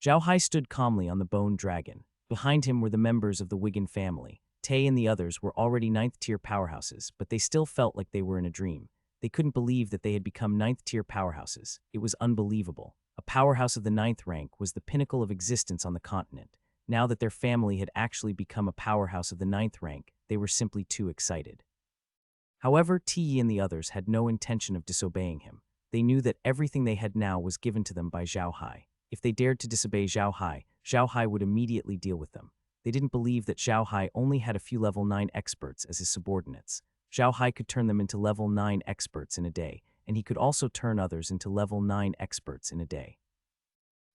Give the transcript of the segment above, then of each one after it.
Zhao Hai stood calmly on the bone dragon. Behind him were the members of the Wigan family. Tay and the others were already ninth-tier powerhouses, but they still felt like they were in a dream. They couldn't believe that they had become ninth-tier powerhouses. It was unbelievable. A powerhouse of the ninth rank was the pinnacle of existence on the continent. Now that their family had actually become a powerhouse of the ninth rank, they were simply too excited. However, Ti and the others had no intention of disobeying him. They knew that everything they had now was given to them by Zhao Hai. If they dared to disobey Zhao Hai would immediately deal with them. They didn't believe that Zhao Hai only had a few level 9 experts as his subordinates. Zhao Hai could turn them into level 9 experts in a day, and he could also turn others into level 9 experts in a day.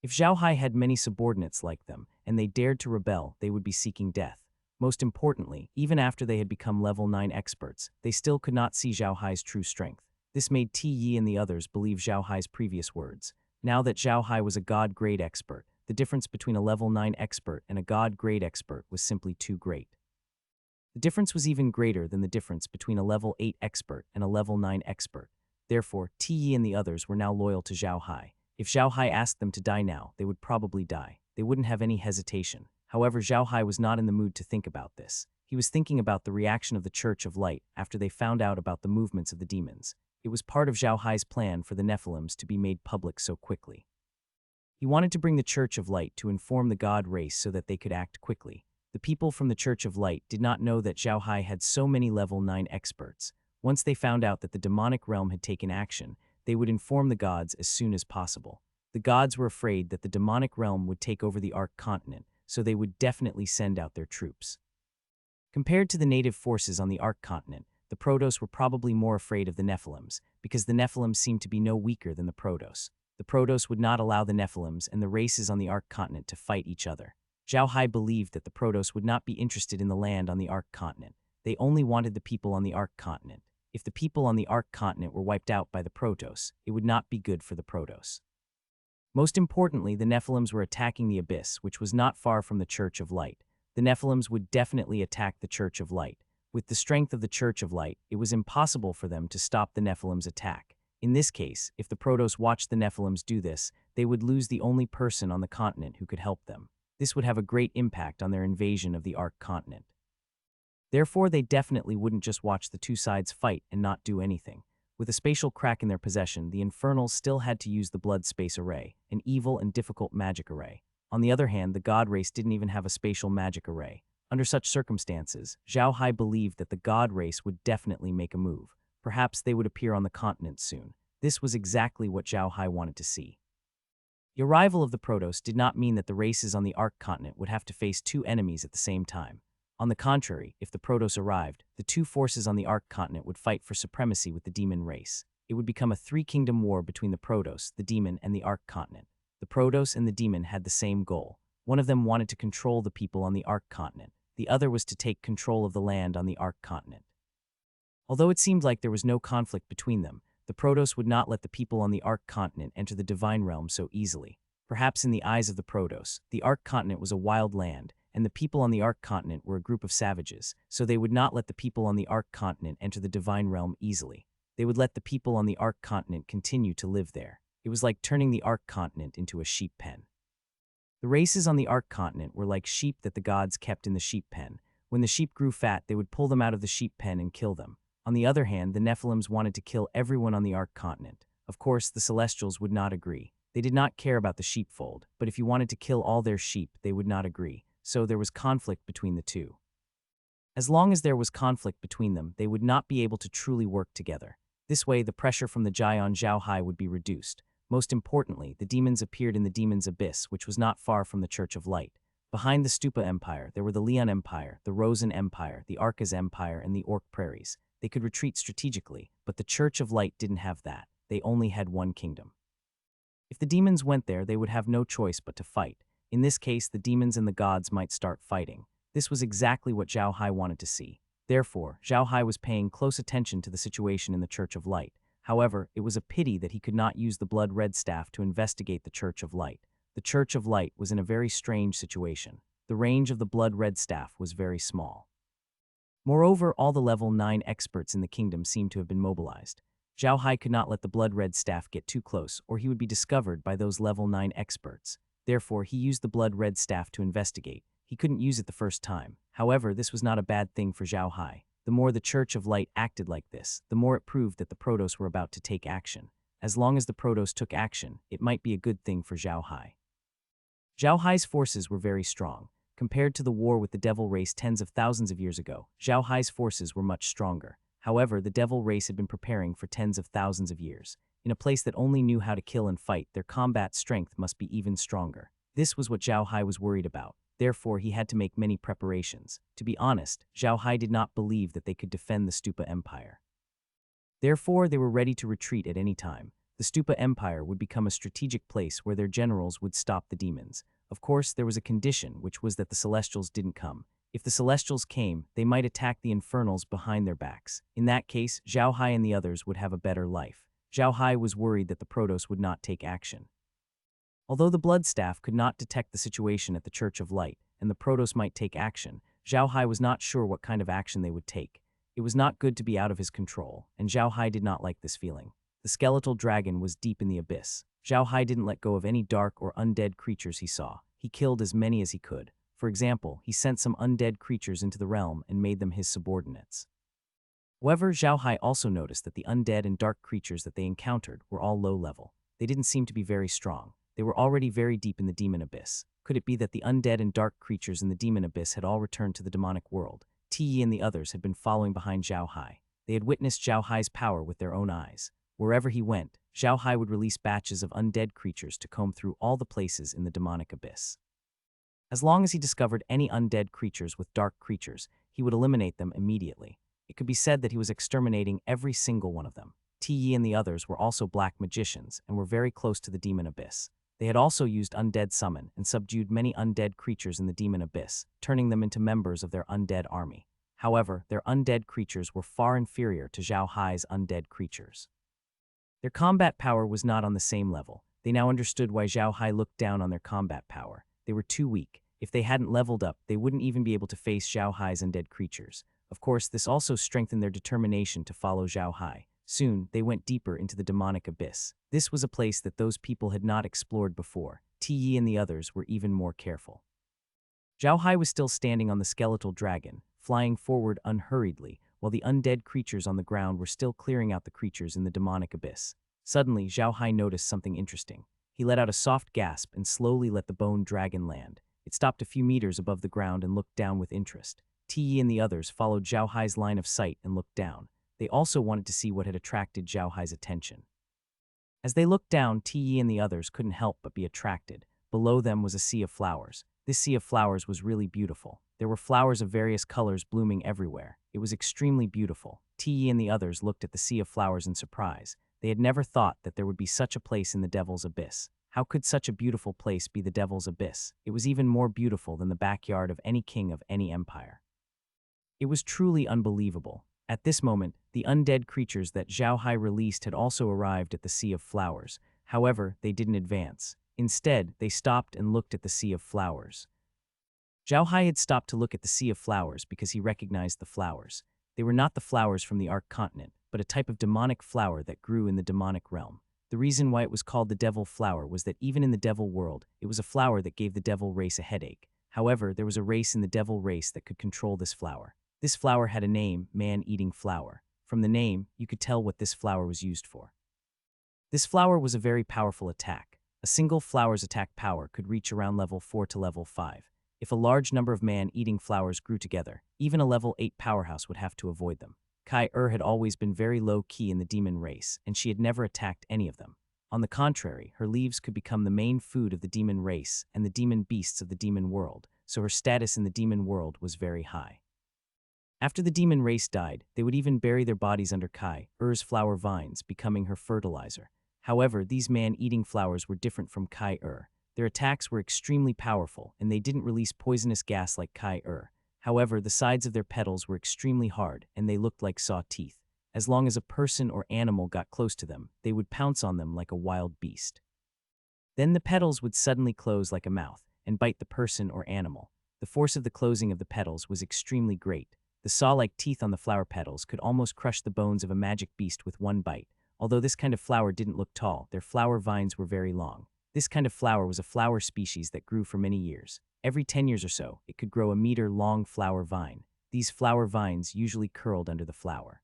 If Zhao Hai had many subordinates like them, and they dared to rebel, they would be seeking death. Most importantly, even after they had become level 9 experts, they still could not see Zhao Hai's true strength. This made Ti Yi and the others believe Zhao Hai's previous words. Now that Zhao Hai was a god-grade expert, the difference between a level 9 expert and a god-grade expert was simply too great. The difference was even greater than the difference between a level 8 expert and a level 9 expert. Therefore, Ti Yi and the others were now loyal to Zhao Hai. If Zhao Hai asked them to die now, they would probably die. They wouldn't have any hesitation. However, Zhao Hai was not in the mood to think about this. He was thinking about the reaction of the Church of Light after they found out about the movements of the demons. It was part of Zhao Hai's plan for the Nephilims to be made public so quickly. He wanted to bring the Church of Light to inform the god race so that they could act quickly. The people from the Church of Light did not know that Zhao Hai had so many level 9 experts. Once they found out that the demonic realm had taken action, they would inform the gods as soon as possible. The gods were afraid that the demonic realm would take over the Ark continent, so they would definitely send out their troops. Compared to the native forces on the Ark continent, the Protoss were probably more afraid of the Nephilims, because the Nephilims seemed to be no weaker than the Protoss. The Protoss would not allow the Nephilims and the races on the Ark continent to fight each other. Zhao Hai believed that the Protoss would not be interested in the land on the Ark continent. They only wanted the people on the Ark continent. If the people on the Ark continent were wiped out by the Protoss, it would not be good for the Protoss. Most importantly, the Nephilims were attacking the Abyss, which was not far from the Church of Light. The Nephilims would definitely attack the Church of Light. With the strength of the Church of Light, it was impossible for them to stop the Nephilims' attack. In this case, if the Protoss watched the Nephilims do this, they would lose the only person on the continent who could help them. This would have a great impact on their invasion of the Ark continent. Therefore, they definitely wouldn't just watch the two sides fight and not do anything. With a spatial crack in their possession, the Infernals still had to use the Blood Space Array, an evil and difficult magic array. On the other hand, the God race didn't even have a spatial magic array. Under such circumstances, Zhao Hai believed that the God race would definitely make a move. Perhaps they would appear on the continent soon. This was exactly what Zhao Hai wanted to see. The arrival of the Protoss did not mean that the races on the Ark continent would have to face two enemies at the same time. On the contrary, if the Protoss arrived, the two forces on the Ark continent would fight for supremacy with the demon race. It would become a three-kingdom war between the Protoss, the demon, and the Ark continent. The Protoss and the demon had the same goal. One of them wanted to control the people on the Ark continent. The other was to take control of the land on the Ark continent. Although it seemed like there was no conflict between them, the Protoss would not let the people on the Ark continent enter the Divine Realm so easily. Perhaps in the eyes of the Protoss, the Ark continent was a wild land, and the people on the Ark continent were a group of savages, so they would not let the people on the Ark continent enter the Divine Realm easily. They would let the people on the Ark continent continue to live there. It was like turning the Ark continent into a sheep pen. The races on the Ark continent were like sheep that the gods kept in the sheep pen. When the sheep grew fat, they would pull them out of the sheep pen and kill them. On the other hand, the Nephilims wanted to kill everyone on the Ark continent. Of course, the Celestials would not agree. They did not care about the sheepfold, but if you wanted to kill all their sheep, they would not agree. So there was conflict between the two. As long as there was conflict between them, they would not be able to truly work together. This way, the pressure from the Jai on Zhao Hai would be reduced. Most importantly, the demons appeared in the Demon's Abyss, which was not far from the Church of Light. Behind the Stupa Empire, there were the Leon Empire, the Rosen Empire, the Arcas Empire, and the Orc Prairies. They could retreat strategically, but the Church of Light didn't have that. They only had one kingdom. If the demons went there, they would have no choice but to fight. In this case, the demons and the gods might start fighting. This was exactly what Zhao Hai wanted to see. Therefore, Zhao Hai was paying close attention to the situation in the Church of Light. However, it was a pity that he could not use the Blood Red Staff to investigate the Church of Light. The Church of Light was in a very strange situation. The range of the Blood Red Staff was very small. Moreover, all the level 9 experts in the kingdom seemed to have been mobilized. Zhao Hai could not let the Blood Red Staff get too close, or he would be discovered by those level 9 experts. Therefore, he used the blood-red staff to investigate. He couldn't use it the first time. However, this was not a bad thing for Zhao Hai. The more the Church of Light acted like this, the more it proved that the Protoss were about to take action. As long as the Protoss took action, it might be a good thing for Zhao Hai. Zhao Hai's forces were very strong. Compared to the war with the Devil race tens of thousands of years ago, Zhao Hai's forces were much stronger. However, the Devil race had been preparing for tens of thousands of years. In a place that only knew how to kill and fight, their combat strength must be even stronger. This was what Zhao Hai was worried about. Therefore, he had to make many preparations. To be honest, Zhao Hai did not believe that they could defend the Stupa Empire. Therefore, they were ready to retreat at any time. The Stupa Empire would become a strategic place where their generals would stop the demons. Of course, there was a condition, which was that the Celestials didn't come. If the Celestials came, they might attack the Infernals behind their backs. In that case, Zhao Hai and the others would have a better life. Zhao Hai was worried that the Protoss would not take action. Although the Blood Staff could not detect the situation at the Church of Light, and the Protoss might take action, Zhao Hai was not sure what kind of action they would take. It was not good to be out of his control, and Zhao Hai did not like this feeling. The skeletal dragon was deep in the abyss. Zhao Hai didn't let go of any dark or undead creatures he saw. He killed as many as he could. For example, he sent some undead creatures into the realm and made them his subordinates. However, Zhao Hai also noticed that the undead and dark creatures that they encountered were all low level. They didn't seem to be very strong. They were already very deep in the demon abyss. Could it be that the undead and dark creatures in the demon abyss had all returned to the demonic world? Ti and the others had been following behind Zhao Hai. They had witnessed Zhao Hai's power with their own eyes. Wherever he went, Zhao Hai would release batches of undead creatures to comb through all the places in the demonic abyss. As long as he discovered any undead creatures with dark creatures, he would eliminate them immediately. It could be said that he was exterminating every single one of them. Ti and the others were also black magicians and were very close to the demon abyss. They had also used undead summon and subdued many undead creatures in the demon abyss, turning them into members of their undead army. However, their undead creatures were far inferior to Zhao Hai's undead creatures. Their combat power was not on the same level. They now understood why Zhao Hai looked down on their combat power. They were too weak. If they hadn't leveled up, they wouldn't even be able to face Zhao Hai's undead creatures. Of course, this also strengthened their determination to follow Zhao Hai. Soon, they went deeper into the demonic abyss. This was a place that those people had not explored before. Ti and the others were even more careful. Zhao Hai was still standing on the skeletal dragon, flying forward unhurriedly, while the undead creatures on the ground were still clearing out the creatures in the demonic abyss. Suddenly, Zhao Hai noticed something interesting. He let out a soft gasp and slowly let the bone dragon land. It stopped a few meters above the ground and looked down with interest. Ti and the others followed Zhao Hai's line of sight and looked down. They also wanted to see what had attracted Zhao Hai's attention. As they looked down, Ti and the others couldn't help but be attracted. Below them was a sea of flowers. This sea of flowers was really beautiful. There were flowers of various colors blooming everywhere. It was extremely beautiful. Ti and the others looked at the sea of flowers in surprise. They had never thought that there would be such a place in the Devil's Abyss. How could such a beautiful place be the Devil's Abyss? It was even more beautiful than the backyard of any king of any empire. It was truly unbelievable. At this moment, the undead creatures that Zhao Hai released had also arrived at the Sea of Flowers. However, they didn't advance. Instead, they stopped and looked at the Sea of Flowers. Zhao Hai had stopped to look at the Sea of Flowers because he recognized the flowers. They were not the flowers from the Ark continent, but a type of demonic flower that grew in the demonic realm. The reason why it was called the Devil Flower was that even in the Devil world, it was a flower that gave the Devil race a headache. However, there was a race in the Devil race that could control this flower. This flower had a name, Man-Eating Flower. From the name, you could tell what this flower was used for. This flower was a very powerful attack. A single flower's attack power could reach around level 4 to level 5. If a large number of man-eating flowers grew together, even a level 8 powerhouse would have to avoid them. Heir had always been very low-key in the demon race, and she had never attacked any of them. On the contrary, her leaves could become the main food of the demon race and the demon beasts of the demon world, so her status in the demon world was very high. After the demon race died, they would even bury their bodies under Heir's flower vines, becoming her fertilizer. However, these man-eating flowers were different from Heir. Their attacks were extremely powerful, and they didn't release poisonous gas like Heir. However, the sides of their petals were extremely hard, and they looked like saw teeth. As long as a person or animal got close to them, they would pounce on them like a wild beast. Then the petals would suddenly close like a mouth and bite the person or animal. The force of the closing of the petals was extremely great. The saw-like teeth on the flower petals could almost crush the bones of a magic beast with one bite. Although this kind of flower didn't look tall, their flower vines were very long. This kind of flower was a flower species that grew for many years. Every 10 years or so, it could grow a meter-long flower vine. These flower vines usually curled under the flower.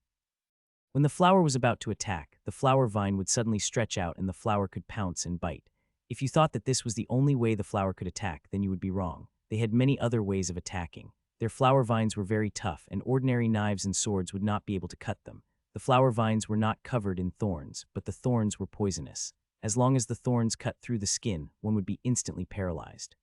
When the flower was about to attack, the flower vine would suddenly stretch out and the flower could pounce and bite. If you thought that this was the only way the flower could attack, then you would be wrong. They had many other ways of attacking. Their flower vines were very tough, and ordinary knives and swords would not be able to cut them. The flower vines were not covered in thorns, but the thorns were poisonous. As long as the thorns cut through the skin, one would be instantly paralyzed.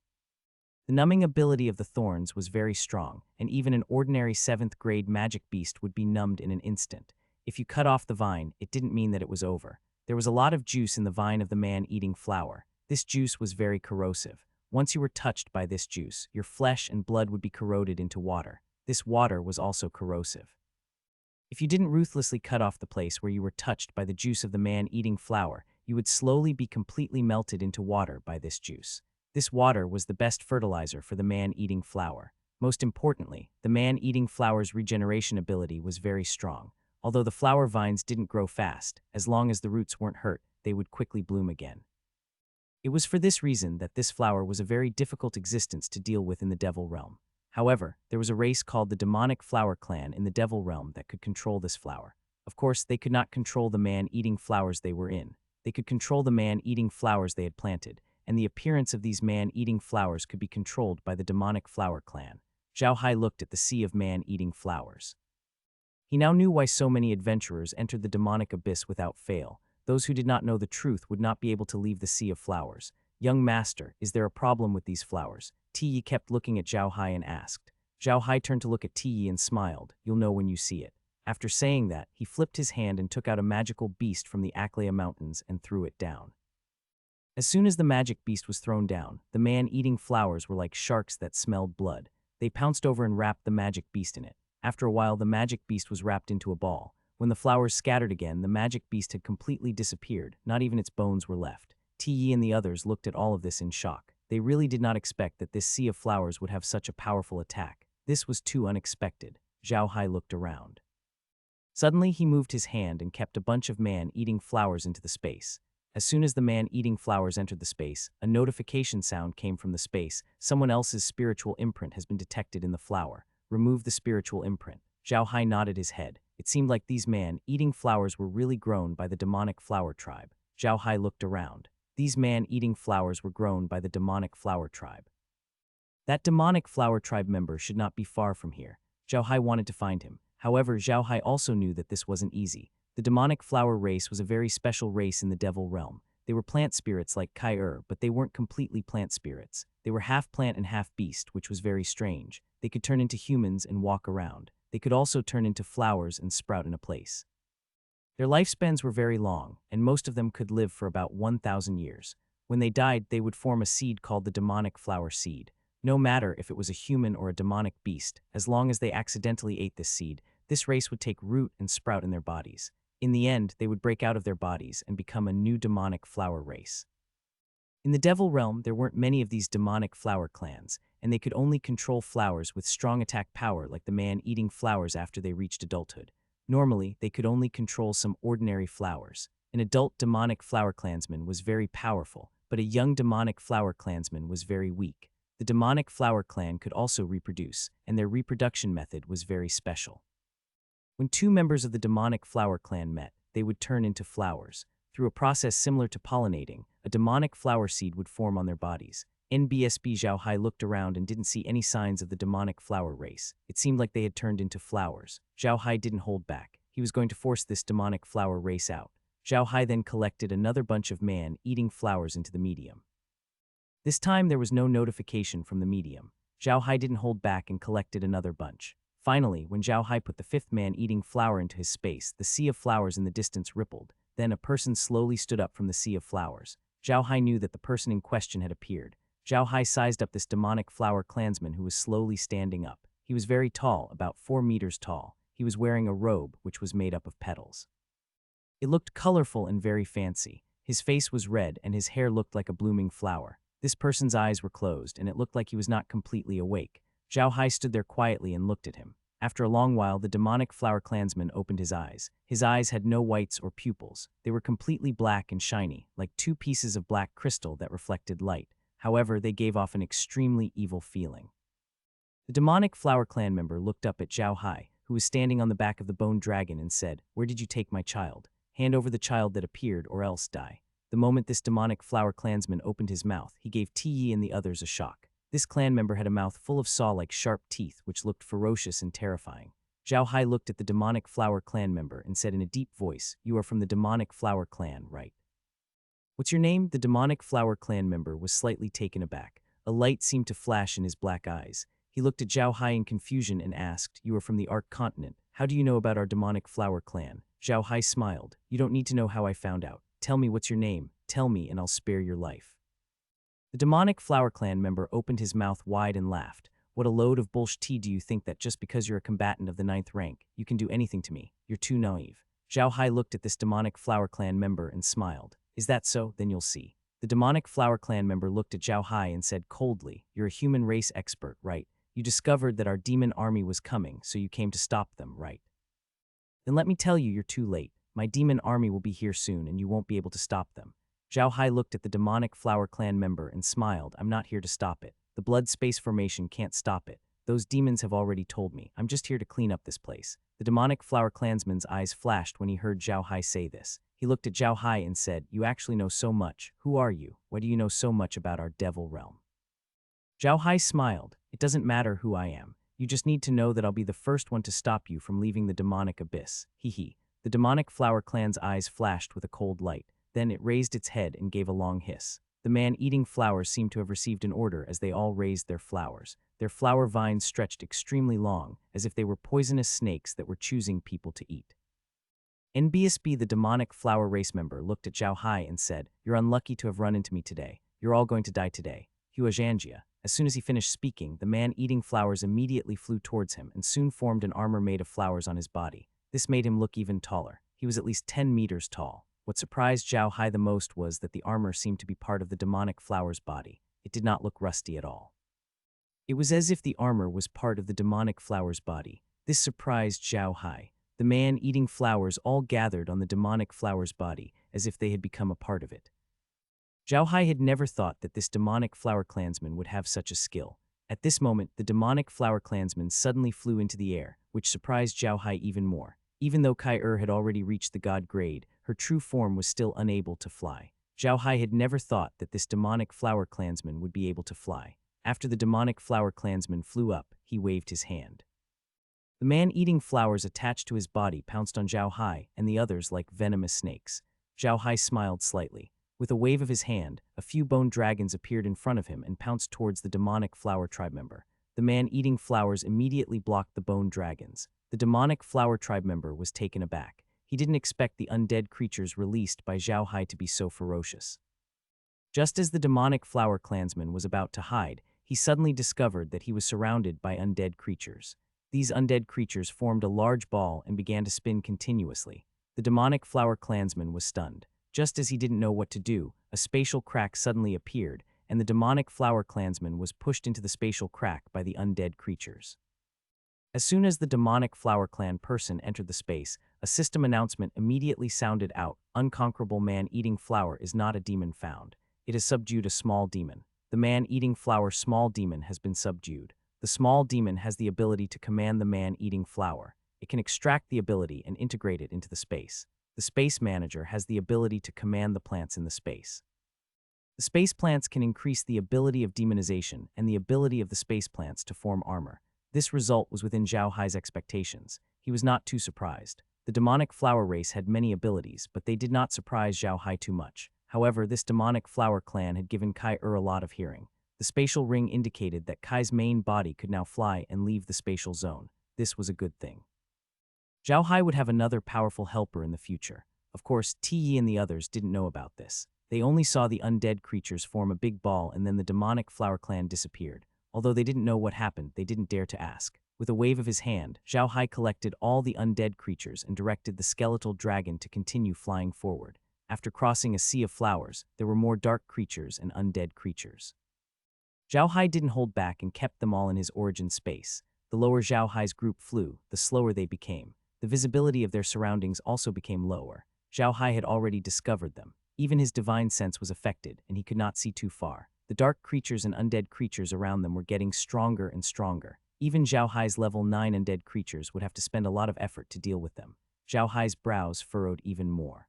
The numbing ability of the thorns was very strong, and even an ordinary 7th grade magic beast would be numbed in an instant. If you cut off the vine, it didn't mean that it was over. There was a lot of juice in the vine of the man-eating flower. This juice was very corrosive. Once you were touched by this juice, your flesh and blood would be corroded into water. This water was also corrosive. If you didn't ruthlessly cut off the place where you were touched by the juice of the man-eating flower, you would slowly be completely melted into water by this juice. This water was the best fertilizer for the man-eating flower. Most importantly, the man-eating flower's regeneration ability was very strong. Although the flower vines didn't grow fast, as long as the roots weren't hurt, they would quickly bloom again. It was for this reason that this flower was a very difficult existence to deal with in the Devil Realm. However, there was a race called the Demonic Flower Clan in the Devil Realm that could control this flower. Of course, they could not control the man-eating flowers they were in. They could control the man-eating flowers they had planted, and the appearance of these man-eating flowers could be controlled by the Demonic Flower Clan. Zhao Hai looked at the sea of man-eating flowers. He now knew why so many adventurers entered the demonic abyss without fail. Those who did not know the truth would not be able to leave the sea of flowers. Young master, is there a problem with these flowers? Tiyi kept looking at Zhao Hai and asked. Zhao Hai turned to look at Tiyi and smiled. You'll know when you see it. After saying that, he flipped his hand and took out a magical beast from the Aklea Mountains and threw it down. As soon as the magic beast was thrown down, the man-eating flowers were like sharks that smelled blood. They pounced over and wrapped the magic beast in it. After a while, the magic beast was wrapped into a ball. When the flowers scattered again, the magic beast had completely disappeared. Not even its bones were left. Tiyi and the others looked at all of this in shock. They really did not expect that this sea of flowers would have such a powerful attack. This was too unexpected. Zhao Hai looked around. Suddenly, he moved his hand and kept a bunch of man-eating flowers into the space. As soon as the man-eating flowers entered the space, a notification sound came from the space. Someone else's spiritual imprint has been detected in the flower. Remove the spiritual imprint. Zhao Hai nodded his head. It seemed like these man-eating flowers were really grown by the demonic flower tribe. Zhao Hai looked around. These man-eating flowers were grown by the demonic flower tribe. That demonic flower tribe member should not be far from here. Zhao Hai wanted to find him. However, Zhao Hai also knew that this wasn't easy. The demonic flower race was a very special race in the Devil Realm. They were plant spirits like Heir, but they weren't completely plant spirits. They were half plant and half beast, which was very strange. They could turn into humans and walk around. They could also turn into flowers and sprout in a place. Their lifespans were very long, and most of them could live for about 1,000 years. When they died, they would form a seed called the demonic flower seed. No matter if it was a human or a demonic beast, as long as they accidentally ate this seed, this race would take root and sprout in their bodies. In the end, they would break out of their bodies and become a new demonic flower race. In the Devil Realm, there weren't many of these demonic flower clans, and they could only control flowers with strong attack power like the man eating flowers after they reached adulthood. Normally, they could only control some ordinary flowers. An adult demonic flower clansman was very powerful, but a young demonic flower clansman was very weak. The demonic flower clan could also reproduce, and their reproduction method was very special. When two members of the demonic flower clan met, they would turn into flowers. Through a process similar to pollinating, a demonic flower seed would form on their bodies. NBSB Zhao Hai looked around and didn't see any signs of the demonic flower race. It seemed like they had turned into flowers. Zhao Hai didn't hold back. He was going to force this demonic flower race out. Zhao Hai then collected another bunch of man-eating flowers into the medium. This time there was no notification from the medium. Zhao Hai didn't hold back and collected another bunch. Finally, when Zhao Hai put the fifth man-eating flower into his space, the sea of flowers in the distance rippled. Then a person slowly stood up from the sea of flowers. Zhao Hai knew that the person in question had appeared. Zhao Hai sized up this demonic flower clansman who was slowly standing up. He was very tall, about 4 meters tall. He was wearing a robe which was made up of petals. It looked colorful and very fancy. His face was red and his hair looked like a blooming flower. This person's eyes were closed and it looked like he was not completely awake. Zhao Hai stood there quietly and looked at him. After a long while, the demonic flower clansman opened his eyes. His eyes had no whites or pupils. They were completely black and shiny, like two pieces of black crystal that reflected light. However, they gave off an extremely evil feeling. The demonic flower clan member looked up at Zhao Hai, who was standing on the back of the bone dragon, and said, "Where did you take my child? Hand over the child that appeared, or else die." The moment this demonic flower clansman opened his mouth, he gave Ti and the others a shock. This clan member had a mouth full of saw-like sharp teeth, which looked ferocious and terrifying. Zhao Hai looked at the demonic flower clan member and said in a deep voice, "You are from the demonic flower clan, right?" "What's your name?" The demonic flower clan member was slightly taken aback. A light seemed to flash in his black eyes. He looked at Zhao Hai in confusion and asked, "You are from the Ark Continent. How do you know about our demonic flower clan?" Zhao Hai smiled. "You don't need to know how I found out. Tell me what's your name. Tell me and I'll spare your life." The demonic flower clan member opened his mouth wide and laughed. "What a load of bullshit. Do you think that just because you're a combatant of the 9th rank, you can do anything to me? You're too naive." Zhao Hai looked at this demonic flower clan member and smiled. "Is that so? Then you'll see." The demonic flower clan member looked at Zhao Hai and said coldly, "You're a human race expert, right? You discovered that our demon army was coming, so you came to stop them, right? Then let me tell you, you're too late. My demon army will be here soon and you won't be able to stop them." Zhao Hai looked at the demonic flower clan member and smiled. "I'm not here to stop it. The blood space formation can't stop it. Those demons have already told me. I'm just here to clean up this place." The demonic flower clansman's eyes flashed when he heard Zhao Hai say this. He looked at Zhao Hai and said, "You actually know so much. Who are you? Why do you know so much about our devil realm?" Zhao Hai smiled. "It doesn't matter who I am. You just need to know that I'll be the first one to stop you from leaving the demonic abyss. Hee hee." The demonic flower clan's eyes flashed with a cold light. Then it raised its head and gave a long hiss. The man eating flowers seemed to have received an order as they all raised their flowers. Their flower vines stretched extremely long, as if they were poisonous snakes that were choosing people to eat. NBSB, the demonic flower race member, looked at Zhao Hai and said, "You're unlucky to have run into me today. You're all going to die today. Huajanjia." As soon as he finished speaking, the man eating flowers immediately flew towards him and soon formed an armor made of flowers on his body. This made him look even taller. He was at least 10 meters tall. What surprised Zhao Hai the most was that the armor seemed to be part of the demonic flower's body. It did not look rusty at all. It was as if the armor was part of the demonic flower's body. This surprised Zhao Hai. The man eating flowers all gathered on the demonic flower's body, as if they had become a part of it. Zhao Hai had never thought that this demonic flower clansman would have such a skill. At this moment, the demonic flower clansman suddenly flew into the air, which surprised Zhao Hai even more. Even though Heir had already reached the god grade, her true form was still unable to fly. Zhao Hai had never thought that this demonic flower clansman would be able to fly. After the demonic flower clansman flew up, he waved his hand. The man eating flowers attached to his body pounced on Zhao Hai and the others like venomous snakes. Zhao Hai smiled slightly. With a wave of his hand, a few bone dragons appeared in front of him and pounced towards the demonic flower tribe member. The man eating flowers immediately blocked the bone dragons. The demonic flower tribe member was taken aback. He didn't expect the undead creatures released by Zhao Hai to be so ferocious. Just as the demonic flower clansman was about to hide, he suddenly discovered that he was surrounded by undead creatures. These undead creatures formed a large ball and began to spin continuously. The demonic flower clansman was stunned. Just as he didn't know what to do, a spatial crack suddenly appeared, and the demonic flower clansman was pushed into the spatial crack by the undead creatures. As soon as the demonic flower clan person entered the space, a system announcement immediately sounded out. "Unconquerable man-eating flower is not a demon found. It has subdued a small demon. The man-eating flower small demon has been subdued. The small demon has the ability to command the man-eating flower. It can extract the ability and integrate it into the space. The space manager has the ability to command the plants in the space. The space plants can increase the ability of demonization and the ability of the space plants to form armor." This result was within Zhao Hai's expectations. He was not too surprised. The demonic flower race had many abilities, but they did not surprise Zhao Hai too much. However, this demonic flower clan had given Kai a lot of hearing. The spatial ring indicated that Kai's main body could now fly and leave the spatial zone. This was a good thing. Zhao Hai would have another powerful helper in the future. Of course, Ti and the others didn't know about this. They only saw the undead creatures form a big ball and then the demonic flower clan disappeared. Although they didn't know what happened, they didn't dare to ask. With a wave of his hand, Zhao Hai collected all the undead creatures and directed the skeletal dragon to continue flying forward. After crossing a sea of flowers, there were more dark creatures and undead creatures. Zhao Hai didn't hold back and kept them all in his origin space. The lower Zhao Hai's group flew, the slower they became. The visibility of their surroundings also became lower. Zhao Hai had already discovered them. Even his divine sense was affected, and he could not see too far. The dark creatures and undead creatures around them were getting stronger and stronger. Even Zhao Hai's level 9 undead creatures would have to spend a lot of effort to deal with them. Zhao Hai's brows furrowed even more.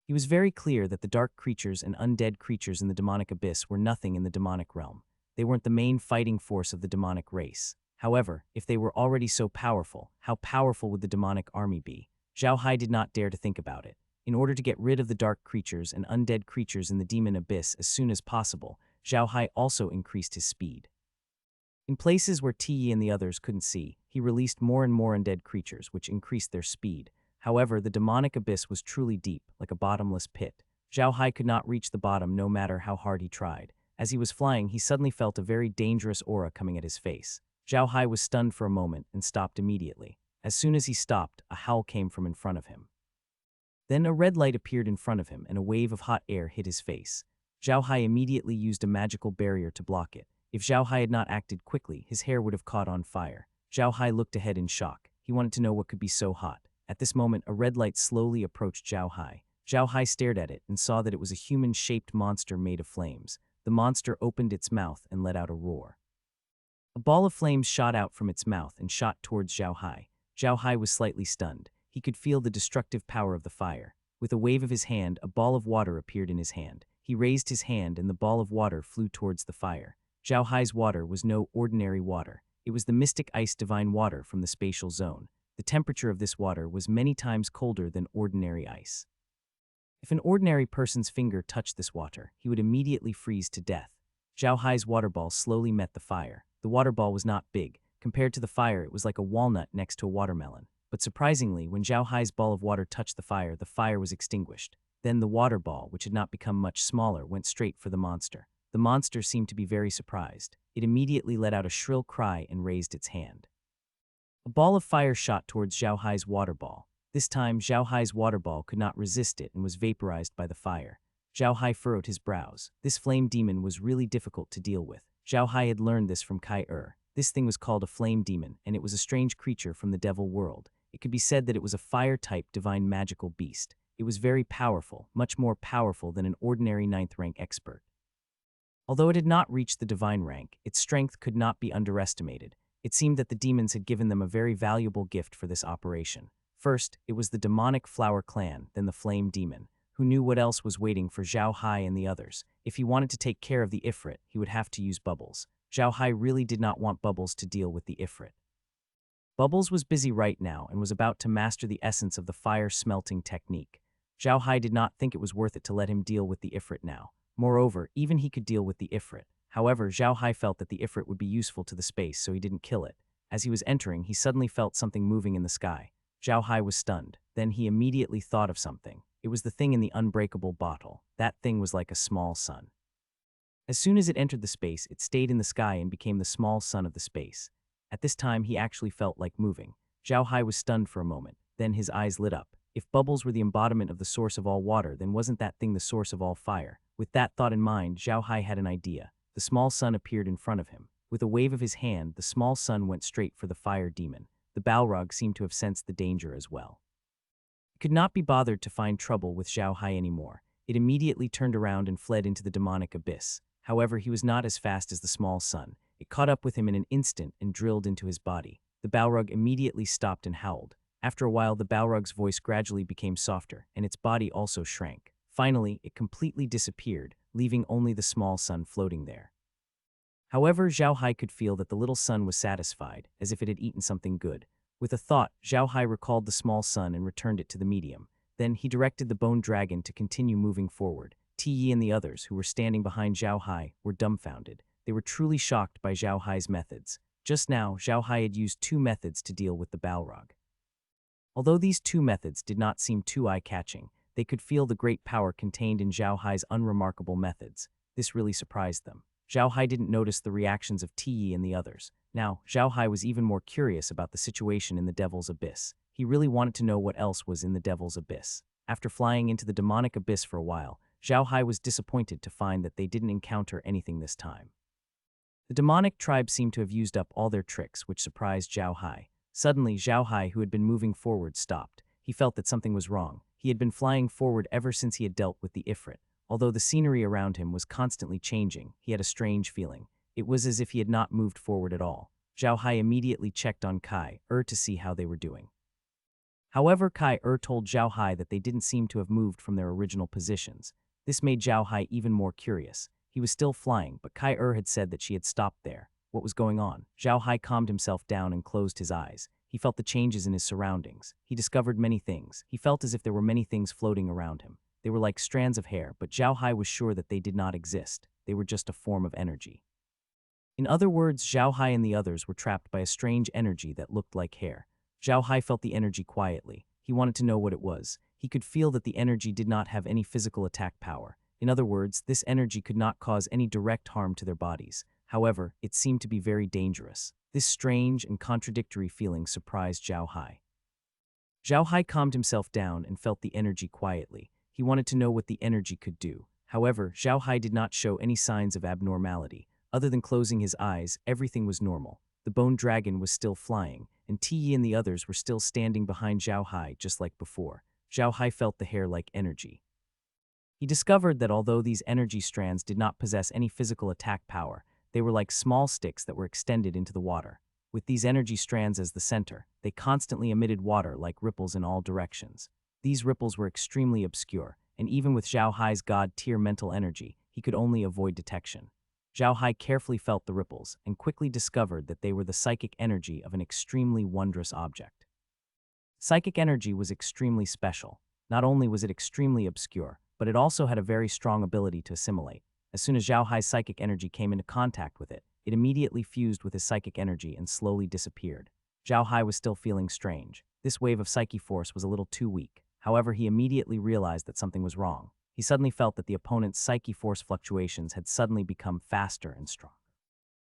He was very clear that the dark creatures and undead creatures in the demonic abyss were nothing in the demonic realm. They weren't the main fighting force of the demonic race. However, if they were already so powerful, how powerful would the demonic army be? Zhao Hai did not dare to think about it. In order to get rid of the dark creatures and undead creatures in the demon abyss as soon as possible, Zhao Hai also increased his speed. In places where Ti and the others couldn't see, he released more and more undead creatures, which increased their speed. However, the demonic abyss was truly deep, like a bottomless pit. Zhao Hai could not reach the bottom no matter how hard he tried. As he was flying, he suddenly felt a very dangerous aura coming at his face. Zhao Hai was stunned for a moment and stopped immediately. As soon as he stopped, a howl came from in front of him. Then a red light appeared in front of him and a wave of hot air hit his face. Zhao Hai immediately used a magical barrier to block it. If Zhao Hai had not acted quickly, his hair would have caught on fire. Zhao Hai looked ahead in shock. He wanted to know what could be so hot. At this moment, a red light slowly approached Zhao Hai. Zhao Hai stared at it and saw that it was a human-shaped monster made of flames. The monster opened its mouth and let out a roar. A ball of flames shot out from its mouth and shot towards Zhao Hai. Zhao Hai was slightly stunned. He could feel the destructive power of the fire. With a wave of his hand, a ball of water appeared in his hand. He raised his hand and the ball of water flew towards the fire. Zhao Hai's water was no ordinary water. It was the mystic ice divine water from the spatial zone. The temperature of this water was many times colder than ordinary ice. If an ordinary person's finger touched this water, he would immediately freeze to death. Zhao Hai's water ball slowly met the fire. The water ball was not big. Compared to the fire, it was like a walnut next to a watermelon. But surprisingly, when Zhao Hai's ball of water touched the fire was extinguished. Then the water ball, which had not become much smaller, went straight for the monster. The monster seemed to be very surprised. It immediately let out a shrill cry and raised its hand. A ball of fire shot towards Zhao Hai's water ball. This time, Zhao Hai's water ball could not resist it and was vaporized by the fire. Zhao Hai furrowed his brows. This flame demon was really difficult to deal with. Zhao Hai had learned this from Heir. This thing was called a flame demon, and it was a strange creature from the devil world. It could be said that it was a fire-type divine magical beast. It was very powerful, much more powerful than an ordinary 9th rank expert. Although it had not reached the divine rank, its strength could not be underestimated. It seemed that the demons had given them a very valuable gift for this operation. First, it was the demonic flower clan, then the flame demon. Who knew what else was waiting for Zhao Hai and the others? If he wanted to take care of the Ifrit, he would have to use Bubbles. Zhao Hai really did not want Bubbles to deal with the Ifrit. Bubbles was busy right now and was about to master the essence of the fire smelting technique. Zhao Hai did not think it was worth it to let him deal with the Ifrit now. Moreover, even he could deal with the Ifrit. However, Zhao Hai felt that the Ifrit would be useful to the space, so he didn't kill it. As he was entering, he suddenly felt something moving in the sky. Zhao Hai was stunned. Then he immediately thought of something. It was the thing in the unbreakable bottle. That thing was like a small sun. As soon as it entered the space, it stayed in the sky and became the small sun of the space. At this time, he actually felt like moving. Zhao Hai was stunned for a moment. Then his eyes lit up. If Bubbles were the embodiment of the source of all water, then wasn't that thing the source of all fire? With that thought in mind, Zhao Hai had an idea. The small sun appeared in front of him. With a wave of his hand, the small sun went straight for the fire demon. The Balrog seemed to have sensed the danger as well. It could not be bothered to find trouble with Zhao Hai anymore. It immediately turned around and fled into the demonic abyss. However, he was not as fast as the small sun. It caught up with him in an instant and drilled into his body. The Balrog immediately stopped and howled. After a while, the Balrog's voice gradually became softer, and its body also shrank. Finally, it completely disappeared, leaving only the small sun floating there. However, Zhao Hai could feel that the little sun was satisfied, as if it had eaten something good. With a thought, Zhao Hai recalled the small sun and returned it to the medium. Then he directed the bone dragon to continue moving forward. Ti and the others, who were standing behind Zhao Hai, were dumbfounded. They were truly shocked by Zhao Hai's methods. Just now, Zhao Hai had used 2 methods to deal with the Balrog. Although these 2 methods did not seem too eye-catching, they could feel the great power contained in Zhao Hai's unremarkable methods. This really surprised them. Zhao Hai didn't notice the reactions of Ti and the others. Now, Zhao Hai was even more curious about the situation in the Devil's Abyss. He really wanted to know what else was in the Devil's Abyss. After flying into the demonic abyss for a while, Zhao Hai was disappointed to find that they didn't encounter anything this time. The demonic tribe seemed to have used up all their tricks, which surprised Zhao Hai. Suddenly, Zhao Hai, who had been moving forward, stopped. He felt that something was wrong. He had been flying forward ever since he had dealt with the Ifrit. Although the scenery around him was constantly changing, he had a strange feeling. It was as if he had not moved forward at all. Zhao Hai immediately checked on Kai-Er to see how they were doing. However, Kai-Er told Zhao Hai that they didn't seem to have moved from their original positions. This made Zhao Hai even more curious. He was still flying, but Kai-Er had said that she had stopped there. What was going on? Zhao Hai calmed himself down and closed his eyes. He felt the changes in his surroundings. He discovered many things. He felt as if there were many things floating around him. They were like strands of hair, but Zhao Hai was sure that they did not exist. They were just a form of energy. In other words, Zhao Hai and the others were trapped by a strange energy that looked like hair. Zhao Hai felt the energy quietly. He wanted to know what it was. He could feel that the energy did not have any physical attack power. In other words, this energy could not cause any direct harm to their bodies. However, it seemed to be very dangerous. This strange and contradictory feeling surprised Zhao Hai. Zhao Hai calmed himself down and felt the energy quietly. He wanted to know what the energy could do. However, Zhao Hai did not show any signs of abnormality. Other than closing his eyes, everything was normal. The bone dragon was still flying, and Tiyi and the others were still standing behind Zhao Hai just like before. Zhao Hai felt the hair-like energy. He discovered that although these energy strands did not possess any physical attack power, they were like small sticks that were extended into the water. With these energy strands as the center, they constantly emitted water like ripples in all directions. These ripples were extremely obscure, and even with Zhao Hai's god-tier mental energy, he could only avoid detection. Zhao Hai carefully felt the ripples and quickly discovered that they were the psychic energy of an extremely wondrous object. Psychic energy was extremely special. Not only was it extremely obscure, but it also had a very strong ability to assimilate. As soon as Zhao Hai's psychic energy came into contact with it, it immediately fused with his psychic energy and slowly disappeared. Zhao Hai was still feeling strange. This wave of psyche force was a little too weak. However, he immediately realized that something was wrong. He suddenly felt that the opponent's psyche force fluctuations had suddenly become faster and strong.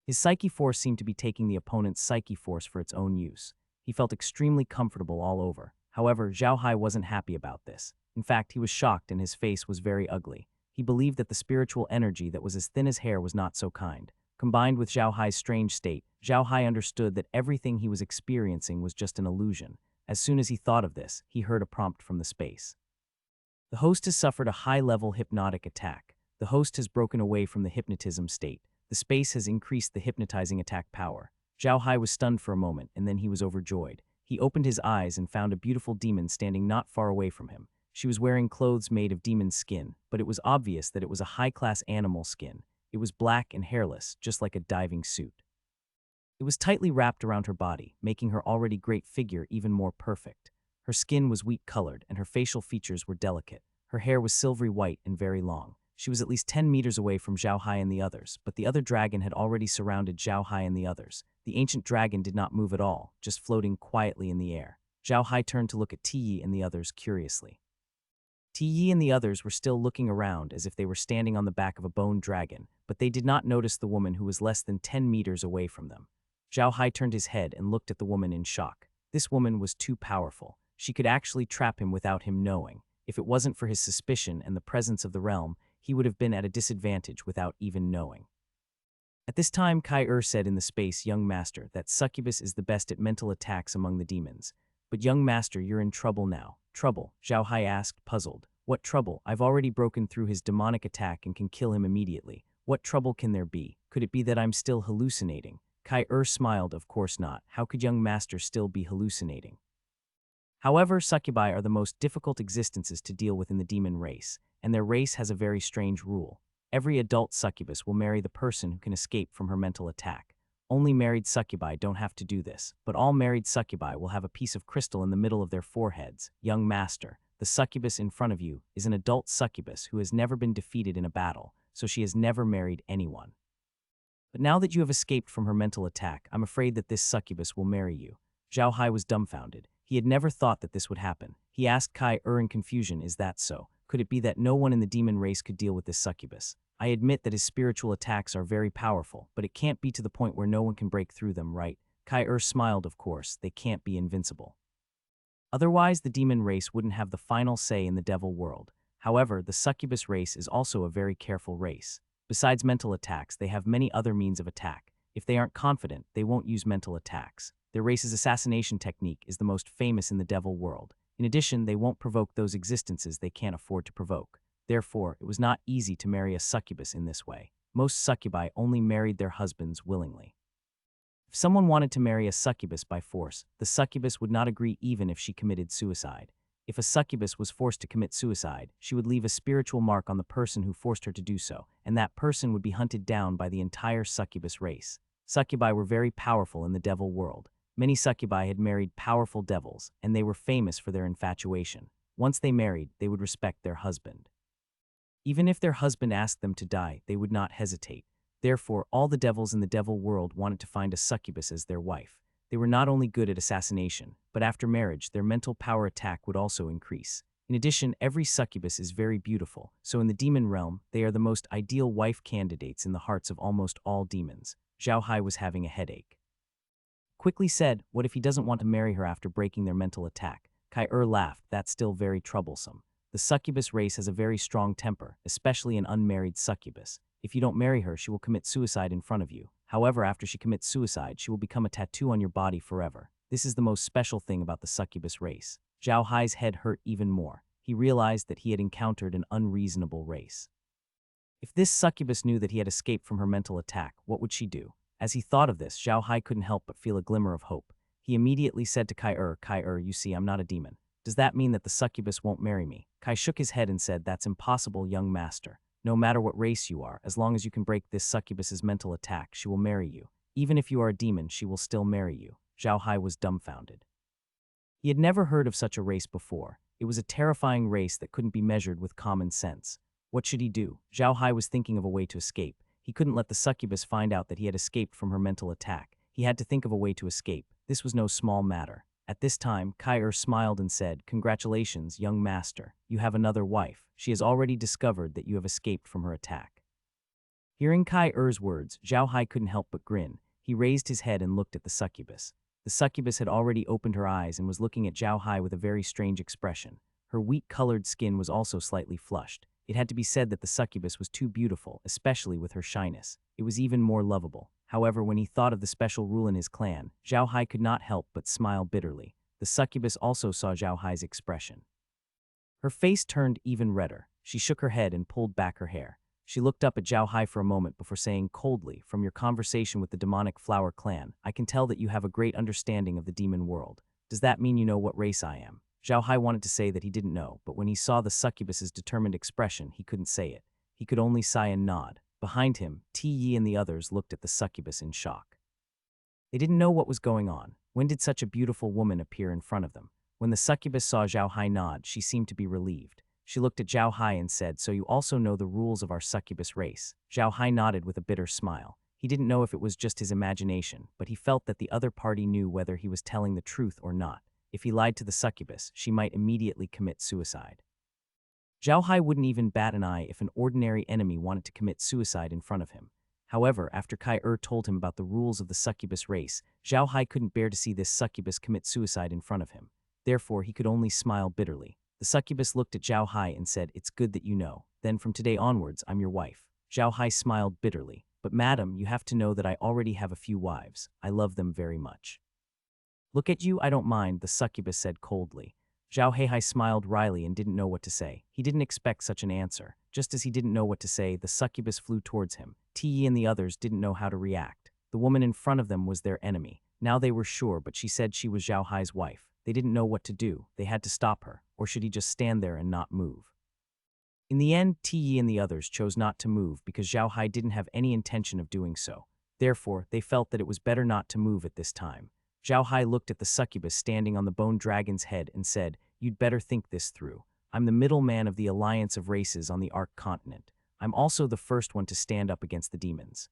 His psyche force seemed to be taking the opponent's psyche force for its own use. He felt extremely comfortable all over. However, Zhao Hai wasn't happy about this. In fact, he was shocked and his face was very ugly. He believed that the spiritual energy that was as thin as hair was not so kind. Combined with Zhao Hai's strange state, Zhao Hai understood that everything he was experiencing was just an illusion. As soon as he thought of this, he heard a prompt from the space. The host has suffered a high-level hypnotic attack. The host has broken away from the hypnotism state. The space has increased the hypnotizing attack power. Zhao Hai was stunned for a moment, and then he was overjoyed. He opened his eyes and found a beautiful demon standing not far away from him. She was wearing clothes made of demon skin, but it was obvious that it was a high-class animal skin. It was black and hairless, just like a diving suit. It was tightly wrapped around her body, making her already great figure even more perfect. Her skin was wheat-colored, and her facial features were delicate. Her hair was silvery white and very long. She was at least 10 meters away from Zhao Hai and the others, but the other dragon had already surrounded Zhao Hai and the others. The ancient dragon did not move at all, just floating quietly in the air. Zhao Hai turned to look at Tiyi and the others curiously. Tiyi and the others were still looking around as if they were standing on the back of a bone dragon, but they did not notice the woman who was less than 10 meters away from them. Zhao Hai turned his head and looked at the woman in shock. This woman was too powerful. She could actually trap him without him knowing. If it wasn't for his suspicion and the presence of the realm, he would have been at a disadvantage without even knowing. At this time, Kai-Er said in the space, "Young master, that succubus is the best at mental attacks among the demons. But young master, you're in trouble now." "Trouble?" Zhao Hai asked, puzzled. "What trouble? I've already broken through his demonic attack and can kill him immediately. What trouble can there be? Could it be that I'm still hallucinating?" Kai-Er smiled. "Of course not. How could young master still be hallucinating?" However, succubi are the most difficult existences to deal with in the demon race, and their race has a very strange rule. Every adult succubus will marry the person who can escape from her mental attack. Only married succubi don't have to do this, but all married succubi will have a piece of crystal in the middle of their foreheads. Young master, the succubus in front of you is an adult succubus who has never been defeated in a battle, so she has never married anyone. But now that you have escaped from her mental attack, I'm afraid that this succubus will marry you." Zhao Hai was dumbfounded. He had never thought that this would happen. He asked Kai-Er in confusion, "Is that so? Could it be that no one in the demon race could deal with this succubus? I admit that his spiritual attacks are very powerful, but it can't be to the point where no one can break through them, right?" Kai-Er smiled. "Of course, they can't be invincible. Otherwise, the demon race wouldn't have the final say in the devil world. However, the succubus race is also a very careful race. Besides mental attacks, they have many other means of attack. If they aren't confident, they won't use mental attacks. Their race's assassination technique is the most famous in the devil world. In addition, they won't provoke those existences they can't afford to provoke. Therefore, it was not easy to marry a succubus in this way. Most succubi only married their husbands willingly. If someone wanted to marry a succubus by force, the succubus would not agree even if she committed suicide. If a succubus was forced to commit suicide, she would leave a spiritual mark on the person who forced her to do so, and that person would be hunted down by the entire succubus race. Succubi were very powerful in the devil world. Many succubi had married powerful devils, and they were famous for their infatuation. Once they married, they would respect their husband. Even if their husband asked them to die, they would not hesitate. Therefore, all the devils in the devil world wanted to find a succubus as their wife. They were not only good at assassination, but after marriage, their mental power attack would also increase. In addition, every succubus is very beautiful, so in the demon realm, they are the most ideal wife candidates in the hearts of almost all demons. Zhao Hai was having a headache. Quickly said, what if he doesn't want to marry her after breaking their mental attack? Heir laughed, that's still very troublesome. The succubus race has a very strong temper, especially an unmarried succubus. If you don't marry her, she will commit suicide in front of you. However, after she commits suicide, she will become a tattoo on your body forever. This is the most special thing about the succubus race. Zhao Hai's head hurt even more. He realized that he had encountered an unreasonable race. If this succubus knew that he had escaped from her mental attack, what would she do? As he thought of this, Zhao Hai couldn't help but feel a glimmer of hope. He immediately said to Heir, you see, I'm not a demon. Does that mean that the succubus won't marry me? Kai shook his head and said, that's impossible, young master. No matter what race you are, as long as you can break this succubus's mental attack, she will marry you. Even if you are a demon, she will still marry you. Zhao Hai was dumbfounded. He had never heard of such a race before. It was a terrifying race that couldn't be measured with common sense. What should he do? Zhao Hai was thinking of a way to escape. He couldn't let the succubus find out that he had escaped from her mental attack. He had to think of a way to escape. This was no small matter. At this time, Heir smiled and said, congratulations, young master. You have another wife. She has already discovered that you have escaped from her attack. Hearing Heir's words, Zhao Hai couldn't help but grin. He raised his head and looked at the succubus. The succubus had already opened her eyes and was looking at Zhao Hai with a very strange expression. Her wheat-colored skin was also slightly flushed. It had to be said that the succubus was too beautiful, especially with her shyness. It was even more lovable. However, when he thought of the special rule in his clan, Zhao Hai could not help but smile bitterly. The succubus also saw Zhao Hai's expression. Her face turned even redder. She shook her head and pulled back her hair. She looked up at Zhao Hai for a moment before saying coldly, from your conversation with the demonic flower clan, I can tell that you have a great understanding of the demon world. Does that mean you know what race I am? Zhao Hai wanted to say that he didn't know, but when he saw the succubus's determined expression, he couldn't say it. He could only sigh and nod. Behind him, Yi and the others looked at the succubus in shock. They didn't know what was going on. When did such a beautiful woman appear in front of them? When the succubus saw Zhao Hai nod, she seemed to be relieved. She looked at Zhao Hai and said, so you also know the rules of our succubus race. Zhao Hai nodded with a bitter smile. He didn't know if it was just his imagination, but he felt that the other party knew whether he was telling the truth or not. If he lied to the succubus, she might immediately commit suicide. Zhao Hai wouldn't even bat an eye if an ordinary enemy wanted to commit suicide in front of him. However, after Heir told him about the rules of the succubus race, Zhao Hai couldn't bear to see this succubus commit suicide in front of him. Therefore, he could only smile bitterly. The succubus looked at Zhao Hai and said, it's good that you know. Then from today onwards, I'm your wife. Zhao Hai smiled bitterly. But madam, you have to know that I already have a few wives. I love them very much. Look at you, I don't mind, the succubus said coldly. Zhao Hai smiled wryly and didn't know what to say. He didn't expect such an answer. Just as he didn't know what to say, the succubus flew towards him. Yi and the others didn't know how to react. The woman in front of them was their enemy. Now they were sure, but she said she was Zhao Hai's wife. They didn't know what to do. They had to stop her. Or should he just stand there and not move? In the end, Yi and the others chose not to move because Zhao Hai didn't have any intention of doing so. Therefore, they felt that it was better not to move at this time. Zhao Hai looked at the succubus standing on the bone dragon's head and said, you'd better think this through. I'm the middleman of the alliance of races on the Ark continent. I'm also the first one to stand up against the demons.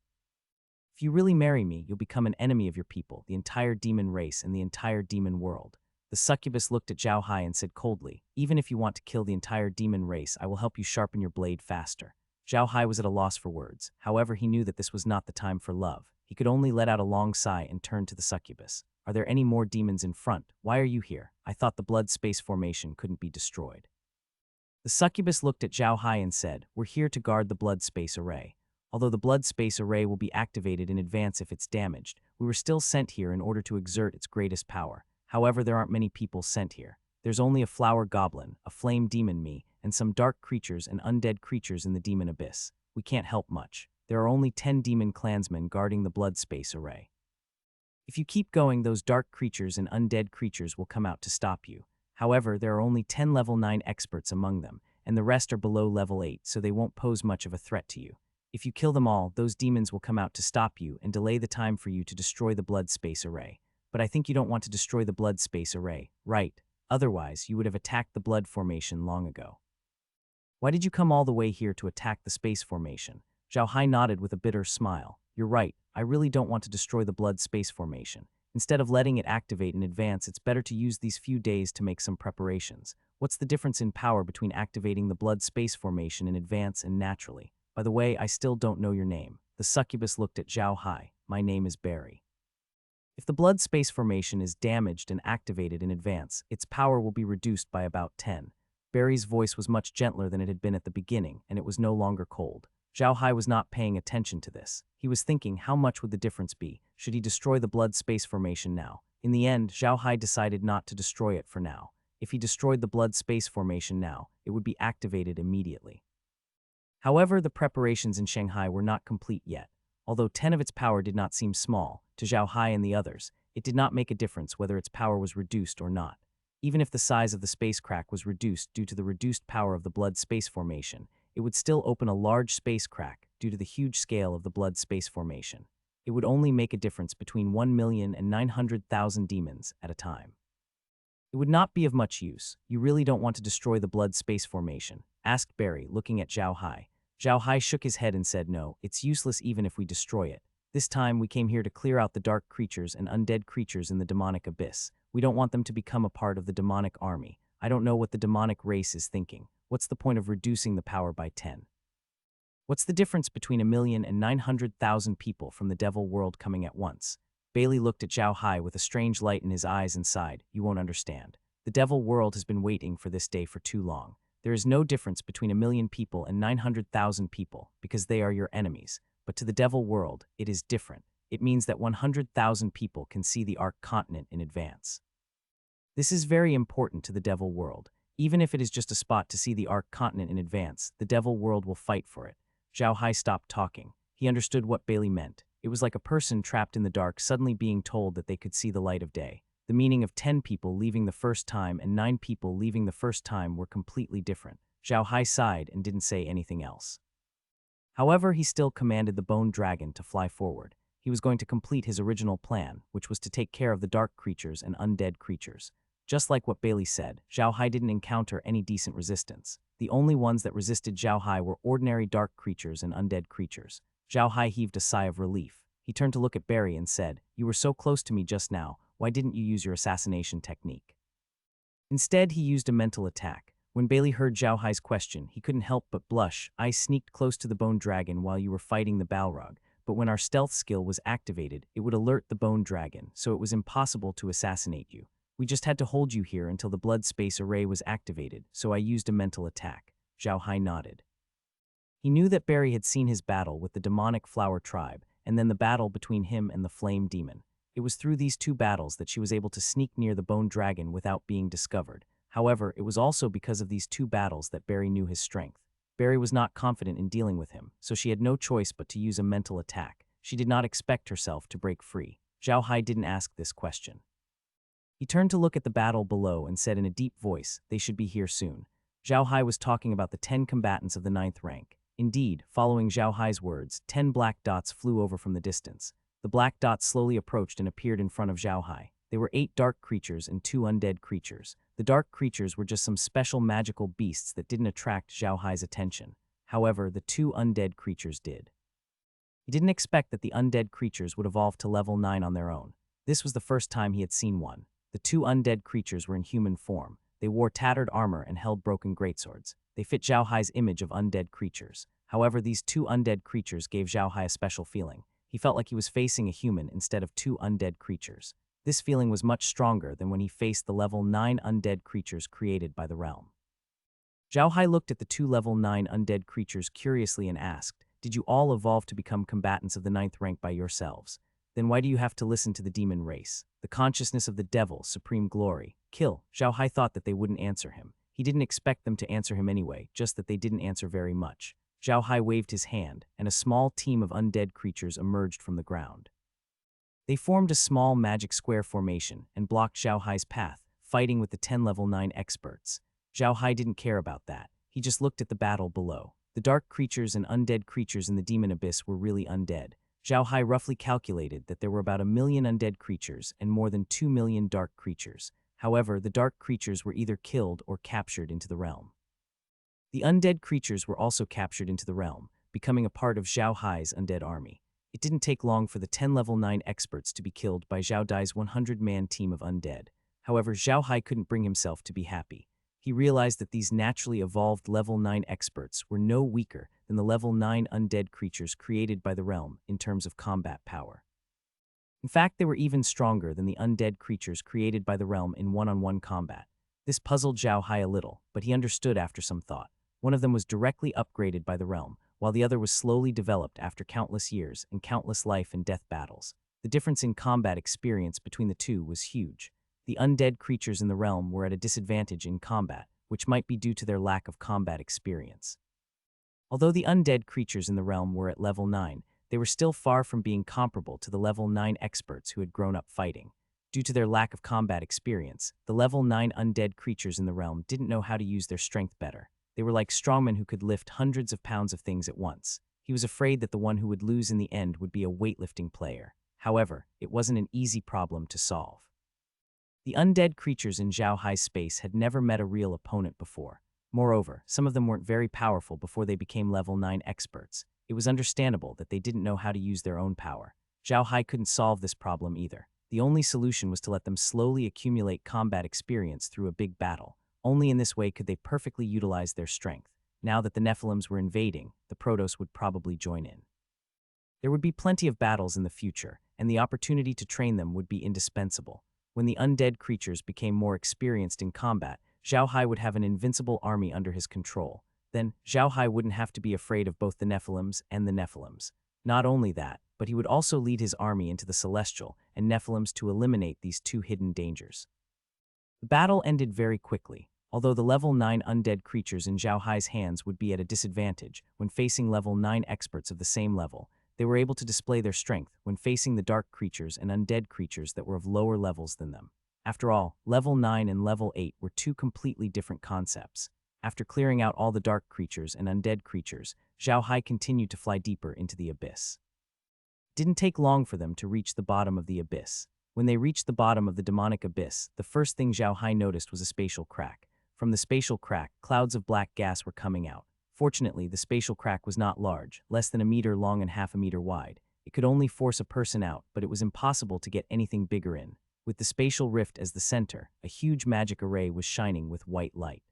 If you really marry me, you'll become an enemy of your people, the entire demon race, and the entire demon world. The succubus looked at Zhao Hai and said coldly, even if you want to kill the entire demon race, I will help you sharpen your blade faster. Zhao Hai was at a loss for words. However, he knew that this was not the time for love. He could only let out a long sigh and turn to the succubus. Are there any more demons in front? Why are you here? I thought the blood space formation couldn't be destroyed. The succubus looked at Zhao Hai and said, we're here to guard the blood space array. Although the blood space array will be activated in advance if it's damaged, we were still sent here in order to exert its greatest power. However, there aren't many people sent here. There's only a flower goblin, a flame demon me, and some dark creatures and undead creatures in the demon abyss. We can't help much. There are only 10 demon clansmen guarding the blood space array. If you keep going, those dark creatures and undead creatures will come out to stop you. However, there are only 10 level 9 experts among them, and the rest are below level 8, so they won't pose much of a threat to you. If you kill them all, those demons will come out to stop you and delay the time for you to destroy the blood space array. But I think you don't want to destroy the blood space array, right? Otherwise, you would have attacked the blood formation long ago. Why did you come all the way here to attack the space formation? Zhao Hai nodded with a bitter smile. You're right, I really don't want to destroy the blood space formation. Instead of letting it activate in advance, it's better to use these few days to make some preparations. What's the difference in power between activating the blood space formation in advance and naturally? By the way, I still don't know your name. The succubus looked at Zhao Hai. My name is Barry. If the blood space formation is damaged and activated in advance, its power will be reduced by about 10. Barry's voice was much gentler than it had been at the beginning, and it was no longer cold. Zhao Hai was not paying attention to this. He was thinking, how much would the difference be? Should he destroy the blood space formation now? In the end, Zhao Hai decided not to destroy it for now. If he destroyed the blood space formation now, it would be activated immediately. However, the preparations in Shanghai were not complete yet. Although 10 of its power did not seem small, to Zhao Hai and the others, it did not make a difference whether its power was reduced or not. Even if the size of the space crack was reduced due to the reduced power of the blood space formation, it would still open a large space crack due to the huge scale of the blood space formation. It would only make a difference between 1,000,000 and 900,000 demons at a time. It would not be of much use. You really don't want to destroy the blood space formation? Asked Barry, looking at Zhao Hai. Zhao Hai shook his head and said, no, it's useless even if we destroy it. This time we came here to clear out the dark creatures and undead creatures in the demonic abyss. We don't want them to become a part of the demonic army. I don't know what the demonic race is thinking. What's the point of reducing the power by 10? What's the difference between 1,000,000 and 900,000 people from the devil world coming at once? Bailey looked at Zhao Hai with a strange light in his eyes and sighed. You won't understand. The devil world has been waiting for this day for too long. There is no difference between 1,000,000 people and 900,000 people because they are your enemies. But to the devil world, it is different. It means that 100,000 people can see the Ark continent in advance. This is very important to the devil world. Even if it is just a spot to see the Ark continent in advance, the devil world will fight for it. Zhao Hai stopped talking. He understood what Bailey meant. It was like a person trapped in the dark suddenly being told that they could see the light of day. The meaning of 10 people leaving the first time and 9 people leaving the first time were completely different. Zhao Hai sighed and didn't say anything else. However, he still commanded the bone dragon to fly forward. He was going to complete his original plan, which was to take care of the dark creatures and undead creatures. Just like what Bailey said, Zhao Hai didn't encounter any decent resistance. The only ones that resisted Zhao Hai were ordinary dark creatures and undead creatures. Zhao Hai heaved a sigh of relief. He turned to look at Barry and said, You were so close to me just now, why didn't you use your assassination technique? Instead, he used a mental attack. When Bailey heard Zhao Hai's question, he couldn't help but blush. I sneaked close to the bone dragon while you were fighting the Balrog, but when our stealth skill was activated, it would alert the bone dragon, so it was impossible to assassinate you. We just had to hold you here until the blood space array was activated, so I used a mental attack. Zhao Hai nodded. He knew that Barry had seen his battle with the demonic flower tribe, and then the battle between him and the flame demon. It was through these two battles that she was able to sneak near the bone dragon without being discovered. However, it was also because of these two battles that Barry knew his strength. Barry was not confident in dealing with him, so she had no choice but to use a mental attack. She did not expect herself to break free. Zhao Hai didn't ask this question. He turned to look at the battle below and said in a deep voice, they should be here soon. Zhao Hai was talking about the 10 combatants of the 9th rank. Indeed, following Zhao Hai's words, 10 black dots flew over from the distance. The black dots slowly approached and appeared in front of Zhao Hai. They were 8 dark creatures and 2 undead creatures. The dark creatures were just some special magical beasts that didn't attract Zhao Hai's attention. However, the 2 undead creatures did. He didn't expect that the undead creatures would evolve to level 9 on their own. This was the first time he had seen one. The 2 undead creatures were in human form. They wore tattered armor and held broken greatswords. They fit Zhao Hai's image of undead creatures. However, these 2 undead creatures gave Zhao Hai a special feeling. He felt like he was facing a human instead of 2 undead creatures. This feeling was much stronger than when he faced the level 9 undead creatures created by the realm. Zhao Hai looked at the 2 level 9 undead creatures curiously and asked, Did you all evolve to become combatants of the ninth rank by yourselves? Then why do you have to listen to the demon race? The consciousness of the devil, supreme glory. Kill. Zhao Hai thought that they wouldn't answer him. He didn't expect them to answer him anyway, just that they didn't answer very much. Zhao Hai waved his hand, and a small team of undead creatures emerged from the ground. They formed a small magic square formation and blocked Zhao Hai's path, fighting with the 10 level 9 experts. Zhao Hai didn't care about that. He just looked at the battle below. The dark creatures and undead creatures in the demon abyss were really undead. Zhao Hai roughly calculated that there were about 1 million undead creatures and more than 2 million dark creatures. However, the dark creatures were either killed or captured into the realm. The undead creatures were also captured into the realm, becoming a part of Zhao Hai's undead army. It didn't take long for the 10 level 9 experts to be killed by Zhao Dai's 100-man team of undead. However, Zhao Hai couldn't bring himself to be happy. He realized that these naturally evolved level 9 experts were no weaker than the level 9 undead creatures created by the realm in terms of combat power. In fact, they were even stronger than the undead creatures created by the realm in one-on-one combat. This puzzled Zhao Hai a little, but he understood after some thought. One of them was directly upgraded by the realm, while the other was slowly developed after countless years and countless life and death battles. The difference in combat experience between the two was huge. The undead creatures in the realm were at a disadvantage in combat, which might be due to their lack of combat experience. Although the undead creatures in the realm were at level 9, they were still far from being comparable to the level 9 experts who had grown up fighting. Due to their lack of combat experience, the level 9 undead creatures in the realm didn't know how to use their strength better. They were like strongmen who could lift hundreds of pounds of things at once. He was afraid that the one who would lose in the end would be a weightlifting player. However, it wasn't an easy problem to solve. The undead creatures in Zhao Hai's space had never met a real opponent before. Moreover, some of them weren't very powerful before they became level 9 experts. It was understandable that they didn't know how to use their own power. Zhao Hai couldn't solve this problem either. The only solution was to let them slowly accumulate combat experience through a big battle. Only in this way could they perfectly utilize their strength. Now that the Nephilims were invading, the Protoss would probably join in. There would be plenty of battles in the future, and the opportunity to train them would be indispensable. When the undead creatures became more experienced in combat, Zhao Hai would have an invincible army under his control. Then, Zhao Hai wouldn't have to be afraid of both the Nephilims and the Nephilims. Not only that, but he would also lead his army into the Celestial and Nephilims to eliminate these two hidden dangers. The battle ended very quickly. Although the level 9 undead creatures in Zhao Hai's hands would be at a disadvantage when facing level 9 experts of the same level, they were able to display their strength when facing the dark creatures and undead creatures that were of lower levels than them. After all, level 9 and level 8 were two completely different concepts. After clearing out all the dark creatures and undead creatures, Zhao Hai continued to fly deeper into the abyss. It didn't take long for them to reach the bottom of the abyss. When they reached the bottom of the demonic abyss, the first thing Zhao Hai noticed was a spatial crack. From the spatial crack, clouds of black gas were coming out. Fortunately, the spatial crack was not large, less than 1 meter long and half a meter wide. It could only force a person out, but it was impossible to get anything bigger in. With the spatial rift as the center, a huge magic array was shining with white light.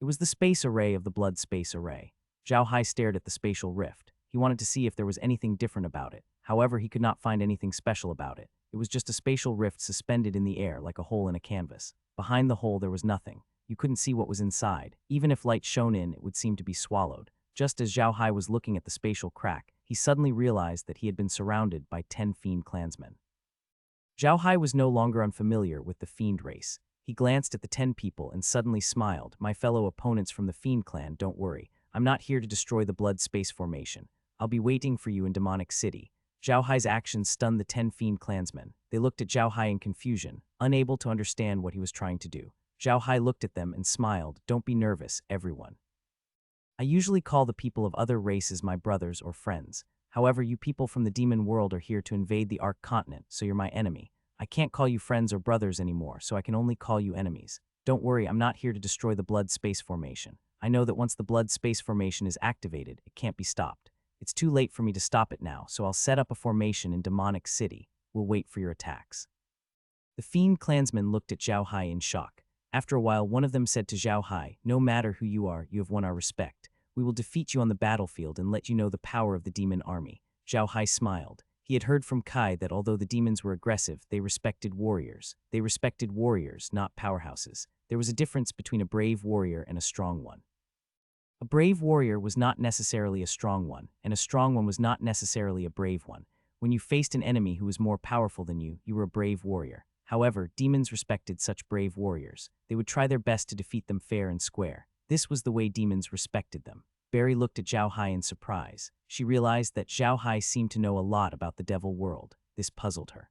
It was the space array of the blood space array. Zhao Hai stared at the spatial rift. He wanted to see if there was anything different about it. However, he could not find anything special about it. It was just a spatial rift suspended in the air like a hole in a canvas. Behind the hole there was nothing. You couldn't see what was inside. Even if light shone in, it would seem to be swallowed. Just as Zhao Hai was looking at the spatial crack, he suddenly realized that he had been surrounded by 10 fiend clansmen. Zhao Hai was no longer unfamiliar with the fiend race. He glanced at the 10 people and suddenly smiled. "My fellow opponents from the fiend clan, don't worry. I'm not here to destroy the blood space formation. I'll be waiting for you in Demonic City." Zhao Hai's actions stunned the 10 fiend clansmen. They looked at Zhao Hai in confusion, unable to understand what he was trying to do. Zhao Hai looked at them and smiled. "Don't be nervous, everyone. I usually call the people of other races my brothers or friends. However, you people from the demon world are here to invade the Ark continent, so you're my enemy. I can't call you friends or brothers anymore, so I can only call you enemies. Don't worry, I'm not here to destroy the blood space formation. I know that once the blood space formation is activated, it can't be stopped. It's too late for me to stop it now, so I'll set up a formation in Demonic City. We'll wait for your attacks." The fiend clansmen looked at Zhao Hai in shock. After a while, one of them said to Zhao Hai, "No matter who you are, you have won our respect. We will defeat you on the battlefield and let you know the power of the demon army." Zhao Hai smiled. He had heard from Kai that although the demons were aggressive, they respected warriors. They respected warriors, not powerhouses. There was a difference between a brave warrior and a strong one. A brave warrior was not necessarily a strong one, and a strong one was not necessarily a brave one. When you faced an enemy who was more powerful than you, you were a brave warrior. However, demons respected such brave warriors. They would try their best to defeat them fair and square. This was the way demons respected them. Barry looked at Zhao Hai in surprise. She realized that Zhao Hai seemed to know a lot about the devil world. This puzzled her.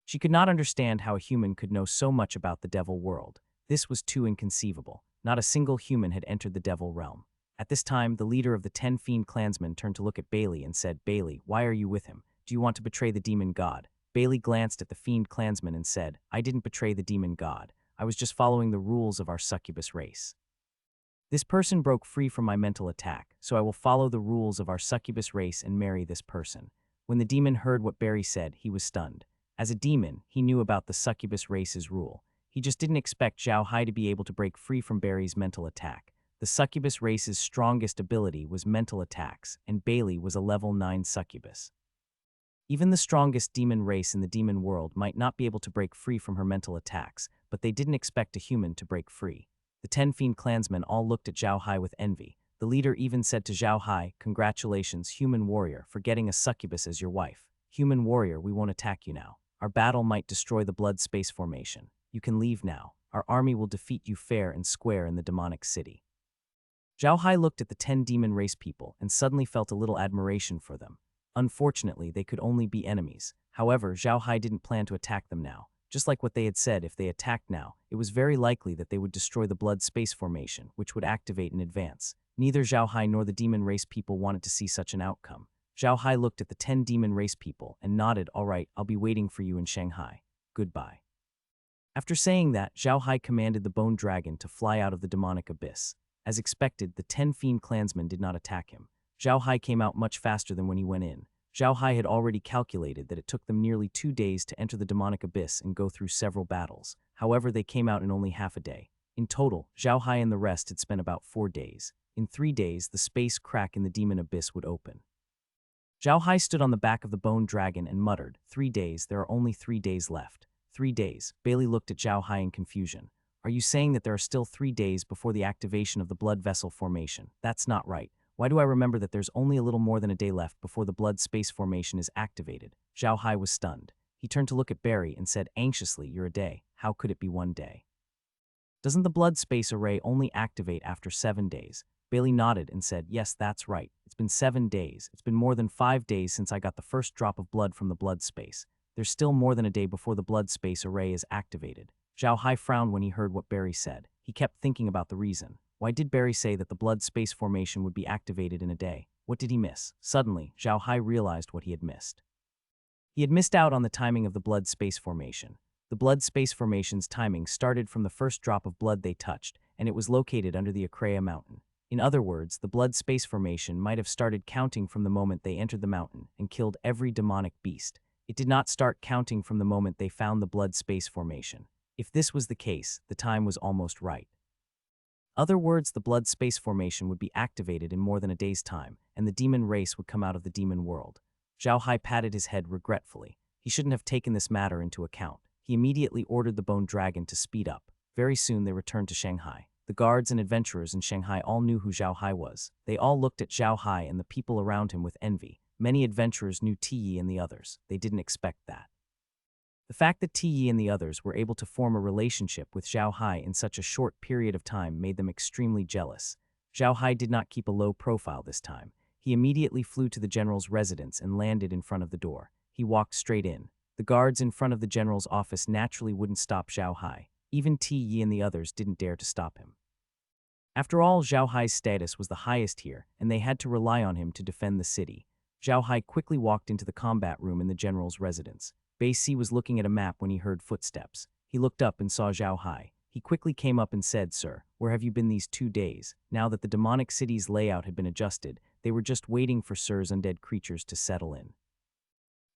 She could not understand how a human could know so much about the devil world. This was too inconceivable. Not a single human had entered the devil realm. At this time, the leader of the 10 fiend clansmen turned to look at Bailey and said, "Bailey, why are you with him? Do you want to betray the demon god?" Bailey glanced at the fiend clansman and said, "I didn't betray the demon god. I was just following the rules of our succubus race. This person broke free from my mental attack, so I will follow the rules of our succubus race and marry this person." When the demon heard what Barry said, he was stunned. As a demon, he knew about the succubus race's rule. He just didn't expect Zhao Hai to be able to break free from Barry's mental attack. The succubus race's strongest ability was mental attacks, and Bailey was a level 9 succubus. Even the strongest demon race in the demon world might not be able to break free from her mental attacks, but they didn't expect a human to break free. The 10 fiend clansmen all looked at Zhao Hai with envy. The leader even said to Zhao Hai, "Congratulations, human warrior, for getting a succubus as your wife. Human warrior, we won't attack you now. Our battle might destroy the blood space formation. You can leave now. Our army will defeat you fair and square in the demonic city." Zhao Hai looked at the 10 demon race people and suddenly felt a little admiration for them. Unfortunately, they could only be enemies. However, Zhao Hai didn't plan to attack them now. Just like what they had said, if they attacked now, it was very likely that they would destroy the blood space formation, which would activate in advance. Neither Zhao Hai nor the demon race people wanted to see such an outcome. Zhao Hai looked at the 10 demon race people and nodded, "All right, I'll be waiting for you in Shanghai. Goodbye." After saying that, Zhao Hai commanded the bone dragon to fly out of the demonic abyss. As expected, the 10 fiend clansmen did not attack him. Zhao Hai came out much faster than when he went in. Zhao Hai had already calculated that it took them nearly 2 days to enter the demonic abyss and go through several battles. However, they came out in only half a day. In total, Zhao Hai and the rest had spent about 4 days. In 3 days, the space crack in the demon abyss would open. Zhao Hai stood on the back of the bone dragon and muttered, 3 days, there are only 3 days left. 3 days. Bailey looked at Zhao Hai in confusion. Are you saying that there are still 3 days before the activation of the blood vessel formation? That's not right. Why do I remember that there's only a little more than a day left before the blood space formation is activated? Zhao Hai was stunned. He turned to look at Barry and said anxiously, "You're a day. How could it be 1 day? Doesn't the blood space array only activate after 7 days? Bailey nodded and said, "Yes, that's right. It's been 7 days. It's been more than 5 days since I got the first drop of blood from the blood space. There's still more than a day before the blood space array is activated." Zhao Hai frowned when he heard what Barry said. He kept thinking about the reason. Why did Barry say that the blood space formation would be activated in a day? What did he miss? Suddenly, Zhao Hai realized what he had missed. He had missed out on the timing of the blood space formation. The blood space formation's timing started from the first drop of blood they touched, and it was located under the Akreya mountain. In other words, the blood space formation might have started counting from the moment they entered the mountain and killed every demonic beast. It did not start counting from the moment they found the blood space formation. If this was the case, the time was almost right. Other words, the blood space formation would be activated in more than a day's time, and the demon race would come out of the demon world. Zhao Hai patted his head regretfully. He shouldn't have taken this matter into account. He immediately ordered the bone dragon to speed up. Very soon they returned to Shanghai. The guards and adventurers in Shanghai all knew who Zhao Hai was. They all looked at Zhao Hai and the people around him with envy. Many adventurers knew Tiyi and the others. They didn't expect that. The fact that Tiyi and the others were able to form a relationship with Zhao Hai in such a short period of time made them extremely jealous. Zhao Hai did not keep a low profile this time. He immediately flew to the general's residence and landed in front of the door. He walked straight in. The guards in front of the general's office naturally wouldn't stop Zhao Hai. Even Tiyi and the others didn't dare to stop him. After all, Zhao Hai's status was the highest here, and they had to rely on him to defend the city. Zhao Hai quickly walked into the combat room in the general's residence. Bei Si was looking at a map when he heard footsteps. He looked up and saw Zhao Hai. He quickly came up and said, "Sir, where have you been these 2 days?" Now that the demonic city's layout had been adjusted, they were just waiting for Sir's undead creatures to settle in.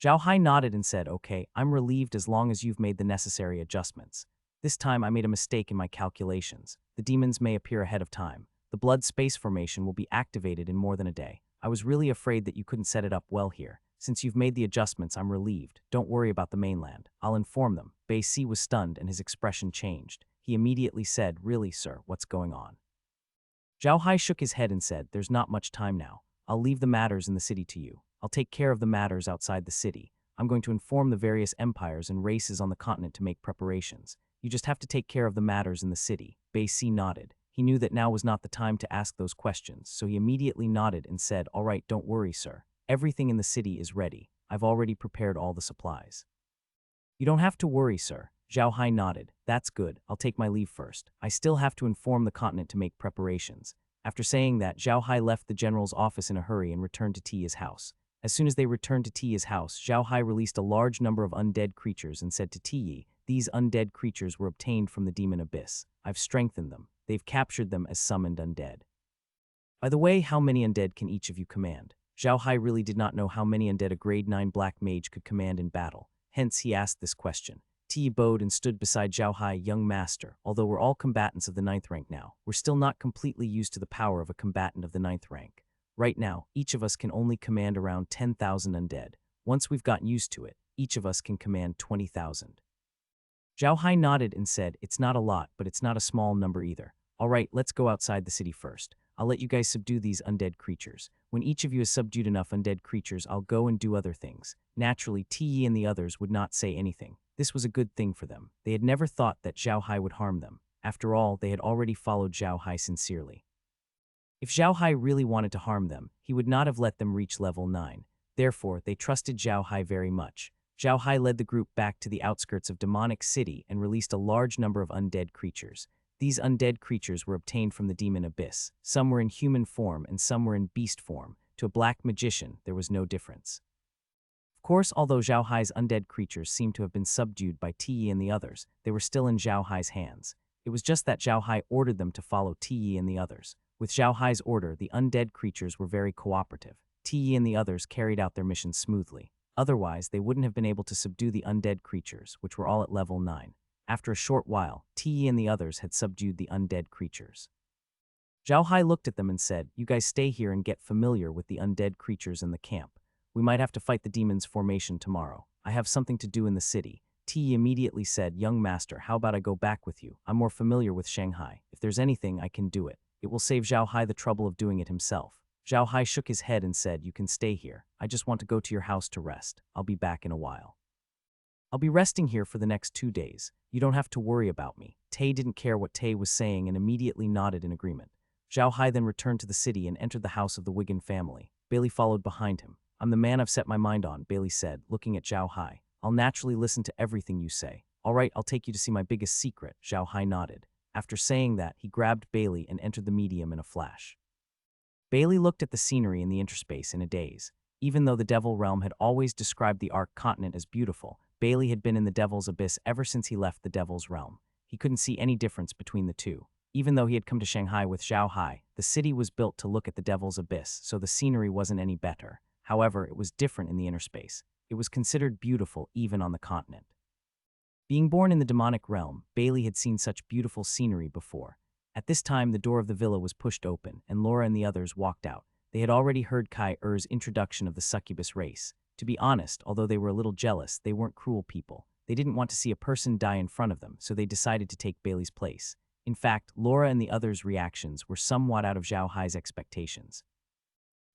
Zhao Hai nodded and said, "Okay, I'm relieved as long as you've made the necessary adjustments. This time I made a mistake in my calculations. The demons may appear ahead of time. The blood space formation will be activated in more than a day. I was really afraid that you couldn't set it up well here. Since you've made the adjustments, I'm relieved. Don't worry about the mainland. I'll inform them." Bei Si was stunned and his expression changed. He immediately said, "Really, sir, what's going on?" Zhao Hai shook his head and said, there's not much time now. I'll leave the matters in the city to you. I'll take care of the matters outside the city. I'm going to inform the various empires and races on the continent to make preparations. You just have to take care of the matters in the city. Bei Si nodded. He knew that now was not the time to ask those questions, so he immediately nodded and said, all right, don't worry, sir. Everything in the city is ready. I've already prepared all the supplies. You don't have to worry, sir. Zhao Hai nodded. That's good. I'll take my leave first. I still have to inform the continent to make preparations. After saying that, Zhao Hai left the general's office in a hurry and returned to Tia's house. As soon as they returned to Tia's house, Zhao Hai released a large number of undead creatures and said to Tia, these undead creatures were obtained from the demon abyss. I've strengthened them. They've captured them as summoned undead. By the way, how many undead can each of you command? Zhao Hai really did not know how many undead a grade 9 black mage could command in battle. Hence, he asked this question. Tia bowed and stood beside Zhao Hai. Young master, although we're all combatants of the 9th rank now, we're still not completely used to the power of a combatant of the 9th rank. Right now, each of us can only command around 10,000 undead. Once we've gotten used to it, each of us can command 20,000. Zhao Hai nodded and said, it's not a lot, but it's not a small number either. All right, let's go outside the city first. I'll let you guys subdue these undead creatures. When each of you has subdued enough undead creatures, I'll go and do other things. Naturally, Ti and the others would not say anything. This was a good thing for them. They had never thought that Zhao Hai would harm them. After all, they had already followed Zhao Hai sincerely. If Zhao Hai really wanted to harm them, he would not have let them reach level 9. Therefore, they trusted Zhao Hai very much. Zhao Hai led the group back to the outskirts of Demonic City and released a large number of undead creatures. These undead creatures were obtained from the demon abyss. Some were in human form and some were in beast form. To a black magician, there was no difference. Of course, although Zhao Hai's undead creatures seemed to have been subdued by Ti and the others, they were still in Zhao Hai's hands. It was just that Zhao Hai ordered them to follow Ti and the others. With Zhao Hai's order, the undead creatures were very cooperative. Ti and the others carried out their mission smoothly. Otherwise, they wouldn't have been able to subdue the undead creatures, which were all at level 9. After a short while, Ti and the others had subdued the undead creatures. Zhao Hai looked at them and said, you guys stay here and get familiar with the undead creatures in the camp. We might have to fight the demon's formation tomorrow. I have something to do in the city. Ti immediately said, young master, how about I go back with you? I'm more familiar with Shanghai. If there's anything, I can do it. It will save Zhao Hai the trouble of doing it himself. Zhao Hai shook his head and said, you can stay here. I just want to go to your house to rest. I'll be back in a while. I'll be resting here for the next 2 days. You don't have to worry about me. Tay didn't care what Tay was saying and immediately nodded in agreement. Zhao Hai then returned to the city and entered the house of the Wigan family. Bailey followed behind him. I'm the man I've set my mind on, Bailey said, looking at Zhao Hai. I'll naturally listen to everything you say. All right, I'll take you to see my biggest secret, Zhao Hai nodded. After saying that, he grabbed Bailey and entered the medium in a flash. Bailey looked at the scenery in the interspace in a daze. Even though the Devil Realm had always described the Ark continent as beautiful, Bailey had been in the Devil's Abyss ever since he left the Devil's Realm. He couldn't see any difference between the two. Even though he had come to Shanghai with Zhao Hai, the city was built to look at the Devil's Abyss, so the scenery wasn't any better. However, it was different in the interspace. It was considered beautiful even on the continent. Being born in the demonic realm, Bailey had seen such beautiful scenery before. At this time, the door of the villa was pushed open, and Laura and the others walked out. They had already heard Kai Er's introduction of the succubus race. To be honest, although they were a little jealous, they weren't cruel people. They didn't want to see a person die in front of them, so they decided to take Bailey's place. In fact, Laura and the others' reactions were somewhat out of Zhao Hai's expectations.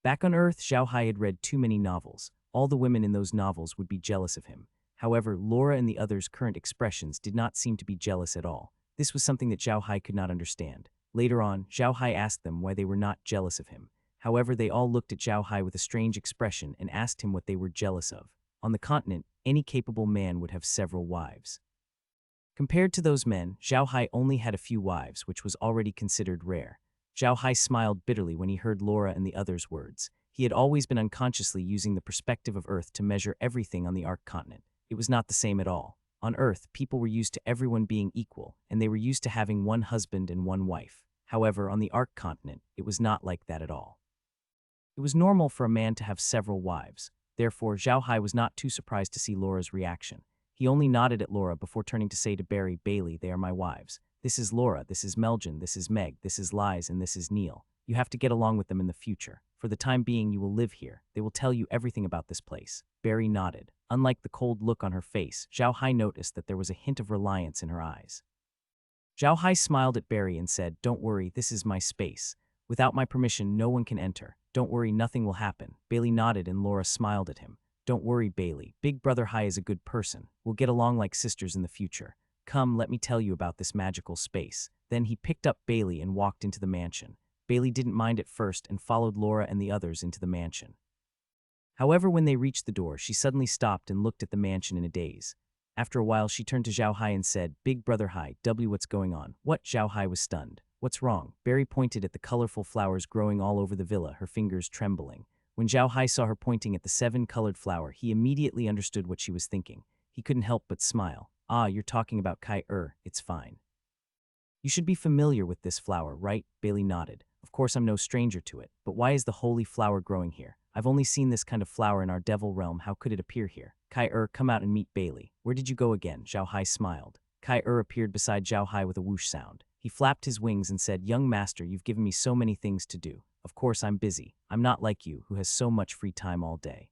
Back on Earth, Zhao Hai had read too many novels. All the women in those novels would be jealous of him. However, Laura and the others' current expressions did not seem to be jealous at all. This was something that Zhao Hai could not understand. Later on, Zhao Hai asked them why they were not jealous of him. However, they all looked at Zhao Hai with a strange expression and asked him what they were jealous of. On the continent, any capable man would have several wives. Compared to those men, Zhao Hai only had a few wives, which was already considered rare. Zhao Hai smiled bitterly when he heard Laura and the others' words. He had always been unconsciously using the perspective of Earth to measure everything on the Ark continent. It was not the same at all. On Earth, people were used to everyone being equal, and they were used to having one husband and one wife. However, on the Ark continent, it was not like that at all. It was normal for a man to have several wives. Therefore, Zhao Hai was not too surprised to see Laura's reaction. He only nodded at Laura before turning to say to Barry, Bailey, they are my wives. This is Laura, this is Meljan, this is Meg, this is Liz, and this is Neil. You have to get along with them in the future. For the time being, you will live here. They will tell you everything about this place. Barry nodded. Unlike the cold look on her face, Zhao Hai noticed that there was a hint of reliance in her eyes. Zhao Hai smiled at Barry and said, don't worry, this is my space. Without my permission, no one can enter. Don't worry, nothing will happen. Bailey nodded and Laura smiled at him. Don't worry, Bailey. Big Brother Hai is a good person. We'll get along like sisters in the future. Come, let me tell you about this magical space. Then he picked up Bailey and walked into the mansion. Bailey didn't mind at first and followed Laura and the others into the mansion. However, when they reached the door, she suddenly stopped and looked at the mansion in a daze. After a while, she turned to Zhao Hai and said, Big Brother Hai, what's going on? What? Zhao Hai was stunned. What's wrong? Barry pointed at the colorful flowers growing all over the villa, her fingers trembling. When Zhao Hai saw her pointing at the 7-colored flower, he immediately understood what she was thinking. He couldn't help but smile. Ah, you're talking about Kai-er, it's fine. You should be familiar with this flower, right? Bailey nodded. Of course I'm no stranger to it, but why is the holy flower growing here? I've only seen this kind of flower in our devil realm, how could it appear here? Kai-er, come out and meet Bailey. Where did you go again? Zhao Hai smiled. Kai-er appeared beside Zhao Hai with a whoosh sound. He flapped his wings and said, Young master, you've given me so many things to do. Of course I'm busy. I'm not like you, who has so much free time all day.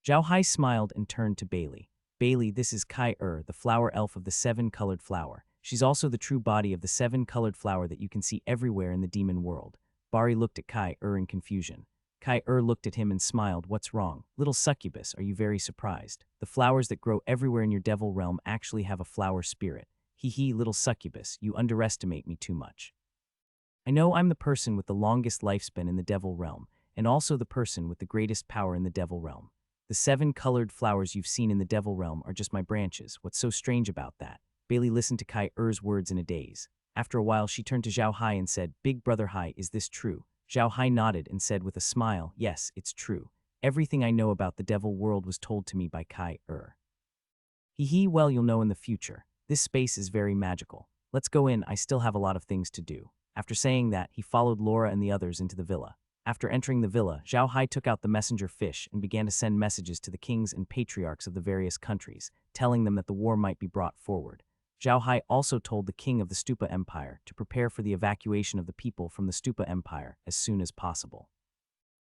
Zhao Hai smiled and turned to Bailey. Bailey, this is Kai-er, the flower elf of the 7-colored flower. She's also the true body of the 7-colored flower that you can see everywhere in the demon world. Bari looked at Kai-er in confusion. Kai-er looked at him and smiled. What's wrong? Little succubus, are you very surprised? The flowers that grow everywhere in your devil realm actually have a flower spirit. Hee, little succubus, you underestimate me too much. I know I'm the person with the longest lifespan in the devil realm, and also the person with the greatest power in the devil realm. The 7-colored flowers you've seen in the devil realm are just my branches. What's so strange about that? Bailey listened to Kai-er's words in a daze. After a while, she turned to Zhao Hai and said, Big Brother Hai, is this true? Zhao Hai nodded and said with a smile, Yes, it's true. Everything I know about the devil world was told to me by Kai-er. Hee, well, you'll know in the future. This space is very magical. Let's go in, I still have a lot of things to do. After saying that, he followed Laura and the others into the villa. After entering the villa, Zhao Hai took out the messenger fish and began to send messages to the kings and patriarchs of the various countries, telling them that the war might be brought forward. Zhao Hai also told the king of the Stupa Empire to prepare for the evacuation of the people from the Stupa Empire as soon as possible.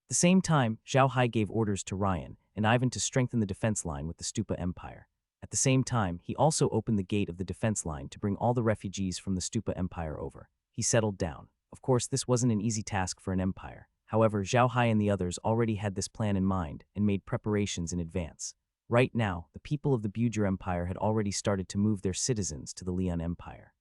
At the same time, Zhao Hai gave orders to Ryan and Ivan to strengthen the defense line with the Stupa Empire. At the same time, he also opened the gate of the defense line to bring all the refugees from the Stupa Empire over. He settled down. Of course, this wasn't an easy task for an empire. However, Zhao Hai and the others already had this plan in mind and made preparations in advance. Right now, the people of the Bujur Empire had already started to move their citizens to the Leon Empire.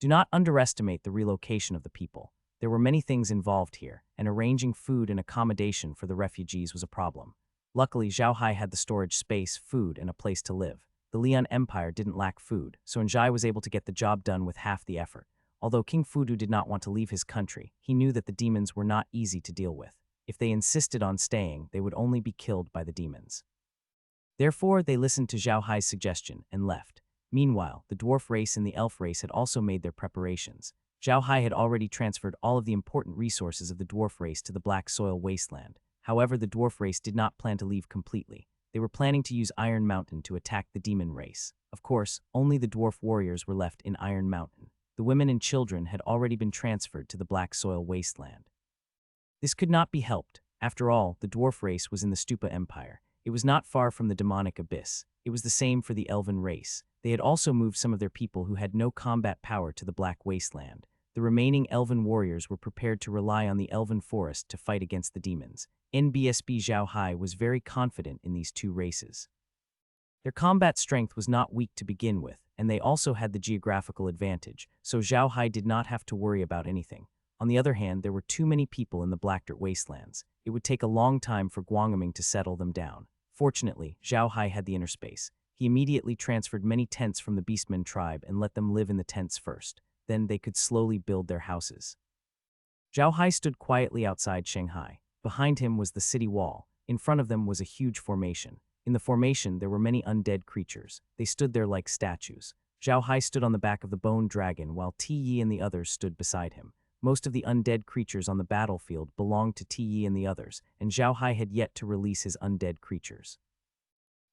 Do not underestimate the relocation of the people. There were many things involved here, and arranging food and accommodation for the refugees was a problem. Luckily, Zhao Hai had the storage space, food, and a place to live. The Leon Empire didn't lack food, so Njai was able to get the job done with half the effort. Although King Fudu did not want to leave his country, he knew that the demons were not easy to deal with. If they insisted on staying, they would only be killed by the demons. Therefore, they listened to Zhao Hai's suggestion and left. Meanwhile, the dwarf race and the elf race had also made their preparations. Zhao Hai had already transferred all of the important resources of the dwarf race to the Black Soil Wasteland. However, the dwarf race did not plan to leave completely. They were planning to use Iron Mountain to attack the demon race. Of course, only the dwarf warriors were left in Iron Mountain. The women and children had already been transferred to the Black Soil Wasteland. This could not be helped. After all, the dwarf race was in the Stupa Empire. It was not far from the demonic abyss. It was the same for the elven race. They had also moved some of their people who had no combat power to the Black Wasteland. The remaining elven warriors were prepared to rely on the elven forest to fight against the demons. NBSB Zhao Hai was very confident in these two races. Their combat strength was not weak to begin with, and they also had the geographical advantage, so Zhao Hai did not have to worry about anything. On the other hand, there were too many people in the Black Dirt Wastelands. It would take a long time for Guangaming to settle them down. Fortunately, Zhao Hai had the inner space. He immediately transferred many tents from the Beastmen tribe and let them live in the tents first. Then they could slowly build their houses. Zhao Hai stood quietly outside Shanghai. Behind him was the city wall. In front of them was a huge formation. In the formation, there were many undead creatures. They stood there like statues. Zhao Hai stood on the back of the bone dragon while Ti Yi and the others stood beside him. Most of the undead creatures on the battlefield belonged to Ti Yi and the others, and Zhao Hai had yet to release his undead creatures.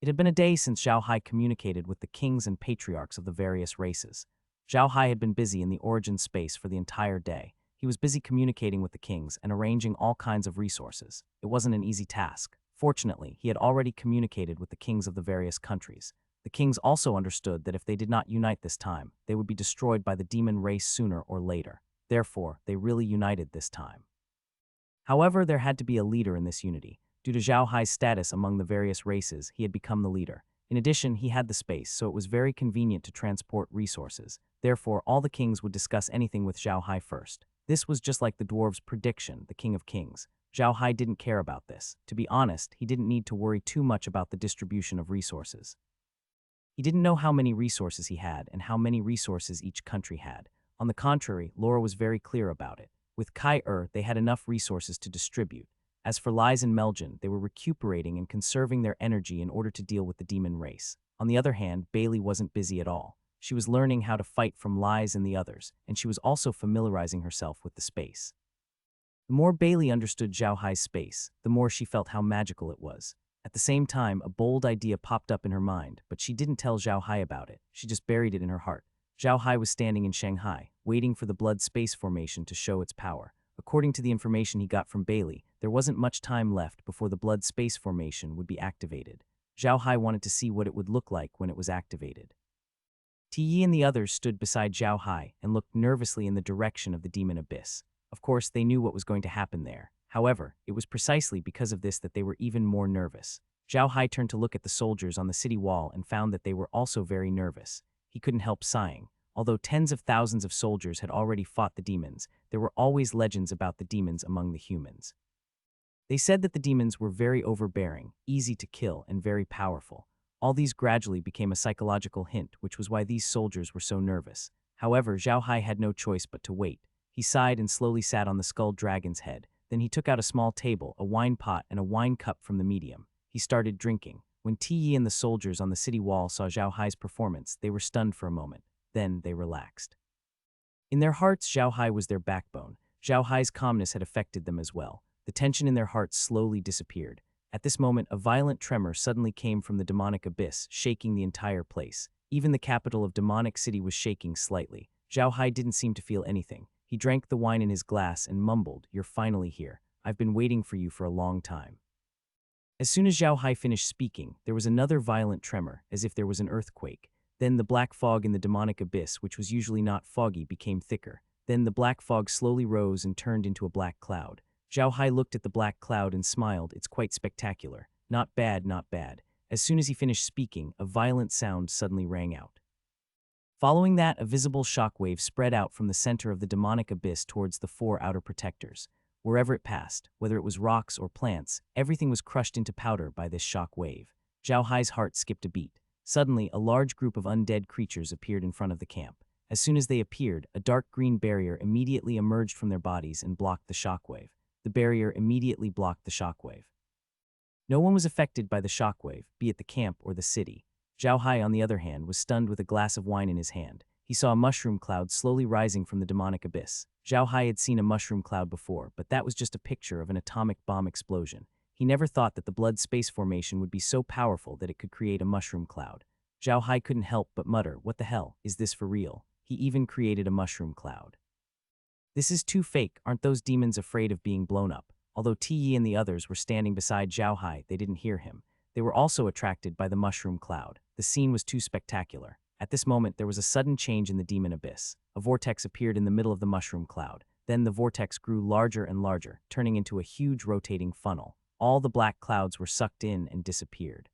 It had been a day since Zhao Hai communicated with the kings and patriarchs of the various races. Zhao Hai had been busy in the origin space for the entire day. He was busy communicating with the kings and arranging all kinds of resources. It wasn't an easy task. Fortunately, he had already communicated with the kings of the various countries. The kings also understood that if they did not unite this time, they would be destroyed by the demon race sooner or later. Therefore, they really united this time. However, there had to be a leader in this unity. Due to Zhao Hai's status among the various races, he had become the leader. In addition, he had the space, so it was very convenient to transport resources. Therefore, all the kings would discuss anything with Zhao Hai first. This was just like the dwarves' prediction, the king of kings. Zhao Hai didn't care about this. To be honest, he didn't need to worry too much about the distribution of resources. He didn't know how many resources he had and how many resources each country had. On the contrary, Laura was very clear about it. With Kai they had enough resources to distribute. As for Lies and Meljan, they were recuperating and conserving their energy in order to deal with the demon race. On the other hand, Bailey wasn't busy at all. She was learning how to fight from Lies and the others, and she was also familiarizing herself with the space. The more Bailey understood Zhao Hai's space, the more she felt how magical it was. At the same time, a bold idea popped up in her mind, but she didn't tell Zhao Hai about it. She just buried it in her heart. Zhao Hai was standing in Shanghai, waiting for the blood space formation to show its power. According to the information he got from Bailey, there wasn't much time left before the blood space formation would be activated. Zhao Hai wanted to see what it would look like when it was activated. Ti and the others stood beside Zhao Hai and looked nervously in the direction of the demon abyss. Of course, they knew what was going to happen there. However, it was precisely because of this that they were even more nervous. Zhao Hai turned to look at the soldiers on the city wall and found that they were also very nervous. He couldn't help sighing. Although tens of thousands of soldiers had already fought the demons, there were always legends about the demons among the humans. They said that the demons were very overbearing, easy to kill, and very powerful. All these gradually became a psychological hint, which was why these soldiers were so nervous. However, Zhao Hai had no choice but to wait. He sighed and slowly sat on the skull dragon's head. Then he took out a small table, a wine pot, and a wine cup from the medium. He started drinking. When Ti and the soldiers on the city wall saw Zhao Hai's performance, they were stunned for a moment. Then they relaxed. In their hearts, Zhao Hai was their backbone. Zhao Hai's calmness had affected them as well. The tension in their hearts slowly disappeared. At this moment, a violent tremor suddenly came from the demonic abyss, shaking the entire place. Even the capital of Demonic City was shaking slightly. Zhao Hai didn't seem to feel anything. He drank the wine in his glass and mumbled, "You're finally here. I've been waiting for you for a long time." As soon as Zhao Hai finished speaking, there was another violent tremor, as if there was an earthquake. Then the black fog in the demonic abyss, which was usually not foggy, became thicker. Then the black fog slowly rose and turned into a black cloud. Zhao Hai looked at the black cloud and smiled. "It's quite spectacular. Not bad, not bad." As soon as he finished speaking, a violent sound suddenly rang out. Following that, a visible shockwave spread out from the center of the demonic abyss towards the four outer protectors. Wherever it passed, whether it was rocks or plants, everything was crushed into powder by this shock wave. Zhao Hai's heart skipped a beat. Suddenly, a large group of undead creatures appeared in front of the camp. As soon as they appeared, a dark green barrier immediately emerged from their bodies and blocked the shockwave. The barrier immediately blocked the shockwave. No one was affected by the shockwave, be it the camp or the city. Zhao Hai, on the other hand, was stunned with a glass of wine in his hand. He saw a mushroom cloud slowly rising from the demonic abyss. Zhao Hai had seen a mushroom cloud before, but that was just a picture of an atomic bomb explosion. He never thought that the blood space formation would be so powerful that it could create a mushroom cloud. Zhao Hai couldn't help but mutter, "What the hell, is this for real?" He even created a mushroom cloud. "This is too fake. Aren't those demons afraid of being blown up?" Although Ti and the others were standing beside Zhao Hai, they didn't hear him. They were also attracted by the mushroom cloud. The scene was too spectacular. At this moment, there was a sudden change in the demon abyss. A vortex appeared in the middle of the mushroom cloud. Then the vortex grew larger and larger, turning into a huge rotating funnel. All the black clouds were sucked in and disappeared.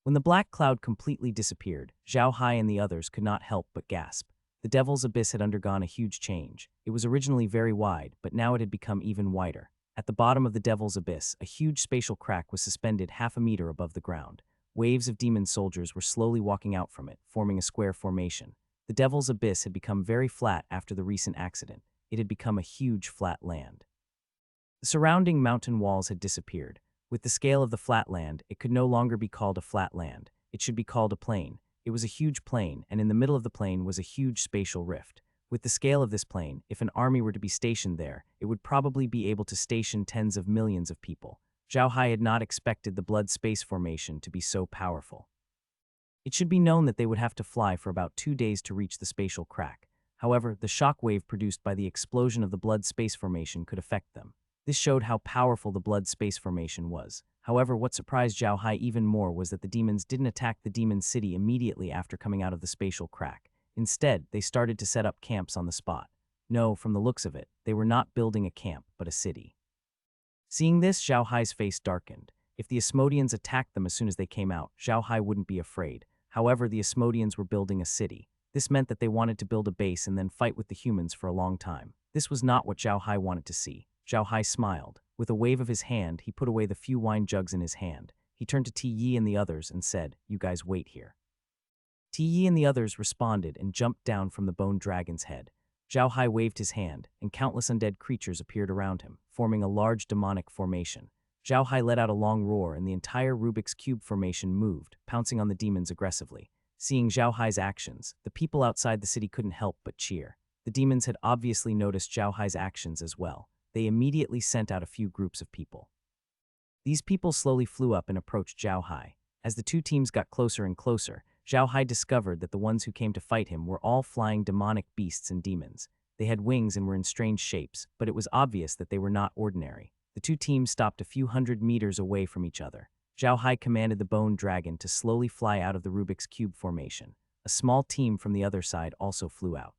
When the black cloud completely disappeared, Zhao Hai and the others could not help but gasp. The Devil's Abyss had undergone a huge change. It was originally very wide, but now it had become even wider. At the bottom of the Devil's Abyss, a huge spatial crack was suspended half a meter above the ground. Waves of demon soldiers were slowly walking out from it, forming a square formation. The Devil's Abyss had become very flat after the recent accident. It had become a huge flat land. The surrounding mountain walls had disappeared. With the scale of the flat land, it could no longer be called a flat land. It should be called a plain. It was a huge plain, and in the middle of the plain was a huge spatial rift. With the scale of this plain, if an army were to be stationed there, it would probably be able to station tens of millions of people. Zhao Hai had not expected the blood space formation to be so powerful. It should be known that they would have to fly for about 2 days to reach the spatial crack. However, the shock wave produced by the explosion of the blood space formation could affect them. This showed how powerful the blood space formation was. However, what surprised Zhao Hai even more was that the demons didn't attack the demon city immediately after coming out of the spatial crack. Instead, they started to set up camps on the spot. No, from the looks of it, they were not building a camp, but a city. Seeing this, Zhao Hai's face darkened. If the Asmodeans attacked them as soon as they came out, Zhao Hai wouldn't be afraid. However, the Asmodeans were building a city. This meant that they wanted to build a base and then fight with the humans for a long time. This was not what Zhao Hai wanted to see. Zhao Hai smiled. With a wave of his hand, he put away the few wine jugs in his hand. He turned to Ti Yi and the others and said, "You guys wait here." Ti Yi and the others responded and jumped down from the bone dragon's head. Zhao Hai waved his hand, and countless undead creatures appeared around him, forming a large demonic formation. Zhao Hai let out a long roar, and the entire Rubik's Cube formation moved, pouncing on the demons aggressively. Seeing Zhao Hai's actions, the people outside the city couldn't help but cheer. The demons had obviously noticed Zhao Hai's actions as well. They immediately sent out a few groups of people. These people slowly flew up and approached Zhao Hai. As the two teams got closer and closer, Zhao Hai discovered that the ones who came to fight him were all flying demonic beasts and demons. They had wings and were in strange shapes, but it was obvious that they were not ordinary. The two teams stopped a few hundred meters away from each other. Zhao Hai commanded the bone dragon to slowly fly out of the Rubik's Cube formation. A small team from the other side also flew out.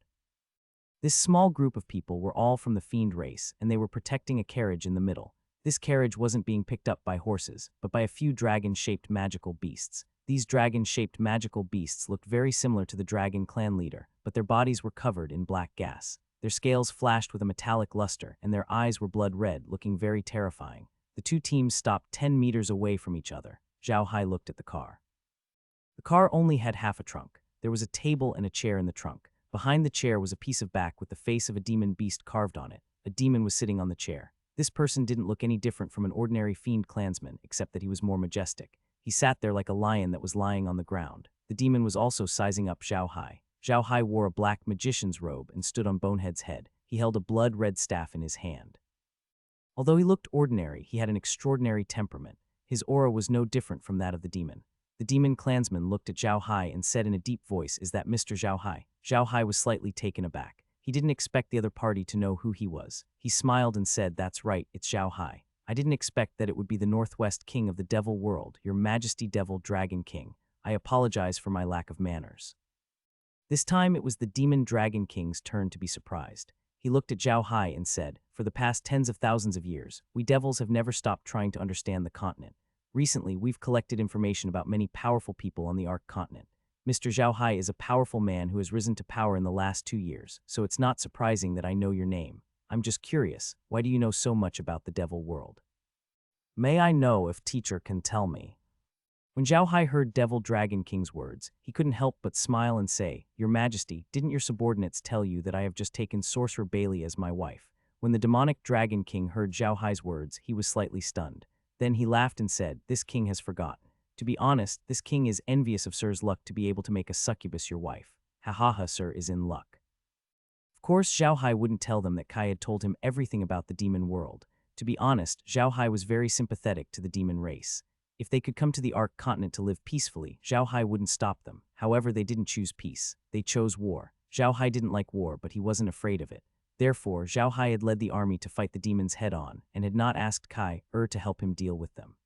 This small group of people were all from the fiend race, and they were protecting a carriage in the middle. This carriage wasn't being picked up by horses, but by a few dragon-shaped magical beasts. These dragon-shaped magical beasts looked very similar to the dragon clan leader, but their bodies were covered in black gas. Their scales flashed with a metallic luster, and their eyes were blood red, looking very terrifying. The two teams stopped 10 meters away from each other. Zhao Hai looked at the car. The car only had half a trunk. There was a table and a chair in the trunk. Behind the chair was a piece of back with the face of a demon beast carved on it. A demon was sitting on the chair. This person didn't look any different from an ordinary fiend clansman, except that he was more majestic. He sat there like a lion that was lying on the ground. The demon was also sizing up Zhao Hai. Zhao Hai wore a black magician's robe and stood on Bonehead's head. He held a blood-red staff in his hand. Although he looked ordinary, he had an extraordinary temperament. His aura was no different from that of the demon. The demon clansman looked at Zhao Hai and said in a deep voice, "Is that Mr. Zhao Hai?" Zhao Hai was slightly taken aback. He didn't expect the other party to know who he was. He smiled and said, "That's right, it's Zhao Hai. I didn't expect that it would be the Northwest King of the Devil World, Your Majesty Devil Dragon King. I apologize for my lack of manners." This time it was the Demon Dragon King's turn to be surprised. He looked at Zhao Hai and said, "For the past tens of thousands of years, we devils have never stopped trying to understand the continent. Recently, we've collected information about many powerful people on the Ark continent. Mr. Zhao Hai is a powerful man who has risen to power in the last 2 years, so it's not surprising that I know your name. I'm just curious, why do you know so much about the devil world? May I know if teacher can tell me?" When Zhao Hai heard Devil Dragon King's words, he couldn't help but smile and say, "Your Majesty, didn't your subordinates tell you that I have just taken Sorcerer Bailey as my wife?" When the demonic Dragon King heard Zhao Hai's words, he was slightly stunned. Then he laughed and said, "This king has forgotten. To be honest, this king is envious of Sir's luck to be able to make a succubus your wife. Ha ha ha, Sir is in luck." Of course, Zhao Hai wouldn't tell them that Kai had told him everything about the demon world. To be honest, Zhao Hai was very sympathetic to the demon race. If they could come to the Ark continent to live peacefully, Zhao Hai wouldn't stop them. However, they didn't choose peace. They chose war. Zhao Hai didn't like war, but he wasn't afraid of it. Therefore, Zhao Hai had led the army to fight the demons head-on and had not asked Kai to help him deal with them.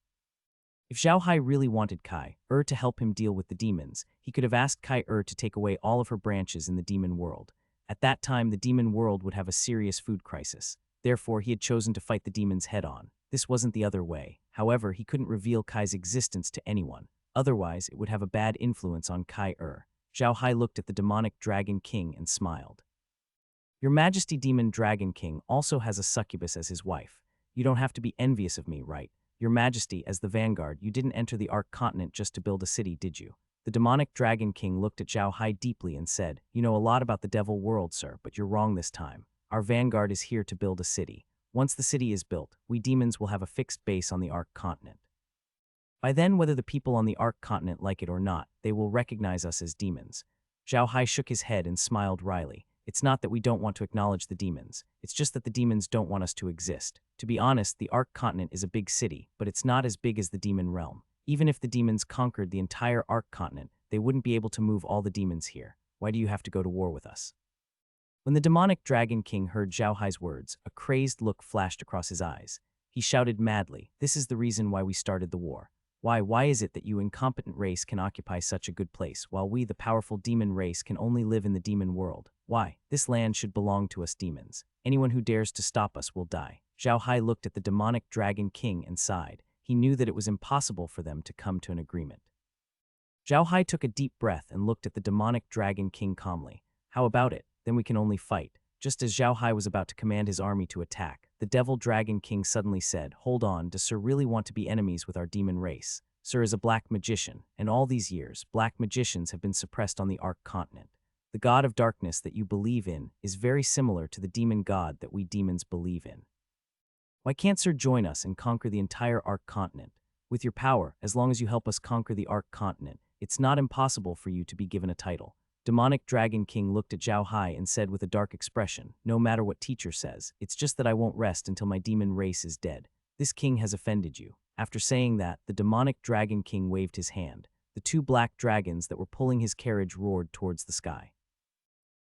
If Zhao Hai really wanted Kai to help him deal with the demons, he could have asked Kai to take away all of her branches in the demon world. At that time, the demon world would have a serious food crisis. Therefore, he had chosen to fight the demons head-on. This wasn't the other way. However, he couldn't reveal Kai's existence to anyone. Otherwise, it would have a bad influence on Kai. Zhao Hai looked at the demonic Dragon King and smiled. "Your Majesty Demon Dragon King also has a succubus as his wife. You don't have to be envious of me, right? Your Majesty, as the vanguard, you didn't enter the Ark continent just to build a city, did you?" The demonic Dragon King looked at Zhao Hai deeply and said, "You know a lot about the devil world, sir, but you're wrong this time. Our vanguard is here to build a city. Once the city is built, we demons will have a fixed base on the Ark continent. By then, whether the people on the Ark continent like it or not, they will recognize us as demons." Zhao Hai shook his head and smiled wryly. "It's not that we don't want to acknowledge the demons. It's just that the demons don't want us to exist. To be honest, the Ark continent is a big city, but it's not as big as the demon realm. Even if the demons conquered the entire Ark continent, they wouldn't be able to move all the demons here. Why do you have to go to war with us?" When the demonic Dragon King heard Zhao Hai's words, a crazed look flashed across his eyes. He shouted madly, "This is the reason why we started the war. Why is it that you incompetent race can occupy such a good place, while we, the powerful demon race, can only live in the demon world? Why? This land should belong to us demons. Anyone who dares to stop us will die. Zhao Hai looked at the demonic dragon king and sighed. He knew that it was impossible for them to come to an agreement. Zhao Hai took a deep breath and looked at the demonic dragon king calmly. How about it? Then we can only fight. Just as Zhao Hai was about to command his army to attack, the devil dragon king suddenly said, "Hold on, does Sir really want to be enemies with our demon race? Sir is a black magician, and all these years, black magicians have been suppressed on the Ark continent. The god of darkness that you believe in is very similar to the demon god that we demons believe in. Why can't Sir join us and conquer the entire Ark continent? With your power, as long as you help us conquer the Ark continent, it's not impossible for you to be given a title." Demonic Dragon King looked at Zhao Hai and said with a dark expression, "No matter what teacher says, it's just that I won't rest until my demon race is dead. This king has offended you." After saying that, the demonic Dragon King waved his hand. The two black dragons that were pulling his carriage roared towards the sky.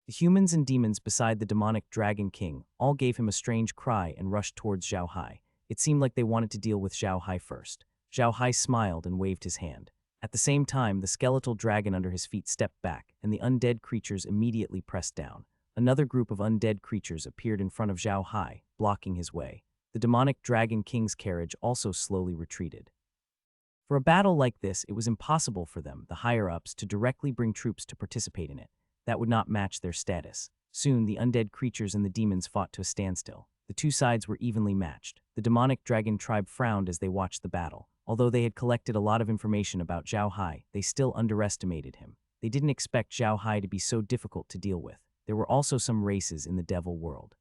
The humans and demons beside the demonic Dragon King all gave him a strange cry and rushed towards Zhao Hai. It seemed like they wanted to deal with Zhao Hai first. Zhao Hai smiled and waved his hand. At the same time, the skeletal dragon under his feet stepped back, and the undead creatures immediately pressed down. Another group of undead creatures appeared in front of Zhao Hai, blocking his way. The demonic Dragon King's carriage also slowly retreated. For a battle like this, it was impossible for them, the higher-ups, to directly bring troops to participate in it. That would not match their status. Soon, the undead creatures and the demons fought to a standstill. The two sides were evenly matched. The demonic dragon tribe frowned as they watched the battle. Although they had collected a lot of information about Zhao Hai, they still underestimated him. They didn't expect Zhao Hai to be so difficult to deal with. There were also some races in the devil world.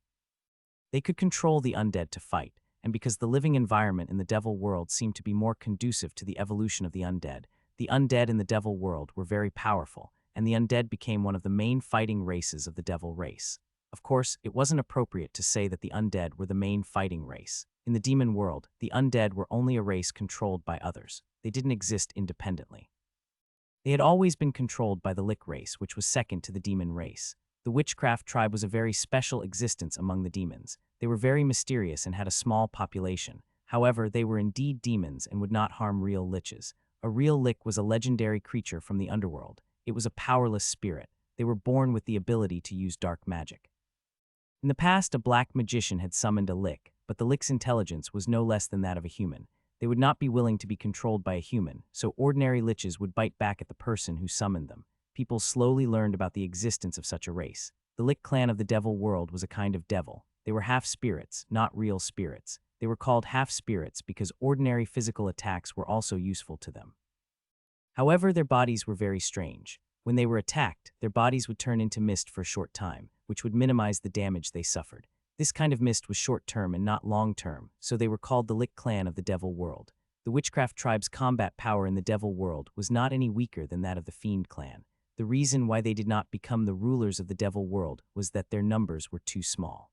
They could control the undead to fight, and because the living environment in the devil world seemed to be more conducive to the evolution of the undead in the devil world were very powerful, and the undead became one of the main fighting races of the devil race. Of course, it wasn't appropriate to say that the undead were the main fighting race. In the demon world, the undead were only a race controlled by others. They didn't exist independently. They had always been controlled by the Lich race, which was second to the demon race. The witchcraft tribe was a very special existence among the demons. They were very mysterious and had a small population. However, they were indeed demons and would not harm real liches. A real lich was a legendary creature from the underworld. It was a powerless spirit. They were born with the ability to use dark magic. In the past, a black magician had summoned a lich, but the lich's intelligence was no less than that of a human. They would not be willing to be controlled by a human, so ordinary liches would bite back at the person who summoned them. People slowly learned about the existence of such a race. The lich clan of the devil world was a kind of devil. They were half spirits, not real spirits. They were called half spirits because ordinary physical attacks were also useful to them. However, their bodies were very strange. When they were attacked, their bodies would turn into mist for a short time, which would minimize the damage they suffered. This kind of mist was short-term and not long-term, so they were called the Lich clan of the devil world. The witchcraft tribe's combat power in the devil world was not any weaker than that of the fiend clan. The reason why they did not become the rulers of the devil world was that their numbers were too small.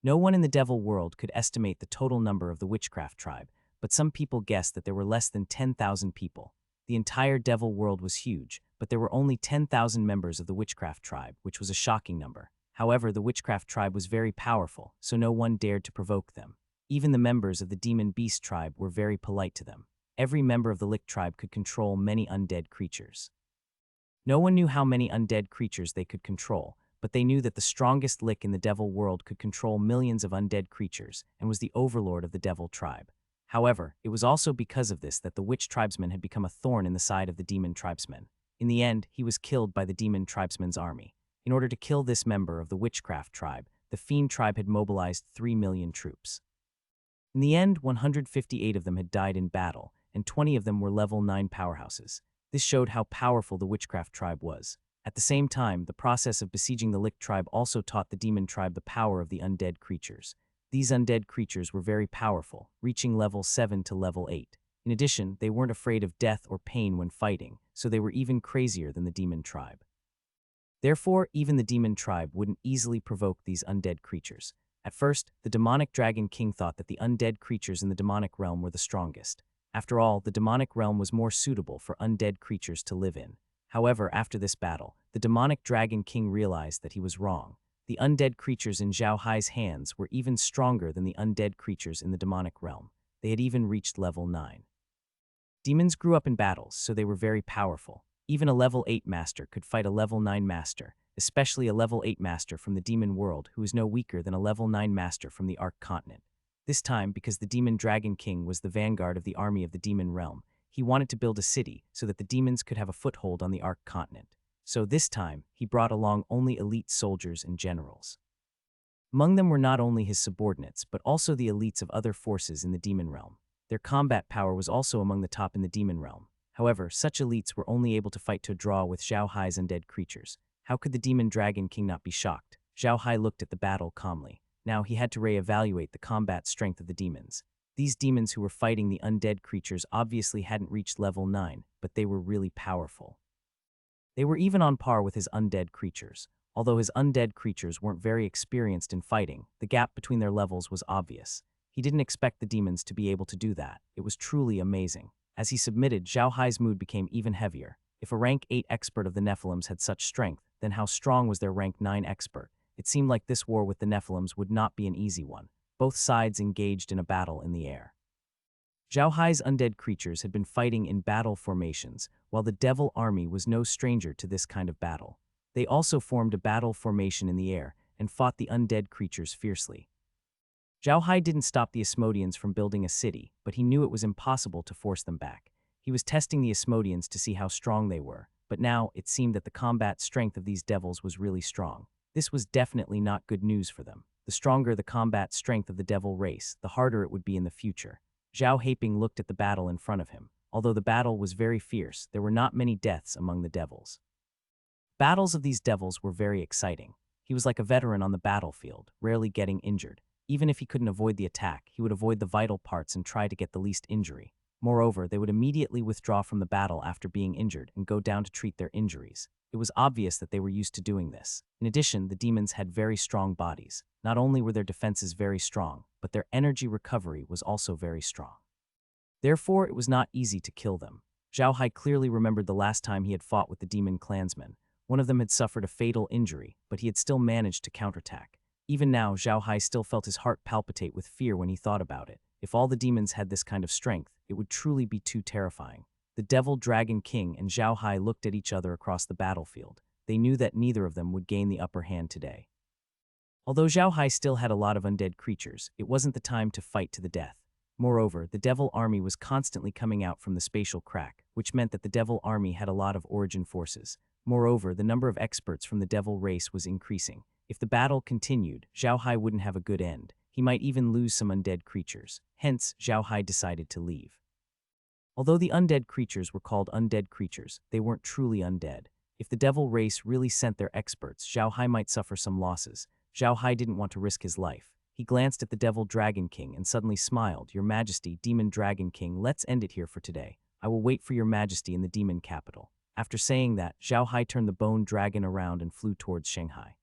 No one in the devil world could estimate the total number of the witchcraft tribe, but some people guessed that there were less than 10,000 people. The entire devil world was huge, but there were only 10,000 members of the witchcraft tribe, which was a shocking number. However, the witchcraft tribe was very powerful, so no one dared to provoke them. Even the members of the demon beast tribe were very polite to them. Every member of the Lich tribe could control many undead creatures. No one knew how many undead creatures they could control, but they knew that the strongest Lich in the devil world could control millions of undead creatures and was the overlord of the devil tribe. However, it was also because of this that the witch tribesman had become a thorn in the side of the demon tribesman. In the end, he was killed by the demon tribesman's army. In order to kill this member of the witchcraft tribe, the fiend tribe had mobilized 3 million troops. In the end, 158 of them had died in battle, and 20 of them were level 9 powerhouses. This showed how powerful the witchcraft tribe was. At the same time, the process of besieging the Lich tribe also taught the demon tribe the power of the undead creatures. These undead creatures were very powerful, reaching level 7 to level 8. In addition, they weren't afraid of death or pain when fighting, so they were even crazier than the demon tribe. Therefore, even the demon tribe wouldn't easily provoke these undead creatures. At first, the demonic dragon king thought that the undead creatures in the demonic realm were the strongest. After all, the demonic realm was more suitable for undead creatures to live in. However, after this battle, the demonic dragon king realized that he was wrong. The undead creatures in Zhao Hai's hands were even stronger than the undead creatures in the demonic realm. They had even reached level 9. Demons grew up in battles, so they were very powerful. Even a level 8 master could fight a level 9 master, especially a level 8 master from the demon world who is no weaker than a level 9 master from the Ark continent. This time, because the Demon Dragon King was the vanguard of the army of the demon realm, he wanted to build a city so that the demons could have a foothold on the Ark continent. So this time, he brought along only elite soldiers and generals. Among them were not only his subordinates, but also the elites of other forces in the demon realm. Their combat power was also among the top in the demon realm. However, such elites were only able to fight to a draw with Zhao Hai's undead creatures. How could the Demon Dragon King not be shocked? Zhao Hai looked at the battle calmly. Now he had to re-evaluate the combat strength of the demons. These demons who were fighting the undead creatures obviously hadn't reached level 9, but they were really powerful. They were even on par with his undead creatures. Although his undead creatures weren't very experienced in fighting, the gap between their levels was obvious. He didn't expect the demons to be able to do that. It was truly amazing. As he submitted, Zhao Hai's mood became even heavier. If a rank 8 expert of the Nephilims had such strength, then how strong was their rank 9 expert? It seemed like this war with the Nephilims would not be an easy one. Both sides engaged in a battle in the air. Zhao Hai's undead creatures had been fighting in battle formations, while the devil army was no stranger to this kind of battle. They also formed a battle formation in the air and fought the undead creatures fiercely. Zhao Hai didn't stop the Asmodeans from building a city, but he knew it was impossible to force them back. He was testing the Asmodeans to see how strong they were, but now it seemed that the combat strength of these devils was really strong. This was definitely not good news for them. The stronger the combat strength of the devil race, the harder it would be in the future. Zhao Haiping looked at the battle in front of him. Although the battle was very fierce, there were not many deaths among the devils. Battles of these devils were very exciting. He was like a veteran on the battlefield, rarely getting injured. Even if he couldn't avoid the attack, he would avoid the vital parts and try to get the least injury. Moreover, they would immediately withdraw from the battle after being injured and go down to treat their injuries. It was obvious that they were used to doing this. In addition, the demons had very strong bodies. Not only were their defenses very strong, but their energy recovery was also very strong. Therefore, it was not easy to kill them. Zhao Hai clearly remembered the last time he had fought with the demon clansmen. One of them had suffered a fatal injury, but he had still managed to counterattack. Even now, Zhao Hai still felt his heart palpitate with fear when he thought about it. If all the demons had this kind of strength, it would truly be too terrifying. The Devil Dragon King and Zhao Hai looked at each other across the battlefield. They knew that neither of them would gain the upper hand today. Although Zhao Hai still had a lot of undead creatures, it wasn't the time to fight to the death. Moreover, the Devil Army was constantly coming out from the spatial crack, which meant that the Devil Army had a lot of origin forces. Moreover, the number of experts from the Devil race was increasing. If the battle continued, Zhao Hai wouldn't have a good end. He might even lose some undead creatures. Hence, Zhao Hai decided to leave. Although the undead creatures were called undead creatures, they weren't truly undead. If the devil race really sent their experts, Zhao Hai might suffer some losses. Zhao Hai didn't want to risk his life. He glanced at the Devil Dragon King and suddenly smiled. "Your Majesty, Demon Dragon King, let's end it here for today. I will wait for your Majesty in the demon capital." After saying that, Zhao Hai turned the bone dragon around and flew towards Shanghai.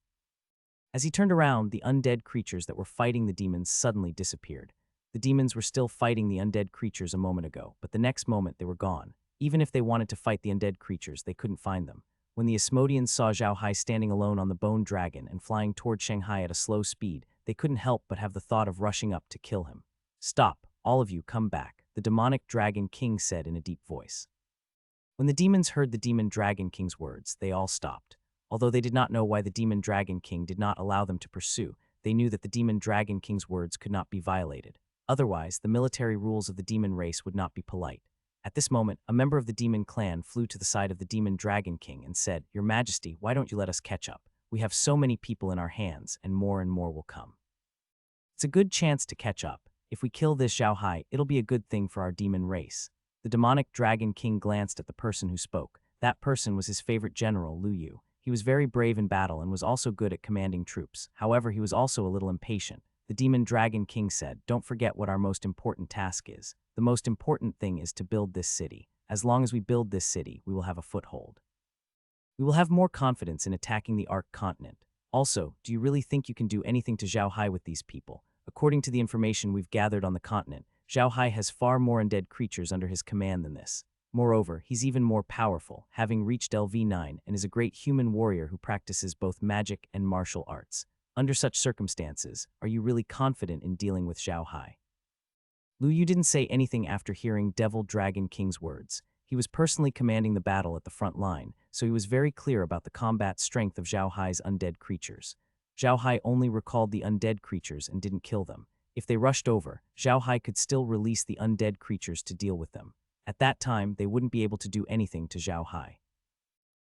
As he turned around, the undead creatures that were fighting the demons suddenly disappeared. The demons were still fighting the undead creatures a moment ago, but the next moment they were gone. Even if they wanted to fight the undead creatures, they couldn't find them. When the Asmodeans saw Zhao Hai standing alone on the bone dragon and flying toward Shanghai at a slow speed, they couldn't help but have the thought of rushing up to kill him. "Stop, all of you, come back," the demonic dragon king said in a deep voice. When the demons heard the demon dragon king's words, they all stopped. Although they did not know why the demon dragon king did not allow them to pursue, they knew that the demon dragon king's words could not be violated. Otherwise, the military rules of the demon race would not be polite. At this moment, a member of the demon clan flew to the side of the demon dragon king and said, "Your Majesty, why don't you let us catch up? We have so many people in our hands, and more will come. It's a good chance to catch up. If we kill this Zhao Hai, it'll be a good thing for our demon race." The demonic dragon king glanced at the person who spoke. That person was his favorite general, Lu Yu. He was very brave in battle and was also good at commanding troops. However, he was also a little impatient. The demon dragon king said, "Don't forget what our most important task is. The most important thing is to build this city. As long as we build this city, we will have a foothold. We will have more confidence in attacking the Ark continent. Also, do you really think you can do anything to Zhao Hai with these people? According to the information we've gathered on the continent, Zhao Hai has far more undead creatures under his command than this. Moreover, he's even more powerful, having reached LV9 and is a great human warrior who practices both magic and martial arts. Under such circumstances, are you really confident in dealing with Zhao Hai?" Lu Yu didn't say anything after hearing Devil Dragon King's words. He was personally commanding the battle at the front line, so he was very clear about the combat strength of Zhao Hai's undead creatures. Zhao Hai only recalled the undead creatures and didn't kill them. If they rushed over, Zhao Hai could still release the undead creatures to deal with them. At that time, they wouldn't be able to do anything to Zhao Hai.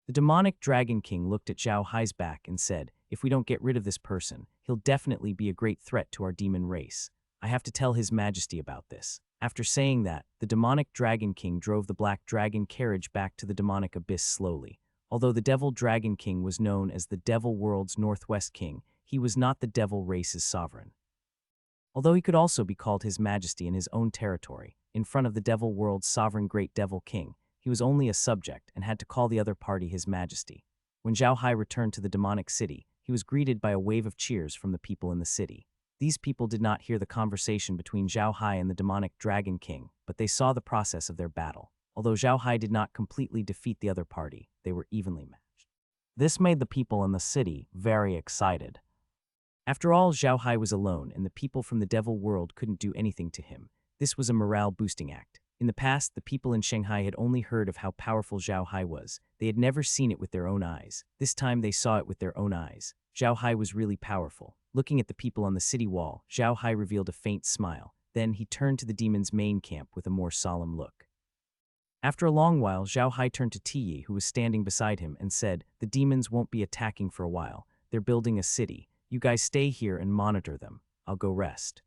The demonic Dragon King looked at Zhao Hai's back and said, "If we don't get rid of this person, he'll definitely be a great threat to our demon race. I have to tell His Majesty about this." After saying that, the demonic Dragon King drove the black dragon carriage back to the demonic abyss slowly. Although the Devil Dragon King was known as the Devil World's Northwest King, he was not the devil race's sovereign. Although he could also be called His Majesty in his own territory, in front of the Devil World's sovereign Great Devil King, he was only a subject and had to call the other party His Majesty. When Zhao Hai returned to the demonic city, he was greeted by a wave of cheers from the people in the city. These people did not hear the conversation between Zhao Hai and the demonic Dragon King, but they saw the process of their battle. Although Zhao Hai did not completely defeat the other party, they were evenly matched. This made the people in the city very excited. After all, Zhao Hai was alone, and the people from the devil world couldn't do anything to him. This was a morale-boosting act. In the past, the people in Shanghai had only heard of how powerful Zhao Hai was. They had never seen it with their own eyes. This time they saw it with their own eyes. Zhao Hai was really powerful. Looking at the people on the city wall, Zhao Hai revealed a faint smile. Then he turned to the demon's main camp with a more solemn look. After a long while, Zhao Hai turned to Tiyi, who was standing beside him, and said, "The demons won't be attacking for a while. They're building a city. You guys stay here and monitor them. I'll go rest."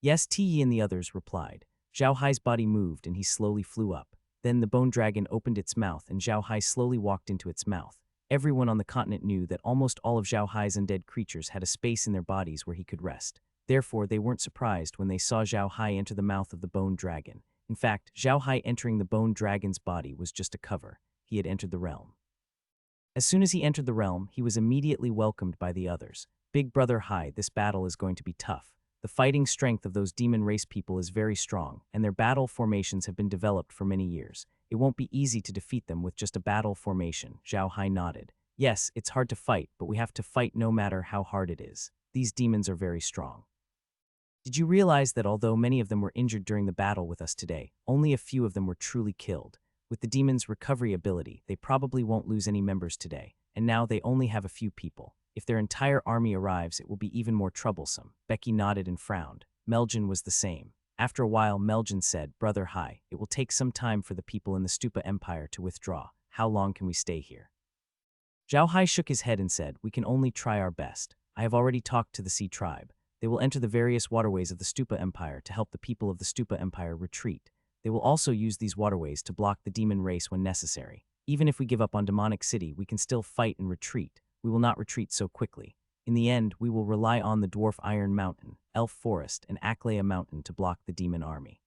"Yes," Tiyi and the others replied. Zhao Hai's body moved and he slowly flew up. Then the bone dragon opened its mouth and Zhao Hai slowly walked into its mouth. Everyone on the continent knew that almost all of Zhao Hai's undead creatures had a space in their bodies where he could rest. Therefore, they weren't surprised when they saw Zhao Hai enter the mouth of the bone dragon. In fact, Zhao Hai entering the bone dragon's body was just a cover. He had entered the realm. As soon as he entered the realm, he was immediately welcomed by the others. "Big Brother Hai, this battle is going to be tough. The fighting strength of those demon race people is very strong, and their battle formations have been developed for many years. It won't be easy to defeat them with just a battle formation." Zhao Hai nodded. "Yes, it's hard to fight, but we have to fight no matter how hard it is. These demons are very strong. Did you realize that although many of them were injured during the battle with us today, only a few of them were truly killed? With the demon's recovery ability, they probably won't lose any members today, and now they only have a few people. If their entire army arrives, it will be even more troublesome." Becky nodded and frowned. Meljan was the same. After a while, Meljan said, "Brother Hai, it will take some time for the people in the Stupa Empire to withdraw. How long can we stay here?" Zhao Hai shook his head and said, "We can only try our best. I have already talked to the Sea Tribe. They will enter the various waterways of the Stupa Empire to help the people of the Stupa Empire retreat. They will also use these waterways to block the demon race when necessary. Even if we give up on Demonic City, we can still fight and retreat. We will not retreat so quickly. In the end, we will rely on the Dwarf Iron Mountain, Elf Forest, and Aklea Mountain to block the demon army."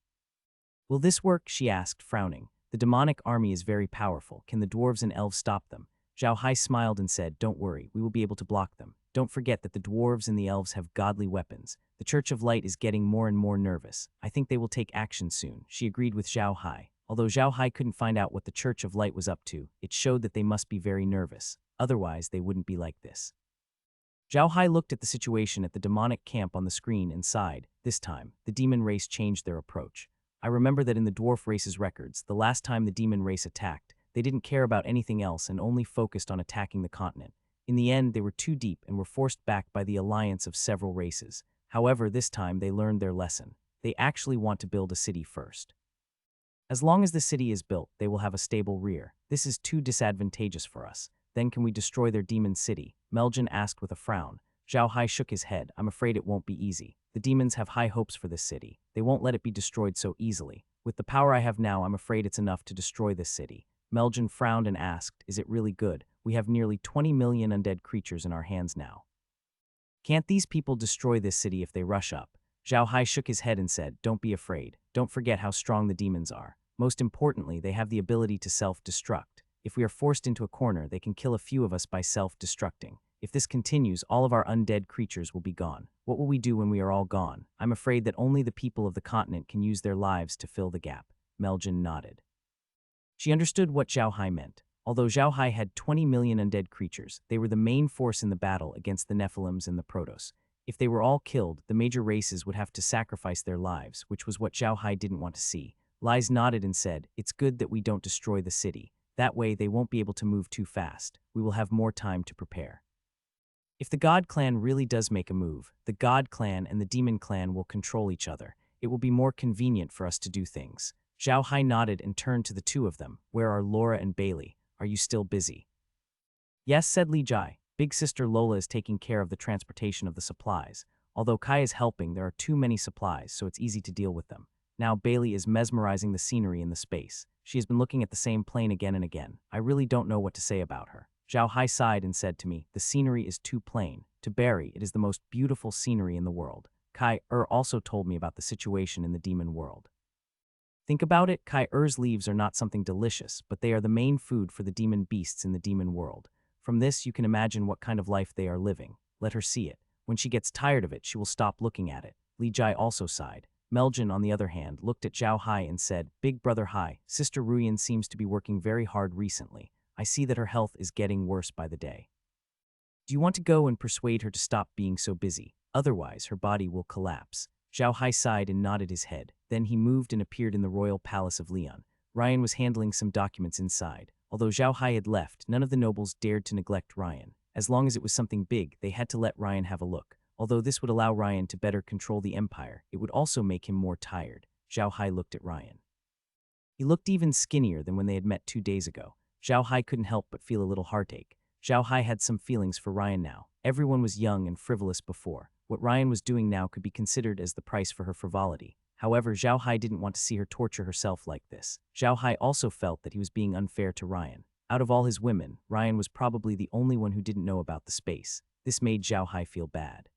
"Will this work?" she asked, frowning. "The demonic army is very powerful. Can the dwarves and elves stop them?" Zhao Hai smiled and said, "Don't worry, we will be able to block them. Don't forget that the dwarves and the elves have godly weapons. The Church of Light is getting more and more nervous. I think they will take action soon." She agreed with Zhao Hai. Although Zhao Hai couldn't find out what the Church of Light was up to, it showed that they must be very nervous. Otherwise, they wouldn't be like this. Zhao Hai looked at the situation at the demonic camp on the screen and sighed. This time, the demon race changed their approach. "I remember that in the dwarf race's records, the last time the demon race attacked, they didn't care about anything else and only focused on attacking the continent. In the end, they were too deep and were forced back by the alliance of several races. However, this time they learned their lesson. They actually want to build a city first. As long as the city is built, they will have a stable rear. This is too disadvantageous for us. Then can we destroy their demon city?" Meljan asked with a frown. Zhao Hai shook his head. "I'm afraid it won't be easy. The demons have high hopes for this city. They won't let it be destroyed so easily. With the power I have now, I'm afraid it's enough to destroy this city." Meljan frowned and asked, "Is it really good? We have nearly 20 million undead creatures in our hands now. Can't these people destroy this city if they rush up?" Zhao Hai shook his head and said, "Don't be afraid. Don't forget how strong the demons are. Most importantly, they have the ability to self-destruct. If we are forced into a corner, they can kill a few of us by self-destructing. If this continues, all of our undead creatures will be gone. What will we do when we are all gone? I'm afraid that only the people of the continent can use their lives to fill the gap." Meljan nodded. She understood what Zhao Hai meant. Although Zhao Hai had 20 million undead creatures, they were the main force in the battle against the Nephilims and the Protoss. If they were all killed, the major races would have to sacrifice their lives, which was what Zhao Hai didn't want to see. Lies nodded and said, "It's good that we don't destroy the city. That way they won't be able to move too fast. We will have more time to prepare." If the God Clan really does make a move, the God Clan and the Demon Clan will control each other. It will be more convenient for us to do things. Zhao Hai nodded and turned to the two of them. "Where are Laura and Bailey? Are you still busy?" "Yes," said Li Jai. "Big sister Lola is taking care of the transportation of the supplies. Although Kai is helping, there are too many supplies, so it's easy to deal with them. Now Bailey is mesmerizing the scenery in the space. She has been looking at the same plane again and again. I really don't know what to say about her." Zhao Hai sighed and said to me, "The scenery is too plain. To Barry, it is the most beautiful scenery in the world." Kai also told me about the situation in the demon world. Think about it, Kai leaves are not something delicious, but they are the main food for the demon beasts in the demon world. From this, you can imagine what kind of life they are living. Let her see it. When she gets tired of it, she will stop looking at it. Li Jai also sighed. Meljin, on the other hand, looked at Zhao Hai and said, "Big brother Hai, Sister Ruyan seems to be working very hard recently. I see that her health is getting worse by the day. Do you want to go and persuade her to stop being so busy? Otherwise, her body will collapse." Zhao Hai sighed and nodded his head. Then he moved and appeared in the royal palace of Leon. Ryan was handling some documents inside. Although Zhao Hai had left, none of the nobles dared to neglect Ryan. As long as it was something big, they had to let Ryan have a look. Although this would allow Ryan to better control the empire, it would also make him more tired. Zhao Hai looked at Ryan. He looked even skinnier than when they had met 2 days ago. Zhao Hai couldn't help but feel a little heartache. Zhao Hai had some feelings for Ryan now. Everyone was young and frivolous before. What Ryan was doing now could be considered as the price for her frivolity. However, Zhao Hai didn't want to see her torture herself like this. Zhao Hai also felt that he was being unfair to Ryan. Out of all his women, Ryan was probably the only one who didn't know about the space. This made Zhao Hai feel bad.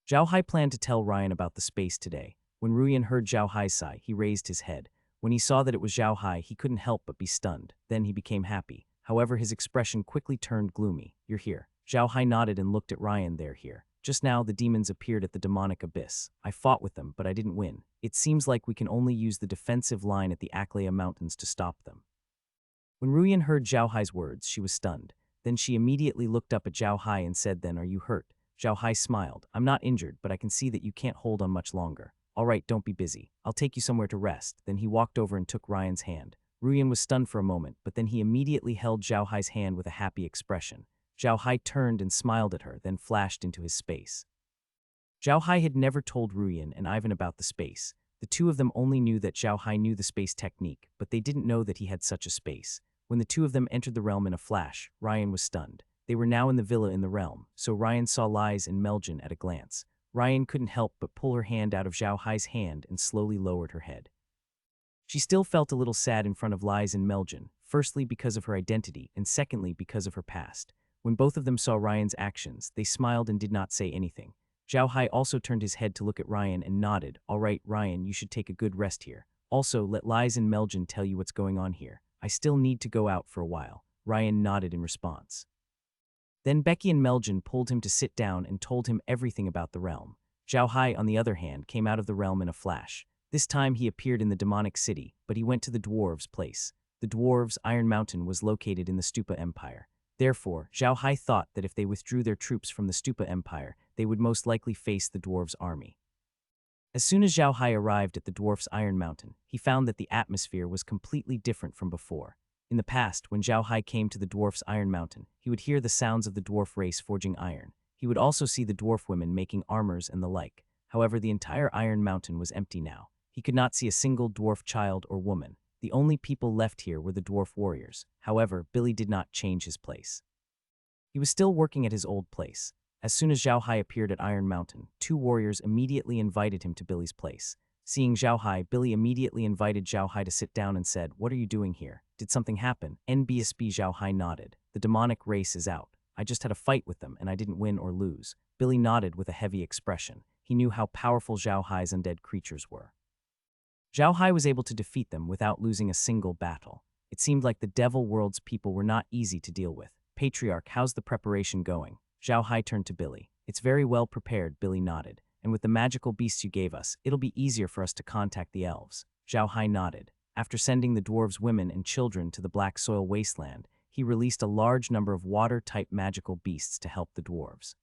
Zhao Hai planned to tell Ryan about the space today. When Ruyan heard Zhao Hai's sigh, he raised his head. When he saw that it was Zhao Hai, he couldn't help but be stunned. Then he became happy. However, his expression quickly turned gloomy. "You're here." Zhao Hai nodded and looked at Ryan. "They're here. Just now, the demons appeared at the demonic abyss. I fought with them, but I didn't win. It seems like we can only use the defensive line at the Aklea Mountains to stop them." When Ruyan heard Zhao Hai's words, she was stunned. Then she immediately looked up at Zhao Hai and said, "Then are you hurt?" Zhao Hai smiled. "I'm not injured, but I can see that you can't hold on much longer. All right, don't be busy. I'll take you somewhere to rest." Then he walked over and took Ryan's hand. Ruyan was stunned for a moment, but then he immediately held Zhao Hai's hand with a happy expression. Zhao Hai turned and smiled at her, then flashed into his space. Zhao Hai had never told Ruyan and Ivan about the space. The two of them only knew that Zhao Hai knew the space technique, but they didn't know that he had such a space. When the two of them entered the realm in a flash, Ryan was stunned. They were now in the villa in the realm, so Ryan saw Lies and Meljin at a glance. Ryan couldn't help but pull her hand out of Zhao Hai's hand and slowly lowered her head. She still felt a little sad in front of Lies and Meljin, firstly because of her identity and secondly because of her past. When both of them saw Ryan's actions, they smiled and did not say anything. Zhao Hai also turned his head to look at Ryan and nodded. "All right, Ryan, you should take a good rest here. Also, let Lies and Meljin tell you what's going on here. I still need to go out for a while." Ryan nodded in response. Then Becky and Meljin pulled him to sit down and told him everything about the realm. Zhao Hai, on the other hand, came out of the realm in a flash. This time he appeared in the demonic city, but he went to the dwarves' place. The dwarves' Iron Mountain was located in the Stupa Empire. Therefore, Zhao Hai thought that if they withdrew their troops from the Stupa Empire, they would most likely face the dwarves' army. As soon as Zhao Hai arrived at the dwarf's Iron Mountain, he found that the atmosphere was completely different from before. In the past, when Zhao Hai came to the dwarf's Iron Mountain, he would hear the sounds of the dwarf race forging iron. He would also see the dwarf women making armors and the like. However, the entire Iron Mountain was empty now. He could not see a single dwarf child or woman. The only people left here were the dwarf warriors. However, Billy did not change his place. He was still working at his old place. As soon as Zhao Hai appeared at Iron Mountain, two warriors immediately invited him to Billy's place. Seeing Zhao Hai, Billy immediately invited Zhao Hai to sit down and said, "What are you doing here? Did something happen?" NBSB. Zhao Hai nodded. "The demonic race is out. I just had a fight with them and I didn't win or lose." Billy nodded with a heavy expression. He knew how powerful Zhao Hai's undead creatures were. Zhao Hai was able to defeat them without losing a single battle. It seemed like the Devil World's people were not easy to deal with. "Patriarch, how's the preparation going?" Zhao Hai turned to Billy. "It's very well prepared," Billy nodded. "And with the magical beasts you gave us, it'll be easier for us to contact the elves." Zhao Hai nodded. After sending the dwarves' women and children to the Black Soil Wasteland, he released a large number of water-type magical beasts to help the dwarves.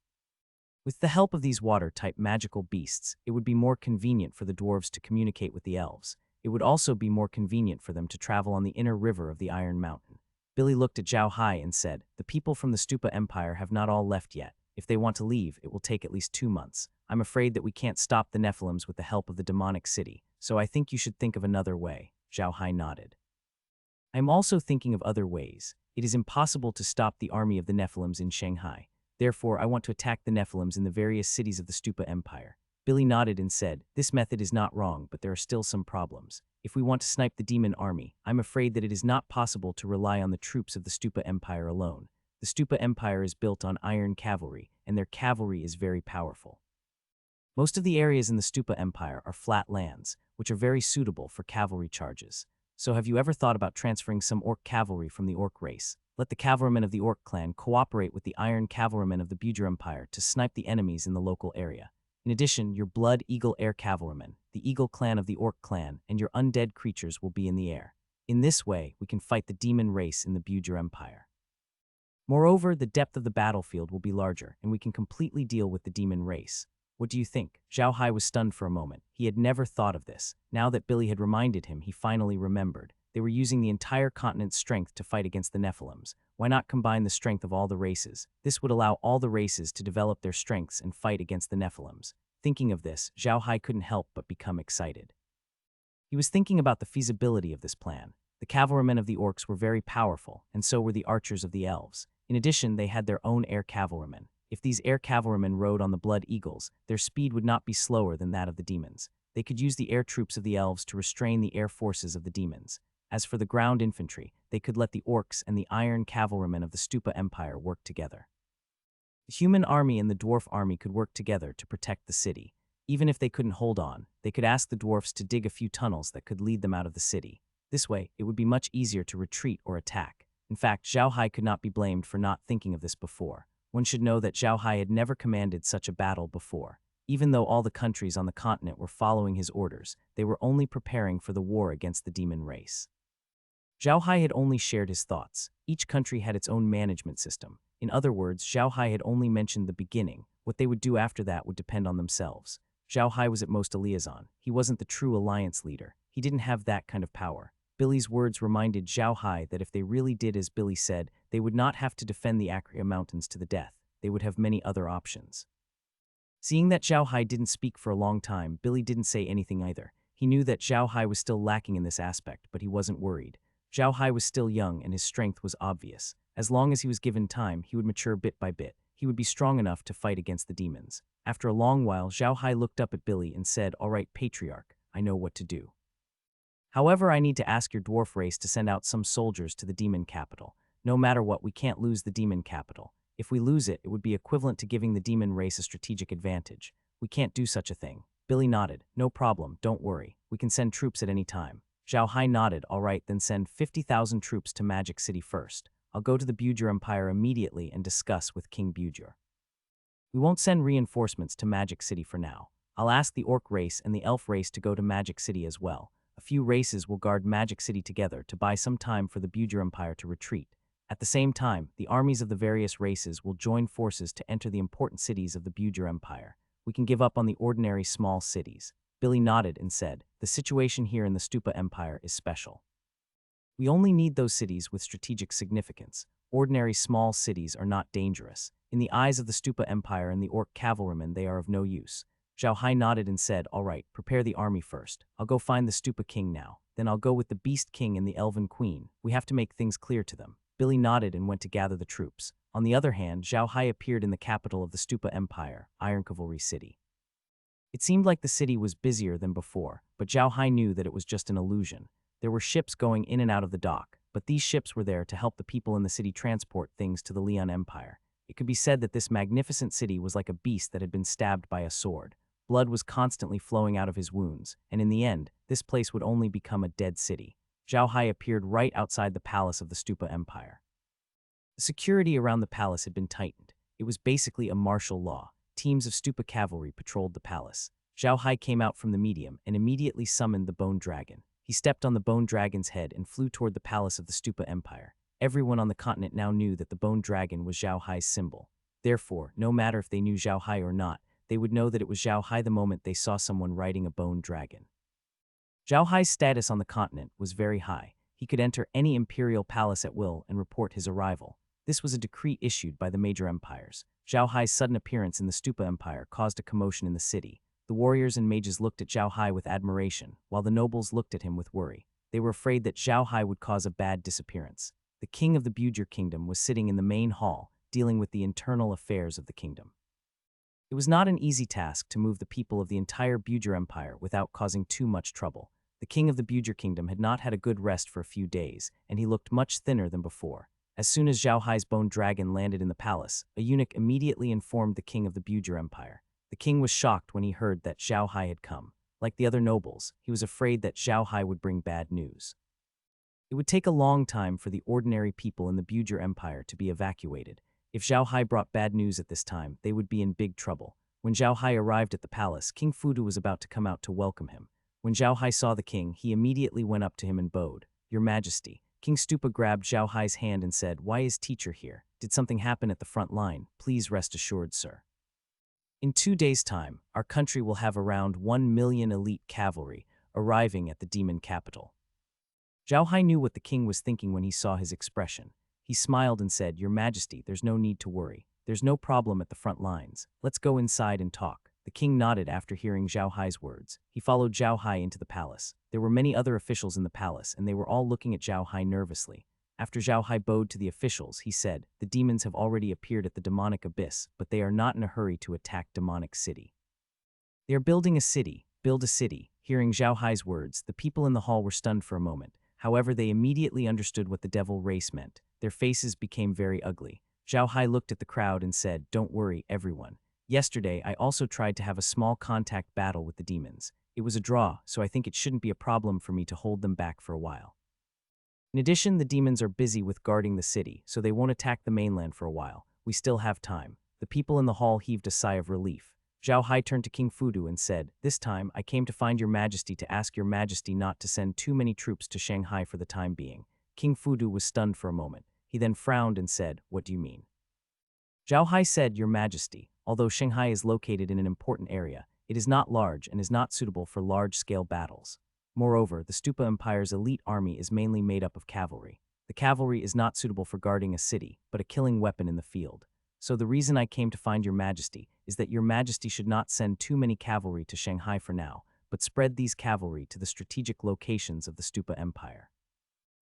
With the help of these water-type magical beasts, it would be more convenient for the dwarves to communicate with the elves. It would also be more convenient for them to travel on the inner river of the Iron Mountain. Billy looked at Zhao Hai and said, "The people from the Stupa Empire have not all left yet. If they want to leave, it will take at least 2 months. I'm afraid that we can't stop the Nephilims with the help of the demonic city, so I think you should think of another way." Zhao Hai nodded. "I'm also thinking of other ways. It is impossible to stop the army of the Nephilims in Shanghai. Therefore, I want to attack the Nephilims in the various cities of the Stupa Empire." Billy nodded and said, "This method is not wrong, but there are still some problems. If we want to snipe the demon army, I'm afraid that it is not possible to rely on the troops of the Stupa Empire alone. The Stupa Empire is built on iron cavalry, and their cavalry is very powerful. Most of the areas in the Stupa Empire are flat lands, which are very suitable for cavalry charges. So have you ever thought about transferring some orc cavalry from the orc race? Let the cavalrymen of the orc clan cooperate with the iron cavalrymen of the Bujer Empire to snipe the enemies in the local area. In addition, your blood eagle air cavalrymen, the eagle clan of the orc clan, and your undead creatures will be in the air. In this way, we can fight the demon race in the Bujer Empire. Moreover, the depth of the battlefield will be larger, and we can completely deal with the demon race. What do you think?" Zhao Hai was stunned for a moment. He had never thought of this. Now that Billy had reminded him, he finally remembered. They were using the entire continent's strength to fight against the Nephilims. Why not combine the strength of all the races? This would allow all the races to develop their strengths and fight against the Nephilims. Thinking of this, Zhao Hai couldn't help but become excited. He was thinking about the feasibility of this plan. The cavalrymen of the orcs were very powerful, and so were the archers of the elves. In addition, they had their own air cavalrymen. If these air cavalrymen rode on the blood eagles, their speed would not be slower than that of the demons. They could use the air troops of the elves to restrain the air forces of the demons. As for the ground infantry, they could let the orcs and the iron cavalrymen of the Stupa Empire work together. The human army and the dwarf army could work together to protect the city. Even if they couldn't hold on, they could ask the dwarfs to dig a few tunnels that could lead them out of the city. This way, it would be much easier to retreat or attack. In fact, Zhao Hai could not be blamed for not thinking of this before. One should know that Zhao Hai had never commanded such a battle before. Even though all the countries on the continent were following his orders, they were only preparing for the war against the demon race. Zhao Hai had only shared his thoughts. Each country had its own management system. In other words, Zhao Hai had only mentioned the beginning. What they would do after that would depend on themselves. Zhao Hai was at most a liaison. He wasn't the true alliance leader. He didn't have that kind of power. Billy's words reminded Zhao Hai that if they really did as Billy said, they would not have to defend the Acria Mountains to the death. They would have many other options. Seeing that Zhao Hai didn't speak for a long time, Billy didn't say anything either. He knew that Zhao Hai was still lacking in this aspect, but he wasn't worried. Zhao Hai was still young and his strength was obvious. As long as he was given time, he would mature bit by bit. He would be strong enough to fight against the demons. After a long while, Zhao Hai looked up at Billy and said, "All right, Patriarch, I know what to do. However, I need to ask your dwarf race to send out some soldiers to the demon capital. No matter what, we can't lose the demon capital. If we lose it, it would be equivalent to giving the demon race a strategic advantage. We can't do such a thing." Billy nodded. "No problem, don't worry. We can send troops at any time." Zhao Hai nodded. "All right, then send 50,000 troops to Magic City first. I'll go to the Bujer Empire immediately and discuss with King Bujer. We won't send reinforcements to Magic City for now. I'll ask the orc race and the elf race to go to Magic City as well. A few races will guard Magic City together to buy some time for the Bujer Empire to retreat. At the same time, the armies of the various races will join forces to enter the important cities of the Bujer Empire. We can give up on the ordinary small cities." Billy nodded and said, "The situation here in the Stupa Empire is special. We only need those cities with strategic significance. Ordinary small cities are not dangerous. In the eyes of the Stupa Empire and the orc cavalrymen, they are of no use." Zhao Hai nodded and said, "All right, prepare the army first. I'll go find the Stupa King now. Then I'll go with the Beast King and the Elven Queen. We have to make things clear to them." Billy nodded and went to gather the troops. On the other hand, Zhao Hai appeared in the capital of the Stupa Empire, Iron Cavalry City. It seemed like the city was busier than before, but Zhao Hai knew that it was just an illusion. There were ships going in and out of the dock, but these ships were there to help the people in the city transport things to the Leon Empire. It could be said that this magnificent city was like a beast that had been stabbed by a sword. Blood was constantly flowing out of his wounds, and in the end, this place would only become a dead city. Zhao Hai appeared right outside the palace of the Stupa Empire. The security around the palace had been tightened. It was basically a martial law. Teams of Stupa cavalry patrolled the palace. Zhao Hai came out from the medium and immediately summoned the bone dragon. He stepped on the bone dragon's head and flew toward the palace of the Stupa Empire. Everyone on the continent now knew that the bone dragon was Zhao Hai's symbol. Therefore, no matter if they knew Zhao Hai or not, they would know that it was Zhao Hai the moment they saw someone riding a bone dragon. Zhao Hai's status on the continent was very high. He could enter any imperial palace at will and report his arrival. This was a decree issued by the major empires. Zhao Hai's sudden appearance in the Stupa Empire caused a commotion in the city. The warriors and mages looked at Zhao Hai with admiration, while the nobles looked at him with worry. They were afraid that Zhao Hai would cause a bad disappearance. The king of the Bujir kingdom was sitting in the main hall, dealing with the internal affairs of the kingdom. It was not an easy task to move the people of the entire Bujir Empire without causing too much trouble. The king of the Bujir kingdom had not had a good rest for a few days, and he looked much thinner than before. As soon as Zhao Hai's bone dragon landed in the palace, a eunuch immediately informed the king of the Bujir Empire. The king was shocked when he heard that Zhao Hai had come. Like the other nobles, he was afraid that Zhao Hai would bring bad news. It would take a long time for the ordinary people in the Bujir Empire to be evacuated. If Zhao Hai brought bad news at this time, they would be in big trouble. When Zhao Hai arrived at the palace, King Fudu was about to come out to welcome him. When Zhao Hai saw the king, he immediately went up to him and bowed. "Your Majesty." King Stupa grabbed Zhao Hai's hand and said, "Why is teacher here? Did something happen at the front line? Please rest assured, sir. In 2 days' time, our country will have around 1 million elite cavalry arriving at the demon capital." Zhao Hai knew what the king was thinking when he saw his expression. He smiled and said, "Your Majesty, there's no need to worry. There's no problem at the front lines. Let's go inside and talk." The king nodded after hearing Zhao Hai's words. He followed Zhao Hai into the palace. There were many other officials in the palace, and they were all looking at Zhao Hai nervously. After Zhao Hai bowed to the officials, he said, "The demons have already appeared at the demonic abyss, but they are not in a hurry to attack demonic city. They are building a city. Build a city." Hearing Zhao Hai's words, the people in the hall were stunned for a moment. However, they immediately understood what the devil race meant. Their faces became very ugly. Zhao Hai looked at the crowd and said, "Don't worry, everyone. Yesterday, I also tried to have a small contact battle with the demons. It was a draw, so I think it shouldn't be a problem for me to hold them back for a while. In addition, the demons are busy with guarding the city, so they won't attack the mainland for a while. We still have time." The people in the hall heaved a sigh of relief. Zhao Hai turned to King Fudu and said, "This time, I came to find your Majesty to ask your Majesty not to send too many troops to Shanghai for the time being." King Fudu was stunned for a moment. He then frowned and said, "What do you mean?" Zhao Hai said, "Your Majesty, although Shanghai is located in an important area, it is not large and is not suitable for large-scale battles. Moreover, the Stupa Empire's elite army is mainly made up of cavalry. The cavalry is not suitable for guarding a city, but a killing weapon in the field. So the reason I came to find your Majesty is that your Majesty should not send too many cavalry to Shanghai for now, but spread these cavalry to the strategic locations of the Stupa Empire.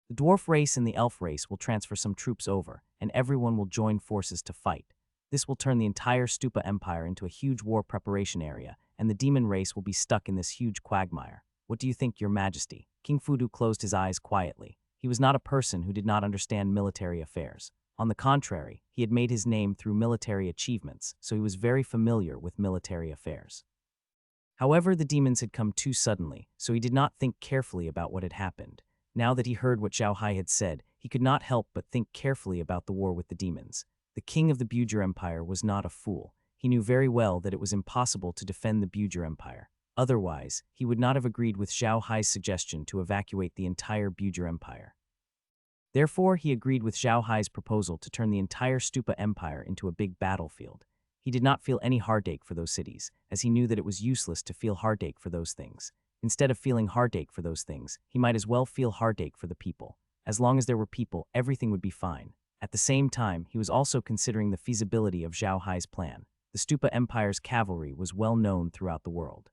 The dwarf race and the elf race will transfer some troops over, and everyone will join forces to fight. This will turn the entire Stupa Empire into a huge war preparation area, and the demon race will be stuck in this huge quagmire. What do you think, your Majesty?" King Fudu closed his eyes quietly. He was not a person who did not understand military affairs. On the contrary, he had made his name through military achievements, so he was very familiar with military affairs. However, the demons had come too suddenly, so he did not think carefully about what had happened. Now that he heard what Zhao Hai had said, he could not help but think carefully about the war with the demons. The king of the Bujir Empire was not a fool. He knew very well that it was impossible to defend the Bujir Empire. Otherwise, he would not have agreed with Zhao Hai's suggestion to evacuate the entire Bujir Empire. Therefore, he agreed with Zhao Hai's proposal to turn the entire Stupa Empire into a big battlefield. He did not feel any heartache for those cities, as he knew that it was useless to feel heartache for those things. Instead of feeling heartache for those things, he might as well feel heartache for the people. As long as there were people, everything would be fine. At the same time, he was also considering the feasibility of Zhao Hai's plan. The Stupa Empire's cavalry was well known throughout the world.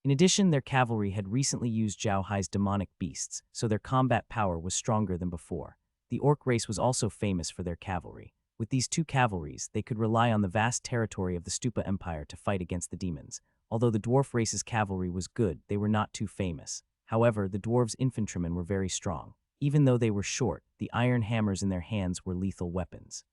In addition, their cavalry had recently used Zhao Hai's demonic beasts, so their combat power was stronger than before. The orc race was also famous for their cavalry. With these two cavalries, they could rely on the vast territory of the Stupa Empire to fight against the demons. Although the dwarf race's cavalry was good, they were not too famous. However, the dwarves' infantrymen were very strong. Even though they were short, the iron hammers in their hands were lethal weapons.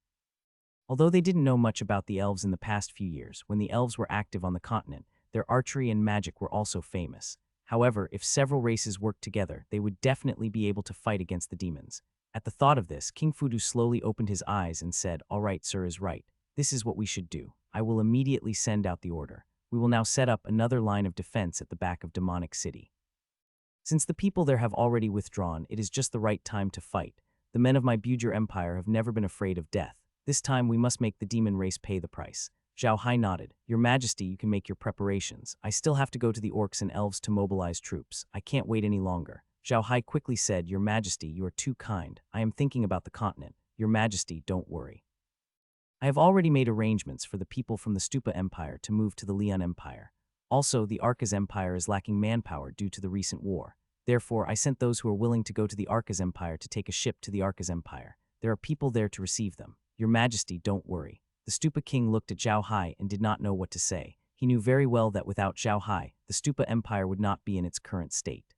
Although they didn't know much about the elves in the past few years, when the elves were active on the continent, their archery and magic were also famous. However, if several races worked together, they would definitely be able to fight against the demons. At the thought of this, King Fudu slowly opened his eyes and said, "All right, sir is right. This is what we should do. I will immediately send out the order. We will now set up another line of defense at the back of Demonic City. Since the people there have already withdrawn, it is just the right time to fight. The men of my Bujir Empire have never been afraid of death. This time we must make the demon race pay the price. Zhao Hai nodded. Your Majesty, you can make your preparations. I still have to go to the orcs and elves to mobilize troops. I can't wait any longer. Zhao Hai quickly said, Your Majesty, you are too kind. I am thinking about the continent. Your Majesty, don't worry. I have already made arrangements for the people from the Stupa Empire to move to the Lian Empire. Also, the Arcas Empire is lacking manpower due to the recent war. Therefore, I sent those who are willing to go to the Arcas Empire to take a ship to the Arcas Empire. There are people there to receive them. Your Majesty, don't worry. The Stupa King looked at Zhao Hai and did not know what to say. He knew very well that without Zhao Hai, the Stupa Empire would not be in its current state.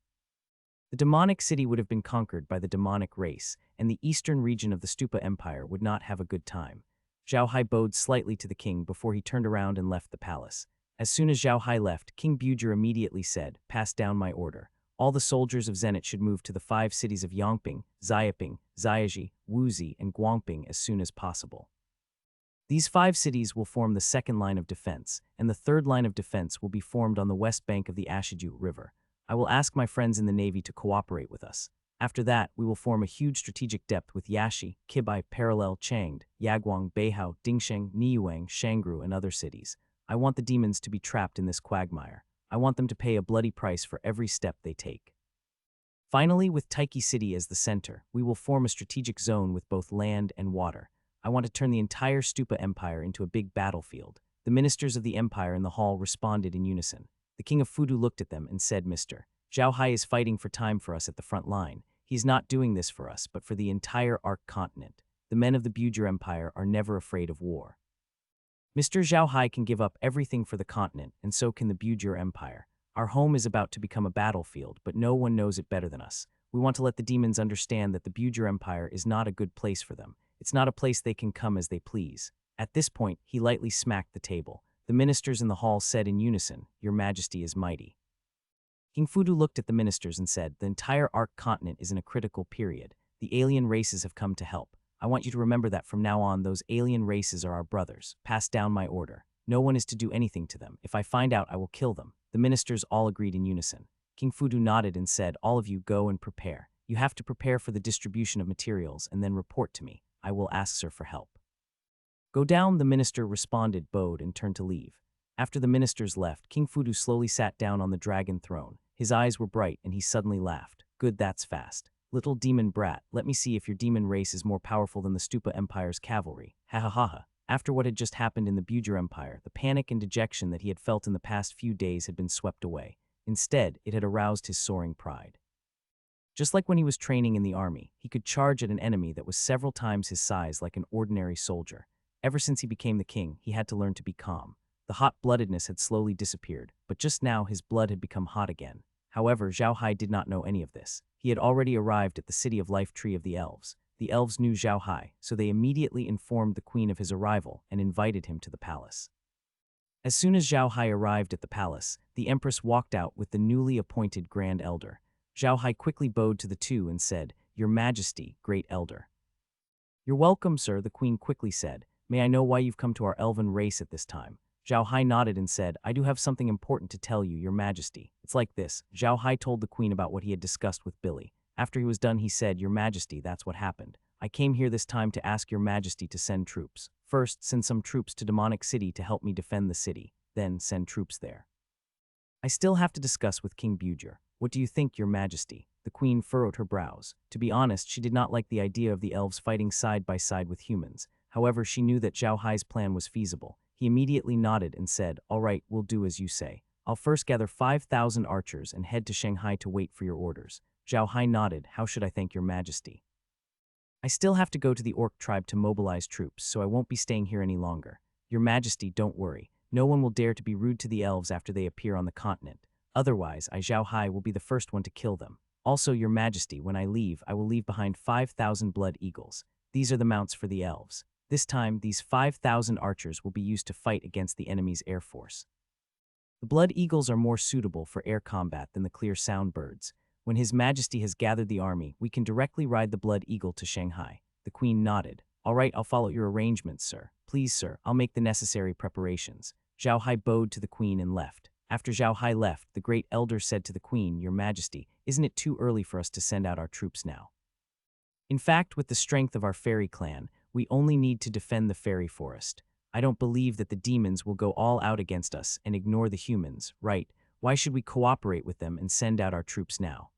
The demonic city would have been conquered by the demonic race, and the eastern region of the Stupa Empire would not have a good time. Zhao Hai bowed slightly to the king before he turned around and left the palace. As soon as Zhao Hai left, King Bujer immediately said, Pass down my order. All the soldiers of Zenit should move to the 5 cities of Yangping, Xiaping, Xiaji, Wuzi, and Guangping as soon as possible. These 5 cities will form the second line of defense, and the third line of defense will be formed on the west bank of the Ashiju River. I will ask my friends in the Navy to cooperate with us. After that, we will form a huge strategic depth with Yashi, Kibai, Parallel, Changde, Yaguang, Beihao, Dingsheng, Niyuang, Shangru, and other cities. I want the demons to be trapped in this quagmire. I want them to pay a bloody price for every step they take. Finally, with Taiki City as the center, we will form a strategic zone with both land and water. I want to turn the entire Stupa Empire into a big battlefield. The ministers of the empire in the hall responded in unison. The king of Fudu looked at them and said, Mr. Zhao Hai is fighting for time for us at the front line. He's not doing this for us, but for the entire Arc continent. The men of the Bujer Empire are never afraid of war. Mr. Zhao Hai can give up everything for the continent, and so can the Bujer Empire. Our home is about to become a battlefield, but no one knows it better than us. We want to let the demons understand that the Bujer Empire is not a good place for them. It's not a place they can come as they please. At this point, he lightly smacked the table. The ministers in the hall said in unison, Your Majesty is mighty. King Fudu looked at the ministers and said, The entire Arc continent is in a critical period. The alien races have come to help. I want you to remember that from now on, those alien races are our brothers. Pass down my order. No one is to do anything to them. If I find out, I will kill them. The ministers all agreed in unison. King Fudu nodded and said, All of you go and prepare. You have to prepare for the distribution of materials and then report to me. I will ask Sir for help. Go down, the minister responded, bowed, and turned to leave. After the ministers left, King Fudu slowly sat down on the dragon throne. His eyes were bright, and he suddenly laughed. Good, that's fast. Little demon brat, let me see if your demon race is more powerful than the Stupa Empire's cavalry. Ha ha ha ha. After what had just happened in the Bujer Empire, the panic and dejection that he had felt in the past few days had been swept away. Instead, it had aroused his soaring pride. Just like when he was training in the army, he could charge at an enemy that was several times his size like an ordinary soldier. Ever since he became the king, he had to learn to be calm. The hot-bloodedness had slowly disappeared, but just now his blood had become hot again. However, Zhao Hai did not know any of this. He had already arrived at the city of Life Tree of the Elves. The elves knew Zhao Hai, so they immediately informed the queen of his arrival and invited him to the palace. As soon as Zhao Hai arrived at the palace, the empress walked out with the newly appointed Grand Elder. Zhao Hai quickly bowed to the two and said, Your Majesty, Great Elder. You're welcome, sir, the queen quickly said. May I know why you've come to our elven race at this time? Zhao Hai nodded and said, I do have something important to tell you, Your Majesty. It's like this. Zhao Hai told the queen about what he had discussed with Billy. After he was done, he said, Your Majesty, that's what happened. I came here this time to ask Your Majesty to send troops. First, send some troops to Demonic City to help me defend the city. Then, send troops there. I still have to discuss with King Bujer. What do you think, Your Majesty? The queen furrowed her brows. To be honest, she did not like the idea of the elves fighting side by side with humans. However, she knew that Zhao Hai's plan was feasible. He immediately nodded and said, All right, we'll do as you say. I'll first gather 5,000 archers and head to Shanghai to wait for your orders. Zhao Hai nodded. How should I thank Your Majesty? I still have to go to the orc tribe to mobilize troops, so I won't be staying here any longer. Your Majesty, don't worry. No one will dare to be rude to the elves after they appear on the continent. Otherwise, Zhao Hai will be the first one to kill them. Also, Your Majesty, when I leave, I will leave behind 5,000 blood eagles. These are the mounts for the elves. This time, these 5,000 archers will be used to fight against the enemy's air force. The blood eagles are more suitable for air combat than the clear sound birds. When His Majesty has gathered the army, we can directly ride the blood eagle to Shanghai. The queen nodded. All right, I'll follow your arrangements, sir. Please, sir, I'll make the necessary preparations. Zhao Hai bowed to the queen and left. After Zhao Hai left, the great elder said to the queen, Your Majesty, isn't it too early for us to send out our troops now? In fact, with the strength of our fairy clan, We only need to defend the fairy forest. I don't believe that the demons will go all out against us and ignore the humans, right? Why should we cooperate with them and send out our troops now?"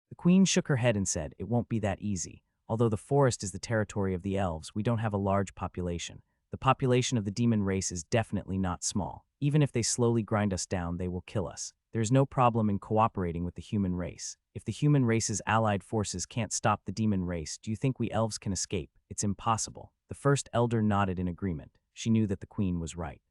The queen shook her head and said, "It won't be that easy. Although the forest is the territory of the elves, we don't have a large population. The population of the demon race is definitely not small. Even if they slowly grind us down, they will kill us. There is no problem in cooperating with the human race. If the human race's allied forces can't stop the demon race, do you think we elves can escape? It's impossible." The first elder nodded in agreement. She knew that the queen was right.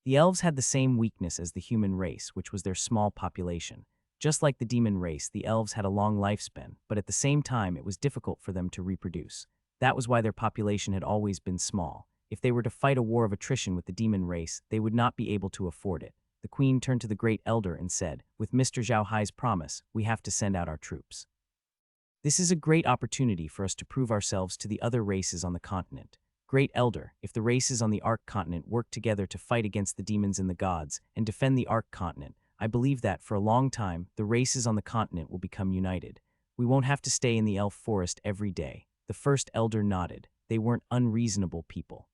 The elves had the same weakness as the human race, which was their small population. Just like the demon race, the elves had a long lifespan, but at the same time it was difficult for them to reproduce. That was why their population had always been small. If they were to fight a war of attrition with the demon race, they would not be able to afford it. The queen turned to the great elder and said, "With Mr. Zhao Hai's promise, we have to send out our troops. This is a great opportunity for us to prove ourselves to the other races on the continent. Great Elder, if the races on the Ark continent work together to fight against the demons and the gods and defend the Ark continent, I believe that, for a long time, the races on the continent will become united. We won't have to stay in the elf forest every day." The first elder nodded. They weren't unreasonable people.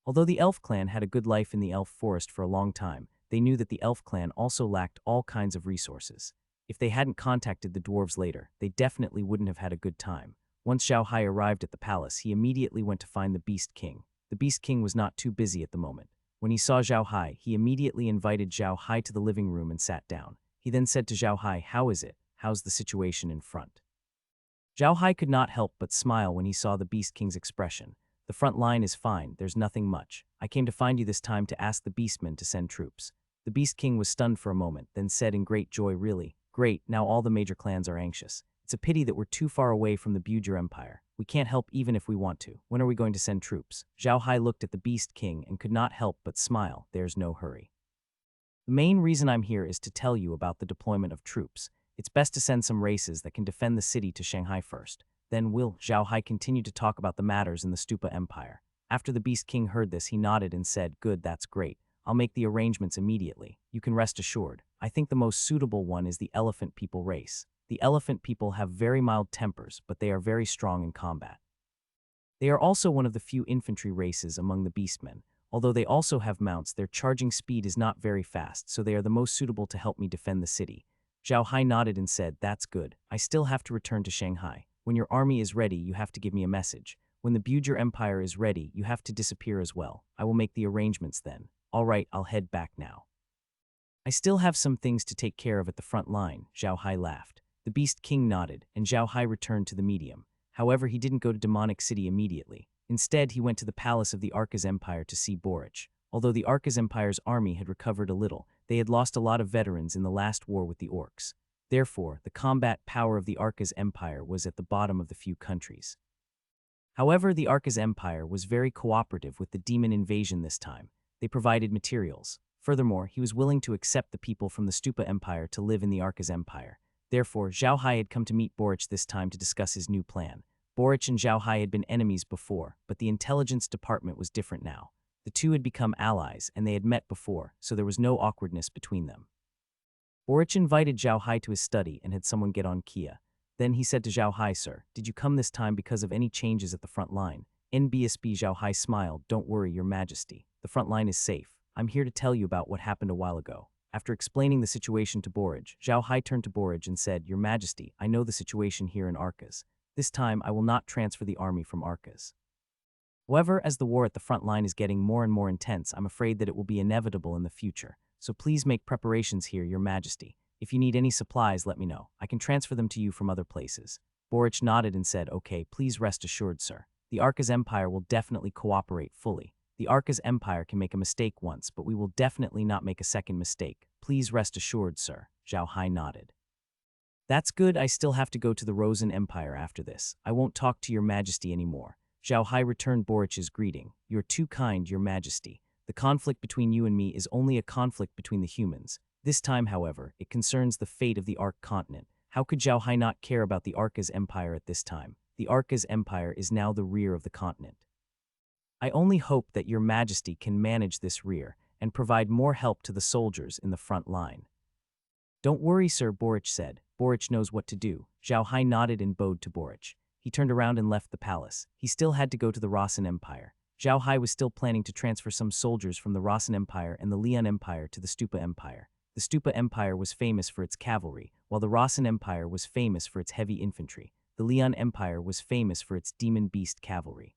Although the elf clan had a good life in the elf forest for a long time, they knew that the elf clan also lacked all kinds of resources. If they hadn't contacted the dwarves later, they definitely wouldn't have had a good time. Once Zhao Hai arrived at the palace, he immediately went to find the Beast King. The Beast King was not too busy at the moment. When he saw Zhao Hai, he immediately invited Zhao Hai to the living room and sat down. He then said to Zhao Hai, "How is it? How's the situation in front?" Zhao Hai could not help but smile when he saw the Beast King's expression. "The front line is fine, there's nothing much. I came to find you this time to ask the Beastmen to send troops." The Beast King was stunned for a moment, then said in great joy, "Really? Great, now all the major clans are anxious. It's a pity that we're too far away from the Bujur Empire. We can't help even if we want to. When are we going to send troops?" Zhao Hai looked at the Beast King and could not help but smile. "There's no hurry. The main reason I'm here is to tell you about the deployment of troops. It's best to send some races that can defend the city to Shanghai first. Then will." Zhao Hai continued to talk about the matters in the Stupa Empire. After the Beast King heard this, he nodded and said, "Good, that's great. I'll make the arrangements immediately. You can rest assured. I think the most suitable one is the elephant people race. The elephant people have very mild tempers, but they are very strong in combat. They are also one of the few infantry races among the beastmen. Although they also have mounts, their charging speed is not very fast, so they are the most suitable to help me defend the city." Zhao Hai nodded and said, "That's good. I still have to return to Shanghai. When your army is ready, you have to give me a message. When the Bujur Empire is ready, you have to disappear as well. I will make the arrangements then. All right, I'll head back now. I still have some things to take care of at the front line." Zhao Hai laughed. The Beast King nodded, and Zhao Hai returned to the medium. However, he didn't go to Demonic City immediately. Instead, he went to the palace of the Arcas Empire to see Boric. Although the Arcas Empire's army had recovered a little, they had lost a lot of veterans in the last war with the orcs. Therefore, the combat power of the Arcas Empire was at the bottom of the few countries. However, the Arcas Empire was very cooperative with the demon invasion this time. They provided materials. Furthermore, he was willing to accept the people from the Stupa Empire to live in the Arcas Empire. Therefore, Zhao Hai had come to meet Boric this time to discuss his new plan. Boric and Zhao Hai had been enemies before, but the intelligence department was different now. The two had become allies, and they had met before, so there was no awkwardness between them. Boric invited Zhao Hai to his study and had someone get on Kia. Then he said to Zhao Hai, "Sir, did you come this time because of any changes at the front line?" NBSB Zhao Hai smiled. "Don't worry, Your Majesty. The front line is safe. I'm here to tell you about what happened a while ago." After explaining the situation to Boric, Zhao Hai turned to Boric and said, "Your Majesty, I know the situation here in Arcas. This time, I will not transfer the army from Arcas. However, as the war at the front line is getting more and more intense, I'm afraid that it will be inevitable in the future. So please make preparations here, Your Majesty. If you need any supplies, let me know. I can transfer them to you from other places." Boric nodded and said, "Okay, please rest assured, sir. The Arcas Empire will definitely cooperate fully. The Arcas Empire can make a mistake once, but we will definitely not make a second mistake. Please rest assured, sir." Zhao Hai nodded. "That's good. I still have to go to the Rosen Empire after this. I won't talk to Your Majesty anymore." Zhao Hai returned Boric's greeting. "You're too kind, Your Majesty. The conflict between you and me is only a conflict between the humans. This time, however, it concerns the fate of the Ark continent. How could Zhao Hai not care about the Arcas Empire at this time? The Arcas Empire is now the rear of the continent. I only hope that Your Majesty can manage this rear and provide more help to the soldiers in the front line." "Don't worry, sir," Boric said. "Boric knows what to do." Zhao Hai nodded and bowed to Boric. He turned around and left the palace. He still had to go to the Rossen Empire. Zhao Hai was still planning to transfer some soldiers from the Rossen Empire and the Lian Empire to the Stupa Empire. The Stupa Empire was famous for its cavalry, while the Rossen Empire was famous for its heavy infantry. The Lian Empire was famous for its demon beast cavalry.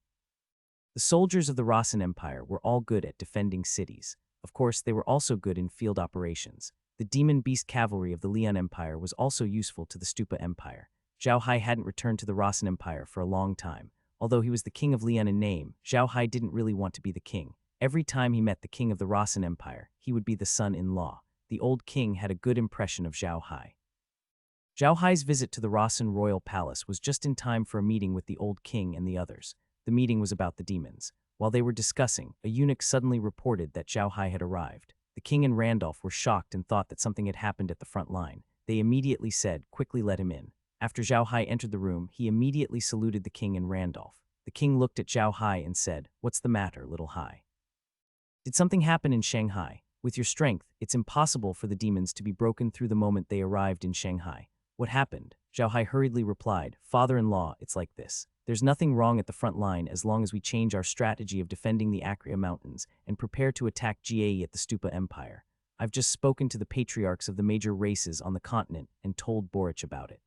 The soldiers of the Rossen Empire were all good at defending cities. Of course, they were also good in field operations. The demon beast cavalry of the Lian Empire was also useful to the Stupa Empire. Zhao Hai hadn't returned to the Rossen Empire for a long time. Although he was the king of Lian in name, Zhao Hai didn't really want to be the king. Every time he met the king of the Rossen Empire, he would be the son-in-law. The old king had a good impression of Zhao Hai. Zhao Hai's visit to the Rossen royal palace was just in time for a meeting with the old king and the others. The meeting was about the demons. While they were discussing, a eunuch suddenly reported that Zhao Hai had arrived. The king and Randolph were shocked and thought that something had happened at the front line. They immediately said, "Quickly let him in." After Zhao Hai entered the room, he immediately saluted the king and Randolph. The king looked at Zhao Hai and said, "What's the matter, little Hai? Did something happen in Shanghai? With your strength, it's impossible for the demons to be broken through the moment they arrived in Shanghai. What happened?" Zhao Hai hurriedly replied, "Father-in-law, it's like this. There's nothing wrong at the front line as long as we change our strategy of defending the Akria Mountains and prepare to attack Jie at the Stupa Empire. I've just spoken to the patriarchs of the major races on the continent and told Boric about it.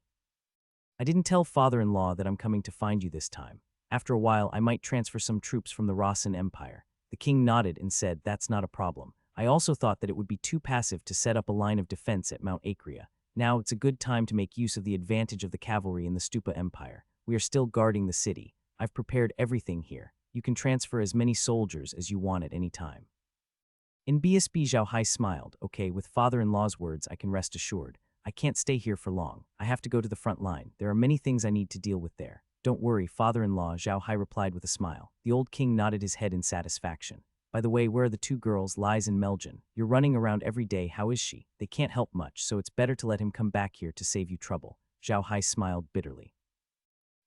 I didn't tell father-in-law that I'm coming to find you this time. After a while, I might transfer some troops from the Rossen Empire." The king nodded and said, "That's not a problem. I also thought that it would be too passive to set up a line of defense at Mount Akria. Now it's a good time to make use of the advantage of the cavalry in the Stupa Empire. We are still guarding the city. I've prepared everything here. You can transfer as many soldiers as you want at any time." In BSB, Zhao Hai smiled. "Okay, with father-in-law's words, I can rest assured. I can't stay here for long. I have to go to the front line. There are many things I need to deal with there." "Don't worry, father-in-law," Zhao Hai replied with a smile. The old king nodded his head in satisfaction. "By the way, where are the two girls, Lies and Meljan? You're running around every day. How is she? They can't help much, so it's better to let him come back here to save you trouble." Zhao Hai smiled bitterly.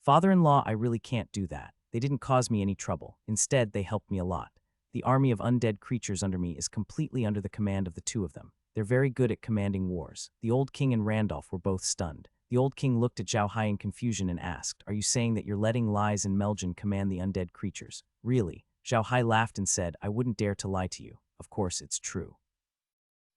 "Father-in-law, I really can't do that. They didn't cause me any trouble. Instead, they helped me a lot. The army of undead creatures under me is completely under the command of the two of them. They're very good at commanding wars." The old king and Randolph were both stunned. The old king looked at Zhao Hai in confusion and asked, "Are you saying that you're letting Lies and Meljan command the undead creatures?" "Really?" Zhao Hai laughed and said, "I wouldn't dare to lie to you. Of course, it's true.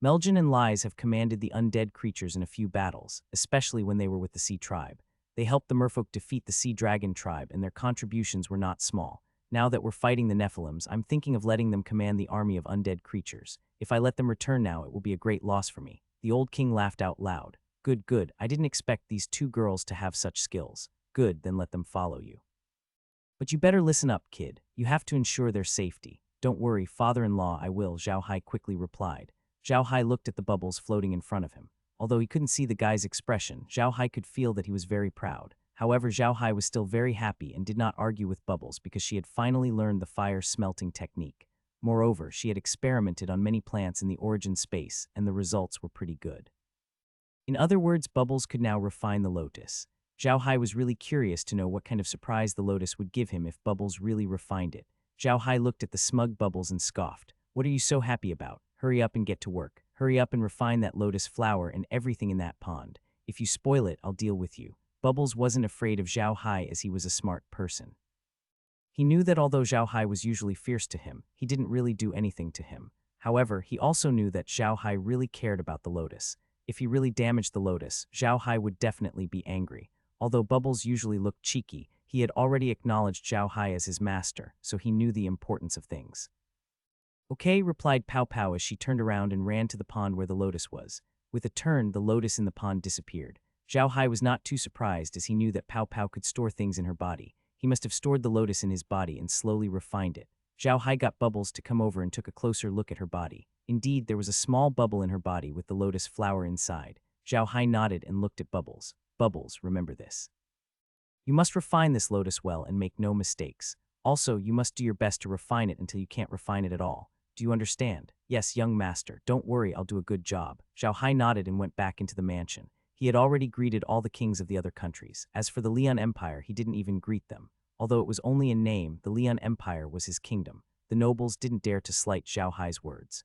Meljan and Lies have commanded the undead creatures in a few battles, especially when they were with the Sea Tribe. They helped the merfolk defeat the Sea Dragon tribe, and their contributions were not small. Now that we're fighting the Nephilims, I'm thinking of letting them command the army of undead creatures. If I let them return now, it will be a great loss for me." The old king laughed out loud. Good, good. I didn't expect these two girls to have such skills. Good, then let them follow you. But you better listen up, kid. You have to ensure their safety." "Don't worry, father-in-law, I will," Zhao Hai quickly replied. Zhao Hai looked at the bubbles floating in front of him. Although he couldn't see the guy's expression, Zhao Hai could feel that he was very proud. However, Zhao Hai was still very happy and did not argue with Bubbles because she had finally learned the fire smelting technique. Moreover, she had experimented on many plants in the origin space, and the results were pretty good. In other words, Bubbles could now refine the lotus. Zhao Hai was really curious to know what kind of surprise the lotus would give him if Bubbles really refined it. Zhao Hai looked at the smug Bubbles and scoffed. "What are you so happy about? Hurry up and get to work. Hurry up and refine that lotus flower and everything in that pond. If you spoil it, I'll deal with you." Bubbles wasn't afraid of Zhao Hai as he was a smart person. He knew that although Zhao Hai was usually fierce to him, he didn't really do anything to him. However, he also knew that Zhao Hai really cared about the lotus. If he really damaged the lotus, Zhao Hai would definitely be angry. Although Bubbles usually looked cheeky, he had already acknowledged Zhao Hai as his master, so he knew the importance of things. "Okay," replied Pow Pow as she turned around and ran to the pond where the lotus was. With a turn, the lotus in the pond disappeared. Zhao Hai was not too surprised as he knew that Pow Pow could store things in her body. He must have stored the lotus in his body and slowly refined it. Zhao Hai got Bubbles to come over and took a closer look at her body. Indeed, there was a small bubble in her body with the lotus flower inside. Zhao Hai nodded and looked at Bubbles. "Bubbles, remember this. You must refine this lotus well and make no mistakes. Also, you must do your best to refine it until you can't refine it at all. Do you understand?" "Yes, young master. Don't worry, I'll do a good job." Zhao Hai nodded and went back into the mansion. He had already greeted all the kings of the other countries. As for the Lian Empire, he didn't even greet them. Although it was only in name, the Lian Empire was his kingdom. The nobles didn't dare to slight Zhao Hai's words.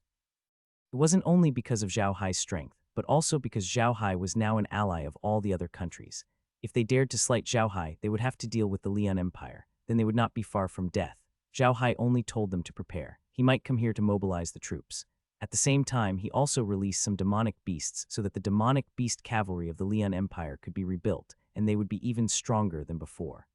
It wasn't only because of Zhao Hai's strength, but also because Zhao Hai was now an ally of all the other countries. If they dared to slight Zhao Hai, they would have to deal with the Lian Empire. Then they would not be far from death. Zhao Hai only told them to prepare. He might come here to mobilize the troops. At the same time, he also released some demonic beasts so that the demonic beast cavalry of the Lian Empire could be rebuilt, and they would be even stronger than before.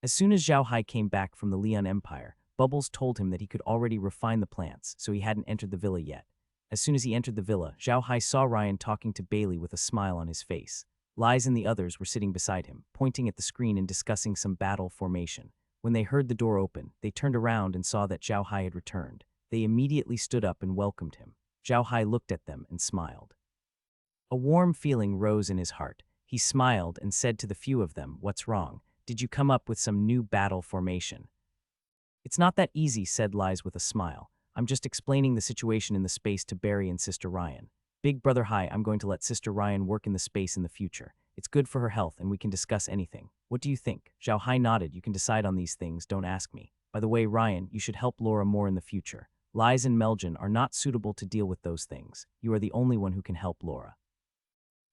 As soon as Zhao Hai came back from the Lian Empire, Bubbles told him that he could already refine the plants, so he hadn't entered the villa yet. As soon as he entered the villa, Zhao Hai saw Ryan talking to Bailey with a smile on his face. Lies and the others were sitting beside him, pointing at the screen and discussing some battle formation. When they heard the door open, they turned around and saw that Zhao Hai had returned. They immediately stood up and welcomed him. Zhao Hai looked at them and smiled. A warm feeling rose in his heart. He smiled and said to the few of them, "What's wrong? Did you come up with some new battle formation?" "It's not that easy," said Lies with a smile. "I'm just explaining the situation in the space to Barry and Sister Ryan. Big Brother Hai, I'm going to let Sister Ryan work in the space in the future. It's good for her health and we can discuss anything. What do you think?" Zhao Hai nodded. "You can decide on these things, don't ask me. By the way, Ryan, you should help Laura more in the future. Lies and Meljan are not suitable to deal with those things. You are the only one who can help Laura."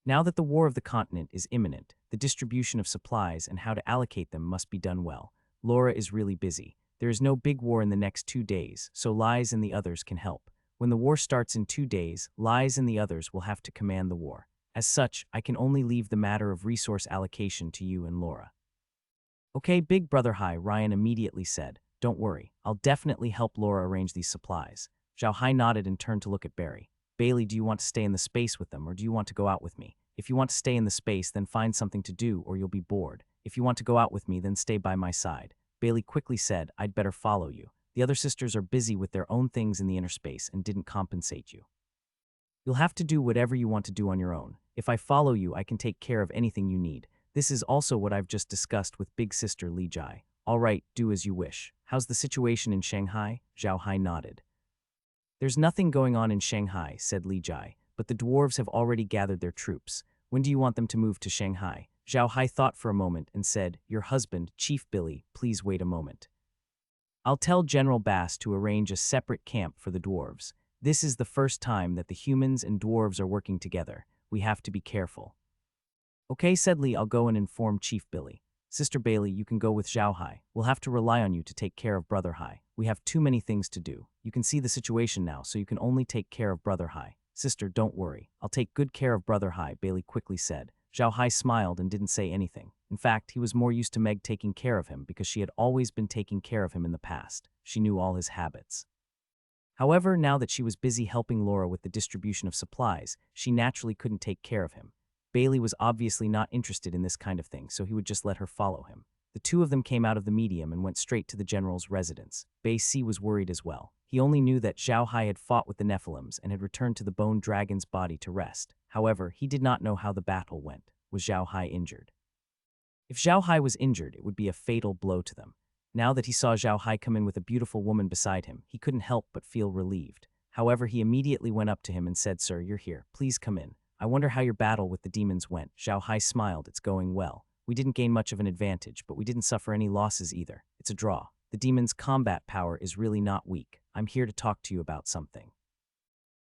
Now that the war of the continent is imminent, the distribution of supplies and how to allocate them must be done well. Laura is really busy. There is no big war in the next 2 days, so Lies and the others can help. When the war starts in 2 days, Lies and the others will have to command the war. As such, I can only leave the matter of resource allocation to you and Laura. "Okay, Big Brother Hai," Ryan immediately said. "Don't worry, I'll definitely help Laura arrange these supplies." Zhao Hai nodded and turned to look at Barry. "Bailey, do you want to stay in the space with them or do you want to go out with me? If you want to stay in the space, then find something to do or you'll be bored. If you want to go out with me, then stay by my side." Bailey quickly said, "I'd better follow you. The other sisters are busy with their own things in the inner space and didn't compensate you. You'll have to do whatever you want to do on your own. If I follow you, I can take care of anything you need. This is also what I've just discussed with Big Sister Li Jai. All right, do as you wish. How's the situation in Shanghai?" Zhao Hai nodded. "There's nothing going on in Shanghai," said Li Jai, "but the dwarves have already gathered their troops. When do you want them to move to Shanghai?" Zhao Hai thought for a moment and said, "Your husband, Chief Billy, please wait a moment. I'll tell General Bass to arrange a separate camp for the dwarves. This is the first time that the humans and dwarves are working together. We have to be careful." "Okay," said Li, "I'll go and inform Chief Billy. Sister Bailey, you can go with Zhao Hai. We'll have to rely on you to take care of Brother Hai. We have too many things to do. You can see the situation now, so you can only take care of Brother Hai." "Sister, don't worry. I'll take good care of Brother Hai," Bailey quickly said. Zhao Hai smiled and didn't say anything. In fact, he was more used to Meg taking care of him because she had always been taking care of him in the past. She knew all his habits. However, now that she was busy helping Laura with the distribution of supplies, she naturally couldn't take care of him. Bailey was obviously not interested in this kind of thing, so he would just let her follow him. The two of them came out of the medium and went straight to the general's residence. Bei Si was worried as well. He only knew that Zhao Hai had fought with the Nephilims and had returned to the bone dragon's body to rest. However, he did not know how the battle went. Was Zhao Hai injured? If Zhao Hai was injured, it would be a fatal blow to them. Now that he saw Zhao Hai come in with a beautiful woman beside him, he couldn't help but feel relieved. However, he immediately went up to him and said, "Sir, you're here. Please come in. I wonder how your battle with the demons went." Zhao Hai smiled. "It's going well. We didn't gain much of an advantage, but we didn't suffer any losses either. It's a draw. The demon's combat power is really not weak. I'm here to talk to you about something."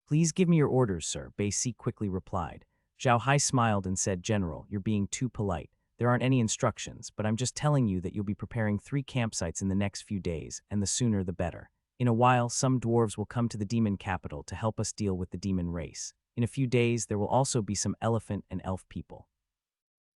"Please give me your orders, sir," Bei Si quickly replied. Zhao Hai smiled and said, "General, you're being too polite. There aren't any instructions, but I'm just telling you that you'll be preparing 3 campsites in the next few days, and the sooner the better. In a while, some dwarves will come to the demon capital to help us deal with the demon race. In a few days, there will also be some elephant and elf people.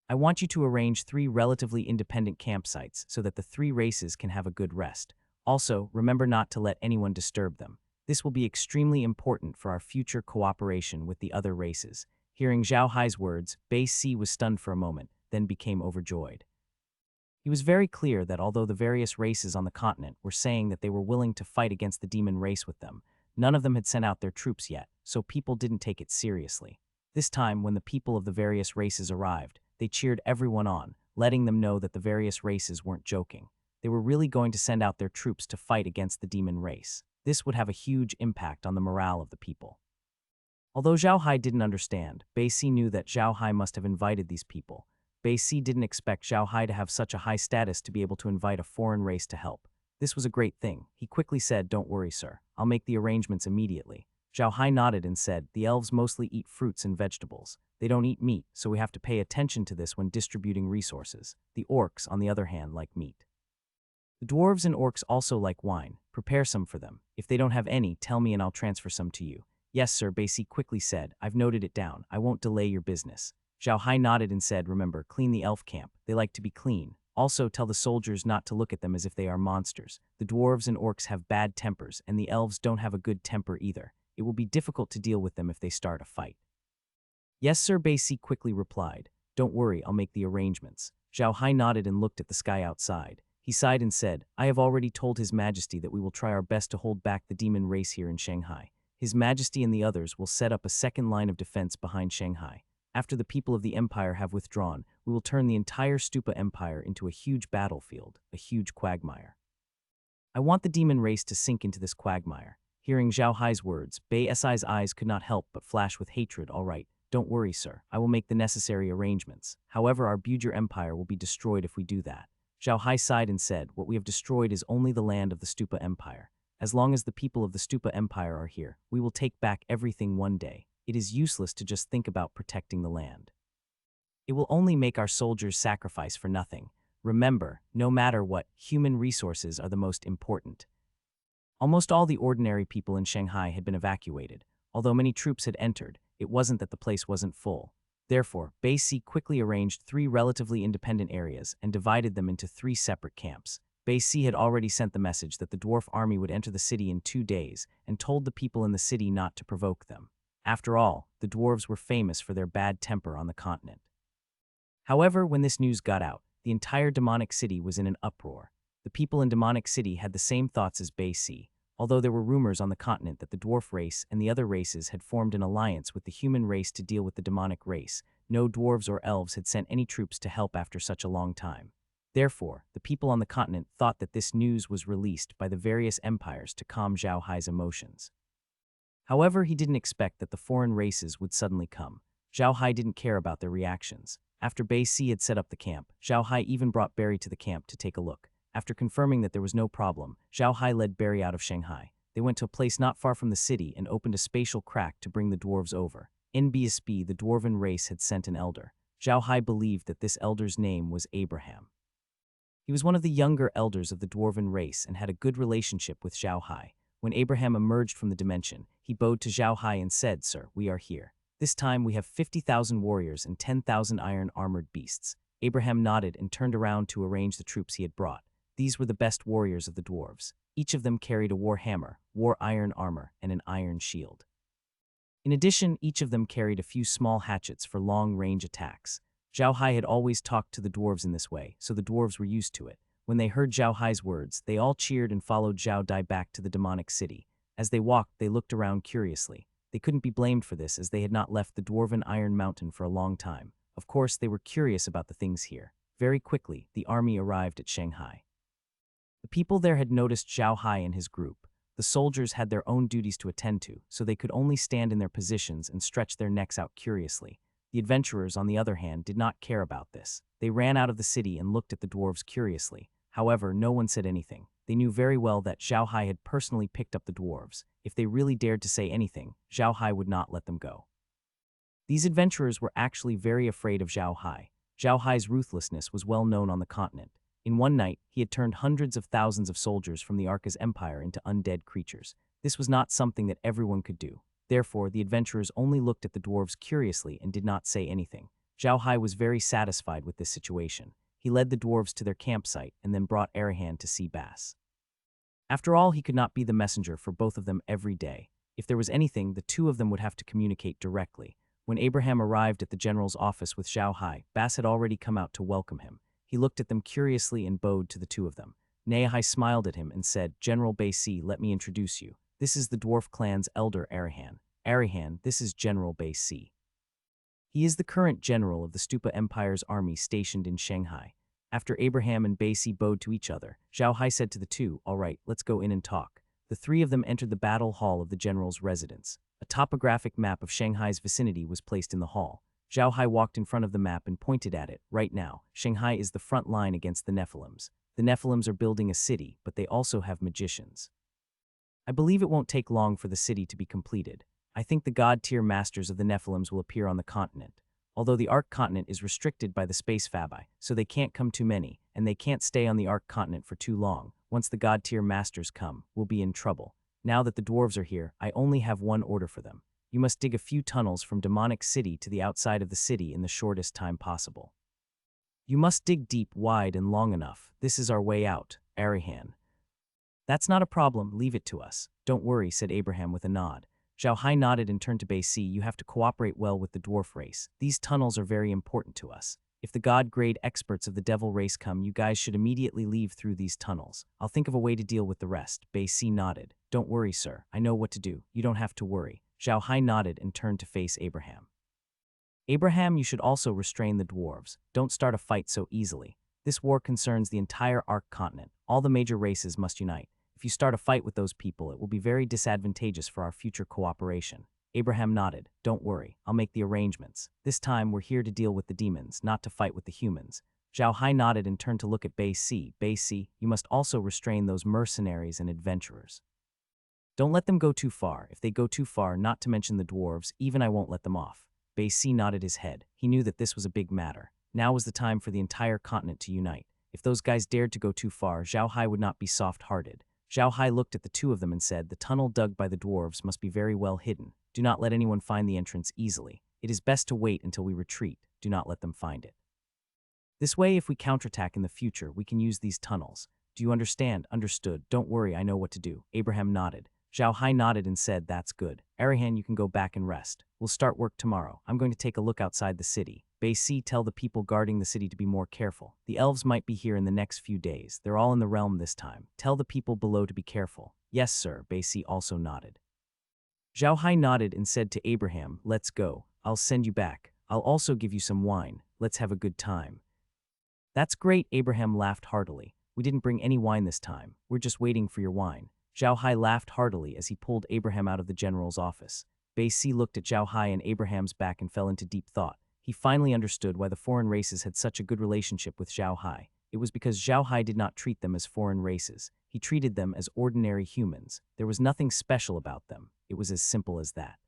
I want you to arrange 3 relatively independent campsites so that the 3 races can have a good rest. Also, remember not to let anyone disturb them. This will be extremely important for our future cooperation with the other races." Hearing Zhao Hai's words, Bei Si was stunned for a moment, then became overjoyed. He was very clear that although the various races on the continent were saying that they were willing to fight against the demon race with them, none of them had sent out their troops yet, so people didn't take it seriously. This time, when the people of the various races arrived, they cheered everyone on, letting them know that the various races weren't joking. They were really going to send out their troops to fight against the demon race. This would have a huge impact on the morale of the people. Although Zhao Hai didn't understand, Bei Si knew that Zhao Hai must have invited these people. Bei Si didn't expect Zhao Hai to have such a high status to be able to invite a foreign race to help. This was a great thing. He quickly said, "Don't worry, sir. I'll make the arrangements immediately." Zhao Hai nodded and said, the elves mostly eat fruits and vegetables. They don't eat meat, so we have to pay attention to this when distributing resources. The orcs, on the other hand, like meat. The dwarves and orcs also like wine. Prepare some for them. If they don't have any, tell me and I'll transfer some to you. Yes, sir, Basie quickly said. I've noted it down. I won't delay your business. Zhao Hai nodded and said, remember, clean the elf camp. They like to be clean. Also, tell the soldiers not to look at them as if they are monsters. The dwarves and orcs have bad tempers, and the elves don't have a good temper either. It will be difficult to deal with them if they start a fight. Yes, sir, Basie quickly replied. Don't worry, I'll make the arrangements. Zhao Hai nodded and looked at the sky outside. He sighed and said, I have already told His Majesty that we will try our best to hold back the demon race here in Shanghai. His Majesty and the others will set up a second line of defense behind Shanghai. After the people of the empire have withdrawn, we will turn the entire Stupa Empire into a huge battlefield, a huge quagmire. I want the demon race to sink into this quagmire. Hearing Zhao Hai's words, Bei Si's eyes could not help but flash with hatred. All right, don't worry, sir. I will make the necessary arrangements. However, our Bujir Empire will be destroyed if we do that. Zhao Hai sighed and said, what we have destroyed is only the land of the Stupa Empire. As long as the people of the Stupa Empire are here, we will take back everything one day. It is useless to just think about protecting the land. It will only make our soldiers sacrifice for nothing. Remember, no matter what, human resources are the most important. Almost all the ordinary people in Shanghai had been evacuated. Although many troops had entered, it wasn't that the place wasn't full. Therefore, Basie quickly arranged 3 relatively independent areas and divided them into 3 separate camps. Basie had already sent the message that the dwarf army would enter the city in 2 days and told the people in the city not to provoke them. After all, the dwarves were famous for their bad temper on the continent. However, when this news got out, the entire demonic city was in an uproar. The people in demonic city had the same thoughts as Basie, although there were rumors on the continent that the dwarf race and the other races had formed an alliance with the human race to deal with the demonic race. No dwarves or elves had sent any troops to help after such a long time. Therefore, the people on the continent thought that this news was released by the various empires to calm Zhao Hai's emotions. However, he didn't expect that the foreign races would suddenly come. Zhao Hai didn't care about their reactions. After Basie had set up the camp, Zhao Hai even brought Barry to the camp to take a look. After confirming that there was no problem, Zhao Hai led Barry out of Shanghai. They went to a place not far from the city and opened a spatial crack to bring the dwarves over. In BSB, the dwarven race had sent an elder. Zhao Hai believed that this elder's name was Abraham. He was one of the younger elders of the dwarven race and had a good relationship with Zhao Hai. When Abraham emerged from the dimension, he bowed to Zhao Hai and said, Sir, we are here. This time we have 50,000 warriors and 10,000 iron-armored beasts. Abraham nodded and turned around to arrange the troops he had brought. These were the best warriors of the dwarves. Each of them carried a war hammer, war iron armor, and an iron shield. In addition, each of them carried a few small hatchets for long-range attacks. Zhao Hai had always talked to the dwarves in this way, so the dwarves were used to it. When they heard Zhao Hai's words, they all cheered and followed Zhao Dai back to the demonic city. As they walked, they looked around curiously. They couldn't be blamed for this as they had not left the dwarven Iron Mountain for a long time. Of course, they were curious about the things here. Very quickly, the army arrived at Shanghai. The people there had noticed Zhao Hai and his group. The soldiers had their own duties to attend to, so they could only stand in their positions and stretch their necks out curiously. The adventurers, on the other hand, did not care about this. They ran out of the city and looked at the dwarves curiously. However, no one said anything. They knew very well that Zhao Hai had personally picked up the dwarves. If they really dared to say anything, Zhao Hai would not let them go. These adventurers were actually very afraid of Zhao Hai. Zhao Hai's ruthlessness was well known on the continent. In one night, he had turned hundreds of thousands of soldiers from the Arca's empire into undead creatures. This was not something that everyone could do. Therefore, the adventurers only looked at the dwarves curiously and did not say anything. Zhao Hai was very satisfied with this situation. He led the dwarves to their campsite and then brought Arahan to see Bass. After all, he could not be the messenger for both of them every day. If there was anything, the two of them would have to communicate directly. When Abraham arrived at the general's office with Zhao Hai, Bass had already come out to welcome him. He looked at them curiously and bowed to the two of them. Nehai smiled at him and said, General Basie, let me introduce you. This is the dwarf clan's elder Arahan. Arahan, this is General Basie. He is the current general of the Stupa Empire's army stationed in Shanghai. After Abraham and Basie bowed to each other, Zhao Hai said to the two, All right, let's go in and talk. The three of them entered the battle hall of the general's residence. A topographic map of Shanghai's vicinity was placed in the hall. Zhao Hai walked in front of the map and pointed at it. Right now, Shanghai is the front line against the Nephilims. The Nephilims are building a city, but they also have magicians. I believe it won't take long for the city to be completed. I think the god-tier masters of the Nephilims will appear on the continent. Although the Ark continent is restricted by the space fabi, so they can't come too many, and they can't stay on the Ark continent for too long. Once the god-tier masters come, we'll be in trouble. Now that the dwarves are here, I only have one order for them. You must dig a few tunnels from Demonic City to the outside of the city in the shortest time possible. You must dig deep, wide, and long enough. This is our way out, Arihan. That's not a problem, leave it to us. Don't worry, said Abraham with a nod. Zhao Hai nodded and turned to Bei Si. You have to cooperate well with the dwarf race. These tunnels are very important to us. If the god-grade experts of the devil race come, you guys should immediately leave through these tunnels. I'll think of a way to deal with the rest. Bei Si nodded. Don't worry, sir. I know what to do. You don't have to worry. Zhao Hai nodded and turned to face Abraham. Abraham, you should also restrain the dwarves. Don't start a fight so easily. This war concerns the entire Ark continent. All the major races must unite. If you start a fight with those people, it will be very disadvantageous for our future cooperation. Abraham nodded. Don't worry, I'll make the arrangements. This time, we're here to deal with the demons, not to fight with the humans. Zhao Hai nodded and turned to look at Bei Si. Bei Si, you must also restrain those mercenaries and adventurers. Don't let them go too far. If they go too far, not to mention the dwarves, even I won't let them off. Bei Si nodded his head. He knew that this was a big matter. Now was the time for the entire continent to unite. If those guys dared to go too far, Zhao Hai would not be soft-hearted. Zhao Hai looked at the two of them and said, the tunnel dug by the dwarves must be very well hidden. Do not let anyone find the entrance easily. It is best to wait until we retreat. Do not let them find it. This way, if we counterattack in the future, we can use these tunnels. Do you understand? Understood. Don't worry, I know what to do. Abraham nodded. Zhao Hai nodded and said, that's good. Arihan, you can go back and rest. We'll start work tomorrow. I'm going to take a look outside the city. Bei Si, tell the people guarding the city to be more careful. The elves might be here in the next few days. They're all in the realm this time. Tell the people below to be careful. Yes, sir. Bei Si also nodded. Zhao Hai nodded and said to Abraham, let's go. I'll send you back. I'll also give you some wine. Let's have a good time. That's great, Abraham laughed heartily. We didn't bring any wine this time. We're just waiting for your wine. Zhao Hai laughed heartily as he pulled Abraham out of the general's office. Bei Si looked at Zhao Hai and Abraham's back and fell into deep thought. He finally understood why the foreign races had such a good relationship with Zhao Hai. It was because Zhao Hai did not treat them as foreign races. He treated them as ordinary humans. There was nothing special about them. It was as simple as that.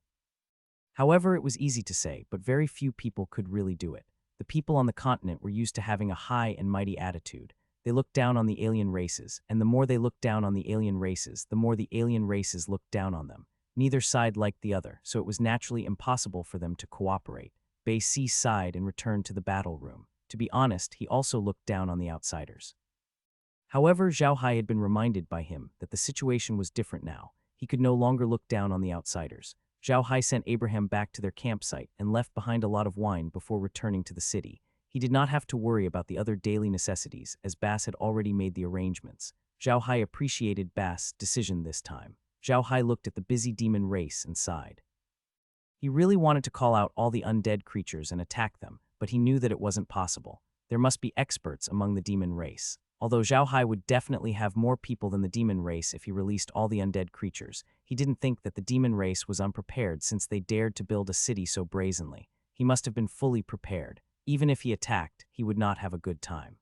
However, it was easy to say, but very few people could really do it. The people on the continent were used to having a high and mighty attitude. They looked down on the alien races, and the more they looked down on the alien races, the more the alien races looked down on them. Neither side liked the other, so it was naturally impossible for them to cooperate. Bei Si sighed and returned to the battle room. To be honest, he also looked down on the outsiders. However, Zhao Hai had been reminded by him that the situation was different now. He could no longer look down on the outsiders. Zhao Hai sent Abraham back to their campsite and left behind a lot of wine before returning to the city. He did not have to worry about the other daily necessities, as Bass had already made the arrangements. Zhao Hai appreciated Bass' decision this time. Zhao Hai looked at the busy demon race and sighed. He really wanted to call out all the undead creatures and attack them, but he knew that it wasn't possible. There must be experts among the demon race. Although Zhao Hai would definitely have more people than the demon race if he released all the undead creatures, he didn't think that the demon race was unprepared since they dared to build a city so brazenly. He must have been fully prepared. Even if he attacked, he would not have a good time.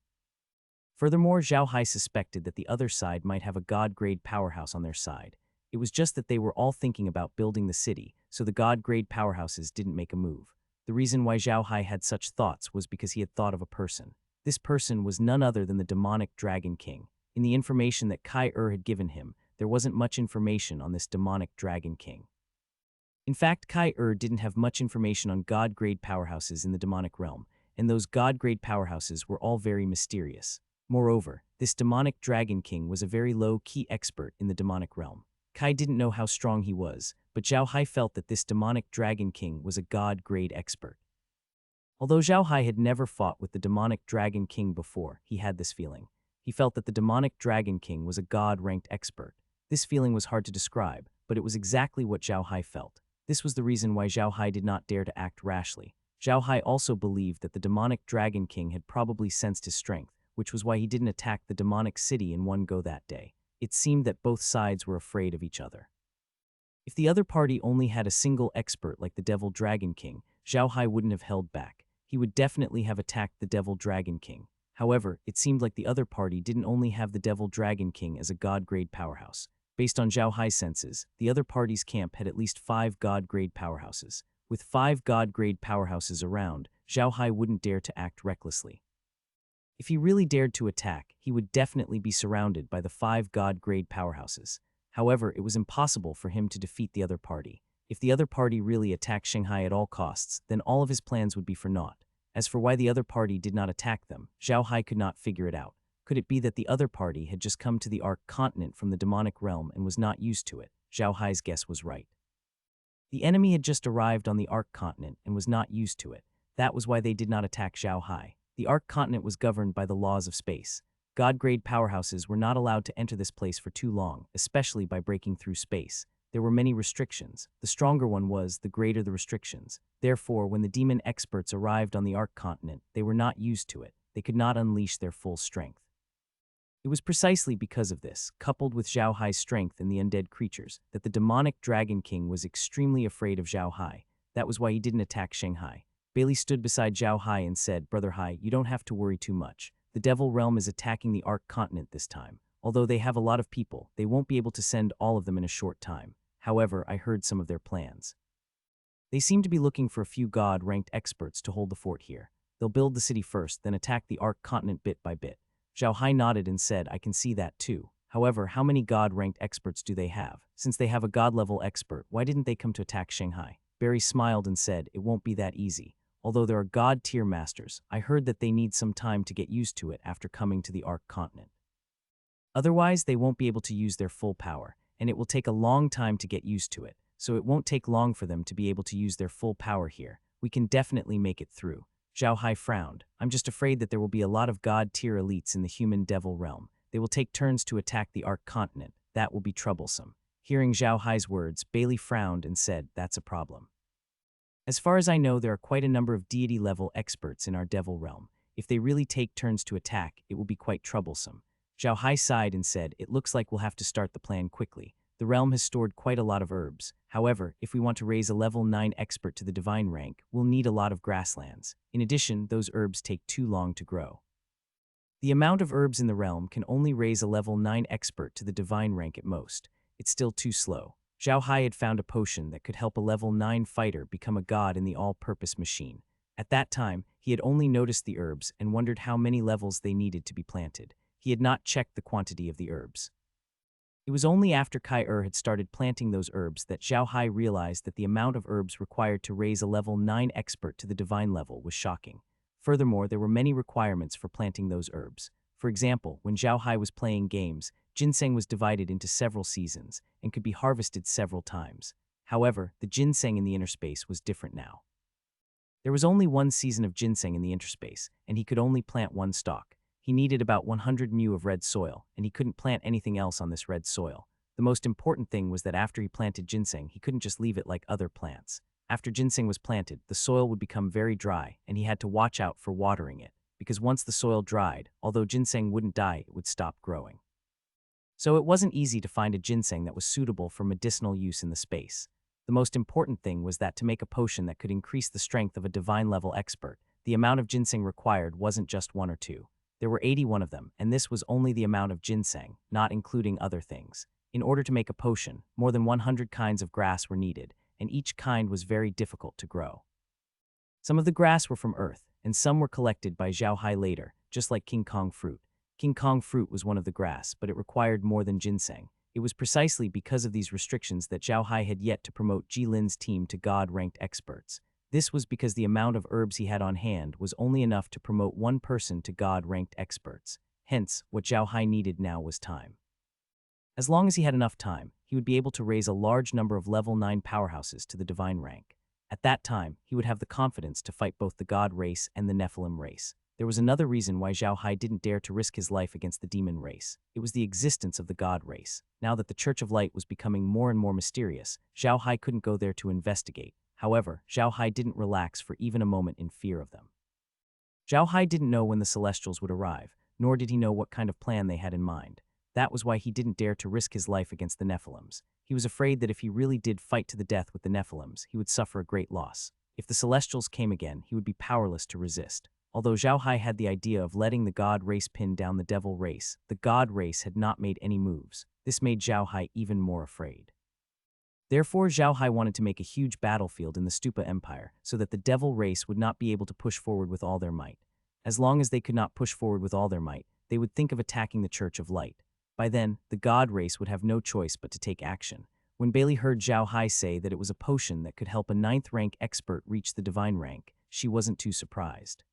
Furthermore, Zhao Hai suspected that the other side might have a god-grade powerhouse on their side. It was just that they were all thinking about building the city, so the god-grade powerhouses didn't make a move. The reason why Zhao Hai had such thoughts was because he had thought of a person. This person was none other than the demonic Dragon King. In the information that Heir had given him, there wasn't much information on this demonic Dragon King. In fact, Heir didn't have much information on god-grade powerhouses in the demonic realm, and those god-grade powerhouses were all very mysterious. Moreover, this demonic Dragon King was a very low-key expert in the demonic realm. Kai didn't know how strong he was, but Zhao Hai felt that this demonic Dragon King was a god-grade expert. Although Zhao Hai had never fought with the demonic Dragon King before, he had this feeling. He felt that the demonic Dragon King was a god-ranked expert. This feeling was hard to describe, but it was exactly what Zhao Hai felt. This was the reason why Zhao Hai did not dare to act rashly. Zhao Hai also believed that the demonic Dragon King had probably sensed his strength, which was why he didn't attack the demonic city in one go that day. It seemed that both sides were afraid of each other. If the other party only had a single expert like the Devil Dragon King, Zhao Hai wouldn't have held back. He would definitely have attacked the Devil Dragon King. However, it seemed like the other party didn't only have the Devil Dragon King as a god-grade powerhouse. Based on Zhao Hai's senses, the other party's camp had at least 5 god-grade powerhouses. With 5 god-grade powerhouses around, Zhao Hai wouldn't dare to act recklessly. If he really dared to attack, he would definitely be surrounded by the 5 god-grade powerhouses. However, it was impossible for him to defeat the other party. If the other party really attacked Shanghai at all costs, then all of his plans would be for naught. As for why the other party did not attack them, Zhao Hai could not figure it out. Could it be that the other party had just come to the Ark continent from the demonic realm and was not used to it? Zhao Hai's guess was right. The enemy had just arrived on the Ark continent and was not used to it. That was why they did not attack Zhao Hai. The Ark continent was governed by the laws of space. God-grade powerhouses were not allowed to enter this place for too long, especially by breaking through space. There were many restrictions. The stronger one was, the greater the restrictions. Therefore, when the demon experts arrived on the Ark continent, they were not used to it. They could not unleash their full strength. It was precisely because of this, coupled with Zhao Hai's strength in the undead creatures, that the demonic Dragon King was extremely afraid of Zhao Hai. That was why he didn't attack Shanghai. Bailey stood beside Zhao Hai and said, "Brother Hai, you don't have to worry too much. The Devil Realm is attacking the Ark continent this time. Although they have a lot of people, they won't be able to send all of them in a short time. However, I heard some of their plans. They seem to be looking for a few god-ranked experts to hold the fort here. They'll build the city first, then attack the Ark continent bit by bit." Zhao Hai nodded and said, "I can see that too. However, how many god-ranked experts do they have? Since they have a god-level expert, why didn't they come to attack Shanghai?" Barry smiled and said, "It won't be that easy. Although there are god-tier masters, I heard that they need some time to get used to it after coming to the Ark continent. Otherwise, they won't be able to use their full power, and it will take a long time to get used to it, so it won't take long for them to be able to use their full power here. We can definitely make it through." Zhao Hai frowned. "I'm just afraid that there will be a lot of god-tier elites in the human devil realm. They will take turns to attack the Ark continent. That will be troublesome." Hearing Zhao Hai's words, Bailey frowned and said, "That's a problem. As far as I know, there are quite a number of deity-level experts in our devil realm. If they really take turns to attack, it will be quite troublesome." Zhao Hai sighed and said, "It looks like we'll have to start the plan quickly. The realm has stored quite a lot of herbs. However, if we want to raise a level 9 expert to the divine rank, we'll need a lot of grasslands. In addition, those herbs take too long to grow. The amount of herbs in the realm can only raise a level 9 expert to the divine rank at most. It's still too slow." Zhao Hai had found a potion that could help a level 9 fighter become a god in the all-purpose machine. At that time, he had only noticed the herbs and wondered how many levels they needed to be planted. He had not checked the quantity of the herbs. It was only after Kai had started planting those herbs that Zhao Hai realized that the amount of herbs required to raise a level 9 expert to the divine level was shocking. Furthermore, there were many requirements for planting those herbs. For example, when Zhao Hai was playing games, ginseng was divided into several seasons and could be harvested several times. However, the ginseng in the inner space was different now. There was only one season of ginseng in the interspace, and he could only plant one stalk. He needed about 100 mu of red soil, and he couldn't plant anything else on this red soil. The most important thing was that after he planted ginseng, he couldn't just leave it like other plants. After ginseng was planted, the soil would become very dry, and he had to watch out for watering it, because once the soil dried, although ginseng wouldn't die, it would stop growing. So it wasn't easy to find a ginseng that was suitable for medicinal use in the space. The most important thing was that to make a potion that could increase the strength of a divine-level expert, the amount of ginseng required wasn't just 1 or 2. There were 81 of them, and this was only the amount of ginseng, not including other things. In order to make a potion, more than 100 kinds of grass were needed, and each kind was very difficult to grow. Some of the grass were from Earth, and some were collected by Zhao Hai later, just like King Kong fruit. King Kong fruit was one of the grass, but it required more than ginseng. It was precisely because of these restrictions that Zhao Hai had yet to promote Ji Lin's team to god-ranked experts. This was because the amount of herbs he had on hand was only enough to promote one person to god-ranked experts. Hence, what Zhao Hai needed now was time. As long as he had enough time, he would be able to raise a large number of level 9 powerhouses to the divine rank. At that time, he would have the confidence to fight both the god race and the Nephilim race. There was another reason why Zhao Hai didn't dare to risk his life against the demon race. It was the existence of the god race. Now that the Church of Light was becoming more and more mysterious, Zhao Hai couldn't go there to investigate. However, Zhao Hai didn't relax for even a moment in fear of them. Zhao Hai didn't know when the Celestials would arrive, nor did he know what kind of plan they had in mind. That was why he didn't dare to risk his life against the Nephilims. He was afraid that if he really did fight to the death with the Nephilims, he would suffer a great loss. If the Celestials came again, he would be powerless to resist. Although Zhao Hai had the idea of letting the god race pin down the devil race, the god race had not made any moves. This made Zhao Hai even more afraid. Therefore, Zhao Hai wanted to make a huge battlefield in the Stupa Empire so that the devil race would not be able to push forward with all their might. As long as they could not push forward with all their might, they would think of attacking the Church of Light. By then, the god race would have no choice but to take action. When Bailey heard Zhao Hai say that it was a potion that could help a 9th rank expert reach the divine rank, she wasn't too surprised.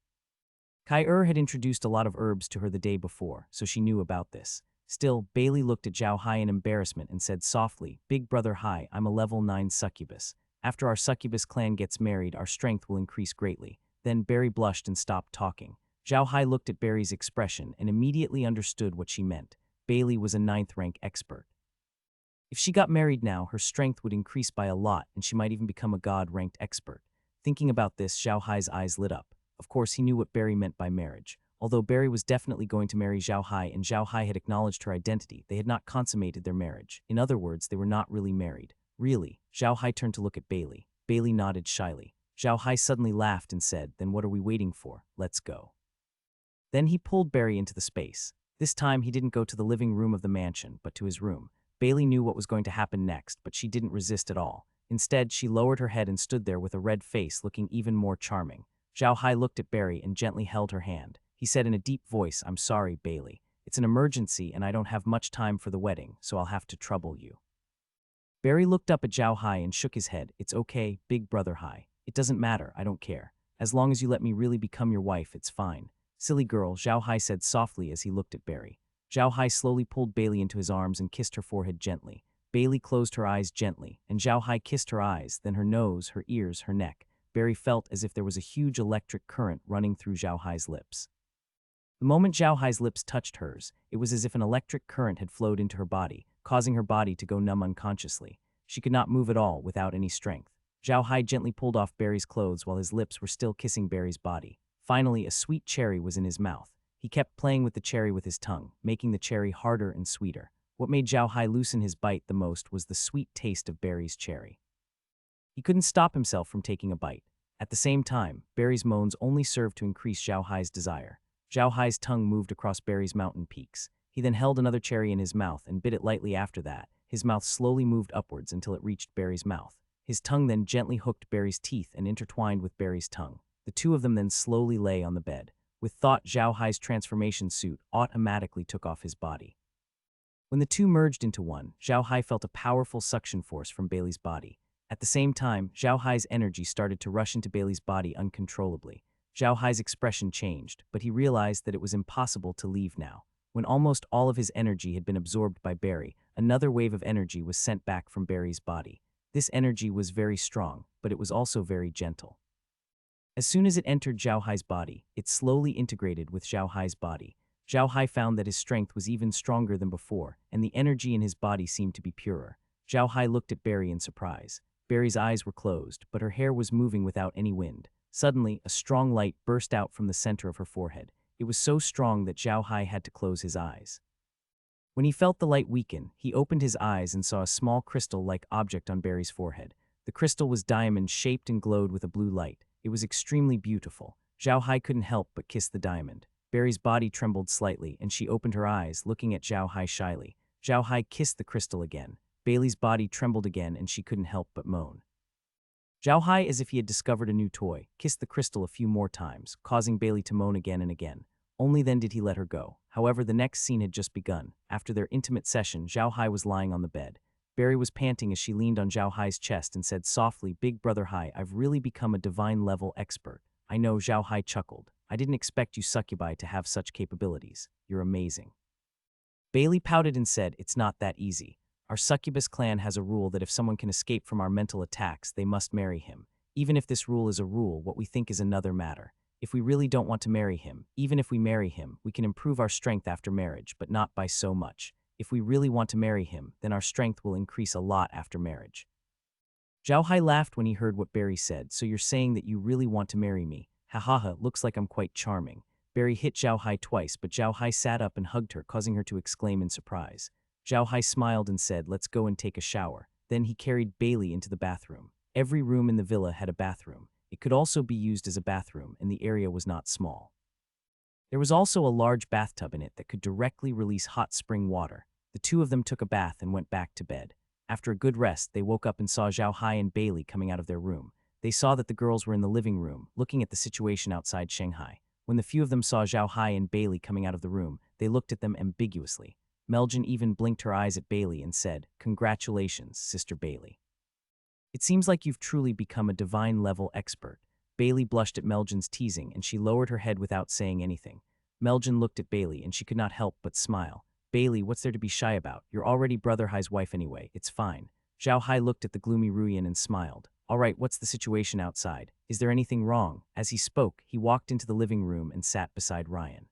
Heir had introduced a lot of herbs to her the day before, so she knew about this. Still, Bailey looked at Zhao Hai in embarrassment and said softly, "Big brother Hai, I'm a level 9 succubus. After our succubus clan gets married, our strength will increase greatly." Then Barry blushed and stopped talking. Zhao Hai looked at Barry's expression and immediately understood what she meant. Bailey was a 9th rank expert. If she got married now, her strength would increase by a lot and she might even become a god-ranked expert. Thinking about this, Zhao Hai's eyes lit up. Of course, he knew what Barry meant by marriage. Although Barry was definitely going to marry Zhao Hai and Zhao Hai had acknowledged her identity, they had not consummated their marriage. In other words, they were not really married. Really? Zhao Hai turned to look at Bailey. Bailey nodded shyly. Zhao Hai suddenly laughed and said, "Then what are we waiting for? Let's go." Then he pulled Barry into the space. This time he didn't go to the living room of the mansion, but to his room. Bailey knew what was going to happen next, but she didn't resist at all. Instead, she lowered her head and stood there with a red face, looking even more charming. Zhao Hai looked at Barry and gently held her hand. He said in a deep voice, "I'm sorry, Bailey. It's an emergency and I don't have much time for the wedding, so I'll have to trouble you." Barry looked up at Zhao Hai and shook his head. "It's okay, big brother Hai. It doesn't matter, I don't care. As long as you let me really become your wife, it's fine." "Silly girl," Zhao Hai said softly as he looked at Barry. Zhao Hai slowly pulled Bailey into his arms and kissed her forehead gently. Bailey closed her eyes gently, and Zhao Hai kissed her eyes, then her nose, her ears, her neck. Barry felt as if there was a huge electric current running through Zhao Hai's lips. The moment Zhao Hai's lips touched hers, it was as if an electric current had flowed into her body, causing her body to go numb unconsciously. She could not move at all without any strength. Zhao Hai gently pulled off Barry's clothes while his lips were still kissing Barry's body. Finally, a sweet cherry was in his mouth. He kept playing with the cherry with his tongue, making the cherry harder and sweeter. What made Zhao Hai loosen his bite the most was the sweet taste of Barry's cherry. He couldn't stop himself from taking a bite. At the same time, Barry's moans only served to increase Zhao Hai's desire. Zhao Hai's tongue moved across Barry's mountain peaks. He then held another cherry in his mouth and bit it lightly after that. His mouth slowly moved upwards until it reached Barry's mouth. His tongue then gently hooked Barry's teeth and intertwined with Barry's tongue. The two of them then slowly lay on the bed. With thought, Zhao Hai's transformation suit automatically took off his body. When the two merged into one, Zhao Hai felt a powerful suction force from Bailey's body. At the same time, Zhao Hai's energy started to rush into Bailey's body uncontrollably. Zhao Hai's expression changed, but he realized that it was impossible to leave now. When almost all of his energy had been absorbed by Barry, another wave of energy was sent back from Barry's body. This energy was very strong, but it was also very gentle. As soon as it entered Zhao Hai's body, it slowly integrated with Zhao Hai's body. Zhao Hai found that his strength was even stronger than before, and the energy in his body seemed to be purer. Zhao Hai looked at Barry in surprise. Barry's eyes were closed, but her hair was moving without any wind. Suddenly, a strong light burst out from the center of her forehead. It was so strong that Zhao Hai had to close his eyes. When he felt the light weaken, he opened his eyes and saw a small crystal-like object on Barry's forehead. The crystal was diamond-shaped and glowed with a blue light. It was extremely beautiful. Zhao Hai couldn't help but kiss the diamond. Barry's body trembled slightly, and she opened her eyes, looking at Zhao Hai shyly. Zhao Hai kissed the crystal again. Bailey's body trembled again, and she couldn't help but moan. Zhao Hai, as if he had discovered a new toy, kissed the crystal a few more times, causing Bailey to moan again and again. Only then did he let her go. However, the next scene had just begun. After their intimate session, Zhao Hai was lying on the bed. Barry was panting as she leaned on Zhao Hai's chest and said softly, "Big brother Hai, I've really become a divine-level expert." "I know," Zhao Hai chuckled. "I didn't expect you succubi to have such capabilities. You're amazing." Bailey pouted and said, "It's not that easy. Our succubus clan has a rule that if someone can escape from our mental attacks, they must marry him. Even if this rule is a rule, what we think is another matter. If we really don't want to marry him, even if we marry him, we can improve our strength after marriage, but not by so much. If we really want to marry him, then our strength will increase a lot after marriage." Zhao Hai laughed when he heard what Barry said. "So you're saying that you really want to marry me? Ha ha ha, looks like I'm quite charming." Barry hit Zhao Hai twice, but Zhao Hai sat up and hugged her, causing her to exclaim in surprise. Zhao Hai smiled and said, "Let's go and take a shower." Then he carried Bailey into the bathroom. Every room in the villa had a bathroom. It could also be used as a bathroom, and the area was not small. There was also a large bathtub in it that could directly release hot spring water. The two of them took a bath and went back to bed. After a good rest, they woke up and saw Zhao Hai and Bailey coming out of their room. They saw that the girls were in the living room, looking at the situation outside Shanghai. When the few of them saw Zhao Hai and Bailey coming out of the room, they looked at them ambiguously. Meljan even blinked her eyes at Bailey and said, "Congratulations, Sister Bailey. It seems like you've truly become a divine-level expert." Bailey blushed at Meljan's teasing, and she lowered her head without saying anything. Meljan looked at Bailey, and she could not help but smile. "Bailey, what's there to be shy about? You're already Brother Hai's wife anyway. It's fine." Zhao Hai looked at the gloomy Ruyan and smiled. "All right, what's the situation outside? Is there anything wrong?" As he spoke, he walked into the living room and sat beside Ryan.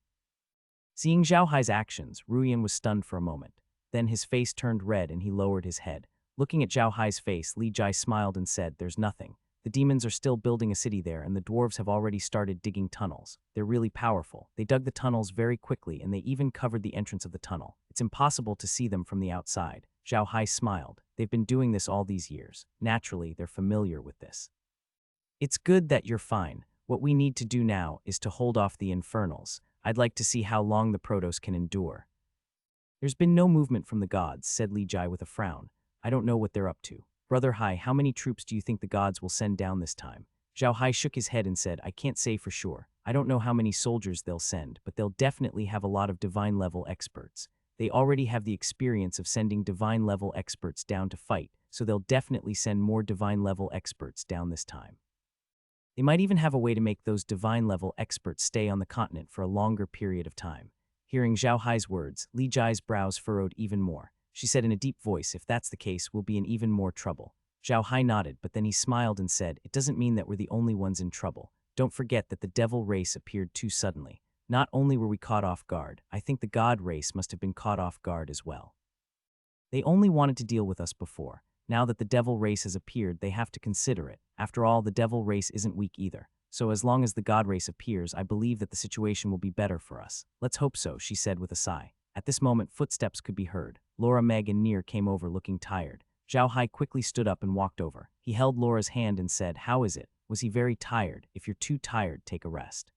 Seeing Zhao Hai's actions, Ruyan was stunned for a moment. Then his face turned red and he lowered his head. Looking at Zhao Hai's face, Li Jai smiled and said, "There's nothing. The demons are still building a city there, and the dwarves have already started digging tunnels. They're really powerful. They dug the tunnels very quickly, and they even covered the entrance of the tunnel. It's impossible to see them from the outside." Zhao Hai smiled. "They've been doing this all these years. Naturally, they're familiar with this. It's good that you're fine. What we need to do now is to hold off the infernals. I'd like to see how long the Protoss can endure." "There's been no movement from the gods," said Li Jai with a frown. "I don't know what they're up to." "Brother Hai, how many troops do you think the gods will send down this time?" Zhao Hai shook his head and said, "I can't say for sure. I don't know how many soldiers they'll send, but they'll definitely have a lot of divine-level experts. They already have the experience of sending divine-level experts down to fight, so they'll definitely send more divine-level experts down this time. They might even have a way to make those divine-level experts stay on the continent for a longer period of time." Hearing Zhao Hai's words, Li Jai's brows furrowed even more. She said in a deep voice, "If that's the case, we'll be in even more trouble." Zhao Hai nodded, but then he smiled and said, "It doesn't mean that we're the only ones in trouble. Don't forget that the devil race appeared too suddenly. Not only were we caught off guard, I think the god race must have been caught off guard as well. They only wanted to deal with us before. Now that the devil race has appeared, they have to consider it. After all, the devil race isn't weak either. So as long as the god race appears, I believe that the situation will be better for us." "Let's hope so," she said with a sigh. At this moment, footsteps could be heard. Laura, Meg, and Near came over looking tired. Zhao Hai quickly stood up and walked over. He held Laura's hand and said, "How is it? Was he very tired? If you're too tired, take a rest.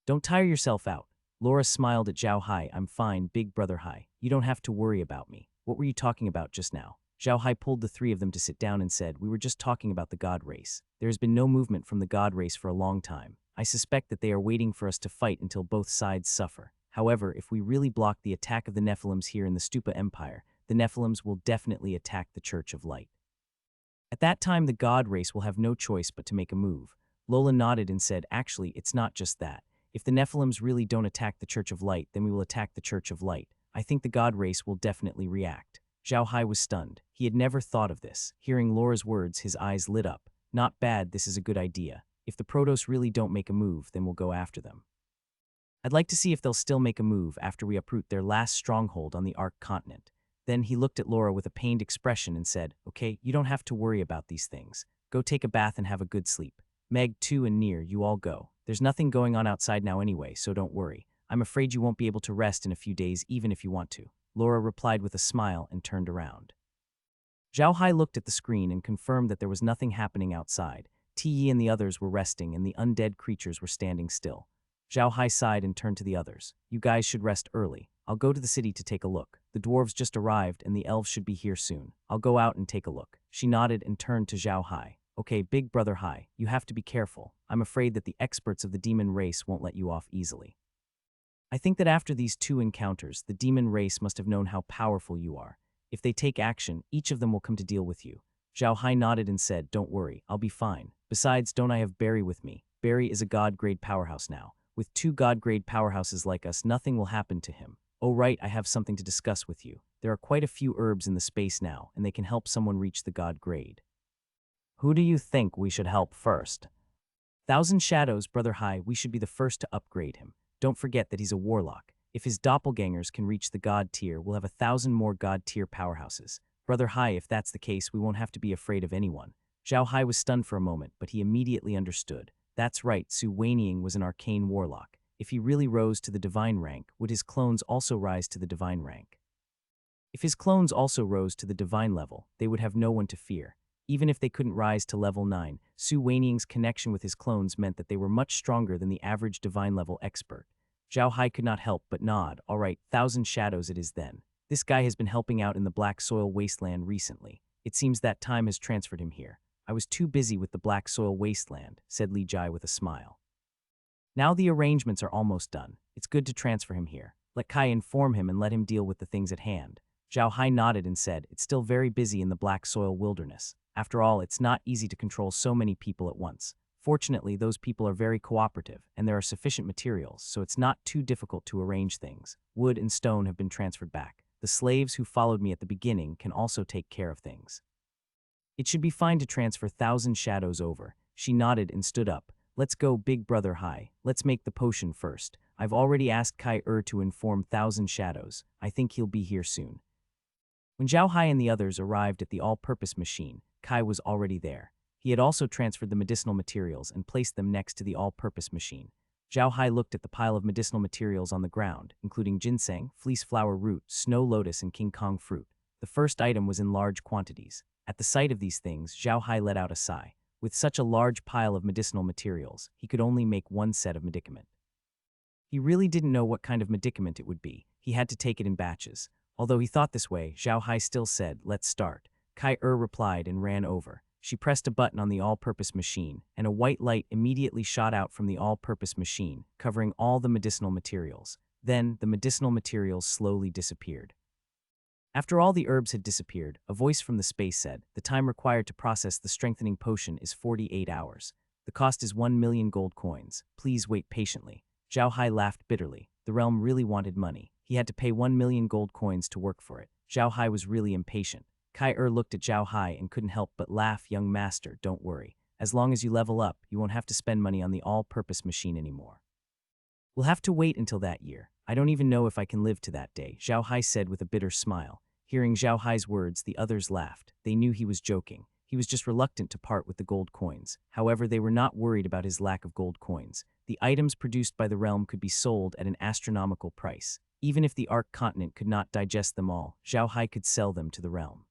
Don't tire yourself out." Laura smiled at Zhao Hai. "I'm fine, big brother Hai. You don't have to worry about me. What were you talking about just now?" Zhao Hai pulled the three of them to sit down and said, "We were just talking about the god race. There has been no movement from the god race for a long time. I suspect that they are waiting for us to fight until both sides suffer. However, if we really block the attack of the Nephilims here in the Stupa Empire, the Nephilims will definitely attack the Church of Light. At that time, the god race will have no choice but to make a move." Lola nodded and said, "Actually, it's not just that. If the Nephilims really don't attack the Church of Light, then we will attack the Church of Light. I think the god race will definitely react." Zhao Hai was stunned. He had never thought of this. Hearing Laura's words, his eyes lit up. "Not bad, this is a good idea. If the Protoss really don't make a move, then we'll go after them. I'd like to see if they'll still make a move after we uproot their last stronghold on the Ark continent." Then he looked at Laura with a pained expression and said, "Okay, you don't have to worry about these things. Go take a bath and have a good sleep. Meg, too, and Near, you all go. There's nothing going on outside now anyway, so don't worry. I'm afraid you won't be able to rest in a few days even if you want to." Laura replied with a smile and turned around. Zhao Hai looked at the screen and confirmed that there was nothing happening outside. Ti and the others were resting and the undead creatures were standing still. Zhao Hai sighed and turned to the others. "You guys should rest early. I'll go to the city to take a look. The dwarves just arrived and the elves should be here soon. I'll go out and take a look." She nodded and turned to Zhao Hai. "Okay, big brother Hai, you have to be careful. I'm afraid that the experts of the demon race won't let you off easily. I think that after these two encounters, the demon race must have known how powerful you are. If they take action, each of them will come to deal with you." Zhao Hai nodded and said, "Don't worry, I'll be fine. Besides, don't I have Barry with me? Barry is a god-grade powerhouse now. With two god-grade powerhouses like us, nothing will happen to him. Oh right, I have something to discuss with you. There are quite a few herbs in the space now, and they can help someone reach the god grade. Who do you think we should help first?" "Thousand Shadows, brother Hai, we should be the first to upgrade him. Don't forget that he's a warlock. If his doppelgangers can reach the god tier, we'll have 1,000 more god tier powerhouses. Brother Hai, if that's the case, we won't have to be afraid of anyone." Zhao Hai was stunned for a moment, but he immediately understood. That's right, Su Weiniang was an arcane warlock. If he really rose to the divine rank, would his clones also rise to the divine rank? If his clones also rose to the divine level, they would have no one to fear. Even if they couldn't rise to level 9, Su Waning's connection with his clones meant that they were much stronger than the average divine-level expert. Zhao Hai could not help but nod. All right, Thousand Shadows it is then. This guy has been helping out in the Black Soil Wasteland recently. It seems that time has transferred him here. I was too busy with the Black Soil Wasteland, said Li Jai with a smile. Now the arrangements are almost done. It's good to transfer him here. Let Kai inform him and let him deal with the things at hand. Zhao Hai nodded and said, it's still very busy in the Black Soil Wilderness. After all, it's not easy to control so many people at once. Fortunately, those people are very cooperative, and there are sufficient materials, so it's not too difficult to arrange things. Wood and stone have been transferred back. The slaves who followed me at the beginning can also take care of things. It should be fine to transfer Thousand Shadows over. She nodded and stood up. Let's go, Big Brother Hai. Let's make the potion first. I've already asked Kai to inform Thousand Shadows. I think he'll be here soon. When Zhao Hai and the others arrived at the all-purpose machine, Kai was already there. He had also transferred the medicinal materials and placed them next to the all-purpose machine. Zhao Hai looked at the pile of medicinal materials on the ground, including ginseng, fleece flower root, snow lotus, and King Kong fruit. The first item was in large quantities. At the sight of these things, Zhao Hai let out a sigh. With such a large pile of medicinal materials, he could only make one set of medicament. He really didn't know what kind of medicament it would be. He had to take it in batches. Although he thought this way, Zhao Hai still said, let's start. Kai replied and ran over. She pressed a button on the all-purpose machine, and a white light immediately shot out from the all-purpose machine, covering all the medicinal materials. Then, the medicinal materials slowly disappeared. After all the herbs had disappeared, a voice from the space said, the time required to process the strengthening potion is 48 hours. The cost is 1 million gold coins. Please wait patiently. Zhao Hai laughed bitterly. The realm really wanted money. He had to pay 1 million gold coins to work for it. Zhao Hai was really impatient. Kai looked at Zhao Hai and couldn't help but laugh. Young master, don't worry. As long as you level up, you won't have to spend money on the all-purpose machine anymore. We'll have to wait until that year. I don't even know if I can live to that day, Zhao Hai said with a bitter smile. Hearing Zhao Hai's words, the others laughed. They knew he was joking. He was just reluctant to part with the gold coins. However, they were not worried about his lack of gold coins. The items produced by the realm could be sold at an astronomical price. Even if the Ark continent could not digest them all, Zhao Hai could sell them to the realm.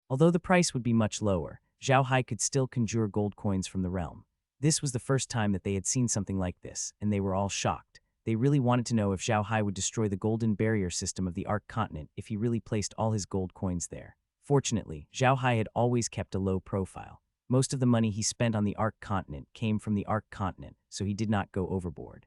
Although the price would be much lower, Zhao Hai could still conjure gold coins from the realm. This was the first time that they had seen something like this, and they were all shocked. They really wanted to know if Zhao Hai would destroy the golden barrier system of the Ark continent if he really placed all his gold coins there. Fortunately, Zhao Hai had always kept a low profile. Most of the money he spent on the Ark continent came from the Ark continent, so he did not go overboard.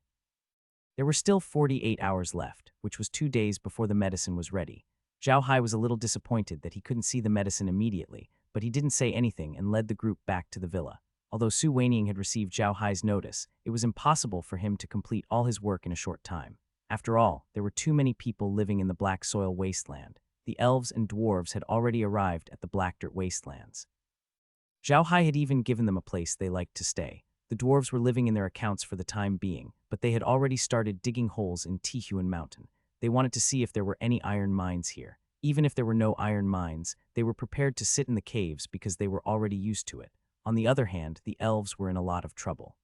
There were still 48 hours left, which was 2 days before the medicine was ready. Zhao Hai was a little disappointed that he couldn't see the medicine immediately, but he didn't say anything and led the group back to the villa. Although Su Wanning had received Zhao Hai's notice, it was impossible for him to complete all his work in a short time. After all, there were too many people living in the Black Soil Wasteland. The elves and dwarves had already arrived at the Black Dirt Wastelands. Zhao Hai had even given them a place they liked to stay. The dwarves were living in their accounts for the time being, but they had already started digging holes in Tihuan Mountain. They wanted to see if there were any iron mines here. Even if there were no iron mines, they were prepared to sit in the caves because they were already used to it. On the other hand, the elves were in a lot of trouble.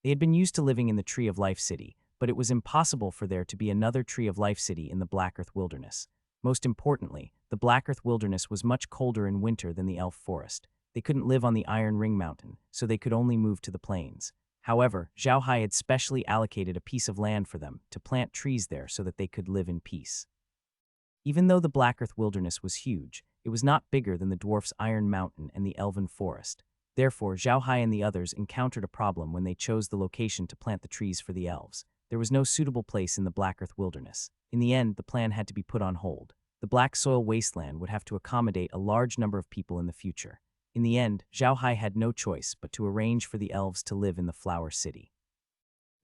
They had been used to living in the Tree of Life City, but it was impossible for there to be another Tree of Life City in the Black Earth Wilderness. Most importantly, the Black Earth Wilderness was much colder in winter than the Elf Forest. They couldn't live on the Iron Ring Mountain, so they could only move to the plains. However, Zhao Hai had specially allocated a piece of land for them to plant trees there so that they could live in peace. Even though the Black Earth Wilderness was huge, it was not bigger than the dwarf's Iron Mountain and the Elven Forest. Therefore, Zhao Hai and the others encountered a problem when they chose the location to plant the trees for the elves. There was no suitable place in the Black Earth Wilderness. In the end, the plan had to be put on hold. The Black Soil Wasteland would have to accommodate a large number of people in the future. In the end, Zhao Hai had no choice but to arrange for the elves to live in the Flower City.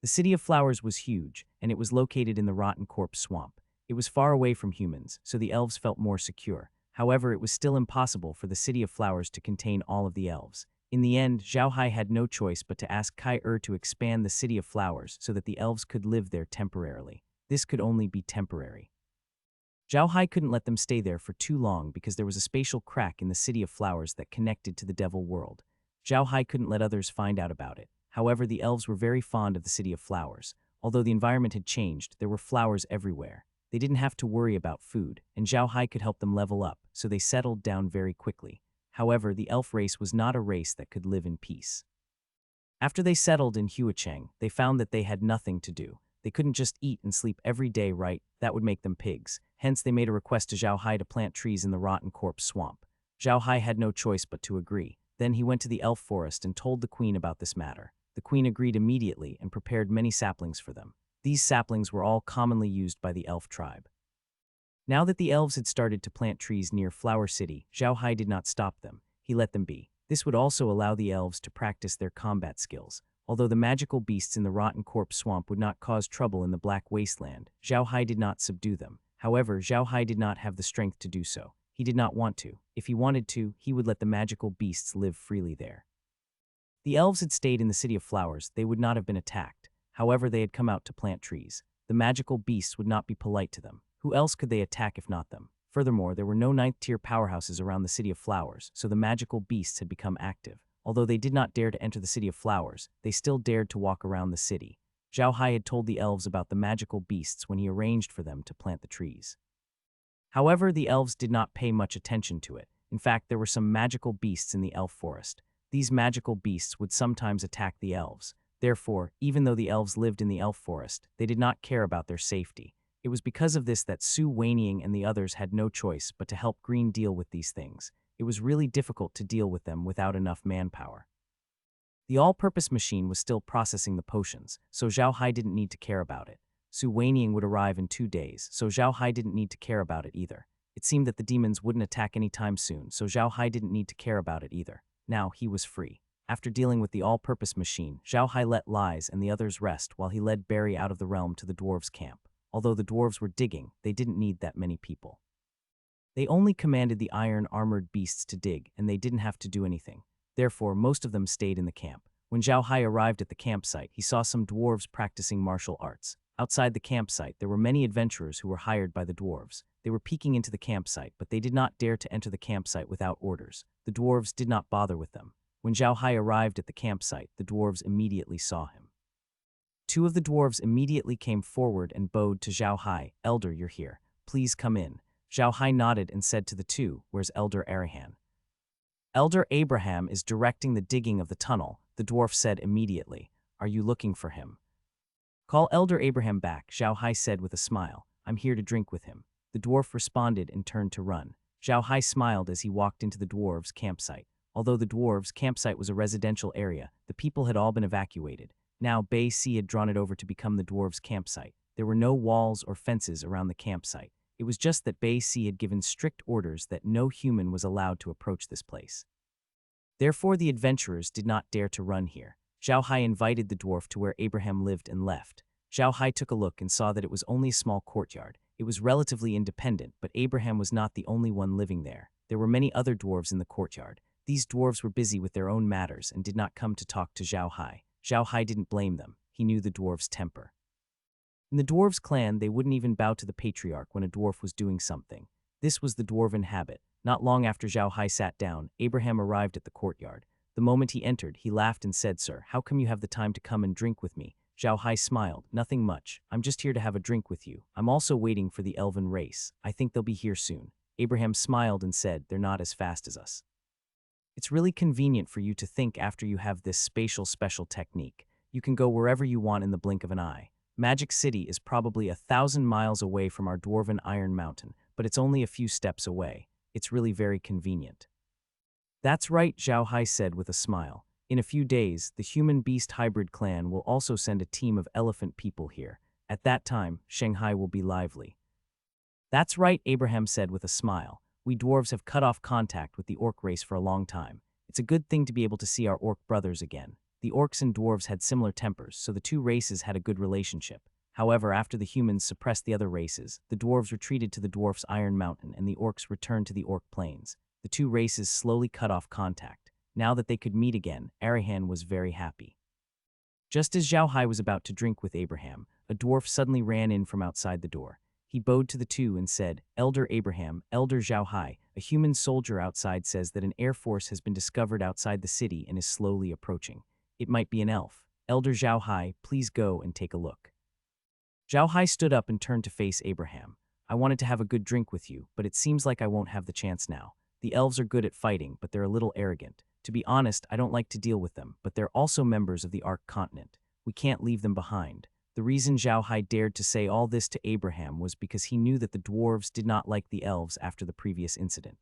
The City of Flowers was huge, and it was located in the Rotten Corpse Swamp. It was far away from humans, so the elves felt more secure. However, it was still impossible for the City of Flowers to contain all of the elves. In the end, Zhao Hai had no choice but to ask Kai to expand the City of Flowers so that the elves could live there temporarily. This could only be temporary. Zhao Hai couldn't let them stay there for too long because there was a spatial crack in the City of Flowers that connected to the Devil World. Zhao Hai couldn't let others find out about it. However, the elves were very fond of the City of Flowers. Although the environment had changed, there were flowers everywhere. They didn't have to worry about food, and Zhao Hai could help them level up, so they settled down very quickly. However, the elf race was not a race that could live in peace. After they settled in Huacheng, they found that they had nothing to do. They couldn't just eat and sleep every day, right? That would make them pigs. Hence, they made a request to Zhao Hai to plant trees in the rotten corpse swamp. Zhao Hai had no choice but to agree. Then he went to the elf forest and told the queen about this matter. The queen agreed immediately and prepared many saplings for them. These saplings were all commonly used by the elf tribe. Now that the elves had started to plant trees near Flower City, Zhao Hai did not stop them. He let them be. This would also allow the elves to practice their combat skills. Although the magical beasts in the rotten corpse swamp would not cause trouble in the Black Wasteland, Zhao Hai did not subdue them. However, Zhao Hai did not have the strength to do so. He did not want to. If he wanted to, he would let the magical beasts live freely there. The elves had stayed in the City of Flowers. They would not have been attacked. However, they had come out to plant trees. The magical beasts would not be polite to them. Who else could they attack if not them? Furthermore, there were no 9th-tier powerhouses around the City of Flowers, so the magical beasts had become active. Although they did not dare to enter the City of Flowers, they still dared to walk around the city. Zhao Hai had told the elves about the magical beasts when he arranged for them to plant the trees. However, the elves did not pay much attention to it. In fact, there were some magical beasts in the elf forest. These magical beasts would sometimes attack the elves. Therefore, even though the elves lived in the elf forest, they did not care about their safety. It was because of this that Su Weiniang and the others had no choice but to help Green deal with these things. It was really difficult to deal with them without enough manpower. The all-purpose machine was still processing the potions, so Zhao Hai didn't need to care about it. Su Weiniang would arrive in 2 days, so Zhao Hai didn't need to care about it either. It seemed that the demons wouldn't attack anytime soon, so Zhao Hai didn't need to care about it either. Now he was free. After dealing with the all-purpose machine, Zhao Hai let Lies and the others rest while he led Barry out of the realm to the dwarves' camp. Although the dwarves were digging, they didn't need that many people. They only commanded the iron-armored beasts to dig, and they didn't have to do anything. Therefore, most of them stayed in the camp. When Zhao Hai arrived at the campsite, he saw some dwarves practicing martial arts. Outside the campsite, there were many adventurers who were hired by the dwarves. They were peeking into the campsite, but they did not dare to enter the campsite without orders. The dwarves did not bother with them. When Zhao Hai arrived at the campsite, the dwarves immediately saw him. 2 of the dwarves immediately came forward and bowed to Zhao Hai. "Elder, you're here. Please come in." Zhao Hai nodded and said to the 2, "Where's Elder Arahan?" "Elder Abraham is directing the digging of the tunnel," the dwarf said immediately. "Are you looking for him?" "Call Elder Abraham back," Zhao Hai said with a smile. "I'm here to drink with him." The dwarf responded and turned to run. Zhao Hai smiled as he walked into the dwarves' campsite. Although the dwarves' campsite was a residential area, the people had all been evacuated. Now, Bei Si had drawn it over to become the dwarves' campsite. There were no walls or fences around the campsite. It was just that Bei Si had given strict orders that no human was allowed to approach this place. Therefore, the adventurers did not dare to run here. Zhao Hai invited the dwarf to where Abraham lived and left. Zhao Hai took a look and saw that it was only a small courtyard. It was relatively independent, but Abraham was not the only one living there. There were many other dwarves in the courtyard. These dwarves were busy with their own matters and did not come to talk to Zhao Hai. Zhao Hai didn't blame them. He knew the dwarves' temper. In the dwarves' clan, they wouldn't even bow to the patriarch when a dwarf was doing something. This was the dwarven habit. Not long after Zhao Hai sat down, Abraham arrived at the courtyard. The moment he entered, he laughed and said, "Sir, how come you have the time to come and drink with me?" Zhao Hai smiled. "Nothing much. I'm just here to have a drink with you. I'm also waiting for the elven race. I think they'll be here soon." Abraham smiled and said, "They're not as fast as us." It's really convenient for you to think after you have this spatial special technique. You can go wherever you want in the blink of an eye. Magic City is probably 1,000 miles away from our dwarven Iron Mountain, but it's only a few steps away. It's really very convenient. "That's right," Zhao Hai said with a smile. "In a few days, the human-beast hybrid clan will also send a team of elephant people here. At that time, Shanghai will be lively." "That's right," Abraham said with a smile. "We dwarves have cut off contact with the orc race for a long time. It's a good thing to be able to see our orc brothers again." The orcs and dwarves had similar tempers, so the 2 races had a good relationship. However, after the humans suppressed the other races, the dwarves retreated to the dwarfs' Iron Mountain and the orcs returned to the orc plains. The 2 races slowly cut off contact. Now that they could meet again, Arahan was very happy. Just as Zhao Hai was about to drink with Abraham, a dwarf suddenly ran in from outside the door. He bowed to the 2 and said, "Elder Abraham, Elder Zhao Hai, a human soldier outside says that an air force has been discovered outside the city and is slowly approaching. It might be an elf. Elder Zhao Hai, please go and take a look." Zhao Hai stood up and turned to face Abraham. "I wanted to have a good drink with you, but it seems like I won't have the chance now. The elves are good at fighting, but they're a little arrogant. To be honest, I don't like to deal with them, but they're also members of the Ark continent. We can't leave them behind. The reason Zhao Hai dared to say all this to Abraham was because he knew that the dwarves did not like the elves after the previous incident.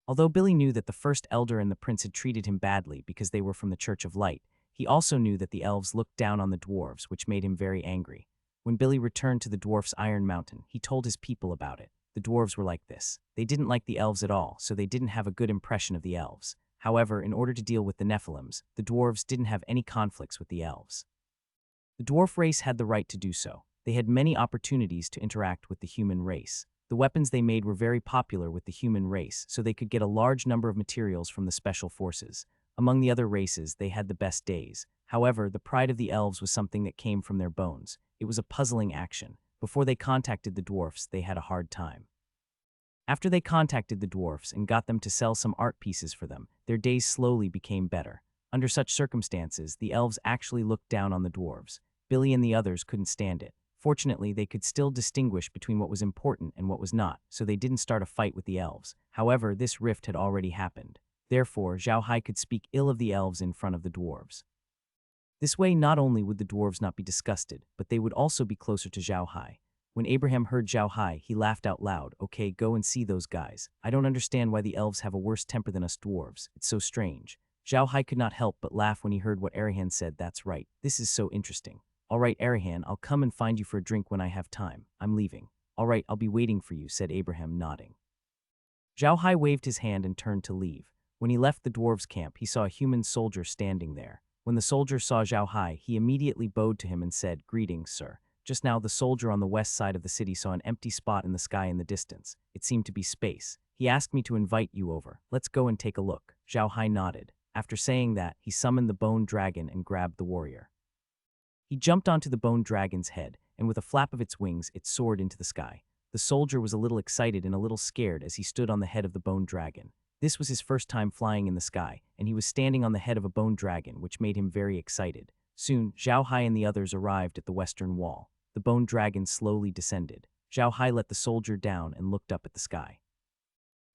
Although Billy knew that the first elder and the prince had treated him badly because they were from the Church of Light, he also knew that the elves looked down on the dwarves, which made him very angry. When Billy returned to the dwarf's Iron Mountain, he told his people about it. The dwarves were like this. They didn't like the elves at all, so they didn't have a good impression of the elves. However, in order to deal with the Nephilims, the dwarves didn't have any conflicts with the elves. The dwarf race had the right to do so. They had many opportunities to interact with the human race. The weapons they made were very popular with the human race, so they could get a large number of materials from the special forces. Among the other races, they had the best days. However, the pride of the elves was something that came from their bones. It was a puzzling action. Before they contacted the dwarfs, they had a hard time. After they contacted the dwarfs and got them to sell some art pieces for them, their days slowly became better. Under such circumstances, the elves actually looked down on the dwarves. Billy and the others couldn't stand it. Fortunately, they could still distinguish between what was important and what was not, so they didn't start a fight with the elves. However, this rift had already happened. Therefore, Zhao Hai could speak ill of the elves in front of the dwarves. This way, not only would the dwarves not be disgusted, but they would also be closer to Zhao Hai. When Abraham heard Zhao Hai, he laughed out loud. Okay, go and see those guys. I don't understand why the elves have a worse temper than us dwarves. It's so strange. Zhao Hai could not help but laugh when he heard what Arahan said. That's right. This is so interesting. All right, Arahan, I'll come and find you for a drink when I have time. I'm leaving. All right, I'll be waiting for you, said Abraham, nodding. Zhao Hai waved his hand and turned to leave. When he left the dwarves' camp, he saw a human soldier standing there. When the soldier saw Zhao Hai, he immediately bowed to him and said, "Greetings, sir." Just now, the soldier on the west side of the city saw an empty spot in the sky in the distance. It seemed to be space. He asked me to invite you over. Let's go and take a look. Zhao Hai nodded. After saying that, he summoned the bone dragon and grabbed the warrior. He jumped onto the bone dragon's head, and with a flap of its wings, it soared into the sky. The soldier was a little excited and a little scared as he stood on the head of the bone dragon. This was his first time flying in the sky, and he was standing on the head of a bone dragon, which made him very excited. Soon, Zhao Hai and the others arrived at the western wall. The bone dragon slowly descended. Zhao Hai let the soldier down and looked up at the sky.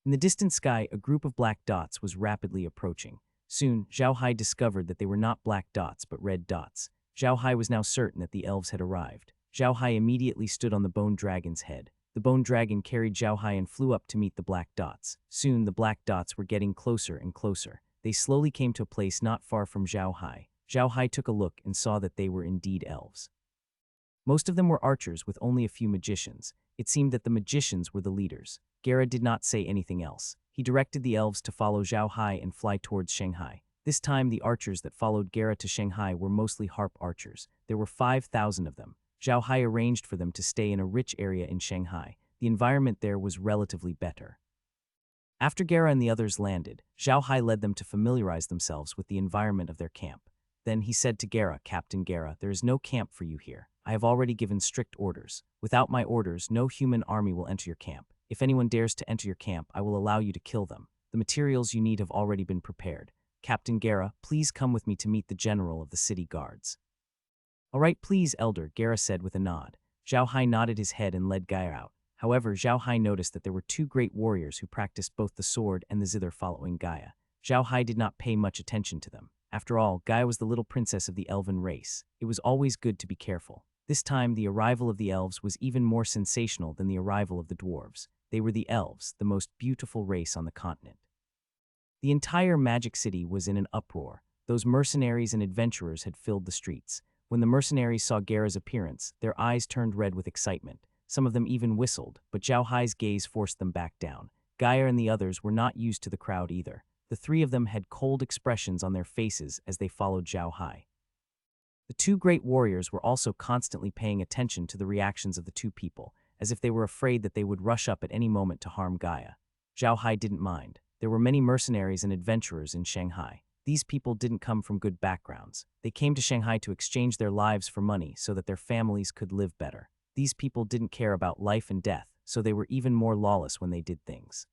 In the distant sky, a group of black dots was rapidly approaching. Soon, Zhao Hai discovered that they were not black dots but red dots. Zhao Hai was now certain that the elves had arrived. Zhao Hai immediately stood on the bone dragon's head. The bone dragon carried Zhao Hai and flew up to meet the black dots. Soon, the black dots were getting closer and closer. They slowly came to a place not far from Zhao Hai. Zhao Hai took a look and saw that they were indeed elves. Most of them were archers with only a few magicians. It seemed that the magicians were the leaders. Gera did not say anything else. He directed the elves to follow Zhao Hai and fly towards Shanghai. This time, the archers that followed Gera to Shanghai were mostly harp archers. There were 5,000 of them. Zhao Hai arranged for them to stay in a rich area in Shanghai. The environment there was relatively better. After Gera and the others landed, Zhao Hai led them to familiarize themselves with the environment of their camp. Then he said to Gera, "Captain Gera, there is no camp for you here. I have already given strict orders. Without my orders, no human army will enter your camp. If anyone dares to enter your camp, I will allow you to kill them. The materials you need have already been prepared. Captain Gera, please come with me to meet the general of the city guards." "All right, please, Elder," Gera said with a nod. Zhao Hai nodded his head and led Gaia out. However, Zhao Hai noticed that there were two great warriors who practiced both the sword and the zither following Gaia. Zhao Hai did not pay much attention to them. After all, Gaia was the little princess of the elven race. It was always good to be careful. This time, the arrival of the elves was even more sensational than the arrival of the dwarves. They were the elves, the most beautiful race on the continent. The entire Magic City was in an uproar. Those mercenaries and adventurers had filled the streets. When the mercenaries saw Gera's appearance, their eyes turned red with excitement. Some of them even whistled, but Zhao Hai's gaze forced them back down. Gaia and the others were not used to the crowd either. The three of them had cold expressions on their faces as they followed Zhao Hai. The two great warriors were also constantly paying attention to the reactions of the two people, as if they were afraid that they would rush up at any moment to harm Gaia. Zhao Hai didn't mind. There were many mercenaries and adventurers in Shanghai. These people didn't come from good backgrounds. They came to Shanghai to exchange their lives for money so that their families could live better. These people didn't care about life and death, so they were even more lawless when they did things.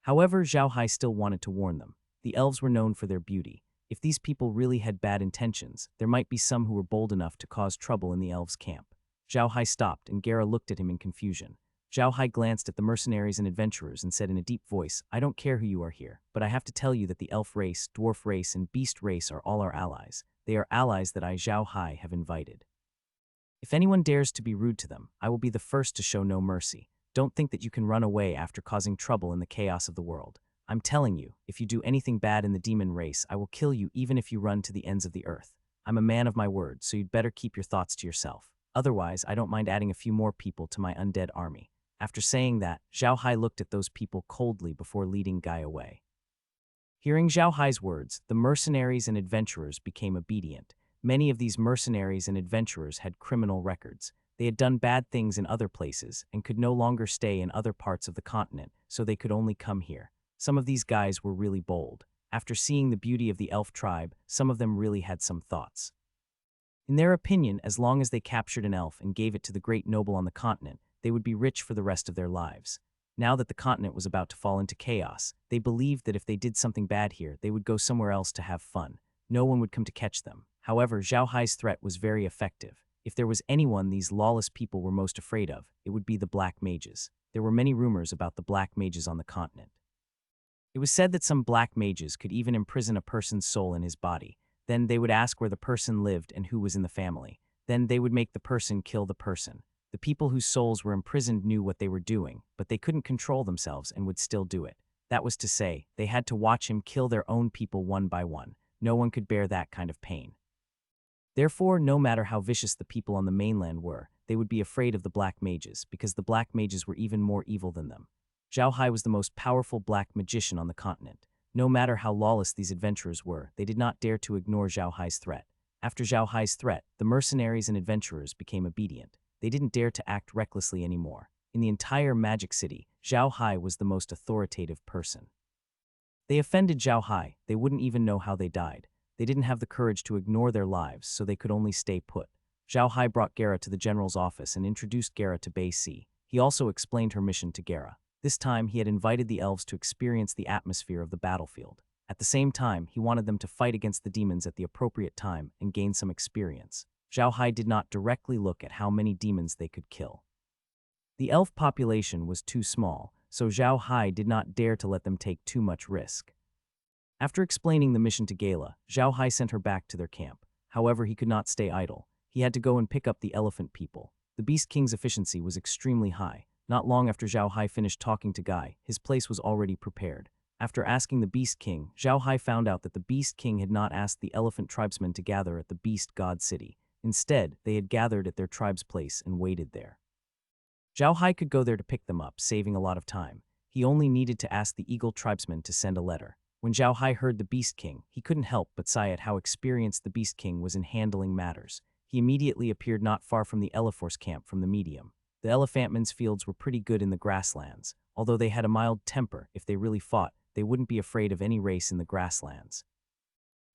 However, Zhao Hai still wanted to warn them. The elves were known for their beauty. If these people really had bad intentions, there might be some who were bold enough to cause trouble in the elves' camp. Zhao Hai stopped and Gera looked at him in confusion. Zhao Hai glanced at the mercenaries and adventurers and said in a deep voice, "I don't care who you are here, but I have to tell you that the elf race, dwarf race, and beast race are all our allies. They are allies that I, Zhao Hai, have invited. If anyone dares to be rude to them, I will be the first to show no mercy. Don't think that you can run away after causing trouble in the chaos of the world. I'm telling you, if you do anything bad in the demon race, I will kill you even if you run to the ends of the earth. I'm a man of my word, so you'd better keep your thoughts to yourself. Otherwise, I don't mind adding a few more people to my undead army." After saying that, Zhao Hai looked at those people coldly before leading Guy away. Hearing Zhao Hai's words, the mercenaries and adventurers became obedient. Many of these mercenaries and adventurers had criminal records. They had done bad things in other places and could no longer stay in other parts of the continent, so they could only come here. Some of these guys were really bold. After seeing the beauty of the elf tribe, some of them really had some thoughts. In their opinion, as long as they captured an elf and gave it to the great noble on the continent, they would be rich for the rest of their lives. Now that the continent was about to fall into chaos, they believed that if they did something bad here, they would go somewhere else to have fun. No one would come to catch them. However, Zhao Hai's threat was very effective. If there was anyone these lawless people were most afraid of, it would be the black mages. There were many rumors about the black mages on the continent. It was said that some black mages could even imprison a person's soul in his body. Then they would ask where the person lived and who was in the family. Then they would make the person kill the person. The people whose souls were imprisoned knew what they were doing, but they couldn't control themselves and would still do it. That was to say, they had to watch him kill their own people one by one. No one could bear that kind of pain. Therefore, no matter how vicious the people on the mainland were, they would be afraid of the black mages, because the black mages were even more evil than them. Zhao Hai was the most powerful black magician on the continent. No matter how lawless these adventurers were, they did not dare to ignore Zhao Hai's threat. After Zhao Hai's threat, the mercenaries and adventurers became obedient. They didn't dare to act recklessly anymore. In the entire Magic City, Zhao Hai was the most authoritative person. They offended Zhao Hai, they wouldn't even know how they died. They didn't have the courage to ignore their lives, so they could only stay put. Zhao Hai brought Gera to the general's office and introduced Gera to Bei Si. He also explained her mission to Gera. This time, he had invited the elves to experience the atmosphere of the battlefield. At the same time, he wanted them to fight against the demons at the appropriate time and gain some experience. Zhao Hai did not directly look at how many demons they could kill. The elf population was too small, so Zhao Hai did not dare to let them take too much risk. After explaining the mission to Gela, Zhao Hai sent her back to their camp. However, he could not stay idle. He had to go and pick up the elephant people. The Beast King's efficiency was extremely high. Not long after Zhao Hai finished talking to Guy, his place was already prepared. After asking the Beast King, Zhao Hai found out that the Beast King had not asked the elephant tribesmen to gather at the Beast God City. Instead, they had gathered at their tribe's place and waited there. Zhao Hai could go there to pick them up, saving a lot of time. He only needed to ask the Eagle tribesmen to send a letter. When Zhao Hai heard the Beast King, he couldn't help but sigh at how experienced the Beast King was in handling matters. He immediately appeared not far from the Eleforce camp from the medium. The Elephantmen's fields were pretty good in the grasslands. Although they had a mild temper, if they really fought, they wouldn't be afraid of any race in the grasslands.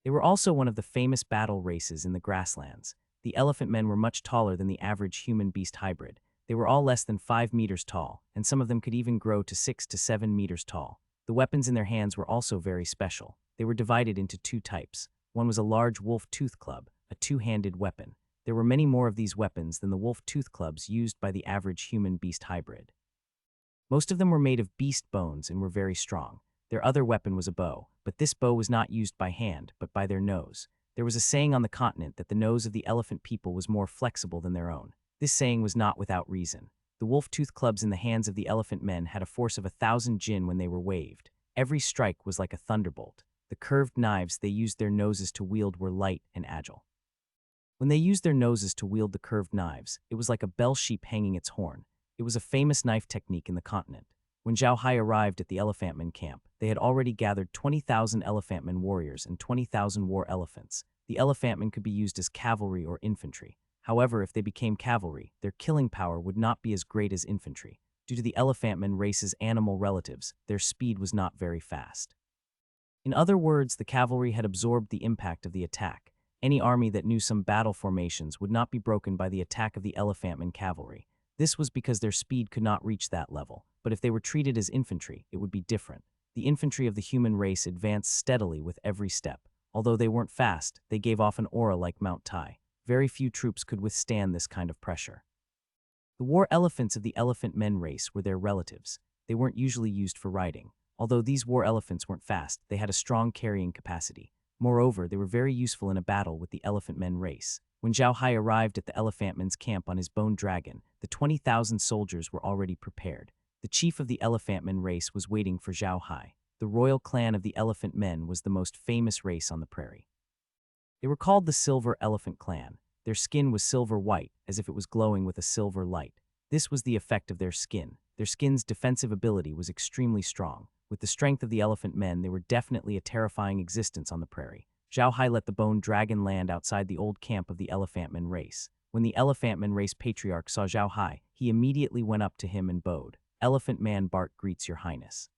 They were also one of the famous battle races in the grasslands. The elephant men were much taller than the average human-beast hybrid. They were all less than 5 meters tall, and some of them could even grow to 6 to 7 meters tall. The weapons in their hands were also very special. They were divided into two types. One was a large wolf tooth club, a two-handed weapon. There were many more of these weapons than the wolf tooth clubs used by the average human-beast hybrid. Most of them were made of beast bones and were very strong. Their other weapon was a bow, but this bow was not used by hand, but by their nose. There was a saying on the continent that the nose of the elephant people was more flexible than their own. This saying was not without reason. The wolf tooth clubs in the hands of the elephant men had a force of 1,000 jin when they were waved. Every strike was like a thunderbolt. The curved knives they used their noses to wield were light and agile. When they used their noses to wield the curved knives, it was like a bell sheep hanging its horn. It was a famous knife technique in the continent. When Zhao Hai arrived at the Elephantman camp, they had already gathered 20,000 Elephantman warriors and 20,000 war elephants. The Elephantmen could be used as cavalry or infantry. However, if they became cavalry, their killing power would not be as great as infantry. Due to the Elephantman race's animal relatives, their speed was not very fast. In other words, the cavalry had absorbed the impact of the attack. Any army that knew some battle formations would not be broken by the attack of the Elephantman cavalry. This was because their speed could not reach that level, but if they were treated as infantry, it would be different. The infantry of the human race advanced steadily with every step. Although they weren't fast, they gave off an aura like Mount Tai. Very few troops could withstand this kind of pressure. The war elephants of the elephant men race were their relatives. They weren't usually used for riding. Although these war elephants weren't fast, they had a strong carrying capacity. Moreover, they were very useful in a battle with the elephant men race. When Zhao Hai arrived at the elephant men's camp on his bone dragon, the 20,000 soldiers were already prepared. The chief of the elephant men race was waiting for Zhao Hai. The royal clan of the elephant men was the most famous race on the prairie. They were called the Silver Elephant Clan. Their skin was silver white, as if it was glowing with a silver light. This was the effect of their skin. Their skin's defensive ability was extremely strong. With the strength of the elephant men, they were definitely a terrifying existence on the prairie. Zhao Hai let the bone dragon land outside the old camp of the elephantman race. When the elephantman race patriarch saw Zhao Hai, he immediately went up to him and bowed. "Elephant man Bart greets your highness."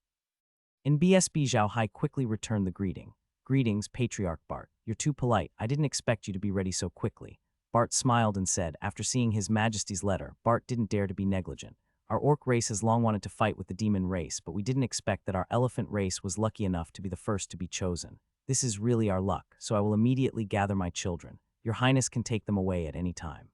In BSB, Zhao Hai quickly returned the greeting. "Greetings, Patriarch Bart. You're too polite. I didn't expect you to be ready so quickly." Bart smiled and said, after seeing His Majesty's letter, Bart didn't dare to be negligent. "Our orc race has long wanted to fight with the demon race, but we didn't expect that our elephant race was lucky enough to be the first to be chosen. This is really our luck, so I will immediately gather my children. Your Highness can take them away at any time."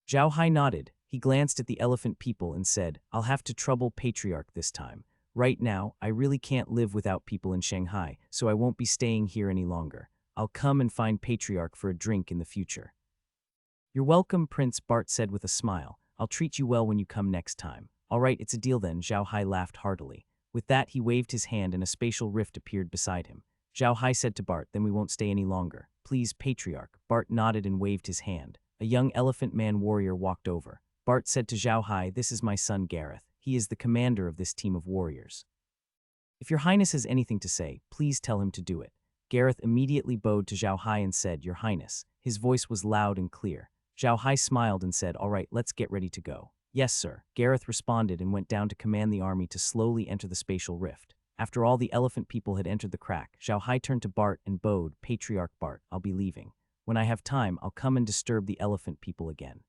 Zhao Hai nodded. He glanced at the elephant people and said, "I'll have to trouble Patriarch this time. Right now, I really can't live without people in Shanghai, so I won't be staying here any longer. I'll come and find Patriarch for a drink in the future." "You're welcome, Prince," Bart said with a smile. "I'll treat you well when you come next time." "All right, it's a deal then," Zhao Hai laughed heartily. With that, he waved his hand and a spatial rift appeared beside him. Zhao Hai said to Bart, "Then we won't stay any longer. Please, Patriarch." Bart nodded and waved his hand. A young elephant man warrior walked over. Bart said to Zhao Hai, "This is my son Gareth. He is the commander of this team of warriors. If your Highness has anything to say, please tell him to do it." Gareth immediately bowed to Zhao Hai and said, "Your Highness." His voice was loud and clear. Zhao Hai smiled and said, "All right, let's get ready to go." "Yes, sir." Gareth responded and went down to command the army to slowly enter the spatial rift. After all the elephant people had entered the crack, Zhao Hai turned to Bart and bowed, "Patriarch Bart, I'll be leaving. When I have time, I'll come and disturb the elephant people again."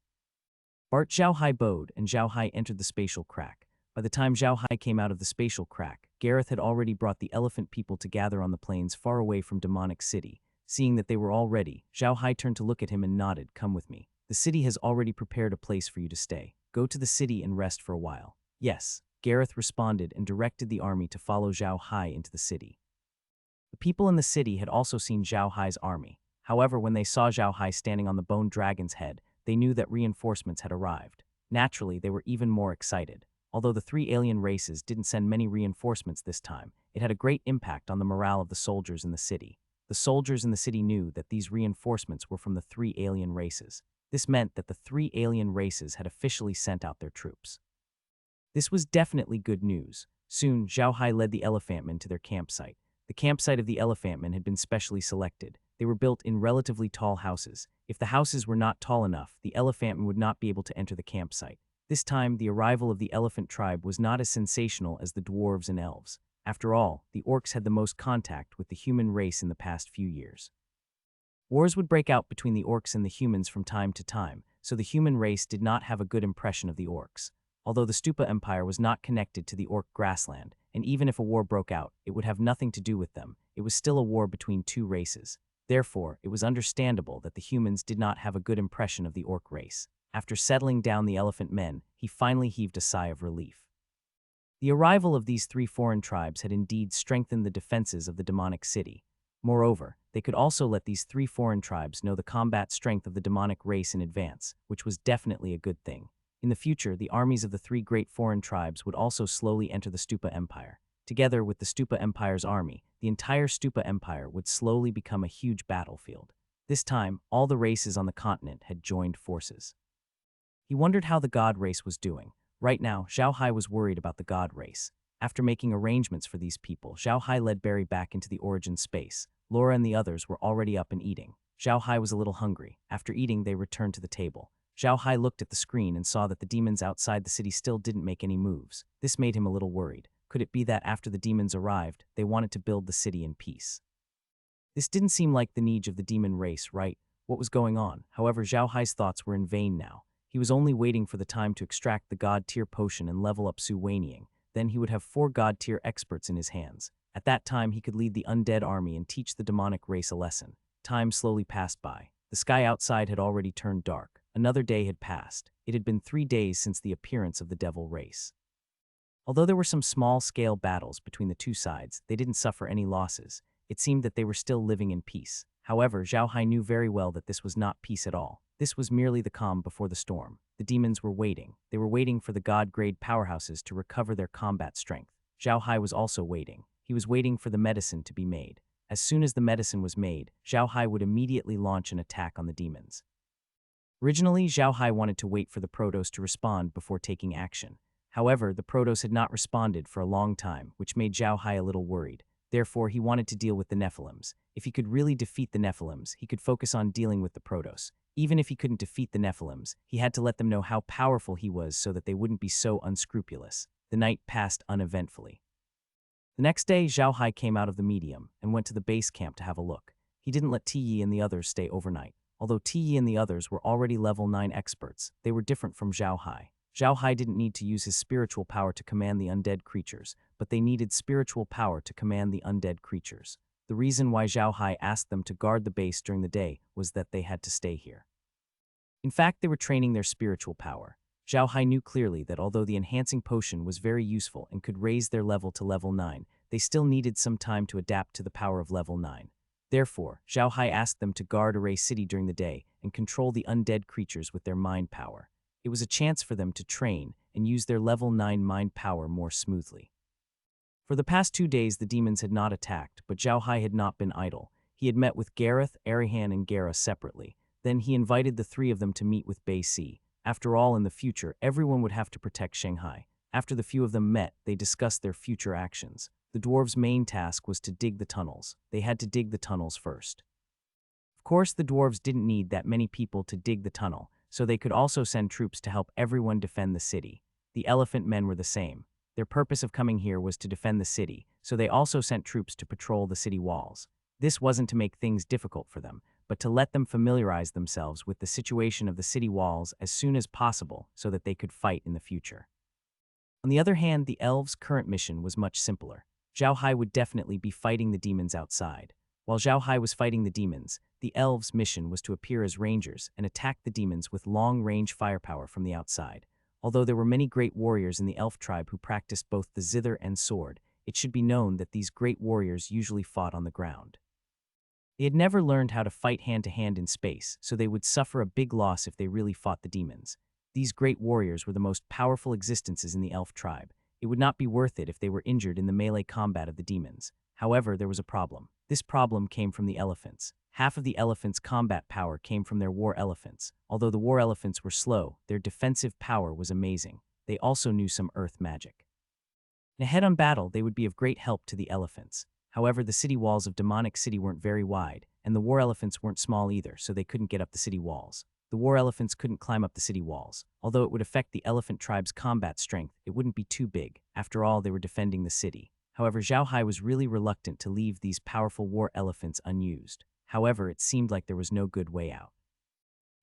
Bart Zhao Hai bowed, and Zhao Hai entered the spatial crack. By the time Zhao Hai came out of the spatial crack, Gareth had already brought the elephant people to gather on the plains far away from Demonic City. Seeing that they were all ready, Zhao Hai turned to look at him and nodded, "Come with me. The city has already prepared a place for you to stay. Go to the city and rest for a while." "Yes," Gareth responded and directed the army to follow Zhao Hai into the city. The people in the city had also seen Zhao Hai's army. However, when they saw Zhao Hai standing on the bone dragon's head, they knew that reinforcements had arrived. Naturally, they were even more excited. Although the three alien races didn't send many reinforcements this time, it had a great impact on the morale of the soldiers in the city. The soldiers in the city knew that these reinforcements were from the three alien races. This meant that the three alien races had officially sent out their troops. This was definitely good news. Soon, Zhao Hai led the elephantmen to their campsite. The campsite of the elephantmen had been specially selected. They were built in relatively tall houses. If the houses were not tall enough, the elephantmen would not be able to enter the campsite. This time, the arrival of the elephant tribe was not as sensational as the dwarves and elves. After all, the orcs had the most contact with the human race in the past few years. Wars would break out between the orcs and the humans from time to time, so the human race did not have a good impression of the orcs. Although the Stupa Empire was not connected to the orc grassland, and even if a war broke out, it would have nothing to do with them, it was still a war between two races. Therefore, it was understandable that the humans did not have a good impression of the orc race. After settling down the elephant men, he finally heaved a sigh of relief. The arrival of these three foreign tribes had indeed strengthened the defenses of the demonic city. Moreover, they could also let these three foreign tribes know the combat strength of the demonic race in advance, which was definitely a good thing. In the future, the armies of the three great foreign tribes would also slowly enter the Stupa Empire. Together with the Stupa Empire's army, the entire Stupa Empire would slowly become a huge battlefield. This time, all the races on the continent had joined forces. He wondered how the god race was doing. Right now, Zhao Hai was worried about the god race. After making arrangements for these people, Zhao Hai led Barry back into the origin space. Laura and the others were already up and eating. Zhao Hai was a little hungry. After eating, they returned to the table. Zhao Hai looked at the screen and saw that the demons outside the city still didn't make any moves. This made him a little worried. Could it be that after the demons arrived, they wanted to build the city in peace? This didn't seem like the needs of the demon race, right? What was going on? However, Zhao Hai's thoughts were in vain now. He was only waiting for the time to extract the god-tier potion and level up Su Weiniang. Then he would have 4 god-tier experts in his hands. At that time, he could lead the undead army and teach the demonic race a lesson. Time slowly passed by. The sky outside had already turned dark. Another day had passed. It had been 3 days since the appearance of the devil race. Although there were some small-scale battles between the two sides, they didn't suffer any losses. It seemed that they were still living in peace. However, Zhao Hai knew very well that this was not peace at all. This was merely the calm before the storm. The demons were waiting. They were waiting for the god-grade powerhouses to recover their combat strength. Zhao Hai was also waiting. He was waiting for the medicine to be made. As soon as the medicine was made, Zhao Hai would immediately launch an attack on the demons. Originally, Zhao Hai wanted to wait for the Protos to respond before taking action. However, the Protos had not responded for a long time, which made Zhao Hai a little worried. Therefore, he wanted to deal with the Nephilims. If he could really defeat the Nephilims, he could focus on dealing with the Protos. Even if he couldn't defeat the Nephilims, he had to let them know how powerful he was so that they wouldn't be so unscrupulous. The night passed uneventfully. The next day, Zhao Hai came out of the medium and went to the base camp to have a look. He didn't let Ti Yi and the others stay overnight. Although Ti Yi and the others were already level 9 experts, they were different from Zhao Hai. Zhao Hai didn't need to use his spiritual power to command the undead creatures, but they needed spiritual power to command the undead creatures. The reason why Zhao Hai asked them to guard the base during the day was that they had to stay here. In fact, they were training their spiritual power. Zhao Hai knew clearly that although the enhancing potion was very useful and could raise their level to level 9, they still needed some time to adapt to the power of level 9. Therefore, Zhao Hai asked them to guard Array City during the day and control the undead creatures with their mind power. It was a chance for them to train and use their level 9 mind power more smoothly. For the past 2 days, the demons had not attacked, but Zhao Hai had not been idle. He had met with Gareth, Arihan, and Gara separately. Then he invited the 3 of them to meet with Bei Si. After all, in the future, everyone would have to protect Shanghai. After the few of them met, they discussed their future actions. The dwarves' main task was to dig the tunnels. They had to dig the tunnels first. Of course, the dwarves didn't need that many people to dig the tunnel, so they could also send troops to help everyone defend the city. The elephant men were the same. Their purpose of coming here was to defend the city, so they also sent troops to patrol the city walls. This wasn't to make things difficult for them, but to let them familiarize themselves with the situation of the city walls as soon as possible so that they could fight in the future. On the other hand, the elves' current mission was much simpler. Zhao Hai would definitely be fighting the demons outside. While Zhao Hai was fighting the demons, the elves' mission was to appear as rangers and attack the demons with long-range firepower from the outside. Although there were many great warriors in the elf tribe who practiced both the zither and sword, it should be known that these great warriors usually fought on the ground. They had never learned how to fight hand-to-hand in space, so they would suffer a big loss if they really fought the demons. These great warriors were the most powerful existences in the elf tribe. It would not be worth it if they were injured in the melee combat of the demons. However, there was a problem. This problem came from the elephants. Half of the elephants' combat power came from their war elephants. Although the war elephants were slow, their defensive power was amazing. They also knew some earth magic. In a head-on battle, they would be of great help to the elephants. However, the city walls of Demonic City weren't very wide, and the war elephants weren't small either, so they couldn't get up the city walls. The war elephants couldn't climb up the city walls. Although it would affect the elephant tribe's combat strength, it wouldn't be too big. After all, they were defending the city. However, Zhao Hai was really reluctant to leave these powerful war elephants unused. However, it seemed like there was no good way out.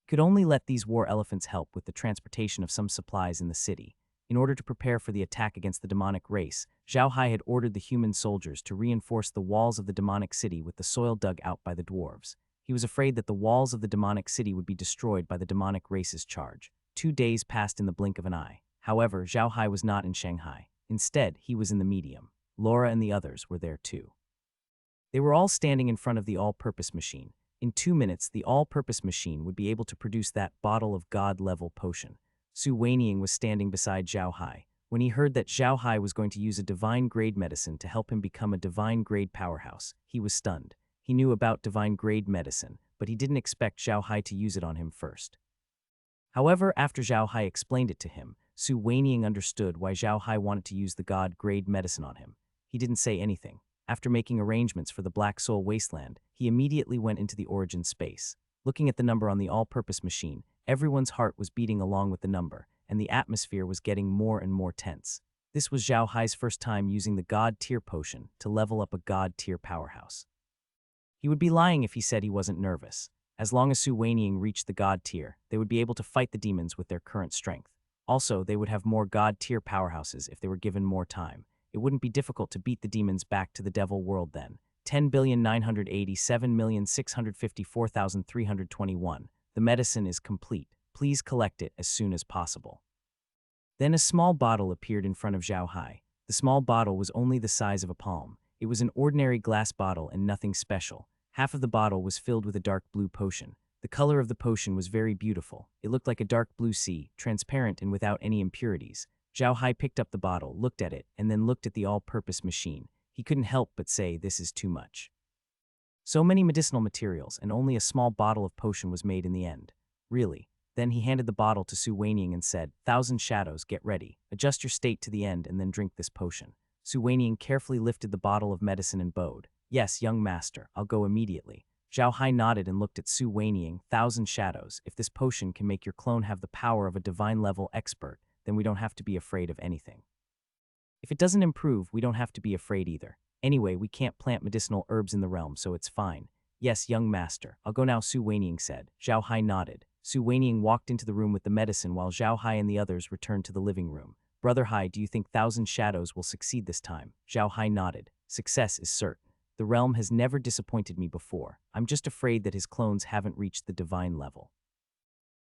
He could only let these war elephants help with the transportation of some supplies in the city. In order to prepare for the attack against the demonic race, Zhao Hai had ordered the human soldiers to reinforce the walls of the demonic city with the soil dug out by the dwarves. He was afraid that the walls of the demonic city would be destroyed by the demonic race's charge. 2 days passed in the blink of an eye. However, Zhao Hai was not in Shanghai. Instead, he was in the medium. Laura and the others were there too. They were all standing in front of the all-purpose machine. In 2 minutes, the all-purpose machine would be able to produce that bottle of god-level potion. Su Weiniang was standing beside Zhao Hai. When he heard that Zhao Hai was going to use a divine-grade medicine to help him become a divine-grade powerhouse, he was stunned. He knew about divine-grade medicine, but he didn't expect Zhao Hai to use it on him first. However, after Zhao Hai explained it to him, Su Weiniang understood why Zhao Hai wanted to use the god-grade medicine on him. He didn't say anything. After making arrangements for the Black Soul Wasteland, he immediately went into the origin space. Looking at the number on the all-purpose machine, everyone's heart was beating along with the number, and the atmosphere was getting more and more tense. This was Zhao Hai's first time using the God-tier potion to level up a God-tier powerhouse. He would be lying if he said he wasn't nervous. As long as Su Weiniang reached the God tier, they would be able to fight the demons with their current strength. Also, they would have more God tier powerhouses if they were given more time. It wouldn't be difficult to beat the demons back to the devil world then. 10,987,654,321. The medicine is complete. Please collect it as soon as possible." Then a small bottle appeared in front of Zhao Hai. The small bottle was only the size of a palm. It was an ordinary glass bottle and nothing special. Half of the bottle was filled with a dark blue potion. The color of the potion was very beautiful. It looked like a dark blue sea, transparent and without any impurities. Zhao Hai picked up the bottle, looked at it, and then looked at the all-purpose machine. He couldn't help but say, "This is too much." So many medicinal materials, and only a small bottle of potion was made in the end. Really. Then he handed the bottle to Su Weiniang and said, "Thousand Shadows, get ready. Adjust your state to the end and then drink this potion." Su Weiniang carefully lifted the bottle of medicine and bowed. "Yes, young master, I'll go immediately." Zhao Hai nodded and looked at Su Weiniang. "Thousand Shadows, if this potion can make your clone have the power of a divine-level expert, then we don't have to be afraid of anything. If it doesn't improve, we don't have to be afraid either. Anyway, we can't plant medicinal herbs in the realm, so it's fine." "Yes, young master, I'll go now," Su Weiniang said. Zhao Hai nodded. Su Weiniang walked into the room with the medicine while Zhao Hai and the others returned to the living room. "Brother Hai, do you think Thousand Shadows will succeed this time?" Zhao Hai nodded. "Success is certain. The realm has never disappointed me before. I'm just afraid that his clones haven't reached the divine level.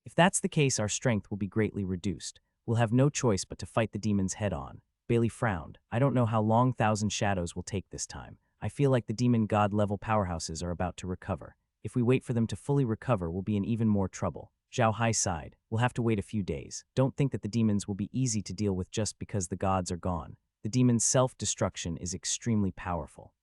If that's the case, our strength will be greatly reduced. We'll have no choice but to fight the demons head-on." Bailey frowned. "I don't know how long Thousand Shadows will take this time. I feel like the demon god-level powerhouses are about to recover. If we wait for them to fully recover, we'll be in even more trouble." Zhao Hai sighed. "We'll have to wait a few days. Don't think that the demons will be easy to deal with just because the gods are gone. The demon's self-destruction is extremely powerful."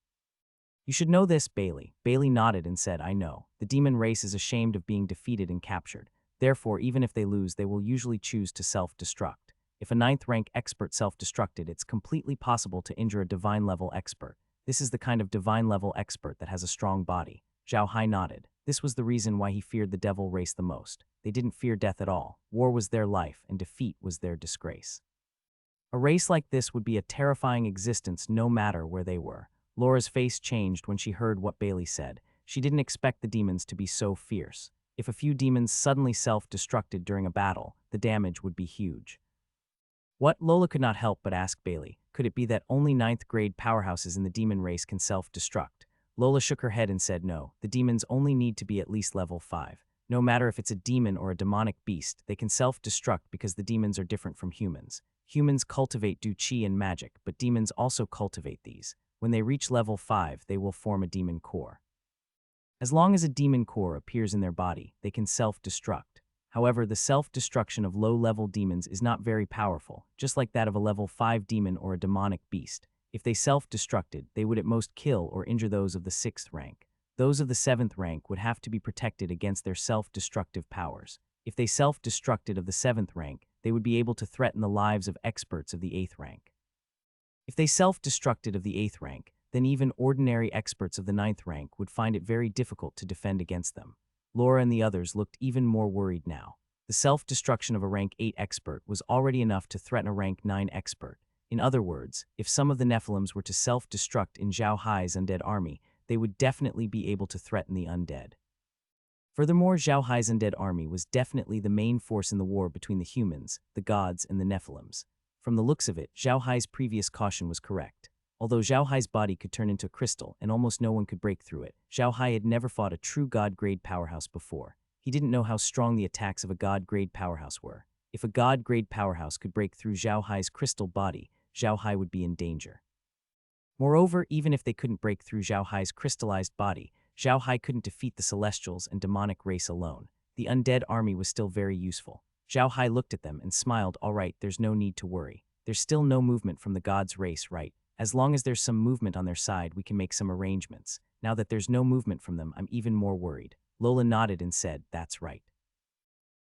"You should know this, Bailey." Bailey nodded and said, "I know. The demon race is ashamed of being defeated and captured. Therefore, even if they lose, they will usually choose to self-destruct. If a 9th rank expert self-destructed, it's completely possible to injure a divine-level expert. This is the kind of divine-level expert that has a strong body." Zhao Hai nodded. This was the reason why he feared the devil race the most. They didn't fear death at all. War was their life, and defeat was their disgrace. A race like this would be a terrifying existence no matter where they were. Laura's face changed when she heard what Bailey said. She didn't expect the demons to be so fierce. If a few demons suddenly self-destructed during a battle, the damage would be huge. What? Lola could not help but ask Bailey. Could it be that only 9th grade powerhouses in the demon race can self-destruct? Lola shook her head and said no. The demons only need to be at least level 5. No matter if it's a demon or a demonic beast, they can self-destruct because the demons are different from humans. Humans cultivate qi and magic, but demons also cultivate these. When they reach level 5, they will form a demon core. As long as a demon core appears in their body, they can self-destruct. However, the self-destruction of low-level demons is not very powerful, just like that of a level 5 demon or a demonic beast. If they self-destructed, they would at most kill or injure those of the 6th rank. Those of the 7th rank would have to be protected against their self-destructive powers. If they self-destructed of the 7th rank, they would be able to threaten the lives of experts of the 8th rank. If they self-destructed of the 8th rank, then even ordinary experts of the 9th rank would find it very difficult to defend against them. Laura and the others looked even more worried now. The self-destruction of a rank 8 expert was already enough to threaten a rank 9 expert. In other words, if some of the Nephilims were to self-destruct in Zhao Hai's undead army, they would definitely be able to threaten the undead. Furthermore, Zhao Hai's undead army was definitely the main force in the war between the humans, the gods, and the Nephilims. From the looks of it, Zhao Hai's previous caution was correct. Although Zhao Hai's body could turn into a crystal and almost no one could break through it, Zhao Hai had never fought a true god-grade powerhouse before. He didn't know how strong the attacks of a god-grade powerhouse were. If a god-grade powerhouse could break through Zhao Hai's crystal body, Zhao Hai would be in danger. Moreover, even if they couldn't break through Zhao Hai's crystallized body, Zhao Hai couldn't defeat the Celestials and demonic race alone. The undead army was still very useful. Zhao Hai looked at them and smiled. "All right, there's no need to worry. There's still no movement from the gods' race, right? As long as there's some movement on their side, we can make some arrangements. Now that there's no movement from them, I'm even more worried." Lola nodded and said, "That's right.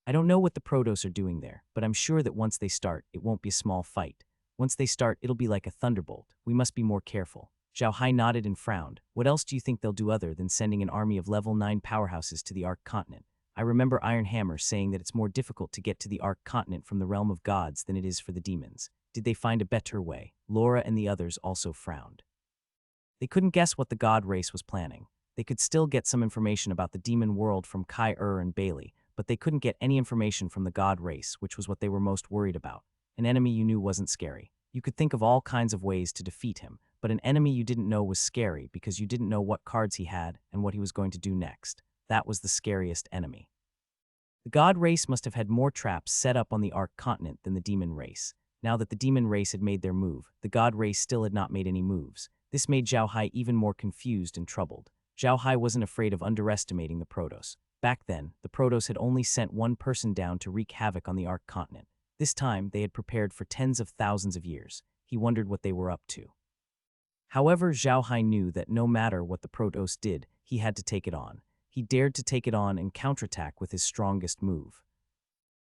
I don't know what the Protoss are doing there, but I'm sure that once they start, it won't be a small fight. Once they start, it'll be like a thunderbolt. We must be more careful." Zhao Hai nodded and frowned. "What else do you think they'll do other than sending an army of level 9 powerhouses to the Ark Continent? I remember Iron Hammer saying that it's more difficult to get to the Ark Continent from the realm of gods than it is for the demons. Did they find a better way?" Laura and the others also frowned. They couldn't guess what the god race was planning. They could still get some information about the demon world from Kai and Bailey, but they couldn't get any information from the god race, which was what they were most worried about. An enemy you knew wasn't scary. You could think of all kinds of ways to defeat him, but an enemy you didn't know was scary because you didn't know what cards he had and what he was going to do next. That was the scariest enemy. The god race must have had more traps set up on the Ark continent than the demon race. Now that the demon race had made their move, the god race still had not made any moves. This made Zhao Hai even more confused and troubled. Zhao Hai wasn't afraid of underestimating the Protoss. Back then, the Protoss had only sent one person down to wreak havoc on the Ark continent. This time, they had prepared for tens of thousands of years. He wondered what they were up to. However, Zhao Hai knew that no matter what the Protoss did, he had to take it on. He dared to take it on and counterattack with his strongest move.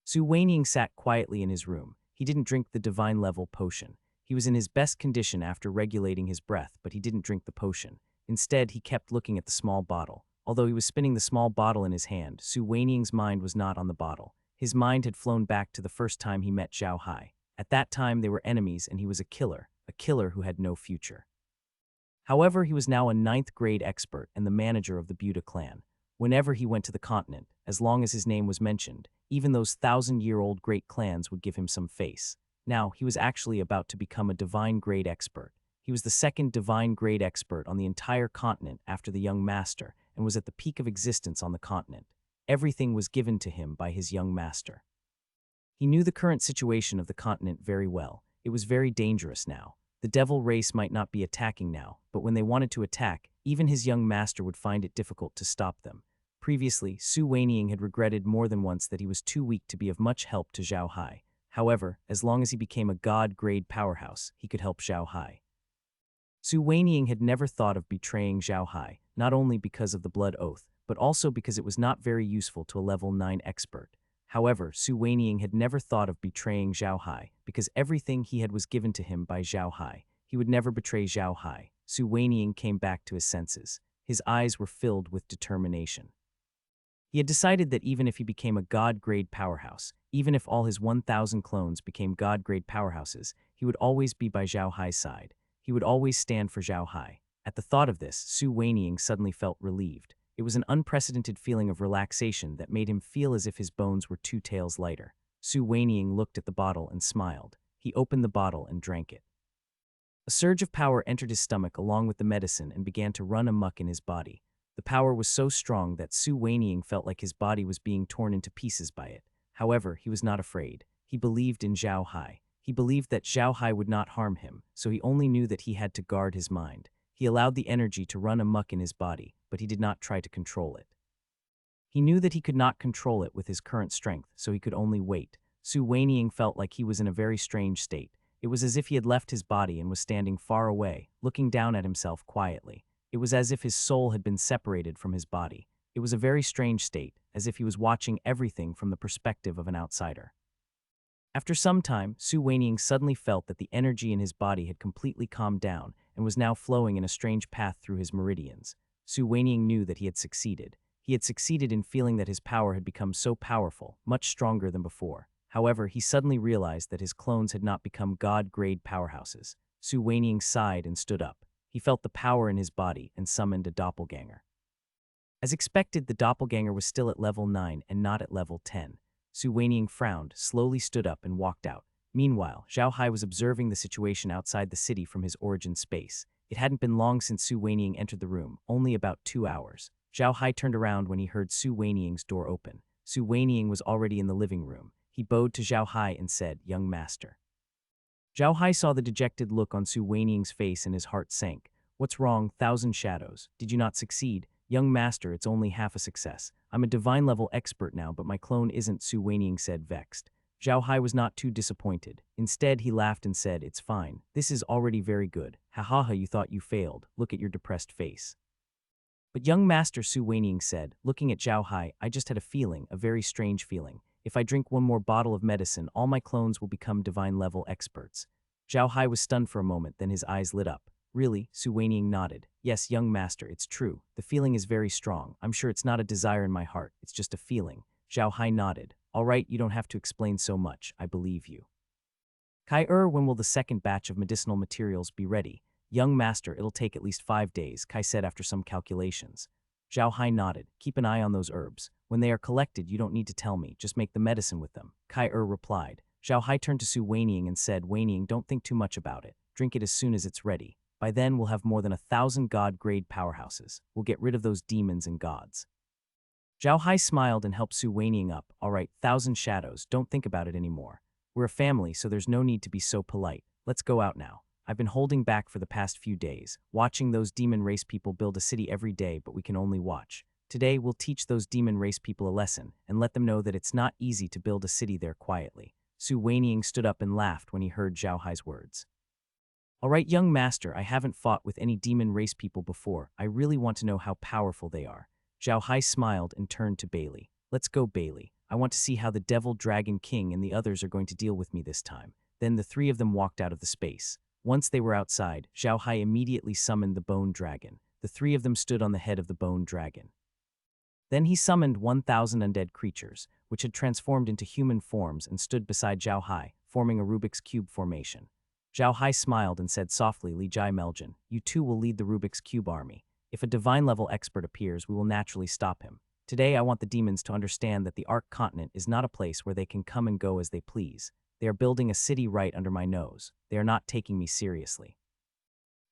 Su Weiniang sat quietly in his room. He didn't drink the divine-level potion. He was in his best condition after regulating his breath, but he didn't drink the potion. Instead, he kept looking at the small bottle. Although he was spinning the small bottle in his hand, Su Weiniang's mind was not on the bottle. His mind had flown back to the first time he met Zhao Hai. At that time, they were enemies and he was a killer who had no future. However, he was now a 9th grade expert and the manager of the Buddha clan. Whenever he went to the continent, as long as his name was mentioned, even those 1,000-year-old great clans would give him some face. Now, he was actually about to become a divine grade expert. He was the 2nd divine grade expert on the entire continent after the young master and was at the peak of existence on the continent. Everything was given to him by his young master. He knew the current situation of the continent very well. It was very dangerous now. The devil race might not be attacking now, but when they wanted to attack, even his young master would find it difficult to stop them. Previously, Su Weiniang had regretted more than once that he was too weak to be of much help to Zhao Hai. However, as long as he became a god-grade powerhouse, he could help Zhao Hai. Su Weiniang had never thought of betraying Zhao Hai, not only because of the blood oath, but also because it was not very useful to a level 9 expert. However, Su Weiniang had never thought of betraying Zhao Hai, because everything he had was given to him by Zhao Hai. He would never betray Zhao Hai. Su Weiniang came back to his senses. His eyes were filled with determination. He had decided that even if he became a god-grade powerhouse, even if all his 1,000 clones became god-grade powerhouses, he would always be by Zhao Hai's side. He would always stand for Zhao Hai. At the thought of this, Su Weiniang suddenly felt relieved. It was an unprecedented feeling of relaxation that made him feel as if his bones were 2 tails lighter. Su Weiniang looked at the bottle and smiled. He opened the bottle and drank it. A surge of power entered his stomach along with the medicine and began to run amok in his body. The power was so strong that Su Weiniang felt like his body was being torn into pieces by it. However, he was not afraid. He believed in Zhao Hai. He believed that Zhao Hai would not harm him, so he only knew that he had to guard his mind. He allowed the energy to run amok in his body, but he did not try to control it. He knew that he could not control it with his current strength, so he could only wait. Su Weiniang felt like he was in a very strange state. It was as if he had left his body and was standing far away, looking down at himself quietly. It was as if his soul had been separated from his body. It was a very strange state, as if he was watching everything from the perspective of an outsider. After some time, Su Weiniang suddenly felt that the energy in his body had completely calmed down and was now flowing in a strange path through his meridians. Su Weiniang knew that he had succeeded. He had succeeded in feeling that his power had become so powerful, much stronger than before. However, he suddenly realized that his clones had not become god-grade powerhouses. Su Weiniang sighed and stood up. He felt the power in his body and summoned a doppelganger. As expected, the doppelganger was still at level 9 and not at level 10. Su Weiniang frowned, slowly stood up and walked out. Meanwhile, Zhao Hai was observing the situation outside the city from his origin space. It hadn't been long since Su Weiniang entered the room, only about 2 hours. Zhao Hai turned around when he heard Su Weiniang's door open. Su Weiniang was already in the living room. He bowed to Zhao Hai and said, "Young master." Zhao Hai saw the dejected look on Su Weiniang's face and his heart sank. "What's wrong, Thousand Shadows? Did you not succeed?" "Young master, it's only half a success. I'm a divine-level expert now, but my clone isn't," Su Weiniang said, vexed. Zhao Hai was not too disappointed. Instead, he laughed and said, "It's fine. This is already very good. Ha ha ha, you thought you failed. Look at your depressed face." "But young master," Su Weiniang said, looking at Zhao Hai, "I just had a feeling, a very strange feeling. If I drink one more bottle of medicine, all my clones will become divine-level experts." Zhao Hai was stunned for a moment, then his eyes lit up. "Really?" Su Weiniang nodded. "Yes, young master, it's true. The feeling is very strong. I'm sure it's not a desire in my heart, it's just a feeling." Zhao Hai nodded. "All right, you don't have to explain so much. I believe you." "Kai, when will the second batch of medicinal materials be ready?" "Young master, it'll take at least 5 days," Kai said after some calculations. Zhao Hai nodded. "Keep an eye on those herbs. When they are collected, you don't need to tell me. Just make the medicine with them." Kai replied. Zhao Hai turned to Su Weiniang and said, "Weiniang, don't think too much about it. Drink it as soon as it's ready. By then, we'll have more than 1,000 god-grade powerhouses. We'll get rid of those demons and gods." Zhao Hai smiled and helped Su Weiniang up. All right, Thousand Shadows, don't think about it anymore. We're a family, so there's no need to be so polite. Let's go out now. I've been holding back for the past few days, watching those demon race people build a city every day, but we can only watch. Today, we'll teach those demon race people a lesson and let them know that it's not easy to build a city there quietly. Su Weiniang stood up and laughed when he heard Zhao Hai's words. All right, young master, I haven't fought with any demon race people before. I really want to know how powerful they are. Zhao Hai smiled and turned to Bailey. Let's go, Bailey. I want to see how the Devil Dragon King and the others are going to deal with me this time. Then the three of them walked out of the space. Once they were outside, Zhao Hai immediately summoned the Bone Dragon. The three of them stood on the head of the Bone Dragon. Then he summoned 1,000 undead creatures, which had transformed into human forms and stood beside Zhao Hai, forming a Rubik's Cube formation. Zhao Hai smiled and said softly, Li Jai Meljin, you too will lead the Rubik's Cube army. If a divine-level expert appears, we will naturally stop him. Today, I want the demons to understand that the Ark Continent is not a place where they can come and go as they please. They are building a city right under my nose. They are not taking me seriously.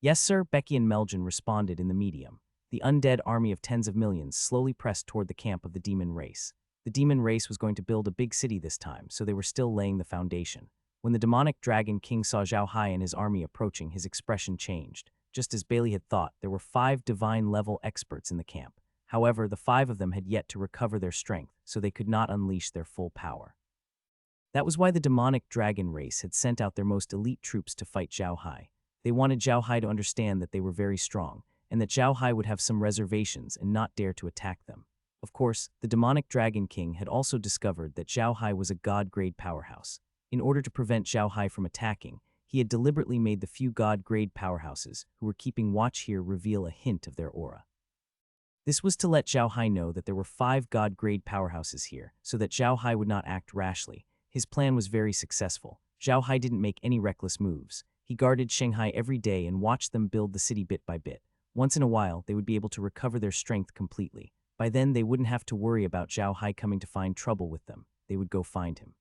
Yes, sir, Becky and Meljin responded in the medium. The undead army of tens of millions slowly pressed toward the camp of the demon race. The demon race was going to build a big city this time, so they were still laying the foundation. When the demonic dragon king saw Zhao Hai and his army approaching, his expression changed. Just as Bailey had thought, there were 5 divine-level experts in the camp. However, the 5 of them had yet to recover their strength, so they could not unleash their full power. That was why the demonic dragon race had sent out their most elite troops to fight Zhao Hai. They wanted Zhao Hai to understand that they were very strong, and that Zhao Hai would have some reservations and not dare to attack them. Of course, the demonic dragon king had also discovered that Zhao Hai was a god-grade powerhouse. In order to prevent Zhao Hai from attacking, he had deliberately made the few god-grade powerhouses who were keeping watch here reveal a hint of their aura. This was to let Zhao Hai know that there were 5 god-grade powerhouses here, so that Zhao Hai would not act rashly. His plan was very successful. Zhao Hai didn't make any reckless moves. He guarded Shanghai every day and watched them build the city bit by bit. Once in a while, they would be able to recover their strength completely. By then, they wouldn't have to worry about Zhao Hai coming to find trouble with them. They would go find him.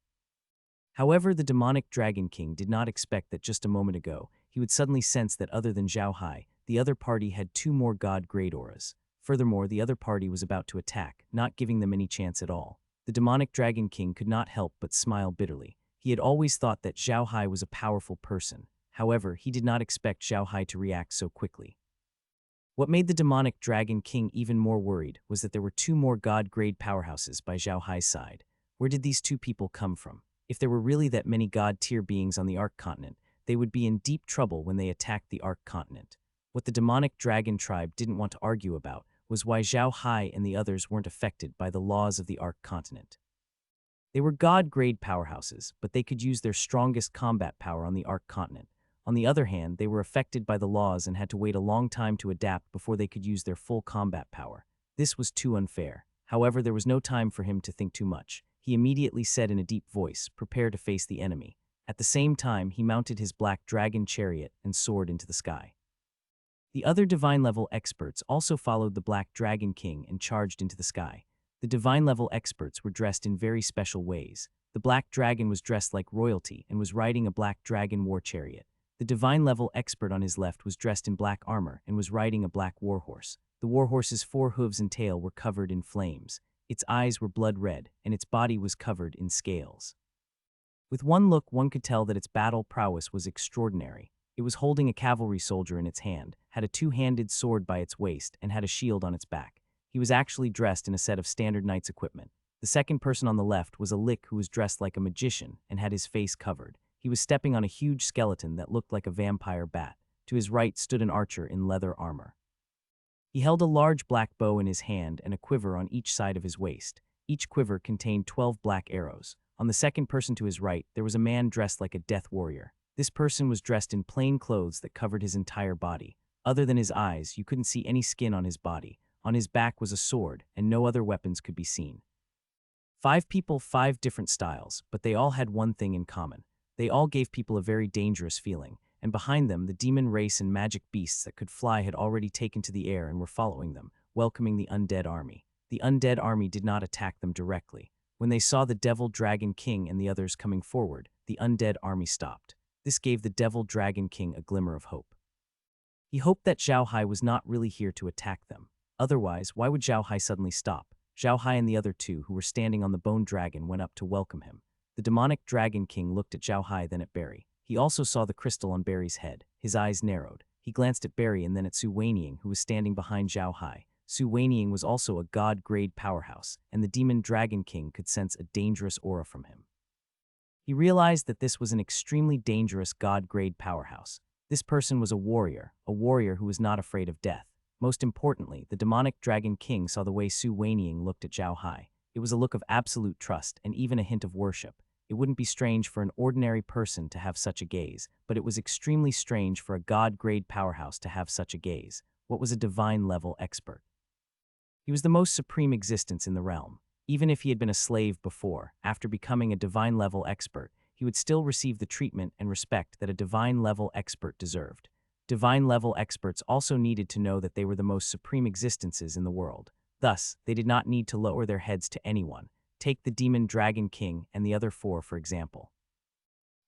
However, the demonic Dragon King did not expect that just a moment ago, he would suddenly sense that other than Zhao Hai, the other party had 2 more god-grade auras. Furthermore, the other party was about to attack, not giving them any chance at all. The demonic Dragon King could not help but smile bitterly. He had always thought that Zhao Hai was a powerful person. However, he did not expect Zhao Hai to react so quickly. What made the demonic Dragon King even more worried was that there were 2 more god-grade powerhouses by Zhao Hai's side. Where did these 2 people come from? If there were really that many god-tier beings on the Ark Continent, they would be in deep trouble when they attacked the Ark Continent. What the demonic dragon tribe didn't want to argue about was why Zhao Hai and the others weren't affected by the laws of the Ark Continent. They were god-grade powerhouses, but they could use their strongest combat power on the Ark Continent. On the other hand, they were affected by the laws and had to wait a long time to adapt before they could use their full combat power. This was too unfair. However, there was no time for him to think too much. He immediately said in a deep voice, "Prepare to face the enemy." At the same time, he mounted his black dragon chariot and soared into the sky. The other divine-level experts also followed the Black Dragon King and charged into the sky. The divine-level experts were dressed in very special ways. The Black Dragon was dressed like royalty and was riding a black dragon war chariot. The divine-level expert on his left was dressed in black armor and was riding a black warhorse. The warhorse's 4 hooves and tail were covered in flames. Its eyes were blood red, and its body was covered in scales. With one look, one could tell that its battle prowess was extraordinary. It was holding a cavalry soldier in its hand, had a 2-handed sword by its waist, and had a shield on its back. He was actually dressed in a set of standard knight's equipment. The second person on the left was a Lick who was dressed like a magician and had his face covered. He was stepping on a huge skeleton that looked like a vampire bat. To his right stood an archer in leather armor. He held a large black bow in his hand and a quiver on each side of his waist. Each quiver contained 12 black arrows. On the second person to his right, there was a man dressed like a death warrior. This person was dressed in plain clothes that covered his entire body. Other than his eyes, you couldn't see any skin on his body. On his back was a sword, and no other weapons could be seen. 5 people, 5 different styles, but they all had one thing in common. They all gave people a very dangerous feeling, and behind them, the demon race and magic beasts that could fly had already taken to the air and were following them, welcoming the undead army. The undead army did not attack them directly. When they saw the Devil Dragon King and the others coming forward, the undead army stopped. This gave the Devil Dragon King a glimmer of hope. He hoped that Zhao Hai was not really here to attack them. Otherwise, why would Zhao Hai suddenly stop? Zhao Hai and the other two who were standing on the bone dragon went up to welcome him. The demonic dragon king looked at Zhao Hai, then at Barry. He also saw the crystal on Barry's head. His eyes narrowed. He glanced at Barry and then at Su Weiniang, who was standing behind Zhao Hai. Su Weiniang was also a god-grade powerhouse, and the demon dragon king could sense a dangerous aura from him. He realized that this was an extremely dangerous god-grade powerhouse. This person was a warrior who was not afraid of death. Most importantly, the demonic dragon king saw the way Su Weiniang looked at Zhao Hai. It was a look of absolute trust and even a hint of worship. It wouldn't be strange for an ordinary person to have such a gaze, but it was extremely strange for a god-grade powerhouse to have such a gaze. What was a divine-level expert? He was the most supreme existence in the realm. Even if he had been a slave before, after becoming a divine-level expert, he would still receive the treatment and respect that a divine-level expert deserved. Divine-level experts also needed to know that they were the most supreme existences in the world. Thus, they did not need to lower their heads to anyone. Take the Demon Dragon King and the other four, for example.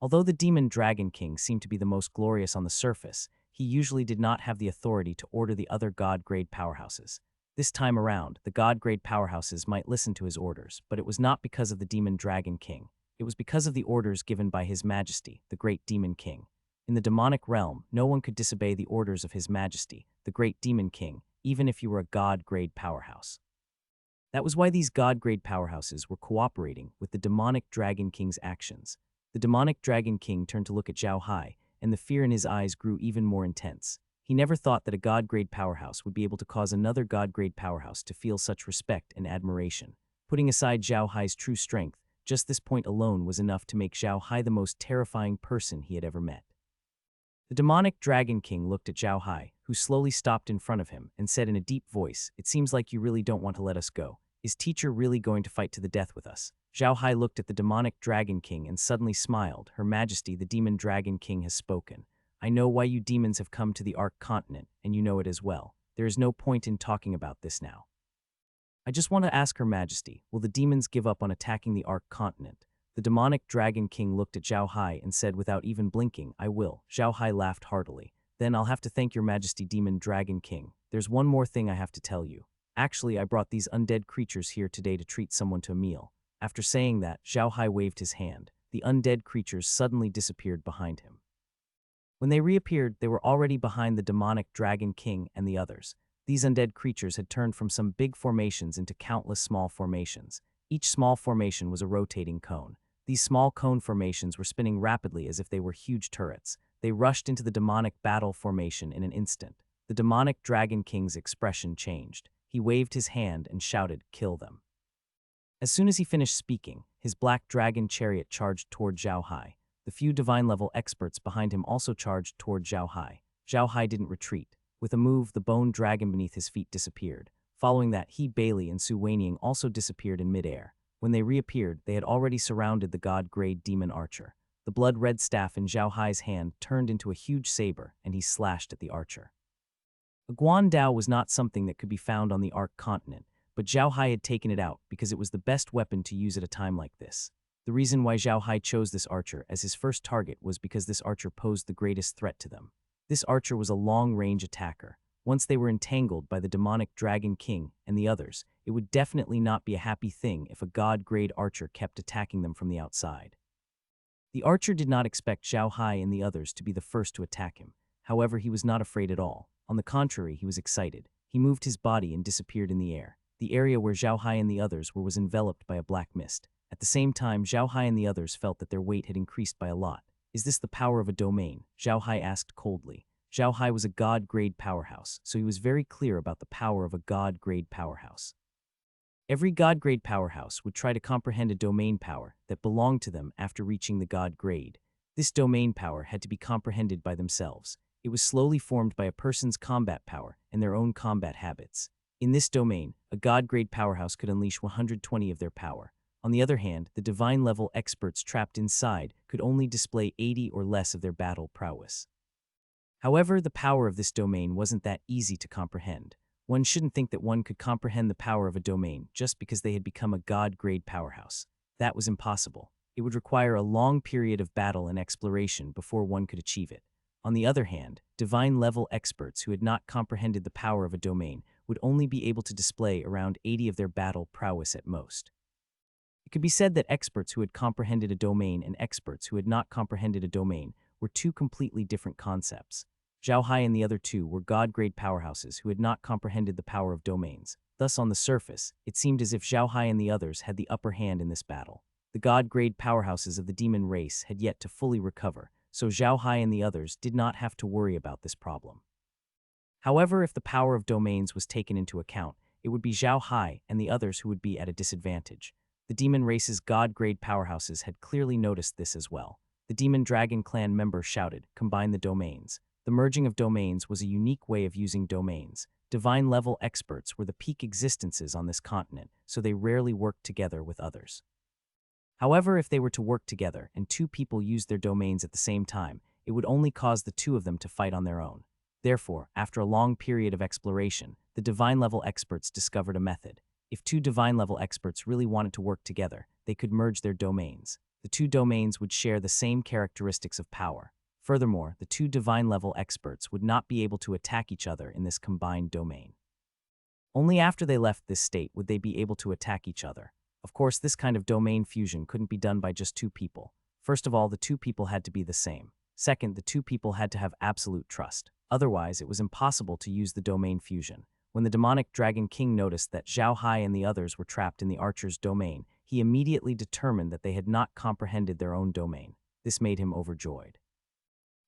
Although the Demon Dragon King seemed to be the most glorious on the surface, he usually did not have the authority to order the other god-grade powerhouses. This time around, the god-grade powerhouses might listen to his orders, but it was not because of the Demon Dragon King. It was because of the orders given by His Majesty, the Great Demon King. In the demonic realm, no one could disobey the orders of His Majesty, the Great Demon King, even if you were a god-grade powerhouse. That was why these god-grade powerhouses were cooperating with the demonic Dragon King's actions. The demonic Dragon King turned to look at Zhao Hai, and the fear in his eyes grew even more intense. He never thought that a god-grade powerhouse would be able to cause another god-grade powerhouse to feel such respect and admiration. Putting aside Zhao Hai's true strength, just this point alone was enough to make Zhao Hai the most terrifying person he had ever met. The demonic Dragon King looked at Zhao Hai, who slowly stopped in front of him, and said in a deep voice, "It seems like you really don't want to let us go. Is teacher really going to fight to the death with us?" Zhao Hai looked at the demonic Dragon King and suddenly smiled. "Her Majesty, the Demon Dragon King has spoken. I know why you demons have come to the Ark Continent, and you know it as well. There is no point in talking about this now. I just want to ask Her Majesty, will the demons give up on attacking the Ark Continent?" The demonic Dragon King looked at Zhao Hai and said without even blinking, "I will." Zhao Hai laughed heartily. "Then I'll have to thank Your Majesty, Demon Dragon King. There's one more thing I have to tell you. Actually, I brought these undead creatures here today to treat someone to a meal." After saying that, Zhao Hai waved his hand. The undead creatures suddenly disappeared behind him. When they reappeared, they were already behind the demonic Dragon King and the others. These undead creatures had turned from some big formations into countless small formations. Each small formation was a rotating cone. These small cone formations were spinning rapidly as if they were huge turrets. They rushed into the demonic battle formation in an instant. The demonic Dragon King's expression changed. He waved his hand and shouted, "Kill them." As soon as he finished speaking, his black dragon chariot charged toward Zhao Hai. The few divine-level experts behind him also charged toward Zhao Hai. Zhao Hai didn't retreat. With a move, the bone dragon beneath his feet disappeared. Following that, he, Bailey, and Su Weiniang also disappeared in midair. When they reappeared, they had already surrounded the god-grade demon archer. The blood-red staff in Zhao Hai's hand turned into a huge saber, and he slashed at the archer. A Guan Dao was not something that could be found on the Ark Continent, but Zhao Hai had taken it out because it was the best weapon to use at a time like this. The reason why Zhao Hai chose this archer as his first target was because this archer posed the greatest threat to them. This archer was a long-range attacker. Once they were entangled by the demonic Dragon King and the others, it would definitely not be a happy thing if a god-grade archer kept attacking them from the outside. The archer did not expect Zhao Hai and the others to be the first to attack him. However, he was not afraid at all. On the contrary, he was excited. He moved his body and disappeared in the air. The area where Zhao Hai and the others were was enveloped by a black mist. At the same time, Zhao Hai and the others felt that their weight had increased by a lot. "Is this the power of a domain?" Zhao Hai asked coldly. Zhao Hai was a god-grade powerhouse, so he was very clear about the power of a god-grade powerhouse. Every god-grade powerhouse would try to comprehend a domain power that belonged to them after reaching the god grade. This domain power had to be comprehended by themselves. It was slowly formed by a person's combat power and their own combat habits. In this domain, a god-grade powerhouse could unleash 120 of their power. On the other hand, the divine-level experts trapped inside could only display 80 or less of their battle prowess. However, the power of this domain wasn't that easy to comprehend. One shouldn't think that one could comprehend the power of a domain just because they had become a god-grade powerhouse. That was impossible. It would require a long period of battle and exploration before one could achieve it. On the other hand, divine-level experts who had not comprehended the power of a domain would only be able to display around 80 of their battle prowess at most. It could be said that experts who had comprehended a domain and experts who had not comprehended a domain were two completely different concepts. Zhao Hai and the other two were god-grade powerhouses who had not comprehended the power of domains. Thus, on the surface, it seemed as if Zhao Hai and the others had the upper hand in this battle. The god-grade powerhouses of the demon race had yet to fully recover, so Zhao Hai and the others did not have to worry about this problem. However, if the power of domains was taken into account, it would be Zhao Hai and the others who would be at a disadvantage. The demon race's god-grade powerhouses had clearly noticed this as well. The Demon Dragon Clan member shouted, "Combine the domains." The merging of domains was a unique way of using domains. Divine-level experts were the peak existences on this continent, so they rarely worked together with others. However, if they were to work together and two people used their domains at the same time, it would only cause the two of them to fight on their own. Therefore, after a long period of exploration, the divine-level experts discovered a method. If two divine-level experts really wanted to work together, they could merge their domains. The two domains would share the same characteristics of power. Furthermore, the two divine-level experts would not be able to attack each other in this combined domain. Only after they left this state would they be able to attack each other. Of course, this kind of domain fusion couldn't be done by just two people. First of all, the two people had to be the same. Second, the two people had to have absolute trust. Otherwise, it was impossible to use the domain fusion. When the demonic Dragon King noticed that Zhao Hai and the others were trapped in the archer's domain, he immediately determined that they had not comprehended their own domain. This made him overjoyed.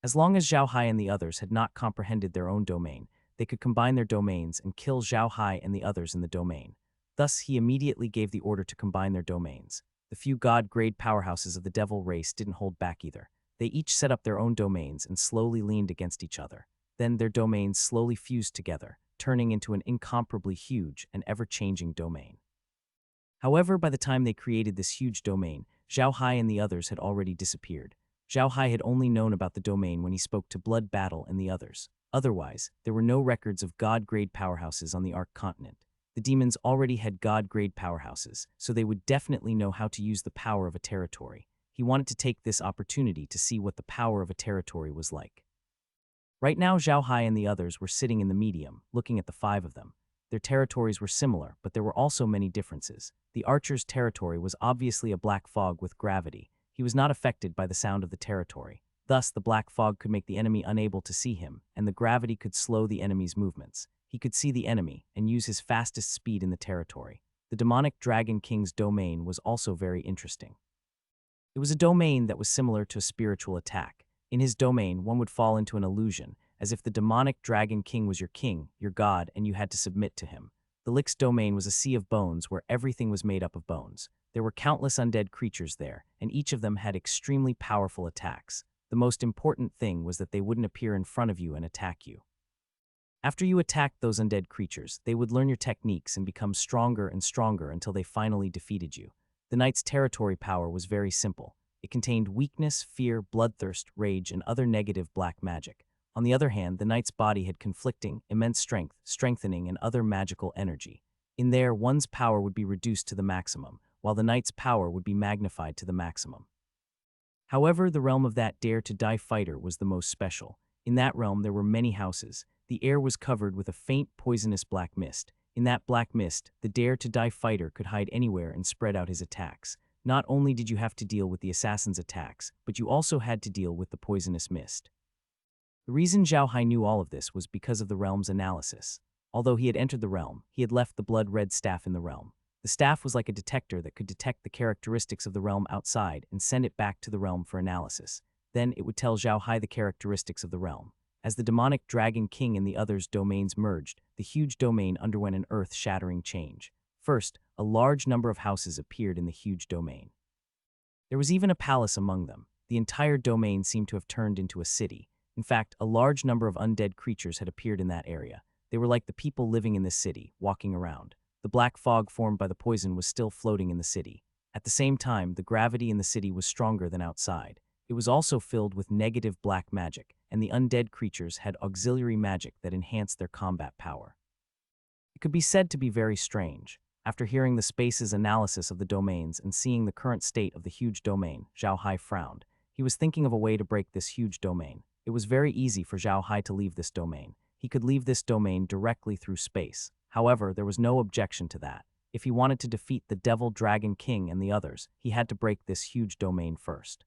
As long as Zhao Hai and the others had not comprehended their own domain, they could combine their domains and kill Zhao Hai and the others in the domain. Thus, he immediately gave the order to combine their domains. The few god-grade powerhouses of the devil race didn't hold back either. They each set up their own domains and slowly leaned against each other. Then their domains slowly fused together, turning into an incomparably huge and ever-changing domain. However, by the time they created this huge domain, Zhao Hai and the others had already disappeared. Zhao Hai had only known about the domain when he spoke to Blood Battle and the others. Otherwise, there were no records of god-grade powerhouses on the Ark continent. The demons already had god-grade powerhouses, so they would definitely know how to use the power of a territory. He wanted to take this opportunity to see what the power of a territory was like. Right now, Zhao Hai and the others were sitting in the medium, looking at the five of them. Their territories were similar, but there were also many differences. The archer's territory was obviously a black fog with gravity. He was not affected by the sound of the territory. Thus, the black fog could make the enemy unable to see him, and the gravity could slow the enemy's movements. He could see the enemy and use his fastest speed in the territory. The demonic Dragon King's domain was also very interesting. It was a domain that was similar to a spiritual attack. In his domain, one would fall into an illusion, as if the demonic Dragon King was your king, your god, and you had to submit to him. The Lick's domain was a sea of bones where everything was made up of bones. There were countless undead creatures there, and each of them had extremely powerful attacks. The most important thing was that they wouldn't appear in front of you and attack you. After you attacked those undead creatures, they would learn your techniques and become stronger and stronger until they finally defeated you. The knight's territory power was very simple. It contained weakness, fear, bloodthirst, rage, and other negative black magic. On the other hand, the knight's body had conflicting, immense strength, strengthening, and other magical energy. In there, one's power would be reduced to the maximum, while the knight's power would be magnified to the maximum. However, the realm of that dare-to-die fighter was the most special. In that realm, there were many houses. The air was covered with a faint, poisonous black mist. In that black mist, the dare-to-die fighter could hide anywhere and spread out his attacks. Not only did you have to deal with the assassin's attacks, but you also had to deal with the poisonous mist. The reason Zhao Hai knew all of this was because of the realm's analysis. Although he had entered the realm, he had left the blood-red staff in the realm. The staff was like a detector that could detect the characteristics of the realm outside and send it back to the realm for analysis. Then it would tell Zhao Hai the characteristics of the realm. As the demonic Dragon King and the others' domains merged, the huge domain underwent an earth-shattering change. First, a large number of houses appeared in the huge domain. There was even a palace among them. The entire domain seemed to have turned into a city. In fact, a large number of undead creatures had appeared in that area. They were like the people living in this city, walking around. The black fog formed by the poison was still floating in the city. At the same time, the gravity in the city was stronger than outside. It was also filled with negative black magic, and the undead creatures had auxiliary magic that enhanced their combat power. It could be said to be very strange. After hearing the space's analysis of the domains and seeing the current state of the huge domain, Zhao Hai frowned. He was thinking of a way to break this huge domain. It was very easy for Zhao Hai to leave this domain. He could leave this domain directly through space. However, there was no objection to that. If he wanted to defeat the Devil Dragon King and the others, he had to break this huge domain first.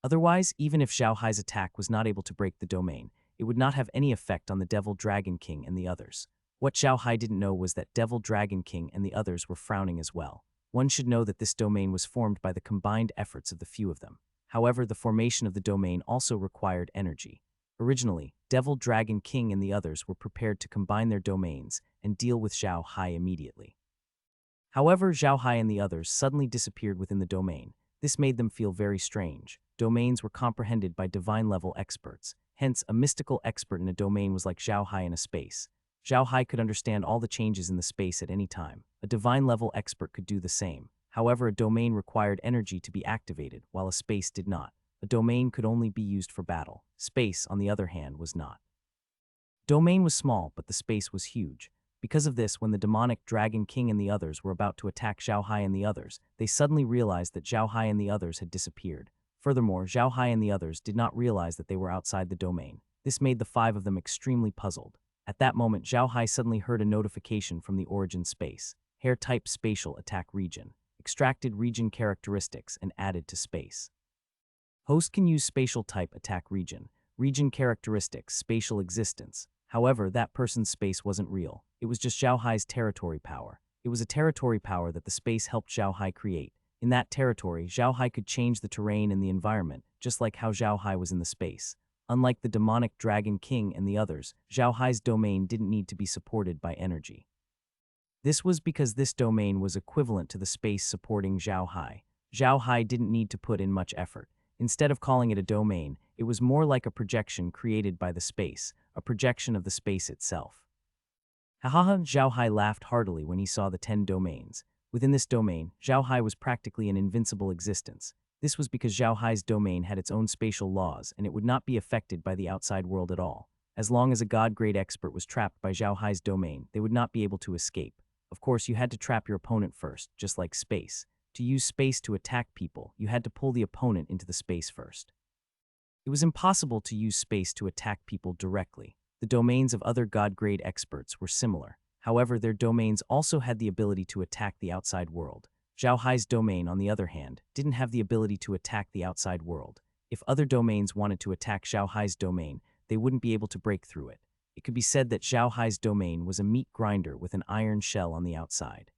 Otherwise, even if Zhao Hai's attack was not able to break the domain, it would not have any effect on the Devil Dragon King and the others. What Zhao Hai didn't know was that Devil Dragon King and the others were frowning as well. One should know that this domain was formed by the combined efforts of the few of them. However, the formation of the domain also required energy. Originally, Devil Dragon King and the others were prepared to combine their domains and deal with Zhao Hai immediately. However, Zhao Hai and the others suddenly disappeared within the domain. This made them feel very strange. Domains were comprehended by divine-level experts. Hence, a mystical expert in a domain was like Zhao Hai in a space. Zhao Hai could understand all the changes in the space at any time. A divine-level expert could do the same. However, a domain required energy to be activated, while a space did not. A domain could only be used for battle. Space, on the other hand, was not. Domain was small, but the space was huge. Because of this, when the demonic Dragon King and the others were about to attack Zhao Hai and the others, they suddenly realized that Zhao Hai and the others had disappeared. Furthermore, Zhao Hai and the others did not realize that they were outside the domain. This made the five of them extremely puzzled. At that moment, Zhao Hai suddenly heard a notification from the origin space. Heir type spatial attack region. Extracted region characteristics and added to space. Host can use spatial type attack region. Region characteristics, spatial existence. However, that person's space wasn't real. It was just Zhao Hai's territory power. It was a territory power that the space helped Zhao Hai create. In that territory, Zhao Hai could change the terrain and the environment, just like how Zhao Hai was in the space. Unlike the demonic Dragon King and the others, Zhao Hai's domain didn't need to be supported by energy. This was because this domain was equivalent to the space supporting Zhao Hai. Zhao Hai didn't need to put in much effort. Instead of calling it a domain, it was more like a projection created by the space, a projection of the space itself. Hahaha, Zhao Hai laughed heartily when he saw the 10 domains. Within this domain, Zhao Hai was practically an invincible existence. This was because Zhao Hai's domain had its own spatial laws and it would not be affected by the outside world at all. As long as a god-grade expert was trapped by Zhao Hai's domain, they would not be able to escape. Of course, you had to trap your opponent first, just like space. To use space to attack people, you had to pull the opponent into the space first. It was impossible to use space to attack people directly. The domains of other god-grade experts were similar. However, their domains also had the ability to attack the outside world. Zhao Hai's domain, on the other hand, didn't have the ability to attack the outside world. If other domains wanted to attack Zhao Hai's domain, they wouldn't be able to break through it. It could be said that Zhao Hai's domain was a meat grinder with an iron shell on the outside.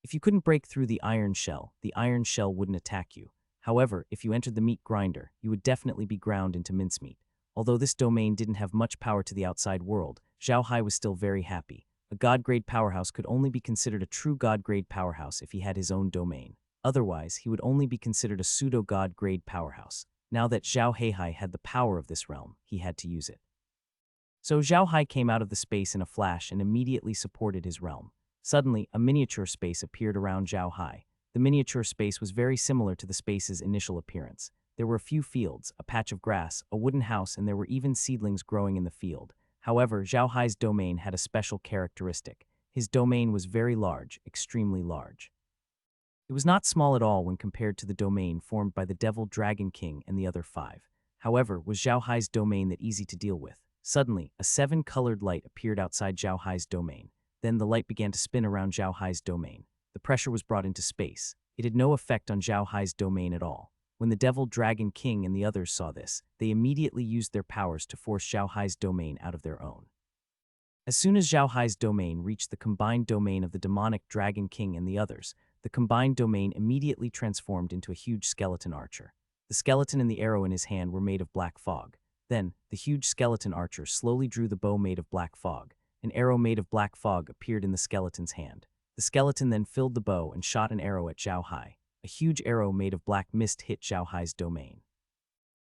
If you couldn't break through the iron shell wouldn't attack you. However, if you entered the meat grinder, you would definitely be ground into mincemeat. Although this domain didn't have much power to the outside world, Zhao Hai was still very happy. A god-grade powerhouse could only be considered a true god-grade powerhouse if he had his own domain. Otherwise, he would only be considered a pseudo-god-grade powerhouse. Now that Zhao Hai had the power of this realm, he had to use it. So Zhao Hai came out of the space in a flash and immediately supported his realm. Suddenly, a miniature space appeared around Zhao Hai. The miniature space was very similar to the space's initial appearance. There were a few fields, a patch of grass, a wooden house, and there were even seedlings growing in the field. However, Zhao Hai's domain had a special characteristic. His domain was very large, extremely large. It was not small at all when compared to the domain formed by the Devil Dragon King and the other 5. However, was Zhao Hai's domain that easy to deal with? Suddenly, a 7-colored light appeared outside Zhao Hai's domain. Then the light began to spin around Zhao Hai's domain. The pressure was brought into space. It had no effect on Zhao Hai's domain at all. When the Devil Dragon King and the others saw this, they immediately used their powers to force Zhao Hai's domain out of their own. As soon as Zhao Hai's domain reached the combined domain of the demonic Dragon King and the others, the combined domain immediately transformed into a huge skeleton archer. The skeleton and the arrow in his hand were made of black fog. Then, the huge skeleton archer slowly drew the bow made of black fog. An arrow made of black fog appeared in the skeleton's hand. The skeleton then filled the bow and shot an arrow at Zhao Hai. A huge arrow made of black mist hit Zhao Hai's domain.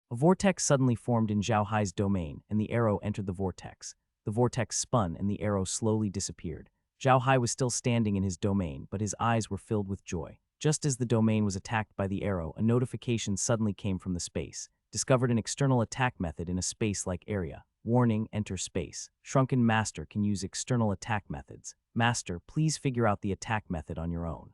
A vortex suddenly formed in Zhao Hai's domain, and the arrow entered the vortex. The vortex spun, and the arrow slowly disappeared. Zhao Hai was still standing in his domain, but his eyes were filled with joy. Just as the domain was attacked by the arrow, a notification suddenly came from the space. Discovered an external attack method in a space-like area. Warning, enter space. Shrunken Master can use external attack methods. Master, please figure out the attack method on your own.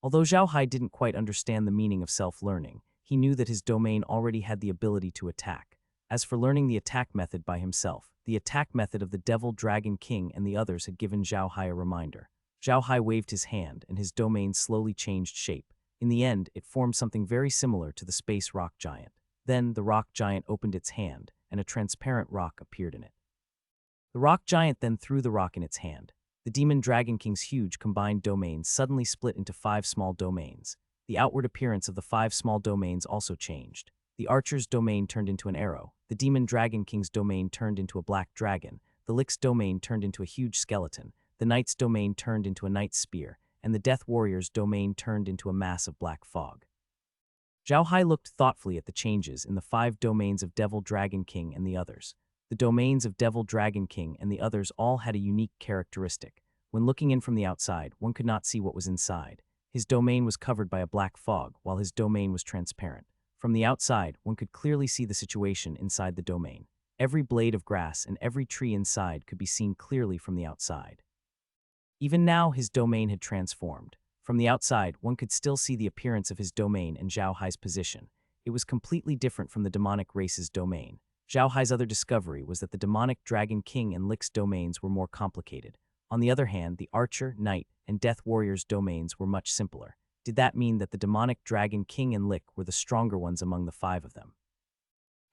Although Zhao Hai didn't quite understand the meaning of self-learning, he knew that his domain already had the ability to attack. As for learning the attack method by himself, the attack method of the Devil Dragon King and the others had given Zhao Hai a reminder. Zhao Hai waved his hand, and his domain slowly changed shape. In the end, it formed something very similar to the space rock giant. Then, the rock giant opened its hand, and a transparent rock appeared in it. The rock giant then threw the rock in its hand. The Demon Dragon King's huge combined domains suddenly split into 5 small domains. The outward appearance of the 5 small domains also changed. The Archer's domain turned into an arrow. The Demon Dragon King's domain turned into a black dragon. The Lick's domain turned into a huge skeleton. The Knight's domain turned into a knight's spear, and the Death Warrior's domain turned into a mass of black fog. Zhao Hai looked thoughtfully at the changes in the 5 domains of Devil Dragon King and the others. The domains of Devil Dragon King and the others all had a unique characteristic. When looking in from the outside, one could not see what was inside. His domain was covered by a black fog, while his domain was transparent. From the outside, one could clearly see the situation inside the domain. Every blade of grass and every tree inside could be seen clearly from the outside. Even now, his domain had transformed. From the outside, one could still see the appearance of his domain and Zhao Hai's position. It was completely different from the demonic race's domain. Zhao Hai's other discovery was that the demonic Dragon King and Lick's domains were more complicated. On the other hand, the Archer, Knight, and Death Warrior's domains were much simpler. Did that mean that the demonic Dragon King and Lick were the stronger ones among the 5 of them?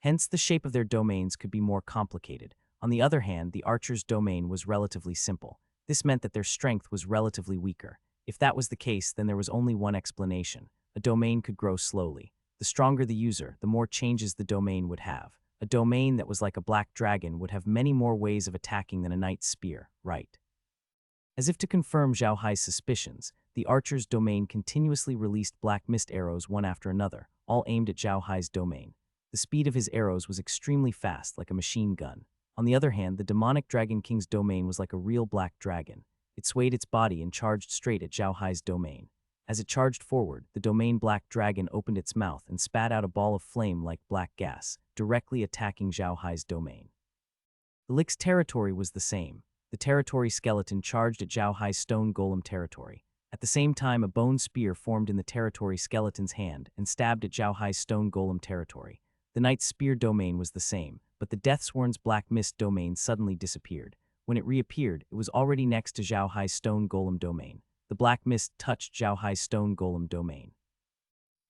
Hence, the shape of their domains could be more complicated. On the other hand, the Archer's domain was relatively simple. This meant that their strength was relatively weaker. If that was the case, then there was only one explanation. A domain could grow slowly. The stronger the user, the more changes the domain would have. A domain that was like a black dragon would have many more ways of attacking than a knight's spear, right? As if to confirm Zhao Hai's suspicions, the Archer's domain continuously released black mist arrows one after another, all aimed at Zhao Hai's domain. The speed of his arrows was extremely fast, like a machine gun. On the other hand, the demonic Dragon King's domain was like a real black dragon. It swayed its body and charged straight at Zhao Hai's domain. As it charged forward, the domain black dragon opened its mouth and spat out a ball of flame like black gas, directly attacking Zhao Hai's domain. The Lick's territory was the same. The territory skeleton charged at Zhao Hai's stone golem territory. At the same time, a bone spear formed in the territory skeleton's hand and stabbed at Zhao Hai's stone golem territory. The knight's spear domain was the same, but the Deathsworn's black mist domain suddenly disappeared. When it reappeared, it was already next to Zhao Hai's stone golem domain. The black mist touched Zhao Hai's stone golem domain.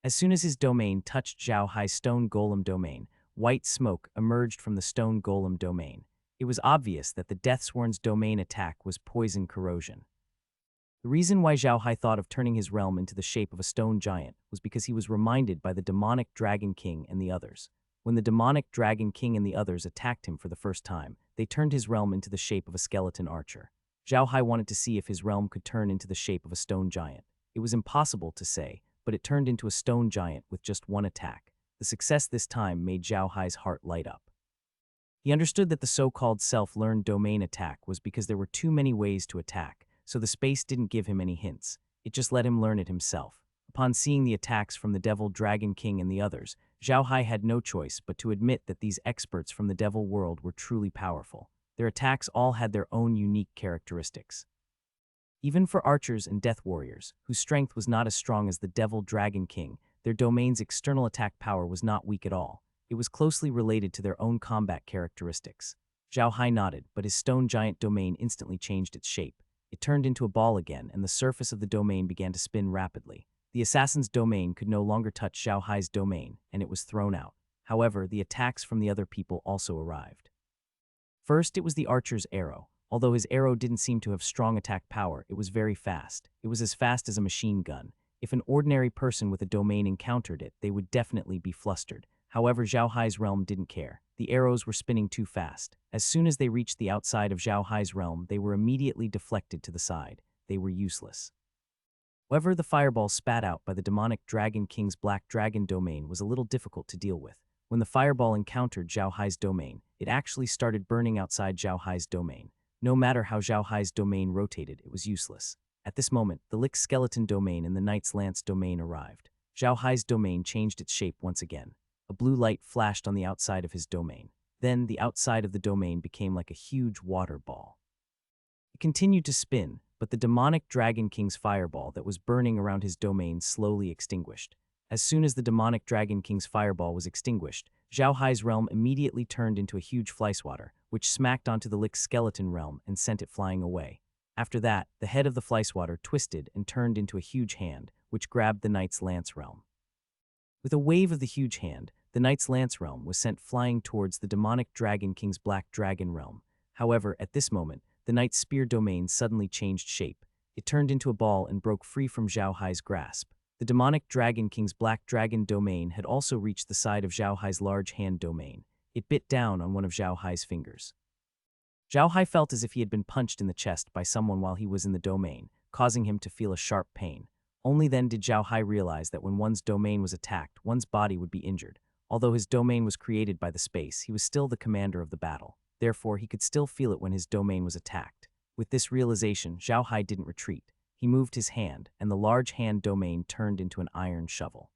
As soon as his domain touched Zhao Hai's stone golem domain, white smoke emerged from the stone golem domain. It was obvious that the Deathsworn's domain attack was poison corrosion. The reason why Zhao Hai thought of turning his realm into the shape of a stone giant was because he was reminded by the demonic Dragon King and the others. When the demonic Dragon King and the others attacked him for the first time, they turned his realm into the shape of a skeleton archer. Zhao Hai wanted to see if his realm could turn into the shape of a stone giant. It was impossible to say, but it turned into a stone giant with just one attack. The success this time made Zhao Hai's heart light up. He understood that the so-called self-learned domain attack was because there were too many ways to attack, so the space didn't give him any hints. It just let him learn it himself. Upon seeing the attacks from the Devil Dragon King and the others, Zhao Hai had no choice but to admit that these experts from the Devil world were truly powerful. Their attacks all had their own unique characteristics. Even for archers and death warriors, whose strength was not as strong as the Devil Dragon King, their domain's external attack power was not weak at all. It was closely related to their own combat characteristics. Zhao Hai nodded, but his stone giant domain instantly changed its shape. It turned into a ball again, and the surface of the domain began to spin rapidly. The assassin's domain could no longer touch Zhao Hai's domain, and it was thrown out. However, the attacks from the other people also arrived. First, it was the archer's arrow. Although his arrow didn't seem to have strong attack power, it was very fast. It was as fast as a machine gun. If an ordinary person with a domain encountered it, they would definitely be flustered. However, Zhao Hai's realm didn't care. The arrows were spinning too fast. As soon as they reached the outside of Zhao Hai's realm, they were immediately deflected to the side. They were useless. However, the fireball spat out by the demonic Dragon King's black dragon domain was a little difficult to deal with. When the fireball encountered Zhao Hai's domain, it actually started burning outside Zhao Hai's domain. No matter how Zhao Hai's domain rotated, it was useless. At this moment, the Lick's skeleton domain and the Knight's lance domain arrived. Zhao Hai's domain changed its shape once again. A blue light flashed on the outside of his domain. Then, the outside of the domain became like a huge water ball. It continued to spin, but the demonic Dragon King's fireball that was burning around his domain slowly extinguished. As soon as the demonic Dragon King's fireball was extinguished, Zhao Hai's realm immediately turned into a huge flyswatter, which smacked onto the Lick's skeleton realm and sent it flying away. After that, the head of the Fleiswater twisted and turned into a huge hand, which grabbed the knight's lance realm. With a wave of the huge hand, the knight's lance realm was sent flying towards the demonic Dragon King's black dragon realm. However, at this moment, the knight's spear domain suddenly changed shape. It turned into a ball and broke free from Zhao Hai's grasp. The demonic Dragon King's black dragon domain had also reached the side of Zhao Hai's large hand domain. It bit down on one of Zhao Hai's fingers. Zhao Hai felt as if he had been punched in the chest by someone while he was in the domain, causing him to feel a sharp pain. Only then did Zhao Hai realize that when one's domain was attacked, one's body would be injured. Although his domain was created by the space, he was still the commander of the battle. Therefore, he could still feel it when his domain was attacked. With this realization, Zhao Hai didn't retreat. He moved his hand, and the large hand domain turned into an iron shovel.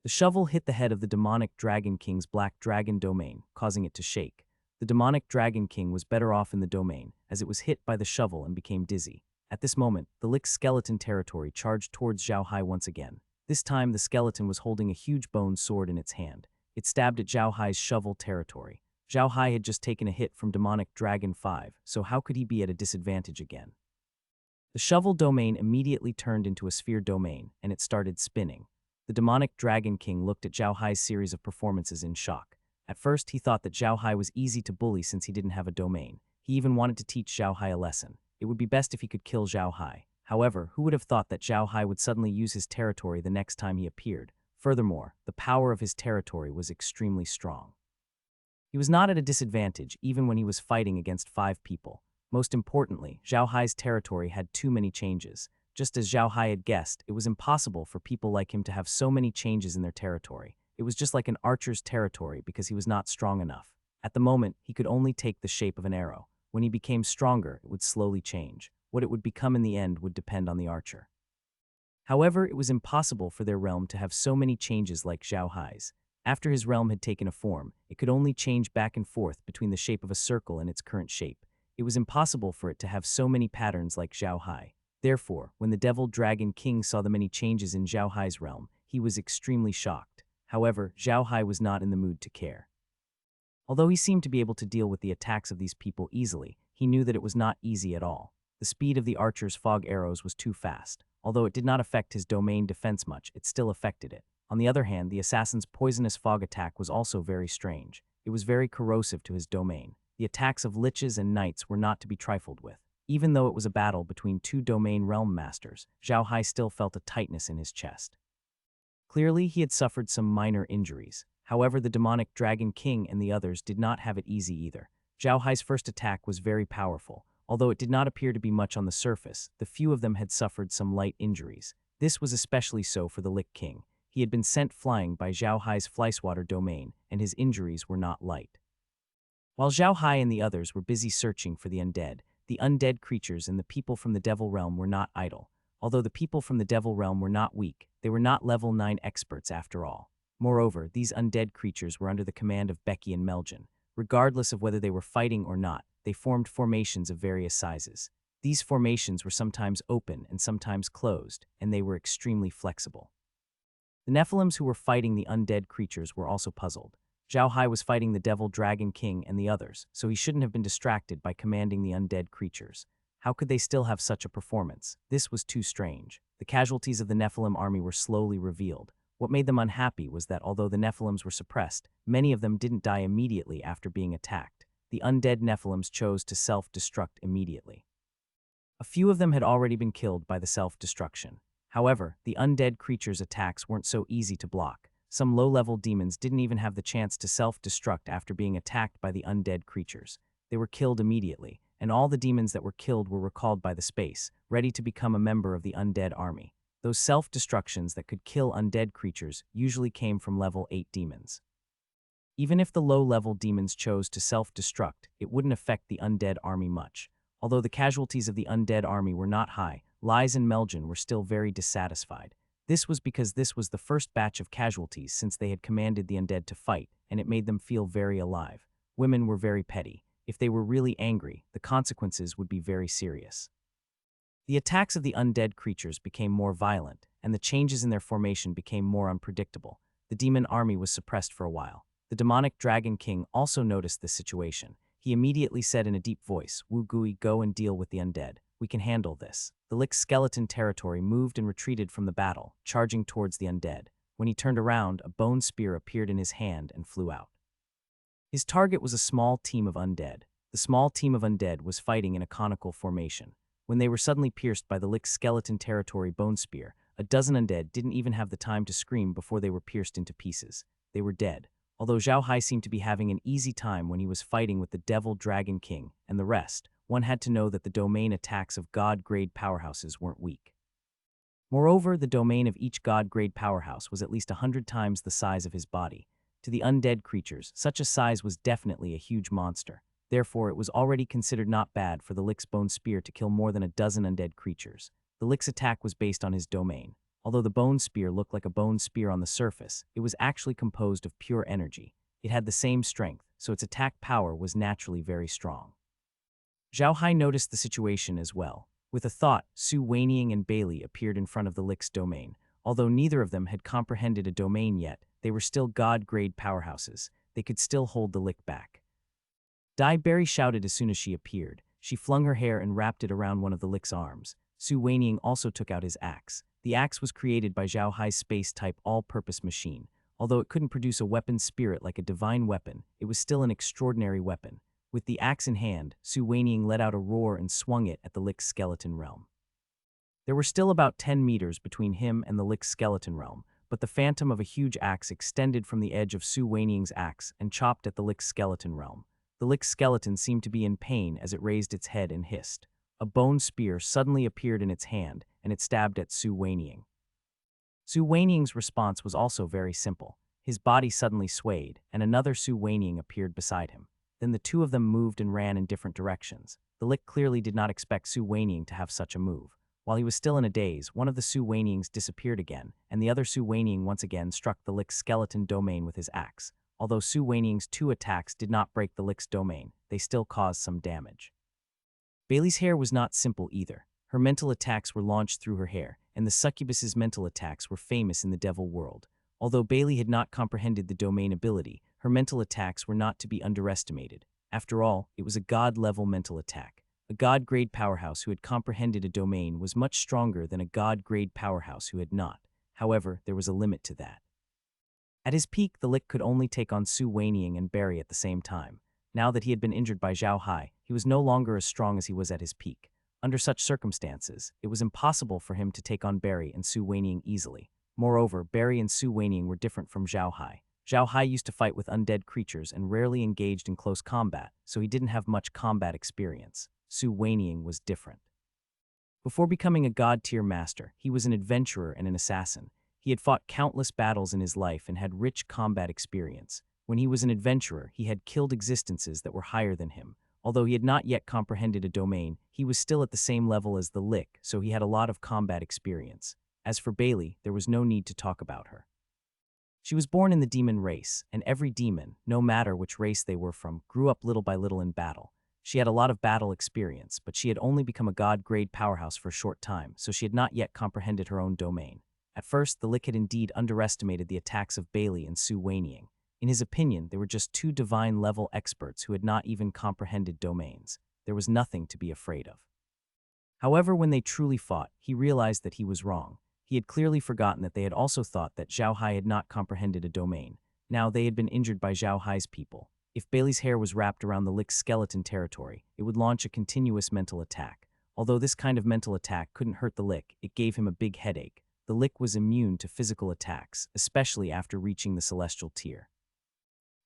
The shovel hit the head of the demonic Dragon King's black dragon domain, causing it to shake. The demonic Dragon King was better off in the domain, as it was hit by the shovel and became dizzy. At this moment, the Lick's skeleton territory charged towards Zhao Hai once again. This time, the skeleton was holding a huge bone sword in its hand. It stabbed at Zhao Hai's shovel territory. Zhao Hai had just taken a hit from demonic Dragon 5, so how could he be at a disadvantage again? The shovel domain immediately turned into a sphere domain, and it started spinning. The demonic Dragon King looked at Zhao Hai's series of performances in shock. At first, he thought that Zhao Hai was easy to bully since he didn't have a domain. He even wanted to teach Zhao Hai a lesson. It would be best if he could kill Zhao Hai. However, who would have thought that Zhao Hai would suddenly use his territory the next time he appeared? Furthermore, the power of his territory was extremely strong. He was not at a disadvantage even when he was fighting against 5 people. Most importantly, Zhao Hai's territory had too many changes. Just as Zhao Hai had guessed, it was impossible for people like him to have so many changes in their territory. It was just like an archer's territory because he was not strong enough. At the moment, he could only take the shape of an arrow. When he became stronger, it would slowly change. What it would become in the end would depend on the archer. However, it was impossible for their realm to have so many changes like Zhao Hai's. After his realm had taken a form, it could only change back and forth between the shape of a circle and its current shape. It was impossible for it to have so many patterns like Zhao Hai. Therefore, when the Devil Dragon King saw the many changes in Zhao Hai's realm, he was extremely shocked. However, Zhao Hai was not in the mood to care. Although he seemed to be able to deal with the attacks of these people easily, he knew that it was not easy at all. The speed of the archer's fog arrows was too fast. Although it did not affect his domain defense much, it still affected it. On the other hand, the assassin's poisonous fog attack was also very strange. It was very corrosive to his domain. The attacks of liches and knights were not to be trifled with. Even though it was a battle between 2 domain realm masters, Zhao Hai still felt a tightness in his chest. Clearly, he had suffered some minor injuries. However, the demonic Dragon King and the others did not have it easy either. Zhao Hai's first attack was very powerful. Although it did not appear to be much on the surface, the few of them had suffered some light injuries. This was especially so for the Lick King. He had been sent flying by Zhao Hai's Fleiswater domain, and his injuries were not light. While Zhao Hai and the others were busy searching for the undead creatures and the people from the Devil Realm were not idle. Although the people from the Devil Realm were not weak, they were not level 9 experts after all. Moreover, these undead creatures were under the command of Becky and Meljan. Regardless of whether they were fighting or not, they formed formations of various sizes. These formations were sometimes open and sometimes closed, and they were extremely flexible. The Nephilims who were fighting the undead creatures were also puzzled. Zhao Hai was fighting the Devil Dragon King and the others, so he shouldn't have been distracted by commanding the undead creatures. How could they still have such a performance? This was too strange. The casualties of the Nephilim army were slowly revealed. What made them unhappy was that although the Nephilims were suppressed, many of them didn't die immediately after being attacked. The undead Nephilims chose to self-destruct immediately. A few of them had already been killed by the self-destruction. However, the undead creatures' attacks weren't so easy to block. Some low-level demons didn't even have the chance to self-destruct after being attacked by the undead creatures. They were killed immediately, and all the demons that were killed were recalled by the space, ready to become a member of the undead army. Those self-destructions that could kill undead creatures usually came from level 8 demons. Even if the low-level demons chose to self-destruct, it wouldn't affect the undead army much. Although the casualties of the undead army were not high, Lies and Meljan were still very dissatisfied. This was because this was the first batch of casualties since they had commanded the undead to fight, and it made them feel very alive. Women were very petty. If they were really angry, the consequences would be very serious. The attacks of the undead creatures became more violent, and the changes in their formation became more unpredictable. The demon army was suppressed for a while. The demonic Dragon King also noticed this situation. He immediately said in a deep voice, "Wu Gui, go and deal with the undead. We can handle this." The Lick's skeleton territory moved and retreated from the battle, charging towards the undead. When he turned around, a bone spear appeared in his hand and flew out. His target was a small team of undead. The small team of undead was fighting in a conical formation. When they were suddenly pierced by the Lick's skeleton territory bone spear, a dozen undead didn't even have the time to scream before they were pierced into pieces. They were dead. Although Zhao Hai seemed to be having an easy time when he was fighting with the Devil Dragon King and the rest, one had to know that the domain attacks of God-grade powerhouses weren't weak. Moreover, the domain of each God-grade powerhouse was at least 100 times the size of his body. To the undead creatures, such a size was definitely a huge monster. Therefore, it was already considered not bad for the Lick's bone spear to kill more than a dozen undead creatures. The Lick's attack was based on his domain. Although the bone spear looked like a bone spear on the surface, it was actually composed of pure energy. It had the same strength, so its attack power was naturally very strong. Zhao Hai noticed the situation as well. With a thought, Su Weiniang and Bailey appeared in front of the Lick's domain. Although neither of them had comprehended a domain yet, they were still God-grade powerhouses. They could still hold the Lick back. Dai Berry shouted as soon as she appeared. She flung her hair and wrapped it around one of the Lick's arms. Su Weiniang also took out his axe. The axe was created by Zhao Hai's space-type all-purpose machine. Although it couldn't produce a weapon spirit like a divine weapon, it was still an extraordinary weapon. With the axe in hand, Su Weiniang let out a roar and swung it at the Lick's skeleton realm. There were still about 10 meters between him and the Lick's skeleton realm, but the phantom of a huge axe extended from the edge of Su Weiniang's axe and chopped at the Lick's skeleton realm. The Lick's skeleton seemed to be in pain as it raised its head and hissed. A bone spear suddenly appeared in its hand, and it stabbed at Su Weiniang. Su Weiniang's response was also very simple. His body suddenly swayed, and another Su Weiniang appeared beside him. Then the two of them moved and ran in different directions. The Lick clearly did not expect Su Weiniang to have such a move. While he was still in a daze, one of the Su Weiniangs disappeared again, and the other Su Weiniang once again struck the Lick's skeleton domain with his axe. Although Su Weiniang's two attacks did not break the Lick's domain, they still caused some damage. Bailey's hair was not simple either. Her mental attacks were launched through her hair, and the succubus's mental attacks were famous in the devil world. Although Bailey had not comprehended the domain ability, her mental attacks were not to be underestimated. After all, it was a god-level mental attack. A god-grade powerhouse who had comprehended a domain was much stronger than a god-grade powerhouse who had not. However, there was a limit to that. At his peak, the Lick could only take on Su Weiniang and Barry at the same time. Now that he had been injured by Zhao Hai, he was no longer as strong as he was at his peak. Under such circumstances, it was impossible for him to take on Barry and Su Weiniang easily. Moreover, Barry and Su Weiniang were different from Zhao Hai. Zhao Hai used to fight with undead creatures and rarely engaged in close combat, so he didn't have much combat experience. Su Weiniang was different. Before becoming a god-tier master, he was an adventurer and an assassin. He had fought countless battles in his life and had rich combat experience. When he was an adventurer, he had killed existences that were higher than him. Although he had not yet comprehended a domain, he was still at the same level as the Lick, so he had a lot of combat experience. As for Bailey, there was no need to talk about her. She was born in the demon race, and every demon, no matter which race they were from, grew up little by little in battle. She had a lot of battle experience, but she had only become a god-grade powerhouse for a short time, so she had not yet comprehended her own domain. At first, the Lick had indeed underestimated the attacks of Bailey and Su Weiniang. In his opinion, they were just two divine-level experts who had not even comprehended domains. There was nothing to be afraid of. However, when they truly fought, he realized that he was wrong. He had clearly forgotten that they had also thought that Zhao Hai had not comprehended a domain. Now they had been injured by Zhao Hai's people. If Bailey's hair was wrapped around the Lick's skeleton territory, it would launch a continuous mental attack. Although this kind of mental attack couldn't hurt the Lick, it gave him a big headache. The Lick was immune to physical attacks, especially after reaching the celestial tier.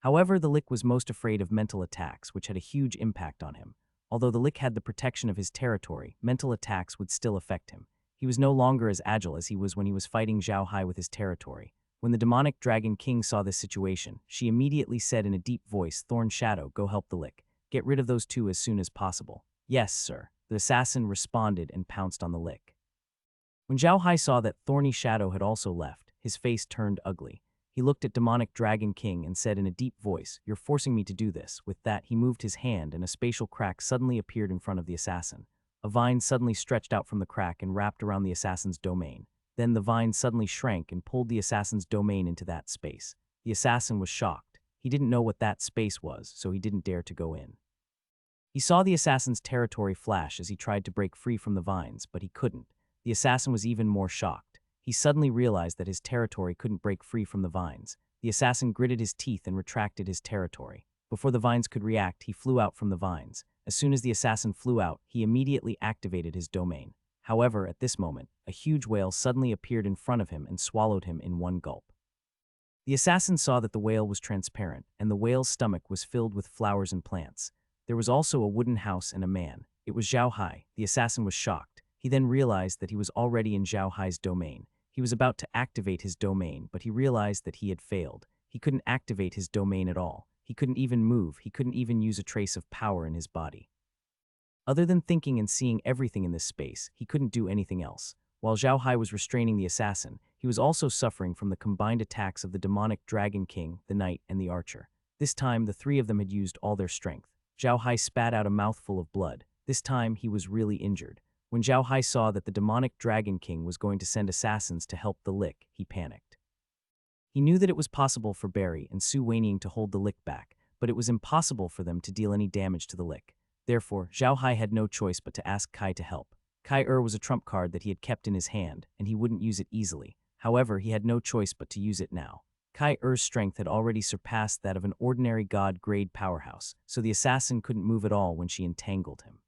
However, the Lick was most afraid of mental attacks, which had a huge impact on him. Although the Lick had the protection of his territory, mental attacks would still affect him. He was no longer as agile as he was when he was fighting Zhao Hai with his territory. When the demonic Dragon King saw this situation, she immediately said in a deep voice, "Thorn Shadow, go help the Lick. Get rid of those two as soon as possible." "Yes, sir." The assassin responded and pounced on the Lick. When Zhao Hai saw that Thorny Shadow had also left, his face turned ugly. He looked at demonic Dragon King and said in a deep voice, "You're forcing me to do this." With that, he moved his hand and a spatial crack suddenly appeared in front of the assassin. A vine suddenly stretched out from the crack and wrapped around the assassin's domain. Then the vine suddenly shrank and pulled the assassin's domain into that space. The assassin was shocked. He didn't know what that space was, so he didn't dare to go in. He saw the assassin's territory flash as he tried to break free from the vines, but he couldn't. The assassin was even more shocked. He suddenly realized that his territory couldn't break free from the vines. The assassin gritted his teeth and retracted his territory. Before the vines could react, he flew out from the vines. As soon as the assassin flew out, he immediately activated his domain. However, at this moment, a huge whale suddenly appeared in front of him and swallowed him in one gulp. The assassin saw that the whale was transparent, and the whale's stomach was filled with flowers and plants. There was also a wooden house and a man. It was Zhao Hai. The assassin was shocked. He then realized that he was already in Zhao Hai's domain. He was about to activate his domain, but he realized that he had failed. He couldn't activate his domain at all. He couldn't even move. He couldn't even use a trace of power in his body. Other than thinking and seeing everything in this space, he couldn't do anything else. While Zhao Hai was restraining the assassin, he was also suffering from the combined attacks of the demonic Dragon King, the Knight, and the Archer. This time, the three of them had used all their strength. Zhao Hai spat out a mouthful of blood. This time, he was really injured. When Zhao Hai saw that the demonic Dragon King was going to send assassins to help the Lick, he panicked. He knew that it was possible for Barry and Su Weiniang to hold the Lick back, but it was impossible for them to deal any damage to the Lick. Therefore, Zhao Hai had no choice but to ask Kai to help. Kai was a trump card that he had kept in his hand, and he wouldn't use it easily. However, he had no choice but to use it now. Kai-Er's strength had already surpassed that of an ordinary god-grade powerhouse, so the assassin couldn't move at all when she entangled him.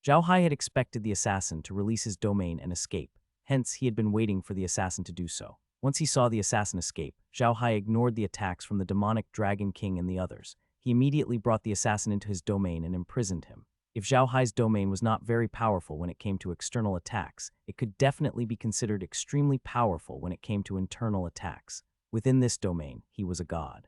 Zhao Hai had expected the assassin to release his domain and escape, hence he had been waiting for the assassin to do so. Once he saw the assassin escape, Zhao Hai ignored the attacks from the demonic Dragon King and the others. He immediately brought the assassin into his domain and imprisoned him. If Zhao Hai's domain was not very powerful when it came to external attacks, it could definitely be considered extremely powerful when it came to internal attacks. Within this domain, he was a god.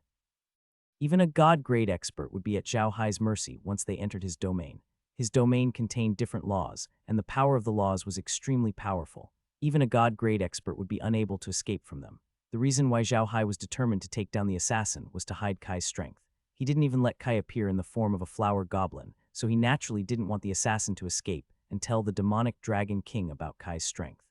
Even a god-grade expert would be at Zhao Hai's mercy once they entered his domain. His domain contained different laws, and the power of the laws was extremely powerful. Even a god-grade expert would be unable to escape from them. The reason why Zhao Hai was determined to take down the assassin was to hide Kai's strength. He didn't even let Kai appear in the form of a flower goblin, so he naturally didn't want the assassin to escape and tell the demonic Dragon King about Kai's strength.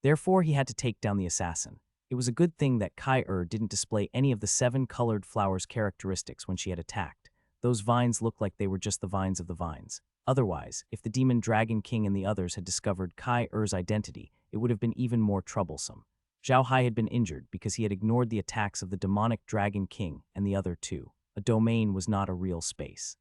Therefore, he had to take down the assassin. It was a good thing that Kai didn't display any of the 7 colored flowers' characteristics when she had attacked. Those vines looked like they were just the vines of the vines. Otherwise, if the demon Dragon King and the others had discovered Kai-Er's identity, it would have been even more troublesome. Zhao Hai had been injured because he had ignored the attacks of the demonic Dragon King and the other two. A domain was not a real space.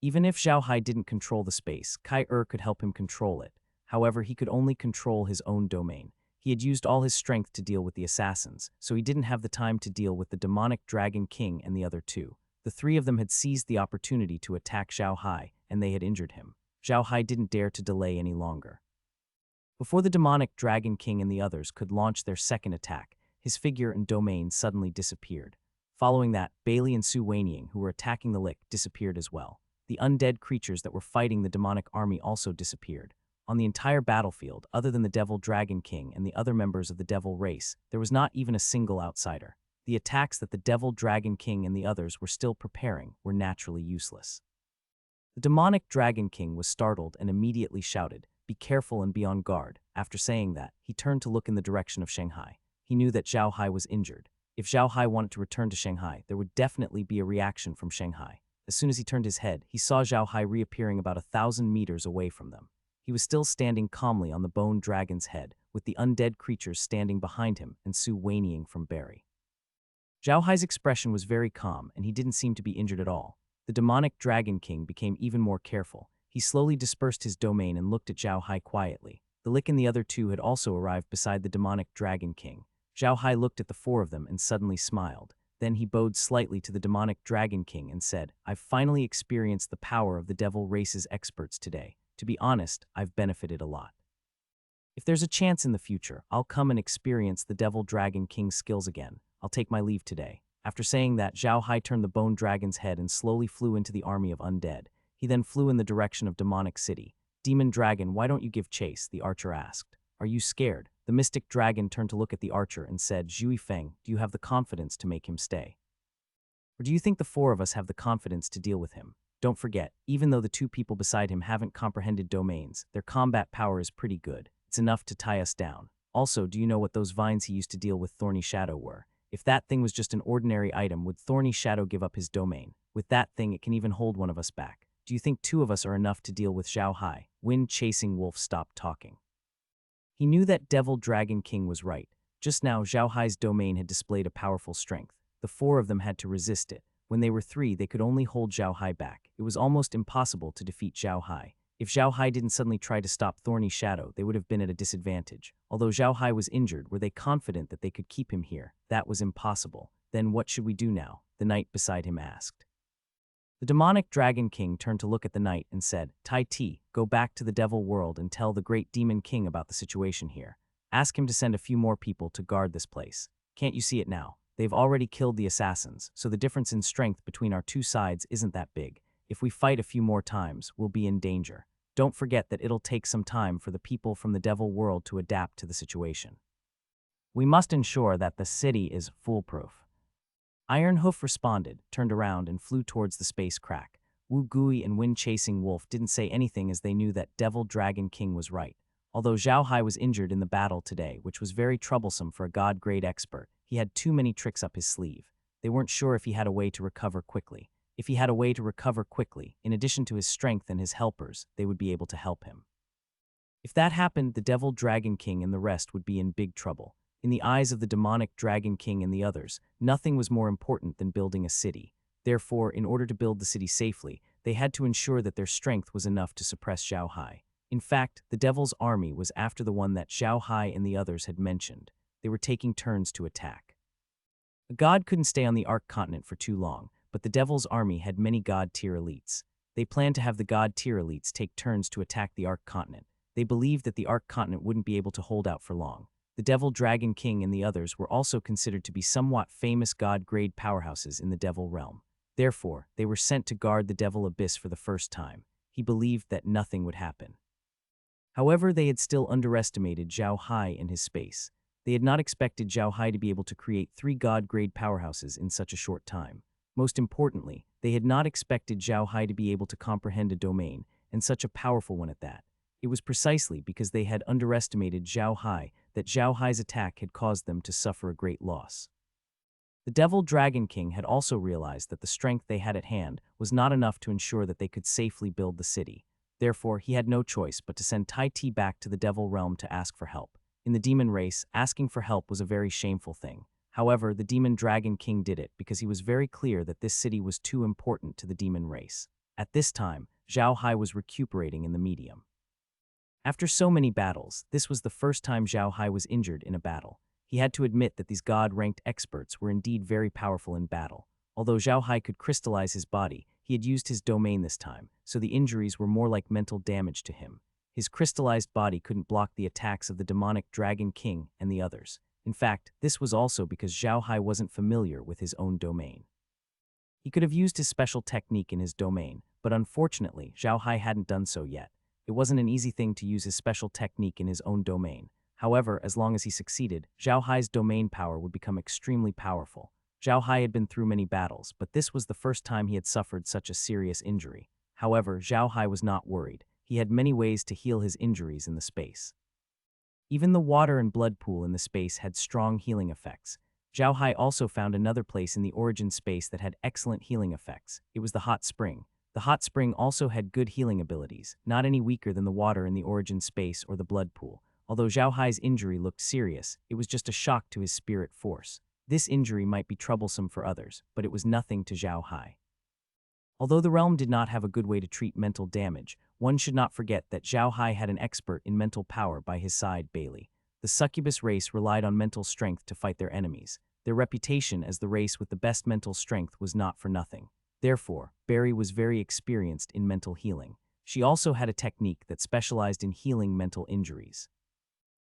Even if Zhao Hai didn't control the space, Kai-Er could help him control it. However, he could only control his own domain. He had used all his strength to deal with the assassins, so he didn't have the time to deal with the demonic Dragon King and the other two. The three of them had seized the opportunity to attack Zhao Hai, and they had injured him. Zhao Hai didn't dare to delay any longer. Before the demonic Dragon King and the others could launch their second attack, his figure and domain suddenly disappeared. Following that, Bailey and Su Weiniang, who were attacking the Lick, disappeared as well. The undead creatures that were fighting the demonic army also disappeared. On the entire battlefield, other than the Devil Dragon King and the other members of the Devil race, there was not even a single outsider. The attacks that the Devil Dragon King and the others were still preparing were naturally useless. The demonic Dragon King was startled and immediately shouted, "Be careful and be on guard." After saying that, he turned to look in the direction of Shanghai. He knew that Zhao Hai was injured. If Zhao Hai wanted to return to Shanghai, there would definitely be a reaction from Shanghai. As soon as he turned his head, he saw Zhao Hai reappearing about 1,000 meters away from them. He was still standing calmly on the bone dragon's head, with the undead creatures standing behind him and Su Weiniang from Barry. Zhao Hai's expression was very calm, and he didn't seem to be injured at all. The demonic Dragon King became even more careful. He slowly dispersed his domain and looked at Zhao Hai quietly. The Lick and the other two had also arrived beside the demonic Dragon King. Zhao Hai looked at the four of them and suddenly smiled. Then he bowed slightly to the demonic Dragon King and said, "I've finally experienced the power of the Devil race's experts today. To be honest, I've benefited a lot. If there's a chance in the future, I'll come and experience the Devil Dragon King's skills again. I'll take my leave today." After saying that, Zhao Hai turned the bone dragon's head and slowly flew into the army of undead. He then flew in the direction of Demonic City. "Demon Dragon, why don't you give chase?" the archer asked. "Are you scared?" The mystic dragon turned to look at the archer and said, "Zhui Feng, do you have the confidence to make him stay? Or do you think the four of us have the confidence to deal with him? Don't forget, even though the two people beside him haven't comprehended domains, their combat power is pretty good. It's enough to tie us down. Also, do you know what those vines he used to deal with Thorny Shadow were? If that thing was just an ordinary item, would Thorny Shadow give up his domain? With that thing, it can even hold one of us back. Do you think two of us are enough to deal with Zhao Hai? Wind-chasing wolf stopped talking. He knew that Devil Dragon King was right. Just now, Zhao Hai's domain had displayed a powerful strength. The four of them had to resist it. When they were three, they could only hold Zhao Hai back. It was almost impossible to defeat Zhao Hai. If Zhao Hai didn't suddenly try to stop Thorny Shadow, they would have been at a disadvantage. Although Zhao Hai was injured, were they confident that they could keep him here? That was impossible. Then what should we do now? The knight beside him asked. The demonic Dragon King turned to look at the knight and said, Tai Ti, go back to the Devil World and tell the great Demon King about the situation here. Ask him to send a few more people to guard this place. Can't you see it now? They've already killed the assassins, so the difference in strength between our two sides isn't that big. If we fight a few more times, we'll be in danger. Don't forget that it'll take some time for the people from the Devil World to adapt to the situation. We must ensure that the city is foolproof. Ironhoof responded, turned around, and flew towards the space crack. Wu Gui and Wind-chasing wolf didn't say anything as they knew that Devil Dragon King was right. Although Zhao Hai was injured in the battle today, which was very troublesome for a god-grade expert, he had too many tricks up his sleeve. They weren't sure if he had a way to recover quickly. If he had a way to recover quickly, in addition to his strength and his helpers, they would be able to help him. If that happened, the Devil Dragon King and the rest would be in big trouble. In the eyes of the demonic Dragon King and the others, nothing was more important than building a city. Therefore, in order to build the city safely, they had to ensure that their strength was enough to suppress Zhao Hai. In fact, the Devil's army was after the one that Zhao Hai and the others had mentioned. They were taking turns to attack. A god couldn't stay on the Ark continent for too long, but the Devil's army had many god-tier elites. They planned to have the god-tier elites take turns to attack the Ark continent. They believed that the Ark continent wouldn't be able to hold out for long. The Devil Dragon King and the others were also considered to be somewhat famous god-grade powerhouses in the Devil realm. Therefore, they were sent to guard the Devil Abyss for the first time. He believed that nothing would happen. However, they had still underestimated Zhao Hai and his space. They had not expected Zhao Hai to be able to create 3 god-grade powerhouses in such a short time. Most importantly, they had not expected Zhao Hai to be able to comprehend a domain, and such a powerful one at that. It was precisely because they had underestimated Zhao Hai that Zhao Hai's attack had caused them to suffer a great loss. The Devil Dragon King had also realized that the strength they had at hand was not enough to ensure that they could safely build the city. Therefore, he had no choice but to send Tai Ti back to the Devil realm to ask for help. In the demon race, asking for help was a very shameful thing. However, the Demon Dragon King did it because he was very clear that this city was too important to the demon race. At this time, Zhao Hai was recuperating in the medium. After so many battles, this was the first time Zhao Hai was injured in a battle. He had to admit that these god-ranked experts were indeed very powerful in battle. Although Zhao Hai could crystallize his body, he had used his domain this time, so the injuries were more like mental damage to him. His crystallized body couldn't block the attacks of the demonic Dragon King and the others. In fact, this was also because Zhao Hai wasn't familiar with his own domain. He could have used his special technique in his domain, but unfortunately, Zhao Hai hadn't done so yet. It wasn't an easy thing to use his special technique in his own domain. However, as long as he succeeded, Zhao Hai's domain power would become extremely powerful. Zhao Hai had been through many battles, but this was the first time he had suffered such a serious injury. However, Zhao Hai was not worried. He had many ways to heal his injuries in the space. Even the water and blood pool in the space had strong healing effects. Zhao Hai also found another place in the origin space that had excellent healing effects. It was the hot spring. The hot spring also had good healing abilities, not any weaker than the water in the origin space or the blood pool. Although Zhao Hai's injury looked serious, it was just a shock to his spirit force. This injury might be troublesome for others, but it was nothing to Zhao Hai. Although the realm did not have a good way to treat mental damage, one should not forget that Zhao Hai had an expert in mental power by his side, Bailey. The succubus race relied on mental strength to fight their enemies. Their reputation as the race with the best mental strength was not for nothing. Therefore, Barry was very experienced in mental healing. She also had a technique that specialized in healing mental injuries.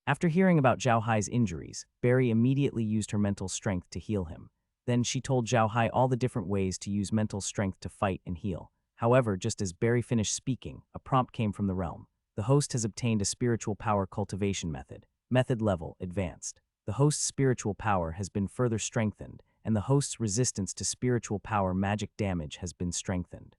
After hearing about Zhao Hai's injuries, Barry immediately used her mental strength to heal him. Then she told Zhao Hai all the different ways to use mental strength to fight and heal. However, just as Barry finished speaking, a prompt came from the realm. The host has obtained a spiritual power cultivation method. Method level, advanced. The host's spiritual power has been further strengthened, and the host's resistance to spiritual power magic damage has been strengthened.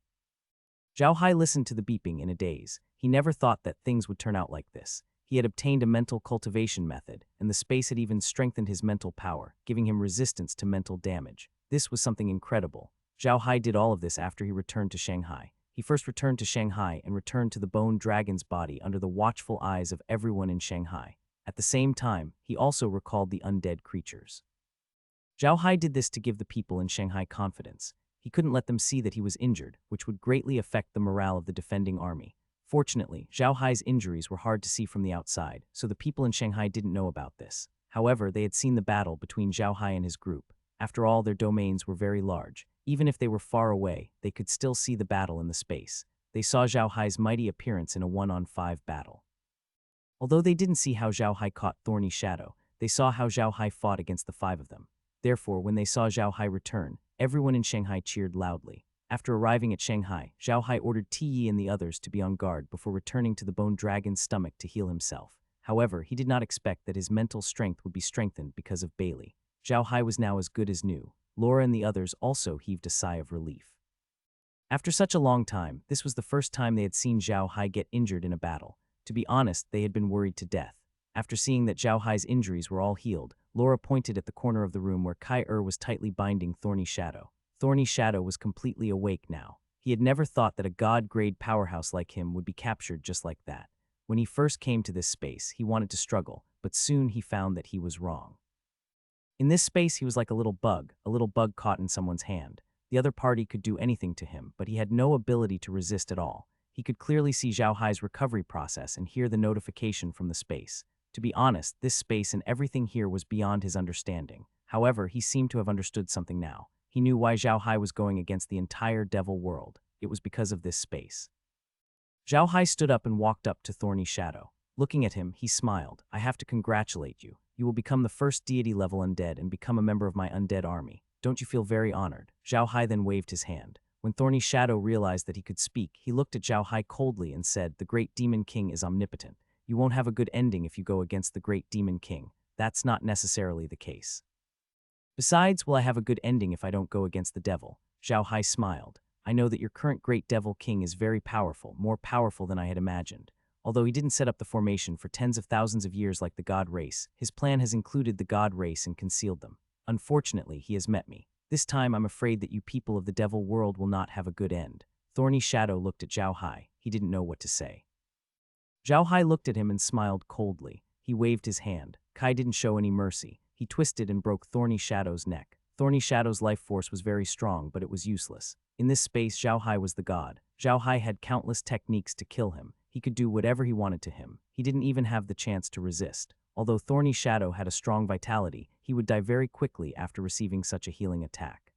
Zhao Hai listened to the beeping in a daze. He never thought that things would turn out like this. He had obtained a mental cultivation method, and the space had even strengthened his mental power, giving him resistance to mental damage. This was something incredible. Zhao Hai did all of this after he returned to Shanghai. He first returned to Shanghai and returned to the bone dragon's body under the watchful eyes of everyone in Shanghai. At the same time, he also recalled the undead creatures. Zhao Hai did this to give the people in Shanghai confidence. He couldn't let them see that he was injured, which would greatly affect the morale of the defending army. Fortunately, Zhao Hai's injuries were hard to see from the outside, so the people in Shanghai didn't know about this. However, they had seen the battle between Zhao Hai and his group. After all, their domains were very large. Even if they were far away, they could still see the battle in the space. They saw Zhao Hai's mighty appearance in a 1-on-5 battle. Although they didn't see how Zhao Hai caught Thorny Shadow, they saw how Zhao Hai fought against the 5 of them. Therefore, when they saw Zhao Hai return, everyone in Shanghai cheered loudly. After arriving at Shanghai, Zhao Hai ordered Ti and the others to be on guard before returning to the bone dragon's stomach to heal himself. However, he did not expect that his mental strength would be strengthened because of Bailey. Zhao Hai was now as good as new. Laura and the others also heaved a sigh of relief. After such a long time, this was the first time they had seen Zhao Hai get injured in a battle. To be honest, they had been worried to death. After seeing that Zhao Hai's injuries were all healed, Laura pointed at the corner of the room where Heir was tightly binding Thorny Shadow. Thorny Shadow was completely awake now. He had never thought that a god-grade powerhouse like him would be captured just like that. When he first came to this space, he wanted to struggle, but soon he found that he was wrong. In this space, he was like a little bug caught in someone's hand. The other party could do anything to him, but he had no ability to resist at all. He could clearly see Zhao Hai's recovery process and hear the notification from the space. To be honest, this space and everything here was beyond his understanding. However, he seemed to have understood something now. He knew why Zhao Hai was going against the entire devil world. It was because of this space. Zhao Hai stood up and walked up to Thorny Shadow. Looking at him, he smiled. "I have to congratulate you. You will become the first deity-level undead and become a member of my undead army. Don't you feel very honored?" Zhao Hai then waved his hand. When Thorny Shadow realized that he could speak, he looked at Zhao Hai coldly and said, "The Great Demon King is omnipotent. You won't have a good ending if you go against the Great Demon King. That's not necessarily the case. Besides, will I have a good ending if I don't go against the devil?" Zhao Hai smiled. "I know that your current Great Devil King is very powerful, more powerful than I had imagined. Although he didn't set up the formation for tens of thousands of years like the God race, his plan has included the God race and concealed them. Unfortunately, he has met me. This time I'm afraid that you people of the devil world will not have a good end." Thorny Shadow looked at Zhao Hai. He didn't know what to say. Zhao Hai looked at him and smiled coldly. He waved his hand. Kai didn't show any mercy. He twisted and broke Thorny Shadow's neck. Thorny Shadow's life force was very strong, but it was useless. In this space, Zhao Hai was the god. Zhao Hai had countless techniques to kill him. He could do whatever he wanted to him. He didn't even have the chance to resist. Although Thorny Shadow had a strong vitality, he would die very quickly after receiving such a healing attack.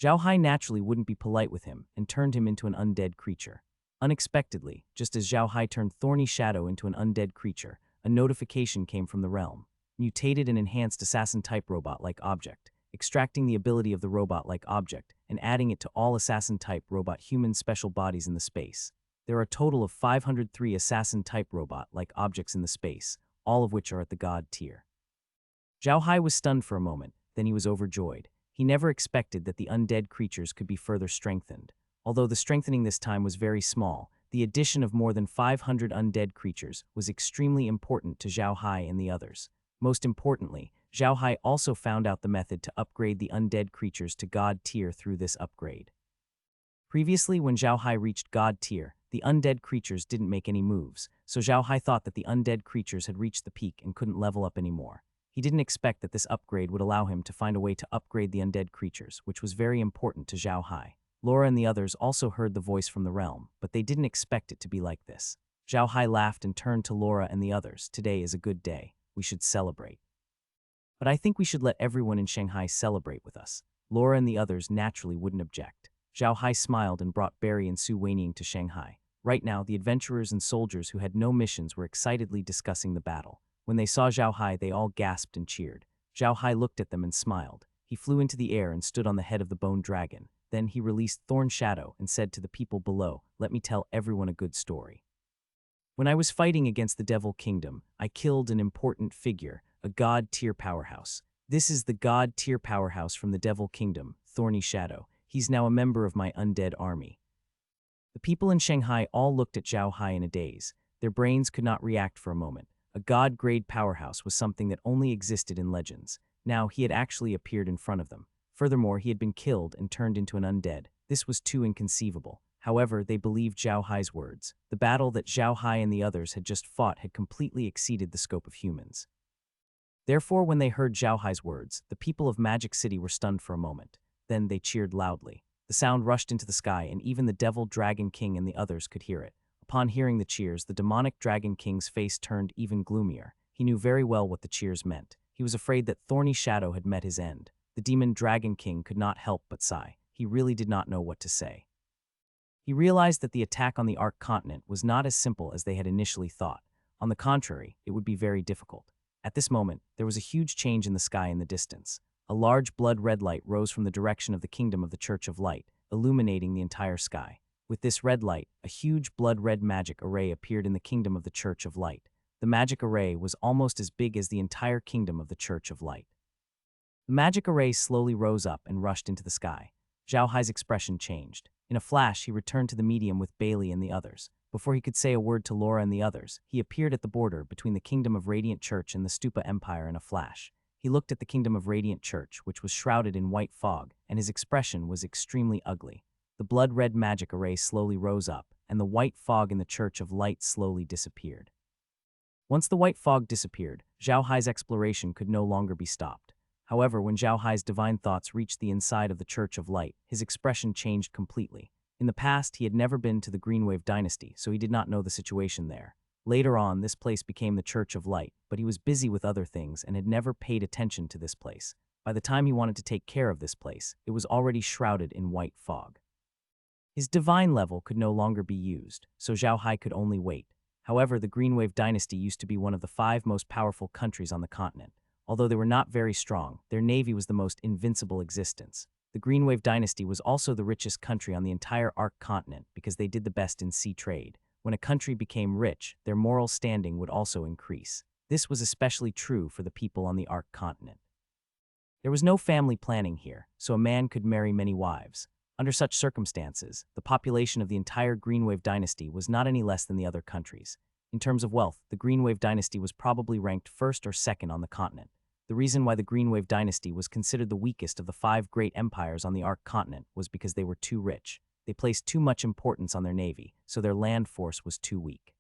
Zhao Hai naturally wouldn't be polite with him and turned him into an undead creature. Unexpectedly, just as Zhao Hai turned Thorny Shadow into an undead creature, a notification came from the realm. Mutated and enhanced assassin-type robot-like object. Extracting the ability of the robot-like object and adding it to all assassin-type robot human special bodies in the space. There are a total of 503 assassin-type robot-like objects in the space, all of which are at the god tier. Zhao Hai was stunned for a moment, then he was overjoyed. He never expected that the undead creatures could be further strengthened. Although the strengthening this time was very small, the addition of more than 500 undead creatures was extremely important to Zhao Hai and the others. Most importantly, Zhao Hai also found out the method to upgrade the undead creatures to god tier through this upgrade. Previously, when Zhao Hai reached god tier, the undead creatures didn't make any moves, so Zhao Hai thought that the undead creatures had reached the peak and couldn't level up anymore. He didn't expect that this upgrade would allow him to find a way to upgrade the undead creatures, which was very important to Zhao Hai. Laura and the others also heard the voice from the realm, but they didn't expect it to be like this. Zhao Hai laughed and turned to Laura and the others. "Today is a good day. We should celebrate." "But I think we should let everyone in Shanghai celebrate with us." Laura and the others naturally wouldn't object. Zhao Hai smiled and brought Barry and Su Weiniang to Shanghai. Right now, the adventurers and soldiers who had no missions were excitedly discussing the battle. When they saw Zhao Hai, they all gasped and cheered. Zhao Hai looked at them and smiled. He flew into the air and stood on the head of the bone dragon. Then he released Thorn Shadow and said to the people below, "Let me tell everyone a good story. When I was fighting against the Devil Kingdom, I killed an important figure, a god-tier powerhouse. This is the god-tier powerhouse from the Devil Kingdom, Thorny Shadow. He's now a member of my undead army." The people in Shanghai all looked at Zhao Hai in a daze. Their brains could not react for a moment. A god-grade powerhouse was something that only existed in legends. Now he had actually appeared in front of them. Furthermore, he had been killed and turned into an undead. This was too inconceivable. However, they believed Zhao Hai's words. The battle that Zhao Hai and the others had just fought had completely exceeded the scope of humans. Therefore, when they heard Zhao Hai's words, the people of Magic City were stunned for a moment. Then they cheered loudly. The sound rushed into the sky, and even the Devil Dragon King and the others could hear it. Upon hearing the cheers, the demonic Dragon King's face turned even gloomier. He knew very well what the cheers meant. He was afraid that Thorny Shadow had met his end. The Demon Dragon King could not help but sigh. He really did not know what to say. He realized that the attack on the Ark continent was not as simple as they had initially thought. On the contrary, it would be very difficult. At this moment, there was a huge change in the sky in the distance. A large blood-red light rose from the direction of the kingdom of the Church of Light, illuminating the entire sky. With this red light, a huge blood-red magic array appeared in the kingdom of the Church of Light. The magic array was almost as big as the entire kingdom of the Church of Light. The magic array slowly rose up and rushed into the sky. Zhao Hai's expression changed. In a flash, he returned to the medium with Bailey and the others. Before he could say a word to Laura and the others, he appeared at the border between the Kingdom of Radiant Church and the Stupa Empire in a flash. He looked at the Kingdom of Radiant Church, which was shrouded in white fog, and his expression was extremely ugly. The blood-red magic array slowly rose up, and the white fog in the Church of Light slowly disappeared. Once the white fog disappeared, Zhao Hai's exploration could no longer be stopped. However, when Zhao Hai's divine thoughts reached the inside of the Church of Light, his expression changed completely. In the past, he had never been to the Greenwave dynasty, so he did not know the situation there. Later on, this place became the Church of Light, but he was busy with other things and had never paid attention to this place. By the time he wanted to take care of this place, it was already shrouded in white fog. His divine level could no longer be used, so Zhao Hai could only wait. However, the Greenwave dynasty used to be one of the 5 most powerful countries on the continent. Although they were not very strong, their navy was the most invincible existence. The Greenwave dynasty was also the richest country on the entire Ark continent because they did the best in sea trade. When a country became rich, their moral standing would also increase. This was especially true for the people on the Ark continent. There was no family planning here, so a man could marry many wives. Under such circumstances, the population of the entire Greenwave dynasty was not any less than the other countries. In terms of wealth, the Greenwave dynasty was probably ranked first or second on the continent. The reason why the Greenwave dynasty was considered the weakest of the 5 great empires on the Ark continent was because they were too rich. They placed too much importance on their navy, so their land force was too weak.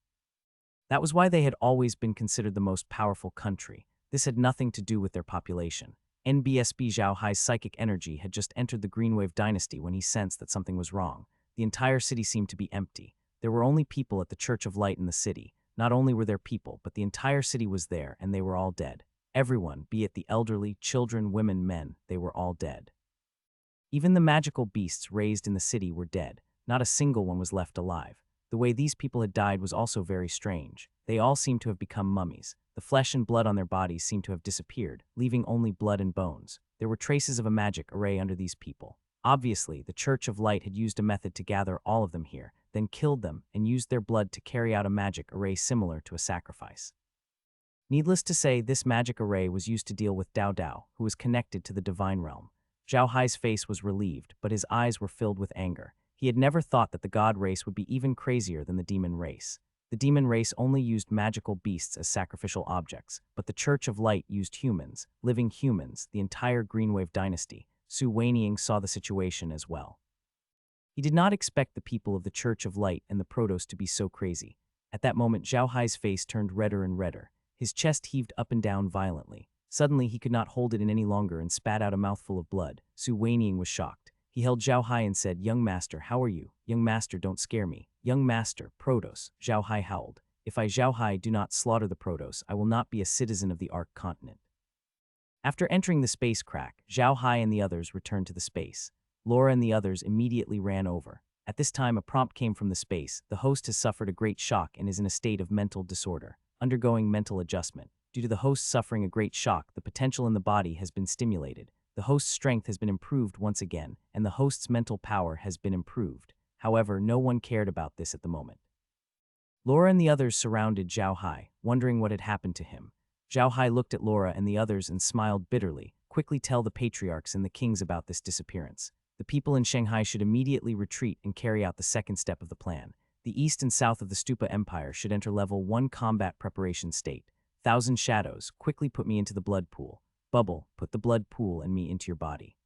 That was why they had always been considered the most powerful country. This had nothing to do with their population. NBSB Zhao Hai's psychic energy had just entered the Greenwave dynasty when he sensed that something was wrong. The entire city seemed to be empty. There were only people at the Church of Light in the city. Not only were there people, but the entire city was there, and they were all dead. Everyone, be it the elderly, children, women, men, they were all dead. Even the magical beasts raised in the city were dead. Not a single one was left alive. The way these people had died was also very strange. They all seemed to have become mummies. The flesh and blood on their bodies seemed to have disappeared, leaving only blood and bones. There were traces of a magic array under these people. Obviously, the Church of Light had used a method to gather all of them here, then killed them and used their blood to carry out a magic array similar to a sacrifice. Needless to say, this magic array was used to deal with Dao Dao, who was connected to the divine realm. Zhao Hai's face was relieved, but his eyes were filled with anger. He had never thought that the god race would be even crazier than the demon race. The demon race only used magical beasts as sacrificial objects, but the Church of Light used humans, living humans, the entire Greenwave dynasty. Su Weiniang saw the situation as well. He did not expect the people of the Church of Light and the Protos to be so crazy. At that moment, Zhao Hai's face turned redder and redder. His chest heaved up and down violently. Suddenly, he could not hold it in any longer and spat out a mouthful of blood. Su Weiniang was shocked. He held Zhao Hai and said, "Young master, how are you? Young master, don't scare me. Young master, Protos." Zhao Hai howled. "If I, Zhao Hai, do not slaughter the Protos, I will not be a citizen of the Ark continent." After entering the space crack, Zhao Hai and the others returned to the space. Laura and the others immediately ran over. At this time, a prompt came from the space. The host has suffered a great shock and is in a state of mental disorder, undergoing mental adjustment. Due to the host suffering a great shock, the potential in the body has been stimulated. The host's strength has been improved once again, and the host's mental power has been improved. However, no one cared about this at the moment. Laura and the others surrounded Zhao Hai, wondering what had happened to him. Zhao Hai looked at Laura and the others and smiled bitterly. "Quickly tell the patriarchs and the kings about this disappearance. The people in Shanghai should immediately retreat and carry out the second step of the plan. The east and south of the Stupa Empire should enter level 1 combat preparation state. Thousand Shadows, quickly put me into the blood pool. Bubble, put the blood pool and me into your body.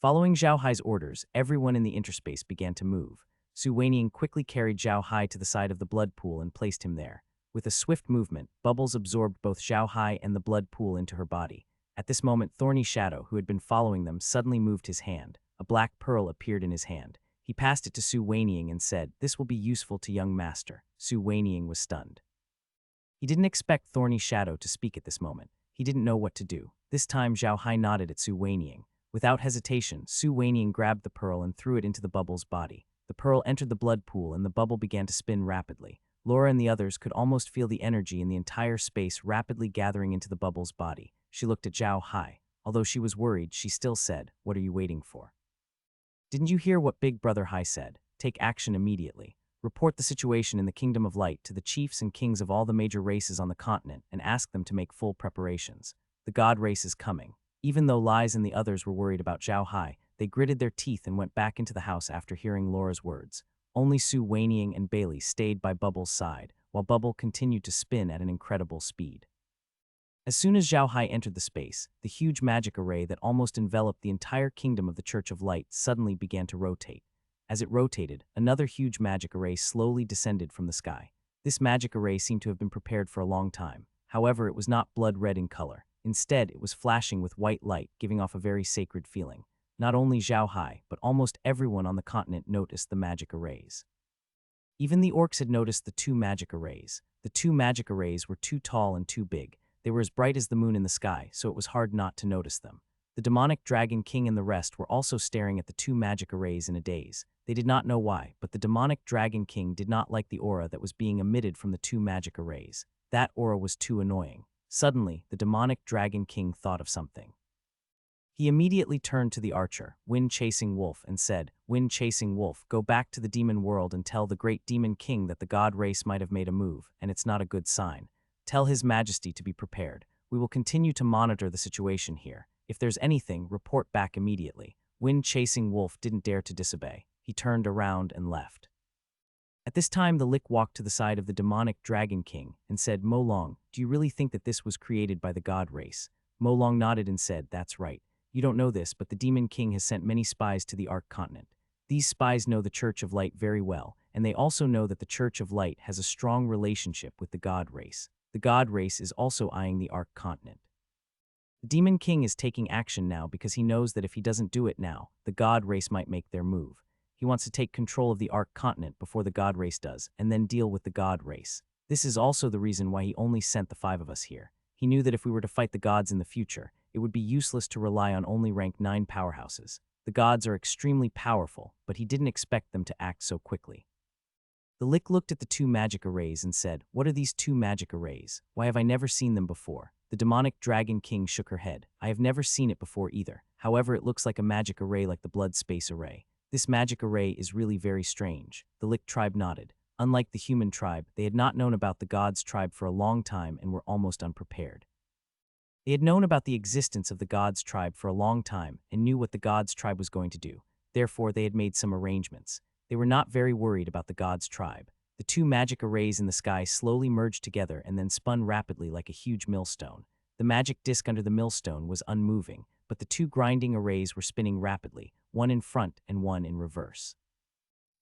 Following Zhao Hai's orders, everyone in the interspace began to move. Su Weiniang quickly carried Zhao Hai to the side of the blood pool and placed him there. With a swift movement, Bubbles absorbed both Zhao Hai and the blood pool into her body. At this moment, Thorny Shadow, who had been following them, suddenly moved his hand. A black pearl appeared in his hand. He passed it to Su Weiniang and said, "This will be useful to young master." Su Weiniang was stunned. He didn't expect Thorny Shadow to speak at this moment. He didn't know what to do. This time, Zhao Hai nodded at Su Weiniang. Without hesitation, Su Weiniang grabbed the pearl and threw it into the bubble's body. The pearl entered the blood pool and the bubble began to spin rapidly. Laura and the others could almost feel the energy in the entire space rapidly gathering into the bubble's body. She looked at Zhao Hai. Although she was worried, she still said, "What are you waiting for? Didn't you hear what Big Brother Hai said? Take action immediately. Report the situation in the Kingdom of Light to the chiefs and kings of all the major races on the continent and ask them to make full preparations. The God race is coming." Even though Lies and the others were worried about Zhao Hai, they gritted their teeth and went back into the house after hearing Laura's words. Only Su Weiniang and Bailey stayed by Bubble's side, while Bubble continued to spin at an incredible speed. As soon as Zhao Hai entered the space, the huge magic array that almost enveloped the entire kingdom of the Church of Light suddenly began to rotate. As it rotated, another huge magic array slowly descended from the sky. This magic array seemed to have been prepared for a long time. However, it was not blood red in color. Instead, it was flashing with white light, giving off a very sacred feeling. Not only Zhao Hai, but almost everyone on the continent noticed the magic arrays. Even the orcs had noticed the two magic arrays. The two magic arrays were too tall and too big. They were as bright as the moon in the sky, so it was hard not to notice them. The demonic dragon king and the rest were also staring at the two magic arrays in a daze. They did not know why, but the demonic dragon king did not like the aura that was being emitted from the two magic arrays. That aura was too annoying. Suddenly, the demonic dragon king thought of something. He immediately turned to the archer, Wind-Chasing Wolf, and said, "Wind-Chasing Wolf, go back to the demon world and tell the great demon king that the god race might have made a move, and it's not a good sign. Tell his majesty to be prepared. We will continue to monitor the situation here. If there's anything, report back immediately." Wind-Chasing Wolf didn't dare to disobey. He turned around and left. At this time, the Lick walked to the side of the demonic dragon king and said, "Mo Long, do you really think that this was created by the god race?" Mo Long nodded and said, "That's right. You don't know this, but the Demon King has sent many spies to the Ark continent. These spies know the Church of Light very well, and they also know that the Church of Light has a strong relationship with the God race. The God race is also eyeing the Ark continent. The Demon King is taking action now because he knows that if he doesn't do it now, the God race might make their move. He wants to take control of the Ark continent before the God race does, and then deal with the God race. This is also the reason why he only sent the 5 of us here. He knew that if we were to fight the gods in the future, it would be useless to rely on only rank 9 powerhouses. The gods are extremely powerful, but he didn't expect them to act so quickly. The Lick looked at the 2 magic arrays and said, "What are these 2 magic arrays? Why have I never seen them before?" The demonic dragon king shook her head. "I have never seen it before either. However, it looks like a magic array like the blood space array. This magic array is really very strange." The Lick tribe nodded. Unlike the human tribe, they had not known about the gods tribe for a long time and were almost unprepared. They had known about the existence of the gods tribe for a long time and knew what the gods tribe was going to do. Therefore, they had made some arrangements. They were not very worried about the gods tribe. The 2 magic arrays in the sky slowly merged together and then spun rapidly like a huge millstone. The magic disc under the millstone was unmoving, but the 2 grinding arrays were spinning rapidly, one in front and one in reverse.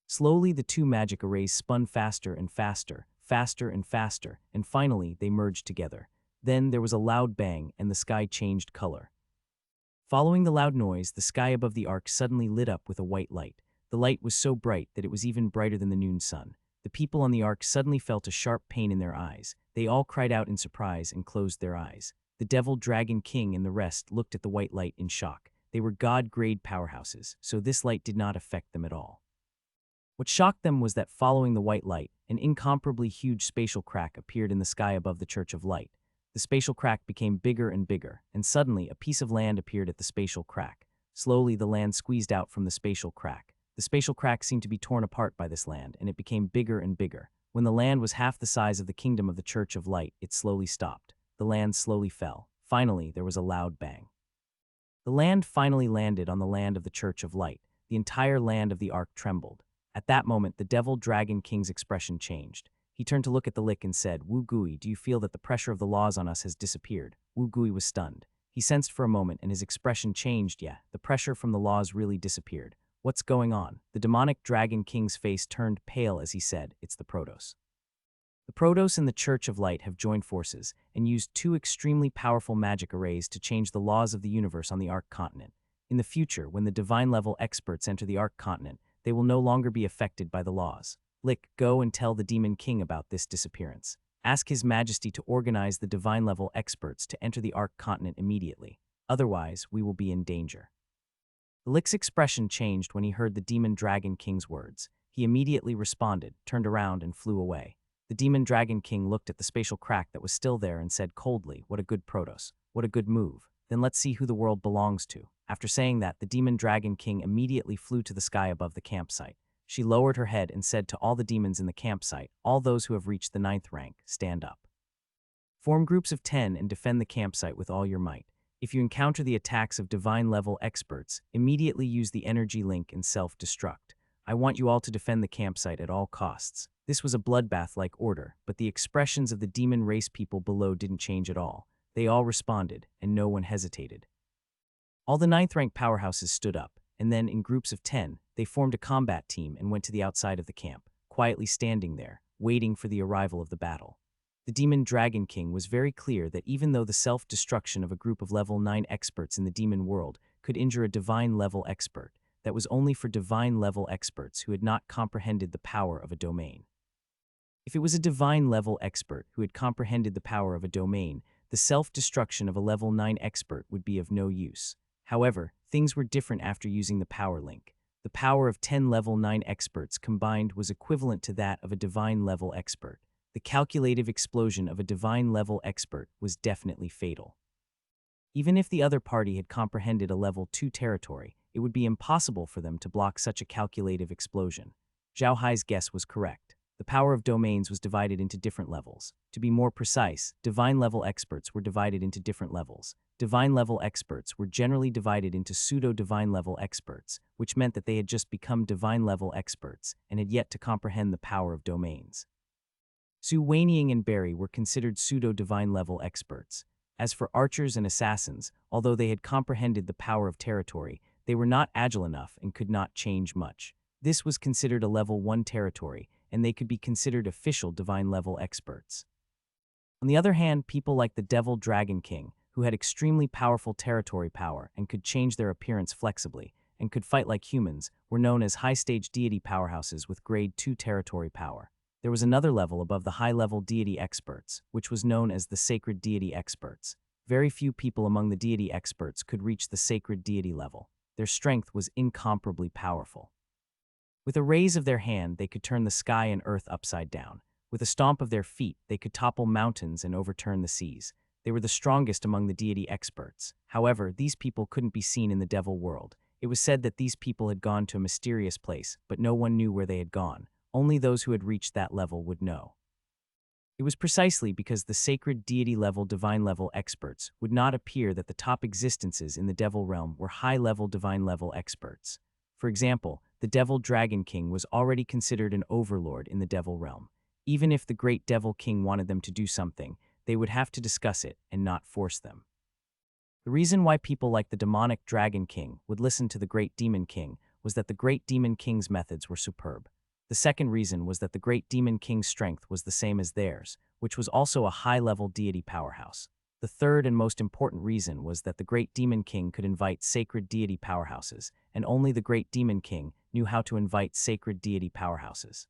Slowly, the 2 magic arrays spun faster and faster, faster and faster, and finally they merged together. Then there was a loud bang and the sky changed color. Following the loud noise, the sky above the ark suddenly lit up with a white light. The light was so bright that it was even brighter than the noon sun. The people on the ark suddenly felt a sharp pain in their eyes. They all cried out in surprise and closed their eyes. The Devil Dragon King and the rest looked at the white light in shock. They were god-grade powerhouses, so this light did not affect them at all. What shocked them was that following the white light, an incomparably huge spatial crack appeared in the sky above the Church of Light. The spatial crack became bigger and bigger, and suddenly a piece of land appeared at the spatial crack. Slowly, the land squeezed out from the spatial crack. The spatial crack seemed to be torn apart by this land, and it became bigger and bigger. When the land was half the size of the kingdom of the Church of Light, it slowly stopped. The land slowly fell. Finally, there was a loud bang. The land finally landed on the land of the Church of Light. The entire land of the ark trembled. At that moment, the Devil Dragon King's expression changed. He turned to look at the Lick and said, "Wu Gui, do you feel that the pressure of the laws on us has disappeared?" Wu Gui was stunned. He sensed for a moment and his expression changed. Yeah, the pressure from the laws really disappeared. What's going on? The demonic Dragon King's face turned pale as he said, "It's the Protos." The Protos and the Church of Light have joined forces and used two extremely powerful magic arrays to change the laws of the universe on the Arc Continent. In the future, when the divine-level experts enter the Arc Continent, they will no longer be affected by the laws. Lick, go and tell the Demon King about this disappearance. Ask His Majesty to organize the divine-level experts to enter the Arc Continent immediately. Otherwise, we will be in danger. Lick's expression changed when he heard the Demon Dragon King's words. He immediately responded, turned around, and flew away. The Demon Dragon King looked at the spatial crack that was still there and said coldly, "What a good Protos. What a good move. Then let's see who the world belongs to." After saying that, the Demon Dragon King immediately flew to the sky above the campsite. She lowered her head and said to all the demons in the campsite, "All those who have reached the 9th rank, stand up. Form groups of 10 and defend the campsite with all your might. If you encounter the attacks of divine-level experts, immediately use the energy link and self-destruct. I want you all to defend the campsite at all costs." This was a bloodbath-like order, but the expressions of the demon race people below didn't change at all. They all responded, and no one hesitated. All the 9th rank powerhouses stood up, and then, in groups of 10, they formed a combat team and went to the outside of the camp, quietly standing there, waiting for the arrival of the battle. The Demon Dragon King was very clear that even though the self-destruction of a group of level 9 experts in the demon world could injure a divine-level expert, that was only for divine-level experts who had not comprehended the power of a domain. If it was a divine-level expert who had comprehended the power of a domain, the self-destruction of a level 9 expert would be of no use. However, things were different after using the power link. The power of 10 level 9 experts combined was equivalent to that of a divine-level expert. The calculative explosion of a divine-level expert was definitely fatal. Even if the other party had comprehended a level 2 territory, it would be impossible for them to block such a calculative explosion. Zhao Hai's guess was correct. The power of domains was divided into different levels. To be more precise, divine-level experts were divided into different levels. Divine-level experts were generally divided into pseudo-divine-level experts, which meant that they had just become divine-level experts and had yet to comprehend the power of domains. Su Weiniang and Barry were considered pseudo-divine-level experts. As for archers and assassins, although they had comprehended the power of territory, they were not agile enough and could not change much. This was considered a level 1 territory, and they could be considered official divine-level experts. On the other hand, people like the Devil Dragon King, who had extremely powerful territory power and could change their appearance flexibly, and could fight like humans, were known as high-stage deity powerhouses with grade 2 territory power. There was another level above the high-level deity experts, which was known as the sacred deity experts. Very few people among the deity experts could reach the sacred deity level. Their strength was incomparably powerful. With a raise of their hand, they could turn the sky and earth upside down. With a stomp of their feet, they could topple mountains and overturn the seas. They were the strongest among the deity experts. However, these people couldn't be seen in the devil world. It was said that these people had gone to a mysterious place, but no one knew where they had gone. Only those who had reached that level would know. It was precisely because the sacred deity-level, divine-level experts would not appear that the top existences in the devil realm were high-level, divine-level experts. For example, the Devil Dragon King was already considered an overlord in the devil realm. Even if the great Devil King wanted them to do something, they would have to discuss it and not force them. The reason why people like the demonic Dragon King would listen to the Great Demon King was that the Great Demon King's methods were superb. The second reason was that the Great Demon King's strength was the same as theirs, which was also a high-level deity powerhouse. The third and most important reason was that the Great Demon King could invite sacred deity powerhouses, and only the Great Demon King knew how to invite sacred deity powerhouses.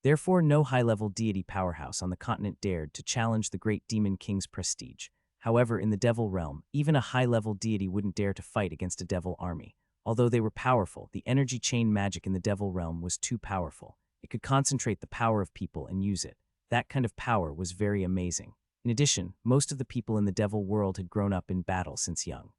Therefore, no high-level deity powerhouse on the continent dared to challenge the Great Demon King's prestige. However, in the devil realm, even a high-level deity wouldn't dare to fight against a devil army. Although they were powerful, the energy chain magic in the devil realm was too powerful. It could concentrate the power of people and use it. That kind of power was very amazing. In addition, most of the people in the devil world had grown up in battle since young.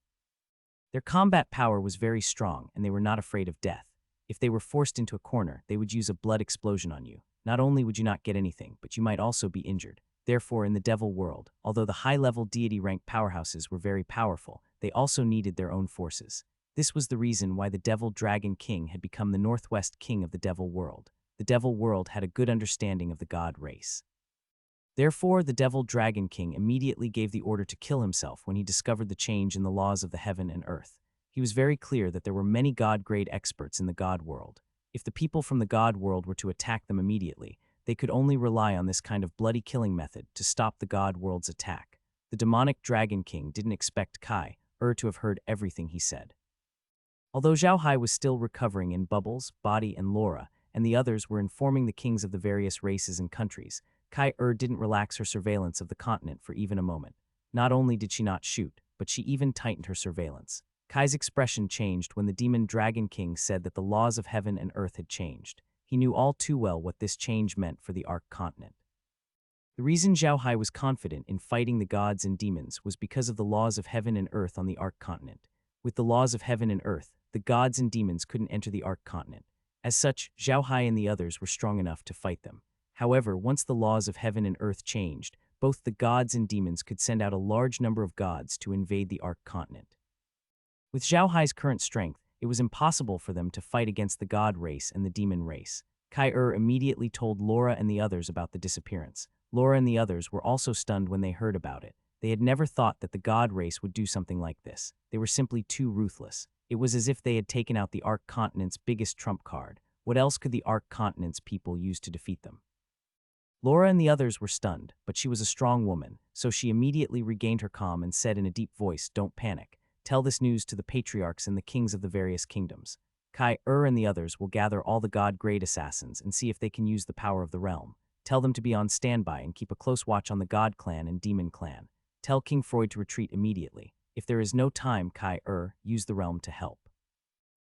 Their combat power was very strong, and they were not afraid of death. If they were forced into a corner, they would use a blood explosion on you. Not only would you not get anything, but you might also be injured. Therefore, in the devil world, although the high-level deity-rank powerhouses were very powerful, they also needed their own forces. This was the reason why the Devil Dragon King had become the Northwest King of the Devil World. The Devil World had a good understanding of the god race. Therefore, the Devil Dragon King immediately gave the order to kill himself when he discovered the change in the laws of the heaven and earth. He was very clear that there were many god-grade experts in the god world. If the people from the god world were to attack them immediately, they could only rely on this kind of bloody killing method to stop the god world's attack. The demonic Dragon King didn't expect Heir to have heard everything he said. Although Zhao Hai was still recovering in Bubbles, Body, and Laura, and the others were informing the kings of the various races and countries, Heir didn't relax her surveillance of the continent for even a moment. Not only did she not shoot, but she even tightened her surveillance. Kai's expression changed when the demon Dragon King said that the laws of heaven and earth had changed. He knew all too well what this change meant for the Ark continent. The reason Zhao Hai was confident in fighting the gods and demons was because of the laws of heaven and earth on the Ark continent. With the laws of heaven and earth, the gods and demons couldn't enter the Ark continent. As such, Zhao Hai and the others were strong enough to fight them. However, once the laws of heaven and earth changed, both the gods and demons could send out a large number of gods to invade the Ark continent. With Zhao Hai's current strength, it was impossible for them to fight against the god race and the demon race. Heir immediately told Laura and the others about the disappearance. Laura and the others were also stunned when they heard about it. They had never thought that the god race would do something like this. They were simply too ruthless. It was as if they had taken out the Ark continent's biggest trump card. What else could the Ark continent's people use to defeat them? Laura and the others were stunned, but she was a strong woman, so she immediately regained her calm and said in a deep voice, "Don't panic. Tell this news to the patriarchs and the kings of the various kingdoms. Heir and the others will gather all the god-grade assassins and see if they can use the power of the realm. Tell them to be on standby and keep a close watch on the god clan and demon clan. Tell King Freud to retreat immediately. If there is no time, Heir, use the realm to help.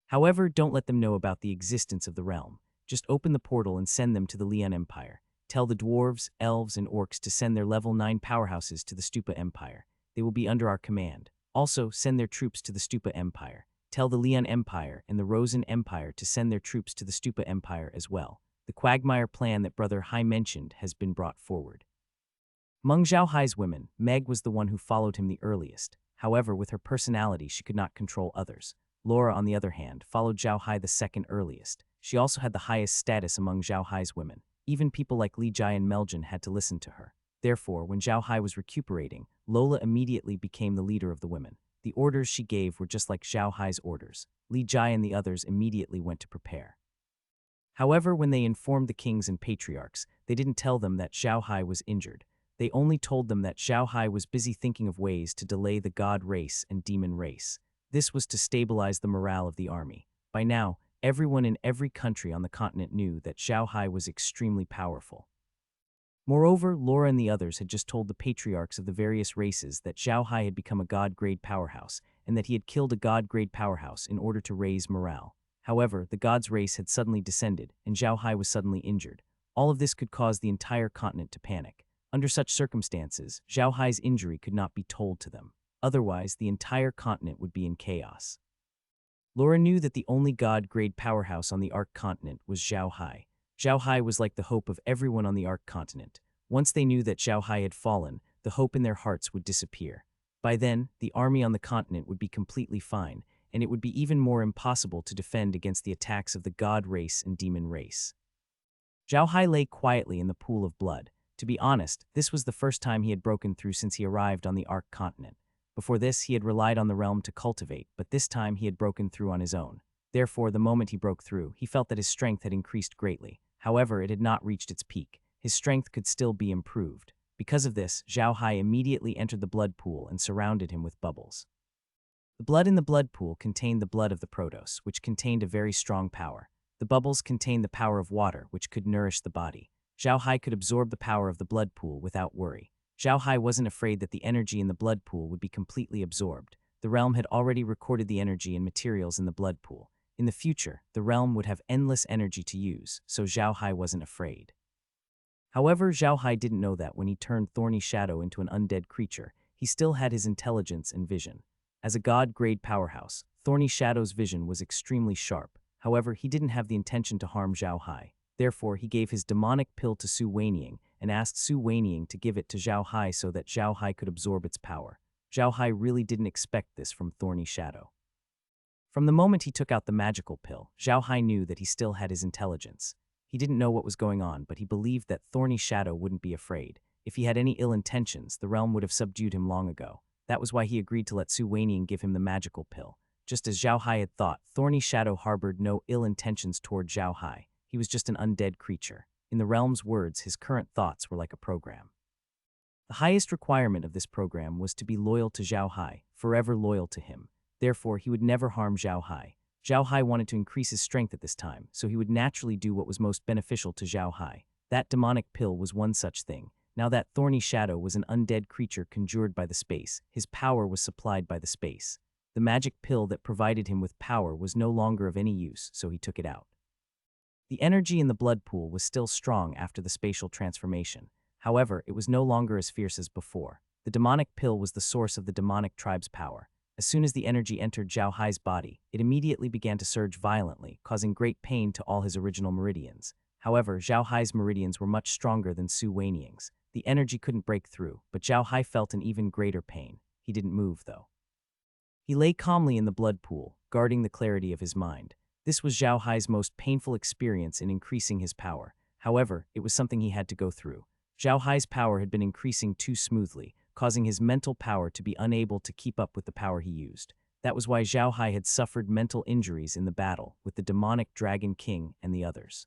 However, don't let them know about the existence of the realm. Just open the portal and send them to the Lian Empire. Tell the dwarves, elves, and orcs to send their level 9 powerhouses to the Stupa Empire. They will be under our command. Also, send their troops to the Stupa Empire. Tell the Lian Empire and the Rosen Empire to send their troops to the Stupa Empire as well. The quagmire plan that Brother Hai mentioned has been brought forward." Among Zhao Hai's women, Meg was the one who followed him the earliest. However, with her personality, she could not control others. Laura, on the other hand, followed Zhao Hai the second earliest. She also had the highest status among Zhao Hai's women. Even people like Li Jai and Meljin had to listen to her. Therefore, when Zhao Hai was recuperating, Lola immediately became the leader of the women. The orders she gave were just like Zhao Hai's orders. Li Jai and the others immediately went to prepare. However, when they informed the kings and patriarchs, they didn't tell them that Zhao Hai was injured. They only told them that Zhao Hai was busy thinking of ways to delay the god race and demon race. This was to stabilize the morale of the army. By now, everyone in every country on the continent knew that Zhao Hai was extremely powerful. Moreover, Laura and the others had just told the patriarchs of the various races that Zhao Hai had become a god-grade powerhouse and that he had killed a god-grade powerhouse in order to raise morale. However, the god's race had suddenly descended and Zhao Hai was suddenly injured. All of this could cause the entire continent to panic. Under such circumstances, Zhao Hai's injury could not be told to them. Otherwise, the entire continent would be in chaos. Laura knew that the only god-grade powerhouse on the Ark continent was Zhao Hai. Zhao Hai was like the hope of everyone on the Ark continent. Once they knew that Zhao Hai had fallen, the hope in their hearts would disappear. By then, the army on the continent would be completely fine, and it would be even more impossible to defend against the attacks of the god race and demon race. Zhao Hai lay quietly in the pool of blood. To be honest, this was the first time he had broken through since he arrived on the Ark continent. Before this, he had relied on the realm to cultivate, but this time he had broken through on his own. Therefore, the moment he broke through, he felt that his strength had increased greatly. However, it had not reached its peak. His strength could still be improved. Because of this, Zhao Hai immediately entered the blood pool and surrounded him with bubbles. The blood in the blood pool contained the blood of the Protos, which contained a very strong power. The bubbles contained the power of water, which could nourish the body. Zhao Hai could absorb the power of the blood pool without worry. Zhao Hai wasn't afraid that the energy in the blood pool would be completely absorbed. The realm had already recorded the energy and materials in the blood pool. In the future, the realm would have endless energy to use, so Zhao Hai wasn't afraid. However, Zhao Hai didn't know that when he turned Thorny Shadow into an undead creature, he still had his intelligence and vision. As a god-grade powerhouse, Thorny Shadow's vision was extremely sharp. However, he didn't have the intention to harm Zhao Hai. Therefore, he gave his demonic pill to Su Weiniang and asked Su Weiniang to give it to Zhao Hai so that Zhao Hai could absorb its power. Zhao Hai really didn't expect this from Thorny Shadow. From the moment he took out the magical pill, Zhao Hai knew that he still had his intelligence. He didn't know what was going on, but he believed that Thorny Shadow wouldn't be afraid. If he had any ill intentions, the realm would have subdued him long ago. That was why he agreed to let Su Weinian give him the magical pill. Just as Zhao Hai had thought, Thorny Shadow harbored no ill intentions toward Zhao Hai. He was just an undead creature. In the realm's words, his current thoughts were like a program. The highest requirement of this program was to be loyal to Zhao Hai, forever loyal to him. Therefore, he would never harm Zhao Hai. Zhao Hai wanted to increase his strength at this time, so he would naturally do what was most beneficial to Zhao Hai. That demonic pill was one such thing. Now that Thorny Shadow was an undead creature conjured by the space, his power was supplied by the space. The magic pill that provided him with power was no longer of any use, so he took it out. The energy in the blood pool was still strong after the spatial transformation. However, it was no longer as fierce as before. The demonic pill was the source of the demonic tribe's power. As soon as the energy entered Zhao Hai's body, it immediately began to surge violently, causing great pain to all his original meridians. However, Zhao Hai's meridians were much stronger than Su Weinian's. The energy couldn't break through, but Zhao Hai felt an even greater pain. He didn't move, though. He lay calmly in the blood pool, guarding the clarity of his mind. This was Zhao Hai's most painful experience in increasing his power. However, it was something he had to go through. Zhao Hai's power had been increasing too smoothly, causing his mental power to be unable to keep up with the power he used. That was why Zhao Hai had suffered mental injuries in the battle with the demonic Dragon King and the others.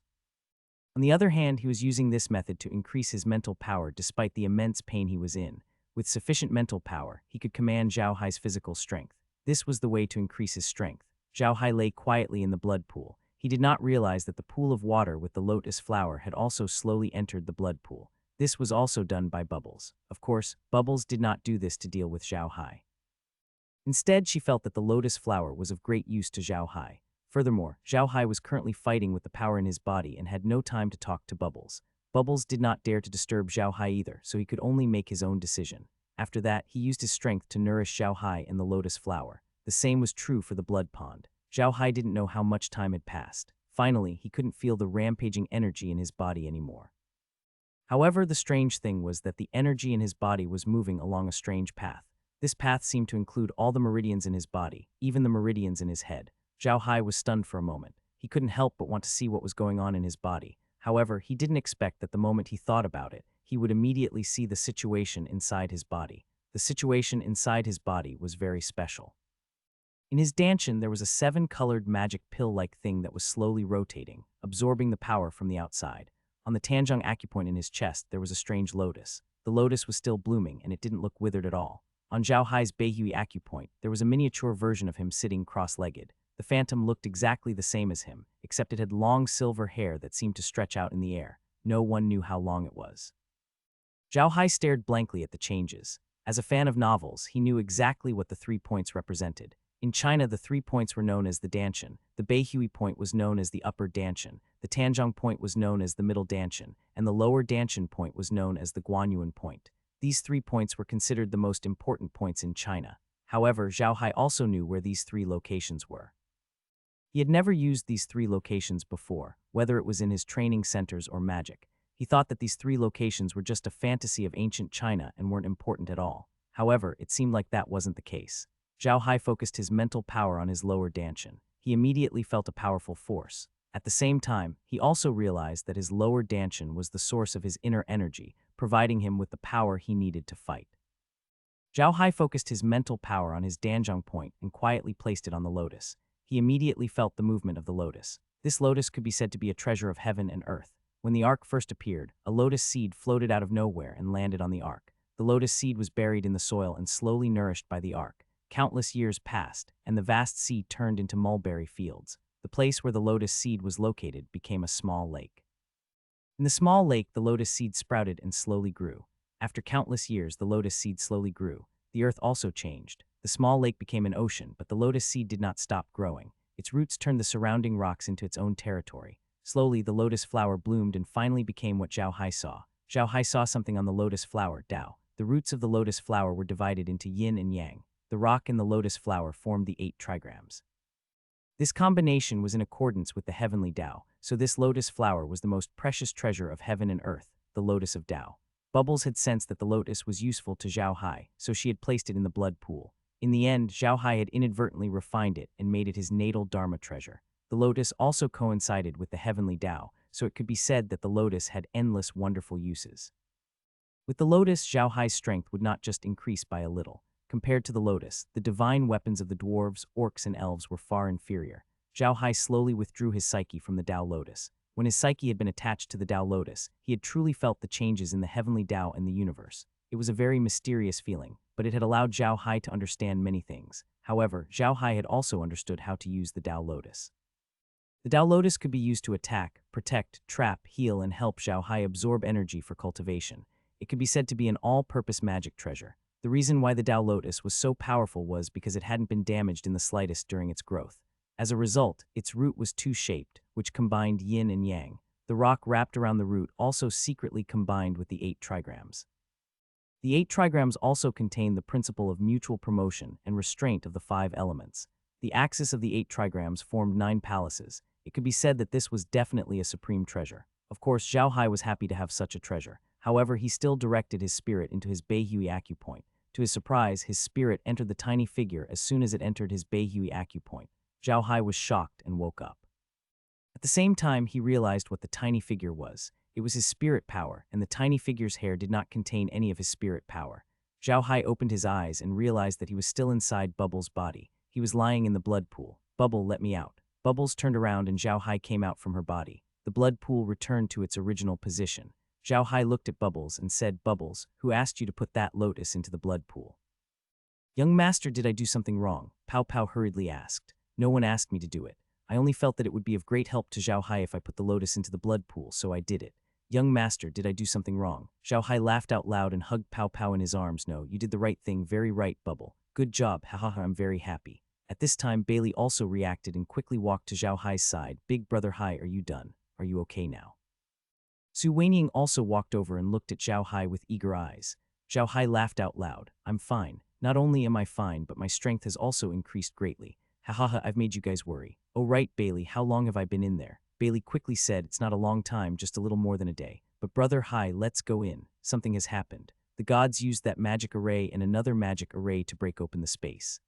On the other hand, he was using this method to increase his mental power despite the immense pain he was in. With sufficient mental power, he could command Zhao Hai's physical strength. This was the way to increase his strength. Zhao Hai lay quietly in the blood pool. He did not realize that the pool of water with the lotus flower had also slowly entered the blood pool. This was also done by Bubbles. Of course, Bubbles did not do this to deal with Zhao Hai. Instead, she felt that the lotus flower was of great use to Zhao Hai. Furthermore, Zhao Hai was currently fighting with the power in his body and had no time to talk to Bubbles. Bubbles did not dare to disturb Zhao Hai either, so he could only make his own decision. After that, he used his strength to nourish Zhao Hai and the lotus flower. The same was true for the blood pond. Zhao Hai didn't know how much time had passed. Finally, he couldn't feel the rampaging energy in his body anymore. However, the strange thing was that the energy in his body was moving along a strange path. This path seemed to include all the meridians in his body, even the meridians in his head. Zhao Hai was stunned for a moment. He couldn't help but want to see what was going on in his body. However, he didn't expect that the moment he thought about it, he would immediately see the situation inside his body. The situation inside his body was very special. In his danshan, there was a 7-colored magic pill-like thing that was slowly rotating, absorbing the power from the outside. On the Tanjong acupoint in his chest, there was a strange lotus. The lotus was still blooming, and it didn't look withered at all. On Zhao Hai's Beihui acupoint, there was a miniature version of him sitting cross-legged. The phantom looked exactly the same as him, except it had long silver hair that seemed to stretch out in the air. No one knew how long it was. Zhao Hai stared blankly at the changes. As a fan of novels, he knew exactly what the 3 points represented. In China, the 3 points were known as the danshan, the Beihui point was known as the upper danshan, the Tanjong point was known as the middle danshan, and the lower danshan point was known as the Guanyuan point. These 3 points were considered the most important points in China. However, Zhao Hai also knew where these 3 locations were. He had never used these 3 locations before, whether it was in his training centers or magic. He thought that these 3 locations were just a fantasy of ancient China and weren't important at all. However, it seemed like that wasn't the case. Zhao Hai focused his mental power on his lower danshan. He immediately felt a powerful force. At the same time, he also realized that his lower danshan was the source of his inner energy, providing him with the power he needed to fight. Zhao Hai focused his mental power on his Danjiang point and quietly placed it on the lotus. He immediately felt the movement of the lotus. This lotus could be said to be a treasure of heaven and earth. When the ark first appeared, a lotus seed floated out of nowhere and landed on the ark. The lotus seed was buried in the soil and slowly nourished by the ark. Countless years passed, and the vast sea turned into mulberry fields. The place where the lotus seed was located became a small lake. In the small lake, the lotus seed sprouted and slowly grew. After countless years, the lotus seed slowly grew. The earth also changed. The small lake became an ocean, but the lotus seed did not stop growing. Its roots turned the surrounding rocks into its own territory. Slowly, the lotus flower bloomed and finally became what Zhao Hai saw. Zhao Hai saw something on the lotus flower, Dao. The roots of the lotus flower were divided into yin and yang. The rock and the lotus flower formed the 8 trigrams. This combination was in accordance with the heavenly Tao, so this lotus flower was the most precious treasure of heaven and earth, the lotus of Tao. Bubbles had sensed that the lotus was useful to Zhao Hai, so she had placed it in the blood pool. In the end, Zhao Hai had inadvertently refined it and made it his natal Dharma treasure. The lotus also coincided with the heavenly Tao, so it could be said that the lotus had endless wonderful uses. With the lotus, Zhao Hai's strength would not just increase by a little. Compared to the lotus, the divine weapons of the dwarves, orcs, and elves were far inferior. Zhao Hai slowly withdrew his psyche from the Tao lotus. When his psyche had been attached to the Tao lotus, he had truly felt the changes in the heavenly Tao and the universe. It was a very mysterious feeling, but it had allowed Zhao Hai to understand many things. However, Zhao Hai had also understood how to use the Tao lotus. The Tao lotus could be used to attack, protect, trap, heal, and help Zhao Hai absorb energy for cultivation. It could be said to be an all-purpose magic treasure. The reason why the Tao lotus was so powerful was because it hadn't been damaged in the slightest during its growth. As a result, its root was two-shaped, which combined yin and yang. The rock wrapped around the root also secretly combined with the 8 trigrams. The 8 trigrams also contain the principle of mutual promotion and restraint of the 5 elements. The axis of the 8 trigrams formed 9 palaces. It could be said that this was definitely a supreme treasure. Of course, Zhao Hai was happy to have such a treasure. However, he still directed his spirit into his Beihui acupoint. To his surprise, his spirit entered the tiny figure as soon as it entered his Beihui acupoint. Zhao Hai was shocked and woke up. At the same time, he realized what the tiny figure was. It was his spirit power, and the tiny figure's hair did not contain any of his spirit power. Zhao Hai opened his eyes and realized that he was still inside Bubble's body. He was lying in the blood pool. "Bubble, let me out." Bubbles turned around and Zhao Hai came out from her body. The blood pool returned to its original position. Zhao Hai looked at Bubbles and said, "Bubbles, who asked you to put that lotus into the blood pool?" "Young master, did I do something wrong?" Pao Pao hurriedly asked. "No one asked me to do it. I only felt that it would be of great help to Zhao Hai if I put the lotus into the blood pool, so I did it." "Young master, did I do something wrong?" Zhao Hai laughed out loud and hugged Pao Pao in his arms. "No, you did the right thing, very right, Bubble. Good job, hahaha, I'm very happy." At this time, Bailey also reacted and quickly walked to Zhao Hai's side. "Big brother Hai, are you done? Are you okay now?" Su Wenying also walked over and looked at Zhao Hai with eager eyes. Zhao Hai laughed out loud. "I'm fine. Not only am I fine, but my strength has also increased greatly. Hahaha, I've made you guys worry." "Oh right, Bailey, how long have I been in there?" Bailey quickly said, "It's not a long time, just a little more than a day. But brother Hai, let's go in. Something has happened. The gods used that magic array and another magic array to break open the space.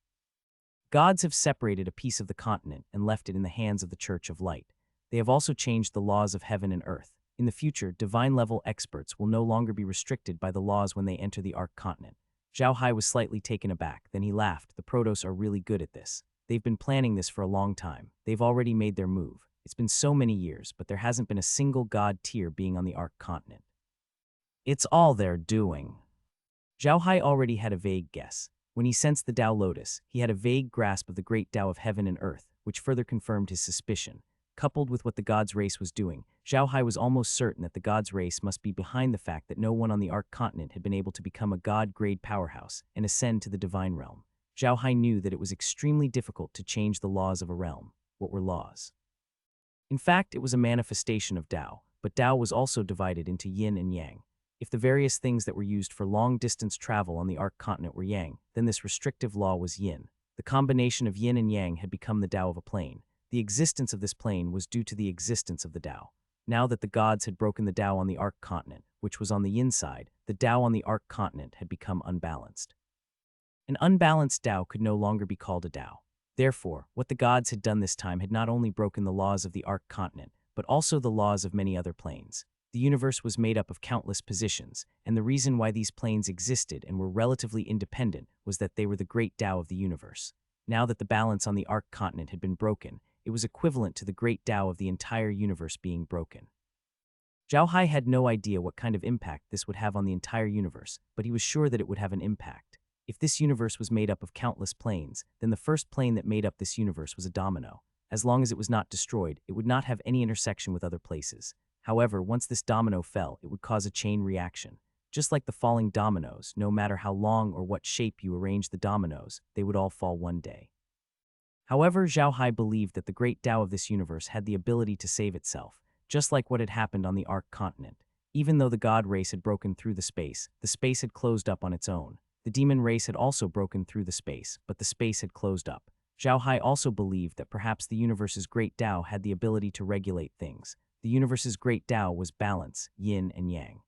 Gods have separated a piece of the continent and left it in the hands of the Church of Light. They have also changed the laws of heaven and earth. In the future, divine-level experts will no longer be restricted by the laws when they enter the Ark continent." Zhao Hai was slightly taken aback, then he laughed. "The Protos are really good at this. They've been planning this for a long time. They've already made their move. It's been so many years, but there hasn't been a single god tier being on the Ark continent. It's all they're doing." Zhao Hai already had a vague guess. When he sensed the Tao Lotus, he had a vague grasp of the great Tao of heaven and earth, which further confirmed his suspicion. Coupled with what the gods' race was doing, Zhao Hai was almost certain that the gods' race must be behind the fact that no one on the Ark continent had been able to become a god-grade powerhouse and ascend to the divine realm. Zhao Hai knew that it was extremely difficult to change the laws of a realm. What were laws? In fact, it was a manifestation of Tao, but Tao was also divided into yin and yang. If the various things that were used for long-distance travel on the Ark continent were yang, then this restrictive law was yin. The combination of yin and yang had become the Tao of a plane. The existence of this plane was due to the existence of the Tao. Now that the gods had broken the Tao on the Ark continent, which was on the yin side, the Tao on the Ark continent had become unbalanced. An unbalanced Tao could no longer be called a Tao. Therefore, what the gods had done this time had not only broken the laws of the Ark continent, but also the laws of many other planes. The universe was made up of countless positions, and the reason why these planes existed and were relatively independent was that they were the great Tao of the universe. Now that the balance on the Ark continent had been broken, it was equivalent to the great Tao of the entire universe being broken. Zhao Hai had no idea what kind of impact this would have on the entire universe, but he was sure that it would have an impact. If this universe was made up of countless planes, then the first plane that made up this universe was a domino. As long as it was not destroyed, it would not have any intersection with other places. However, once this domino fell, it would cause a chain reaction. Just like the falling dominoes, no matter how long or what shape you arrange the dominoes, they would all fall one day. However, Zhao Hai believed that the great Tao of this universe had the ability to save itself, just like what had happened on the Ark continent. Even though the god race had broken through the space had closed up on its own. The demon race had also broken through the space, but the space had closed up. Zhao Hai also believed that perhaps the universe's great Tao had the ability to regulate things. The universe's great Tao was balance, yin and yang.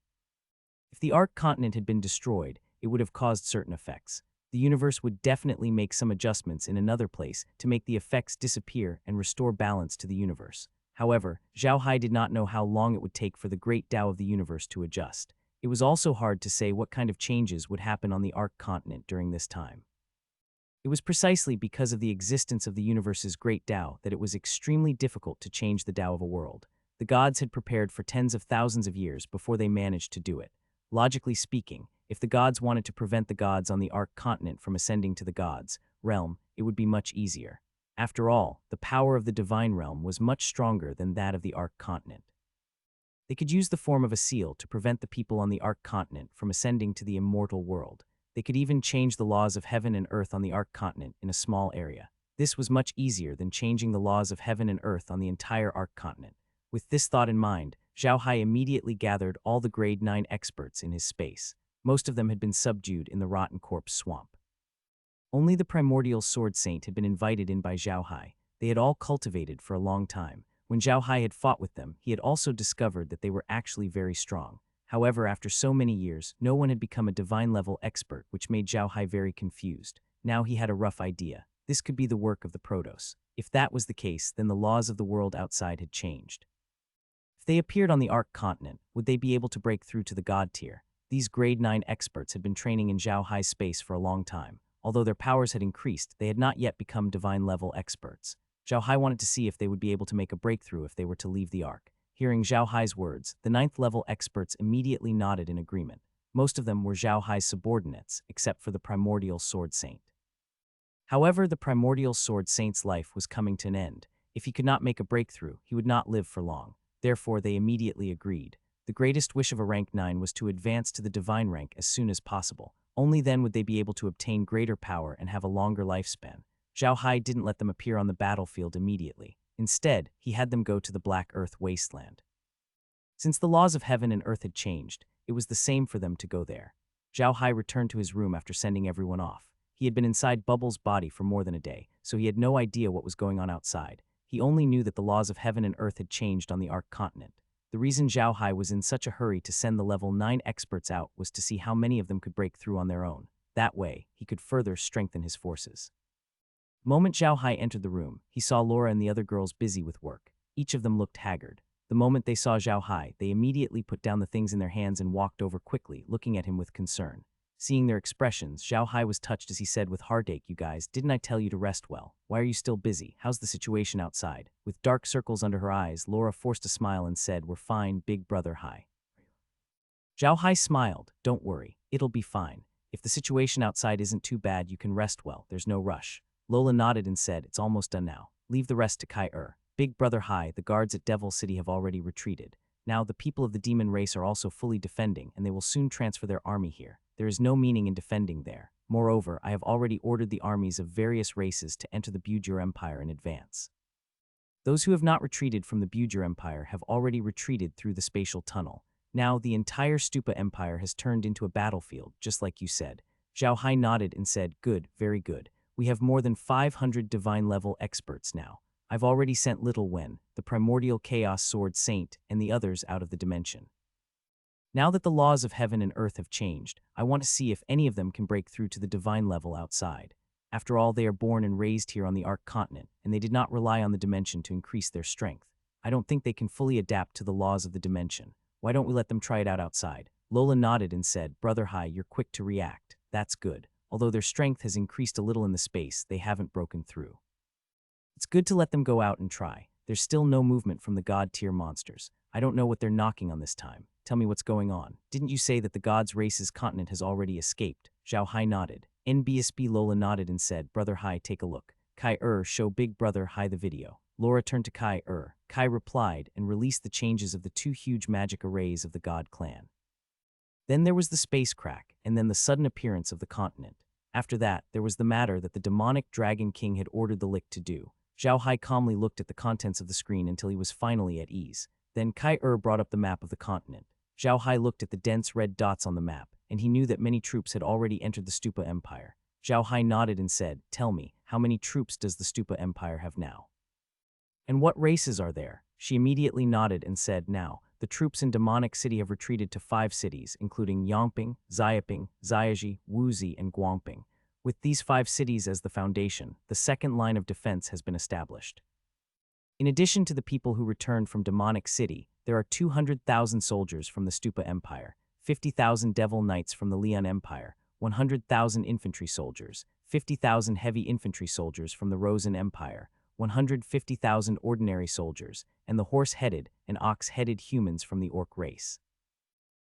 If the Ark continent had been destroyed, it would have caused certain effects. The The universe would definitely make some adjustments in another place to make the effects disappear and restore balance to the universe. However, Zhao Hai did not know how long it would take for the great Tao of the universe to adjust. It was also hard to say what kind of changes would happen on the Ark continent during this time. It was precisely because of the existence of the universe's great Tao that it was extremely difficult to change the Tao of a world. The gods had prepared for tens of thousands of years before they managed to do it. Logically speaking, if the gods wanted to prevent the gods on the Ark continent from ascending to the gods' realm, it would be much easier. After all, the power of the divine realm was much stronger than that of the Ark continent. They could use the form of a seal to prevent the people on the Ark continent from ascending to the immortal world. They could even change the laws of heaven and earth on the Ark continent in a small area. This was much easier than changing the laws of heaven and earth on the entire Ark continent. With this thought in mind, Zhao Hai immediately gathered all the grade 9 experts in his space. Most of them had been subdued in the rotten corpse swamp. Only the primordial sword saint had been invited in by Zhao Hai. They had all cultivated for a long time. When Zhao Hai had fought with them, he had also discovered that they were actually very strong. However, after so many years, no one had become a divine-level expert, which made Zhao Hai very confused. Now he had a rough idea. This could be the work of the Protos. If that was the case, then the laws of the world outside had changed. If they appeared on the Ark continent, would they be able to break through to the God tier? These grade 9 experts had been training in Zhao Hai's space for a long time. Although their powers had increased, they had not yet become divine-level experts. Zhao Hai wanted to see if they would be able to make a breakthrough if they were to leave the Ark. Hearing Zhao Hai's words, the 9th-level experts immediately nodded in agreement. Most of them were Zhao Hai's subordinates, except for the primordial sword saint. However, the primordial sword saint's life was coming to an end. If he could not make a breakthrough, he would not live for long. Therefore, they immediately agreed. The greatest wish of a rank 9 was to advance to the divine rank as soon as possible. Only then would they be able to obtain greater power and have a longer lifespan. Zhao Hai didn't let them appear on the battlefield immediately. Instead, he had them go to the Black Earth wasteland. Since the laws of heaven and earth had changed, it was the same for them to go there. Zhao Hai returned to his room after sending everyone off. He had been inside Bubble's body for more than a day, so he had no idea what was going on outside. He only knew that the laws of heaven and earth had changed on the Ark continent. The reason Zhao Hai was in such a hurry to send the level 9 experts out was to see how many of them could break through on their own. That way, he could further strengthen his forces. The moment Zhao Hai entered the room, he saw Laura and the other girls busy with work. Each of them looked haggard. The moment they saw Zhao Hai, they immediately put down the things in their hands and walked over quickly, looking at him with concern. Seeing their expressions, Zhao Hai was touched as he said with heartache, "You guys, didn't I tell you to rest well? Why are you still busy? How's the situation outside?" With dark circles under her eyes, Laura forced a smile and said, "We're fine, big brother Hai." Zhao Hai smiled, "Don't worry, it'll be fine. If the situation outside isn't too bad, you can rest well, there's no rush." Lola nodded and said, "It's almost done now. Leave the rest to Kai-Er. Big brother Hai, the guards at Devil City have already retreated. Now the people of the demon race are also fully defending, and they will soon transfer their army here. There is no meaning in defending there. Moreover, I have already ordered the armies of various races to enter the Bujur Empire in advance. Those who have not retreated from the Bujur Empire have already retreated through the spatial tunnel. Now the entire Stupa Empire has turned into a battlefield, just like you said." Zhao Hai nodded and said, "Good, very good. We have more than 500 divine-level experts now. I've already sent Little Wen, the primordial chaos sword saint, and the others out of the dimension. Now that the laws of heaven and earth have changed, I want to see if any of them can break through to the divine level outside. After all, they are born and raised here on the Ark continent, and they did not rely on the dimension to increase their strength. I don't think they can fully adapt to the laws of the dimension. Why don't we let them try it out outside?" Lola nodded and said, "Brother Hai, you're quick to react. That's good. Although their strength has increased a little in the space, they haven't broken through. It's good to let them go out and try. There's still no movement from the god-tier monsters. I don't know what they're knocking on this time. Tell me what's going on. Didn't you say that the gods' race's continent has already escaped?" Zhao Hai nodded. NBSB Lola nodded and said, "Brother Hai, take a look. Kai-Er, show Big Brother Hai the video." Laura turned to Kai-Er. Kai replied and released the changes of the 2 huge magic arrays of the god clan. Then there was the space crack, and then the sudden appearance of the continent. After that, there was the matter that the demonic Dragon King had ordered the Lick to do. Zhao Hai calmly looked at the contents of the screen until he was finally at ease. Then Kai-Er brought up the map of the continent. Zhao Hai looked at the dense red dots on the map, and he knew that many troops had already entered the Stupa Empire. Zhao Hai nodded and said, "Tell me, how many troops does the Stupa Empire have now? And what races are there?" She immediately nodded and said, "Now, the troops in Demonic City have retreated to 5 cities, including Yongping, Xiaping, Xiaji, Wuxi, and Guangping. With these 5 cities as the foundation, the second line of defense has been established. In addition to the people who returned from Demonic City, there are 200,000 soldiers from the Stupa Empire, 50,000 Devil Knights from the Leon Empire, 100,000 infantry soldiers, 50,000 heavy infantry soldiers from the Rosen Empire, 150,000 ordinary soldiers, and the horse-headed and ox-headed humans from the Orc race.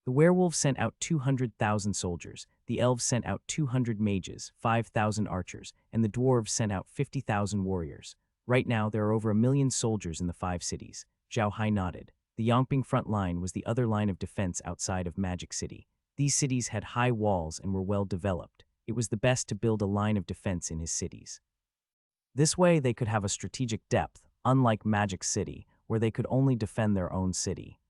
The werewolves sent out 200,000 soldiers, the elves sent out 200 mages, 5,000 archers, and the dwarves sent out 50,000 warriors. Right now, there are over 1 million soldiers in the 5 cities. Zhao Hai nodded. The Yongping front line was the other line of defense outside of Magic City. These cities had high walls and were well developed. It was the best to build a line of defense in his cities. This way, they could have a strategic depth, unlike Magic City, where they could only defend their own city.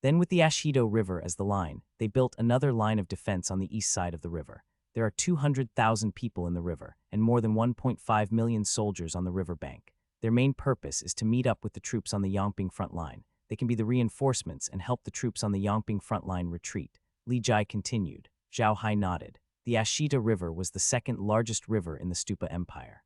Then with the Ashido River as the line, they built another line of defense on the east side of the river. There are 200,000 people in the river, and more than 1.5 million soldiers on the river bank. Their main purpose is to meet up with the troops on the Yongping front line. They can be the reinforcements and help the troops on the Yongping front line retreat. Li Jai continued. Zhao Hai nodded. The Ashita River was the second largest river in the Stupa Empire.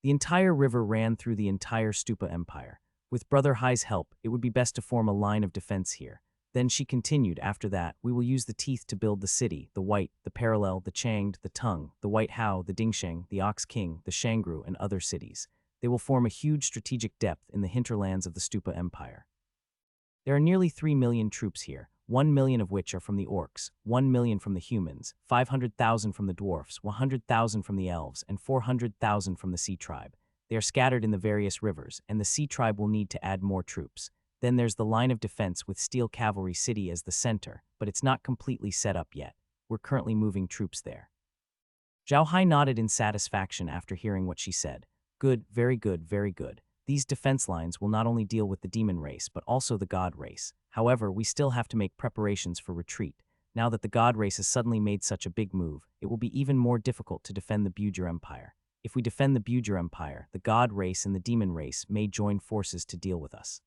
The entire river ran through the entire Stupa Empire. With Brother Hai's help, it would be best to form a line of defense here. Then she continued, after that, we will use the teeth to build the city, the White, the Parallel, the Changed, the Tongue, the White Hao, the Dingsheng, the Ox King, the Shangru, and other cities. They will form a huge strategic depth in the hinterlands of the Stupa Empire. There are nearly 3 million troops here, 1 million of which are from the orcs, 1 million from the humans, 500,000 from the dwarfs, 100,000 from the elves, and 400,000 from the Sea Tribe. They are scattered in the various rivers, and the Sea Tribe will need to add more troops. Then there's the line of defense with Steel Cavalry City as the center, but it's not completely set up yet. We're currently moving troops there. Zhao Hai nodded in satisfaction after hearing what she said. Good, very good, very good. These defense lines will not only deal with the demon race, but also the god race. However, we still have to make preparations for retreat. Now that the god race has suddenly made such a big move, it will be even more difficult to defend the Buger Empire. If we defend the Buger Empire, the god race and the demon race may join forces to deal with us.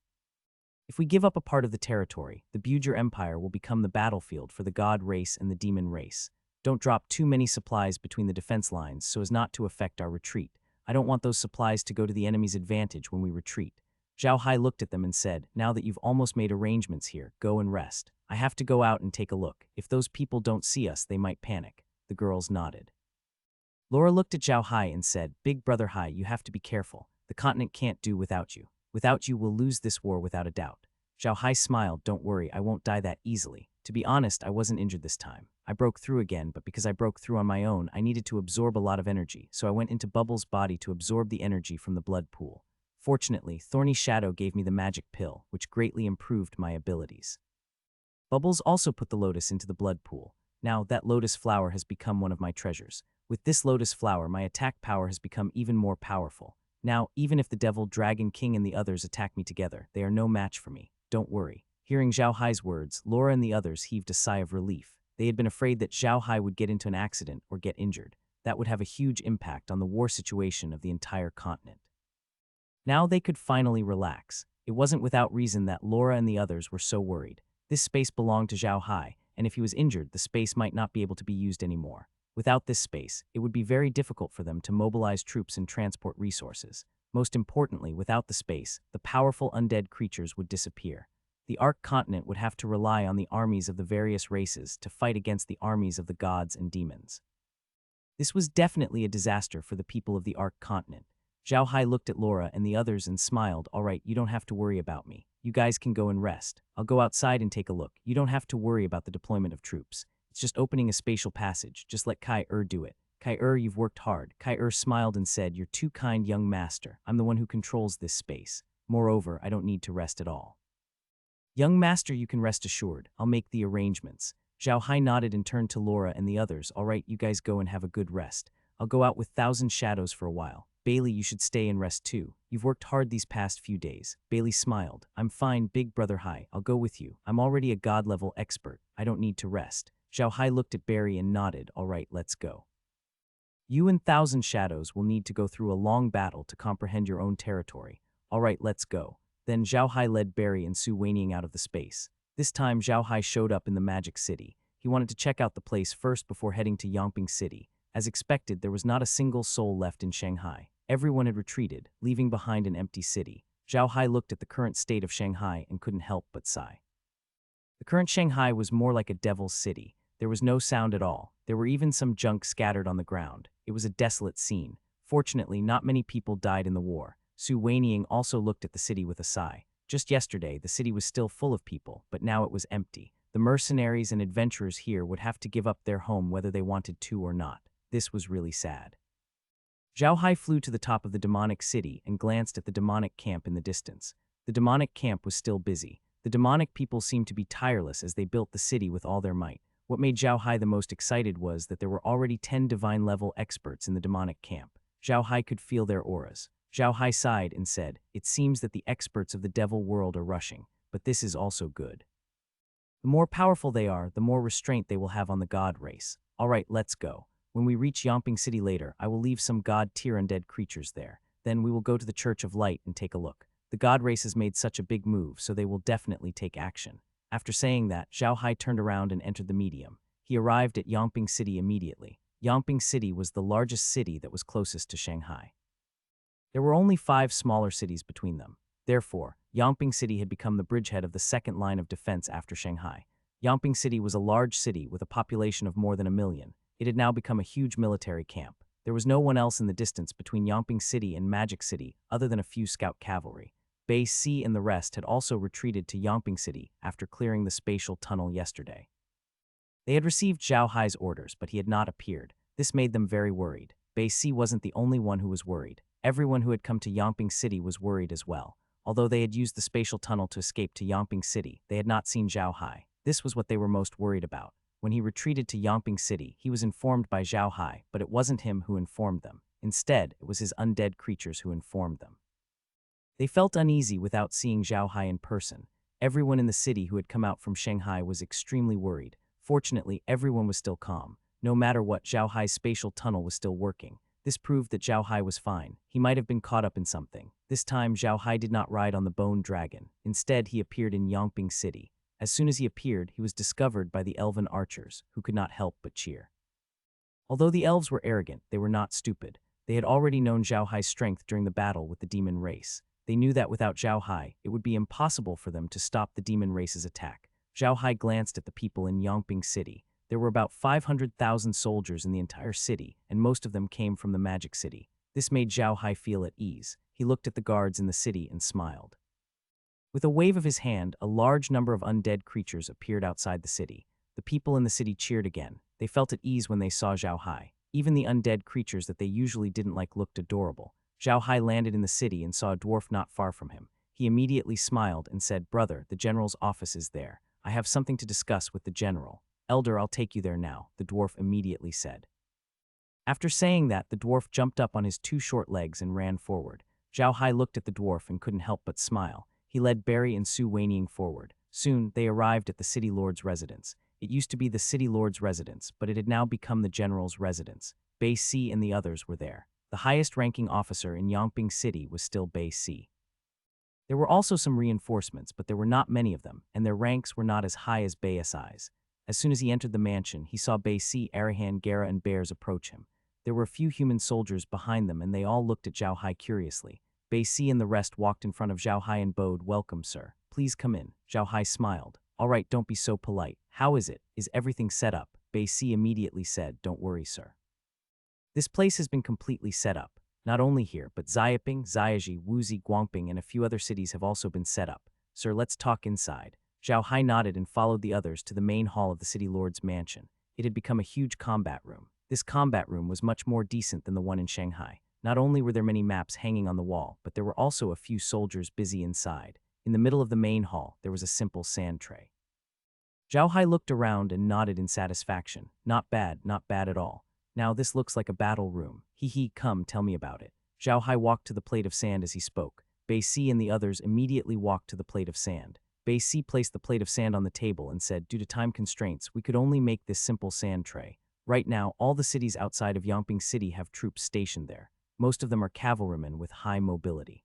If we give up a part of the territory, the Buger Empire will become the battlefield for the god race and the demon race. Don't drop too many supplies between the defense lines so as not to affect our retreat. I don't want those supplies to go to the enemy's advantage when we retreat. Zhao Hai looked at them and said, now that you've almost made arrangements here, go and rest. I have to go out and take a look. If those people don't see us, they might panic. The girls nodded. Laura looked at Zhao Hai and said, Big Brother Hai, you have to be careful. The continent can't do without you. Without you, we'll lose this war without a doubt. Zhao Hai smiled, don't worry, I won't die that easily. To be honest, I wasn't injured this time. I broke through again, but because I broke through on my own, I needed to absorb a lot of energy, so I went into Bubbles' body to absorb the energy from the blood pool. Fortunately, Thorny Shadow gave me the magic pill, which greatly improved my abilities. Bubbles also put the lotus into the blood pool. Now, that lotus flower has become one of my treasures. With this lotus flower, my attack power has become even more powerful. Now, even if the Devil, Dragon King, and the others attack me together, they are no match for me. Don't worry. Hearing Zhao Hai's words, Laura and the others heaved a sigh of relief. They had been afraid that Zhao Hai would get into an accident or get injured. That would have a huge impact on the war situation of the entire continent. Now they could finally relax. It wasn't without reason that Laura and the others were so worried. This space belonged to Zhao Hai, and if he was injured, the space might not be able to be used anymore. Without this space, it would be very difficult for them to mobilize troops and transport resources. Most importantly, without the space, the powerful undead creatures would disappear. The Ark continent would have to rely on the armies of the various races to fight against the armies of the gods and demons. This was definitely a disaster for the people of the Ark continent. Zhao Hai looked at Laura and the others and smiled, all right, you don't have to worry about me. You guys can go and rest. I'll go outside and take a look. You don't have to worry about the deployment of troops. It's just opening a spatial passage. Just let Kai-Er do it. Kai-Er, you've worked hard. Kai-Er smiled and said, you're too kind, young master. I'm the one who controls this space. Moreover, I don't need to rest at all. Young master, you can rest assured. I'll make the arrangements. Zhao Hai nodded and turned to Laura and the others. All right, you guys go and have a good rest. I'll go out with Thousand Shadows for a while. Bailey, you should stay and rest too. You've worked hard these past few days. Bailey smiled. I'm fine, Big Brother Hai. I'll go with you. I'm already a god-level expert. I don't need to rest. Zhao Hai looked at Barry and nodded. All right, let's go. You and Thousand Shadows will need to go through a long battle to comprehend your own territory. All right, let's go. Then Zhao Hai led Barry and Su Waning out of the space. This time, Zhao Hai showed up in the Magic City. He wanted to check out the place first before heading to Yongping City. As expected, there was not a single soul left in Shanghai. Everyone had retreated, leaving behind an empty city. Zhao Hai looked at the current state of Shanghai and couldn't help but sigh. The current Shanghai was more like a devil's city. There was no sound at all. There were even some junk scattered on the ground. It was a desolate scene. Fortunately, not many people died in the war. Su Weiniang also looked at the city with a sigh. Just yesterday, the city was still full of people, but now it was empty. The mercenaries and adventurers here would have to give up their home whether they wanted to or not. This was really sad. Zhao Hai flew to the top of the demonic city and glanced at the demonic camp in the distance. The demonic camp was still busy. The demonic people seemed to be tireless as they built the city with all their might. What made Zhao Hai the most excited was that there were already 10 divine-level experts in the demonic camp. Zhao Hai could feel their auras. Zhao Hai sighed and said, "It seems that the experts of the devil world are rushing, but this is also good. The more powerful they are, the more restraint they will have on the god race. All right, let's go. When we reach Yangping City later, I will leave some god-tier undead creatures there. Then we will go to the Church of Light and take a look. The god race has made such a big move, so they will definitely take action." After saying that, Zhao Hai turned around and entered the medium. He arrived at Yangping City immediately. Yangping City was the largest city that was closest to Shanghai. There were only 5 smaller cities between them. Therefore, Yangping City had become the bridgehead of the second line of defense after Shanghai. Yangping City was a large city with a population of more than 1 million. It had now become a huge military camp. There was no one else in the distance between Yangping City and Magic City other than a few scout cavalry. Base C and the rest had also retreated to Yangping City after clearing the spatial tunnel yesterday. They had received Zhao Hai's orders, but he had not appeared. This made them very worried. Base C wasn't the only one who was worried. Everyone who had come to Yangping City was worried as well. Although they had used the spatial tunnel to escape to Yangping City, they had not seen Zhao Hai. This was what they were most worried about. When he retreated to Yangping City, he was informed by Zhao Hai, but it wasn't him who informed them. Instead, it was his undead creatures who informed them. They felt uneasy without seeing Zhao Hai in person. Everyone in the city who had come out from Shanghai was extremely worried. Fortunately, everyone was still calm. No matter what, Zhao Hai's spatial tunnel was still working. This proved that Zhao Hai was fine. He might have been caught up in something. This time, Zhao Hai did not ride on the bone dragon. Instead, he appeared in Yangping City. As soon as he appeared, he was discovered by the elven archers, who could not help but cheer. Although the elves were arrogant, they were not stupid. They had already known Zhao Hai's strength during the battle with the demon race. They knew that without Zhao Hai, it would be impossible for them to stop the demon race's attack. Zhao Hai glanced at the people in Yangping City. There were about 500,000 soldiers in the entire city, and most of them came from the Magic City. This made Zhao Hai feel at ease. He looked at the guards in the city and smiled. With a wave of his hand, a large number of undead creatures appeared outside the city. The people in the city cheered again. They felt at ease when they saw Zhao Hai. Even the undead creatures that they usually didn't like looked adorable. Zhao Hai landed in the city and saw a dwarf not far from him. He immediately smiled and said, "Brother, the general's office is there. I have something to discuss with the general." "Elder, I'll take you there now," the dwarf immediately said. After saying that, the dwarf jumped up on his 2 short legs and ran forward. Zhao Hai looked at the dwarf and couldn't help but smile. He led Barry and Su Weiniang forward. Soon, they arrived at the city lord's residence. It used to be the city lord's residence, but it had now become the general's residence. Base C and the others were there. The highest-ranking officer in Yangping City was still Base C. There were also some reinforcements, but there were not many of them, and their ranks were not as high as Base I's. As soon as he entered the mansion, he saw Base C, Arahan, Gara, and Bears approach him. There were a few human soldiers behind them, and they all looked at Zhao Hai curiously. Base C and the rest walked in front of Zhao Hai and bowed, "Welcome, sir. Please come in." Zhao Hai smiled. "All right, don't be so polite. How is it? Is everything set up?" Base C immediately said, "Don't worry, sir. This place has been completely set up. Not only here, but Xiaoping, Xiaji, Wuxi, Guangping, and a few other cities have also been set up. Sir, let's talk inside." Zhao Hai nodded and followed the others to the main hall of the city lord's mansion. It had become a huge combat room. This combat room was much more decent than the one in Shanghai. Not only were there many maps hanging on the wall, but there were also a few soldiers busy inside. In the middle of the main hall, there was a simple sand tray. Zhao Hai looked around and nodded in satisfaction. Not bad at all. Now this looks like a battle room. Hee, come, tell me about it." Zhao Hai walked to the plate of sand as he spoke. Base C and the others immediately walked to the plate of sand. Base C placed the plate of sand on the table and said, "Due to time constraints, we could only make this simple sand tray. Right now, all the cities outside of Yangping City have troops stationed there. Most of them are cavalrymen with high mobility.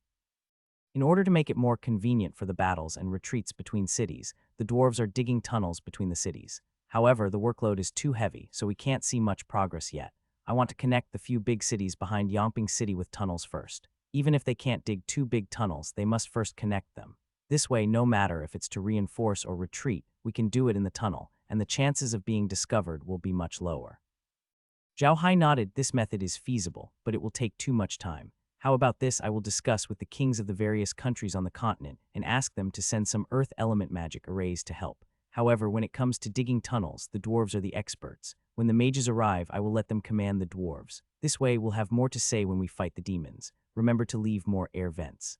In order to make it more convenient for the battles and retreats between cities, the dwarves are digging tunnels between the cities. However, the workload is too heavy, so we can't see much progress yet. I want to connect the few big cities behind Yongping City with tunnels first. Even if they can't dig 2 big tunnels, they must first connect them. This way, no matter if it's to reinforce or retreat, we can do it in the tunnel, and the chances of being discovered will be much lower. Zhao Hai nodded. This method is feasible, but it will take too much time. How about this? I will discuss with the kings of the various countries on the continent and ask them to send some earth element magic arrays to help. However, when it comes to digging tunnels, the dwarves are the experts. When the mages arrive, I will let them command the dwarves. This way, we'll have more to say when we fight the demons. Remember to leave more air vents.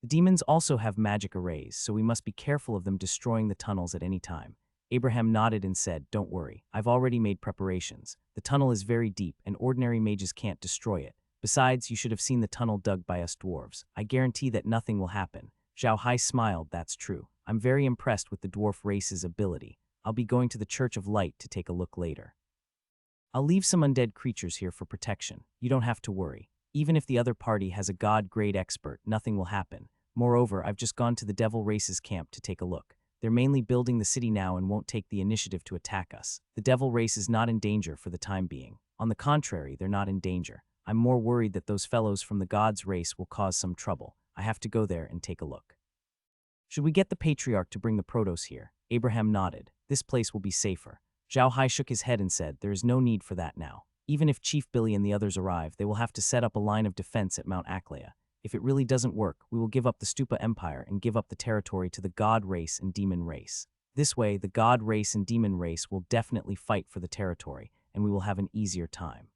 The demons also have magic arrays, so we must be careful of them destroying the tunnels at any time. Abraham nodded and said, "Don't worry, I've already made preparations. The tunnel is very deep, and ordinary mages can't destroy it. Besides, you should have seen the tunnel dug by us dwarves. I guarantee that nothing will happen." Zhao Hai smiled. "That's true. I'm very impressed with the dwarf race's ability. I'll be going to the Church of Light to take a look later. I'll leave some undead creatures here for protection. You don't have to worry. Even if the other party has a god-grade expert, nothing will happen. Moreover, I've just gone to the devil race's camp to take a look. They're mainly building the city now and won't take the initiative to attack us. The devil race is not in danger for the time being. On the contrary, they're not in danger. I'm more worried that those fellows from the gods race will cause some trouble. I have to go there and take a look. Should we get the patriarch to bring the Protos here?" Abraham nodded. "This place will be safer." Zhao Hai shook his head and said, "There is no need for that now. Even if Chief Billy and the others arrive, they will have to set up a line of defense at Mount Aklea. If it really doesn't work, we will give up the Stupa Empire and give up the territory to the God race and Demon race. This way, the God race and Demon race will definitely fight for the territory, and we will have an easier time."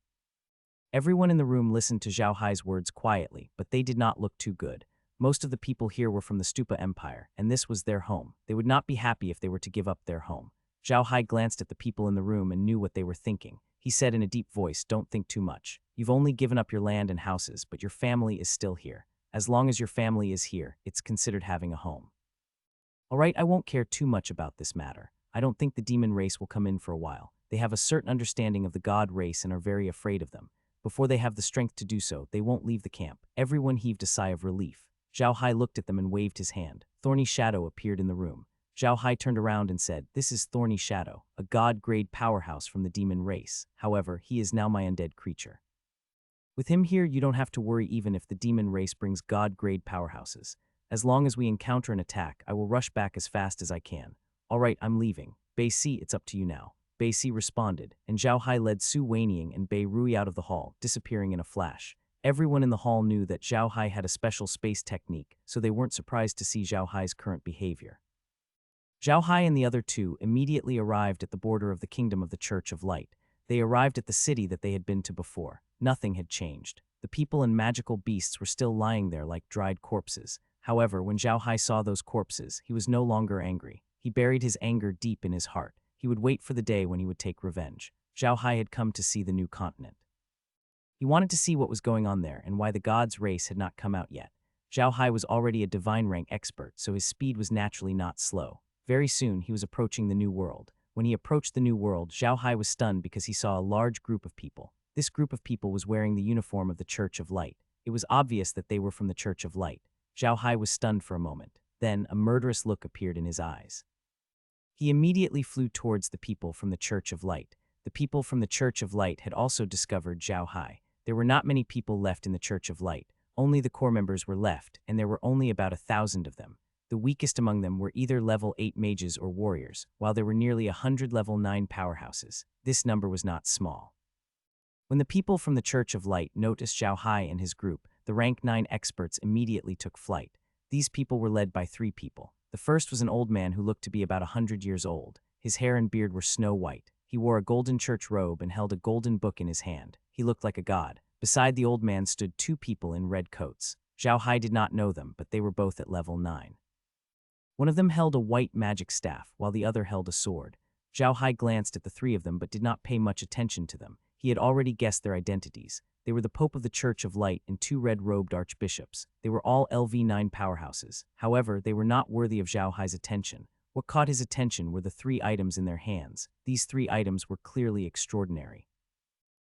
Everyone in the room listened to Zhao Hai's words quietly, but they did not look too good. Most of the people here were from the Stupa Empire, and this was their home. They would not be happy if they were to give up their home. Zhao Hai glanced at the people in the room and knew what they were thinking. He said in a deep voice, "Don't think too much. You've only given up your land and houses, but your family is still here. As long as your family is here, it's considered having a home. All right, I won't care too much about this matter. I don't think the demon race will come in for a while. They have a certain understanding of the god race and are very afraid of them. Before they have the strength to do so, they won't leave the camp." Everyone heaved a sigh of relief. Zhao Hai looked at them and waved his hand. Thorny Shadow appeared in the room. Zhao Hai turned around and said, "This is Thorny Shadow, a god-grade powerhouse from the demon race. However, he is now my undead creature. With him here, you don't have to worry even if the demon race brings god-grade powerhouses. As long as we encounter an attack, I will rush back as fast as I can. All right, I'm leaving. Bei Si, it's up to you now." Bei Si responded, and Zhao Hai led Su Weiniang and Bei Rui out of the hall, disappearing in a flash. Everyone in the hall knew that Zhao Hai had a special space technique, so they weren't surprised to see Zhao Hai's current behavior. Zhao Hai and the other two immediately arrived at the border of the kingdom of the Church of Light. They arrived at the city that they had been to before. Nothing had changed. The people and magical beasts were still lying there like dried corpses. However, when Zhao Hai saw those corpses, he was no longer angry. He buried his anger deep in his heart. He would wait for the day when he would take revenge. Zhao Hai had come to see the new continent. He wanted to see what was going on there and why the gods' race had not come out yet. Zhao Hai was already a divine rank expert, so his speed was naturally not slow. Very soon, he was approaching the new world. When he approached the new world, Zhao Hai was stunned because he saw a large group of people. This group of people was wearing the uniform of the Church of Light. It was obvious that they were from the Church of Light. Zhao Hai was stunned for a moment. Then, a murderous look appeared in his eyes. He immediately flew towards the people from the Church of Light. The people from the Church of Light had also discovered Zhao Hai. There were not many people left in the Church of Light. Only the core members were left, and there were only about 1,000 of them. The weakest among them were either level 8 mages or warriors, while there were nearly 100 level 9 powerhouses. This number was not small. When the people from the Church of Light noticed Zhao Hai and his group, the rank 9 experts immediately took flight. These people were led by 3 people. The first was an old man who looked to be about 100 years old. His hair and beard were snow white. He wore a golden church robe and held a golden book in his hand. He looked like a god. Beside the old man stood 2 people in red coats. Zhao Hai did not know them, but they were both at level 9. One of them held a white magic staff, while the other held a sword. Zhao Hai glanced at the 3 of them but did not pay much attention to them. He had already guessed their identities. They were the Pope of the Church of Light and 2 red-robed archbishops. They were all LV9 powerhouses. However, they were not worthy of Zhao Hai's attention. What caught his attention were the 3 items in their hands. These 3 items were clearly extraordinary.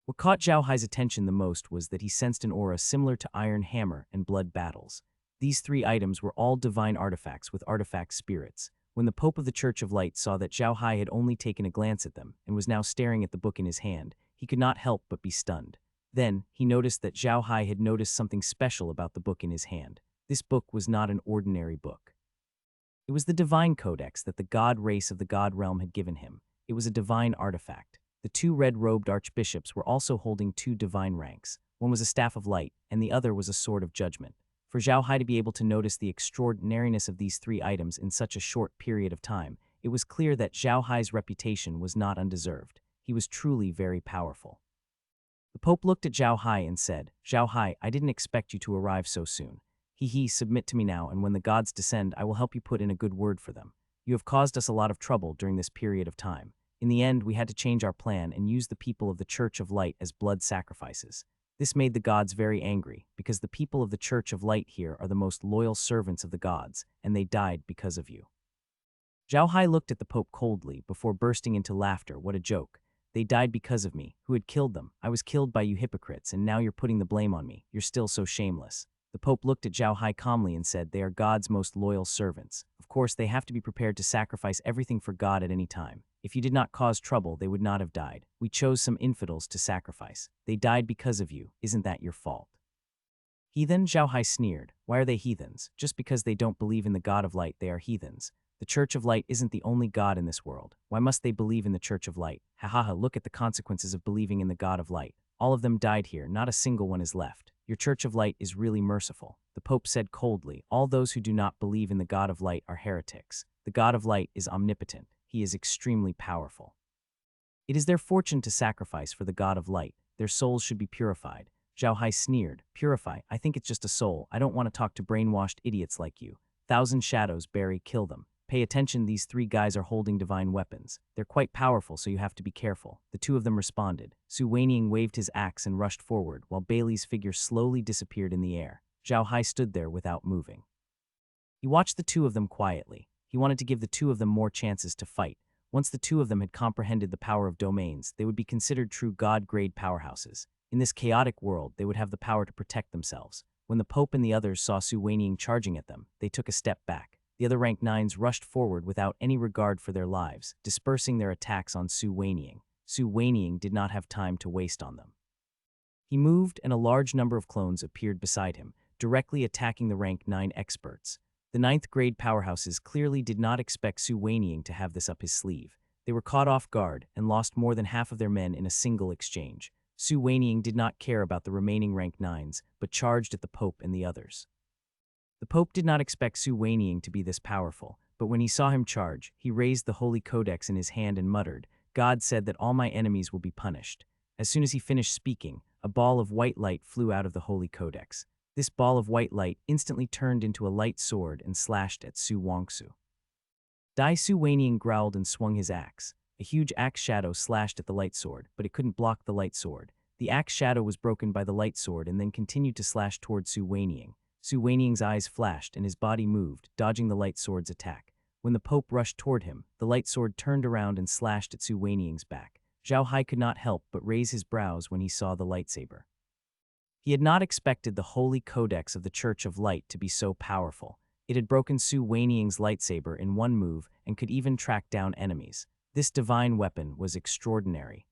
What caught Zhao Hai's attention the most was that he sensed an aura similar to Iron Hammer and Blood Battles. These 3 items were all divine artifacts with artifact spirits. When the Pope of the Church of Light saw that Zhao Hai had only taken a glance at them and was now staring at the book in his hand, He could not help but be stunned. Then, he noticed that Zhao Hai had noticed something special about the book in his hand. This book was not an ordinary book. It was the divine codex that the god race of the god realm had given him. It was a divine artifact. The two red-robed archbishops were also holding two divine ranks. One was a staff of light, and the other was a sword of judgment. For Zhao Hai to be able to notice the extraordinariness of these three items in such a short period of time, it was clear that Zhao Hai's reputation was not undeserved. He was truly very powerful. The Pope looked at Zhao Hai and said, "Zhao Hai, I didn't expect you to arrive so soon. Submit to me now, and when the gods descend, I will help you put in a good word for them. You have caused us a lot of trouble during this period of time. In the end, we had to change our plan and use the people of the Church of Light as blood sacrifices. This made the gods very angry, because the people of the Church of Light here are the most loyal servants of the gods, and they died because of you." Zhao Hai looked at the Pope coldly before bursting into laughter. "What a joke. They died because of me. Who had killed them? I was killed by you hypocrites, and now you're putting the blame on me. You're still so shameless." The Pope looked at Zhao Hai calmly and said, "They are God's most loyal servants. Of course, they have to be prepared to sacrifice everything for God at any time. If you did not cause trouble, they would not have died. We chose some infidels to sacrifice. They died because of you. Isn't that your fault?" "Heathen?" Zhao Hai sneered. "Why are they heathens? Just because they don't believe in the God of Light, they are heathens. The Church of Light isn't the only God in this world. Why must they believe in the Church of Light? Ha ha ha, look at the consequences of believing in the God of Light. All of them died here, not a single one is left. Your Church of Light is really merciful." The Pope said coldly, "All those who do not believe in the God of Light are heretics. The God of Light is omnipotent. He is extremely powerful. It is their fortune to sacrifice for the God of Light. Their souls should be purified." Zhao Hai sneered. "Purify? I think it's just a soul. I don't want to talk to brainwashed idiots like you. Thousand shadows, Barry, kill them. Pay attention, these three guys are holding divine weapons. They're quite powerful, so you have to be careful." The two of them responded. Su Weiniang waved his axe and rushed forward, while Bailey's figure slowly disappeared in the air. Zhao Hai stood there without moving. He watched the two of them quietly. He wanted to give the two of them more chances to fight. Once the two of them had comprehended the power of domains, they would be considered true god-grade powerhouses. In this chaotic world, they would have the power to protect themselves. When the Pope and the others saw Su Weiniang charging at them, they took a step back. The other rank 9s rushed forward without any regard for their lives, dispersing their attacks on Su Weiniang. Su Weiniang did not have time to waste on them. He moved, and a large number of clones appeared beside him, directly attacking the rank 9 experts. The 9th grade powerhouses clearly did not expect Su Weiniang to have this up his sleeve. They were caught off guard and lost more than half of their men in a single exchange. Su Weiniang did not care about the remaining rank 9s, but charged at the Pope and the others. The Pope did not expect Su Weiniang to be this powerful, but when he saw him charge, he raised the Holy Codex in his hand and muttered, "God said that all my enemies will be punished." As soon as he finished speaking, a ball of white light flew out of the Holy Codex. This ball of white light instantly turned into a light sword and slashed at Su Wangsu. Su Weiniang growled and swung his axe. A huge axe shadow slashed at the light sword, but it couldn't block the light sword. The axe shadow was broken by the light sword and then continued to slash toward Su Weiniang. Su Weiniang's eyes flashed and his body moved, dodging the light sword's attack. When the Pope rushed toward him, the light sword turned around and slashed at Su Weiniang's back. Zhao Hai could not help but raise his brows when he saw the lightsaber. He had not expected the Holy Codex of the Church of Light to be so powerful. It had broken Su Weiniang's lightsaber in one move and could even track down enemies. This divine weapon was extraordinary.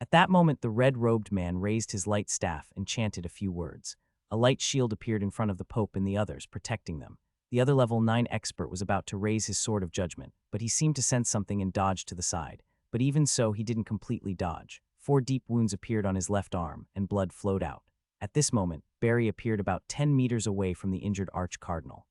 At that moment, the red-robed man raised his light staff and chanted a few words. A light shield appeared in front of the Pope and the others, protecting them. The other level 9 expert was about to raise his sword of judgment, but he seemed to sense something and dodged to the side. But even so, he didn't completely dodge. 4 deep wounds appeared on his left arm, and blood flowed out. At this moment, Barry appeared about 10 meters away from the injured arch-cardinal.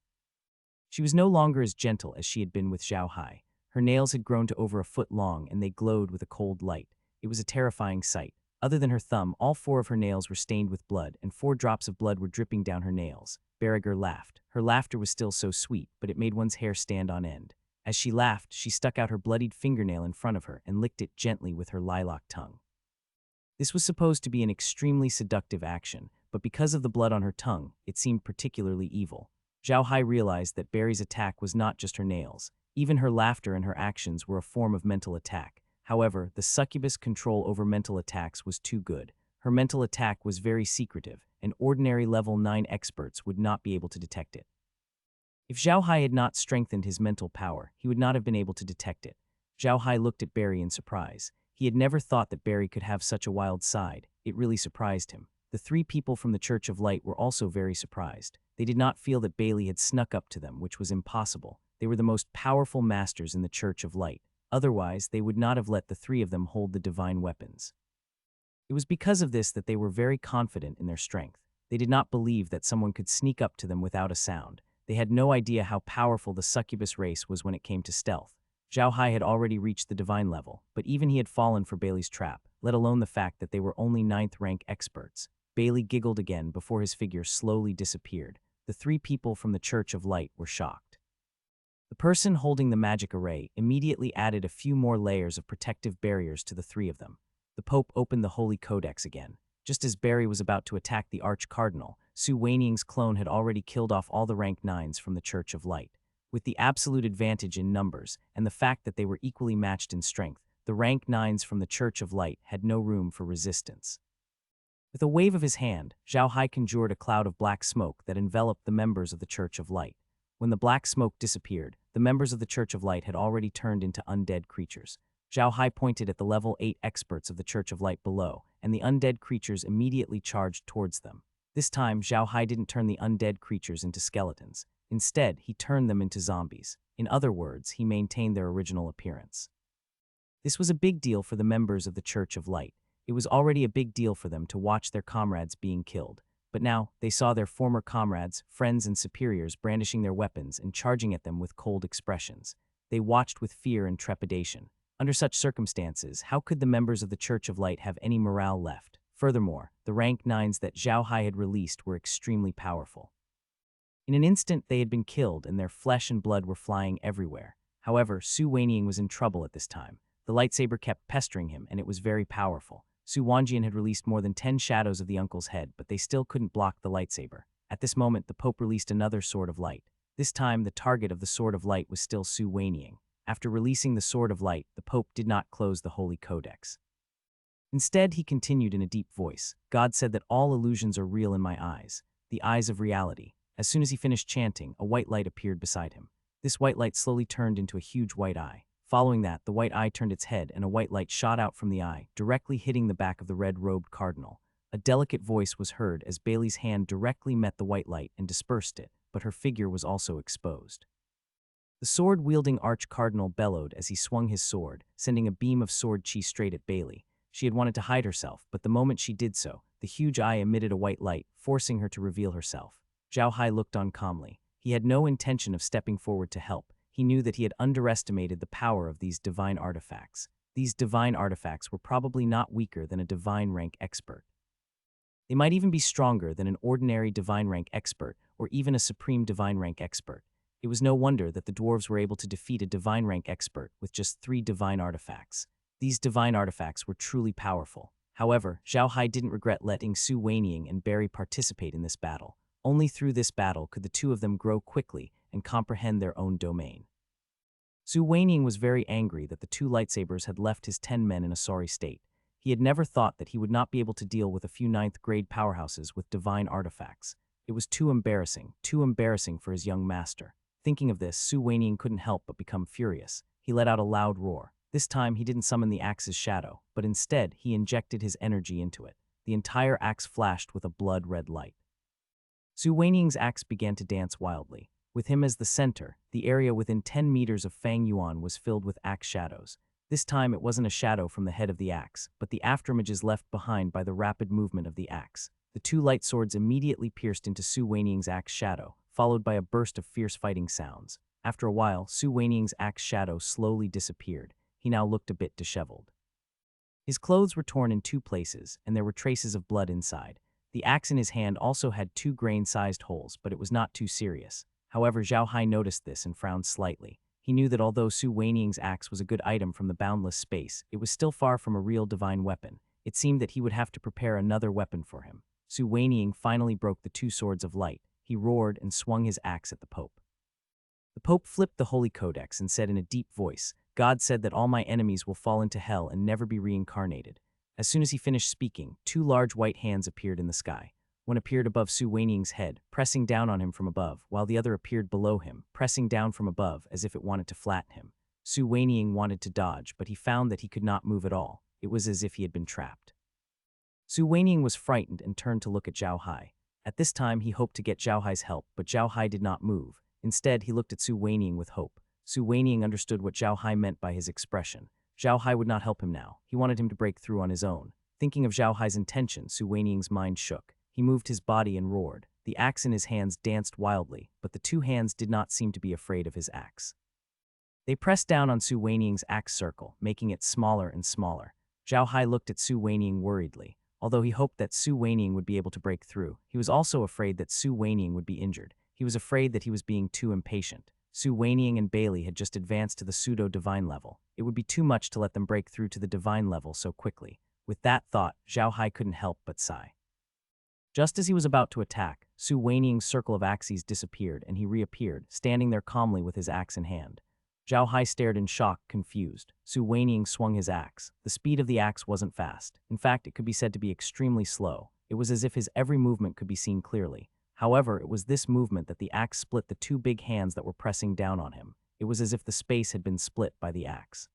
She was no longer as gentle as she had been with Zhao Hai. Her nails had grown to over a foot long, and they glowed with a cold light. It was a terrifying sight. Other than her thumb, all 4 of her nails were stained with blood, and 4 drops of blood were dripping down her nails. Barriger laughed. Her laughter was still so sweet, but it made one's hair stand on end. As she laughed, she stuck out her bloodied fingernail in front of her and licked it gently with her lilac tongue. This was supposed to be an extremely seductive action, but because of the blood on her tongue, it seemed particularly evil. Zhao Hai realized that Barry's attack was not just her nails. Even her laughter and her actions were a form of mental attack. However, the succubus' control over mental attacks was too good. Her mental attack was very secretive, and ordinary level 9 experts would not be able to detect it. If Zhao Hai had not strengthened his mental power, he would not have been able to detect it. Zhao Hai looked at Barry in surprise. He had never thought that Barry could have such a wild side. It really surprised him. The three people from the Church of Light were also very surprised. They did not feel that Bailey had snuck up to them, which was impossible. They were the most powerful masters in the Church of Light. Otherwise, they would not have let the three of them hold the divine weapons. It was because of this that they were very confident in their strength. They did not believe that someone could sneak up to them without a sound. They had no idea how powerful the succubus race was when it came to stealth. Zhao Hai had already reached the divine level, but even he had fallen for Bailey's trap, let alone the fact that they were only 9th rank experts. Bailey giggled again before his figure slowly disappeared. The three people from the Church of Light were shocked. The person holding the magic array immediately added a few more layers of protective barriers to the three of them. The Pope opened the Holy Codex again. Just as Barry was about to attack the Arch-Cardinal, Su Waning's clone had already killed off all the rank 9s from the Church of Light. With the absolute advantage in numbers and the fact that they were equally matched in strength, the rank 9s from the Church of Light had no room for resistance. With a wave of his hand, Zhao Hai conjured a cloud of black smoke that enveloped the members of the Church of Light. When the black smoke disappeared, the members of the Church of Light had already turned into undead creatures. Zhao Hai pointed at the level 8 experts of the Church of Light below, and the undead creatures immediately charged towards them. This time, Zhao Hai didn't turn the undead creatures into skeletons. Instead, he turned them into zombies. In other words, he maintained their original appearance. This was a big deal for the members of the Church of Light. It was already a big deal for them to watch their comrades being killed. But now, they saw their former comrades, friends, and superiors brandishing their weapons and charging at them with cold expressions. They watched with fear and trepidation. Under such circumstances, how could the members of the Church of Light have any morale left? Furthermore, the rank 9s that Zhao Hai had released were extremely powerful. In an instant, they had been killed, and their flesh and blood were flying everywhere. However, Su Waning was in trouble at this time. The lightsaber kept pestering him, and it was very powerful. Su Wanjian had released more than 10 shadows of the uncle's head, but they still couldn't block the lightsaber. At this moment, the Pope released another Sword of Light. This time, the target of the Sword of Light was still Su Waning. After releasing the Sword of Light, the Pope did not close the Holy Codex. Instead, he continued in a deep voice. God said that all illusions are real in my eyes, the eyes of reality. As soon as he finished chanting, a white light appeared beside him. This white light slowly turned into a huge white eye. Following that, the white eye turned its head and a white light shot out from the eye, directly hitting the back of the red-robed cardinal. A delicate voice was heard as Bailey's hand directly met the white light and dispersed it, but her figure was also exposed. The sword-wielding arch-cardinal bellowed as he swung his sword, sending a beam of sword chi straight at Bailey. She had wanted to hide herself, but the moment she did so, the huge eye emitted a white light, forcing her to reveal herself. Zhao Hai looked on calmly. He had no intention of stepping forward to help. He knew that he had underestimated the power of these divine artifacts. These divine artifacts were probably not weaker than a divine rank expert. They might even be stronger than an ordinary divine rank expert or even a supreme divine rank expert. It was no wonder that the dwarves were able to defeat a divine rank expert with just 3 divine artifacts. These divine artifacts were truly powerful. However, Zhao Hai didn't regret letting Su Waning and Barry participate in this battle. Only through this battle could the two of them grow quickly and comprehend their own domain. Su Waning was very angry that the 2 lightsabers had left his 10 men in a sorry state. He had never thought that he would not be able to deal with a few 9th grade powerhouses with divine artifacts. It was too embarrassing for his young master. Thinking of this, Su Waning couldn't help but become furious. He let out a loud roar. This time, he didn't summon the axe's shadow, but instead, he injected his energy into it. The entire axe flashed with a blood-red light. Su Waning's axe began to dance wildly. With him as the center, the area within 10 meters of Fang Yuan was filled with axe shadows. This time, it wasn't a shadow from the head of the axe, but the afterimages left behind by the rapid movement of the axe. The 2 light swords immediately pierced into Su Waning's axe shadow, followed by a burst of fierce fighting sounds. After a while, Su Waning's axe shadow slowly disappeared. He now looked a bit disheveled. His clothes were torn in 2 places, and there were traces of blood inside. The axe in his hand also had 2 grain-sized holes, but it was not too serious. However, Zhao Hai noticed this and frowned slightly. He knew that although Su Waning's axe was a good item from the boundless space, it was still far from a real divine weapon. It seemed that he would have to prepare another weapon for him. Su Waning finally broke the 2 swords of light. He roared and swung his axe at the Pope. The Pope flipped the Holy Codex and said in a deep voice, God said that all my enemies will fall into hell and never be reincarnated. As soon as he finished speaking, 2 large white hands appeared in the sky. One appeared above Su Waning's head, pressing down on him from above, while the other appeared below him, pressing down from above as if it wanted to flatten him. Su Waning wanted to dodge, but he found that he could not move at all. It was as if he had been trapped. Su Weiniang was frightened and turned to look at Zhao Hai. At this time, he hoped to get Zhao Hai's help, but Zhao Hai did not move. Instead, he looked at Su Weiniang with hope. Su Weiniang understood what Zhao Hai meant by his expression. Zhao Hai would not help him now. He wanted him to break through on his own. Thinking of Zhao Hai's intention, Su Weiniang's mind shook. He moved his body and roared. The axe in his hands danced wildly, but the two hands did not seem to be afraid of his axe. They pressed down on Su Weiniang's axe circle, making it smaller and smaller. Zhao Hai looked at Su Weiniang worriedly. Although he hoped that Su Weiniang would be able to break through, he was also afraid that Su Weiniang would be injured. He was afraid that he was being too impatient. Su Weiniang and Bailey had just advanced to the pseudo-divine level. It would be too much to let them break through to the divine level so quickly. With that thought, Zhao Hai couldn't help but sigh. Just as he was about to attack, Su Weiniang's circle of axes disappeared and he reappeared, standing there calmly with his axe in hand. Zhao Hai stared in shock, confused. Su Weiniang swung his axe. The speed of the axe wasn't fast. In fact, it could be said to be extremely slow. It was as if his every movement could be seen clearly. However, it was this movement that the axe split the two big hands that were pressing down on him. It was as if the space had been split by the axe.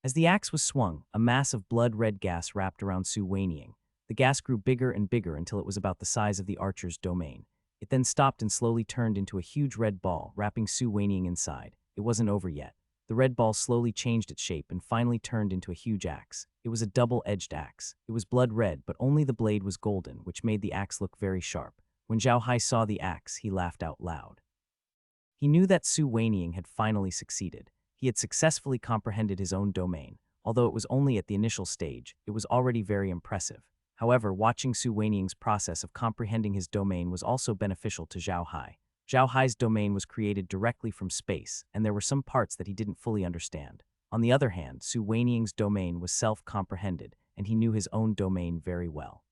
As the axe was swung, a mass of blood-red gas wrapped around Su Weiniang. The gas grew bigger and bigger until it was about the size of the archer's domain. It then stopped and slowly turned into a huge red ball, wrapping Su Weiniang inside. It wasn't over yet. The red ball slowly changed its shape and finally turned into a huge axe. It was a double-edged axe. It was blood red, but only the blade was golden, which made the axe look very sharp. When Zhao Hai saw the axe, he laughed out loud. He knew that Su Weiniang had finally succeeded. He had successfully comprehended his own domain. Although it was only at the initial stage, it was already very impressive. However, watching Su Weiniang's process of comprehending his domain was also beneficial to Zhao Hai. Zhao Hai's domain was created directly from space, and there were some parts that he didn't fully understand. On the other hand, Su Weiniang's domain was self-comprehended, and he knew his own domain very well.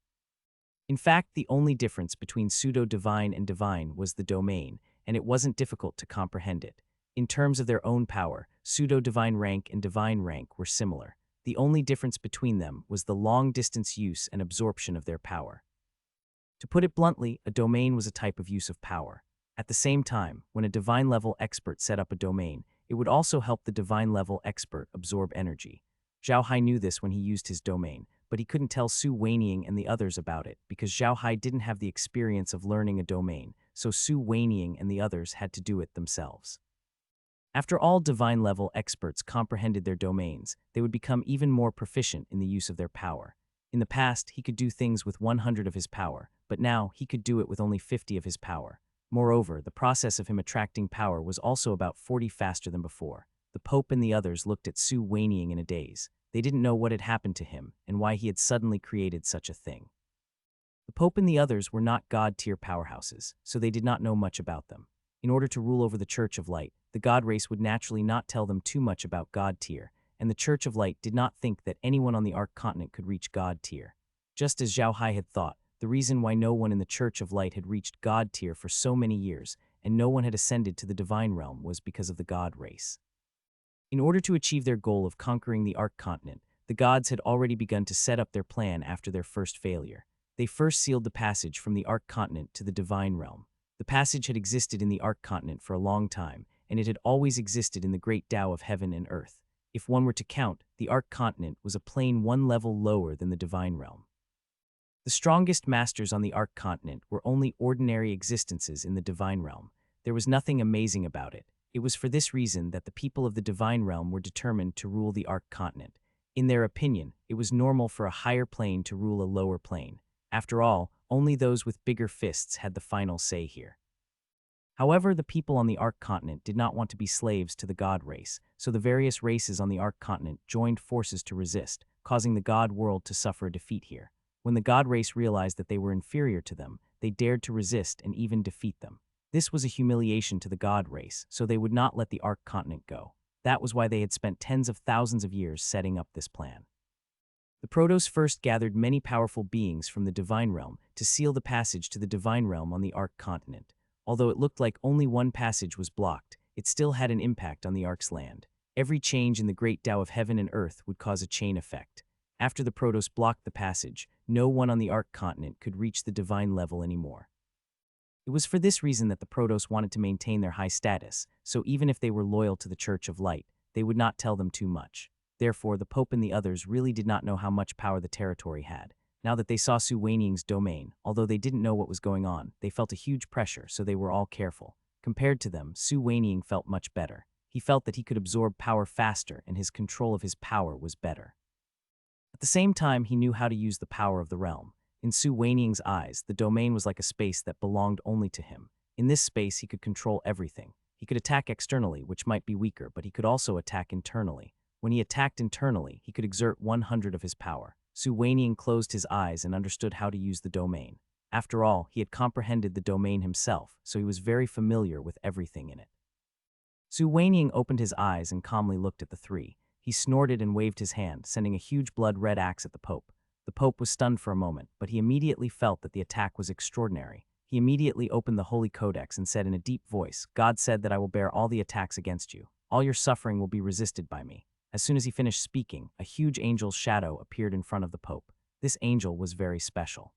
In fact, the only difference between pseudo-divine and divine was the domain, and it wasn't difficult to comprehend it. In terms of their own power, pseudo-divine rank and divine rank were similar. The only difference between them was the long-distance use and absorption of their power. To put it bluntly, a domain was a type of use of power. At the same time, when a divine-level expert set up a domain, it would also help the divine-level expert absorb energy. Zhao Hai knew this when he used his domain, but he couldn't tell Su Weiniang and the others about it because Zhao Hai didn't have the experience of learning a domain, so Su Weiniang and the others had to do it themselves. After all divine-level experts comprehended their domains, they would become even more proficient in the use of their power. In the past, he could do things with 100 of his power, but now he could do it with only 50 of his power. Moreover, the process of him attracting power was also about 40 faster than before. The Pope and the others looked at Su Weiniang in a daze. They didn't know what had happened to him and why he had suddenly created such a thing. The Pope and the others were not god-tier powerhouses, so they did not know much about them. In order to rule over the Church of Light, the God race would naturally not tell them too much about God tier, and the Church of Light did not think that anyone on the Arc Continent could reach God tier. Just as Zhao Hai had thought, the reason why no one in the Church of Light had reached God tier for so many years and no one had ascended to the divine realm was because of the God race. In order to achieve their goal of conquering the Arc Continent, the gods had already begun to set up their plan after their first failure. They first sealed the passage from the Arc Continent to the divine realm. The passage had existed in the Arc Continent for a long time, and it had always existed in the great Tao of heaven and earth. If one were to count, the Arc Continent was a plane one level lower than the divine realm. The strongest masters on the Arc Continent were only ordinary existences in the divine realm. There was nothing amazing about it. It was for this reason that the people of the divine realm were determined to rule the Arc Continent. In their opinion, it was normal for a higher plane to rule a lower plane. After all, only those with bigger fists had the final say here. However, the people on the Arc Continent did not want to be slaves to the God race, so the various races on the Arc Continent joined forces to resist, causing the God world to suffer a defeat here. When the God race realized that they were inferior to them, they dared to resist and even defeat them. This was a humiliation to the God race, so they would not let the Arc Continent go. That was why they had spent tens of thousands of years setting up this plan. The Protos first gathered many powerful beings from the divine realm to seal the passage to the divine realm on the Arc Continent. Although it looked like only one passage was blocked, it still had an impact on the Arc's land. Every change in the great Tao of heaven and earth would cause a chain effect. After the Protos blocked the passage, no one on the Arc Continent could reach the divine level anymore. It was for this reason that the Protos wanted to maintain their high status, so even if they were loyal to the Church of Light, they would not tell them too much. Therefore, the Pope and the others really did not know how much power the territory had. Now that they saw Su Weiniang's domain, although they didn't know what was going on, they felt a huge pressure, so they were all careful. Compared to them, Su Weiniang felt much better. He felt that he could absorb power faster and his control of his power was better. At the same time, he knew how to use the power of the realm. In Su Weiniang's eyes, the domain was like a space that belonged only to him. In this space, he could control everything. He could attack externally, which might be weaker, but he could also attack internally. When he attacked internally, he could exert 100 of his power. Su Weiniang closed his eyes and understood how to use the domain. After all, he had comprehended the domain himself, so he was very familiar with everything in it. Su Weiniang opened his eyes and calmly looked at the three. He snorted and waved his hand, sending a huge blood-red axe at the Pope. The Pope was stunned for a moment, but he immediately felt that the attack was extraordinary. He immediately opened the Holy Codex and said in a deep voice, "God said that I will bear all the attacks against you. All your suffering will be resisted by me." As soon as he finished speaking, a huge angel's shadow appeared in front of the Pope. This angel was very special.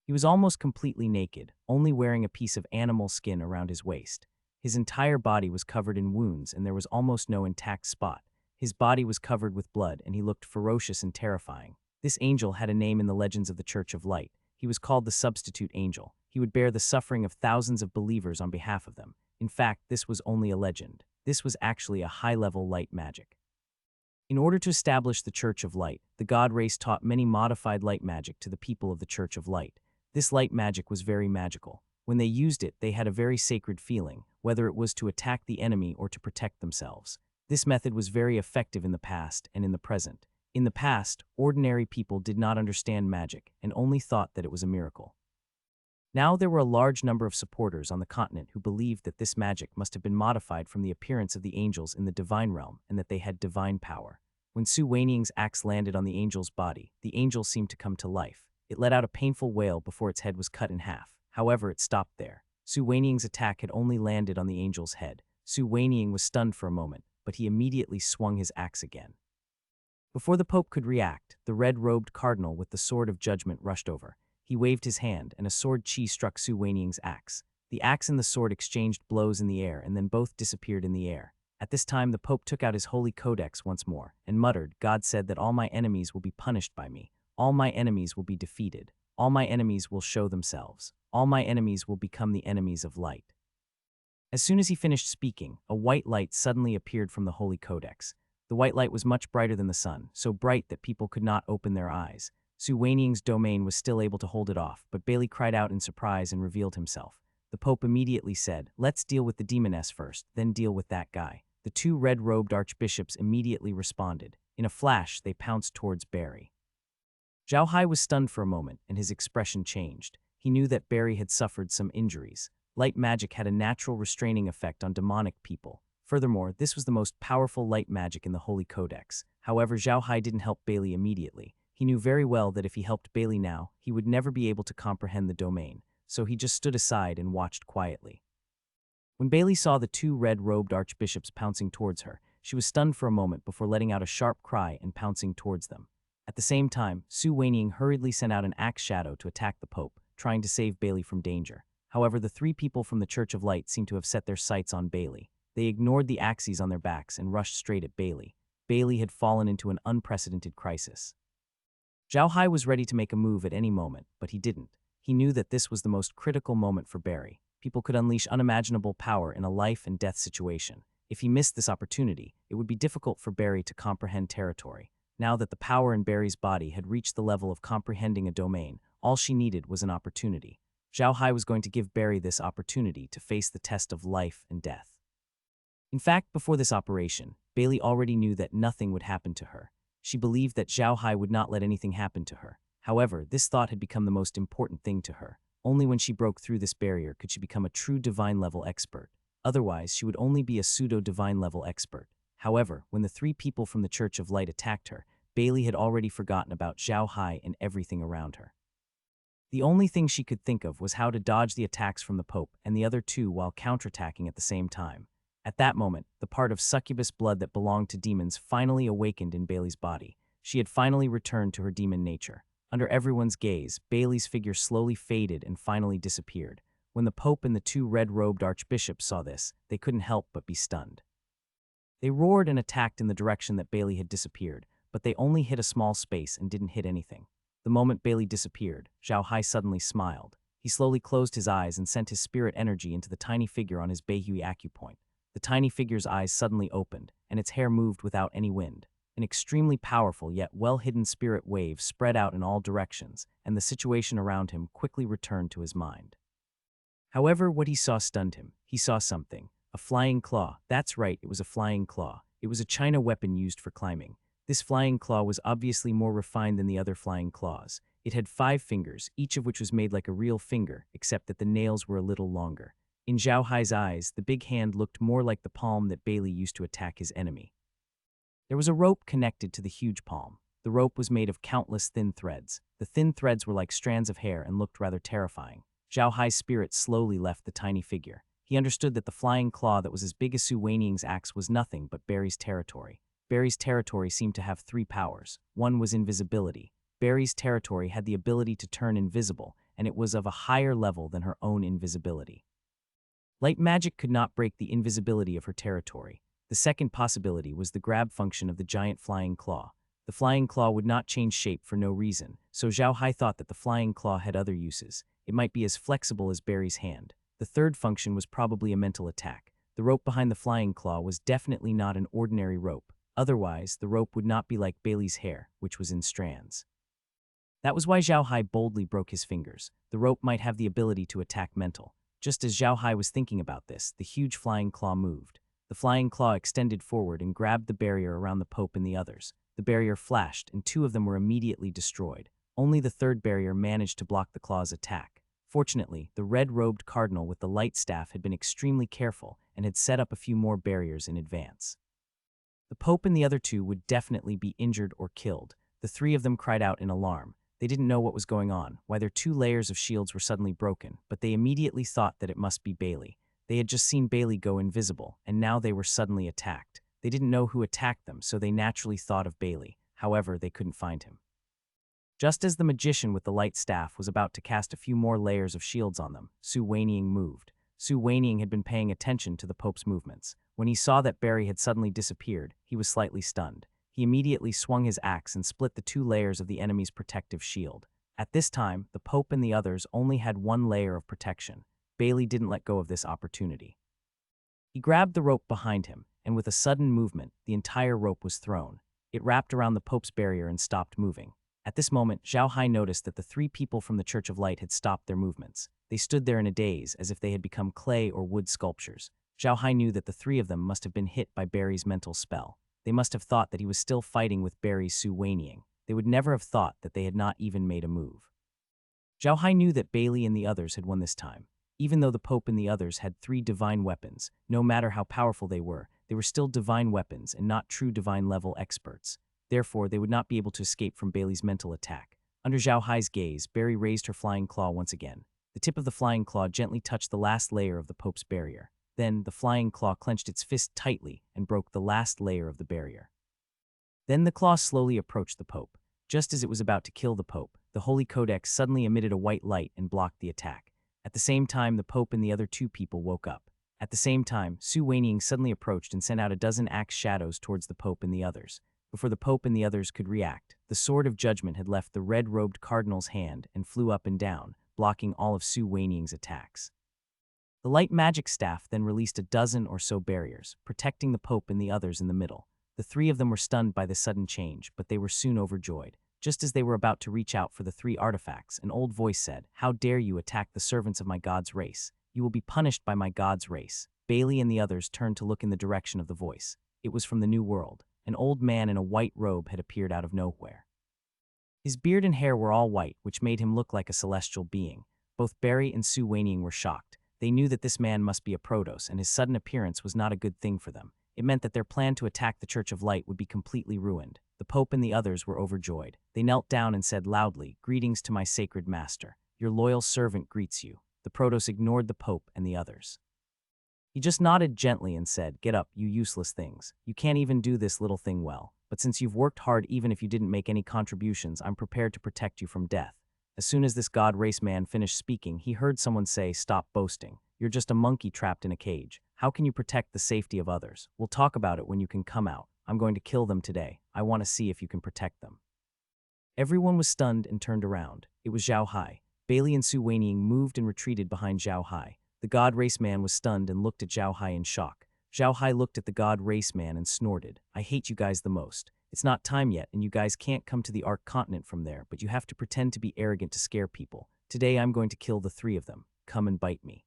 He was almost completely naked, only wearing a piece of animal skin around his waist. His entire body was covered in wounds and there was almost no intact spot. His body was covered with blood and he looked ferocious and terrifying. This angel had a name in the legends of the Church of Light. He was called the Substitute Angel. He would bear the suffering of thousands of believers on behalf of them. In fact, this was only a legend. This was actually a high-level light magic. In order to establish the Church of Light, the God race taught many modified light magic to the people of the Church of Light. This light magic was very magical. When they used it, they had a very sacred feeling, whether it was to attack the enemy or to protect themselves. This method was very effective in the past and in the present. In the past, ordinary people did not understand magic and only thought that it was a miracle. Now there were a large number of supporters on the continent who believed that this magic must have been modified from the appearance of the angels in the divine realm and that they had divine power. When Su Weiniang's axe landed on the angel's body, the angel seemed to come to life. It let out a painful wail before its head was cut in half. However, it stopped there. Su Weiniang's attack had only landed on the angel's head. Su Weiniang was stunned for a moment, but he immediately swung his axe again. Before the Pope could react, the red-robed cardinal with the sword of judgment rushed over. He waved his hand, and a sword chi struck Su Weiniang's axe. The axe and the sword exchanged blows in the air, and then both disappeared in the air. At this time, the Pope took out his holy codex once more, and muttered, "God said that all my enemies will be punished by me. All my enemies will be defeated. All my enemies will show themselves. All my enemies will become the enemies of light." As soon as he finished speaking, a white light suddenly appeared from the holy codex. The white light was much brighter than the sun, so bright that people could not open their eyes. Su Weiniang's domain was still able to hold it off, but Bailey cried out in surprise and revealed himself. The Pope immediately said, "Let's deal with the demoness first, then deal with that guy." The two red-robed archbishops immediately responded. In a flash, they pounced towards Barry. Zhao Hai was stunned for a moment, and his expression changed. He knew that Barry had suffered some injuries. Light magic had a natural restraining effect on demonic people. Furthermore, this was the most powerful light magic in the Holy Codex. However, Zhao Hai didn't help Bailey immediately. He knew very well that if he helped Bailey now, he would never be able to comprehend the domain, so he just stood aside and watched quietly. When Bailey saw the two red-robed archbishops pouncing towards her, she was stunned for a moment before letting out a sharp cry and pouncing towards them. At the same time, Su Weiniang hurriedly sent out an axe shadow to attack the Pope, trying to save Bailey from danger. However, the three people from the Church of Light seemed to have set their sights on Bailey. They ignored the axes on their backs and rushed straight at Bailey. Bailey had fallen into an unprecedented crisis. Zhao Hai was ready to make a move at any moment, but he didn't. He knew that this was the most critical moment for Barry. People could unleash unimaginable power in a life-and-death situation. If he missed this opportunity, it would be difficult for Barry to comprehend territory. Now that the power in Barry's body had reached the level of comprehending a domain, all she needed was an opportunity. Zhao Hai was going to give Barry this opportunity to face the test of life and death. In fact, before this operation, Bailey already knew that nothing would happen to her. She believed that Zhao Hai would not let anything happen to her. However, this thought had become the most important thing to her. Only when she broke through this barrier could she become a true divine-level expert. Otherwise, she would only be a pseudo-divine-level expert. However, when the three people from the Church of Light attacked her, Bailey had already forgotten about Zhao Hai and everything around her. The only thing she could think of was how to dodge the attacks from the Pope and the other two while counterattacking at the same time. At that moment, the part of succubus blood that belonged to demons finally awakened in Bailey's body. She had finally returned to her demon nature. Under everyone's gaze, Bailey's figure slowly faded and finally disappeared. When the Pope and the two red-robed archbishops saw this, they couldn't help but be stunned. They roared and attacked in the direction that Bailey had disappeared, but they only hit a small space and didn't hit anything. The moment Bailey disappeared, Zhao Hai suddenly smiled. He slowly closed his eyes and sent his spirit energy into the tiny figure on his Beihui acupoint. The tiny figure's eyes suddenly opened, and its hair moved without any wind. An extremely powerful yet well-hidden spirit wave spread out in all directions, and the situation around him quickly returned to his mind. However, what he saw stunned him. He saw something. A flying claw. That's right, it was a flying claw. It was a China weapon used for climbing. This flying claw was obviously more refined than the other flying claws. It had 5 fingers, each of which was made like a real finger, except that the nails were a little longer. In Zhao Hai's eyes, the big hand looked more like the palm that Bailey used to attack his enemy. There was a rope connected to the huge palm. The rope was made of countless thin threads. The thin threads were like strands of hair and looked rather terrifying. Zhao Hai's spirit slowly left the tiny figure. He understood that the flying claw that was as big as Su Weiniang's axe was nothing but Barry's territory. Barry's territory seemed to have 3 powers. One was invisibility. Barry's territory had the ability to turn invisible, and it was of a higher level than her own invisibility. Light magic could not break the invisibility of her territory. The second possibility was the grab function of the giant flying claw. The flying claw would not change shape for no reason, so Zhao Hai thought that the flying claw had other uses. It might be as flexible as Barry's hand. The third function was probably a mental attack. The rope behind the flying claw was definitely not an ordinary rope. Otherwise, the rope would not be like Bailey's hair, which was in strands. That was why Zhao Hai boldly broke his fingers. The rope might have the ability to attack mental. Just as Zhao Hai was thinking about this, the huge flying claw moved. The flying claw extended forward and grabbed the barrier around the Pope and the others. The barrier flashed, and 2 of them were immediately destroyed. Only the third barrier managed to block the claw's attack. Fortunately, the red-robed cardinal with the light staff had been extremely careful and had set up a few more barriers in advance. The Pope and the other 2 would definitely be injured or killed. The 3 of them cried out in alarm. They didn't know what was going on, why their 2 layers of shields were suddenly broken, but they immediately thought that it must be Bailey. They had just seen Bailey go invisible, and now they were suddenly attacked. They didn't know who attacked them, so they naturally thought of Bailey. However, they couldn't find him. Just as the magician with the light staff was about to cast a few more layers of shields on them, Su Weiniang moved. Su Weiniang had been paying attention to the Pope's movements. When he saw that Barry had suddenly disappeared, he was slightly stunned. He immediately swung his axe and split the 2 layers of the enemy's protective shield. At this time, the Pope and the others only had 1 layer of protection. Bailey didn't let go of this opportunity. He grabbed the rope behind him, and with a sudden movement, the entire rope was thrown. It wrapped around the Pope's barrier and stopped moving. At this moment, Zhao Hai noticed that the 3 people from the Church of Light had stopped their movements. They stood there in a daze, as if they had become clay or wood sculptures. Zhao Hai knew that the 3 of them must have been hit by Barry's mental spell. They must have thought that he was still fighting with Barry's Su Weiniang. They would never have thought that they had not even made a move. Zhao Hai knew that Bailey and the others had won this time. Even though the Pope and the others had 3 divine weapons, no matter how powerful they were still divine weapons and not true divine-level experts. Therefore, they would not be able to escape from Bailey's mental attack. Under Zhao Hai's gaze, Barry raised her flying claw once again. The tip of the flying claw gently touched the last layer of the Pope's barrier. Then, the flying claw clenched its fist tightly and broke the last layer of the barrier. Then the claw slowly approached the Pope. Just as it was about to kill the Pope, the Holy Codex suddenly emitted a white light and blocked the attack. At the same time, the Pope and the other 2 people woke up. At the same time, Su Weiniang suddenly approached and sent out a dozen axe shadows towards the Pope and the others. Before the Pope and the others could react, the Sword of Judgment had left the red-robed cardinal's hand and flew up and down, blocking all of Su Weiniang's attacks. The light magic staff then released a dozen or so barriers, protecting the Pope and the others in the middle. The 3 of them were stunned by the sudden change, but they were soon overjoyed. Just as they were about to reach out for the 3 artifacts, an old voice said, "How dare you attack the servants of my god's race? You will be punished by my god's race." Bailey and the others turned to look in the direction of the voice. It was from the New World. An old man in a white robe had appeared out of nowhere. His beard and hair were all white, which made him look like a celestial being. Both Barry and Su Weiniang were shocked. They knew that this man must be a Protos, and his sudden appearance was not a good thing for them. It meant that their plan to attack the Church of Light would be completely ruined. The Pope and the others were overjoyed. They knelt down and said loudly, "Greetings to my sacred master. Your loyal servant greets you." The Protos ignored the Pope and the others. He just nodded gently and said, "Get up, you useless things. You can't even do this little thing well. But since you've worked hard even if you didn't make any contributions, I'm prepared to protect you from death." As soon as this god race man finished speaking, he heard someone say, "Stop boasting. You're just a monkey trapped in a cage. How can you protect the safety of others? We'll talk about it when you can come out. I'm going to kill them today. I want to see if you can protect them. Everyone was stunned and turned around. It was Zhao Hai. Bailey and Su Weiniang moved and retreated behind Zhao Hai. The God Race Man was stunned and looked at Zhao Hai in shock. Zhao Hai looked at the God Race Man and snorted. I hate you guys the most. It's not time yet, and you guys can't come to the Ark Continent from there, but you have to pretend to be arrogant to scare people. Today I'm going to kill the three of them. Come and bite me.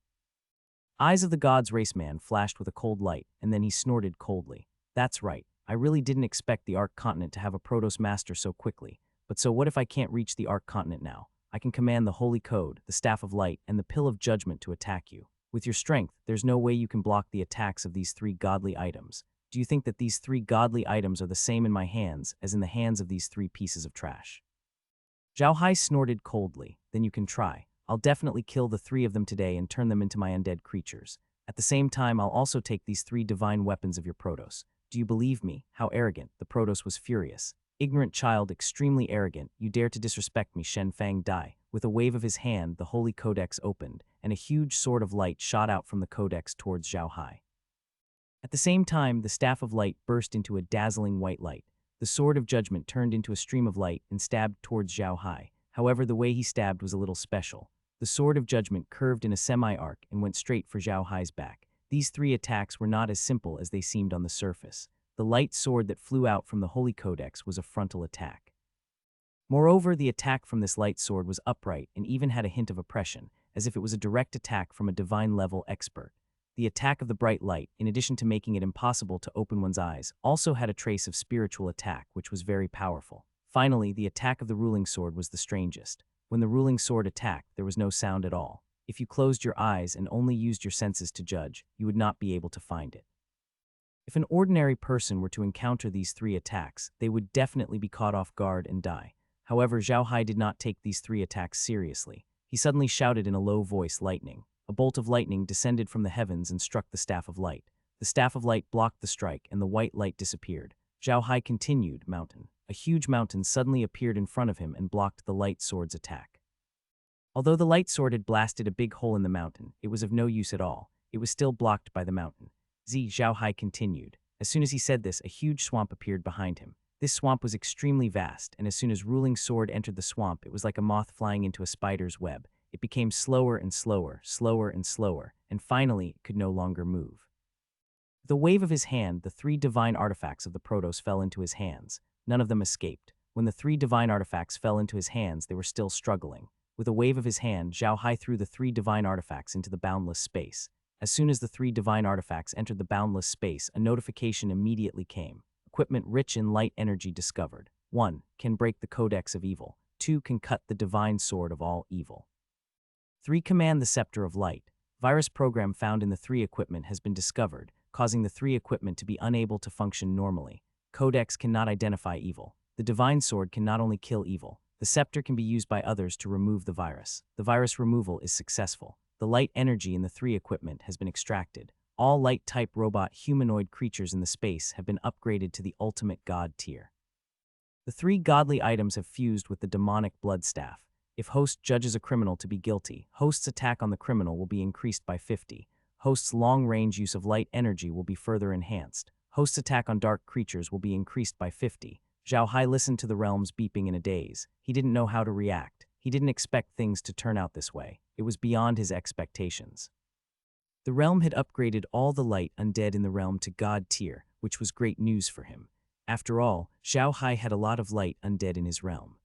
Eyes of the God's Race Man flashed with a cold light, and then he snorted coldly. That's right. I really didn't expect the Ark Continent to have a Protos Master so quickly. But so what if I can't reach the Ark Continent now? I can command the Holy Code, the Staff of Light, and the Pill of Judgment to attack you. With your strength, there's no way you can block the attacks of these three godly items. Do you think that these three godly items are the same in my hands as in the hands of these three pieces of trash? Zhao Hai snorted coldly. Then you can try. I'll definitely kill the three of them today and turn them into my undead creatures. At the same time, I'll also take these three divine weapons of your Protos. Do you believe me? How arrogant. The Protos was furious. Ignorant child, extremely arrogant, you dare to disrespect me, Shen Fang Dai. With a wave of his hand, the Holy Codex opened, and a huge sword of light shot out from the Codex towards Zhao Hai. At the same time, the Staff of Light burst into a dazzling white light. The Sword of Judgment turned into a stream of light and stabbed towards Zhao Hai. However, the way he stabbed was a little special. The Sword of Judgment curved in a semi-arc and went straight for Zhao Hai's back. These three attacks were not as simple as they seemed on the surface. The light sword that flew out from the Holy Codex was a frontal attack. Moreover, the attack from this light sword was upright and even had a hint of oppression, as if it was a direct attack from a divine-level expert. The attack of the bright light, in addition to making it impossible to open one's eyes, also had a trace of spiritual attack, which was very powerful. Finally, the attack of the ruling sword was the strangest. When the ruling sword attacked, there was no sound at all. If you closed your eyes and only used your senses to judge, you would not be able to find it. If an ordinary person were to encounter these three attacks, they would definitely be caught off guard and die. However, Zhao Hai did not take these three attacks seriously. He suddenly shouted in a low voice, "Lightning." A bolt of lightning descended from the heavens and struck the Staff of Light. The Staff of Light blocked the strike, and the white light disappeared. Zhao Hai continued, "Mountain." A huge mountain suddenly appeared in front of him and blocked the light sword's attack. Although the light sword had blasted a big hole in the mountain, it was of no use at all. It was still blocked by the mountain. Zhao Hai continued. As soon as he said this, a huge swamp appeared behind him. This swamp was extremely vast, and as soon as Ruling Sword entered the swamp, it was like a moth flying into a spider's web. It became slower and slower, slower and slower, and finally it could no longer move. With a wave of his hand, the three divine artifacts of the Protos fell into his hands. None of them escaped. When the three divine artifacts fell into his hands, they were still struggling. With a wave of his hand, Zhao Hai threw the three divine artifacts into the boundless space. As soon as the three divine artifacts entered the boundless space, a notification immediately came. Equipment rich in light energy discovered. 1. Can break the Codex of Evil. 2. Can cut the divine sword of all evil. 3. Command the Scepter of Light. Virus program found in the 3 equipment has been discovered, causing the 3 equipment to be unable to function normally. Codex cannot identify evil. The divine sword can not only kill evil, the scepter can be used by others to remove the virus. The virus removal is successful. The light energy in the 3 equipment has been extracted. All light-type robot humanoid creatures in the space have been upgraded to the ultimate god tier. The 3 godly items have fused with the demonic blood staff. If host judges a criminal to be guilty, host's attack on the criminal will be increased by 50. Host's long-range use of light energy will be further enhanced. Host's attack on dark creatures will be increased by 50. Zhao Hai listened to the realms beeping in a daze. He didn't know how to react. He didn't expect things to turn out this way. It was beyond his expectations. The realm had upgraded all the light undead in the realm to god tier, which was great news for him. After all, Zhao Hai had a lot of light undead in his realm.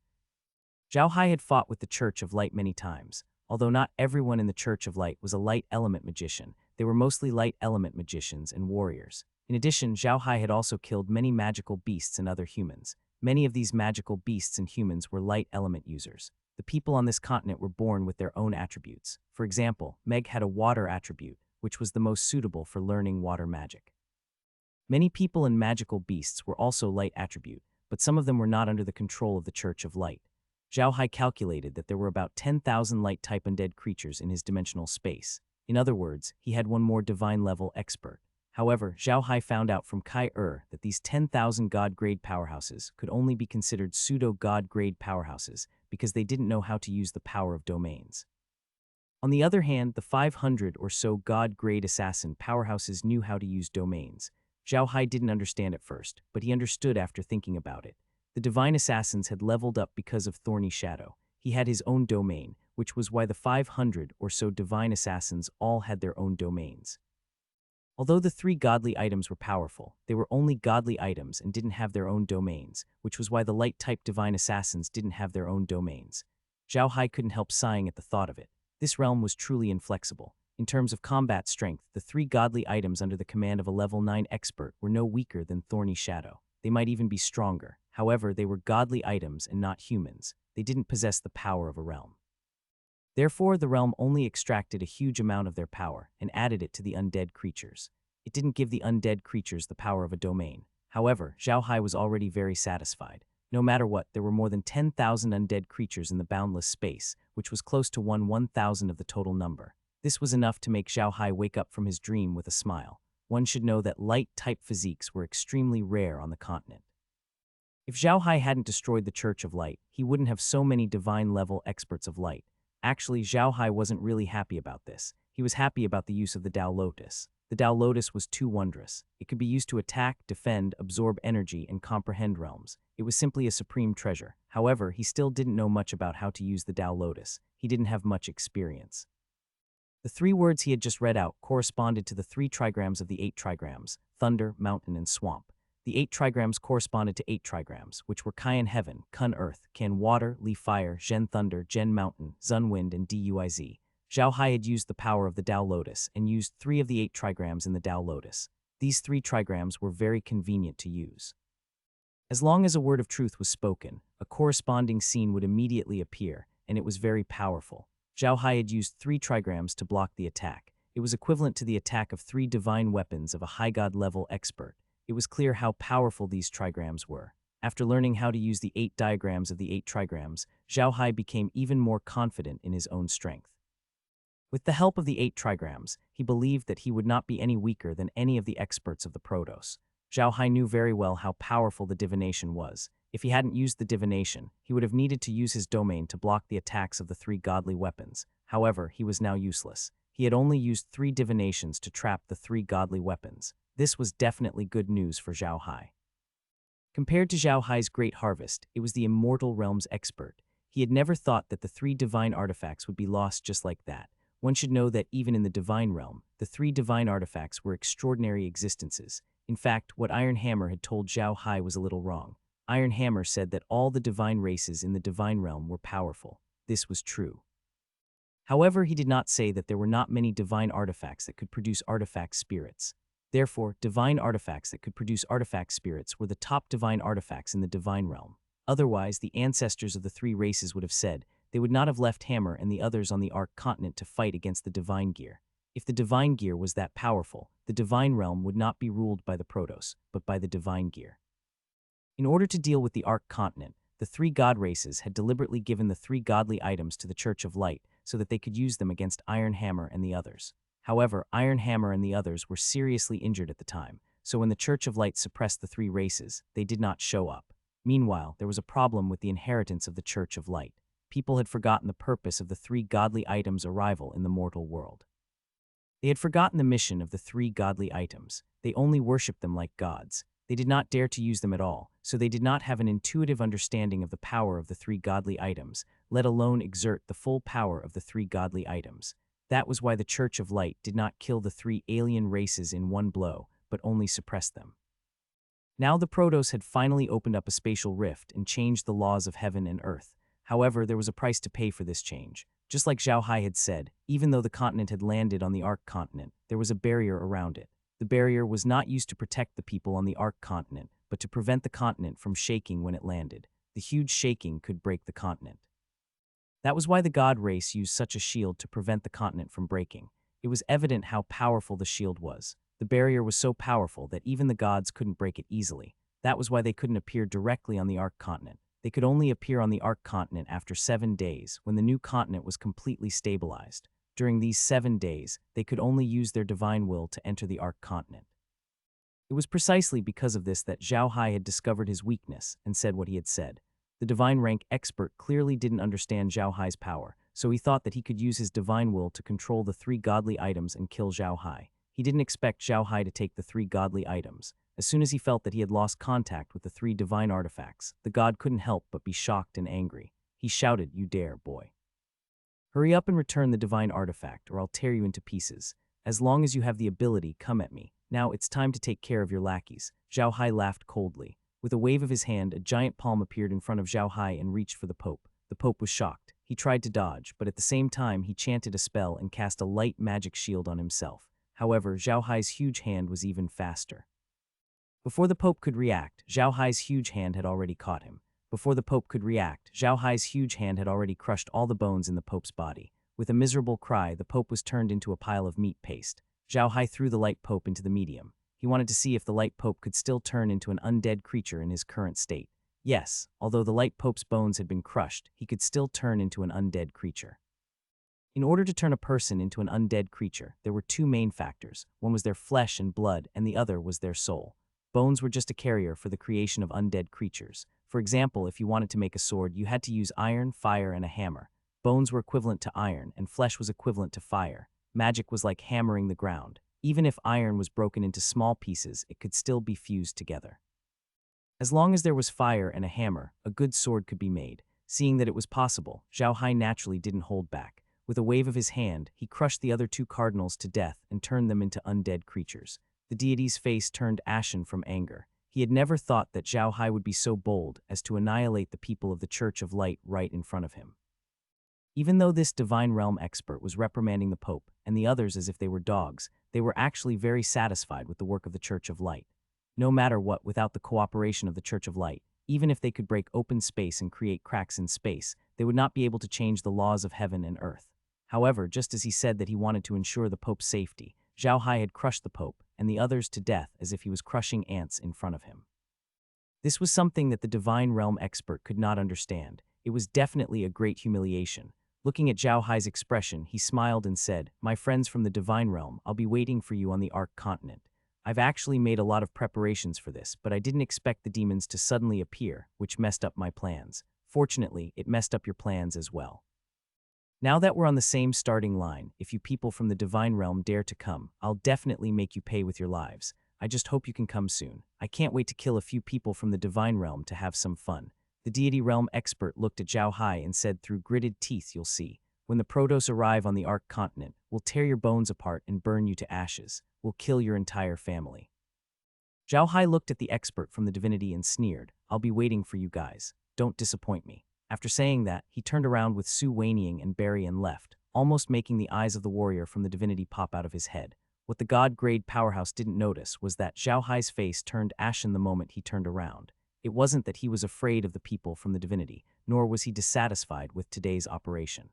Zhao Hai had fought with the Church of Light many times. Although not everyone in the Church of Light was a light element magician, they were mostly light element magicians and warriors. In addition, Zhao Hai had also killed many magical beasts and other humans. Many of these magical beasts and humans were light element users. The people on this continent were born with their own attributes. For example, Meg had a water attribute, which was the most suitable for learning water magic. Many people and magical beasts were also light attribute, but some of them were not under the control of the Church of Light. Zhao Hai calculated that there were about 10,000 light-type undead creatures in his dimensional space. In other words, he had one more divine-level expert. However, Zhao Hai found out from Kai that these 10,000 god-grade powerhouses could only be considered pseudo-god-grade powerhouses because they didn't know how to use the power of domains. On the other hand, the 500 or so god-grade assassin powerhouses knew how to use domains. Zhao Hai didn't understand at first, but he understood after thinking about it. The divine assassins had leveled up because of Thorny Shadow. He had his own domain, which was why the 500 or so divine assassins all had their own domains. Although the 3 godly items were powerful, they were only godly items and didn't have their own domains, which was why the light-type divine assassins didn't have their own domains. Zhao Hai couldn't help sighing at the thought of it. This realm was truly inflexible. In terms of combat strength, the 3 godly items under the command of a level 9 expert were no weaker than Thorny Shadow. They might even be stronger. However, they were godly items and not humans. They didn't possess the power of a realm. Therefore, the realm only extracted a huge amount of their power and added it to the undead creatures. It didn't give the undead creatures the power of a domain. However, Zhao Hai was already very satisfied. No matter what, there were more than 10,000 undead creatures in the boundless space, which was close to 1,000 of the total number. This was enough to make Zhao Hai wake up from his dream with a smile. One should know that light-type physiques were extremely rare on the continent. If Zhao Hai hadn't destroyed the Church of Light, he wouldn't have so many divine-level experts of light. Actually, Zhao Hai wasn't really happy about this. He was happy about the use of the Tao Lotus. The Tao Lotus was too wondrous. It could be used to attack, defend, absorb energy, and comprehend realms. It was simply a supreme treasure. However, he still didn't know much about how to use the Tao Lotus. He didn't have much experience. The 3 words he had just read out corresponded to the 3 trigrams of the 8 trigrams: thunder, mountain, and swamp. The 8 trigrams corresponded to 8 trigrams, which were Kaian heaven, Kun earth, Kan water, Li fire, Zhen thunder, Zhen mountain, Zun wind, and Duiz. Zhao Hai had used the power of the Tao Lotus and used 3 of the 8 trigrams in the Tao Lotus. These 3 trigrams were very convenient to use. As long as a word of truth was spoken, a corresponding scene would immediately appear, and it was very powerful. Zhao Hai had used 3 trigrams to block the attack. It was equivalent to the attack of 3 divine weapons of a high god level expert. It was clear how powerful these trigrams were. After learning how to use the 8 diagrams of the 8 trigrams, Zhao Hai became even more confident in his own strength. With the help of the 8 trigrams, he believed that he would not be any weaker than any of the experts of the Protos. Zhao Hai knew very well how powerful the divination was. If he hadn't used the divination, he would have needed to use his domain to block the attacks of the 3 godly weapons. However, he was now useless. He had only used 3 divinations to trap the 3 godly weapons. This was definitely good news for Zhao Hai. Compared to Zhao Hai's great harvest, it was the immortal realm's expert. He had never thought that the 3 divine artifacts would be lost just like that. One should know that even in the divine realm, the 3 divine artifacts were extraordinary existences. In fact, what Iron Hammer had told Zhao Hai was a little wrong. Iron Hammer said that all the divine races in the divine realm were powerful. This was true. However, he did not say that there were not many divine artifacts that could produce artifact spirits. Therefore, divine artifacts that could produce artifact spirits were the top divine artifacts in the divine realm. Otherwise, the ancestors of the 3 races would have said they would not have left Hammer and the others on the Ark continent to fight against the divine gear. If the divine gear was that powerful, the divine realm would not be ruled by the Protos, but by the divine gear. In order to deal with the Ark continent, the 3 god races had deliberately given the 3 godly items to the Church of Light so that they could use them against Iron Hammer and the others. However, Iron Hammer and the others were seriously injured at the time, so when the Church of Light suppressed the 3 races, they did not show up. Meanwhile, there was a problem with the inheritance of the Church of Light. People had forgotten the purpose of the 3 godly items' arrival in the mortal world. They had forgotten the mission of the 3 godly items. They only worshipped them like gods. They did not dare to use them at all, so they did not have an intuitive understanding of the power of the 3 godly items, let alone exert the full power of the 3 godly items. That was why the Church of Light did not kill the 3 alien races in one blow, but only suppressed them. Now the Protos had finally opened up a spatial rift and changed the laws of heaven and earth. However, there was a price to pay for this change. Just like Zhao Hai had said, even though the continent had landed on the Ark continent, there was a barrier around it. The barrier was not used to protect the people on the Ark continent, but to prevent the continent from shaking when it landed. The huge shaking could break the continent. That was why the god race used such a shield to prevent the continent from breaking. It was evident how powerful the shield was. The barrier was so powerful that even the gods couldn't break it easily. That was why they couldn't appear directly on the Ark continent. They could only appear on the Ark continent after 7 days, when the new continent was completely stabilized. During these 7 days, they could only use their divine will to enter the Ark continent. It was precisely because of this that Zhao Hai had discovered his weakness and said what he had said. The divine rank expert clearly didn't understand Zhao Hai's power, so he thought that he could use his divine will to control the 3 godly items and kill Zhao Hai. He didn't expect Zhao Hai to take the 3 godly items. As soon as he felt that he had lost contact with the 3 divine artifacts, the god couldn't help but be shocked and angry. He shouted, "You dare, boy. Hurry up and return the divine artifact, or I'll tear you into pieces. As long as you have the ability, come at me. Now it's time to take care of your lackeys." Zhao Hai laughed coldly. With a wave of his hand, a giant palm appeared in front of Zhao Hai and reached for the Pope. The Pope was shocked. He tried to dodge, but at the same time he chanted a spell and cast a light magic shield on himself. However, Zhao Hai's huge hand was even faster. Before the Pope could react, Zhao Hai's huge hand had already caught him. Before the Pope could react, Zhao Hai's huge hand had already crushed all the bones in the Pope's body. With a miserable cry, the Pope was turned into a pile of meat paste. Zhao Hai threw the light Pope into the medium. He wanted to see if the light Pope could still turn into an undead creature in his current state. Yes, although the light Pope's bones had been crushed, he could still turn into an undead creature. In order to turn a person into an undead creature, there were 2 main factors. One was their flesh and blood, and the other was their soul. Bones were just a carrier for the creation of undead creatures. For example, if you wanted to make a sword, you had to use iron, fire, and a hammer. Bones were equivalent to iron, and flesh was equivalent to fire. Magic was like hammering the ground. Even if iron was broken into small pieces, it could still be fused together. As long as there was fire and a hammer, a good sword could be made. Seeing that it was possible, Zhao Hai naturally didn't hold back. With a wave of his hand, he crushed the other 2 cardinals to death and turned them into undead creatures. The deity's face turned ashen from anger. He had never thought that Zhao Hai would be so bold as to annihilate the people of the Church of Light right in front of him. Even though this divine realm expert was reprimanding the Pope and the others as if they were dogs, they were actually very satisfied with the work of the Church of Light. No matter what, without the cooperation of the Church of Light, even if they could break open space and create cracks in space, they would not be able to change the laws of heaven and earth. However, just as he said that he wanted to ensure the Pope's safety, Zhao Hai had crushed the Pope and the others to death as if he was crushing ants in front of him. This was something that the divine realm expert could not understand. It was definitely a great humiliation. Looking at Zhao Hai's expression, he smiled and said, "My friends from the divine realm, I'll be waiting for you on the Ark continent. I've actually made a lot of preparations for this, but I didn't expect the demons to suddenly appear, which messed up my plans. Fortunately, it messed up your plans as well. Now that we're on the same starting line, if you people from the divine realm dare to come, I'll definitely make you pay with your lives. I just hope you can come soon. I can't wait to kill a few people from the divine realm to have some fun." The deity realm expert looked at Zhao Hai and said, "Through gritted teeth you'll see. When the Protos arrive on the Ark continent, we'll tear your bones apart and burn you to ashes. We'll kill your entire family." Zhao Hai looked at the expert from the divinity and sneered, "I'll be waiting for you guys. Don't disappoint me." After saying that, he turned around with Su Weiniang and Barry and left, almost making the eyes of the warrior from the divinity pop out of his head. What the god-grade powerhouse didn't notice was that Zhao Hai's face turned ashen the moment he turned around. It wasn't that he was afraid of the people from the divinity, nor was he dissatisfied with today's operation.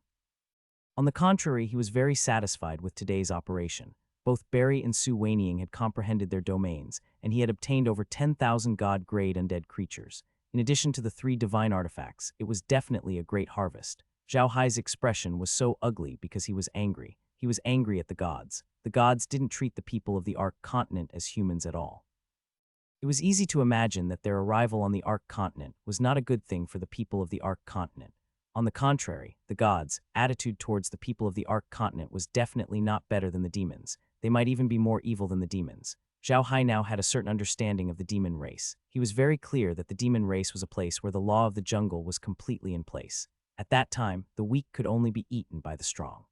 On the contrary, he was very satisfied with today's operation. Both Barry and Su Weiniang had comprehended their domains, and he had obtained over 10,000 god-grade undead creatures. In addition to the 3 divine artifacts, it was definitely a great harvest. Zhao Hai's expression was so ugly because he was angry. He was angry at the gods. The gods didn't treat the people of the Ark continent as humans at all. It was easy to imagine that their arrival on the Ark continent was not a good thing for the people of the Ark continent. On the contrary, the gods' attitude towards the people of the Ark continent was definitely not better than the demons. They might even be more evil than the demons. Zhao Hai now had a certain understanding of the demon race. He was very clear that the demon race was a place where the law of the jungle was completely in place. At that time, the weak could only be eaten by the strong.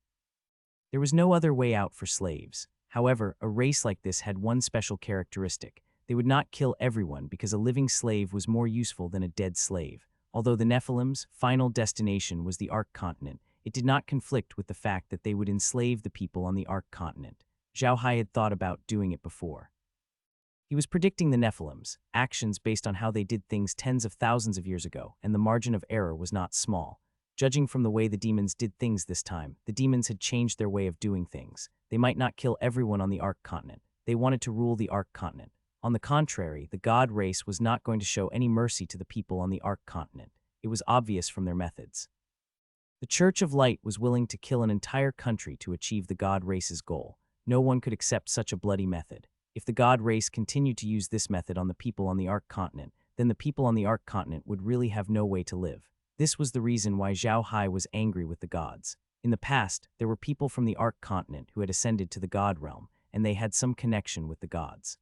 There was no other way out for slaves. However, a race like this had one special characteristic. They would not kill everyone because a living slave was more useful than a dead slave. Although the Nephilim's final destination was the Ark continent, it did not conflict with the fact that they would enslave the people on the Ark continent. Zhao Hai had thought about doing it before. He was predicting the Nephilim's actions based on how they did things tens of thousands of years ago, and the margin of error was not small. Judging from the way the demons did things this time, the demons had changed their way of doing things. They might not kill everyone on the Ark continent. They wanted to rule the Ark continent. On the contrary, the god race was not going to show any mercy to the people on the Ark continent. It was obvious from their methods. The Church of Light was willing to kill an entire country to achieve the god race's goal. No one could accept such a bloody method. If the god race continued to use this method on the people on the Ark continent, then the people on the Ark continent would really have no way to live. This was the reason why Zhao Hai was angry with the gods. In the past, there were people from the Ark continent who had ascended to the god realm, and they had some connection with the gods.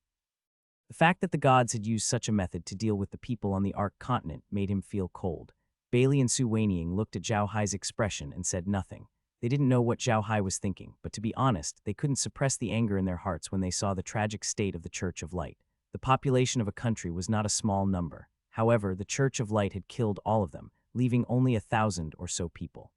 The fact that the gods had used such a method to deal with the people on the Ark continent made him feel cold. Bailey and Su Weiniang looked at Zhao Hai's expression and said nothing. They didn't know what Zhao Hai was thinking, but to be honest, they couldn't suppress the anger in their hearts when they saw the tragic state of the Church of Light. The population of a country was not a small number. However, the Church of Light had killed all of them, leaving only 1,000 or so people.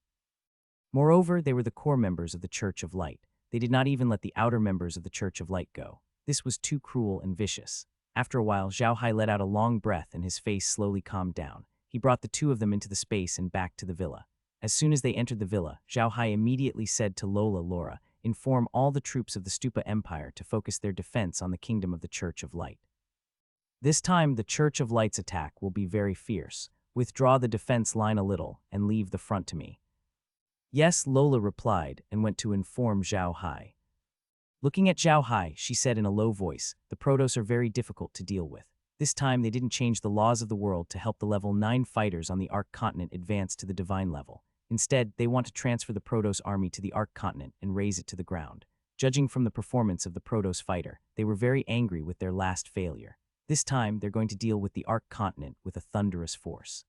Moreover, they were the core members of the Church of Light. They did not even let the outer members of the Church of Light go. This was too cruel and vicious. After a while, Zhao Hai let out a long breath and his face slowly calmed down. He brought the two of them into the space and back to the villa. As soon as they entered the villa, Zhao Hai immediately said to Laura, inform all the troops of the Stupa Empire to focus their defense on the kingdom of the Church of Light. This time, the Church of Light's attack will be very fierce. Withdraw the defense line a little and leave the front to me. Yes, Lola replied and went to inform Zhao Hai. Looking at Zhao Hai, she said in a low voice, the Protoss are very difficult to deal with. This time they didn't change the laws of the world to help the level 9 fighters on the Ark continent advance to the divine level. Instead, they want to transfer the Protoss army to the Ark continent and raze it to the ground. Judging from the performance of the Protoss fighter, they were very angry with their last failure. This time, they're going to deal with the Ark continent with a thunderous force.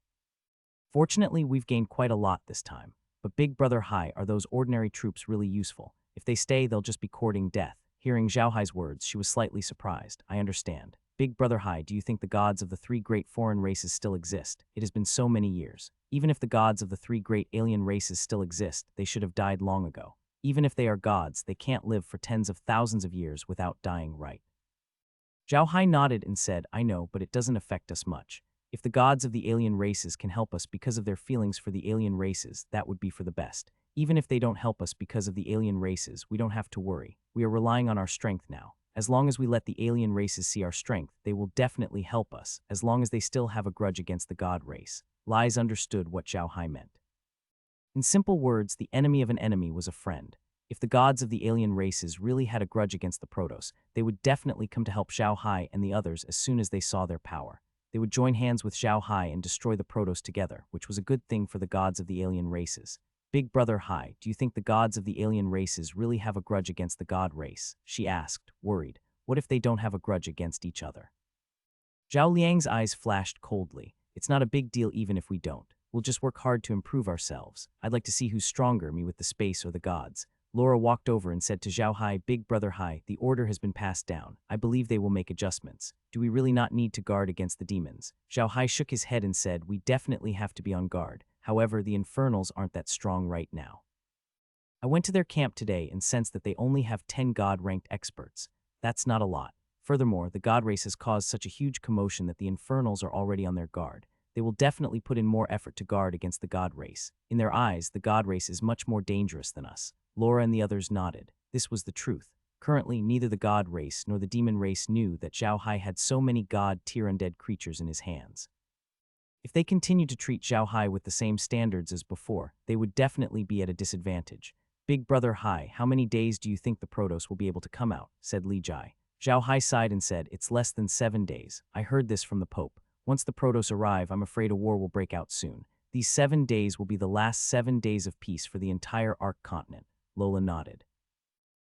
Fortunately, we've gained quite a lot this time. But Big Brother Hai, are those ordinary troops really useful? If they stay, they'll just be courting death. Hearing Zhao Hai's words, she was slightly surprised. I understand. Big Brother Hai, do you think the gods of the 3 great foreign races still exist? It has been so many years. Even if the gods of the 3 great alien races still exist, they should have died long ago. Even if they are gods, they can't live for tens of thousands of years without dying, right? Zhao Hai nodded and said, I know, but it doesn't affect us much. If the gods of the alien races can help us because of their feelings for the alien races, that would be for the best. Even if they don't help us because of the alien races, we don't have to worry. We are relying on our strength now. As long as we let the alien races see our strength, they will definitely help us, as long as they still have a grudge against the god race. Lies understood what Zhao Hai meant. In simple words, the enemy of an enemy was a friend. If the gods of the alien races really had a grudge against the Protoss, they would definitely come to help Zhao Hai and the others as soon as they saw their power. They would join hands with Zhao Hai and destroy the Protoss together, which was a good thing for the gods of the alien races. Big Brother Hai, do you think the gods of the alien races really have a grudge against the god race? She asked, worried. What if they don't have a grudge against each other? Zhao Liang's eyes flashed coldly. It's not a big deal even if we don't. We'll just work hard to improve ourselves. I'd like to see who's stronger, me with the space or the gods. Laura walked over and said to Zhao Hai, Big Brother Hai, the order has been passed down. I believe they will make adjustments. Do we really not need to guard against the demons? Zhao Hai shook his head and said, we definitely have to be on guard. However, the infernals aren't that strong right now. I went to their camp today and sensed that they only have 10 god-ranked experts. That's not a lot. Furthermore, the god race has caused such a huge commotion that the infernals are already on their guard. They will definitely put in more effort to guard against the god race. In their eyes, the god race is much more dangerous than us. Laura and the others nodded. This was the truth. Currently, neither the god race nor the demon race knew that Zhao Hai had so many god-tier undead creatures in his hands. If they continued to treat Zhao Hai with the same standards as before, they would definitely be at a disadvantage. Big Brother Hai, how many days do you think the Protoss will be able to come out? Said Li Jai. Zhao Hai sighed and said, it's less than 7 days. I heard this from the Pope. Once the Protoss arrive, I'm afraid a war will break out soon. These 7 days will be the last 7 days of peace for the entire Ark continent. Lola nodded.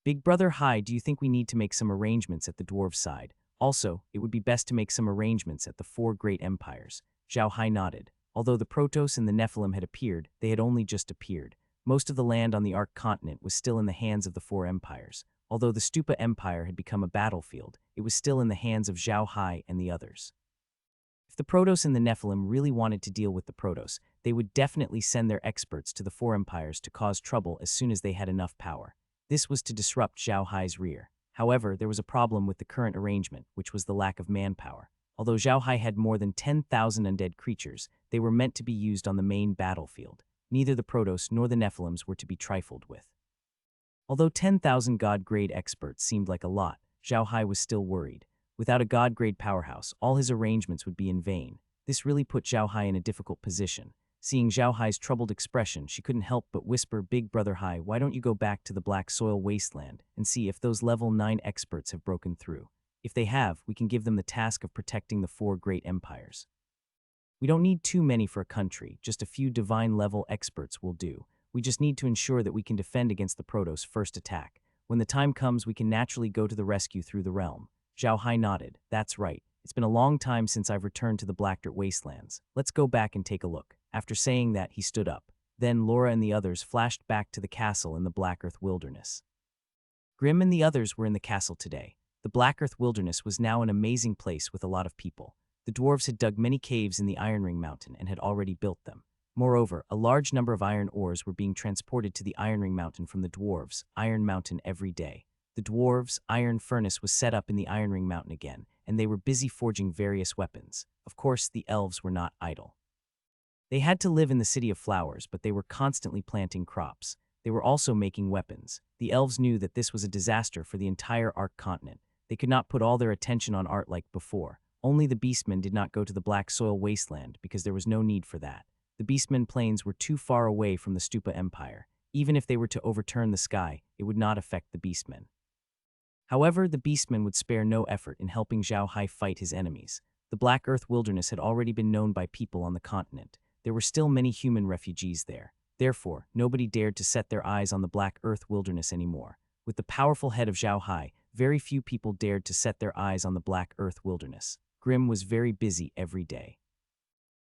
Big Brother Hai, do you think we need to make some arrangements at the dwarves' side? Also, it would be best to make some arrangements at the 4 great empires. Zhao Hai nodded. Although the Protoss and the Nephilim had appeared, they had only just appeared. Most of the land on the Ark continent was still in the hands of the 4 empires. Although the Stupa Empire had become a battlefield, it was still in the hands of Zhao Hai and the others. If the Protoss and the Nephilim really wanted to deal with the Protoss, they would definitely send their experts to the 4 empires to cause trouble as soon as they had enough power. This was to disrupt Zhao Hai's rear. However, there was a problem with the current arrangement, which was the lack of manpower. Although Zhao Hai had more than 10,000 undead creatures, they were meant to be used on the main battlefield. Neither the Protoss nor the Nephilims were to be trifled with. Although 10,000 god-grade experts seemed like a lot, Zhao Hai was still worried. Without a god-grade powerhouse, all his arrangements would be in vain. This really put Zhao Hai in a difficult position. Seeing Zhao Hai's troubled expression, she couldn't help but whisper, Big Brother Hai, why don't you go back to the Black Soil Wasteland and see if those level 9 experts have broken through? If they have, we can give them the task of protecting the 4 great empires. We don't need too many for a country, just a few divine-level experts will do. We just need to ensure that we can defend against the Protoss' first attack. When the time comes, we can naturally go to the rescue through the realm. Zhao Hai nodded. That's right. It's been a long time since I've returned to the Black Dirt Wastelands. Let's go back and take a look. After saying that, he stood up. Then Laura and the others flashed back to the castle in the Black Earth Wilderness. Grimm and the others were in the castle today. The Black Earth Wilderness was now an amazing place with a lot of people. The dwarves had dug many caves in the Iron Ring Mountain and had already built them. Moreover, a large number of iron ores were being transported to the Iron Ring Mountain from the dwarves' Iron Mountain every day. The dwarves' iron furnace was set up in the Iron Ring Mountain again, and they were busy forging various weapons. Of course, the elves were not idle. They had to live in the City of Flowers, but they were constantly planting crops. They were also making weapons. The elves knew that this was a disaster for the entire Ark continent. They could not put all their attention on art like before. Only the Beastmen did not go to the Black Soil Wasteland because there was no need for that. The Beastmen plains were too far away from the Stupa Empire. Even if they were to overturn the sky, it would not affect the Beastmen. However, the Beastmen would spare no effort in helping Zhao Hai fight his enemies. The Black Earth Wilderness had already been known by people on the continent. There were still many human refugees there. Therefore, nobody dared to set their eyes on the Black Earth Wilderness anymore. With the powerful head of Zhao Hai, very few people dared to set their eyes on the Black Earth Wilderness. Grimm was very busy every day.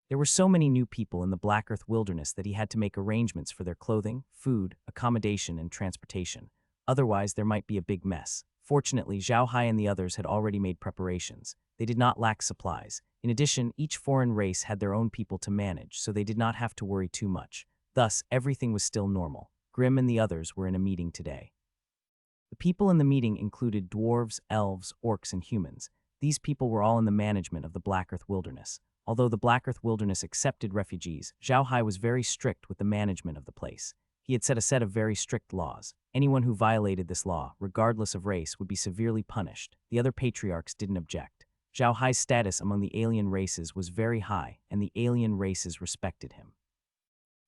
There were so many new people in the Black Earth Wilderness that he had to make arrangements for their clothing, food, accommodation, and transportation. Otherwise, there might be a big mess. Fortunately, Zhao Hai and the others had already made preparations. They did not lack supplies. In addition, each foreign race had their own people to manage, so they did not have to worry too much. Thus, everything was still normal. Grimm and the others were in a meeting today. The people in the meeting included dwarves, elves, orcs, and humans. These people were all in the management of the Black Earth Wilderness. Although the Black Earth Wilderness accepted refugees, Zhao Hai was very strict with the management of the place. He had set a set of very strict laws. Anyone who violated this law, regardless of race, would be severely punished. The other patriarchs didn't object. Zhao Hai's status among the alien races was very high, and the alien races respected him.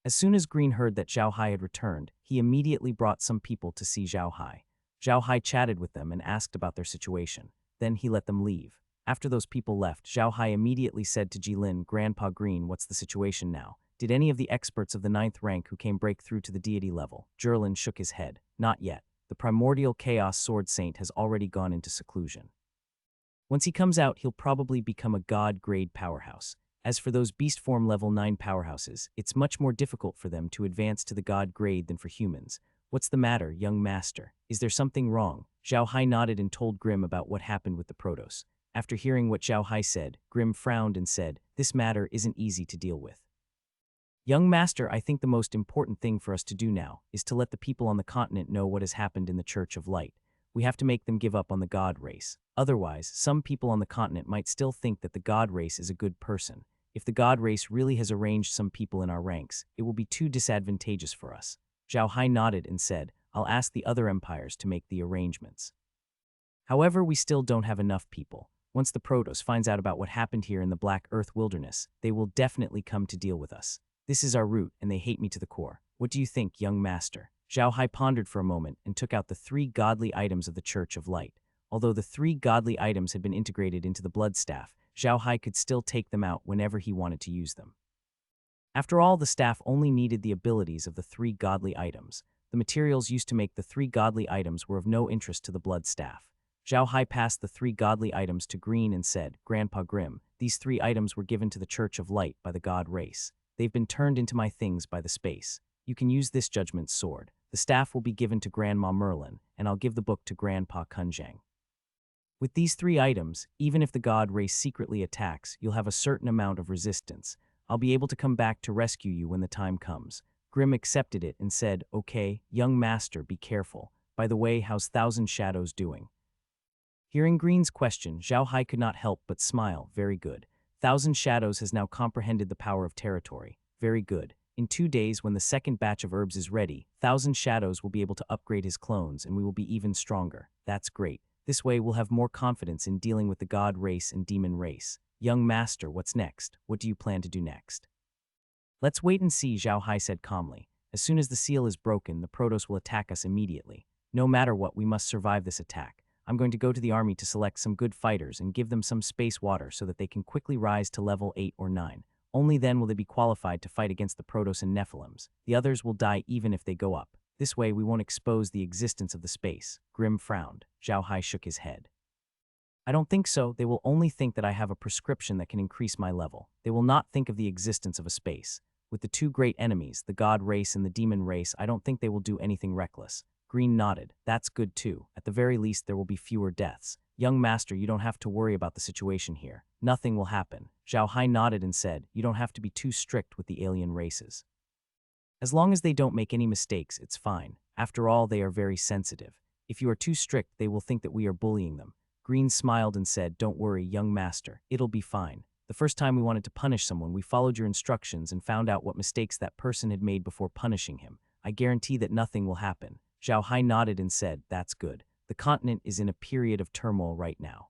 As soon as Green heard that Zhao Hai had returned, he immediately brought some people to see Zhao Hai. Zhao Hai chatted with them and asked about their situation. Then he let them leave. After those people left, Zhao Hai immediately said to Jilin, "Grandpa Green, what's the situation now? Did any of the experts of the 9th rank who came break through to the deity level?" Jilin shook his head. "Not yet. The primordial chaos sword saint has already gone into seclusion. Once he comes out, he'll probably become a god-grade powerhouse. As for those beast form level 9 powerhouses, it's much more difficult for them to advance to the god grade than for humans. What's the matter, young master? Is there something wrong?" Zhao Hai nodded and told Grimm about what happened with the Protoss. After hearing what Zhao Hai said, Grimm frowned and said, "This matter isn't easy to deal with. Young master, I think the most important thing for us to do now is to let the people on the continent know what has happened in the Church of Light. We have to make them give up on the god race. Otherwise, some people on the continent might still think that the god race is a good person. If the god race really has arranged some people in our ranks, it will be too disadvantageous for us." Zhao Hai nodded and said, "I'll ask the other empires to make the arrangements. However, we still don't have enough people. Once the Protoss finds out about what happened here in the Black Earth Wilderness, they will definitely come to deal with us. This is our route, and they hate me to the core. What do you think, young master?" Zhao Hai pondered for a moment and took out the 3 godly items of the Church of Light. Although the 3 godly items had been integrated into the blood staff, Zhao Hai could still take them out whenever he wanted to use them. After all, the staff only needed the abilities of the 3 godly items. The materials used to make the 3 godly items were of no interest to the blood staff. Zhao Hai passed the 3 godly items to Green and said, "Grandpa Grimm, these 3 items were given to the Church of Light by the god race. They've been turned into my things by the space. You can use this judgment sword. The staff will be given to Grandma Merlin, and I'll give the book to Grandpa Kunjang. With these 3 items, even if the god race secretly attacks, you'll have a certain amount of resistance. I'll be able to come back to rescue you when the time comes." Grimm accepted it and said, "Okay, young master, be careful. By the way, how's Thousand Shadows doing?" Hearing Green's question, Zhao Hai could not help but smile. "Very good. Thousand Shadows has now comprehended the power of territory. Very good. In 2 days, when the second batch of herbs is ready, Thousand Shadows will be able to upgrade his clones, and we will be even stronger. That's great. This way, we'll have more confidence in dealing with the god race and demon race. Young master, what's next? What do you plan to do next?" "Let's wait and see," Zhao Hai said calmly. "As soon as the seal is broken, the Protoss will attack us immediately. No matter what, we must survive this attack. I'm going to go to the army to select some good fighters and give them some space water so that they can quickly rise to level 8 or 9. Only then will they be qualified to fight against the Protoss and Nephilims. The others will die even if they go up. This way we won't expose the existence of the space. Grim frowned. Zhao Hai shook his head. I don't think so. They will only think that I have a prescription that can increase my level. They will not think of the existence of a space. With the two great enemies, the god race and the demon race, I don't think they will do anything reckless. Green nodded. That's good too. At the very least, there will be fewer deaths. Young master, you don't have to worry about the situation here. Nothing will happen. Zhao Hai nodded and said, you don't have to be too strict with the alien races. As long as they don't make any mistakes, it's fine. After all, they are very sensitive. If you are too strict, they will think that we are bullying them. Green smiled and said, don't worry, young master. It'll be fine. The first time we wanted to punish someone, we followed your instructions and found out what mistakes that person had made before punishing him. I guarantee that nothing will happen. Zhao Hai nodded and said, that's good. The continent is in a period of turmoil right now.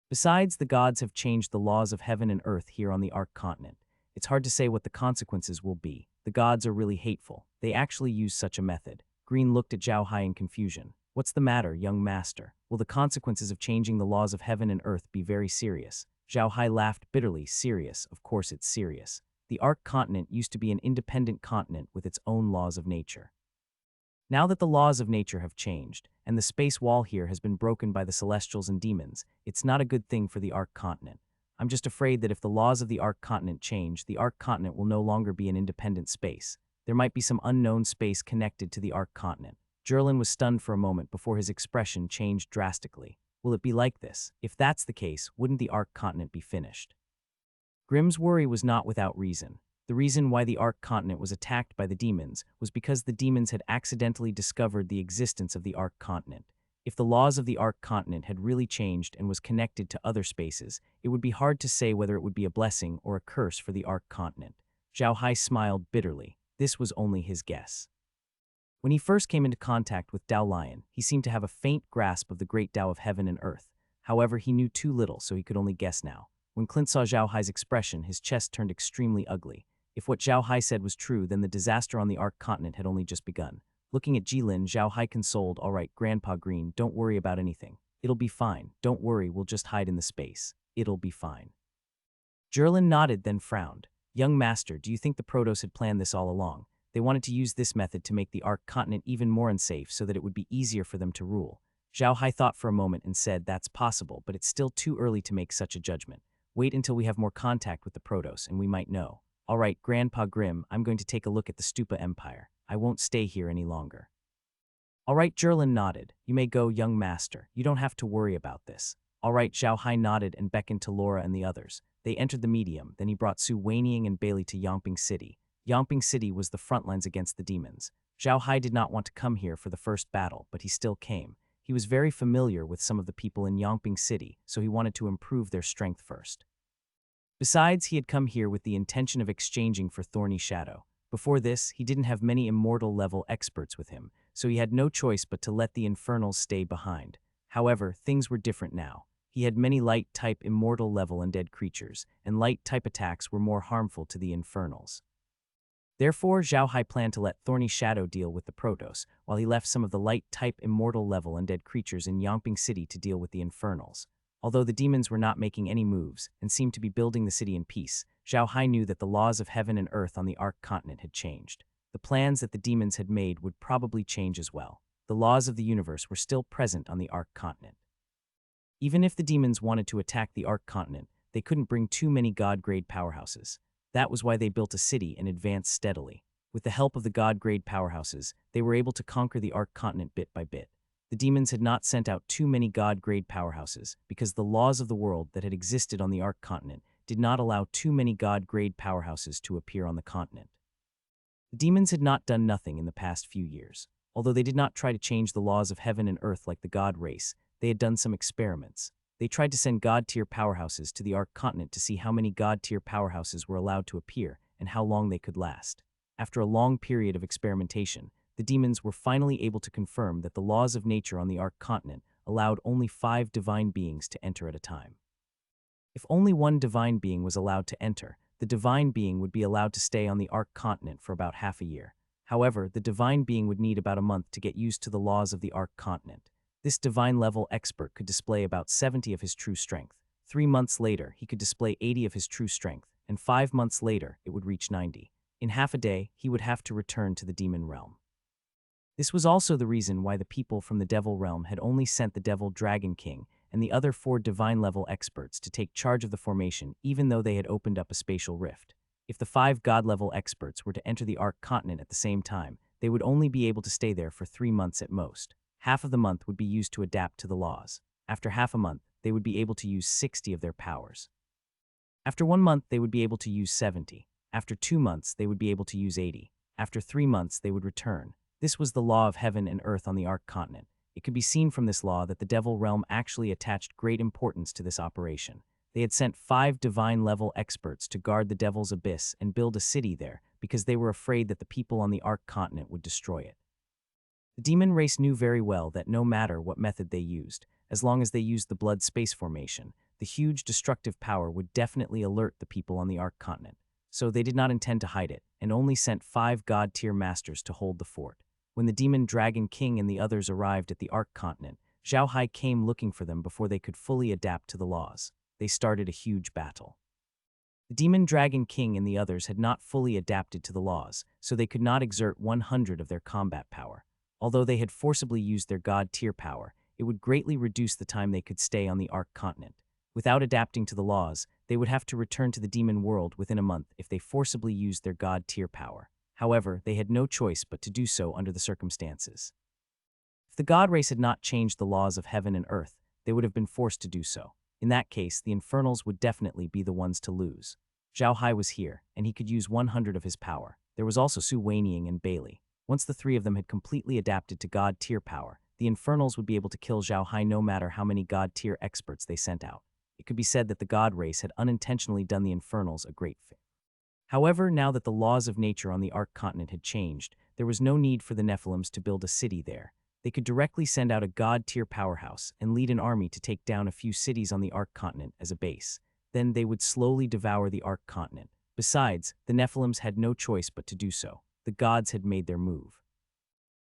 Besides, the gods have changed the laws of heaven and earth here on the Ark continent. It's hard to say what the consequences will be. The gods are really hateful. They actually use such a method. Green looked at Zhao Hai in confusion. What's the matter, young master? Will the consequences of changing the laws of heaven and earth be very serious? Zhao Hai laughed bitterly. Serious? Of course it's serious. The Ark continent used to be an independent continent with its own laws of nature. Now that the laws of nature have changed, and the space wall here has been broken by the celestials and demons, it's not a good thing for the Ark continent. I'm just afraid that if the laws of the Ark continent change, the Ark continent will no longer be an independent space. There might be some unknown space connected to the Ark continent. Jerlin was stunned for a moment before his expression changed drastically. Will it be like this? If that's the case, wouldn't the Ark continent be finished? Grimm's worry was not without reason. The reason why the Ark continent was attacked by the demons was because the demons had accidentally discovered the existence of the Ark continent. If the laws of the Ark continent had really changed and was connected to other spaces, it would be hard to say whether it would be a blessing or a curse for the Ark continent. Zhao Hai smiled bitterly. This was only his guess. When he first came into contact with Dao Lion, he seemed to have a faint grasp of the great Tao of heaven and earth. However, he knew too little, so he could only guess now. When Clint saw Zhao Hai's expression, his chest turned extremely ugly. If what Zhao Hai said was true, then the disaster on the Ark continent had only just begun. Looking at Jilin, Zhao Hai consoled, all right, Grandpa Green, don't worry about anything. It'll be fine. Don't worry, we'll just hide in the space. It'll be fine. Jerlin nodded, then frowned. Young master, do you think the Protoss had planned this all along? They wanted to use this method to make the Ark continent even more unsafe so that it would be easier for them to rule. Zhao Hai thought for a moment and said, that's possible, but it's still too early to make such a judgment. Wait until we have more contact with the Protoss and we might know. All right, Grandpa Grimm, I'm going to take a look at the Stupa Empire. I won't stay here any longer. All right, Jerlin nodded. You may go, young master. You don't have to worry about this. All right, Zhao Hai nodded and beckoned to Laura and the others. They entered the medium, then he brought Su Weiniang and Bailey to Yongping City. Yongping City was the front lines against the demons. Zhao Hai did not want to come here for the first battle, but he still came. He was very familiar with some of the people in Yongping City, so he wanted to improve their strength first. Besides, he had come here with the intention of exchanging for Thorny Shadow. Before this, he didn't have many immortal-level experts with him, so he had no choice but to let the Infernals stay behind. However, things were different now. He had many light-type immortal-level undead creatures, and light-type attacks were more harmful to the Infernals. Therefore, Zhao Hai planned to let Thorny Shadow deal with the Protoss, while he left some of the light-type immortal-level undead creatures in Yongping City to deal with the Infernals. Although the demons were not making any moves and seemed to be building the city in peace, Zhao Hai knew that the laws of heaven and earth on the Ark continent had changed. The plans that the demons had made would probably change as well. The laws of the universe were still present on the Ark continent. Even if the demons wanted to attack the Ark continent, they couldn't bring too many god-grade powerhouses. That was why they built a city and advanced steadily. With the help of the god-grade powerhouses, they were able to conquer the Ark continent bit by bit. The demons had not sent out too many god-grade powerhouses because the laws of the world that had existed on the Ark continent did not allow too many god-grade powerhouses to appear on the continent. The demons had not done nothing in the past few years. Although they did not try to change the laws of heaven and earth like the god race, they had done some experiments. They tried to send god-tier powerhouses to the Ark continent to see how many god-tier powerhouses were allowed to appear and how long they could last. After a long period of experimentation, the demons were finally able to confirm that the laws of nature on the Ark continent allowed only 5 divine beings to enter at a time. If only one divine being was allowed to enter, the divine being would be allowed to stay on the Ark continent for about half a year. However, the divine being would need about a month to get used to the laws of the Ark continent. This divine-level expert could display about 70 of his true strength. 3 months later, he could display 80 of his true strength, and 5 months later it would reach 90. In half a day, he would have to return to the demon realm. This was also the reason why the people from the devil realm had only sent the devil dragon king and the other 4 divine-level experts to take charge of the formation, even though they had opened up a spatial rift. If the 5 god-level experts were to enter the Ark continent at the same time, they would only be able to stay there for 3 months at most. Half of the month would be used to adapt to the laws. After half a month, they would be able to use 60 of their powers. After 1 month, they would be able to use 70. After 2 months, they would be able to use 80. After 3 months, they would return. This was the law of heaven and earth on the Ark continent. It could be seen from this law that the devil realm actually attached great importance to this operation. They had sent 5 divine-level experts to guard the devil's abyss and build a city there because they were afraid that the people on the Ark continent would destroy it. The demon race knew very well that no matter what method they used, as long as they used the blood space formation, the huge destructive power would definitely alert the people on the Ark continent. So they did not intend to hide it, and only sent 5 god-tier masters to hold the fort. When the demon dragon king and the others arrived at the Ark continent, Zhao Hai came looking for them before they could fully adapt to the laws. They started a huge battle. The demon dragon king and the others had not fully adapted to the laws, so they could not exert 100 of their combat power. Although they had forcibly used their god-tier power, it would greatly reduce the time they could stay on the Ark continent. Without adapting to the laws, they would have to return to the demon world within a month if they forcibly used their god-tier power. However, they had no choice but to do so under the circumstances. If the god race had not changed the laws of heaven and earth, they would have been forced to do so. In that case, the Infernals would definitely be the ones to lose. Zhao Hai was here, and he could use 100 of his power. There was also Su Weiniang and Bailey. Once the 3 of them had completely adapted to god-tier power, the Infernals would be able to kill Zhao Hai no matter how many god-tier experts they sent out. It could be said that the god race had unintentionally done the Infernals a great favor. However, now that the laws of nature on the Ark continent had changed, there was no need for the Nephilims to build a city there. They could directly send out a god-tier powerhouse and lead an army to take down a few cities on the Ark continent as a base. Then they would slowly devour the Ark continent. Besides, the Nephilims had no choice but to do so. The gods had made their move.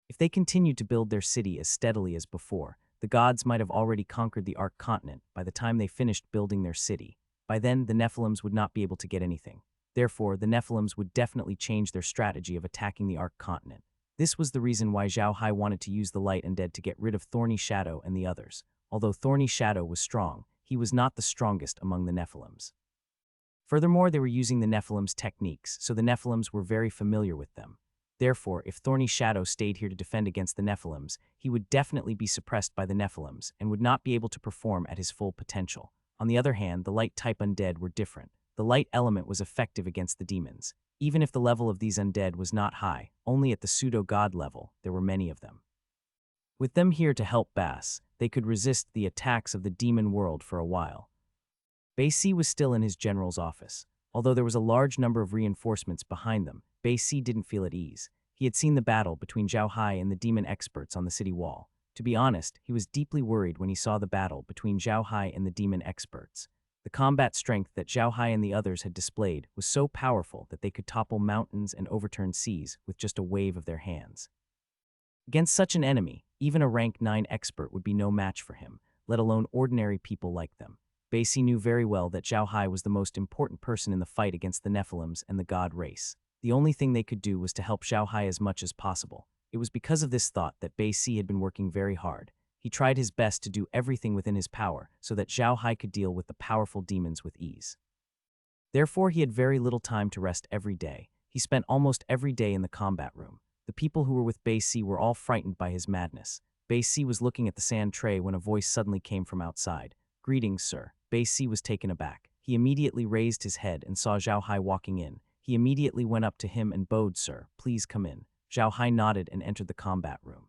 If they continued to build their city as steadily as before, the gods might have already conquered the Ark continent by the time they finished building their city. By then, the Nephilims would not be able to get anything. Therefore, the Nephilims would definitely change their strategy of attacking the Ark continent. This was the reason why Zhao Hai wanted to use the Light Undead to get rid of Thorny Shadow and the others. Although Thorny Shadow was strong, he was not the strongest among the Nephilims. Furthermore, they were using the Nephilims' techniques, so the Nephilims were very familiar with them. Therefore, if Thorny Shadow stayed here to defend against the Nephilims, he would definitely be suppressed by the Nephilims and would not be able to perform at his full potential. On the other hand, the Light-type undead were different. The light element was effective against the demons. Even if the level of these undead was not high, only at the pseudo-god level, there were many of them. With them here to help Bass, they could resist the attacks of the demon world for a while. Basie was still in his general's office. Although there was a large number of reinforcements behind them, Basie didn't feel at ease. He had seen the battle between Zhao Hai and the demon experts on the city wall. To be honest, he was deeply worried when he saw the battle between Zhao Hai and the demon experts. The combat strength that Zhao Hai and the others had displayed was so powerful that they could topple mountains and overturn seas with just a wave of their hands. Against such an enemy, even a rank 9 expert would be no match for him, let alone ordinary people like them. Basie knew very well that Zhao Hai was the most important person in the fight against the Nephilims and the god race. The only thing they could do was to help Zhao Hai as much as possible. It was because of this thought that Basie had been working very hard. He tried his best to do everything within his power so that Zhao Hai could deal with the powerful demons with ease. Therefore, he had very little time to rest every day. He spent almost every day in the combat room. The people who were with Basie were all frightened by his madness. Basie was looking at the sand tray when a voice suddenly came from outside. "Greetings, sir." Basie was taken aback. He immediately raised his head and saw Zhao Hai walking in. He immediately went up to him and bowed, "Sir, please come in." Zhao Hai nodded and entered the combat room.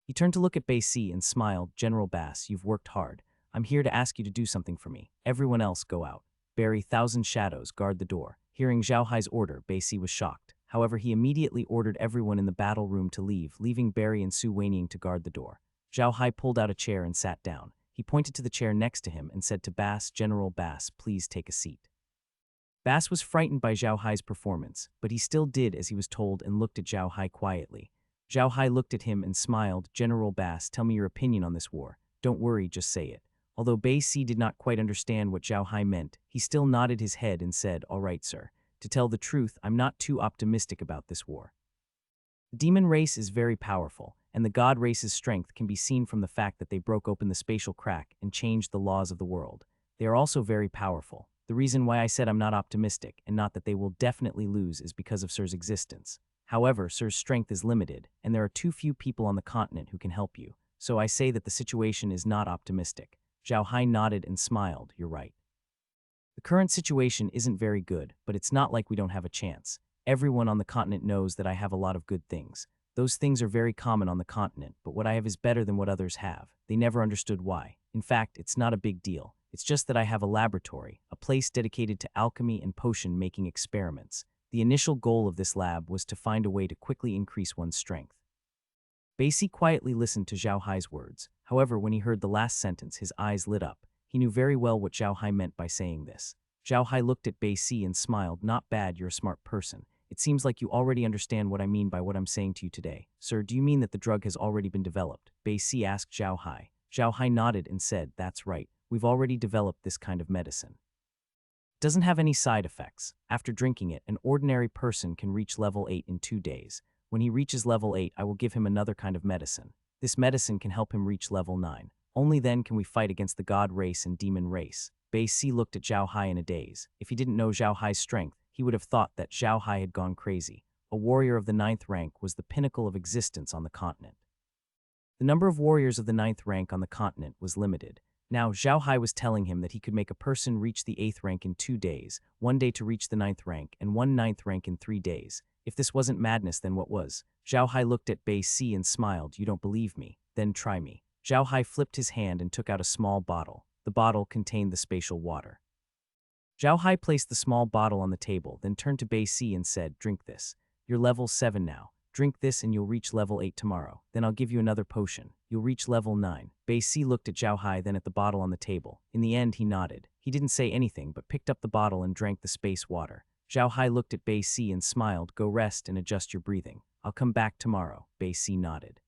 He turned to look at Basie and smiled. "General Bass, you've worked hard. I'm here to ask you to do something for me. Everyone else go out. Barry, Thousand Shadows, guard the door." Hearing Zhao Hai's order, Basie was shocked. However, he immediately ordered everyone in the battle room to leave, leaving Barry and Su Weiniang to guard the door. Zhao Hai pulled out a chair and sat down. He pointed to the chair next to him and said to Bass, "General Bass, please take a seat." Bass was frightened by Zhao Hai's performance, but he still did as he was told and looked at Zhao Hai quietly. Zhao Hai looked at him and smiled. "General Bass, tell me your opinion on this war. Don't worry, just say it. Although Bei Si did not quite understand what Zhao Hai meant, he still nodded his head and said, "All right, sir. To tell the truth, I'm not too optimistic about this war. The demon race is very powerful, and the god race's strength can be seen from the fact that they broke open the spatial crack and changed the laws of the world. They are also very powerful. The reason why I said I'm not optimistic and not that they will definitely lose is because of Sir's existence. However, Sir's strength is limited, and there are too few people on the continent who can help you, so I say that the situation is not optimistic." Zhao Hai nodded and smiled. "You're right. The current situation isn't very good, but it's not like we don't have a chance. Everyone on the continent knows that I have a lot of good things. Those things are very common on the continent, but what I have is better than what others have. They never understood why. In fact, it's not a big deal. It's just that I have a laboratory, a place dedicated to alchemy and potion-making experiments. The initial goal of this lab was to find a way to quickly increase one's strength." Bei Si quietly listened to Zhao Hai's words. However, when he heard the last sentence, his eyes lit up. He knew very well what Zhao Hai meant by saying this. Zhao Hai looked at Bei Si and smiled. "Not bad, you're a smart person. It seems like you already understand what I mean by what I'm saying to you today. Sir, do you mean that the drug has already been developed?" Bei Si asked Zhao Hai. Zhao Hai nodded and said, "That's right. We've already developed this kind of medicine. It doesn't have any side effects. After drinking it, an ordinary person can reach level 8 in 2 days. When he reaches level 8, I will give him another kind of medicine. This medicine can help him reach level 9. Only then can we fight against the god race and demon race." Bei Si looked at Zhao Hai in a daze. If he didn't know Zhao Hai's strength, he would have thought that Zhao Hai had gone crazy. A warrior of the 9th rank was the pinnacle of existence on the continent. The number of warriors of the 9th rank on the continent was limited. Now, Zhao Hai was telling him that he could make a person reach the 8th rank in 2 days, 1 day to reach the 9th rank, and 1 9th rank in 3 days. If this wasn't madness, then what was? Zhao Hai looked at Bei Si and smiled. "You don't believe me? Then try me." Zhao Hai flipped his hand and took out a small bottle. The bottle contained the spatial water. Zhao Hai placed the small bottle on the table, then turned to Bei Si and said, "Drink this. You're level 7 now. Drink this and you'll reach level 8 tomorrow. Then I'll give you another potion. You'll reach level 9. Bei Si looked at Zhao Hai, then at the bottle on the table. In the end, he nodded. He didn't say anything, but picked up the bottle and drank the space water. Zhao Hai looked at Bei Si and smiled. "Go rest and adjust your breathing. I'll come back tomorrow." Bei Si nodded.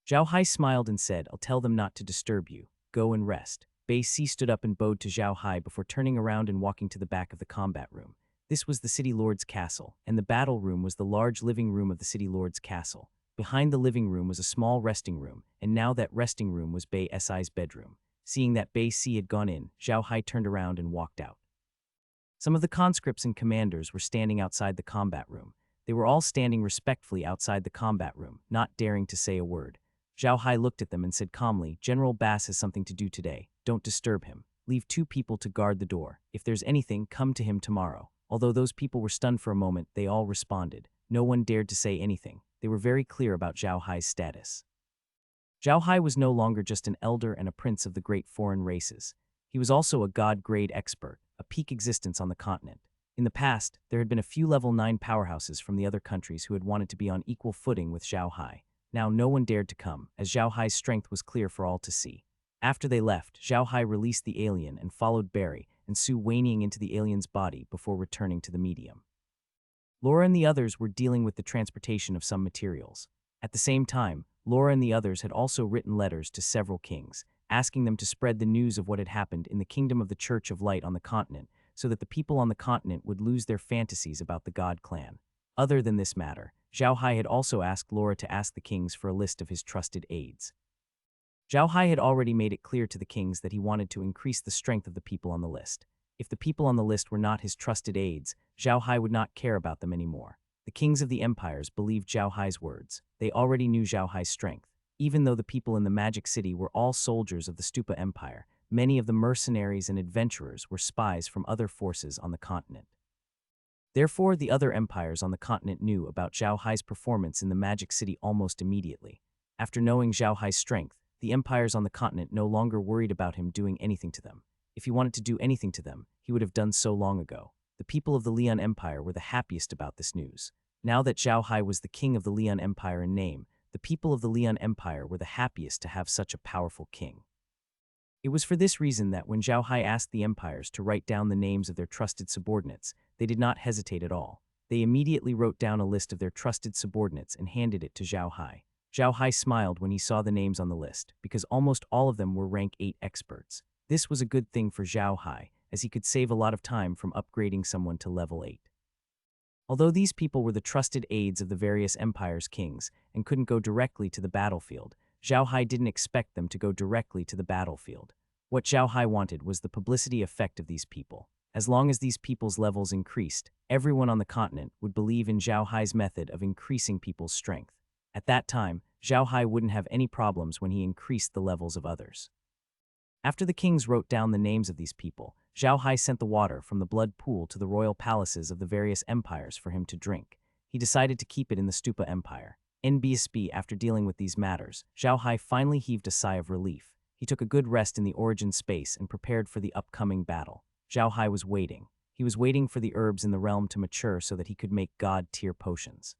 Zhao Hai smiled and said, "I'll tell them not to disturb you. Go and rest." Bei Si stood up and bowed to Zhao Hai before turning around and walking to the back of the combat room. This was the city lord's castle, and the battle room was the large living room of the city lord's castle. Behind the living room was a small resting room, and now that resting room was Bei Si's bedroom. Seeing that Bei Si had gone in, Zhao Hai turned around and walked out. Some of the conscripts and commanders were standing outside the combat room. They were all standing respectfully outside the combat room, not daring to say a word. Zhao Hai looked at them and said calmly, "General Bass has something to do today. Don't disturb him. Leave 2 people to guard the door. If there's anything, come to him tomorrow." Although those people were stunned for a moment, they all responded. No one dared to say anything. They were very clear about Zhao Hai's status. Zhao Hai was no longer just an elder and a prince of the great foreign races. He was also a god-grade expert, a peak existence on the continent. In the past, there had been a few level 9 powerhouses from the other countries who had wanted to be on equal footing with Zhao Hai. Now no one dared to come, as Zhao Hai's strength was clear for all to see. After they left, Zhao Hai released the alien and followed Barry and Sue whinnying into the alien's body before returning to the medium. Laura and the others were dealing with the transportation of some materials. At the same time, Laura and the others had also written letters to several kings, asking them to spread the news of what had happened in the kingdom of the Church of Light on the continent, so that the people on the continent would lose their fantasies about the God clan. Other than this matter, Zhao Hai had also asked Laura to ask the kings for a list of his trusted aides. Zhao Hai had already made it clear to the kings that he wanted to increase the strength of the people on the list. If the people on the list were not his trusted aides, Zhao Hai would not care about them anymore. The kings of the empires believed Zhao Hai's words. They already knew Zhao Hai's strength. Even though the people in the Magic City were all soldiers of the Stupa Empire, many of the mercenaries and adventurers were spies from other forces on the continent. Therefore, the other empires on the continent knew about Zhao Hai's performance in the Magic City almost immediately. After knowing Zhao Hai's strength, the empires on the continent no longer worried about him doing anything to them. If he wanted to do anything to them, he would have done so long ago. The people of the Leon Empire were the happiest about this news. Now that Zhao Hai was the king of the Leon Empire in name, the people of the Leon Empire were the happiest to have such a powerful king. It was for this reason that when Zhao Hai asked the empires to write down the names of their trusted subordinates, they did not hesitate at all. They immediately wrote down a list of their trusted subordinates and handed it to Zhao Hai. Zhao Hai smiled when he saw the names on the list, because almost all of them were rank 8 experts. This was a good thing for Zhao Hai, as he could save a lot of time from upgrading someone to level 8. Although these people were the trusted aides of the various empires' kings and couldn't go directly to the battlefield, Zhao Hai didn't expect them to go directly to the battlefield. What Zhao Hai wanted was the publicity effect of these people. As long as these people's levels increased, everyone on the continent would believe in Zhao Hai's method of increasing people's strength. At that time, Zhao Hai wouldn't have any problems when he increased the levels of others. After the kings wrote down the names of these people, Zhao Hai sent the water from the blood pool to the royal palaces of the various empires for him to drink. He decided to keep it in the Stupa Empire. NBSB, after dealing with these matters, Zhao Hai finally heaved a sigh of relief. He took a good rest in the origin space and prepared for the upcoming battle. Zhao Hai was waiting. He was waiting for the herbs in the realm to mature so that he could make god-tier potions.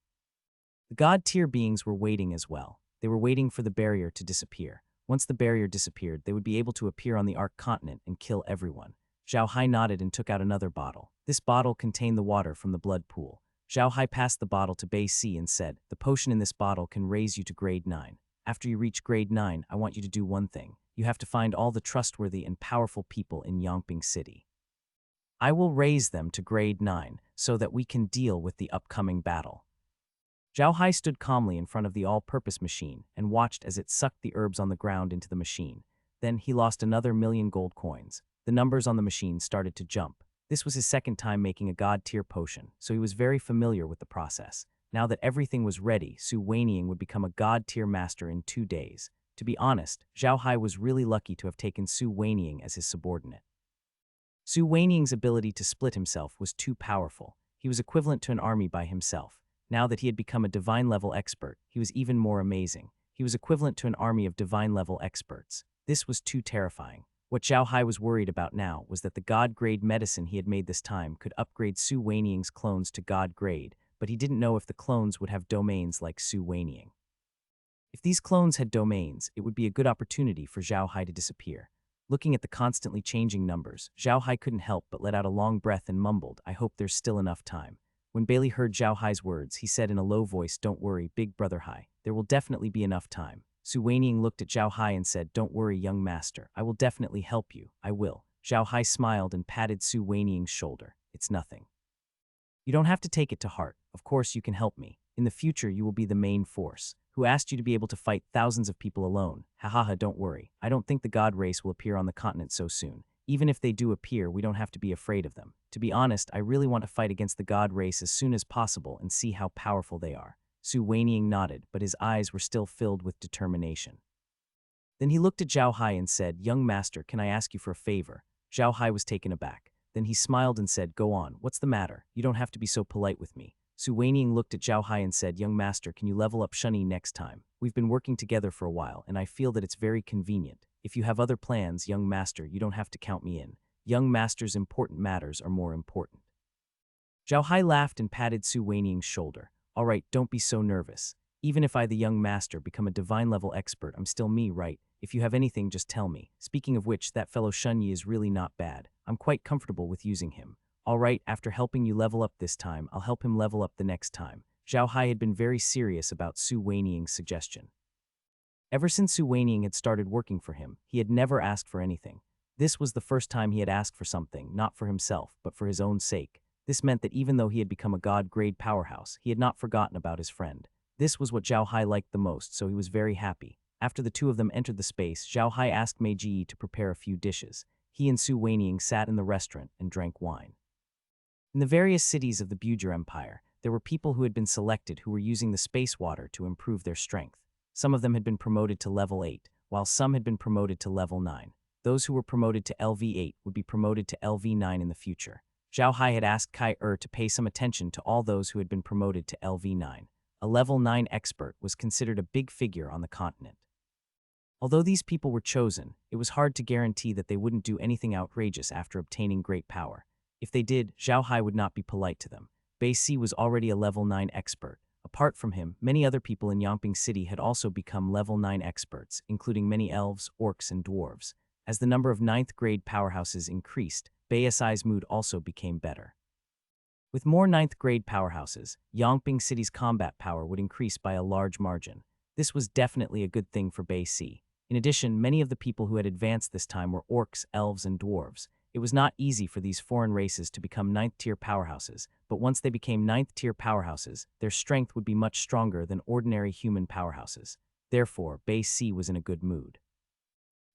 The god-tier beings were waiting as well. They were waiting for the barrier to disappear. Once the barrier disappeared, they would be able to appear on the Ark continent and kill everyone. Zhao Hai nodded and took out another bottle. This bottle contained the water from the blood pool. Zhao Hai passed the bottle to Bei Si and said, "The potion in this bottle can raise you to grade 9. After you reach grade 9, I want you to do one thing. You have to find all the trustworthy and powerful people in Yangping City. I will raise them to grade 9 so that we can deal with the upcoming battle." Zhao Hai stood calmly in front of the all-purpose machine and watched as it sucked the herbs on the ground into the machine. Then he lost another 1,000,000 gold coins. The numbers on the machine started to jump. This was his second time making a god-tier potion, so he was very familiar with the process. Now that everything was ready, Su Weiniang would become a god-tier master in 2 days. To be honest, Zhao Hai was really lucky to have taken Su Weiniang as his subordinate. Su Weiniang's ability to split himself was too powerful. He was equivalent to an army by himself. Now that he had become a divine-level expert, he was even more amazing. He was equivalent to an army of divine-level experts. This was too terrifying. What Zhao Hai was worried about now was that the god-grade medicine he had made this time could upgrade Su Weiniang's clones to god-grade, but he didn't know if the clones would have domains like Su Weiniang. If these clones had domains, it would be a good opportunity for Zhao Hai to disappear. Looking at the constantly changing numbers, Zhao Hai couldn't help but let out a long breath and mumbled, "I hope there's still enough time." When Bailey heard Zhao Hai's words, he said in a low voice, "Don't worry, big brother Hai. There will definitely be enough time." Su Weiniang looked at Zhao Hai and said, "Don't worry, young master. I will definitely help you. I will." Zhao Hai smiled and patted Su Weiniang's shoulder. "It's nothing. You don't have to take it to heart. Of course you can help me. In the future you will be the main force. Who asked you to be able to fight thousands of people alone? Ha, don't worry. I don't think the god race will appear on the continent so soon. Even if they do appear, we don't have to be afraid of them. To be honest, I really want to fight against the god race as soon as possible and see how powerful they are." Su Weiniang nodded, but his eyes were still filled with determination. Then he looked at Zhao Hai and said, "Young master, can I ask you for a favor?" Zhao Hai was taken aback. Then he smiled and said, "Go on, what's the matter? You don't have to be so polite with me." Su Weiniang looked at Zhao Hai and said, "Young master, can you level up Shunyi next time? We've been working together for a while, and I feel that it's very convenient. If you have other plans, young master, you don't have to count me in. Young master's important matters are more important." Zhao Hai laughed and patted Su Weiniang's shoulder. "All right, don't be so nervous. Even if I, the young master, become a divine-level expert, I'm still me, right? If you have anything, just tell me. Speaking of which, that fellow Shunyi is really not bad. I'm quite comfortable with using him. All right, after helping you level up this time, I'll help him level up the next time." Zhao Hai had been very serious about Su Weiniang's suggestion. Ever since Su Weiniang had started working for him, he had never asked for anything. This was the first time he had asked for something, not for himself, but for his own sake. This meant that even though he had become a god-grade powerhouse, he had not forgotten about his friend. This was what Zhao Hai liked the most, so he was very happy. After the two of them entered the space, Zhao Hai asked Meiji to prepare a few dishes. He and Su Weiniang sat in the restaurant and drank wine. In the various cities of the Bujir Empire, there were people who had been selected who were using the space water to improve their strength. Some of them had been promoted to level 8, while some had been promoted to level 9. Those who were promoted to LV8 would be promoted to LV9 in the future. Zhao Hai had asked Kai to pay some attention to all those who had been promoted to LV9. A level 9 expert was considered a big figure on the continent. Although these people were chosen, it was hard to guarantee that they wouldn't do anything outrageous after obtaining great power. If they did, Zhao Hai would not be polite to them. Bei Si was already a level 9 expert. Apart from him, many other people in Yangping City had also become level 9 experts, including many elves, orcs, and dwarves. As the number of 9th grade powerhouses increased, Bei Si's mood also became better. With more 9th grade powerhouses, Yangping City's combat power would increase by a large margin. This was definitely a good thing for Bay C. In addition, many of the people who had advanced this time were orcs, elves, and dwarves. It was not easy for these foreign races to become ninth-tier powerhouses, but once they became ninth-tier powerhouses, their strength would be much stronger than ordinary human powerhouses. Therefore, Bay C was in a good mood.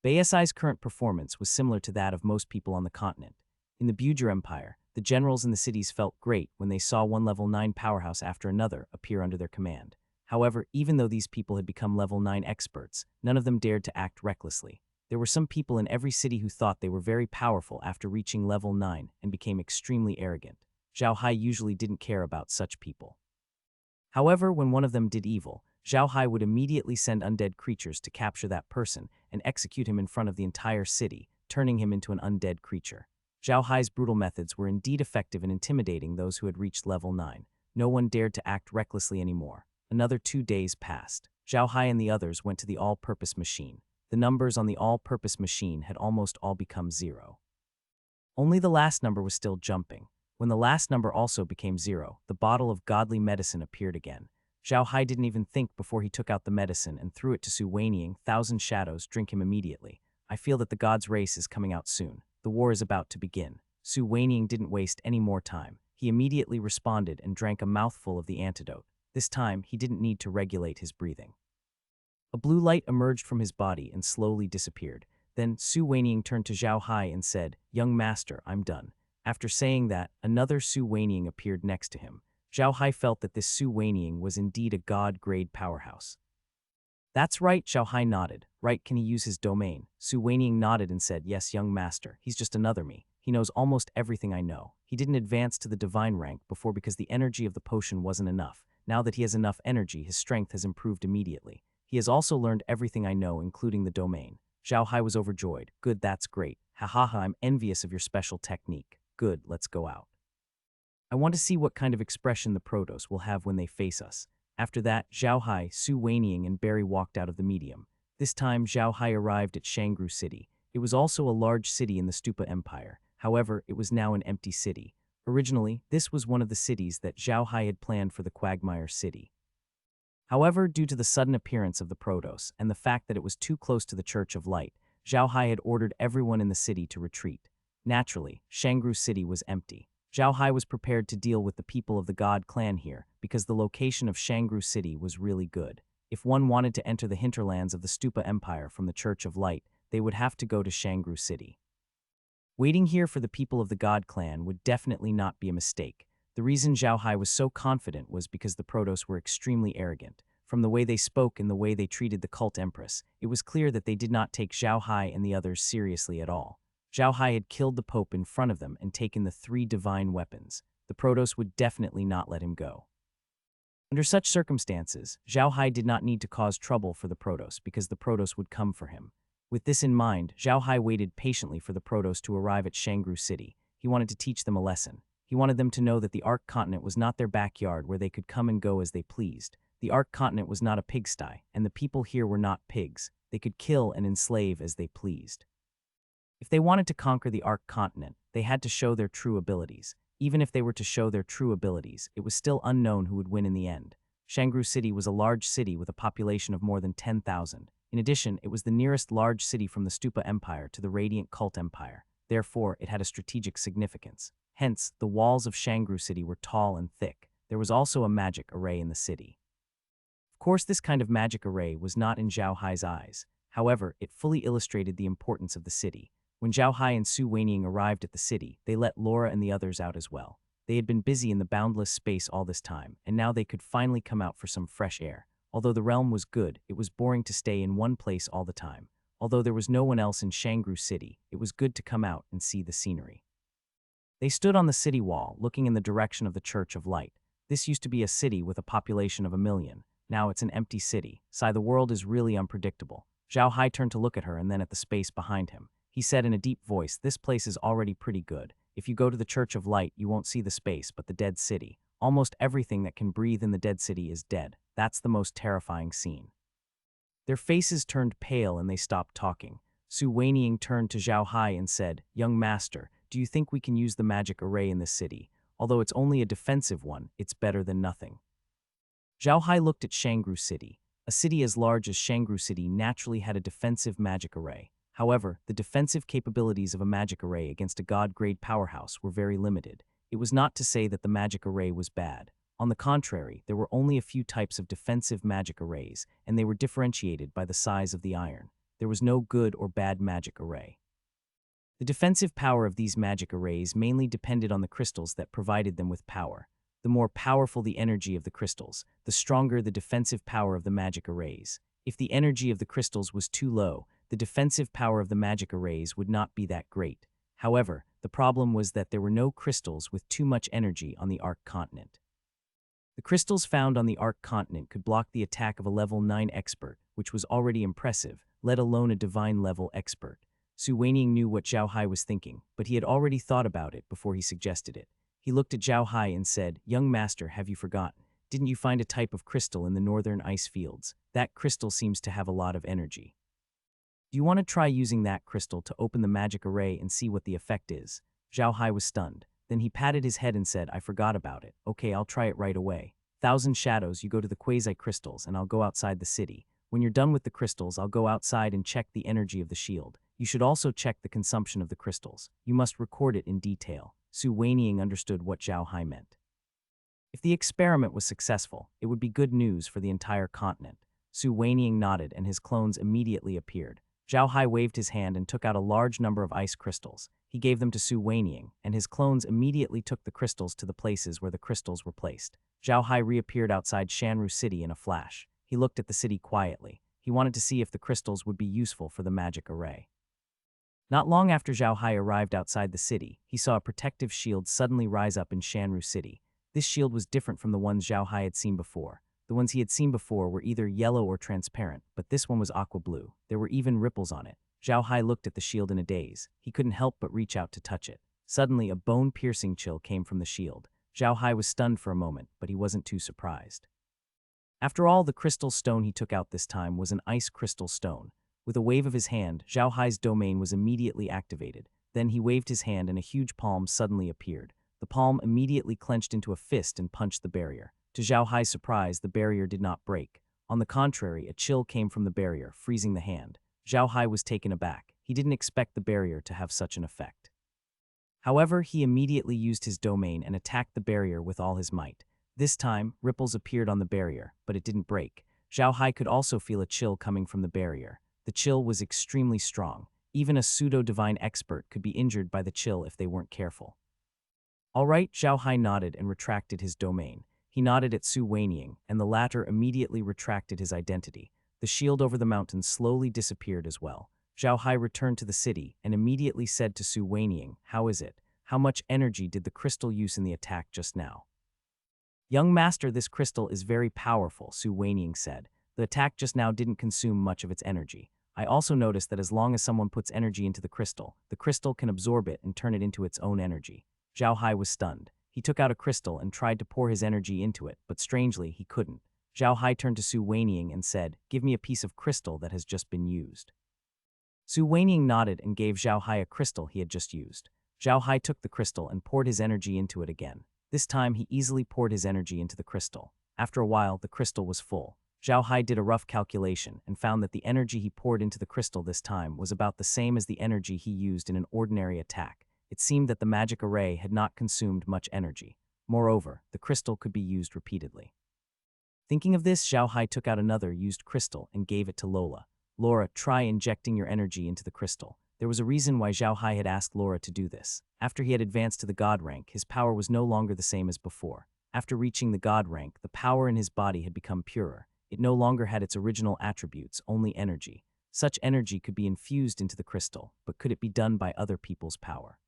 Bay SI's current performance was similar to that of most people on the continent. In the Buger Empire, the generals in the cities felt great when they saw one level 9 powerhouse after another appear under their command. However, even though these people had become level 9 experts, none of them dared to act recklessly. There were some people in every city who thought they were very powerful after reaching level 9 and became extremely arrogant. Zhao Hai usually didn't care about such people. However, when one of them did evil, Zhao Hai would immediately send undead creatures to capture that person and execute him in front of the entire city, turning him into an undead creature. Zhao Hai's brutal methods were indeed effective in intimidating those who had reached level 9. No one dared to act recklessly anymore. Another 2 days passed. Zhao Hai and the others went to the all-purpose machine. The numbers on the all-purpose machine had almost all become 0. Only the last number was still jumping. When the last number also became 0, the bottle of godly medicine appeared again. Zhao Hai didn't even think before he took out the medicine and threw it to Su Weiniang. Thousand Shadows, drink him immediately. I feel that the god's race is coming out soon. The war is about to begin. Su Weiniang didn't waste any more time. He immediately responded and drank a mouthful of the antidote. This time, he didn't need to regulate his breathing. A blue light emerged from his body and slowly disappeared. Then Su Weiniang turned to Zhao Hai and said, "Young master, I'm done." After saying that, another Su Weiniang appeared next to him. Zhao Hai felt that this Su Weiniang was indeed a god-grade powerhouse. "That's right," Zhao Hai nodded. "Right, can he use his domain?" Su Weiniang nodded and said, "Yes, young master, he's just another me. He knows almost everything I know. He didn't advance to the divine rank before because the energy of the potion wasn't enough. Now that he has enough energy, his strength has improved immediately. He has also learned everything I know, including the domain." Zhao Hai was overjoyed. "Good, that's great. Ha ha ha, I'm envious of your special technique. Good, let's go out. I want to see what kind of expression the Protoss will have when they face us." After that, Zhao Hai, Su Weiniang, and Barry walked out of the medium. This time, Zhao Hai arrived at Shangru City. It was also a large city in the Stupa Empire. However, it was now an empty city. Originally, this was one of the cities that Zhao Hai had planned for the Quagmire City. However, due to the sudden appearance of the Protoss and the fact that it was too close to the Church of Light, Zhao Hai had ordered everyone in the city to retreat. Naturally, Shangru City was empty. Zhao Hai was prepared to deal with the people of the God clan here because the location of Shangru City was really good. If one wanted to enter the hinterlands of the Stupa Empire from the Church of Light, they would have to go to Shangru City. Waiting here for the people of the God clan would definitely not be a mistake. The reason Zhao Hai was so confident was because the Protoss were extremely arrogant. From the way they spoke and the way they treated the cult empress, it was clear that they did not take Zhao Hai and the others seriously at all. Zhao Hai had killed the Pope in front of them and taken the 3 divine weapons. The Protoss would definitely not let him go. Under such circumstances, Zhao Hai did not need to cause trouble for the Protoss because the Protoss would come for him. With this in mind, Zhao Hai waited patiently for the Protoss to arrive at Shangru City. He wanted to teach them a lesson. He wanted them to know that the Ark Continent was not their backyard where they could come and go as they pleased. The Ark Continent was not a pigsty, and the people here were not pigs. They could kill and enslave as they pleased. If they wanted to conquer the Ark Continent, they had to show their true abilities. Even if they were to show their true abilities, it was still unknown who would win in the end. Shangru City was a large city with a population of more than 10,000. In addition, it was the nearest large city from the Stupa Empire to the Radiant Cult Empire. Therefore, it had a strategic significance. Hence, the walls of Shangru City were tall and thick. There was also a magic array in the city. Of course, this kind of magic array was not in Zhao Hai's eyes. However, it fully illustrated the importance of the city. When Zhao Hai and Su Weiniang arrived at the city, they let Laura and the others out as well. They had been busy in the boundless space all this time, and now they could finally come out for some fresh air. Although the realm was good, it was boring to stay in one place all the time. Although there was no one else in Shangru City, it was good to come out and see the scenery. They stood on the city wall, looking in the direction of the Church of Light. This used to be a city with a population of 1 million. Now it's an empty city. Sigh, the world is really unpredictable. Zhao Hai turned to look at her and then at the space behind him. He said in a deep voice, "This place is already pretty good. If you go to the Church of Light, you won't see the space, but the dead city. Almost everything that can breathe in the dead city is dead. That's the most terrifying scene." Their faces turned pale and they stopped talking. Su Weiniang turned to Zhao Hai and said, "Young master, do you think we can use the magic array in this city? Although it's only a defensive one, it's better than nothing." Zhao Hai looked at Shangru City. A city as large as Shangru City naturally had a defensive magic array. However, the defensive capabilities of a magic array against a god-grade powerhouse were very limited. It was not to say that the magic array was bad. On the contrary, there were only a few types of defensive magic arrays, and they were differentiated by the size of the iron. There was no good or bad magic array. The defensive power of these magic arrays mainly depended on the crystals that provided them with power. The more powerful the energy of the crystals, the stronger the defensive power of the magic arrays. If the energy of the crystals was too low, the defensive power of the magic arrays would not be that great. However, the problem was that there were no crystals with too much energy on the Arc continent. The crystals found on the Arc continent could block the attack of a level 9 expert, which was already impressive, let alone a divine level expert. Su Weiniang knew what Zhao Hai was thinking, but he had already thought about it before he suggested it. He looked at Zhao Hai and said, "Young master, have you forgotten? Didn't you find a type of crystal in the northern ice fields? That crystal seems to have a lot of energy. Do you want to try using that crystal to open the magic array and see what the effect is?" Zhao Hai was stunned. Then he patted his head and said, "I forgot about it. Okay, I'll try it right away. Thousand Shadows, you go to the quasi-crystals and I'll go outside the city. When you're done with the crystals, I'll go outside and check the energy of the shield. You should also check the consumption of the crystals. You must record it in detail." Su Weiniang understood what Zhao Hai meant. If the experiment was successful, it would be good news for the entire continent. Su Weiniang nodded and his clones immediately appeared. Zhao Hai waved his hand and took out a large number of ice crystals. He gave them to Su Weiniang, and his clones immediately took the crystals to the places where the crystals were placed. Zhao Hai reappeared outside Shanru City in a flash. He looked at the city quietly. He wanted to see if the crystals would be useful for the magic array. Not long after Zhao Hai arrived outside the city, he saw a protective shield suddenly rise up in Shanru City. This shield was different from the ones Zhao Hai had seen before. The ones he had seen before were either yellow or transparent, but this one was aqua blue. There were even ripples on it. Zhao Hai looked at the shield in a daze. He couldn't help but reach out to touch it. Suddenly, a bone-piercing chill came from the shield. Zhao Hai was stunned for a moment, but he wasn't too surprised. After all, the crystal stone he took out this time was an ice crystal stone. With a wave of his hand, Zhao Hai's domain was immediately activated. Then he waved his hand and a huge palm suddenly appeared. The palm immediately clenched into a fist and punched the barrier. To Zhao Hai's surprise, the barrier did not break. On the contrary, a chill came from the barrier, freezing the hand. Zhao Hai was taken aback. He didn't expect the barrier to have such an effect. However, he immediately used his domain and attacked the barrier with all his might. This time, ripples appeared on the barrier, but it didn't break. Zhao Hai could also feel a chill coming from the barrier. The chill was extremely strong. Even a pseudo-divine expert could be injured by the chill if they weren't careful. "All right," Zhao Hai nodded and retracted his domain. He nodded at Su Weiniang, and the latter immediately retracted his identity. The shield over the mountain slowly disappeared as well. Zhao Hai returned to the city and immediately said to Su Weiniang, "How is it? How much energy did the crystal use in the attack just now?" "Young master, this crystal is very powerful," Su Weiniang said. "The attack just now didn't consume much of its energy. I also noticed that as long as someone puts energy into the crystal can absorb it and turn it into its own energy." Zhao Hai was stunned. He took out a crystal and tried to pour his energy into it, but strangely, he couldn't. Zhao Hai turned to Su Weiniang and said, "Give me a piece of crystal that has just been used." Su Weiniang nodded and gave Zhao Hai a crystal he had just used. Zhao Hai took the crystal and poured his energy into it again. This time, he easily poured his energy into the crystal. After a while, the crystal was full. Zhao Hai did a rough calculation and found that the energy he poured into the crystal this time was about the same as the energy he used in an ordinary attack. It seemed that the magic array had not consumed much energy. Moreover, the crystal could be used repeatedly. Thinking of this, Zhao Hai took out another used crystal and gave it to Lola. "Laura, try injecting your energy into the crystal." There was a reason why Zhao Hai had asked Laura to do this. After he had advanced to the god rank, his power was no longer the same as before. After reaching the god rank, the power in his body had become purer. It no longer had its original attributes, only energy. Such energy could be infused into the crystal, but could it be done by other people's power?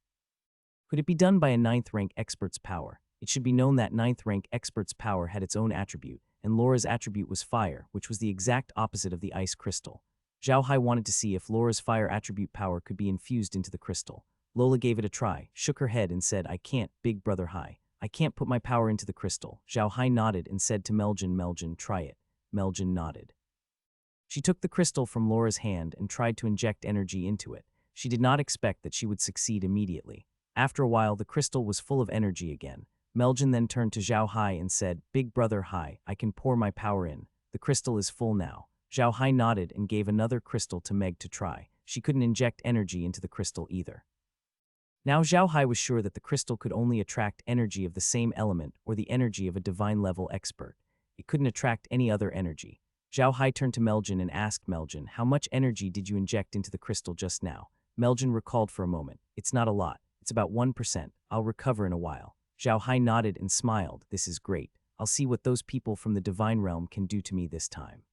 Could it be done by a 9th rank expert's power? It should be known that 9th rank expert's power had its own attribute, and Laura's attribute was fire, which was the exact opposite of the ice crystal. Zhao Hai wanted to see if Laura's fire attribute power could be infused into the crystal. Lola gave it a try, shook her head and said, "I can't, big brother Hai. I can't put my power into the crystal." Zhao Hai nodded and said to Meljin, "Try it." Meljin nodded. She took the crystal from Laura's hand and tried to inject energy into it. She did not expect that she would succeed immediately. After a while, the crystal was full of energy again. Meljin then turned to Zhao Hai and said, "Big brother Hai, I can pour my power in." The crystal is full now. Zhao Hai nodded and gave another crystal to Meg to try. She couldn't inject energy into the crystal either. Now Zhao Hai was sure that the crystal could only attract energy of the same element or the energy of a divine-level expert. It couldn't attract any other energy. Zhao Hai turned to Meljin and asked Meljin, "How much energy did you inject into the crystal just now?" Meljin recalled for a moment. "It's not a lot. It's about 1%. I'll recover in a while." Zhao Hai nodded and smiled. "This is great. I'll see what those people from the divine realm can do to me this time."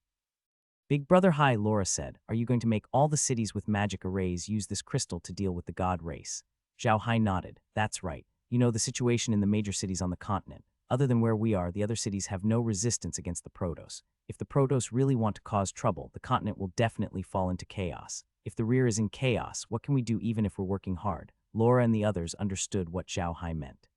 Big Brother Hai, Laura said, "Are you going to make all the cities with magic arrays use this crystal to deal with the god race?" Zhao Hai nodded. "That's right. You know the situation in the major cities on the continent. Other than where we are, the other cities have no resistance against the Protoss. If the Protoss really want to cause trouble, the continent will definitely fall into chaos. If the rear is in chaos, what can we do even if we're working hard?" Laura and the others understood what Zhao Hai meant.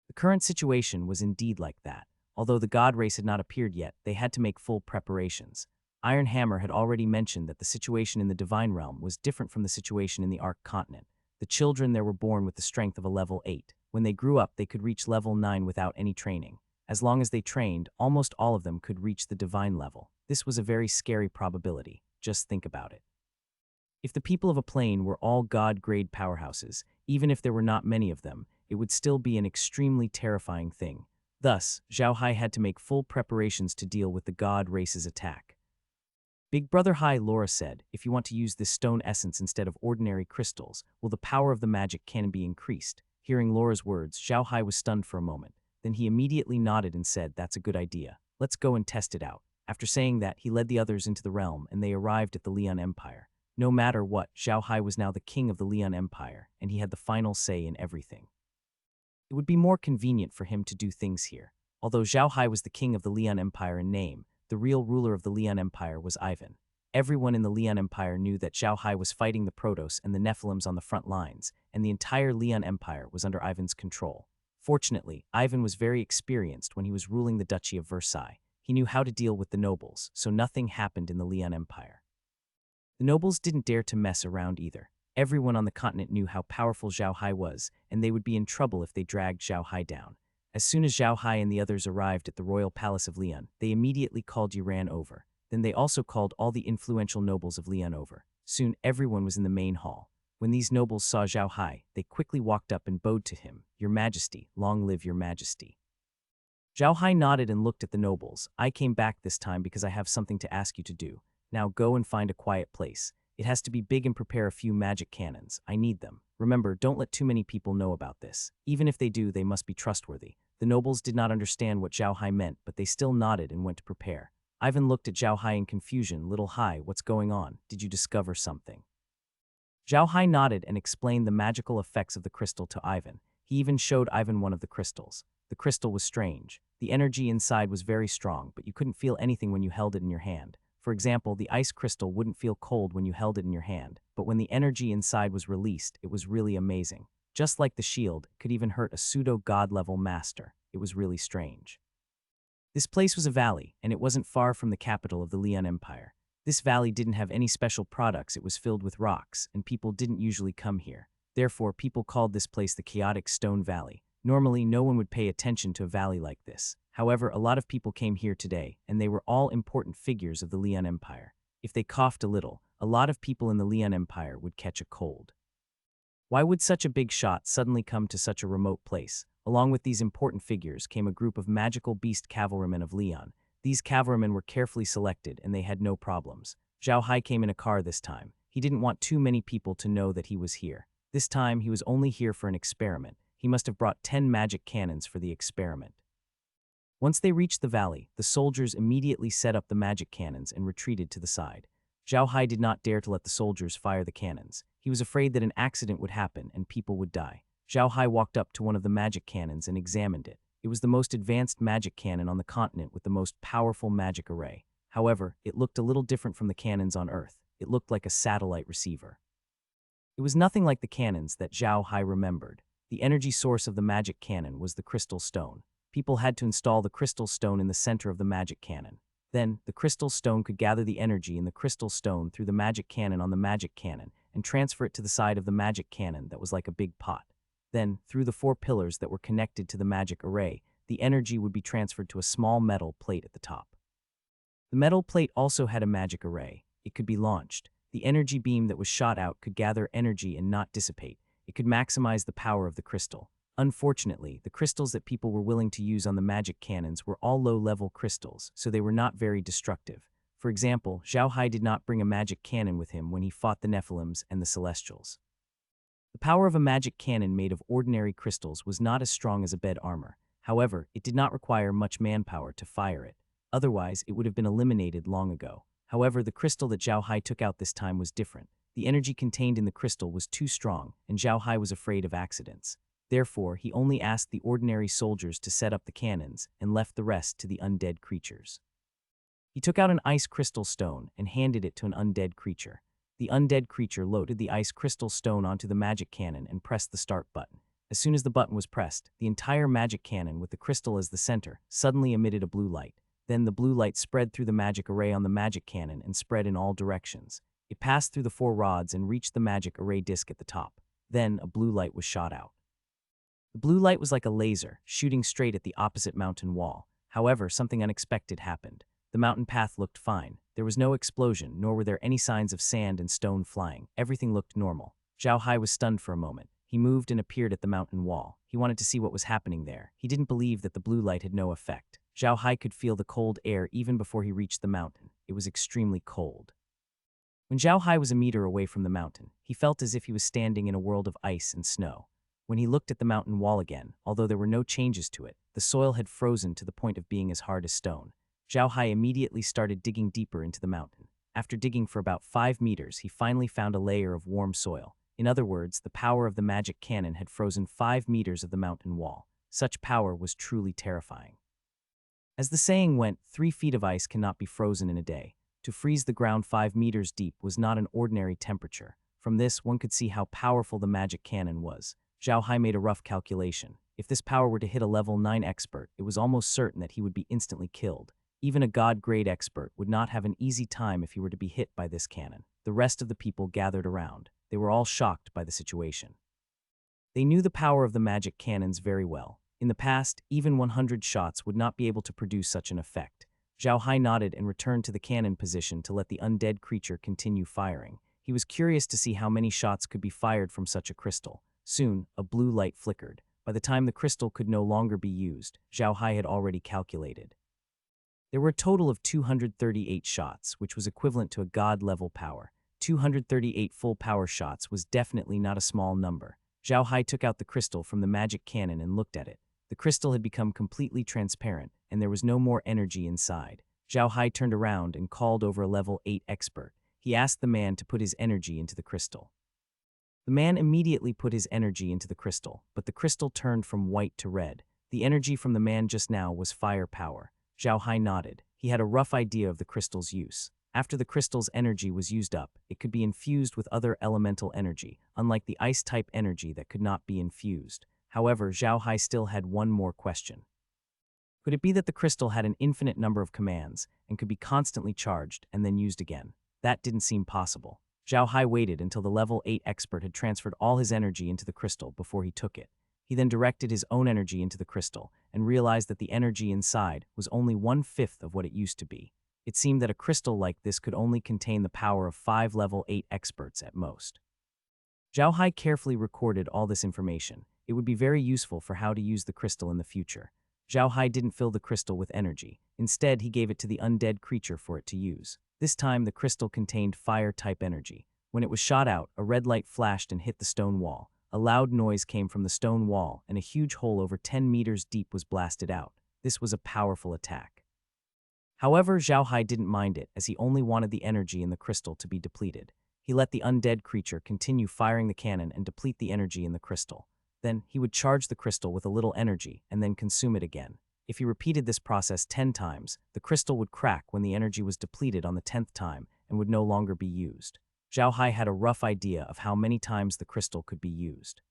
The current situation was indeed like that. Although the god race had not appeared yet, they had to make full preparations. Iron Hammer had already mentioned that the situation in the Divine Realm was different from the situation in the Ark Continent. The children there were born with the strength of a level 8. When they grew up, they could reach level 9 without any training. As long as they trained, almost all of them could reach the divine level. This was a very scary probability. Just think about it. If the people of a plane were all god-grade powerhouses, even if there were not many of them, it would still be an extremely terrifying thing. Thus, Zhao Hai had to make full preparations to deal with the god race's attack. Big Brother Hai, Laura said, "If you want to use this stone essence instead of ordinary crystals, will the power of the magic cannon be increased?" Hearing Laura's words, Zhao Hai was stunned for a moment. Then he immediately nodded and said, "That's a good idea. Let's go and test it out." After saying that, he led the others into the realm, and they arrived at the Leon Empire. No matter what, Zhao Hai was now the king of the Leon Empire, and he had the final say in everything. It would be more convenient for him to do things here. Although Zhao Hai was the king of the Leon Empire in name, the real ruler of the Leon Empire was Ivan. Everyone in the Leon Empire knew that Zhao Hai was fighting the Protoss and the Nephilims on the front lines, and the entire Leon Empire was under Ivan's control. Fortunately, Ivan was very experienced when he was ruling the Duchy of Versailles. He knew how to deal with the nobles, so nothing happened in the Leon Empire. The nobles didn't dare to mess around either. Everyone on the continent knew how powerful Zhao Hai was, and they would be in trouble if they dragged Zhao Hai down. As soon as Zhao Hai and the others arrived at the royal palace of Leon, they immediately called Yuran over. Then they also called all the influential nobles of Leon over. Soon everyone was in the main hall. When these nobles saw Zhao Hai, they quickly walked up and bowed to him. "Your Majesty, long live your Majesty." Zhao Hai nodded and looked at the nobles. "I came back this time because I have something to ask you to do. Now go and find a quiet place. It has to be big and prepare a few magic cannons. I need them. Remember, don't let too many people know about this. Even if they do, they must be trustworthy." The nobles did not understand what Zhao Hai meant, but they still nodded and went to prepare. Ivan looked at Zhao Hai in confusion. "Little Hai, what's going on? Did you discover something?" Zhao Hai nodded and explained the magical effects of the crystal to Ivan. He even showed Ivan one of the crystals. The crystal was strange. The energy inside was very strong, but you couldn't feel anything when you held it in your hand. For example, the ice crystal wouldn't feel cold when you held it in your hand, but when the energy inside was released, it was really amazing. Just like the shield, it could even hurt a pseudo-god-level master. It was really strange. This place was a valley, and it wasn't far from the capital of the Leon Empire. This valley didn't have any special products. It was filled with rocks, and people didn't usually come here. Therefore, people called this place the Chaotic Stone Valley. Normally, no one would pay attention to a valley like this. However, a lot of people came here today, and they were all important figures of the Leon Empire. If they coughed a little, a lot of people in the Leon Empire would catch a cold. Why would such a big shot suddenly come to such a remote place? Along with these important figures came a group of magical beast cavalrymen of Leon. These cavalrymen were carefully selected, and they had no problems. Zhao Hai came in a car this time. He didn't want too many people to know that he was here. This time, he was only here for an experiment. He must have brought 10 magic cannons for the experiment. Once they reached the valley, the soldiers immediately set up the magic cannons and retreated to the side. Zhao Hai did not dare to let the soldiers fire the cannons. He was afraid that an accident would happen and people would die. Zhao Hai walked up to one of the magic cannons and examined it. It was the most advanced magic cannon on the continent with the most powerful magic array. However, it looked a little different from the cannons on Earth. It looked like a satellite receiver. It was nothing like the cannons that Zhao Hai remembered. The energy source of the magic cannon was the crystal stone. People had to install the crystal stone in the center of the magic cannon. Then, the crystal stone could gather the energy in the crystal stone through the magic cannon on the magic cannon and transfer it to the side of the magic cannon that was like a big pot. Then, through the 4 pillars that were connected to the magic array, the energy would be transferred to a small metal plate at the top. The metal plate also had a magic array. It could be launched. The energy beam that was shot out could gather energy and not dissipate. It could maximize the power of the crystal. Unfortunately, the crystals that people were willing to use on the magic cannons were all low-level crystals, so they were not very destructive. For example, Zhao Hai did not bring a magic cannon with him when he fought the Nephilims and the Celestials. The power of a magic cannon made of ordinary crystals was not as strong as a bed armor. However, it did not require much manpower to fire it. Otherwise, it would have been eliminated long ago. However, the crystal that Zhao Hai took out this time was different. The energy contained in the crystal was too strong, and Zhao Hai was afraid of accidents. Therefore, he only asked the ordinary soldiers to set up the cannons and left the rest to the undead creatures. He took out an ice crystal stone and handed it to an undead creature. The undead creature loaded the ice crystal stone onto the magic cannon and pressed the start button. As soon as the button was pressed, the entire magic cannon with the crystal as the center suddenly emitted a blue light. Then the blue light spread through the magic array on the magic cannon and spread in all directions. It passed through the 4 rods and reached the magic array disc at the top. Then a blue light was shot out. The blue light was like a laser, shooting straight at the opposite mountain wall. However, something unexpected happened. The mountain path looked fine. There was no explosion, nor were there any signs of sand and stone flying. Everything looked normal. Zhao Hai was stunned for a moment. He moved and appeared at the mountain wall. He wanted to see what was happening there. He didn't believe that the blue light had no effect. Zhao Hai could feel the cold air even before he reached the mountain. It was extremely cold. When Zhao Hai was a meter away from the mountain, he felt as if he was standing in a world of ice and snow. When he looked at the mountain wall again, although there were no changes to it, the soil had frozen to the point of being as hard as stone. Zhao Hai immediately started digging deeper into the mountain. After digging for about 5 meters, he finally found a layer of warm soil. In other words, the power of the magic cannon had frozen 5 meters of the mountain wall. Such power was truly terrifying. As the saying went, 3 feet of ice cannot be frozen in a day. To freeze the ground 5 meters deep was not an ordinary temperature. From this, one could see how powerful the magic cannon was. Zhao Hai made a rough calculation. If this power were to hit a level 9 expert, it was almost certain that he would be instantly killed. Even a god-grade expert would not have an easy time if he were to be hit by this cannon. The rest of the people gathered around. They were all shocked by the situation. They knew the power of the magic cannons very well. In the past, even 100 shots would not be able to produce such an effect. Zhao Hai nodded and returned to the cannon position to let the undead creature continue firing. He was curious to see how many shots could be fired from such a crystal. Soon, a blue light flickered. By the time the crystal could no longer be used, Zhao Hai had already calculated. There were a total of 238 shots, which was equivalent to a god-level power. 238 full power shots was definitely not a small number. Zhao Hai took out the crystal from the magic cannon and looked at it. The crystal had become completely transparent, and there was no more energy inside. Zhao Hai turned around and called over a level 8 expert. He asked the man to put his energy into the crystal. The man immediately put his energy into the crystal, but the crystal turned from white to red. The energy from the man just now was fire power. Zhao Hai nodded. He had a rough idea of the crystal's use. After the crystal's energy was used up, it could be infused with other elemental energy, unlike the ice-type energy that could not be infused. However, Zhao Hai still had one more question. Could it be that the crystal had an infinite number of commands and could be constantly charged and then used again? That didn't seem possible. Zhao Hai waited until the level 8 expert had transferred all his energy into the crystal before he took it. He then directed his own energy into the crystal and realized that the energy inside was only 1/5 of what it used to be. It seemed that a crystal like this could only contain the power of 5 level 8 experts at most. Zhao Hai carefully recorded all this information. It would be very useful for how to use the crystal in the future. Zhao Hai didn't fill the crystal with energy. Instead, he gave it to the undead creature for it to use. This time, the crystal contained fire-type energy. When it was shot out, a red light flashed and hit the stone wall. A loud noise came from the stone wall, and a huge hole over 10 meters deep was blasted out. This was a powerful attack. However, Zhao Hai didn't mind it, as he only wanted the energy in the crystal to be depleted. He let the undead creature continue firing the cannon and deplete the energy in the crystal. Then, he would charge the crystal with a little energy and then consume it again. If he repeated this process 10 times, the crystal would crack when the energy was depleted on the 10th time and would no longer be used. Zhao Hai had a rough idea of how many times the crystal could be used.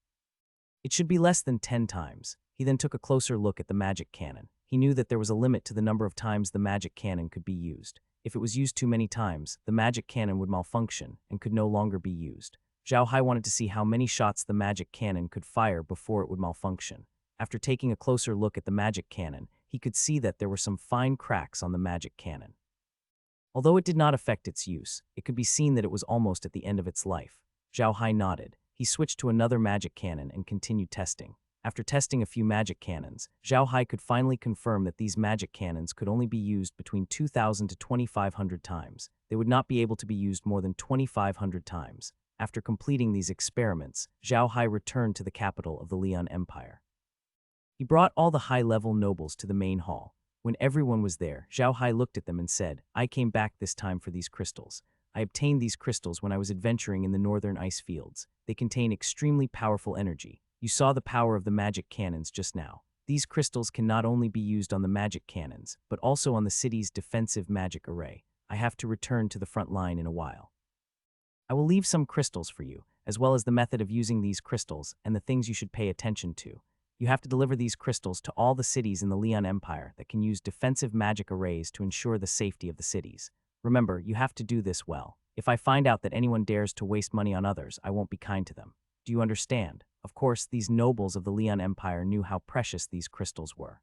It should be less than 10 times. He then took a closer look at the magic cannon. He knew that there was a limit to the number of times the magic cannon could be used. If it was used too many times, the magic cannon would malfunction and could no longer be used. Zhao Hai wanted to see how many shots the magic cannon could fire before it would malfunction. After taking a closer look at the magic cannon, he could see that there were some fine cracks on the magic cannon. Although it did not affect its use, it could be seen that it was almost at the end of its life. Zhao Hai nodded. He switched to another magic cannon and continued testing. After testing a few magic cannons, Zhao Hai could finally confirm that these magic cannons could only be used between 2,000 to 2,500 times. They would not be able to be used more than 2,500 times. After completing these experiments, Zhao Hai returned to the capital of the Lian Empire. He brought all the high-level nobles to the main hall. When everyone was there, Zhao Hai looked at them and said, "I came back this time for these crystals. I obtained these crystals when I was adventuring in the northern ice fields. They contain extremely powerful energy. You saw the power of the magic cannons just now. These crystals can not only be used on the magic cannons, but also on the city's defensive magic array. I have to return to the front line in a while. I will leave some crystals for you, as well as the method of using these crystals and the things you should pay attention to. You have to deliver these crystals to all the cities in the Lian Empire that can use defensive magic arrays to ensure the safety of the cities. Remember, you have to do this well. If I find out that anyone dares to waste money on others, I won't be kind to them. Do you understand?" Of course, these nobles of the Lian Empire knew how precious these crystals were.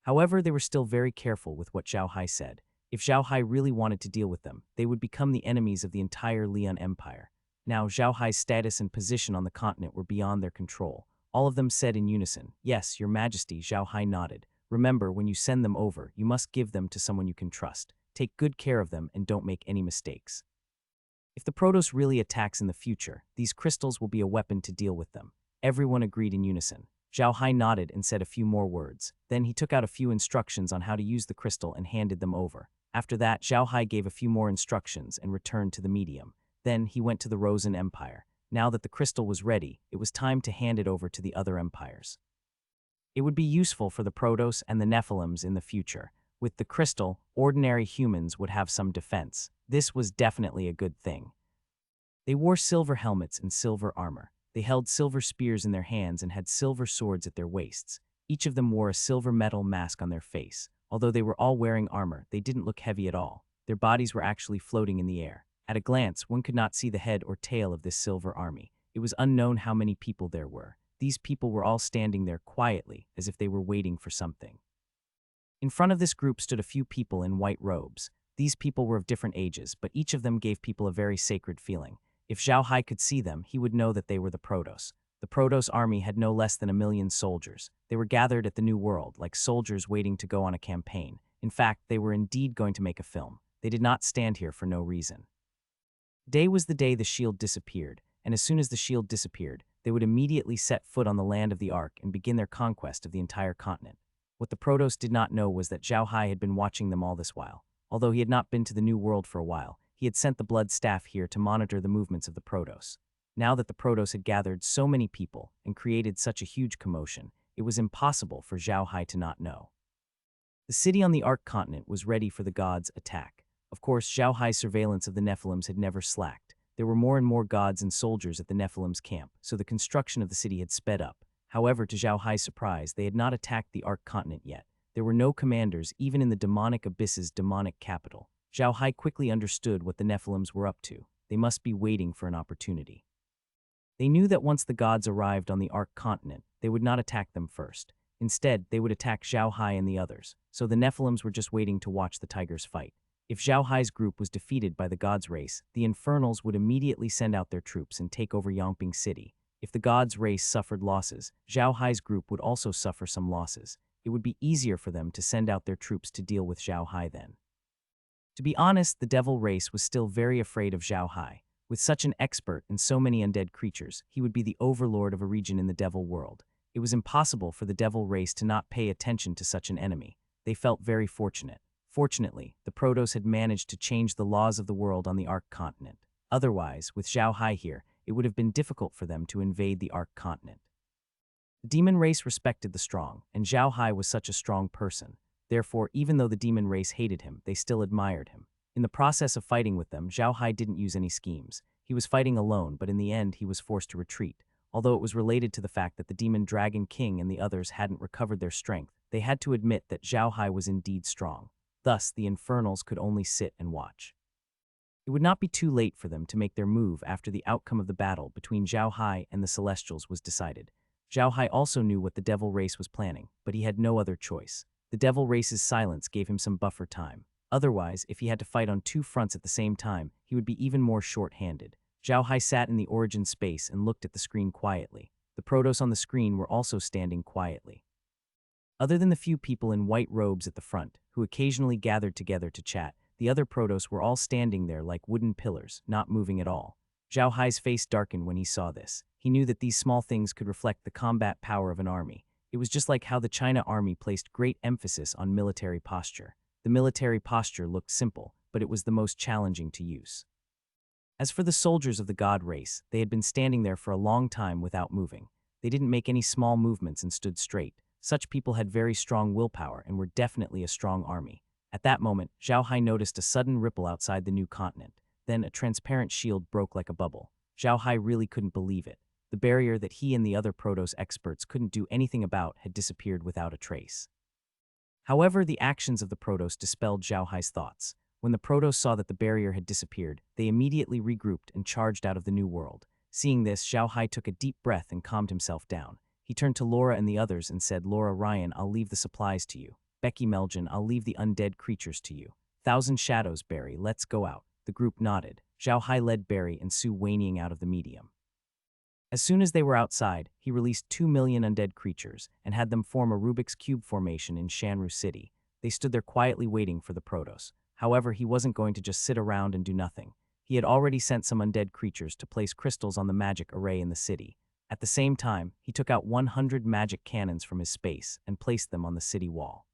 However, they were still very careful with what Zhao Hai said. If Zhao Hai really wanted to deal with them, they would become the enemies of the entire Lian Empire. Now, Zhao Hai's status and position on the continent were beyond their control. All of them said in unison, "Yes, Your Majesty." Zhao Hai nodded. "Remember, when you send them over, you must give them to someone you can trust. Take good care of them and don't make any mistakes. If the Protoss really attacks in the future, these crystals will be a weapon to deal with them." Everyone agreed in unison. Zhao Hai nodded and said a few more words. Then he took out a few instructions on how to use the crystal and handed them over. After that, Zhao Hai gave a few more instructions and returned to the medium. Then he went to the Rosen Empire. Now that the crystal was ready, it was time to hand it over to the other empires. It would be useful for the Protoss and the Nephilims in the future. With the crystal, ordinary humans would have some defense. This was definitely a good thing. They wore silver helmets and silver armor. They held silver spears in their hands and had silver swords at their waists. Each of them wore a silver metal mask on their face. Although they were all wearing armor, they didn't look heavy at all. Their bodies were actually floating in the air. At a glance, one could not see the head or tail of this silver army. It was unknown how many people there were. These people were all standing there quietly, as if they were waiting for something. In front of this group stood a few people in white robes. These people were of different ages, but each of them gave people a very sacred feeling. If Zhao Hai could see them, he would know that they were the Protoss. The Protoss army had no less than 1,000,000 soldiers. They were gathered at the New World, like soldiers waiting to go on a campaign. In fact, they were indeed going to make a film. They did not stand here for no reason. Day was the day the shield disappeared, and as soon as the shield disappeared, they would immediately set foot on the land of the Ark and begin their conquest of the entire continent. What the Protoss did not know was that Zhao Hai had been watching them all this while. Although he had not been to the New World for a while, he had sent the blood staff here to monitor the movements of the Protoss. Now that the Protoss had gathered so many people and created such a huge commotion, it was impossible for Zhao Hai to not know. The city on the Ark continent was ready for the gods' attack. Of course, Zhao Hai's surveillance of the Nephilims had never slacked. There were more and more gods and soldiers at the Nephilims' camp, so the construction of the city had sped up. However, to Zhao Hai's surprise, they had not attacked the Ark continent yet. There were no commanders even in the demonic abyss's demonic capital. Zhao Hai quickly understood what the Nephilims were up to. They must be waiting for an opportunity. They knew that once the gods arrived on the Ark continent, they would not attack them first. Instead, they would attack Zhao Hai and the others, so the Nephilims were just waiting to watch the tigers fight. If Zhao Hai's group was defeated by the gods' race, the Infernals would immediately send out their troops and take over Yangping City. If the gods' race suffered losses, Zhao Hai's group would also suffer some losses. It would be easier for them to send out their troops to deal with Zhao Hai then. To be honest, the devil race was still very afraid of Zhao Hai. With such an expert and so many undead creatures, he would be the overlord of a region in the devil world. It was impossible for the devil race to not pay attention to such an enemy. They felt very fortunate. Fortunately, the Protoss had managed to change the laws of the world on the Ark continent. Otherwise, with Zhao Hai here, it would have been difficult for them to invade the Ark continent. The demon race respected the strong, and Zhao Hai was such a strong person. Therefore, even though the demon race hated him, they still admired him. In the process of fighting with them, Zhao Hai didn't use any schemes. He was fighting alone, but in the end he was forced to retreat. Although it was related to the fact that the Demon Dragon King and the others hadn't recovered their strength, they had to admit that Zhao Hai was indeed strong. Thus, the Infernals could only sit and watch. It would not be too late for them to make their move after the outcome of the battle between Zhao Hai and the Celestials was decided. Zhao Hai also knew what the Devil Race was planning, but he had no other choice. The Devil Race's silence gave him some buffer time. Otherwise, if he had to fight on two fronts at the same time, he would be even more short-handed. Zhao Hai sat in the origin space and looked at the screen quietly. The Protoss on the screen were also standing quietly. Other than the few people in white robes at the front, who occasionally gathered together to chat, the other Protoss were all standing there like wooden pillars, not moving at all. Zhao Hai's face darkened when he saw this. He knew that these small things could reflect the combat power of an army. It was just like how the China army placed great emphasis on military posture. The military posture looked simple, but it was the most challenging to use. As for the soldiers of the god race, they had been standing there for a long time without moving. They didn't make any small movements and stood straight. Such people had very strong willpower and were definitely a strong army. At that moment, Zhao Hai noticed a sudden ripple outside the new continent. Then a transparent shield broke like a bubble. Zhao Hai really couldn't believe it. The barrier that he and the other Protoss experts couldn't do anything about had disappeared without a trace. However, the actions of the Protoss dispelled Zhao Hai's thoughts. When the Protoss saw that the barrier had disappeared, they immediately regrouped and charged out of the new world. Seeing this, Zhao Hai took a deep breath and calmed himself down. He turned to Laura and the others and said, "Laura, Ryan, I'll leave the supplies to you. Becky, Melgen, I'll leave the undead creatures to you. Thousand Shadows, Barry, let's go out." The group nodded. Zhao Hai led Barry and Sue whinnying out of the medium. As soon as they were outside, he released 2 million undead creatures and had them form a Rubik's Cube formation in Shanru City. They stood there quietly waiting for the Protoss. However, he wasn't going to just sit around and do nothing. He had already sent some undead creatures to place crystals on the magic array in the city. At the same time, he took out 100 magic cannons from his space and placed them on the city wall.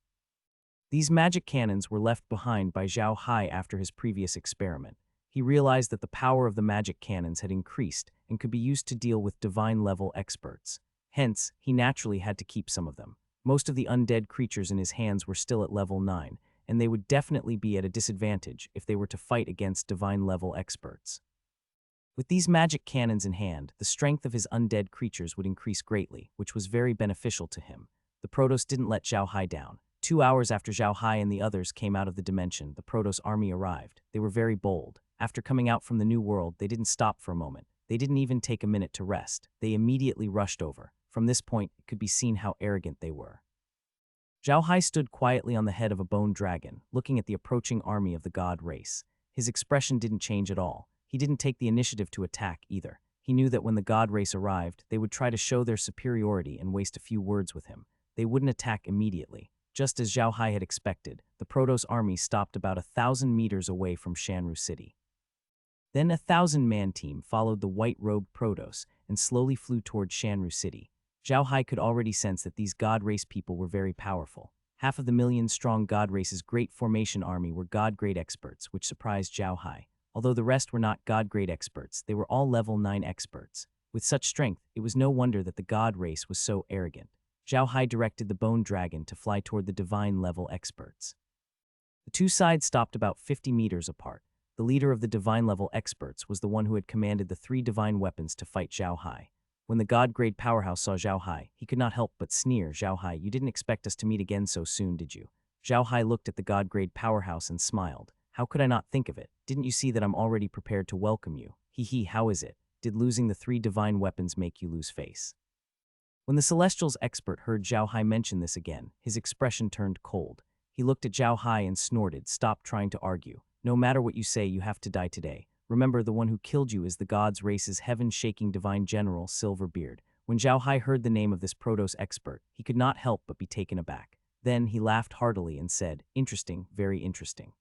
These magic cannons were left behind by Zhao Hai after his previous experiment. He realized that the power of the magic cannons had increased and could be used to deal with divine-level experts. Hence, he naturally had to keep some of them. Most of the undead creatures in his hands were still at level 9, and they would definitely be at a disadvantage if they were to fight against divine-level experts. With these magic cannons in hand, the strength of his undead creatures would increase greatly, which was very beneficial to him. The Protoss didn't let Zhao Hai down. 2 hours after Zhao Hai and the others came out of the dimension, the Protoss army arrived. They were very bold. After coming out from the new world, they didn't stop for a moment. They didn't even take a minute to rest. They immediately rushed over. From this point, it could be seen how arrogant they were. Zhao Hai stood quietly on the head of a bone dragon, looking at the approaching army of the god race. His expression didn't change at all. He didn't take the initiative to attack either. He knew that when the god race arrived, they would try to show their superiority and waste a few words with him. They wouldn't attack immediately. Just as Zhao Hai had expected, the Protoss army stopped about 1,000 meters away from Shanru City. Then a 1,000-man team followed the white-robed Protoss and slowly flew toward Shanru City. Zhao Hai could already sense that these god race people were very powerful. Half of the million-strong god race's great formation army were god-grade experts, which surprised Zhao Hai. Although the rest were not god-grade experts, they were all level 9 experts. With such strength, it was no wonder that the god race was so arrogant. Zhao Hai directed the bone dragon to fly toward the divine-level experts. The two sides stopped about 50 meters apart. The leader of the divine-level experts was the one who had commanded the 3 divine weapons to fight Zhao Hai. When the god-grade powerhouse saw Zhao Hai, he could not help but sneer. "Zhao Hai, you didn't expect us to meet again so soon, did you?" Zhao Hai looked at the god-grade powerhouse and smiled. "How could I not think of it? Didn't you see that I'm already prepared to welcome you? Hee, how is it? Did losing the 3 divine weapons make you lose face?" When the Celestial's expert heard Zhao Hai mention this again, his expression turned cold. He looked at Zhao Hai and snorted, "Stop trying to argue. No matter what you say, you have to die today. Remember, the one who killed you is the god's race's heaven-shaking divine general, Silverbeard." When Zhao Hai heard the name of this Protoss expert, he could not help but be taken aback. Then he laughed heartily and said, "Interesting, very interesting.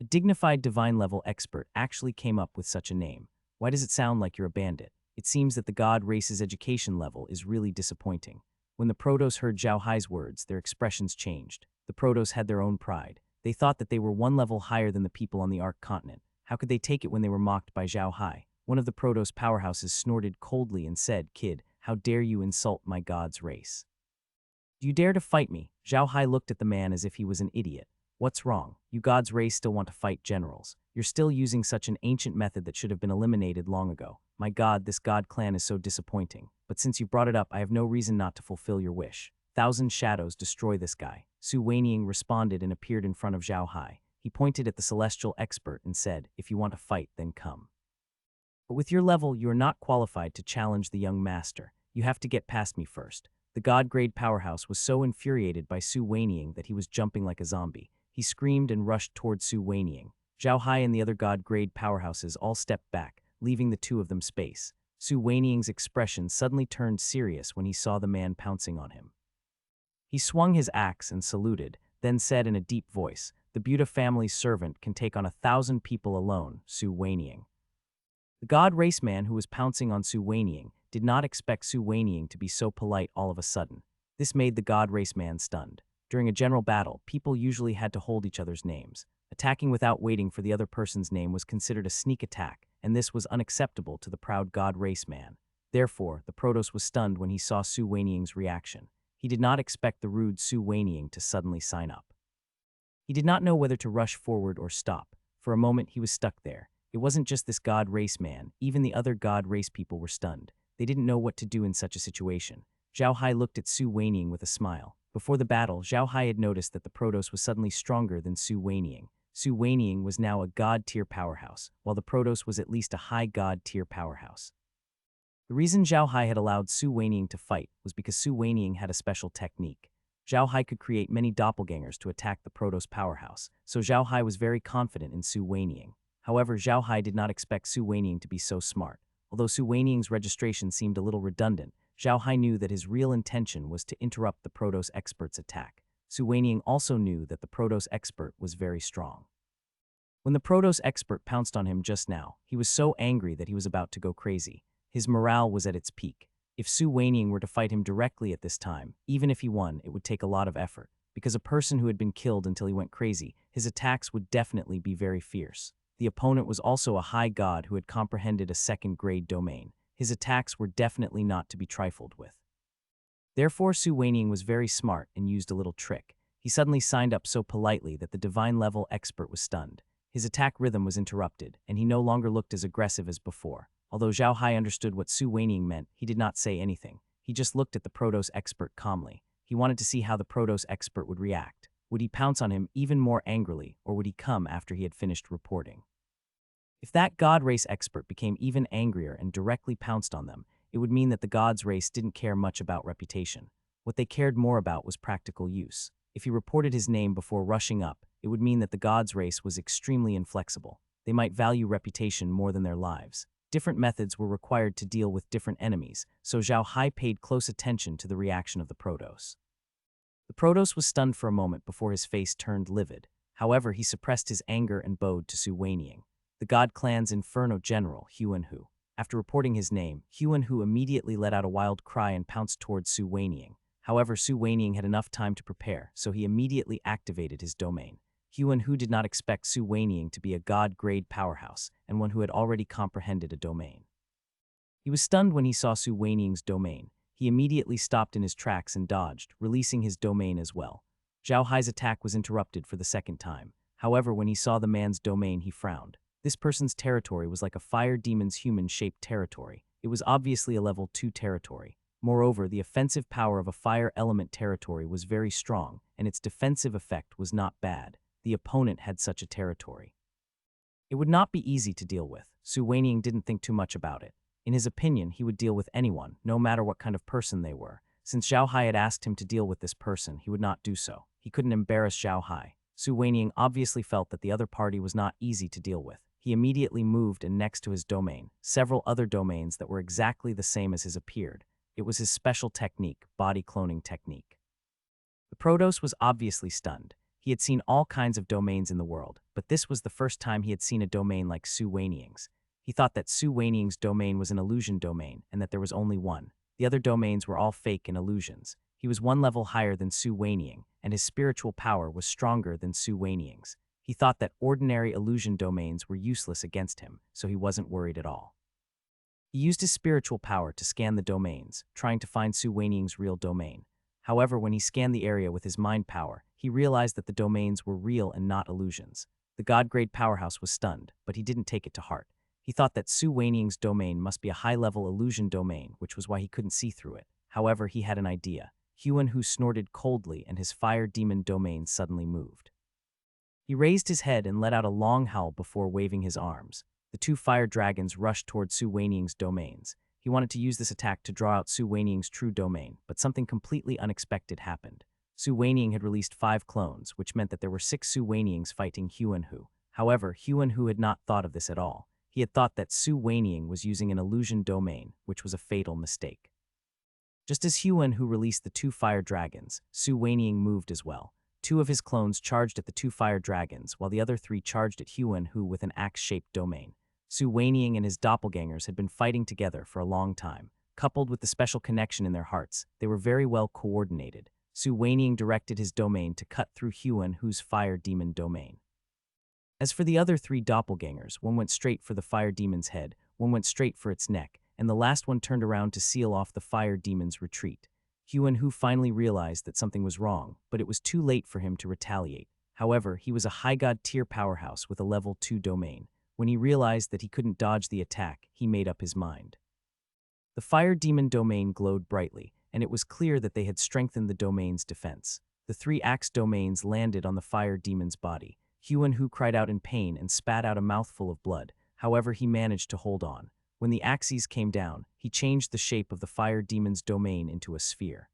A dignified divine-level expert actually came up with such a name. Why does it sound like you're a bandit? It seems that the god race's education level is really disappointing." When the Protoss heard Zhao Hai's words, their expressions changed. The Protoss had their own pride. They thought that they were one level higher than the people on the Ark continent. How could they take it when they were mocked by Zhao Hai? One of the Protoss powerhouses snorted coldly and said, "Kid, how dare you insult my god's race? Do you dare to fight me?" Zhao Hai looked at the man as if he was an idiot. "What's wrong? You god's race still want to fight generals. You're still using such an ancient method that should have been eliminated long ago. My god, this god clan is so disappointing. But since you brought it up, I have no reason not to fulfill your wish. 1,000 shadows, destroy this guy." Su Weiniang responded and appeared in front of Zhao Hai. He pointed at the celestial expert and said, "If you want to fight, then come. But with your level, you are not qualified to challenge the young master. You have to get past me first." The god-grade powerhouse was so infuriated by Su Weiniang that he was jumping like a zombie. He screamed and rushed toward Su Weiniang. Zhao Hai and the other god-grade powerhouses all stepped back, leaving the two of them space. Su Weiniang's expression suddenly turned serious when he saw the man pouncing on him. He swung his axe and saluted, then said in a deep voice, "The Buddha family's servant can take on 1,000 people alone, Su Weiniang." The god race man who was pouncing on Su Weiniang did not expect Su Weiniang to be so polite all of a sudden. This made the god race man stunned. During a general battle, people usually had to hold each other's names. Attacking without waiting for the other person's name was considered a sneak attack, and this was unacceptable to the proud god race man. Therefore, the Protoss was stunned when he saw Su Weiniang's reaction. He did not expect the rude Su Weiniang to suddenly sign up. He did not know whether to rush forward or stop. For a moment, he was stuck there. It wasn't just this god race man, even the other god race people were stunned. They didn't know what to do in such a situation. Zhao Hai looked at Su Weiniang with a smile. Before the battle, Zhao Hai had noticed that the Protoss was suddenly stronger than Su Weiniang. Su Weiniang was now a god-tier powerhouse, while the Protoss was at least a high god-tier powerhouse. The reason Zhao Hai had allowed Su Weiniang to fight was because Su Weiniang had a special technique. Zhao Hai could create many doppelgangers to attack the Protoss powerhouse, so Zhao Hai was very confident in Su Weiniang. However, Zhao Hai did not expect Su Weiniang to be so smart. Although Su Weiniang's registration seemed a little redundant, Zhao Hai knew that his real intention was to interrupt the Protoss expert's attack. Su Weiniang also knew that the Protoss expert was very strong. When the Protoss expert pounced on him just now, he was so angry that he was about to go crazy. His morale was at its peak. If Su Weiniang were to fight him directly at this time, even if he won, it would take a lot of effort. Because a person who had been killed until he went crazy, his attacks would definitely be very fierce. The opponent was also a high god who had comprehended a second-grade domain. His attacks were definitely not to be trifled with. Therefore, Su Weiniang was very smart and used a little trick. He suddenly signed up so politely that the divine-level expert was stunned. His attack rhythm was interrupted, and he no longer looked as aggressive as before. Although Zhao Hai understood what Su Weiniang meant, he did not say anything. He just looked at the Protoss expert calmly. He wanted to see how the Protoss expert would react. Would he pounce on him even more angrily, or would he come after he had finished reporting? If that god race expert became even angrier and directly pounced on them, it would mean that the gods race didn't care much about reputation. What they cared more about was practical use. If he reported his name before rushing up, it would mean that the gods race was extremely inflexible. They might value reputation more than their lives. Different methods were required to deal with different enemies, so Zhao Hai paid close attention to the reaction of the Protoss. The Protoss was stunned for a moment before his face turned livid. However, he suppressed his anger and bowed to Su Weiniang. The God Clan's Inferno General, Huan-Hu. After reporting his name, Huan-Hu immediately let out a wild cry and pounced towards Su Weiniang. However, Su Weiniang had enough time to prepare, so he immediately activated his domain. Huan-Hu did not expect Su Weiniang to be a god-grade powerhouse and one who had already comprehended a domain. He was stunned when he saw Su Weiniang's domain. He immediately stopped in his tracks and dodged, releasing his domain as well. Zhao Hai's attack was interrupted for the second time. However, when he saw the man's domain, he frowned. This person's territory was like a fire demon's human-shaped territory. It was obviously a level 2 territory. Moreover, the offensive power of a fire element territory was very strong, and its defensive effect was not bad. The opponent had such a territory. It would not be easy to deal with. Su Weiniang didn't think too much about it. In his opinion, he would deal with anyone, no matter what kind of person they were. Since Zhao Hai had asked him to deal with this person, he would not do so. He couldn't embarrass Zhao Hai. Su Weiniang obviously felt that the other party was not easy to deal with. He immediately moved, and next to his domain, several other domains that were exactly the same as his appeared. It was his special technique, body cloning technique. The Protoss was obviously stunned. He had seen all kinds of domains in the world, but this was the first time he had seen a domain like Su Weiniang's. He thought that Su Weiniang's domain was an illusion domain and that there was only one. The other domains were all fake and illusions. He was one level higher than Su Weiniang, and his spiritual power was stronger than Su Weiniang's. He thought that ordinary illusion domains were useless against him, so he wasn't worried at all. He used his spiritual power to scan the domains, trying to find Su Weiniang's real domain. However, when he scanned the area with his mind power, he realized that the domains were real and not illusions. The god-grade powerhouse was stunned, but he didn't take it to heart. He thought that Su Weiniang's domain must be a high-level illusion domain, which was why he couldn't see through it. However, he had an idea. Huan-Hu snorted coldly, and his fire demon domain suddenly moved. He raised his head and let out a long howl before waving his arms. The two fire dragons rushed toward Su Weiniang's domains. He wanted to use this attack to draw out Su Weiniang's true domain, but something completely unexpected happened. Su Weiniang had released 5 clones, which meant that there were 6 Su Weiniangs fighting Huan Hu. However, Huan Hu had not thought of this at all. He had thought that Su Weiniang was using an illusion domain, which was a fatal mistake. Just as Huan Hu released the 2 fire dragons, Su Weiniang moved as well. 2 of his clones charged at the 2 fire dragons, while the other 3 charged at Huan Hu with an axe-shaped domain. Su Weiniang and his doppelgangers had been fighting together for a long time. Coupled with the special connection in their hearts, they were very well coordinated. Su Weiniang directed his domain to cut through Huan Hu's fire demon domain. As for the other 3 doppelgangers, one went straight for the fire demon's head, one went straight for its neck, and the last one turned around to seal off the fire demon's retreat. Huan Hu finally realized that something was wrong, but it was too late for him to retaliate. However, he was a high god tier powerhouse with a level 2 domain. When he realized that he couldn't dodge the attack, he made up his mind. The fire demon domain glowed brightly, and it was clear that they had strengthened the domain's defense. The 3 axe domains landed on the fire demon's body. Huan Hu cried out in pain and spat out a mouthful of blood. However, he managed to hold on. When the axes came down, he changed the shape of the fire demon's domain into a sphere.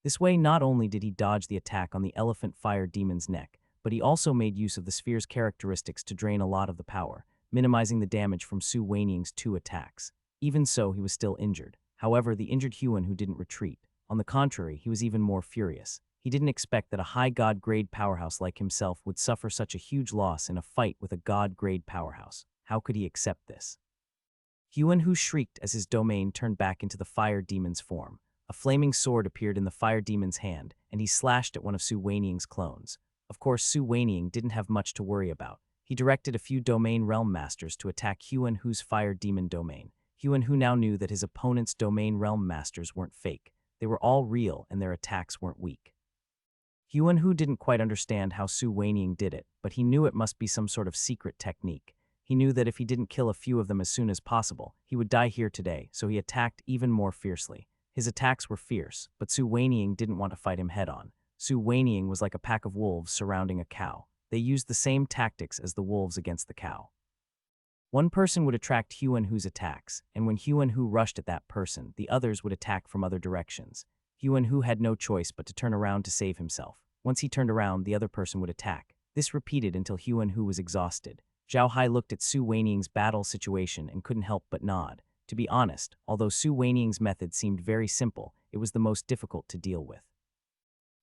This way, not only did he dodge the attack on the elephant fire demon's neck, but he also made use of the sphere's characteristics to drain a lot of the power, minimizing the damage from Su Weiniang's 2 attacks. Even so, he was still injured. However, the injured Huan Hu didn't retreat. On the contrary, he was even more furious. He didn't expect that a high god-grade powerhouse like himself would suffer such a huge loss in a fight with a god-grade powerhouse. How could he accept this? Huan Hu shrieked as his domain turned back into the fire demon's form. A flaming sword appeared in the fire demon's hand, and he slashed at one of Su Weiniang's clones. Of course, Su Weiniang didn't have much to worry about. He directed a few domain realm masters to attack Huan Hu's fire demon domain. Huan Hu now knew that his opponent's domain realm masters weren't fake. They were all real, and their attacks weren't weak. Huan Hu didn't quite understand how Su Weiniang did it, but he knew it must be some sort of secret technique. He knew that if he didn't kill a few of them as soon as possible, he would die here today, so he attacked even more fiercely. His attacks were fierce, but Su Weiniang didn't want to fight him head-on. Su Weiniang was like a pack of wolves surrounding a cow. They used the same tactics as the wolves against the cow. One person would attract Huan Hu's attacks, and when Huan Hu rushed at that person, the others would attack from other directions. Huan Hu had no choice but to turn around to save himself. Once he turned around, the other person would attack. This repeated until Huan Hu was exhausted. Zhao Hai looked at Su Weiniang's battle situation and couldn't help but nod. To be honest, although Su Weiniang's method seemed very simple, it was the most difficult to deal with.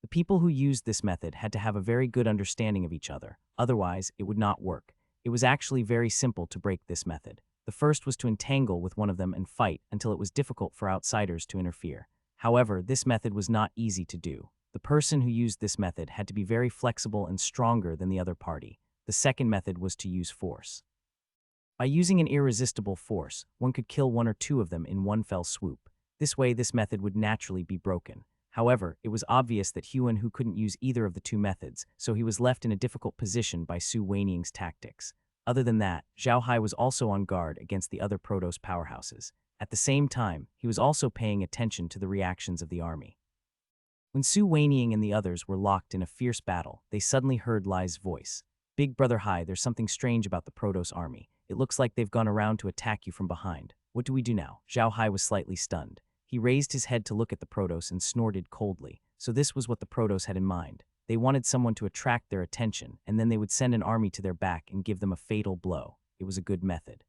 The people who used this method had to have a very good understanding of each other, otherwise it would not work. It was actually very simple to break this method. The first was to entangle with one of them and fight until it was difficult for outsiders to interfere. However, this method was not easy to do. The person who used this method had to be very flexible and stronger than the other party. The second method was to use force. By using an irresistible force, one could kill 1 or 2 of them in one fell swoop. This way, this method would naturally be broken. However, it was obvious that Huan Hu couldn't use either of the 2 methods, so he was left in a difficult position by Su Weiniang's tactics. Other than that, Zhao Hai was also on guard against the other Protoss powerhouses. At the same time, he was also paying attention to the reactions of the army. When Su Weiniang and the others were locked in a fierce battle, they suddenly heard Lai's voice. "Big Brother Hai, there's something strange about the Protoss army. It looks like they've gone around to attack you from behind. What do we do now?" Zhao Hai was slightly stunned. He raised his head to look at the Protoss and snorted coldly. So this was what the Protoss had in mind. They wanted someone to attract their attention, and then they would send an army to their back and give them a fatal blow. It was a good method.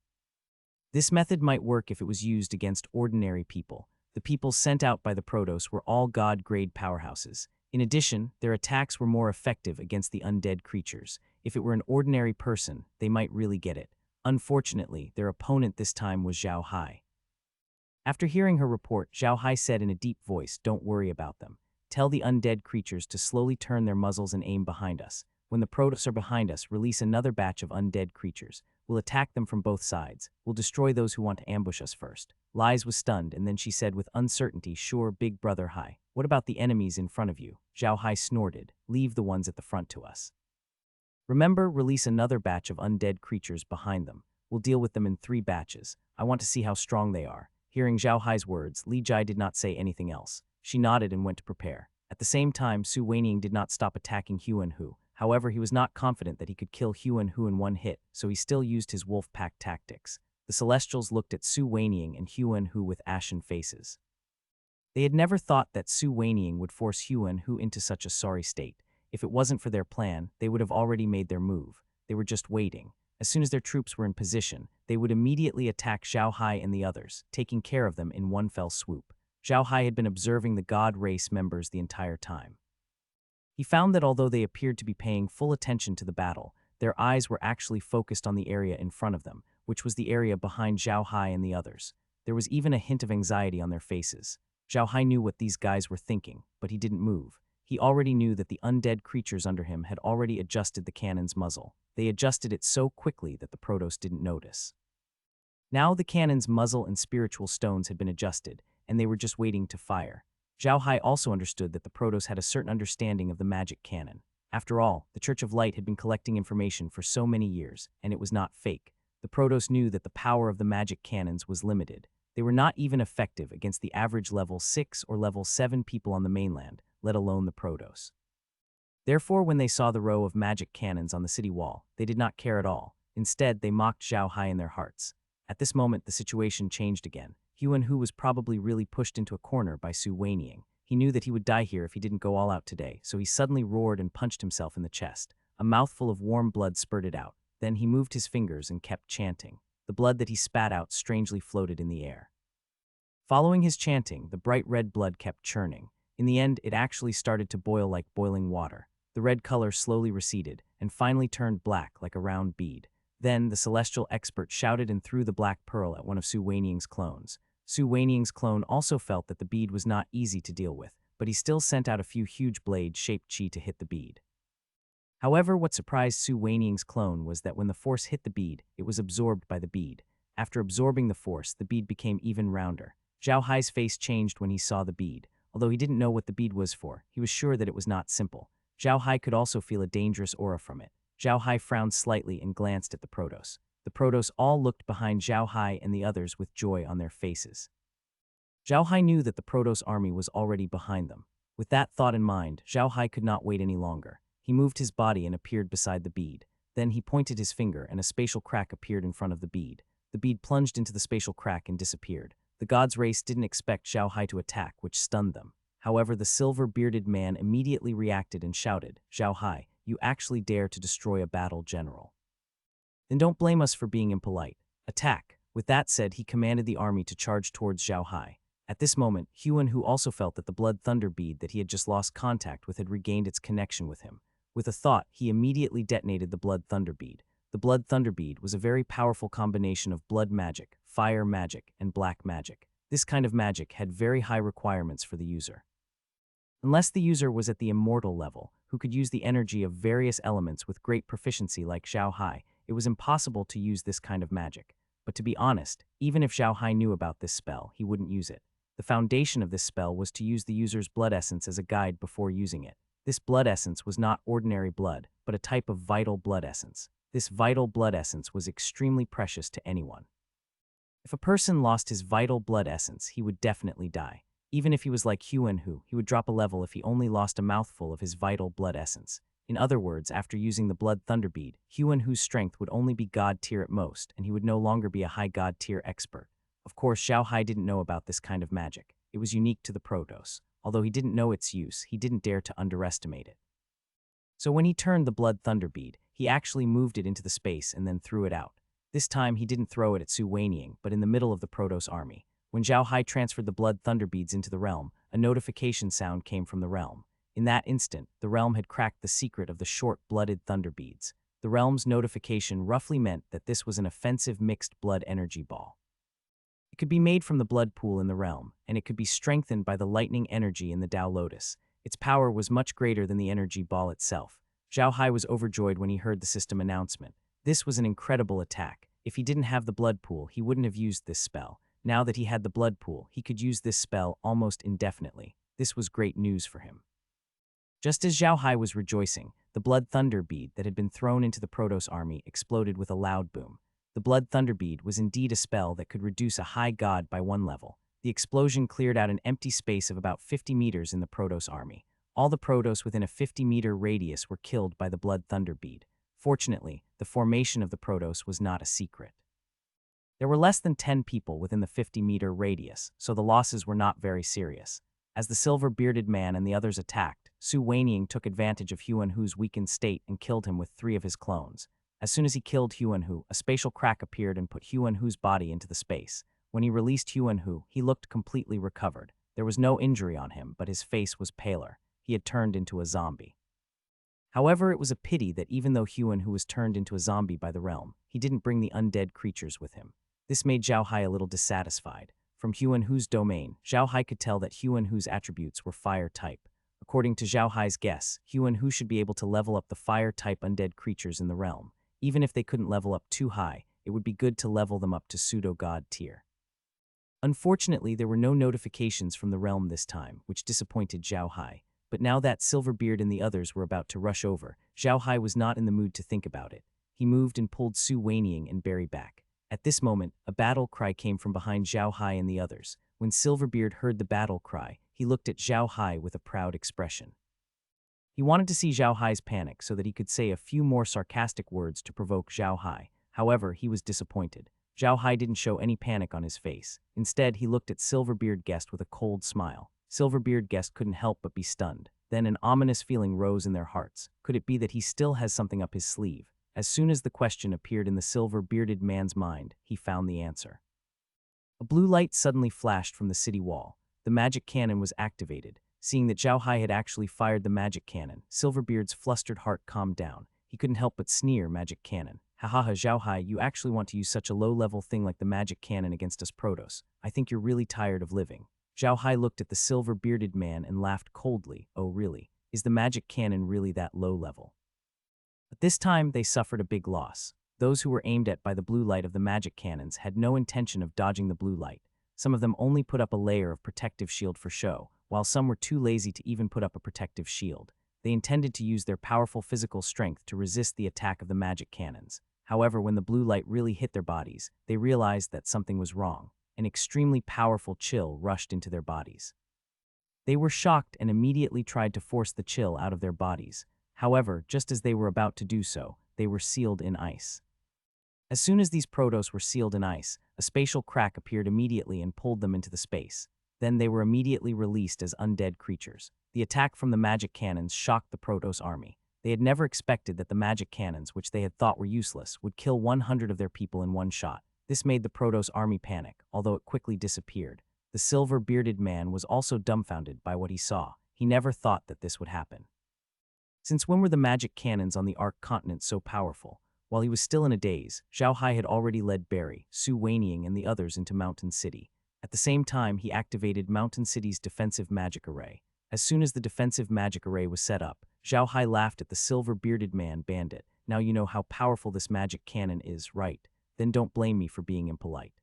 This method might work if it was used against ordinary people. The people sent out by the Protoss were all god-grade powerhouses. In addition, their attacks were more effective against the undead creatures. If it were an ordinary person, they might really get it. Unfortunately, their opponent this time was Zhao Hai. After hearing her report, Zhao Hai said in a deep voice, "Don't worry about them. Tell the undead creatures to slowly turn their muzzles and aim behind us. When the Protoss are behind us, release another batch of undead creatures. We'll attack them from both sides. We'll destroy those who want to ambush us first." Lais was stunned, and then she said with uncertainty, "Sure, Big Brother Hai. What about the enemies in front of you?" Zhao Hai snorted, "Leave the ones at the front to us. Remember, release another batch of undead creatures behind them. We'll deal with them in 3 batches. I want to see how strong they are." Hearing Zhao Hai's words, Li Jai did not say anything else. She nodded and went to prepare. At the same time, Su Weiniang did not stop attacking Huan Hu. However, he was not confident that he could kill Huan Hu in one hit, so he still used his wolf pack tactics. The Celestials looked at Su Weiniang and Huan Hu with ashen faces. They had never thought that Su Weiniang would force Huan-Hu into such a sorry state. If it wasn't for their plan, they would have already made their move. They were just waiting. As soon as their troops were in position, they would immediately attack Zhao Hai and the others, taking care of them in one fell swoop. Zhao Hai had been observing the god race members the entire time. He found that although they appeared to be paying full attention to the battle, their eyes were actually focused on the area in front of them, which was the area behind Zhao Hai and the others. There was even a hint of anxiety on their faces. Zhao Hai knew what these guys were thinking, but he didn't move. He already knew that the undead creatures under him had already adjusted the cannon's muzzle. They adjusted it so quickly that the Protoss didn't notice. Now the cannon's muzzle and spiritual stones had been adjusted, and they were just waiting to fire. Zhao Hai also understood that the Protoss had a certain understanding of the magic cannon. After all, the Church of Light had been collecting information for so many years, and it was not fake. The Protoss knew that the power of the magic cannons was limited. They were not even effective against the average level 6 or level 7 people on the mainland, let alone the Protoss. Therefore, when they saw the row of magic cannons on the city wall, they did not care at all. Instead, they mocked Zhao Hai in their hearts. At this moment, the situation changed again. Huan-Hu was probably really pushed into a corner by Su Weiniang. He knew that he would die here if he didn't go all out today, so he suddenly roared and punched himself in the chest. A mouthful of warm blood spurted out. Then he moved his fingers and kept chanting. The blood that he spat out strangely floated in the air. Following his chanting, the bright red blood kept churning. In the end, it actually started to boil like boiling water. The red color slowly receded and finally turned black like a round bead. Then the celestial expert shouted and threw the black pearl at one of Su Weiniang's clones. Su Weiniang's clone also felt that the bead was not easy to deal with, but he still sent out a few huge blade-shaped chi to hit the bead. However, what surprised Su Weiniang's clone was that when the force hit the bead, it was absorbed by the bead. After absorbing the force, the bead became even rounder. Zhao Hai's face changed when he saw the bead. Although he didn't know what the bead was for, he was sure that it was not simple. Zhao Hai could also feel a dangerous aura from it. Zhao Hai frowned slightly and glanced at the Protoss. The Protoss all looked behind Zhao Hai and the others with joy on their faces. Zhao Hai knew that the Protoss army was already behind them. With that thought in mind, Zhao Hai could not wait any longer. He moved his body and appeared beside the bead. Then he pointed his finger and a spatial crack appeared in front of the bead. The bead plunged into the spatial crack and disappeared. The god's race didn't expect Zhao Hai to attack, which stunned them. However, the silver-bearded man immediately reacted and shouted, "Zhao Hai, you actually dare to destroy a battle general. Then don't blame us for being impolite. Attack." With that said, he commanded the army to charge towards Zhao Hai. At this moment, Huan-Hu also felt that the blood thunder bead that he had just lost contact with had regained its connection with him. With a thought, he immediately detonated the blood thunder bead. The blood thunder bead was a very powerful combination of blood magic, fire magic, and black magic. This kind of magic had very high requirements for the user. Unless the user was at the immortal level, who could use the energy of various elements with great proficiency like Zhao Hai, it was impossible to use this kind of magic. But to be honest, even if Zhao Hai knew about this spell, he wouldn't use it. The foundation of this spell was to use the user's blood essence as a guide before using it. This blood essence was not ordinary blood, but a type of vital blood essence. This vital blood essence was extremely precious to anyone. If a person lost his vital blood essence, he would definitely die. Even if he was like Huan-Hu, he would drop a level if he only lost a mouthful of his vital blood essence. In other words, after using the blood thunder bead, Huan-Hu's strength would only be god tier at most, and he would no longer be a high god tier expert. Of course, Zhao Hai didn't know about this kind of magic. It was unique to the Protoss. Although he didn't know its use, he didn't dare to underestimate it. So when he turned the blood thunder bead, he actually moved it into the space and then threw it out. This time, he didn't throw it at Su Weiniang, but in the middle of the Protoss army. When Zhao Hai transferred the blood thunder beads into the realm, a notification sound came from the realm. In that instant, the realm had cracked the secret of the short-blooded thunder beads. The realm's notification roughly meant that this was an offensive mixed blood energy ball. It could be made from the blood pool in the realm, and it could be strengthened by the lightning energy in the Tao Lotus. Its power was much greater than the energy ball itself. Zhao Hai was overjoyed when he heard the system announcement. This was an incredible attack. If he didn't have the blood pool, he wouldn't have used this spell. Now that he had the blood pool, he could use this spell almost indefinitely. This was great news for him. Just as Zhao Hai was rejoicing, the blood thunder bead that had been thrown into the Protoss army exploded with a loud boom. The blood thunder bead was indeed a spell that could reduce a high god by one level. The explosion cleared out an empty space of about 50 meters in the Protoss army. All the Protoss within a 50-meter radius were killed by the blood thunder bead. Fortunately, the formation of the Protoss was not a secret. There were less than 10 people within the 50-meter radius, so the losses were not very serious. As the silver-bearded man and the others attacked, Su Weiniang took advantage of Huan-Hu's weakened state and killed him with 3 of his clones. As soon as he killed Huan-Hu, a spatial crack appeared and put Huan-Hu's body into the space. When he released Huan-Hu, he looked completely recovered. There was no injury on him, but his face was paler. He had turned into a zombie. However, it was a pity that even though Huan-Hu was turned into a zombie by the realm, he didn't bring the undead creatures with him. This made Zhao Hai a little dissatisfied. From Huan-Hu's domain, Zhao Hai could tell that Huan-Hu's attributes were fire type. According to Zhao Hai's guess, Huan-Hu should be able to level up the fire type undead creatures in the realm. Even if they couldn't level up too high, it would be good to level them up to pseudo-god tier. Unfortunately, there were no notifications from the realm this time, which disappointed Zhao Hai. But now that Silverbeard and the others were about to rush over, Zhao Hai was not in the mood to think about it. He moved and pulled Su Weiniang and Barry back. At this moment, a battle cry came from behind Zhao Hai and the others. When Silverbeard heard the battle cry, he looked at Zhao Hai with a proud expression. He wanted to see Zhao Hai's panic so that he could say a few more sarcastic words to provoke Zhao Hai. However, he was disappointed. Zhao Hai didn't show any panic on his face. Instead, he looked at Silverbeard Guest with a cold smile. Silverbeard Guest couldn't help but be stunned. Then an ominous feeling rose in their hearts. Could it be that he still has something up his sleeve? As soon as the question appeared in the silver-bearded man's mind, he found the answer. A blue light suddenly flashed from the city wall. The magic cannon was activated. Seeing that Zhao Hai had actually fired the magic cannon, Silverbeard's flustered heart calmed down. He couldn't help but sneer, "Magic cannon. Hahaha, Zhao Hai, you actually want to use such a low-level thing like the magic cannon against us Protoss. I think you're really tired of living." Zhao Hai looked at the silver-bearded man and laughed coldly. "Oh really? Is the magic cannon really that low level?" But this time, they suffered a big loss. Those who were aimed at by the blue light of the magic cannons had no intention of dodging the blue light. Some of them only put up a layer of protective shield for show, while some were too lazy to even put up a protective shield. They intended to use their powerful physical strength to resist the attack of the magic cannons. However, when the blue light really hit their bodies, they realized that something was wrong. An extremely powerful chill rushed into their bodies. They were shocked and immediately tried to force the chill out of their bodies. However, just as they were about to do so, they were sealed in ice. As soon as these Protoss were sealed in ice, a spatial crack appeared immediately and pulled them into the space. Then they were immediately released as undead creatures. The attack from the magic cannons shocked the Protoss army. They had never expected that the magic cannons, which they had thought were useless, would kill 100 of their people in one shot. This made the Protoss army panic, although it quickly disappeared. The silver-bearded man was also dumbfounded by what he saw. He never thought that this would happen. Since when were the magic cannons on the Ark continent so powerful? While he was still in a daze, Zhao Hai had already led Barry, Su Weiniang, and the others into Mountain City. At the same time, he activated Mountain City's defensive magic array. As soon as the defensive magic array was set up, Zhao Hai laughed at the silver-bearded man bandit. "Now you know how powerful this magic cannon is, right? Then don't blame me for being impolite."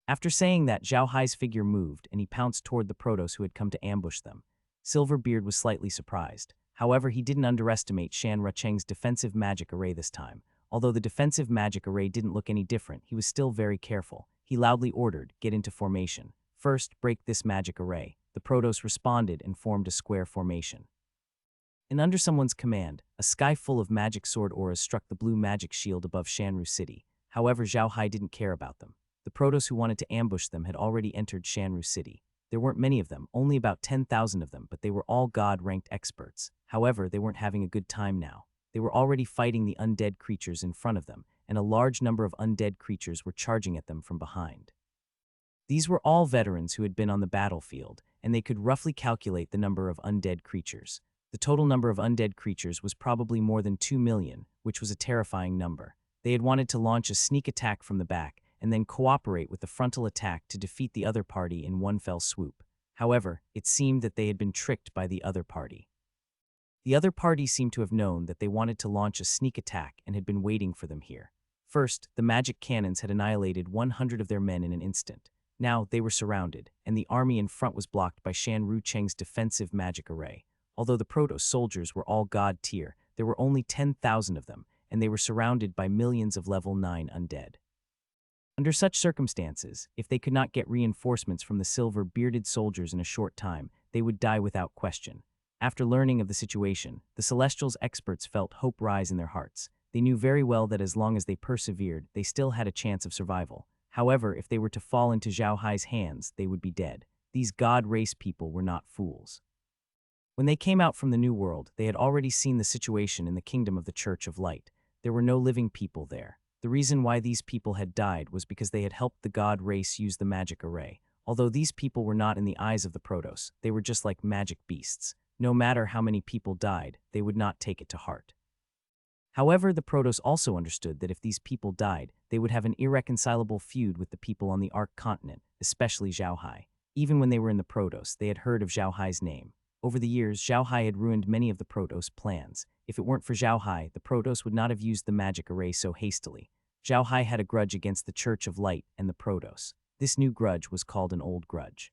After saying that, Zhao Hai's figure moved, and he pounced toward the Protoss who had come to ambush them. Silverbeard was slightly surprised. However, he didn't underestimate Shan Rucheng's defensive magic array this time. Although the defensive magic array didn't look any different, he was still very careful. He loudly ordered, "Get into formation. First, break this magic array." The Protoss responded and formed a square formation. And under someone's command, a sky full of magic sword auras struck the blue magic shield above Shanru City. However, Zhao Hai didn't care about them. The Protoss who wanted to ambush them had already entered Shanru City. There weren't many of them, only about 10,000 of them, but they were all god-ranked experts. However, they weren't having a good time now. They were already fighting the undead creatures in front of them, and a large number of undead creatures were charging at them from behind. These were all veterans who had been on the battlefield, and they could roughly calculate the number of undead creatures. The total number of undead creatures was probably more than 2 million, which was a terrifying number. They had wanted to launch a sneak attack from the back, and then cooperate with the frontal attack to defeat the other party in one fell swoop. However, it seemed that they had been tricked by the other party. The other party seemed to have known that they wanted to launch a sneak attack and had been waiting for them here. First, the magic cannons had annihilated 100 of their men in an instant. Now, they were surrounded, and the army in front was blocked by Shan Rucheng's defensive magic array. Although the Protoss soldiers were all god tier, there were only 10,000 of them, and they were surrounded by millions of level 9 undead. Under such circumstances, if they could not get reinforcements from the silver-bearded soldiers in a short time, they would die without question. After learning of the situation, the Celestials' experts felt hope rise in their hearts. They knew very well that as long as they persevered, they still had a chance of survival. However, if they were to fall into Zhao Hai's hands, they would be dead. These god race people were not fools. When they came out from the New World, they had already seen the situation in the kingdom of the Church of Light. There were no living people there. The reason why these people had died was because they had helped the god race use the magic array. Although these people were not in the eyes of the Protoss, they were just like magic beasts. No matter how many people died, they would not take it to heart. However, the Protoss also understood that if these people died, they would have an irreconcilable feud with the people on the Ark continent, especially Zhao Hai. Even when they were in the Protoss, they had heard of Zhao Hai's name. Over the years, Zhao Hai had ruined many of the Protoss' plans. If it weren't for Zhao Hai, the Protoss would not have used the magic array so hastily. Zhao Hai had a grudge against the Church of Light and the Protoss. This new grudge was called an old grudge.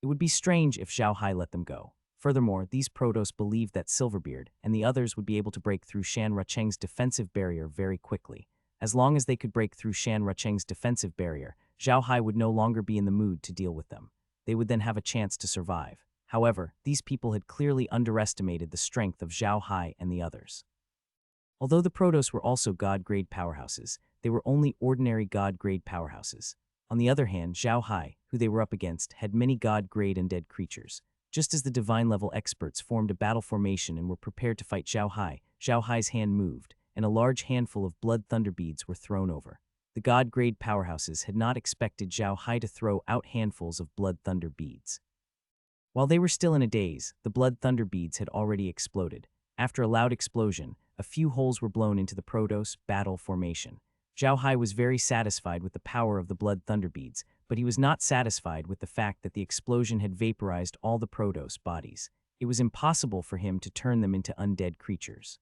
It would be strange if Zhao Hai let them go. Furthermore, these Protoss believed that Silverbeard and the others would be able to break through Shan Rucheng's defensive barrier very quickly. As long as they could break through Shan Rucheng's defensive barrier, Zhao Hai would no longer be in the mood to deal with them. They would then have a chance to survive. However, these people had clearly underestimated the strength of Zhao Hai and the others. Although the Protoss were also god-grade powerhouses, they were only ordinary god-grade powerhouses. On the other hand, Zhao Hai, who they were up against, had many god-grade undead creatures. Just as the divine-level experts formed a battle formation and were prepared to fight Zhao Hai's hand moved, and a large handful of blood thunder beads were thrown over. The god-grade powerhouses had not expected Zhao Hai to throw out handfuls of blood thunder beads. While they were still in a daze, the blood thunder beads had already exploded. After a loud explosion, a few holes were blown into the Protoss battle formation. Zhao Hai was very satisfied with the power of the blood thunder beads, but he was not satisfied with the fact that the explosion had vaporized all the Protoss bodies. It was impossible for him to turn them into undead creatures.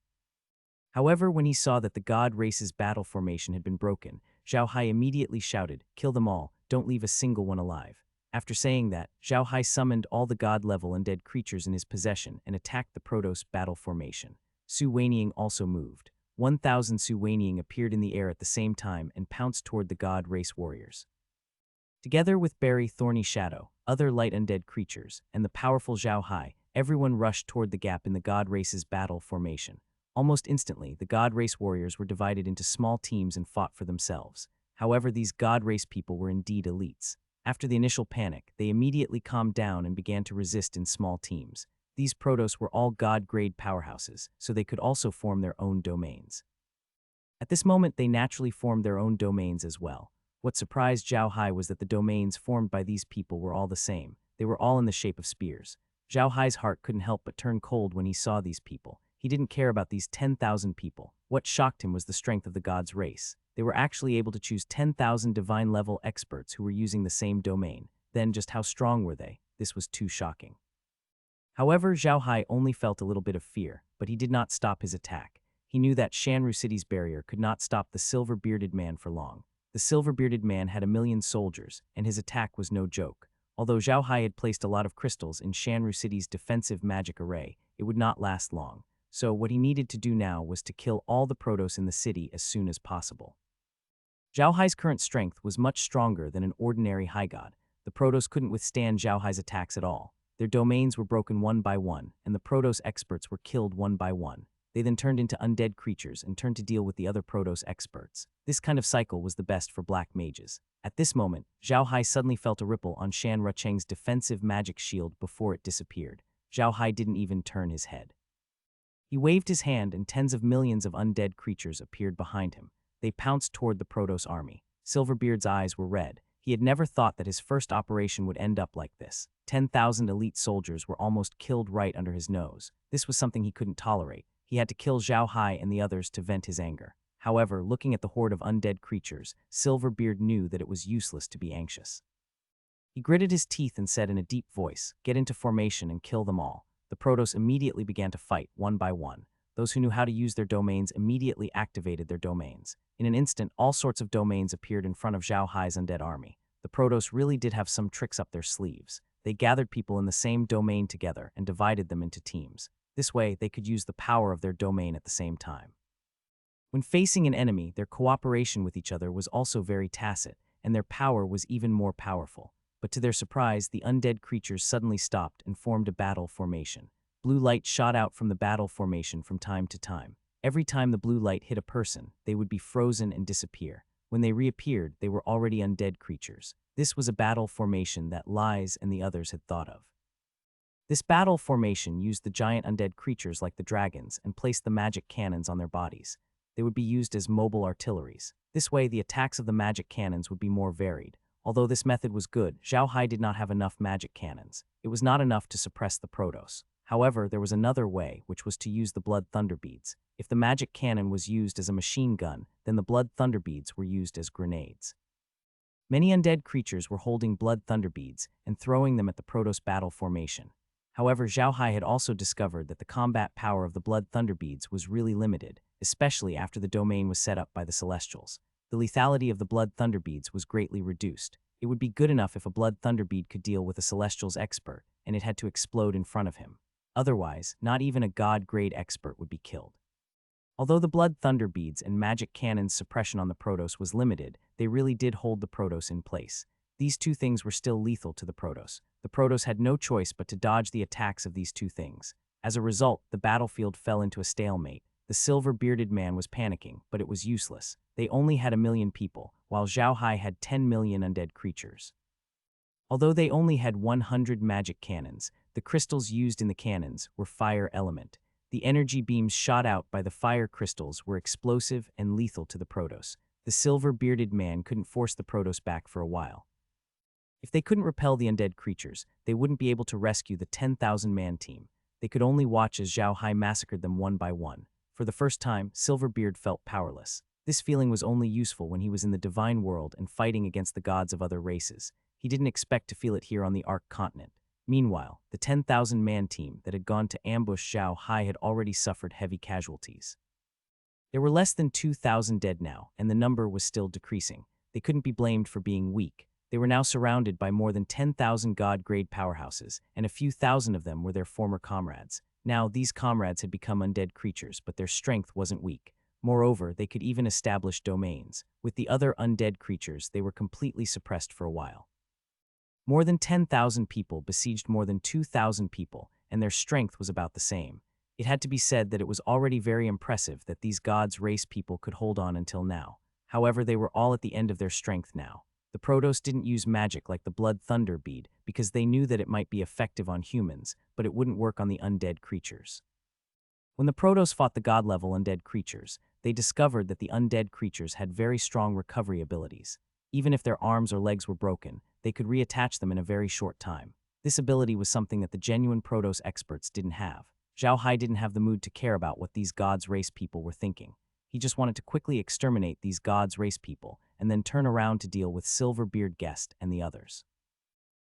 However, when he saw that the god race's battle formation had been broken, Zhao Hai immediately shouted, "Kill them all, don't leave a single one alive." After saying that, Zhao Hai summoned all the god-level undead creatures in his possession and attacked the Protoss battle formation. Su Weiniang also moved. 1,000 Su Weiniang appeared in the air at the same time and pounced toward the god race warriors. Together with Berry Thorny Shadow, other light undead creatures, and the powerful Zhao Hai, everyone rushed toward the gap in the god race's battle formation. Almost instantly, the god race warriors were divided into small teams and fought for themselves. However, these god race people were indeed elites. After the initial panic, they immediately calmed down and began to resist in small teams. These Protoss were all god-grade powerhouses, so they could also form their own domains. At this moment, they naturally formed their own domains as well. What surprised Zhao Hai was that the domains formed by these people were all the same. They were all in the shape of spears. Zhao Hai's heart couldn't help but turn cold when he saw these people. He didn't care about these 10,000 people. What shocked him was the strength of the god's race. They were actually able to choose 10,000 divine-level experts who were using the same domain. Then just how strong were they? This was too shocking. However, Zhao Hai only felt a little bit of fear, but he did not stop his attack. He knew that Shanru City's barrier could not stop the silver-bearded man for long. The silver-bearded man had 1,000,000 soldiers, and his attack was no joke. Although Zhao Hai had placed a lot of crystals in Shanru City's defensive magic array, it would not last long. So what he needed to do now was to kill all the Protoss in the city as soon as possible. Zhao Hai's current strength was much stronger than an ordinary high god. The Protoss couldn't withstand Zhao Hai's attacks at all. Their domains were broken one by one, and the Protoss experts were killed one by one. They then turned into undead creatures and turned to deal with the other Protoss experts. This kind of cycle was the best for black mages. At this moment, Zhao Hai suddenly felt a ripple on Shan Rucheng's defensive magic shield before it disappeared. Zhao Hai didn't even turn his head. He waved his hand and tens of millions of undead creatures appeared behind him. They pounced toward the Protoss army. Silverbeard's eyes were red. He had never thought that his first operation would end up like this. 10,000 elite soldiers were almost killed right under his nose. This was something he couldn't tolerate. He had to kill Zhao Hai and the others to vent his anger. However, looking at the horde of undead creatures, Silverbeard knew that it was useless to be anxious. He gritted his teeth and said in a deep voice, "Get into formation and kill them all." The Protoss immediately began to fight, one by one. Those who knew how to use their domains immediately activated their domains. In an instant, all sorts of domains appeared in front of Zhao Hai's undead army. The Protoss really did have some tricks up their sleeves. They gathered people in the same domain together and divided them into teams. This way, they could use the power of their domain at the same time. When facing an enemy, their cooperation with each other was also very tacit, and their power was even more powerful. But to their surprise, the undead creatures suddenly stopped and formed a battle formation. Blue light shot out from the battle formation from time to time. Every time the blue light hit a person, they would be frozen and disappear. When they reappeared, they were already undead creatures. This was a battle formation that Lies and the others had thought of. This battle formation used the giant undead creatures like the dragons and placed the magic cannons on their bodies. They would be used as mobile artilleries. This way, the attacks of the magic cannons would be more varied. Although this method was good, Zhao Hai did not have enough magic cannons. It was not enough to suppress the Protoss. However, there was another way, which was to use the blood thunder beads. If the magic cannon was used as a machine gun, then the blood thunder beads were used as grenades. Many undead creatures were holding blood thunder beads and throwing them at the Protoss battle formation. However, Zhao Hai had also discovered that the combat power of the blood thunder beads was really limited, especially after the domain was set up by the Celestials. The lethality of the blood thunder beads was greatly reduced. It would be good enough if a blood thunder bead could deal with a Celestial's expert, and it had to explode in front of him. Otherwise, not even a god-grade expert would be killed. Although the blood thunder beads and magic cannon's suppression on the Protoss was limited, they really did hold the Protoss in place. These two things were still lethal to the Protoss. The Protoss had no choice but to dodge the attacks of these two things. As a result, the battlefield fell into a stalemate. The silver-bearded man was panicking, but it was useless. They only had 1 million people, while Zhao Hai had 10 million undead creatures. Although they only had 100 magic cannons, the crystals used in the cannons were fire element. The energy beams shot out by the fire crystals were explosive and lethal to the Protoss. The silver-bearded man couldn't force the Protoss back for a while. If they couldn't repel the undead creatures, they wouldn't be able to rescue the 10,000-man team. They could only watch as Zhao Hai massacred them one by one. For the first time, Silverbeard felt powerless. This feeling was only useful when he was in the divine world and fighting against the gods of other races. He didn't expect to feel it here on the Ark continent. Meanwhile, the 10,000-man team that had gone to ambush Zhao Hai had already suffered heavy casualties. There were less than 2,000 dead now, and the number was still decreasing. They couldn't be blamed for being weak. They were now surrounded by more than 10,000 god-grade powerhouses, and a few thousand of them were their former comrades. Now, these comrades had become undead creatures, but their strength wasn't weak. Moreover, they could even establish domains. With the other undead creatures, they were completely suppressed for a while. More than 10,000 people besieged more than 2,000 people, and their strength was about the same. It had to be said that it was already very impressive that these gods' race people could hold on until now. However, they were all at the end of their strength now. The Protoss didn't use magic like the Blood Thunder Bead because they knew that it might be effective on humans, but it wouldn't work on the undead creatures. When the Protoss fought the god-level undead creatures, they discovered that the undead creatures had very strong recovery abilities. Even if their arms or legs were broken, they could reattach them in a very short time. This ability was something that the genuine Protoss experts didn't have. Zhao Hai didn't have the mood to care about what these gods' race people were thinking. He just wanted to quickly exterminate these gods' race people and then turn around to deal with Silverbeard Guest and the others.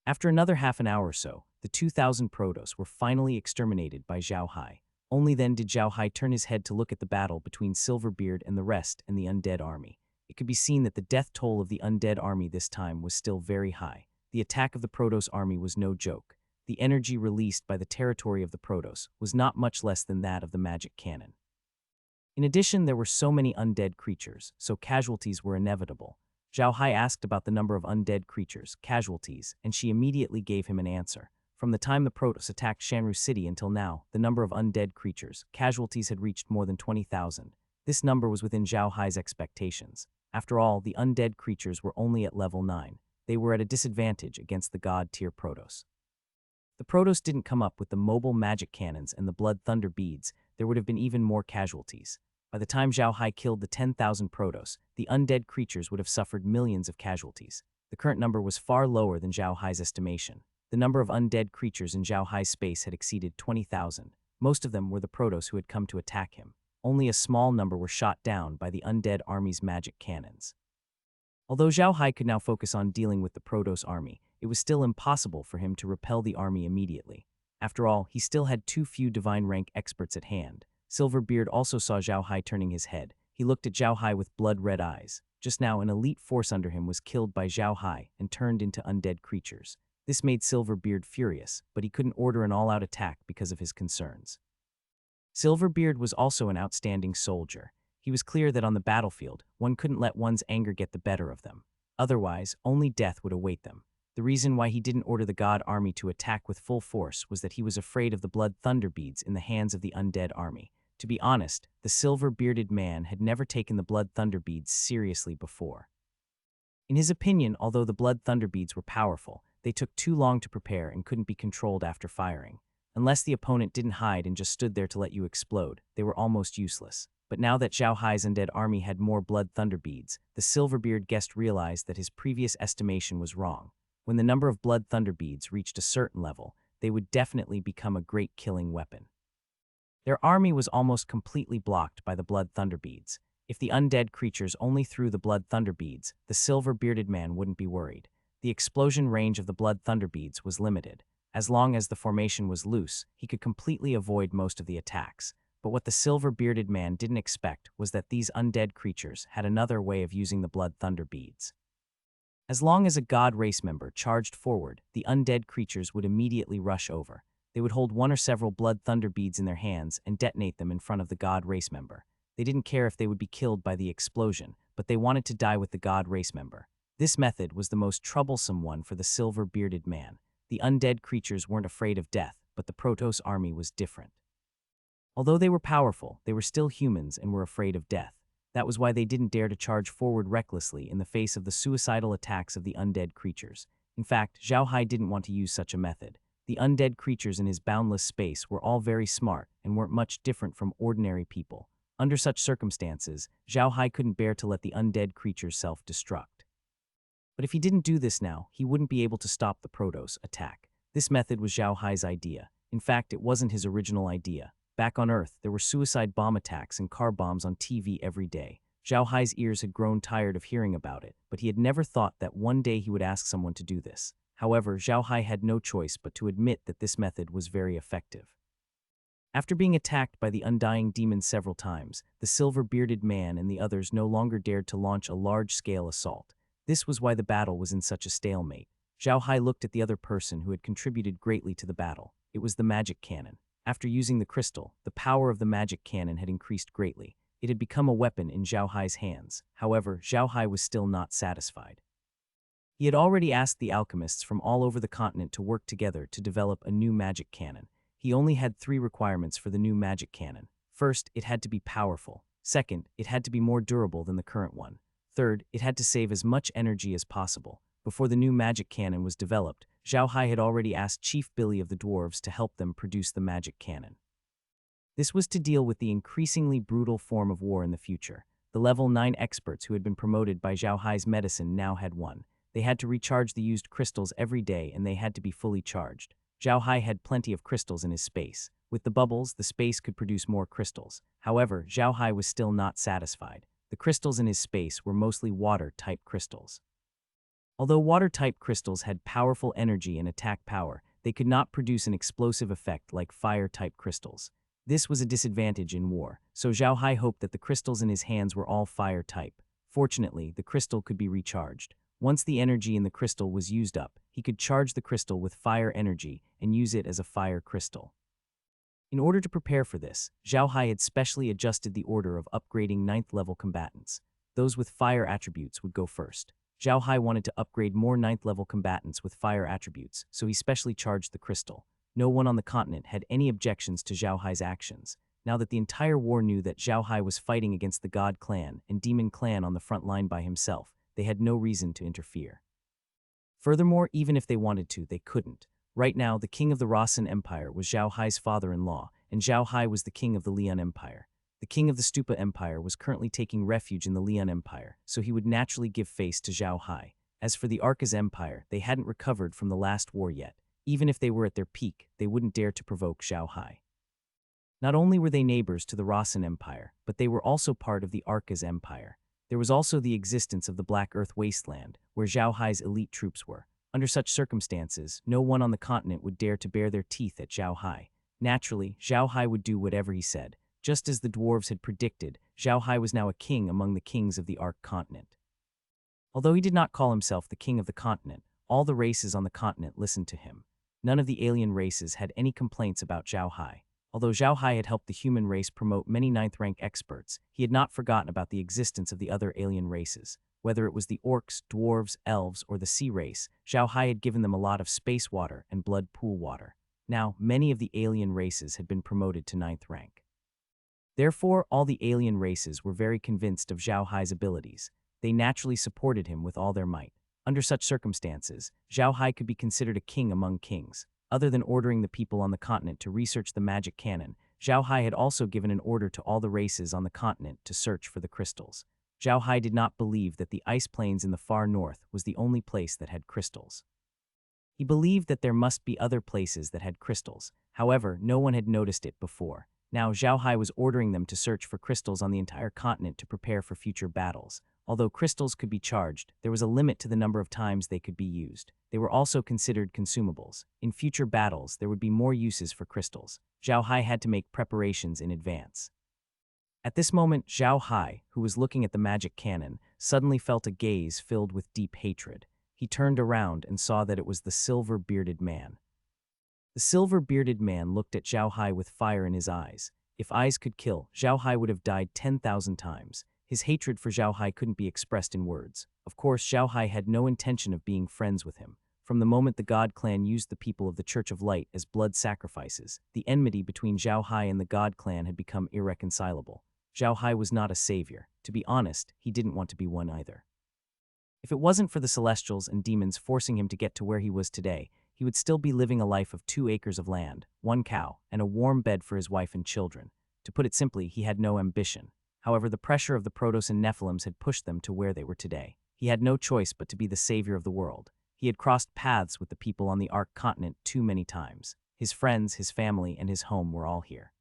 After another half an hour or so, the 2,000 Protoss were finally exterminated by Zhao Hai. Only then did Zhao Hai turn his head to look at the battle between Silverbeard and the rest and the undead army. It could be seen that the death toll of the undead army this time was still very high. The attack of the Protoss army was no joke. The energy released by the territory of the Protoss was not much less than that of the magic cannon. In addition, there were so many undead creatures, so casualties were inevitable. Zhao Hai asked about the number of undead creatures, casualties, and she immediately gave him an answer. From the time the Protoss attacked Shanru City until now, the number of undead creatures, casualties had reached more than 20,000. This number was within Zhao Hai's expectations. After all, the undead creatures were only at level 9. They were at a disadvantage against the god-tier Protoss. The Protoss didn't come up with the mobile magic cannons and the blood thunder beads. There would have been even more casualties. By the time Zhao Hai killed the 10,000 Protoss, the undead creatures would have suffered millions of casualties. The current number was far lower than Zhao Hai's estimation. The number of undead creatures in Zhao Hai's space had exceeded 20,000. Most of them were the Protoss who had come to attack him. Only a small number were shot down by the undead army's magic cannons. Although Zhao Hai could now focus on dealing with the Protoss army, it was still impossible for him to repel the army immediately. After all, he still had too few divine rank experts at hand. Silverbeard also saw Zhao Hai turning his head. He looked at Zhao Hai with blood-red eyes. Just now, an elite force under him was killed by Zhao Hai and turned into undead creatures. This made Silverbeard furious, but he couldn't order an all-out attack because of his concerns. Silverbeard was also an outstanding soldier. He was clear that on the battlefield, one couldn't let one's anger get the better of them. Otherwise, only death would await them. The reason why he didn't order the god army to attack with full force was that he was afraid of the blood thunder beads in the hands of the undead army. To be honest, the silver-bearded man had never taken the blood thunder beads seriously before. In his opinion, although the blood thunder beads were powerful, they took too long to prepare and couldn't be controlled after firing. Unless the opponent didn't hide and just stood there to let you explode, they were almost useless. But now that Zhao Hai's undead army had more blood thunder beads, the Silverbeard guest realized that his previous estimation was wrong. When the number of blood thunder beads reached a certain level, they would definitely become a great killing weapon. Their army was almost completely blocked by the blood thunder beads. If the undead creatures only threw the blood thunder beads, the silver-bearded man wouldn't be worried. The explosion range of the blood thunder beads was limited. As long as the formation was loose, he could completely avoid most of the attacks. But what the silver-bearded man didn't expect was that these undead creatures had another way of using the blood thunder beads. As long as a god race member charged forward, the undead creatures would immediately rush over. They would hold one or several blood thunder beads in their hands and detonate them in front of the god race member. They didn't care if they would be killed by the explosion, but they wanted to die with the god race member. This method was the most troublesome one for the silver-bearded man. The undead creatures weren't afraid of death, but the Protoss army was different. Although they were powerful, they were still humans and were afraid of death. That was why they didn't dare to charge forward recklessly in the face of the suicidal attacks of the undead creatures. In fact, Zhao Hai didn't want to use such a method. The undead creatures in his boundless space were all very smart and weren't much different from ordinary people. Under such circumstances, Zhao Hai couldn't bear to let the undead creatures self-destruct. But if he didn't do this now, he wouldn't be able to stop the Protoss attack. This method was Zhao Hai's idea. In fact, it wasn't his original idea. Back on Earth, there were suicide bomb attacks and car bombs on TV every day. Zhao Hai's ears had grown tired of hearing about it, but he had never thought that one day he would ask someone to do this. However, Zhao Hai had no choice but to admit that this method was very effective. After being attacked by the undying demon several times, the silver-bearded man and the others no longer dared to launch a large-scale assault. This was why the battle was in such a stalemate. Zhao Hai looked at the other person who had contributed greatly to the battle. It was the magic cannon. After using the crystal, the power of the magic cannon had increased greatly. It had become a weapon in Zhao Hai's hands. However, Zhao Hai was still not satisfied. He had already asked the alchemists from all over the continent to work together to develop a new magic cannon. He only had 3 requirements for the new magic cannon. First, it had to be powerful. Second, it had to be more durable than the current one. Third, it had to save as much energy as possible. Before the new magic cannon was developed, Zhao Hai had already asked Chief Billy of the dwarves to help them produce the magic cannon. This was to deal with the increasingly brutal form of war in the future. The level 9 experts who had been promoted by Zhao Hai's medicine now had one. They had to recharge the used crystals every day and they had to be fully charged. Zhao Hai had plenty of crystals in his space. With the bubbles, the space could produce more crystals. However, Zhao Hai was still not satisfied. The crystals in his space were mostly water-type crystals. Although water-type crystals had powerful energy and attack power, they could not produce an explosive effect like fire-type crystals. This was a disadvantage in war, so Zhao Hai hoped that the crystals in his hands were all fire-type. Fortunately, the crystal could be recharged. Once the energy in the crystal was used up, he could charge the crystal with fire energy and use it as a fire crystal. In order to prepare for this, Zhao Hai had specially adjusted the order of upgrading 9th level combatants. Those with fire attributes would go first. Zhao Hai wanted to upgrade more 9th level combatants with fire attributes, so he specially charged the crystal. No one on the continent had any objections to Zhao Hai's actions. Now that the entire war knew that Zhao Hai was fighting against the God Clan and Demon Clan on the front line by himself, they had no reason to interfere. Furthermore, even if they wanted to, they couldn't. Right now, the king of the Rasen Empire was Zhao Hai's father-in-law, and Zhao Hai was the king of the Lian Empire. The king of the Stupa Empire was currently taking refuge in the Lian Empire, so he would naturally give face to Zhao Hai. As for the Arcas Empire, they hadn't recovered from the last war yet. Even if they were at their peak, they wouldn't dare to provoke Zhao Hai. Not only were they neighbors to the Rasen Empire, but they were also part of the Arcas Empire. There was also the existence of the Black Earth Wasteland, where Zhao Hai's elite troops were. Under such circumstances, no one on the continent would dare to bare their teeth at Zhao Hai. Naturally, Zhao Hai would do whatever he said. Just as the dwarves had predicted, Zhao Hai was now a king among the kings of the Arc continent. Although he did not call himself the king of the continent, all the races on the continent listened to him. None of the alien races had any complaints about Zhao Hai. Although Zhao Hai had helped the human race promote many 9th rank experts, he had not forgotten about the existence of the other alien races. Whether it was the orcs, dwarves, elves, or the sea race, Zhao Hai had given them a lot of space water and blood pool water. Now, many of the alien races had been promoted to 9th rank. Therefore, all the alien races were very convinced of Zhao Hai's abilities. They naturally supported him with all their might. Under such circumstances, Zhao Hai could be considered a king among kings. Other than ordering the people on the continent to research the magic canon, Zhao Hai had also given an order to all the races on the continent to search for the crystals. Zhao Hai did not believe that the ice plains in the far north was the only place that had crystals. He believed that there must be other places that had crystals. However, no one had noticed it before. Now Zhao Hai was ordering them to search for crystals on the entire continent to prepare for future battles. Although crystals could be charged, there was a limit to the number of times they could be used. They were also considered consumables. In future battles, there would be more uses for crystals. Zhao Hai had to make preparations in advance. At this moment, Zhao Hai, who was looking at the magic cannon, suddenly felt a gaze filled with deep hatred. He turned around and saw that it was the silver-bearded man. The silver-bearded man looked at Zhao Hai with fire in his eyes. If eyes could kill, Zhao Hai would have died 10,000 times. His hatred for Zhao Hai couldn't be expressed in words. Of course, Zhao Hai had no intention of being friends with him. From the moment the God clan used the people of the Church of Light as blood sacrifices, the enmity between Zhao Hai and the God clan had become irreconcilable. Zhao Hai was not a savior. To be honest, he didn't want to be one either. If it wasn't for the Celestials and demons forcing him to get to where he was today, he would still be living a life of 2 acres of land, 1 cow, and a warm bed for his wife and children. To put it simply, he had no ambition. However, the pressure of the Protoss and Nephilims had pushed them to where they were today. He had no choice but to be the savior of the world. He had crossed paths with the people on the Ark continent too many times. His friends, his family, and his home were all here.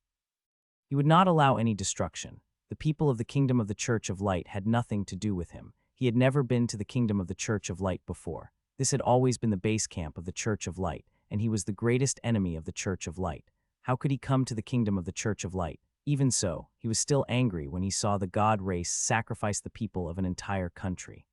He would not allow any destruction. The people of the Kingdom of the Church of Light had nothing to do with him. He had never been to the Kingdom of the Church of Light before. This had always been the base camp of the Church of Light, and he was the greatest enemy of the Church of Light. How could he come to the Kingdom of the Church of Light? Even so, he was still angry when he saw the God race sacrifice the people of an entire country.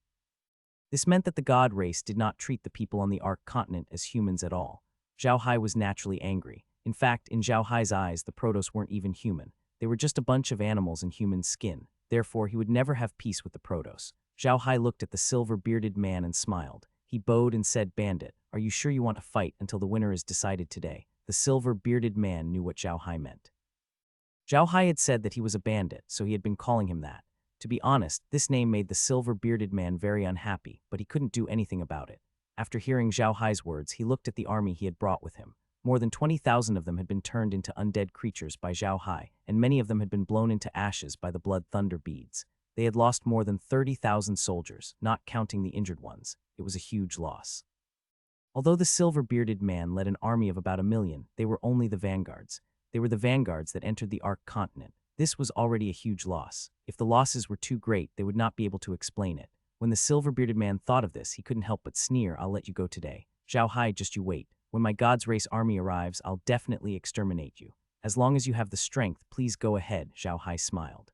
This meant that the God race did not treat the people on the Ark continent as humans at all. Zhao Hai was naturally angry. In fact, in Zhao Hai's eyes, the Protoss weren't even human. They were just a bunch of animals in human skin. Therefore, he would never have peace with the Protoss. Zhao Hai looked at the silver-bearded man and smiled. He bowed and said, "Bandit, are you sure you want to fight until the winner is decided today?" The silver-bearded man knew what Zhao Hai meant. Zhao Hai had said that he was a bandit, so he had been calling him that. To be honest, this name made the silver-bearded man very unhappy, but he couldn't do anything about it. After hearing Zhao Hai's words, he looked at the army he had brought with him. More than 20,000 of them had been turned into undead creatures by Zhao Hai, and many of them had been blown into ashes by the blood thunder beads. They had lost more than 30,000 soldiers, not counting the injured ones. It was a huge loss. Although the silver-bearded man led an army of about 1,000,000, they were only the vanguards. They were the vanguards that entered the Ark continent. This was already a huge loss. If the losses were too great, they would not be able to explain it. When the silver-bearded man thought of this, he couldn't help but sneer, "I'll let you go today. Zhao Hai, just you wait. When my God's race army arrives, I'll definitely exterminate you. As long as you have the strength, please go ahead," Zhao Hai smiled.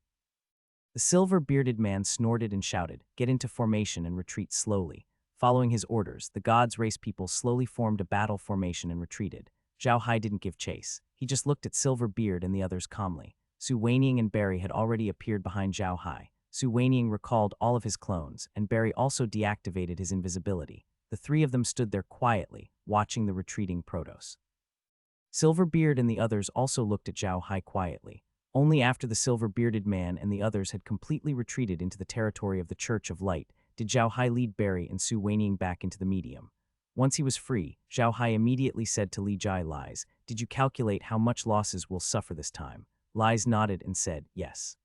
The silver-bearded man snorted and shouted, "Get into formation and retreat slowly." Following his orders, the God's race people slowly formed a battle formation and retreated. Zhao Hai didn't give chase. He just looked at Silverbeard and the others calmly. Su Weiniang and Barry had already appeared behind Zhao Hai. Su Weiniang recalled all of his clones, and Barry also deactivated his invisibility. The 3 of them stood there quietly, watching the retreating Protoss. Silverbeard and the others also looked at Zhao Hai quietly. Only after the silver-bearded man and the others had completely retreated into the territory of the Church of Light did Zhao Hai lead Barry and Su Weiniang back into the medium. Once he was free, Zhao Hai immediately said to Li Jai Lies, "Did you calculate how much losses we'll suffer this time?" Lies nodded and said, "Yes.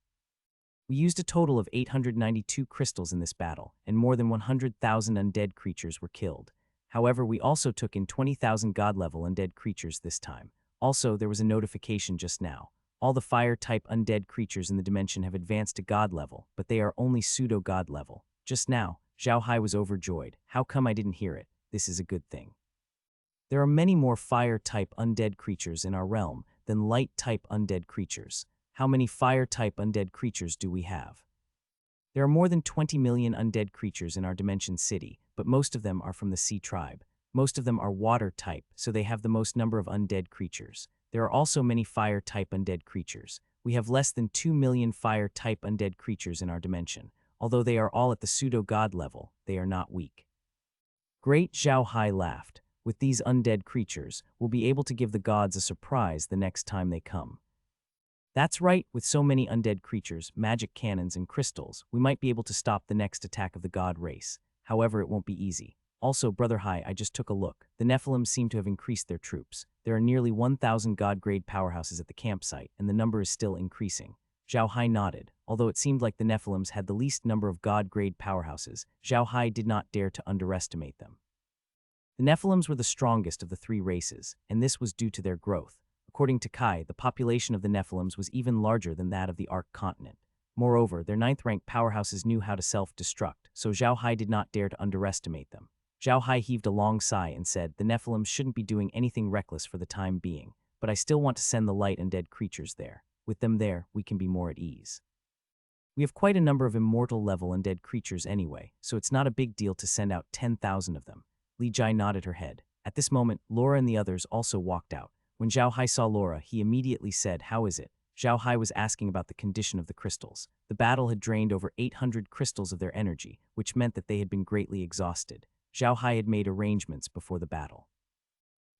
We used a total of 892 crystals in this battle, and more than 100,000 undead creatures were killed. However, we also took in 20,000 god-level undead creatures this time. Also, there was a notification just now. All the fire-type undead creatures in the dimension have advanced to god level, but they are only pseudo-god level. Just now, Zhao Hai was overjoyed. How come I didn't hear it? This is a good thing. There are many more fire-type undead creatures in our realm than light-type undead creatures. How many fire-type undead creatures do we have? There are more than 20 million undead creatures in our dimension city, but most of them are from the sea tribe. Most of them are water-type, so they have the most number of undead creatures. There are also many fire-type undead creatures. We have less than 2 million fire-type undead creatures in our dimension. Although they are all at the pseudo-god level, they are not weak. Great Zhao Hai laughed. With these undead creatures, we'll be able to give the gods a surprise the next time they come. That's right, with so many undead creatures, magic cannons, and crystals, we might be able to stop the next attack of the god race. However, it won't be easy. Also, Brother Hai, I just took a look. The Nephilim seem to have increased their troops. There are nearly 1,000 god-grade powerhouses at the campsite, and the number is still increasing. Zhao Hai nodded. Although it seemed like the Nephilims had the least number of god-grade powerhouses, Zhao Hai did not dare to underestimate them. The Nephilims were the strongest of the three races, and this was due to their growth. According to Kai, the population of the Nephilims was even larger than that of the Ark continent. Moreover, their ninth-ranked powerhouses knew how to self-destruct, so Zhao Hai did not dare to underestimate them. Zhao Hai heaved a long sigh and said, "The Nephilims shouldn't be doing anything reckless for the time being, but I still want to send the light and dead creatures there. With them there, we can be more at ease. We have quite a number of immortal-level undead creatures anyway, so it's not a big deal to send out 10,000 of them." Li Jai nodded her head. At this moment, Laura and the others also walked out. When Zhao Hai saw Laura, he immediately said, "How is it?" Zhao Hai was asking about the condition of the crystals. The battle had drained over 800 crystals of their energy, which meant that they had been greatly exhausted. Zhao Hai had made arrangements before the battle.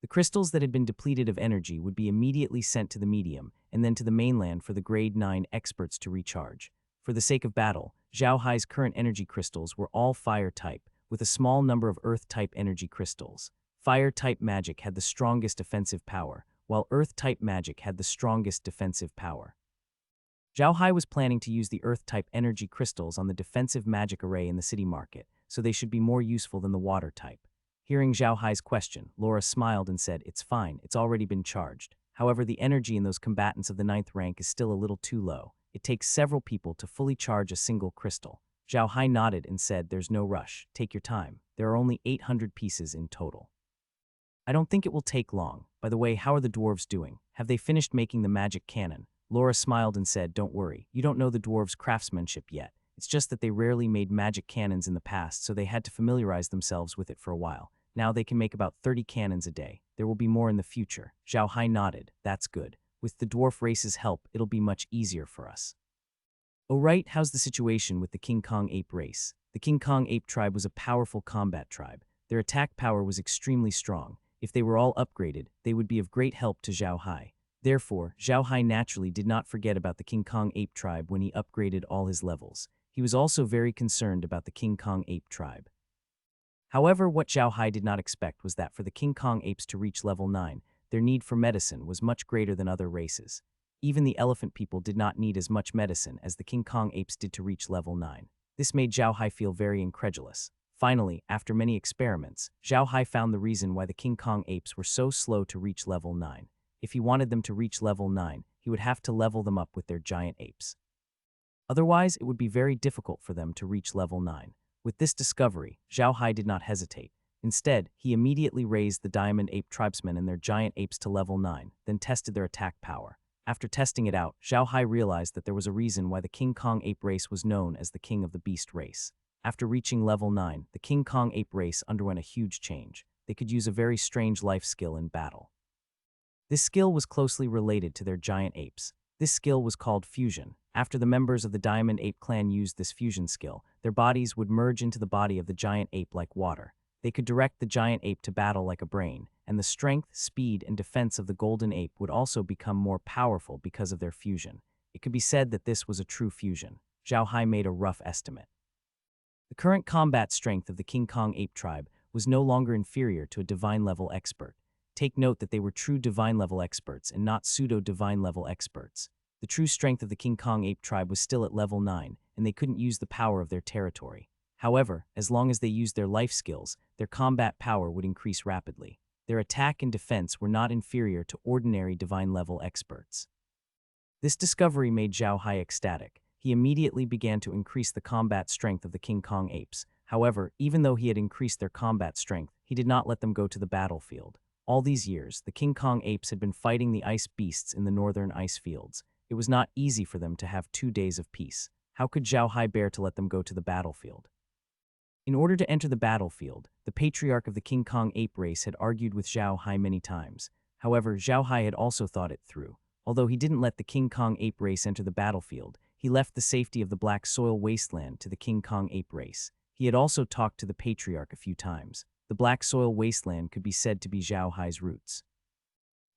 The crystals that had been depleted of energy would be immediately sent to the medium, and then to the mainland for the grade 9 experts to recharge. For the sake of battle, Zhao Hai's current energy crystals were all fire type, with a small number of earth-type energy crystals. Fire-type magic had the strongest offensive power, while earth-type magic had the strongest defensive power. Zhao Hai was planning to use the earth-type energy crystals on the defensive magic array in the city market, so they should be more useful than the water-type. Hearing Zhao Hai's question, Laura smiled and said, "It's fine, it's already been charged. However, the energy in those combatants of the 9th rank is still a little too low. It takes several people to fully charge a single crystal." Zhao Hai nodded and said, "There's no rush. Take your time. There are only 800 pieces in total. I don't think it will take long. By the way, how are the dwarves doing? Have they finished making the magic cannon?" Laura smiled and said, "Don't worry. You don't know the dwarves' craftsmanship yet. It's just that they rarely made magic cannons in the past, so they had to familiarize themselves with it for a while. Now they can make about 30 cannons a day. There will be more in the future." Zhao Hai nodded. "That's good. With the dwarf race's help, it'll be much easier for us." "Oh right, how's the situation with the King Kong ape race?" The King Kong ape tribe was a powerful combat tribe. Their attack power was extremely strong. If they were all upgraded, they would be of great help to Zhao Hai. Therefore, Zhao Hai naturally did not forget about the King Kong ape tribe when he upgraded all his levels. He was also very concerned about the King Kong ape tribe. However, what Zhao Hai did not expect was that for the King Kong apes to reach level 9, their need for medicine was much greater than other races. Even the elephant people did not need as much medicine as the King Kong apes did to reach level 9. This made Zhao Hai feel very incredulous. Finally, after many experiments, Zhao Hai found the reason why the King Kong apes were so slow to reach level 9. If he wanted them to reach level 9, he would have to level them up with their giant apes. Otherwise, it would be very difficult for them to reach level 9. With this discovery, Zhao Hai did not hesitate. Instead, he immediately raised the Diamond Ape tribesmen and their giant apes to level 9, then tested their attack power. After testing it out, Zhao Hai realized that there was a reason why the King Kong ape race was known as the King of the Beast race. After reaching level 9, the King Kong ape race underwent a huge change. They could use a very strange life skill in battle. This skill was closely related to their giant apes. This skill was called fusion. After the members of the Diamond Ape clan used this fusion skill, their bodies would merge into the body of the giant ape like water. They could direct the giant ape to battle like a brain, and the strength, speed, and defense of the golden ape would also become more powerful because of their fusion. It could be said that this was a true fusion. Zhao Hai made a rough estimate. The current combat strength of the King Kong ape tribe was no longer inferior to a divine-level expert. Take note that they were true divine-level experts and not pseudo-divine-level experts. The true strength of the King Kong ape tribe was still at level 9, and they couldn't use the power of their territory. However, as long as they used their life skills, their combat power would increase rapidly. Their attack and defense were not inferior to ordinary divine-level experts. This discovery made Zhao Hai ecstatic. He immediately began to increase the combat strength of the King Kong apes. However, even though he had increased their combat strength, he did not let them go to the battlefield. All these years, the King Kong apes had been fighting the ice beasts in the northern ice fields. It was not easy for them to have 2 days of peace. How could Zhao Hai bear to let them go to the battlefield? In order to enter the battlefield, the patriarch of the King Kong ape race had argued with Zhao Hai many times. However, Zhao Hai had also thought it through. Although he didn't let the King Kong ape race enter the battlefield, he left the safety of the Black Soil Wasteland to the King Kong ape race. He had also talked to the patriarch a few times. The Black Soil Wasteland could be said to be Zhao Hai's roots.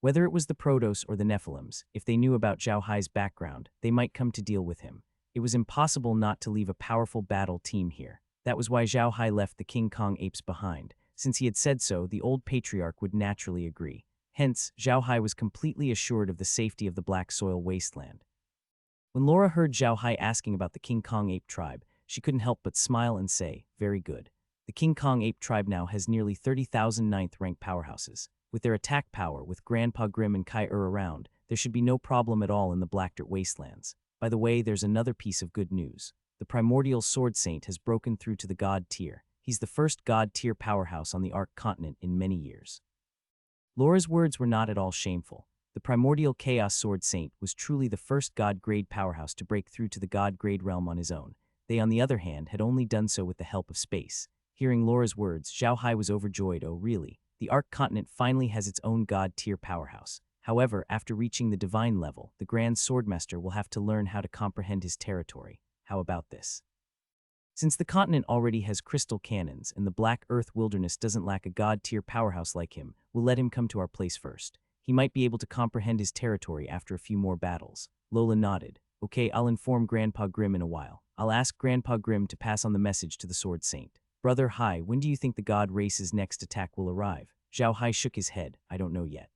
Whether it was the Protos or the Nephilims, if they knew about Zhao Hai's background, they might come to deal with him. It was impossible not to leave a powerful battle team here. That was why Zhao Hai left the King Kong apes behind. Since he had said so, the old patriarch would naturally agree. Hence, Zhao Hai was completely assured of the safety of the Black Soil Wasteland. When Laura heard Zhao Hai asking about the King Kong ape tribe, she couldn't help but smile and say, "Very good. The King Kong ape tribe now has nearly 30,000 ninth-rank powerhouses. With their attack power, with Grandpa Grimm and Kai around, there should be no problem at all in the Black Dirt Wastelands. By the way, there's another piece of good news. The primordial sword saint has broken through to the god tier. He's the first god tier powerhouse on the Ark continent in many years." Laura's words were not at all shameful. The primordial chaos sword saint was truly the first god-grade powerhouse to break through to the god-grade realm on his own. They, on the other hand, had only done so with the help of space. Hearing Laura's words, Zhao Hai was overjoyed. Oh, really? The Ark continent finally has its own god-tier powerhouse. However, after reaching the divine level, the Grand Swordmaster will have to learn how to comprehend his territory. How about this? Since the continent already has crystal cannons and the Black Earth wilderness doesn't lack a god-tier powerhouse like him, we'll let him come to our place first. He might be able to comprehend his territory after a few more battles. Lola nodded. Okay, I'll inform Grandpa Grimm in a while. I'll ask Grandpa Grimm to pass on the message to the Sword Saint. Brother Hai, when do you think the god race's next attack will arrive? Zhao Hai shook his head. I don't know yet.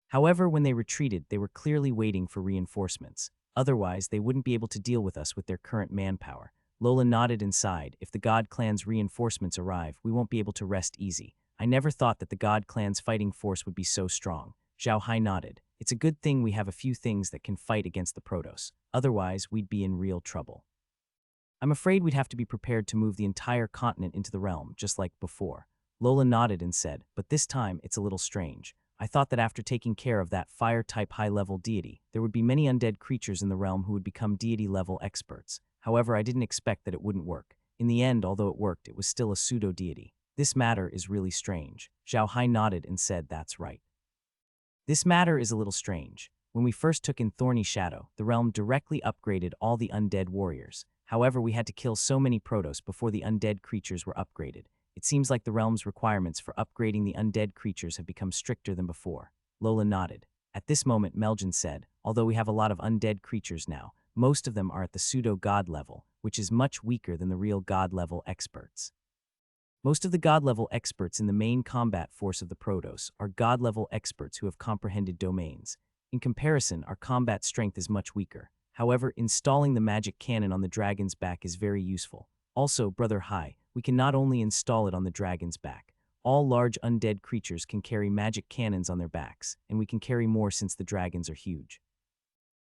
However, when they retreated, they were clearly waiting for reinforcements. Otherwise, they wouldn't be able to deal with us with their current manpower. Lola nodded and sighed. If the God Clan's reinforcements arrive, we won't be able to rest easy. I never thought that the God Clan's fighting force would be so strong. Zhao Hai nodded. It's a good thing we have a few things that can fight against the Protoss. Otherwise, we'd be in real trouble. I'm afraid we'd have to be prepared to move the entire continent into the realm, just like before. Lola nodded and said, but this time it's a little strange. I thought that after taking care of that fire-type high-level deity, there would be many undead creatures in the realm who would become deity-level experts. However, I didn't expect that it wouldn't work. In the end, although it worked, it was still a pseudo-deity. This matter is really strange. Zhao Hai nodded and said, that's right. This matter is a little strange. When we first took in Thorny Shadow, the realm directly upgraded all the undead warriors. However, we had to kill so many Protoss before the undead creatures were upgraded. It seems like the realm's requirements for upgrading the undead creatures have become stricter than before. Lola nodded. At this moment, Meljan said, although we have a lot of undead creatures now, most of them are at the pseudo-god level, which is much weaker than the real god-level experts. Most of the god-level experts in the main combat force of the Protoss are god-level experts who have comprehended domains. In comparison, our combat strength is much weaker. However, installing the magic cannon on the dragon's back is very useful. Also, Brother Hai, we can not only install it on the dragon's back. All large undead creatures can carry magic cannons on their backs, and we can carry more since the dragons are huge.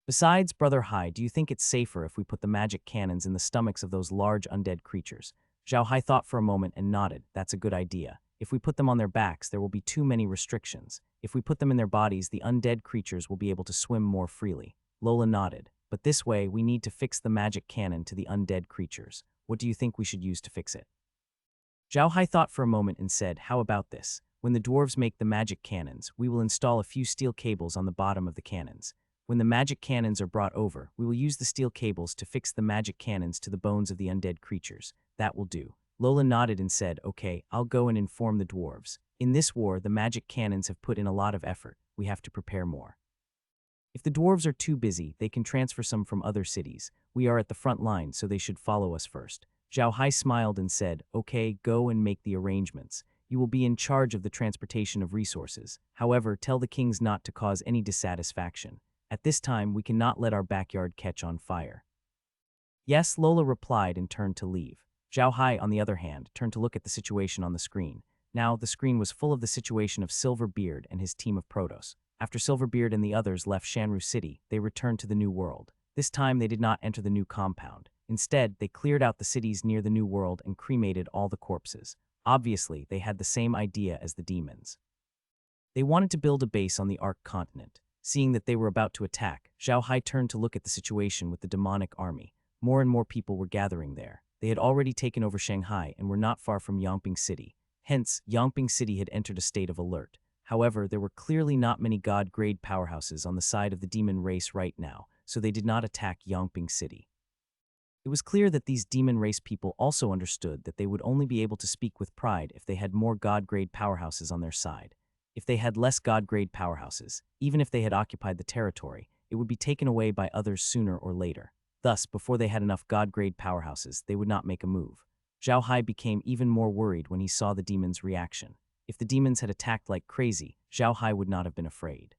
Besides, Brother Hai, do you think it's safer if we put the magic cannons in the stomachs of those large undead creatures? Zhao Hai thought for a moment and nodded. That's a good idea. If we put them on their backs, there will be too many restrictions. If we put them in their bodies, the undead creatures will be able to swim more freely. Lola nodded. But this way, we need to fix the magic cannon to the undead creatures. What do you think we should use to fix it? Zhao Hai thought for a moment and said, how about this? When the dwarves make the magic cannons, we will install a few steel cables on the bottom of the cannons. When the magic cannons are brought over, we will use the steel cables to fix the magic cannons to the bones of the undead creatures. That will do. Lola nodded and said, okay, I'll go and inform the dwarves. In this war, the magic cannons have put in a lot of effort. We have to prepare more. If the dwarves are too busy, they can transfer some from other cities. We are at the front line, so they should follow us first. Zhao Hai smiled and said, okay, go and make the arrangements. You will be in charge of the transportation of resources. However, tell the kings not to cause any dissatisfaction. At this time, we cannot let our backyard catch on fire. Yes, Lola replied and turned to leave. Zhao Hai, on the other hand, turned to look at the situation on the screen. Now, the screen was full of the situation of Silverbeard and his team of Protoss. After Silverbeard and the others left Shanru City, they returned to the New World. This time, they did not enter the new compound. Instead, they cleared out the cities near the New World and cremated all the corpses. Obviously, they had the same idea as the demons. They wanted to build a base on the Ark continent. Seeing that they were about to attack, Zhao Hai turned to look at the situation with the demonic army. More and more people were gathering there. They had already taken over Shanghai and were not far from Yangping City. Hence, Yangping City had entered a state of alert. However, there were clearly not many god-grade powerhouses on the side of the demon race right now, so they did not attack Yangping City. It was clear that these demon race people also understood that they would only be able to speak with pride if they had more god-grade powerhouses on their side. If they had less god-grade powerhouses, even if they had occupied the territory, it would be taken away by others sooner or later. Thus, before they had enough god-grade powerhouses, they would not make a move. Zhao Hai became even more worried when he saw the demons' reaction. If the demons had attacked like crazy, Zhao Hai would not have been afraid.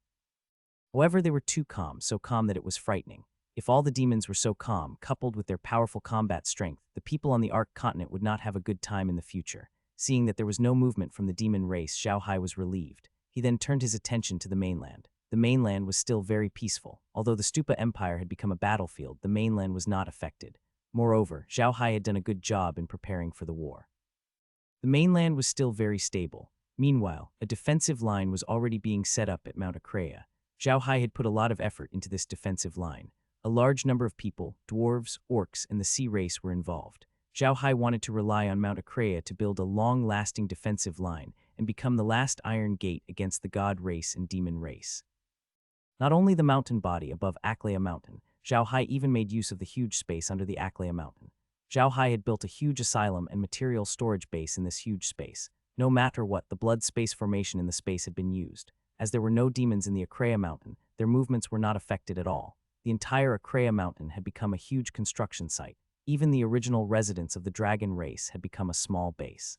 However, they were too calm, so calm that it was frightening. If all the demons were so calm, coupled with their powerful combat strength, the people on the Ark continent would not have a good time in the future. Seeing that there was no movement from the demon race, Zhao Hai was relieved. He then turned his attention to the mainland. The mainland was still very peaceful. Although the Stupa Empire had become a battlefield, the mainland was not affected. Moreover, Zhao Hai had done a good job in preparing for the war. The mainland was still very stable. Meanwhile, a defensive line was already being set up at Mount Acrea. Zhao Hai had put a lot of effort into this defensive line. A large number of people, dwarves, orcs, and the sea race were involved. Zhao Hai wanted to rely on Mount Acrea to build a long-lasting defensive line and become the last iron gate against the god race and demon race. Not only the mountain body above Aclea Mountain, Zhao Hai even made use of the huge space under the Aclea Mountain. Zhao Hai had built a huge asylum and material storage base in this huge space. No matter what, the blood space formation in the space had been used. As there were no demons in the Acrea Mountain, their movements were not affected at all. The entire Acrea Mountain had become a huge construction site. Even the original residents of the dragon race had become a small base.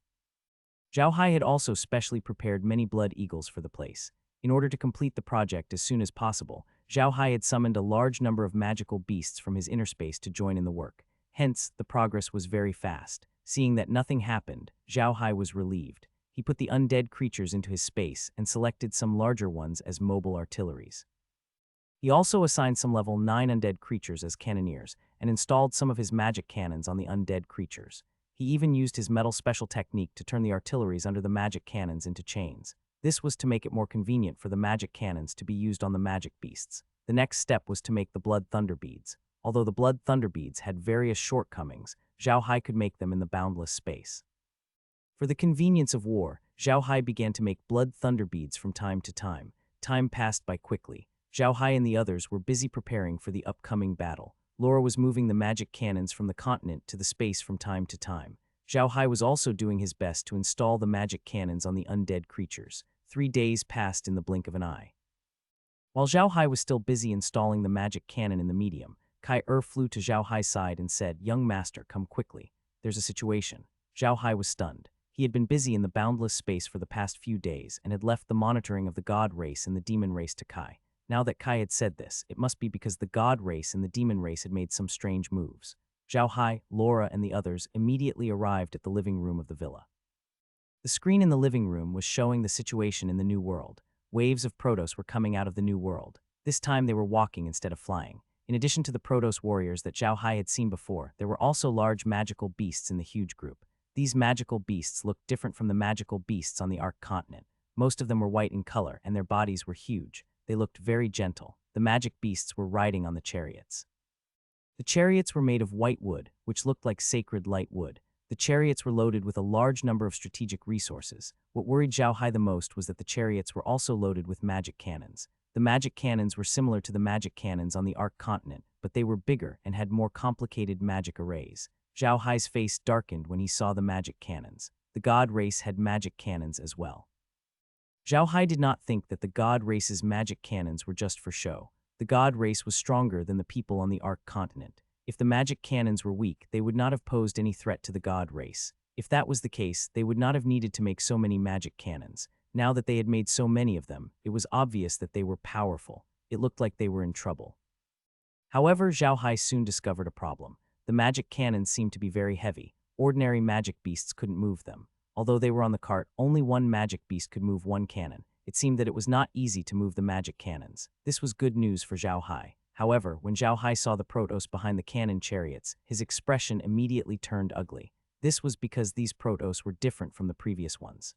Zhao Hai had also specially prepared many blood eagles for the place. In order to complete the project as soon as possible, Zhao Hai had summoned a large number of magical beasts from his inner space to join in the work. Hence, the progress was very fast. Seeing that nothing happened, Zhao Hai was relieved. He put the undead creatures into his space and selected some larger ones as mobile artilleries. He also assigned some level 9 undead creatures as cannoneers and installed some of his magic cannons on the undead creatures. He even used his metal special technique to turn the artilleries under the magic cannons into chains. This was to make it more convenient for the magic cannons to be used on the magic beasts. The next step was to make the blood thunder beads. Although the blood thunder beads had various shortcomings, Zhao Hai could make them in the boundless space. For the convenience of war, Zhao Hai began to make blood thunder beads from time to time. Time passed by quickly. Zhao Hai and the others were busy preparing for the upcoming battle. Laura was moving the magic cannons from the continent to the space from time to time. Zhao Hai was also doing his best to install the magic cannons on the undead creatures. 3 days passed in the blink of an eye. While Zhao Hai was still busy installing the magic cannon in the medium, Kai flew to Zhao Hai's side and said, "Young master, come quickly. There's a situation." Zhao Hai was stunned. He had been busy in the boundless space for the past few days and had left the monitoring of the god race and the demon race to Kai. Now that Kai had said this, it must be because the god race and the demon race had made some strange moves. Zhao Hai, Laura, and the others immediately arrived at the living room of the villa. The screen in the living room was showing the situation in the new world. Waves of Protoss were coming out of the new world. This time they were walking instead of flying. In addition to the Protoss warriors that Zhao Hai had seen before, there were also large magical beasts in the huge group. These magical beasts looked different from the magical beasts on the Ark continent. Most of them were white in color, and their bodies were huge. They looked very gentle. The magic beasts were riding on the chariots. The chariots were made of white wood, which looked like sacred light wood. The chariots were loaded with a large number of strategic resources. What worried Zhao Hai the most was that the chariots were also loaded with magic cannons. The magic cannons were similar to the magic cannons on the Ark continent, but they were bigger and had more complicated magic arrays. Zhao Hai's face darkened when he saw the magic cannons. The god race had magic cannons as well. Zhao Hai did not think that the god race's magic cannons were just for show. The god race was stronger than the people on the Ark continent. If the magic cannons were weak, they would not have posed any threat to the god race. If that was the case, they would not have needed to make so many magic cannons. Now that they had made so many of them, it was obvious that they were powerful. It looked like they were in trouble. However, Zhao Hai soon discovered a problem. The magic cannons seemed to be very heavy. Ordinary magic beasts couldn't move them. Although they were on the cart, only one magic beast could move one cannon. It seemed that it was not easy to move the magic cannons. This was good news for Zhao Hai. However, when Zhao Hai saw the Protoss behind the cannon chariots, his expression immediately turned ugly. This was because these Protoss were different from the previous ones.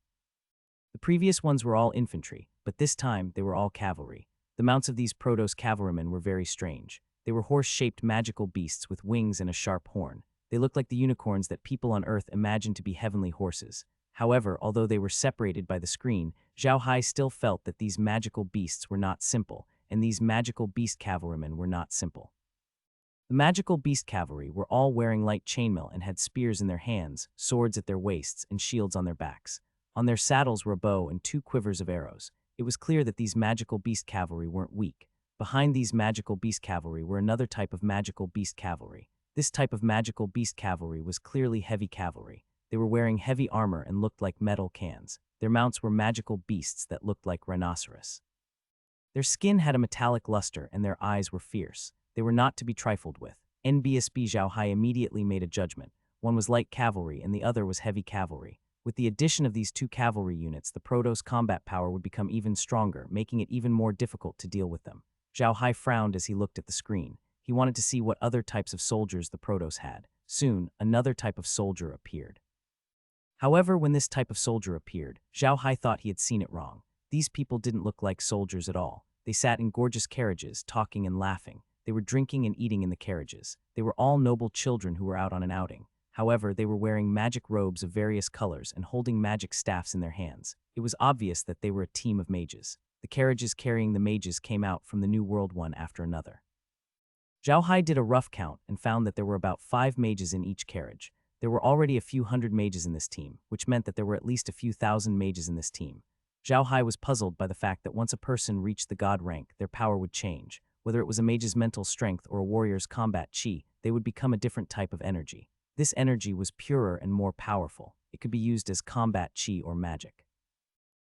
The previous ones were all infantry, but this time they were all cavalry. The mounts of these Protoss cavalrymen were very strange. They were horse-shaped magical beasts with wings and a sharp horn. They looked like the unicorns that people on Earth imagined to be heavenly horses. However, although they were separated by the screen, Zhao Hai still felt that these magical beasts were not simple, and these magical beast cavalrymen were not simple. The magical beast cavalry were all wearing light chainmail and had spears in their hands, swords at their waists, and shields on their backs. On their saddles were a bow and 2 quivers of arrows. It was clear that these magical beast cavalry weren't weak. Behind these magical beast cavalry were another type of magical beast cavalry. This type of magical beast cavalry was clearly heavy cavalry. They were wearing heavy armor and looked like metal cans. Their mounts were magical beasts that looked like rhinoceros. Their skin had a metallic luster and their eyes were fierce. They were not to be trifled with. NBSB Zhao Hai immediately made a judgment. One was light cavalry and the other was heavy cavalry. With the addition of these 2 cavalry units, the Protoss combat power would become even stronger, making it even more difficult to deal with them. Zhao Hai frowned as he looked at the screen. He wanted to see what other types of soldiers the Protoss had. Soon, another type of soldier appeared. However, when this type of soldier appeared, Zhao Hai thought he had seen it wrong. These people didn't look like soldiers at all. They sat in gorgeous carriages, talking and laughing. They were drinking and eating in the carriages. They were all noble children who were out on an outing. However, they were wearing magic robes of various colors and holding magic staffs in their hands. It was obvious that they were a team of mages. The carriages carrying the mages came out from the New World one after another. Zhao Hai did a rough count and found that there were about 5 mages in each carriage. There were already a few hundred mages in this team, which meant that there were at least a few thousand mages in this team. Zhao Hai was puzzled by the fact that once a person reached the god rank, their power would change. Whether it was a mage's mental strength or a warrior's combat chi, they would become a different type of energy. This energy was purer and more powerful. It could be used as combat chi or magic.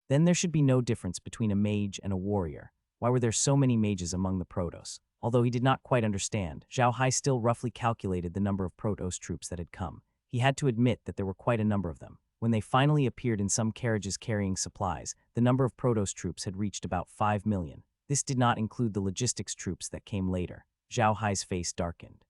Then there should be no difference between a mage and a warrior. Why were there so many mages among the Protoss? Although he did not quite understand, Zhao Hai still roughly calculated the number of Protoss troops that had come. He had to admit that there were quite a number of them. When they finally appeared in some carriages carrying supplies, the number of Protoss troops had reached about 5 million. This did not include the logistics troops that came later. Zhao Hai's face darkened.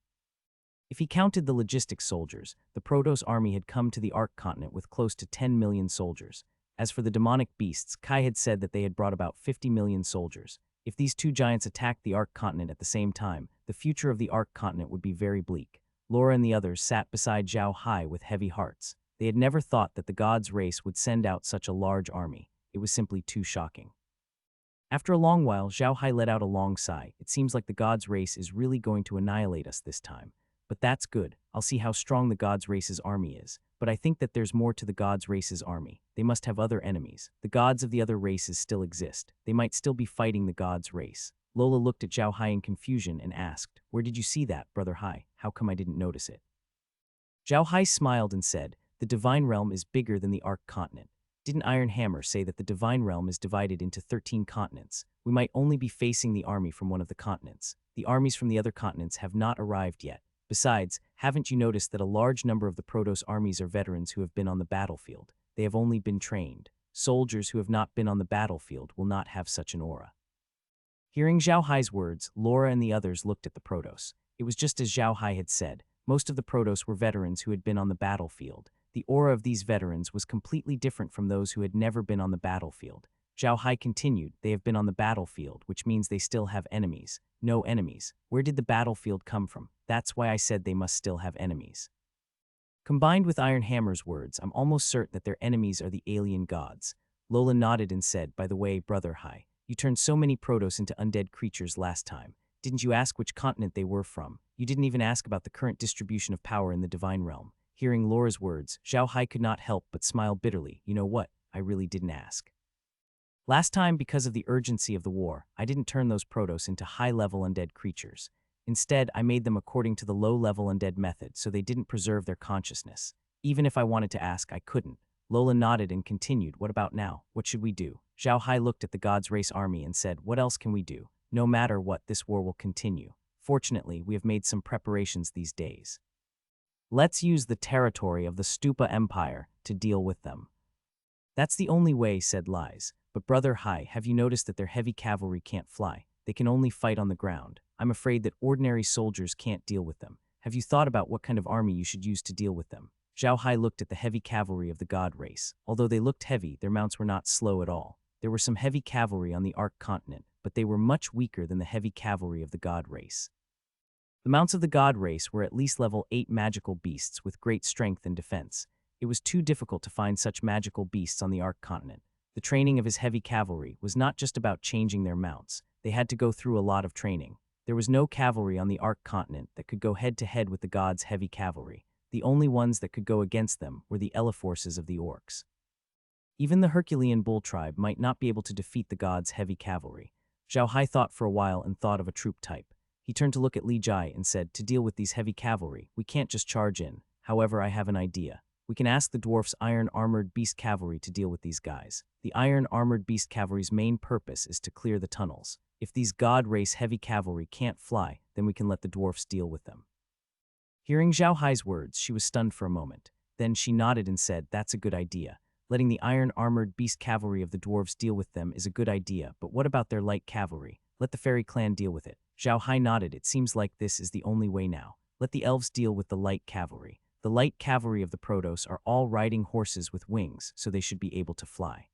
If he counted the logistics soldiers, the Protoss army had come to the Ark continent with close to 10 million soldiers. As for the demonic beasts, Kai had said that they had brought about 50 million soldiers. If these 2 giants attacked the Ark continent at the same time, the future of the Ark continent would be very bleak. Laura and the others sat beside Zhao Hai with heavy hearts. They had never thought that the gods' race would send out such a large army. It was simply too shocking. After a long while, Zhao Hai let out a long sigh. It seems like the gods' race is really going to annihilate us this time. But that's good. I'll see how strong the gods' race's army is. But I think that there's more to the gods' race's army. They must have other enemies. The gods of the other races still exist. They might still be fighting the gods' race. Lola looked at Zhao Hai in confusion and asked, "Where did you see that, Brother Hai? How come I didn't notice it?" Zhao Hai smiled and said, "The Divine Realm is bigger than the Ark continent. Didn't Iron Hammer say that the Divine Realm is divided into 13 continents? We might only be facing the army from one of the continents. The armies from the other continents have not arrived yet. Besides, haven't you noticed that a large number of the Protoss armies are veterans who have been on the battlefield? They have only been trained. Soldiers who have not been on the battlefield will not have such an aura." Hearing Zhao Hai's words, Laura and the others looked at the Protoss. It was just as Zhao Hai had said. Most of the Protoss were veterans who had been on the battlefield. The aura of these veterans was completely different from those who had never been on the battlefield. Zhao Hai continued, "They have been on the battlefield, which means they still have enemies." No enemies. Where did the battlefield come from? That's why I said they must still have enemies. Combined with Iron Hammer's words, I'm almost certain that their enemies are the alien gods. Lola nodded and said, "By the way, Brother Hai, you turned so many Protoss into undead creatures last time. Didn't you ask which continent they were from? You didn't even ask about the current distribution of power in the Divine Realm." Hearing Laura's words, Zhao Hai could not help but smile bitterly. "You know what? I really didn't ask. Last time, because of the urgency of the war, I didn't turn those Protoss into high-level undead creatures. Instead, I made them according to the low-level undead method, so they didn't preserve their consciousness. Even if I wanted to ask, I couldn't." Lola nodded and continued, "What about now? What should we do?" Zhao Hai looked at the God's Race army and said, "What else can we do? No matter what, this war will continue. Fortunately, we have made some preparations these days. Let's use the territory of the Stupa Empire to deal with them." "That's the only way," said Lies. "But Brother Hai, have you noticed that their heavy cavalry can't fly? They can only fight on the ground. I'm afraid that ordinary soldiers can't deal with them. Have you thought about what kind of army you should use to deal with them?" Zhao Hai looked at the heavy cavalry of the god race. Although they looked heavy, their mounts were not slow at all. There were some heavy cavalry on the Ark continent, but they were much weaker than the heavy cavalry of the god race. The mounts of the god race were at least level 8 magical beasts with great strength and defense. It was too difficult to find such magical beasts on the Ark continent. The training of his heavy cavalry was not just about changing their mounts. They had to go through a lot of training. There was no cavalry on the Ark continent that could go head-to-head with the gods' heavy cavalry. The only ones that could go against them were the eleforces of the orcs. Even the Herculean bull tribe might not be able to defeat the gods' heavy cavalry. Zhao Hai thought for a while and thought of a troop type. He turned to look at Li Jai and said, to deal with these heavy cavalry, we can't just charge in. However, I have an idea. We can ask the dwarfs' iron-armored beast cavalry to deal with these guys. The iron-armored beast cavalry's main purpose is to clear the tunnels. If these god-race heavy cavalry can't fly, then we can let the dwarfs deal with them. Hearing Zhao Hai's words, she was stunned for a moment. Then she nodded and said, that's a good idea. Letting the iron-armored beast cavalry of the dwarves deal with them is a good idea, but what about their light cavalry? Let the fairy clan deal with it. Zhao Hai nodded. It seems like this is the only way now. Let the elves deal with the light cavalry. The light cavalry of the Protoss are all riding horses with wings, so they should be able to fly.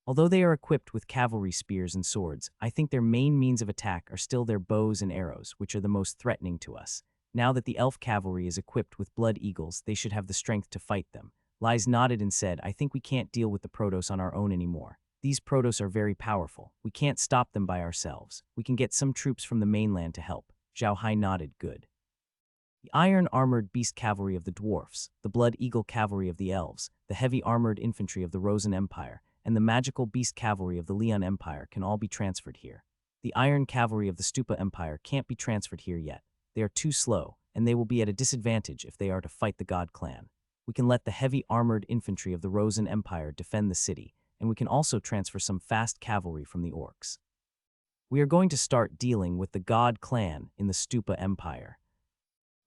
Although they are equipped with cavalry spears and swords, I think their main means of attack are still their bows and arrows, which are the most threatening to us. Now that the elf cavalry is equipped with blood eagles, they should have the strength to fight them. Lise nodded and said, I think we can't deal with the Protoss on our own anymore. These Protoss are very powerful. We can't stop them by ourselves. We can get some troops from the mainland to help. Zhao Hai nodded. Good. The iron-armored beast cavalry of the dwarfs, the blood eagle cavalry of the elves, the heavy armored infantry of the Rosen Empire, and the magical beast cavalry of the Leon Empire can all be transferred here. The iron cavalry of the Stupa Empire can't be transferred here yet. They are too slow, and they will be at a disadvantage if they are to fight the God Clan. We can let the heavy armored infantry of the Rosen Empire defend the city, and we can also transfer some fast cavalry from the orcs. We are going to start dealing with the God Clan in the Stupa Empire.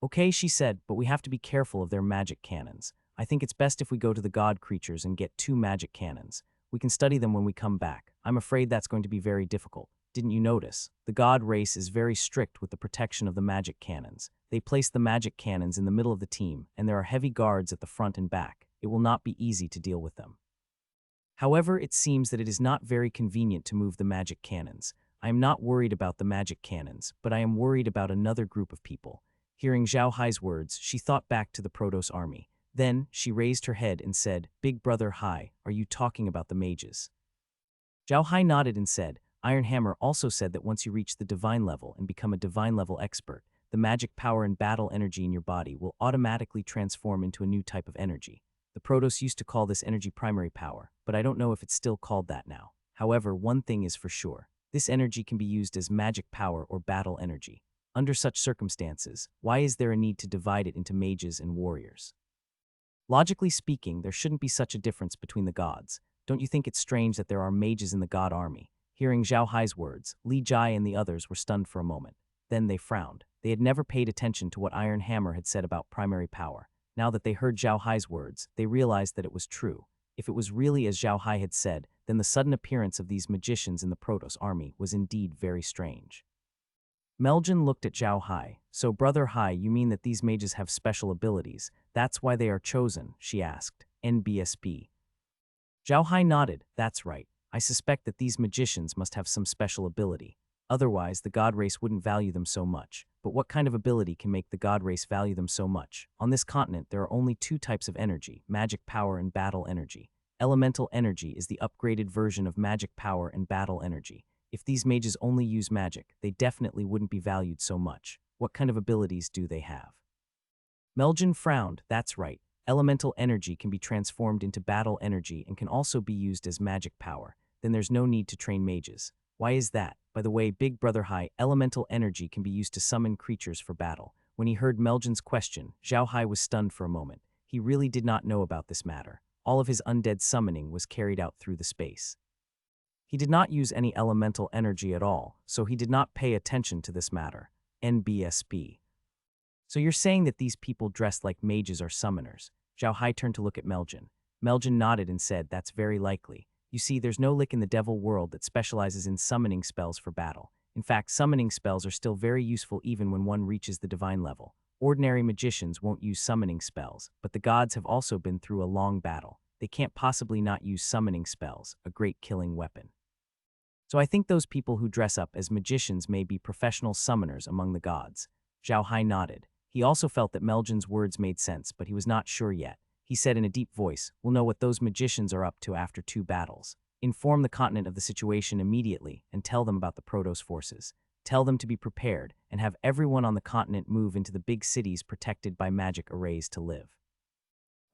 Okay, she said, but we have to be careful of their magic cannons. I think it's best if we go to the god creatures and get 2 magic cannons. We can study them when we come back. I'm afraid that's going to be very difficult. Didn't you notice? The god race is very strict with the protection of the magic cannons. They place the magic cannons in the middle of the team, and there are heavy guards at the front and back. It will not be easy to deal with them. However, it seems that it is not very convenient to move the magic cannons. I am not worried about the magic cannons, but I am worried about another group of people. Hearing Zhao Hai's words, she thought back to the Protoss army. Then, she raised her head and said, Big Brother Hai, are you talking about the mages? Zhao Hai nodded and said, Iron Hammer also said that once you reach the divine level and become a divine level expert, the magic power and battle energy in your body will automatically transform into a new type of energy. The Protoss used to call this energy primary power, but I don't know if it's still called that now. However, one thing is for sure. This energy can be used as magic power or battle energy. Under such circumstances, why is there a need to divide it into mages and warriors? Logically speaking, there shouldn't be such a difference between the gods. Don't you think it's strange that there are mages in the god army? Hearing Zhao Hai's words, Li Jai and the others were stunned for a moment. Then they frowned. They had never paid attention to what Iron Hammer had said about primary power. Now that they heard Zhao Hai's words, they realized that it was true. If it was really as Zhao Hai had said, then the sudden appearance of these magicians in the Protoss army was indeed very strange. Meljan looked at Zhao Hai. So, Brother Hai, you mean that these mages have special abilities? That's why they are chosen, she asked. NBSB. Zhao Hai nodded. That's right. I suspect that these magicians must have some special ability. Otherwise, the god race wouldn't value them so much. But what kind of ability can make the god race value them so much? On this continent, there are only 2 types of energy, magic power and battle energy. Elemental energy is the upgraded version of magic power and battle energy. If these mages only use magic, they definitely wouldn't be valued so much. What kind of abilities do they have? Meljan frowned. That's right. Elemental energy can be transformed into battle energy and can also be used as magic power. Then there's no need to train mages. Why is that? By the way, Big Brother Hai, elemental energy can be used to summon creatures for battle. When he heard Meljan's question, Zhao Hai was stunned for a moment. He really did not know about this matter. All of his undead summoning was carried out through the space. He did not use any elemental energy at all, so he did not pay attention to this matter. NBSB. So you're saying that these people dressed like mages are summoners? Zhao Hai turned to look at Meljan. Meljan nodded and said, that's very likely. You see, there's no lick in the devil world that specializes in summoning spells for battle. In fact, summoning spells are still very useful even when one reaches the divine level. Ordinary magicians won't use summoning spells, but the gods have also been through a long battle. They can't possibly not use summoning spells, a great killing weapon. So I think those people who dress up as magicians may be professional summoners among the gods. Zhao Hai nodded. He also felt that Meljan's words made sense, but he was not sure yet. He said in a deep voice, we'll know what those magicians are up to after 2 battles. Inform the continent of the situation immediately and tell them about the Protoss forces. Tell them to be prepared and have everyone on the continent move into the big cities protected by magic arrays to live.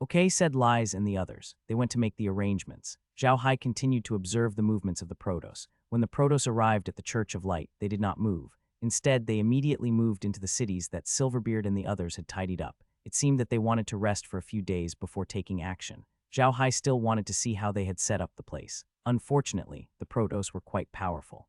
Okay, said Lies and the others. They went to make the arrangements. Zhao Hai continued to observe the movements of the Protoss. When the Protoss arrived at the Church of Light, they did not move. Instead, they immediately moved into the cities that Silverbeard and the others had tidied up. It seemed that they wanted to rest for a few days before taking action. Zhao Hai still wanted to see how they had set up the place. Unfortunately, the Protoss were quite powerful.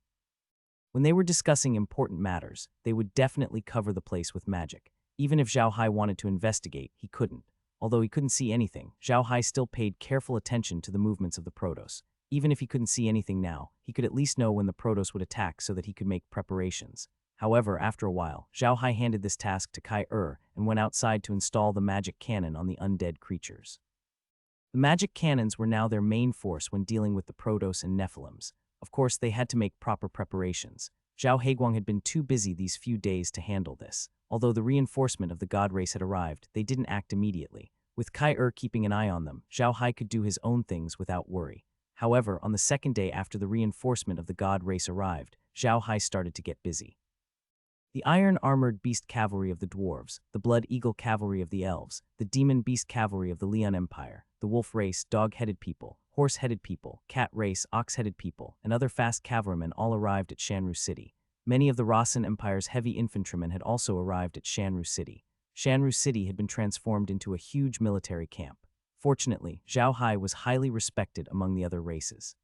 When they were discussing important matters, they would definitely cover the place with magic. Even if Zhao Hai wanted to investigate, he couldn't. Although he couldn't see anything, Zhao Hai still paid careful attention to the movements of the Protoss. Even if he couldn't see anything now, he could at least know when the Protoss would attack so that he could make preparations. However, after a while, Zhao Hai handed this task to Heir and went outside to install the magic cannon on the undead creatures. The magic cannons were now their main force when dealing with the Protoss and Nephilims. Of course, they had to make proper preparations. Zhao Haiguang had been too busy these few days to handle this. Although the reinforcement of the god race had arrived, they didn't act immediately. With Heir keeping an eye on them, Zhao Hai could do his own things without worry. However, on the second day after the reinforcement of the god race arrived, Zhao Hai started to get busy. The iron-armored beast cavalry of the dwarves, the blood-eagle cavalry of the elves, the demon beast cavalry of the Lian Empire, the wolf race, dog-headed people, horse-headed people, cat race, ox-headed people, and other fast cavalrymen all arrived at Shanru City. Many of the Rasen Empire's heavy infantrymen had also arrived at Shanru City. Shanru City had been transformed into a huge military camp. Fortunately, Zhao Hai was highly respected among the other races.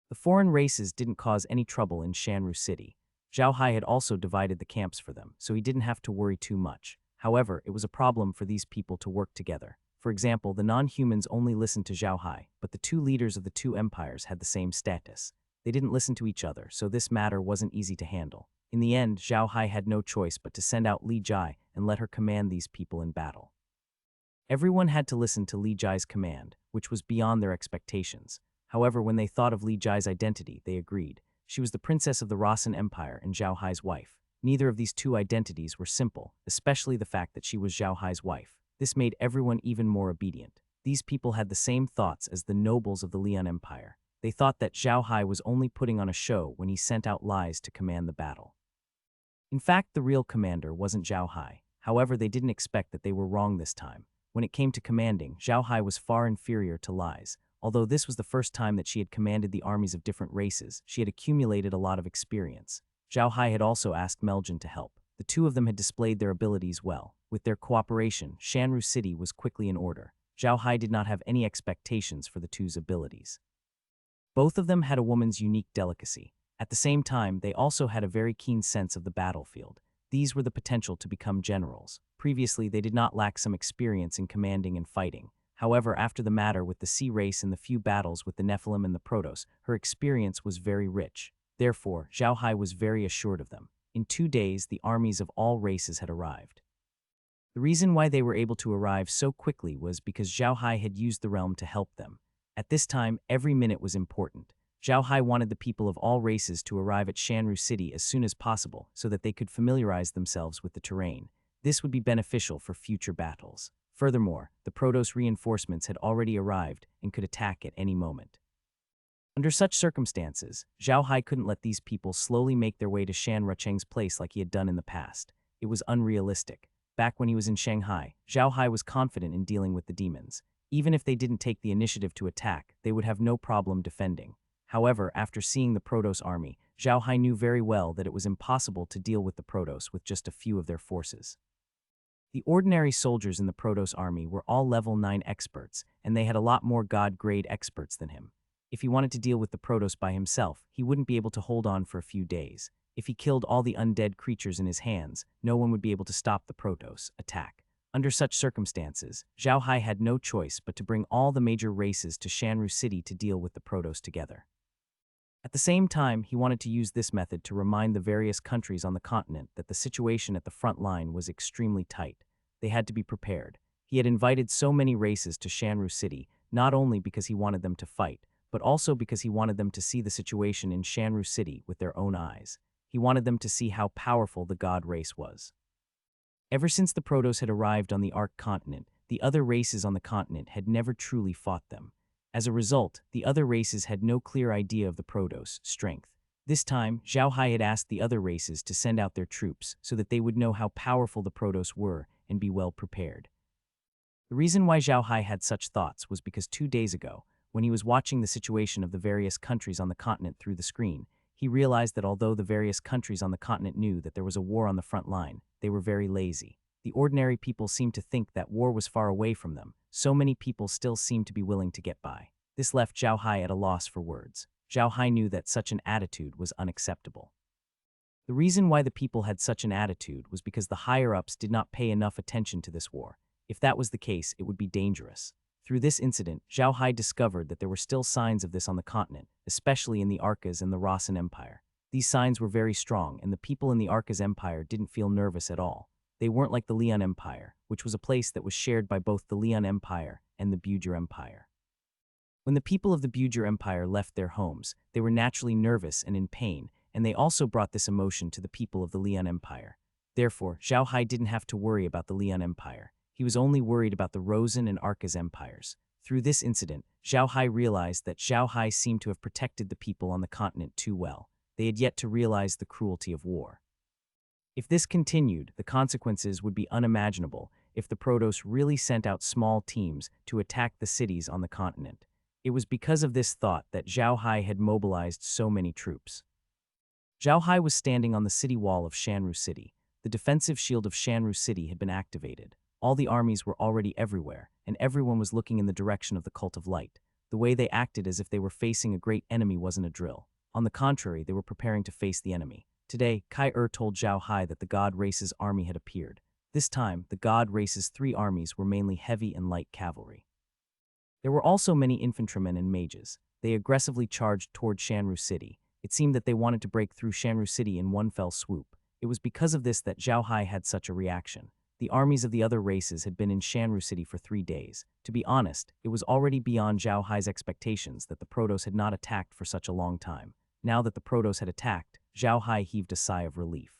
The foreign races didn't cause any trouble in Shanru City. Zhao Hai had also divided the camps for them, so he didn't have to worry too much. However, it was a problem for these people to work together. For example, the non-humans only listened to Zhao Hai, but the two leaders of the two empires had the same status. They didn't listen to each other, so this matter wasn't easy to handle. In the end, Zhao Hai had no choice but to send out Li Jai and let her command these people in battle. Everyone had to listen to Li Jai's command, which was beyond their expectations. However, when they thought of Li Jai's identity, they agreed. She was the princess of the Rasen Empire and Zhao Hai's wife. Neither of these two identities were simple, especially the fact that she was Zhao Hai's wife. This made everyone even more obedient. These people had the same thoughts as the nobles of the Lian Empire. They thought that Zhao Hai was only putting on a show when he sent out lies to command the battle. In fact, the real commander wasn't Zhao Hai. However, they didn't expect that they were wrong this time. When it came to commanding, Zhao Hai was far inferior to Lies. Although this was the first time that she had commanded the armies of different races, she had accumulated a lot of experience. Zhao Hai had also asked Meljin to help. The two of them had displayed their abilities well. With their cooperation, Shanru City was quickly in order. Zhao Hai did not have any expectations for the two's abilities. Both of them had a woman's unique delicacy. At the same time, they also had a very keen sense of the battlefield. These were the potential to become generals. Previously, they did not lack some experience in commanding and fighting. However, after the matter with the sea race and the few battles with the Nephilim and the Protoss, her experience was very rich. Therefore, Zhao Hai was very assured of them. In 2 days, the armies of all races had arrived. The reason why they were able to arrive so quickly was because Zhao Hai had used the realm to help them. At this time, every minute was important. Zhao Hai wanted the people of all races to arrive at Shanru City as soon as possible so that they could familiarize themselves with the terrain. This would be beneficial for future battles. Furthermore, the Protoss reinforcements had already arrived and could attack at any moment. Under such circumstances, Zhao Hai couldn't let these people slowly make their way to Shan Rucheng's place like he had done in the past. It was unrealistic. Back when he was in Shanghai, Zhao Hai was confident in dealing with the demons. Even if they didn't take the initiative to attack, they would have no problem defending. However, after seeing the Protoss army, Zhao Hai knew very well that it was impossible to deal with the Protoss with just a few of their forces. The ordinary soldiers in the Protoss army were all level 9 experts, and they had a lot more god-grade experts than him. If he wanted to deal with the Protoss by himself, he wouldn't be able to hold on for a few days. If he killed all the undead creatures in his hands, no one would be able to stop the Protoss attack. Under such circumstances, Zhao Hai had no choice but to bring all the major races to Shanru City to deal with the Protoss together. At the same time, he wanted to use this method to remind the various countries on the continent that the situation at the front line was extremely tight. They had to be prepared. He had invited so many races to Shanru City, not only because he wanted them to fight, but also because he wanted them to see the situation in Shanru City with their own eyes. He wanted them to see how powerful the god race was. Ever since the Protoss had arrived on the Ark continent, the other races on the continent had never truly fought them. As a result, the other races had no clear idea of the Protoss' strength. This time, Zhao Hai had asked the other races to send out their troops so that they would know how powerful the Protoss were and be well prepared. The reason why Zhao Hai had such thoughts was because 2 days ago, when he was watching the situation of the various countries on the continent through the screen, he realized that although the various countries on the continent knew that there was a war on the front line, they were very lazy. The ordinary people seemed to think that war was far away from them. So many people still seemed to be willing to get by. This left Zhao Hai at a loss for words. Zhao Hai knew that such an attitude was unacceptable. The reason why the people had such an attitude was because the higher-ups did not pay enough attention to this war. If that was the case, it would be dangerous. Through this incident, Zhao Hai discovered that there were still signs of this on the continent, especially in the Arcas and the Rasan Empire. These signs were very strong, and the people in the Arcas Empire didn't feel nervous at all. They weren't like the Lian Empire, which was a place that was shared by both the Lian Empire and the Bujir Empire. When the people of the Bujir Empire left their homes, they were naturally nervous and in pain, and they also brought this emotion to the people of the Lian Empire. Therefore, Zhao Hai didn't have to worry about the Lian Empire. He was only worried about the Rosen and Arcas empires. Through this incident, Zhao Hai realized that Zhao Hai seemed to have protected the people on the continent too well. They had yet to realize the cruelty of war. If this continued, the consequences would be unimaginable if the Protoss really sent out small teams to attack the cities on the continent. It was because of this thought that Zhao Hai had mobilized so many troops. Zhao Hai was standing on the city wall of Shanru City. The defensive shield of Shanru City had been activated. All the armies were already everywhere, and everyone was looking in the direction of the Cult of Light. The way they acted as if they were facing a great enemy wasn't a drill. On the contrary, they were preparing to face the enemy. Today, Kai told Zhao Hai that the God Race's army had appeared. This time, the God Race's 3 armies were mainly heavy and light cavalry. There were also many infantrymen and mages. They aggressively charged toward Shanru City. It seemed that they wanted to break through Shanru City in one fell swoop. It was because of this that Zhao Hai had such a reaction. The armies of the other races had been in Shanru City for 3 days. To be honest, it was already beyond Zhao Hai's expectations that the Protoss had not attacked for such a long time. Now that the Protoss had attacked, Zhao Hai heaved a sigh of relief.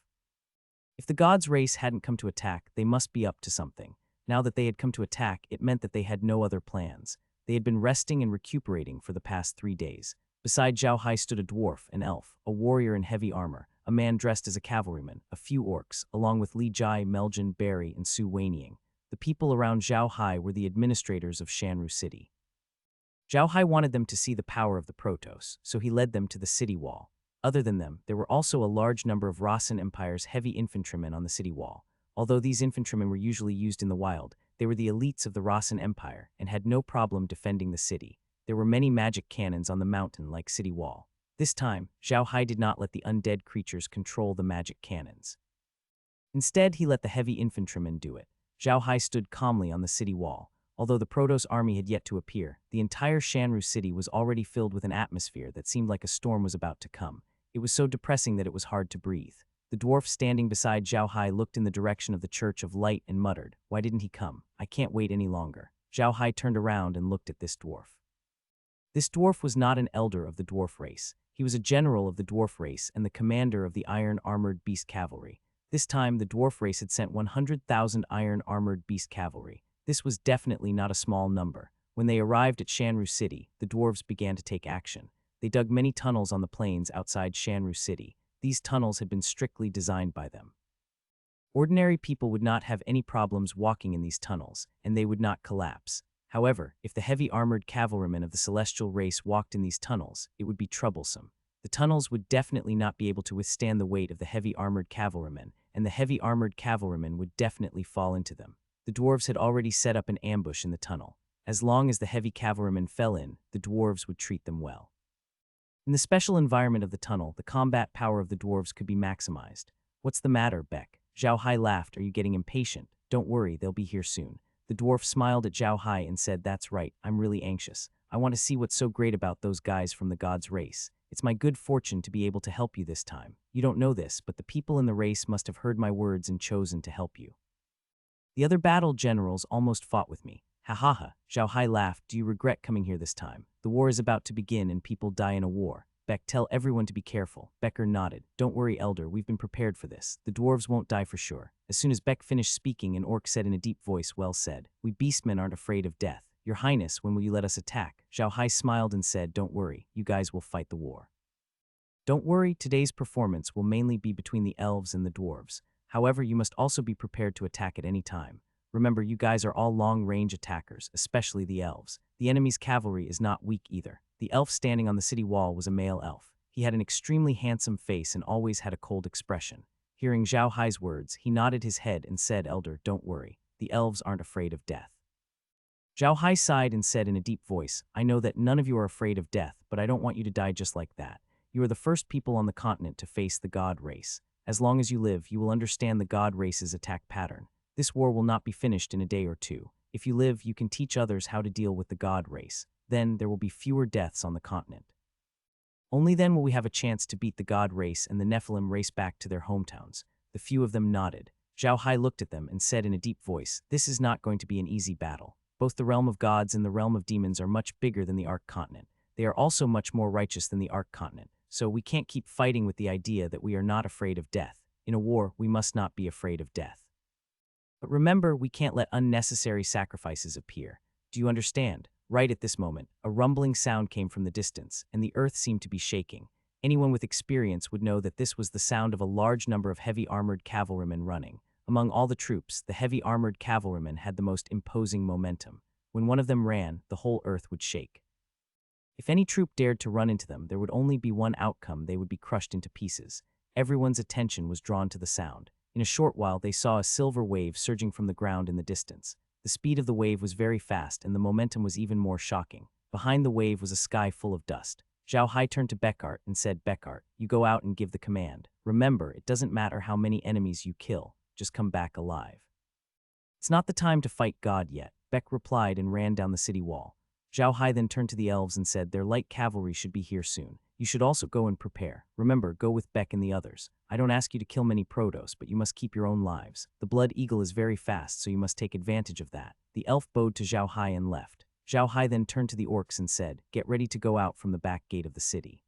If the gods' race hadn't come to attack, they must be up to something. Now that they had come to attack, it meant that they had no other plans. They had been resting and recuperating for the past 3 days. Beside Zhao Hai stood a dwarf, an elf, a warrior in heavy armor, a man dressed as a cavalryman, a few orcs, along with Li Jai, Meljin, Barry, and Su Weiniang. The people around Zhao Hai were the administrators of Shanru City. Zhao Hai wanted them to see the power of the Protoss, so he led them to the city wall. Other than them, there were also a large number of Rasan Empire's heavy infantrymen on the city wall. Although these infantrymen were usually used in the wild, they were the elites of the Rasan Empire and had no problem defending the city. There were many magic cannons on the mountain-like city wall. This time, Zhao Hai did not let the undead creatures control the magic cannons. Instead, he let the heavy infantrymen do it. Zhao Hai stood calmly on the city wall. Although the Protoss army had yet to appear, the entire Shanru city was already filled with an atmosphere that seemed like a storm was about to come. It was so depressing that it was hard to breathe. The dwarf standing beside Zhao Hai looked in the direction of the Church of Light and muttered, "Why didn't he come? I can't wait any longer." Zhao Hai turned around and looked at this dwarf. This dwarf was not an elder of the dwarf race. He was a general of the dwarf race and the commander of the iron-armored beast cavalry. This time, the dwarf race had sent 100,000 iron-armored beast cavalry. This was definitely not a small number. When they arrived at Shanru City, the dwarves began to take action. They dug many tunnels on the plains outside Shanru City. These tunnels had been strictly designed by them. Ordinary people would not have any problems walking in these tunnels, and they would not collapse. However, if the heavy armored cavalrymen of the celestial race walked in these tunnels, it would be troublesome. The tunnels would definitely not be able to withstand the weight of the heavy armored cavalrymen, and the heavy armored cavalrymen would definitely fall into them. The dwarves had already set up an ambush in the tunnel. As long as the heavy cavalrymen fell in, the dwarves would treat them well. In the special environment of the tunnel, the combat power of the dwarves could be maximized. "What's the matter, Beck?" Zhao Hai laughed. "Are you getting impatient? Don't worry, they'll be here soon." The dwarf smiled at Zhao Hai and said, "That's right, I'm really anxious. I want to see what's so great about those guys from the gods' race. It's my good fortune to be able to help you this time. You don't know this, but the people in the race must have heard my words and chosen to help you. The other battle generals almost fought with me." "Ha ha ha," Zhao Hai laughed. "Do you regret coming here this time? The war is about to begin and people die in a war. Beck, tell everyone to be careful." Becker nodded. "Don't worry, Elder, we've been prepared for this. The dwarves won't die for sure." As soon as Beck finished speaking, an orc said in a deep voice, "Well said. We beastmen aren't afraid of death. Your Highness, when will you let us attack?" Zhao Hai smiled and said, "Don't worry, you guys will fight the war." Don't worry, today's performance will mainly be between the elves and the dwarves. However, you must also be prepared to attack at any time. Remember, you guys are all long-range attackers, especially the elves. The enemy's cavalry is not weak either. The elf standing on the city wall was a male elf. He had an extremely handsome face and always had a cold expression. Hearing Zhao Hai's words, he nodded his head and said, "Elder, don't worry. The elves aren't afraid of death." Zhao Hai sighed and said in a deep voice, "I know that none of you are afraid of death, but I don't want you to die just like that. You are the first people on the continent to face the god race. As long as you live, you will understand the god race's attack pattern. This war will not be finished in a day or two. If you live, you can teach others how to deal with the god race. Then there will be fewer deaths on the continent. Only then will we have a chance to beat the god race and the Nephilim race back to their hometowns." The few of them nodded. Zhao Hai looked at them and said in a deep voice, "This is not going to be an easy battle. Both the realm of gods and the realm of demons are much bigger than the Ark Continent. They are also much more righteous than the Ark Continent, so we can't keep fighting with the idea that we are not afraid of death. In a war, we must not be afraid of death. But remember, we can't let unnecessary sacrifices appear. Do you understand?" Right at this moment, a rumbling sound came from the distance, and the earth seemed to be shaking. Anyone with experience would know that this was the sound of a large number of heavy armored cavalrymen running. Among all the troops, the heavy armored cavalrymen had the most imposing momentum. When one of them ran, the whole earth would shake. If any troop dared to run into them, there would only be one outcome: they would be crushed into pieces. Everyone's attention was drawn to the sound. In a short while, they saw a silver wave surging from the ground in the distance. The speed of the wave was very fast, and the momentum was even more shocking. Behind the wave was a sky full of dust. Zhao Hai turned to Beckart and said, "Beckart, you go out and give the command. Remember, it doesn't matter how many enemies you kill. Just come back alive." "It's not the time to fight God yet," Beck replied and ran down the city wall. Zhao Hai then turned to the elves and said, "Their light cavalry should be here soon. You should also go and prepare. Remember, go with Beck and the others. I don't ask you to kill many Protoss, but you must keep your own lives. The Blood Eagle is very fast, so you must take advantage of that." The elf bowed to Zhao Hai and left. Zhao Hai then turned to the orcs and said, "Get ready to go out from the back gate of the city.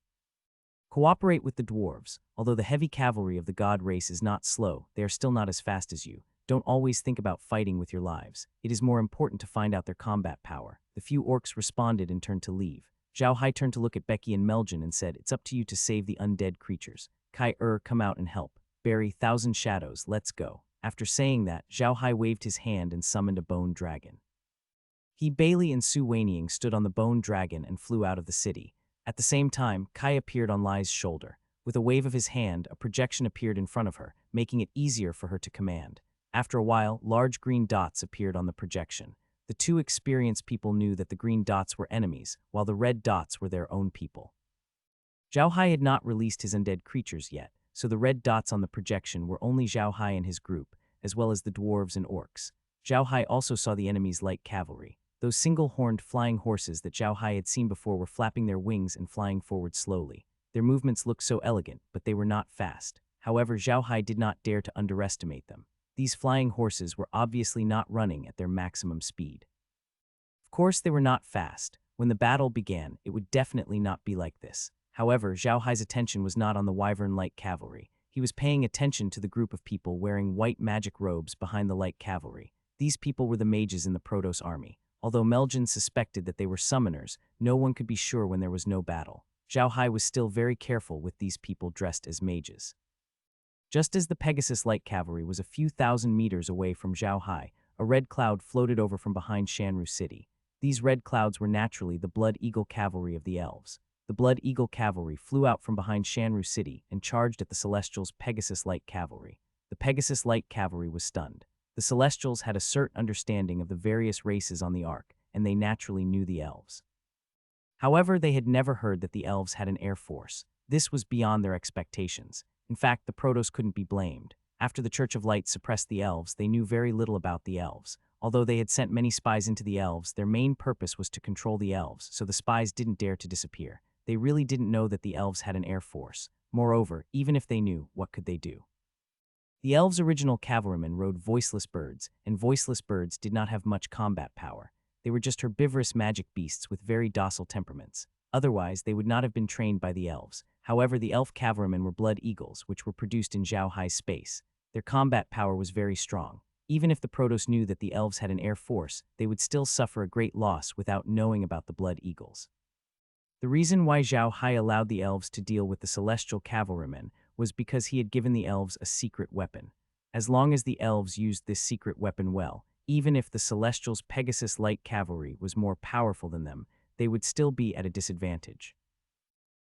Cooperate with the dwarves. Although the heavy cavalry of the god race is not slow, they are still not as fast as you. Don't always think about fighting with your lives. It is more important to find out their combat power." The few orcs responded and turned to leave. Zhao Hai turned to look at Becky and Meljan and said, "It's up to you to save the undead creatures. Kai come out and help. Barry, Thousand Shadows, let's go." After saying that, Zhao Hai waved his hand and summoned a bone dragon. He, Bailey, and Su Wanying stood on the bone dragon and flew out of the city. At the same time, Kai appeared on Lai's shoulder. With a wave of his hand, a projection appeared in front of her, making it easier for her to command. After a while, large green dots appeared on the projection. The two experienced people knew that the green dots were enemies, while the red dots were their own people. Zhao Hai had not released his undead creatures yet, so the red dots on the projection were only Zhao Hai and his group, as well as the dwarves and orcs. Zhao Hai also saw the enemy's light cavalry. Those single-horned flying horses that Zhao Hai had seen before were flapping their wings and flying forward slowly. Their movements looked so elegant, but they were not fast. However, Zhao Hai did not dare to underestimate them. These flying horses were obviously not running at their maximum speed. Of course, they were not fast. When the battle began, it would definitely not be like this. However, Zhao Hai's attention was not on the Wyvern light cavalry. He was paying attention to the group of people wearing white magic robes behind the light cavalry. These people were the mages in the Protoss army. Although Meljan suspected that they were summoners, no one could be sure when there was no battle. Zhao Hai was still very careful with these people dressed as mages. Just as the Pegasus light cavalry was a few thousand meters away from Zhao Hai, a red cloud floated over from behind Shanru City. These red clouds were naturally the Blood Eagle cavalry of the elves. The Blood Eagle cavalry flew out from behind Shanru City and charged at the Celestials' Pegasus light cavalry. The Pegasus light cavalry was stunned. The Celestials had a certain understanding of the various races on the Ark, and they naturally knew the elves. However, they had never heard that the elves had an air force. This was beyond their expectations. In fact, the Protoss couldn't be blamed. After the Church of Light suppressed the elves, they knew very little about the elves. Although they had sent many spies into the elves, their main purpose was to control the elves, so the spies didn't dare to disappear. They really didn't know that the elves had an air force. Moreover, even if they knew, what could they do? The elves' original cavalrymen rode voiceless birds, and voiceless birds did not have much combat power. They were just herbivorous magic beasts with very docile temperaments. Otherwise, they would not have been trained by the elves. However, the elf cavalrymen were blood eagles, which were produced in Zhao Hai's space. Their combat power was very strong. Even if the Protoss knew that the elves had an air force, they would still suffer a great loss without knowing about the blood eagles. The reason why Zhao Hai allowed the elves to deal with the celestial cavalrymen was because he had given the elves a secret weapon. As long as the elves used this secret weapon well, Even if the Celestials' Pegasus light cavalry was more powerful than them, they would still be at a disadvantage.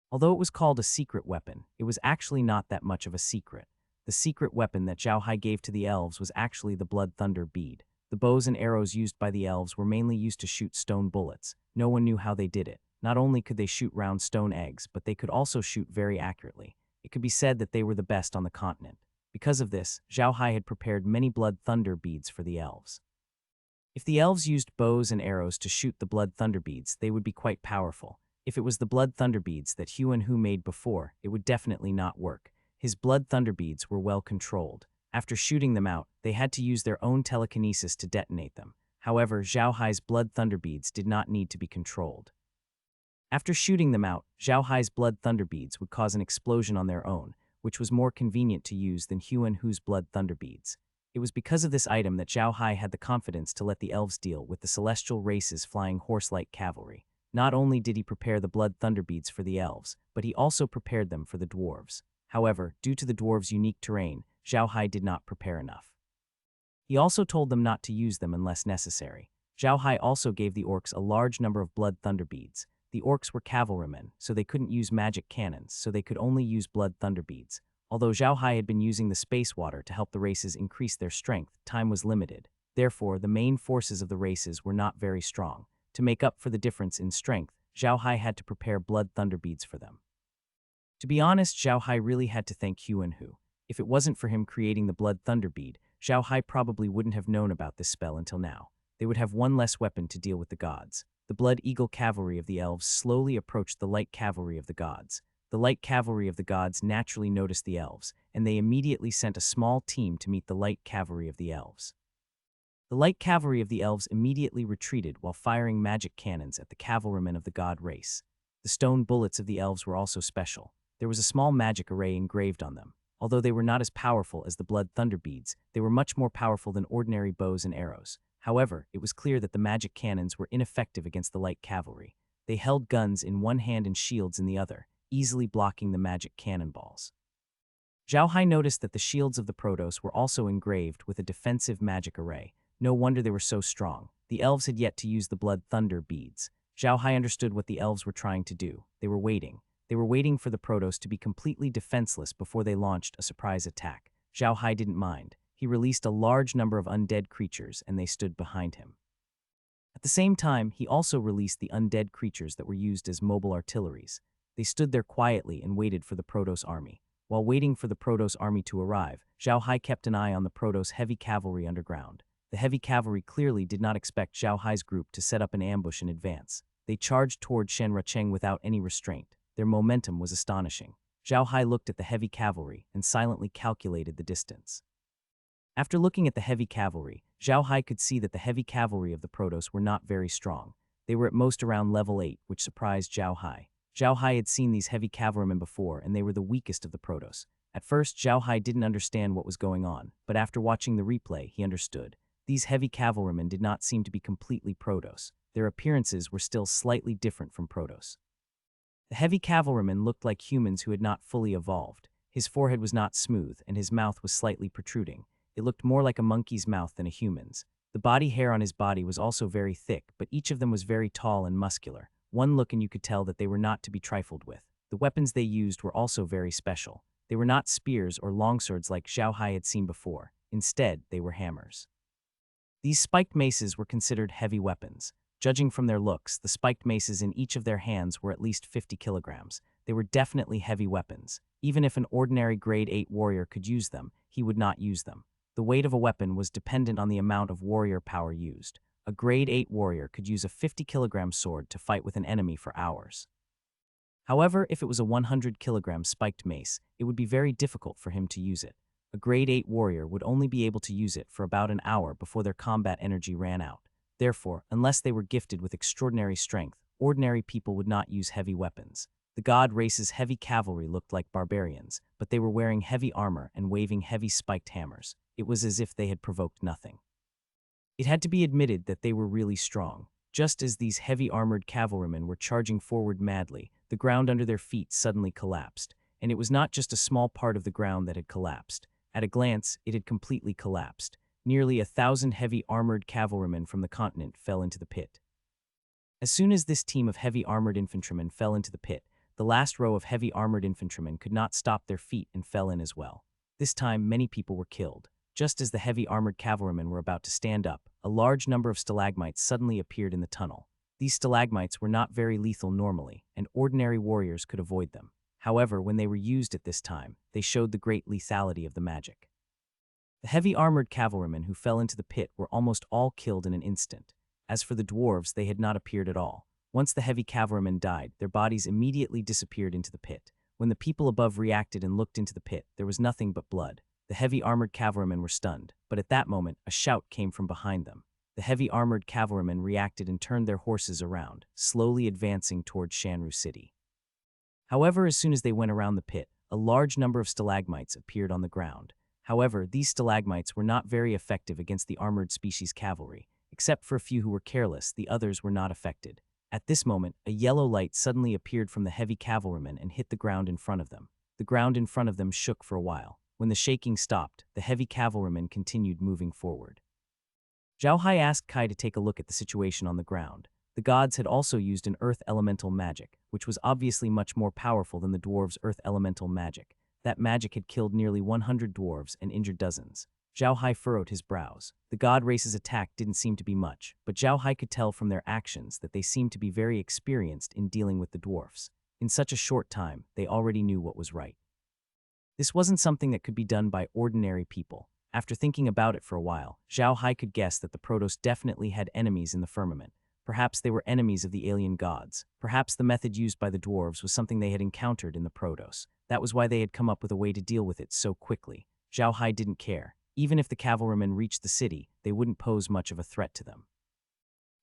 Although it was called a secret weapon, it was actually not that much of a secret. The secret weapon that Zhao Hai gave to the elves was actually the Blood Thunder bead. The bows and arrows used by the elves were mainly used to shoot stone bullets. No one knew how they did it. Not only could they shoot round stone eggs, but they could also shoot very accurately. It could be said that they were the best on the continent. Because of this, Zhao Hai had prepared many Blood Thunder beads for the elves. If the elves used bows and arrows to shoot the Blood Thunder beads, they would be quite powerful. If it was the Blood Thunder beads that Huan-Hu made before, it would definitely not work. His Blood Thunder beads were well controlled. After shooting them out, they had to use their own telekinesis to detonate them. However, Zhao Hai's Blood Thunder beads did not need to be controlled. After shooting them out, Zhao Hai's Blood Thunder beads would cause an explosion on their own, which was more convenient to use than Huan-Hu's Blood Thunder beads. It was because of this item that Zhao Hai had the confidence to let the elves deal with the celestial races flying horse-like cavalry. Not only did he prepare the Blood Thunder beads for the elves, but he also prepared them for the dwarves. However, due to the dwarves' unique terrain, Zhao Hai did not prepare enough. He also told them not to use them unless necessary. Zhao Hai also gave the orcs a large number of Blood Thunder beads. The orcs were cavalrymen, so they couldn't use magic cannons, so they could only use Blood Thunder beads. Although Zhao Hai had been using the space water to help the races increase their strength, time was limited. Therefore, the main forces of the races were not very strong. To make up for the difference in strength, Zhao Hai had to prepare Blood Thunder beads for them. To be honest, Zhao Hai really had to thank Huan-Hu. If it wasn't for him creating the Blood Thunder bead, Zhao Hai probably wouldn't have known about this spell until now. They would have one less weapon to deal with the gods. The Blood Eagle cavalry of the elves slowly approached the light cavalry of the gods. The light cavalry of the gods naturally noticed the elves, and they immediately sent a small team to meet the light cavalry of the elves. The light cavalry of the elves immediately retreated while firing magic cannons at the cavalrymen of the god race. The stone bullets of the elves were also special. There was a small magic array engraved on them. Although they were not as powerful as the Blood Thunder beads, they were much more powerful than ordinary bows and arrows. However, it was clear that the magic cannons were ineffective against the light cavalry. They held guns in one hand and shields in the other, easily blocking the magic cannonballs. Zhao Hai noticed that the shields of the Protoss were also engraved with a defensive magic array. No wonder they were so strong. The elves had yet to use the Blood Thunder beads. Zhao Hai understood what the elves were trying to do. They were waiting. They were waiting for the Protoss to be completely defenseless before they launched a surprise attack. Zhao Hai didn't mind. He released a large number of undead creatures, and they stood behind him. At the same time, he also released the undead creatures that were used as mobile artilleries. They stood there quietly and waited for the Protoss army. While waiting for the Protoss army to arrive, Zhao Hai kept an eye on the Protoss heavy cavalry underground. The heavy cavalry clearly did not expect Zhao Hai's group to set up an ambush in advance. They charged toward Shen Rucheng without any restraint. Their momentum was astonishing. Zhao Hai looked at the heavy cavalry and silently calculated the distance. After looking at the heavy cavalry, Zhao Hai could see that the heavy cavalry of the Protoss were not very strong. They were at most around level 8, which surprised Zhao Hai. Zhao Hai had seen these heavy cavalrymen before, and they were the weakest of the Protoss. At first, Zhao Hai didn't understand what was going on, but after watching the replay, he understood. These heavy cavalrymen did not seem to be completely Protoss. Their appearances were still slightly different from Protoss. The heavy cavalryman looked like humans who had not fully evolved. His forehead was not smooth, and his mouth was slightly protruding. It looked more like a monkey's mouth than a human's. The body hair on his body was also very thick, but each of them was very tall and muscular. One look and you could tell that they were not to be trifled with. The weapons they used were also very special. They were not spears or longswords like Zhao Hai had seen before. Instead, they were hammers. These spiked maces were considered heavy weapons. Judging from their looks, the spiked maces in each of their hands were at least 50 kilograms. They were definitely heavy weapons. Even if an ordinary grade 8 warrior could use them, he would not use them. The weight of a weapon was dependent on the amount of warrior power used. A grade 8 warrior could use a 50-kilogram sword to fight with an enemy for hours. However, if it was a 100-kilogram spiked mace, it would be very difficult for him to use it. A grade 8 warrior would only be able to use it for about an hour before their combat energy ran out. Therefore, unless they were gifted with extraordinary strength, ordinary people would not use heavy weapons. The god race's heavy cavalry looked like barbarians, but they were wearing heavy armor and waving heavy spiked hammers. It was as if they had provoked nothing. It had to be admitted that they were really strong. Just as these heavy armored cavalrymen were charging forward madly, the ground under their feet suddenly collapsed. And it was not just a small part of the ground that had collapsed. At a glance, it had completely collapsed. Nearly 1,000 heavy armored cavalrymen from the continent fell into the pit. As soon as this team of heavy armored infantrymen fell into the pit, the last row of heavy armored infantrymen could not stop their feet and fell in as well. This time, many people were killed. Just as the heavy armored cavalrymen were about to stand up, a large number of stalagmites suddenly appeared in the tunnel. These stalagmites were not very lethal normally, and ordinary warriors could avoid them. However, when they were used at this time, they showed the great lethality of the magic. The heavy armored cavalrymen who fell into the pit were almost all killed in an instant. As for the dwarves, they had not appeared at all. Once the heavy cavalrymen died, their bodies immediately disappeared into the pit. When the people above reacted and looked into the pit, there was nothing but blood. The heavy armored cavalrymen were stunned, but at that moment, a shout came from behind them. The heavy armored cavalrymen reacted and turned their horses around, slowly advancing toward Shanru City. However, as soon as they went around the pit, a large number of stalagmites appeared on the ground. However, these stalagmites were not very effective against the armored species cavalry. Except for a few who were careless, the others were not affected. At this moment, a yellow light suddenly appeared from the heavy cavalrymen and hit the ground in front of them. The ground in front of them shook for a while. When the shaking stopped, the heavy cavalrymen continued moving forward. Zhao Hai asked Kai to take a look at the situation on the ground. The gods had also used an earth elemental magic, which was obviously much more powerful than the dwarves' earth elemental magic. That magic had killed nearly 100 dwarves and injured dozens. Zhao Hai furrowed his brows. The god race's attack didn't seem to be much, but Zhao Hai could tell from their actions that they seemed to be very experienced in dealing with the dwarfs. In such a short time, they already knew what was right. This wasn't something that could be done by ordinary people. After thinking about it for a while, Zhao Hai could guess that the Protos definitely had enemies in the firmament. Perhaps they were enemies of the alien gods. Perhaps the method used by the dwarves was something they had encountered in the Protos. That was why they had come up with a way to deal with it so quickly. Zhao Hai didn't care. Even if the cavalrymen reached the city, they wouldn't pose much of a threat to them.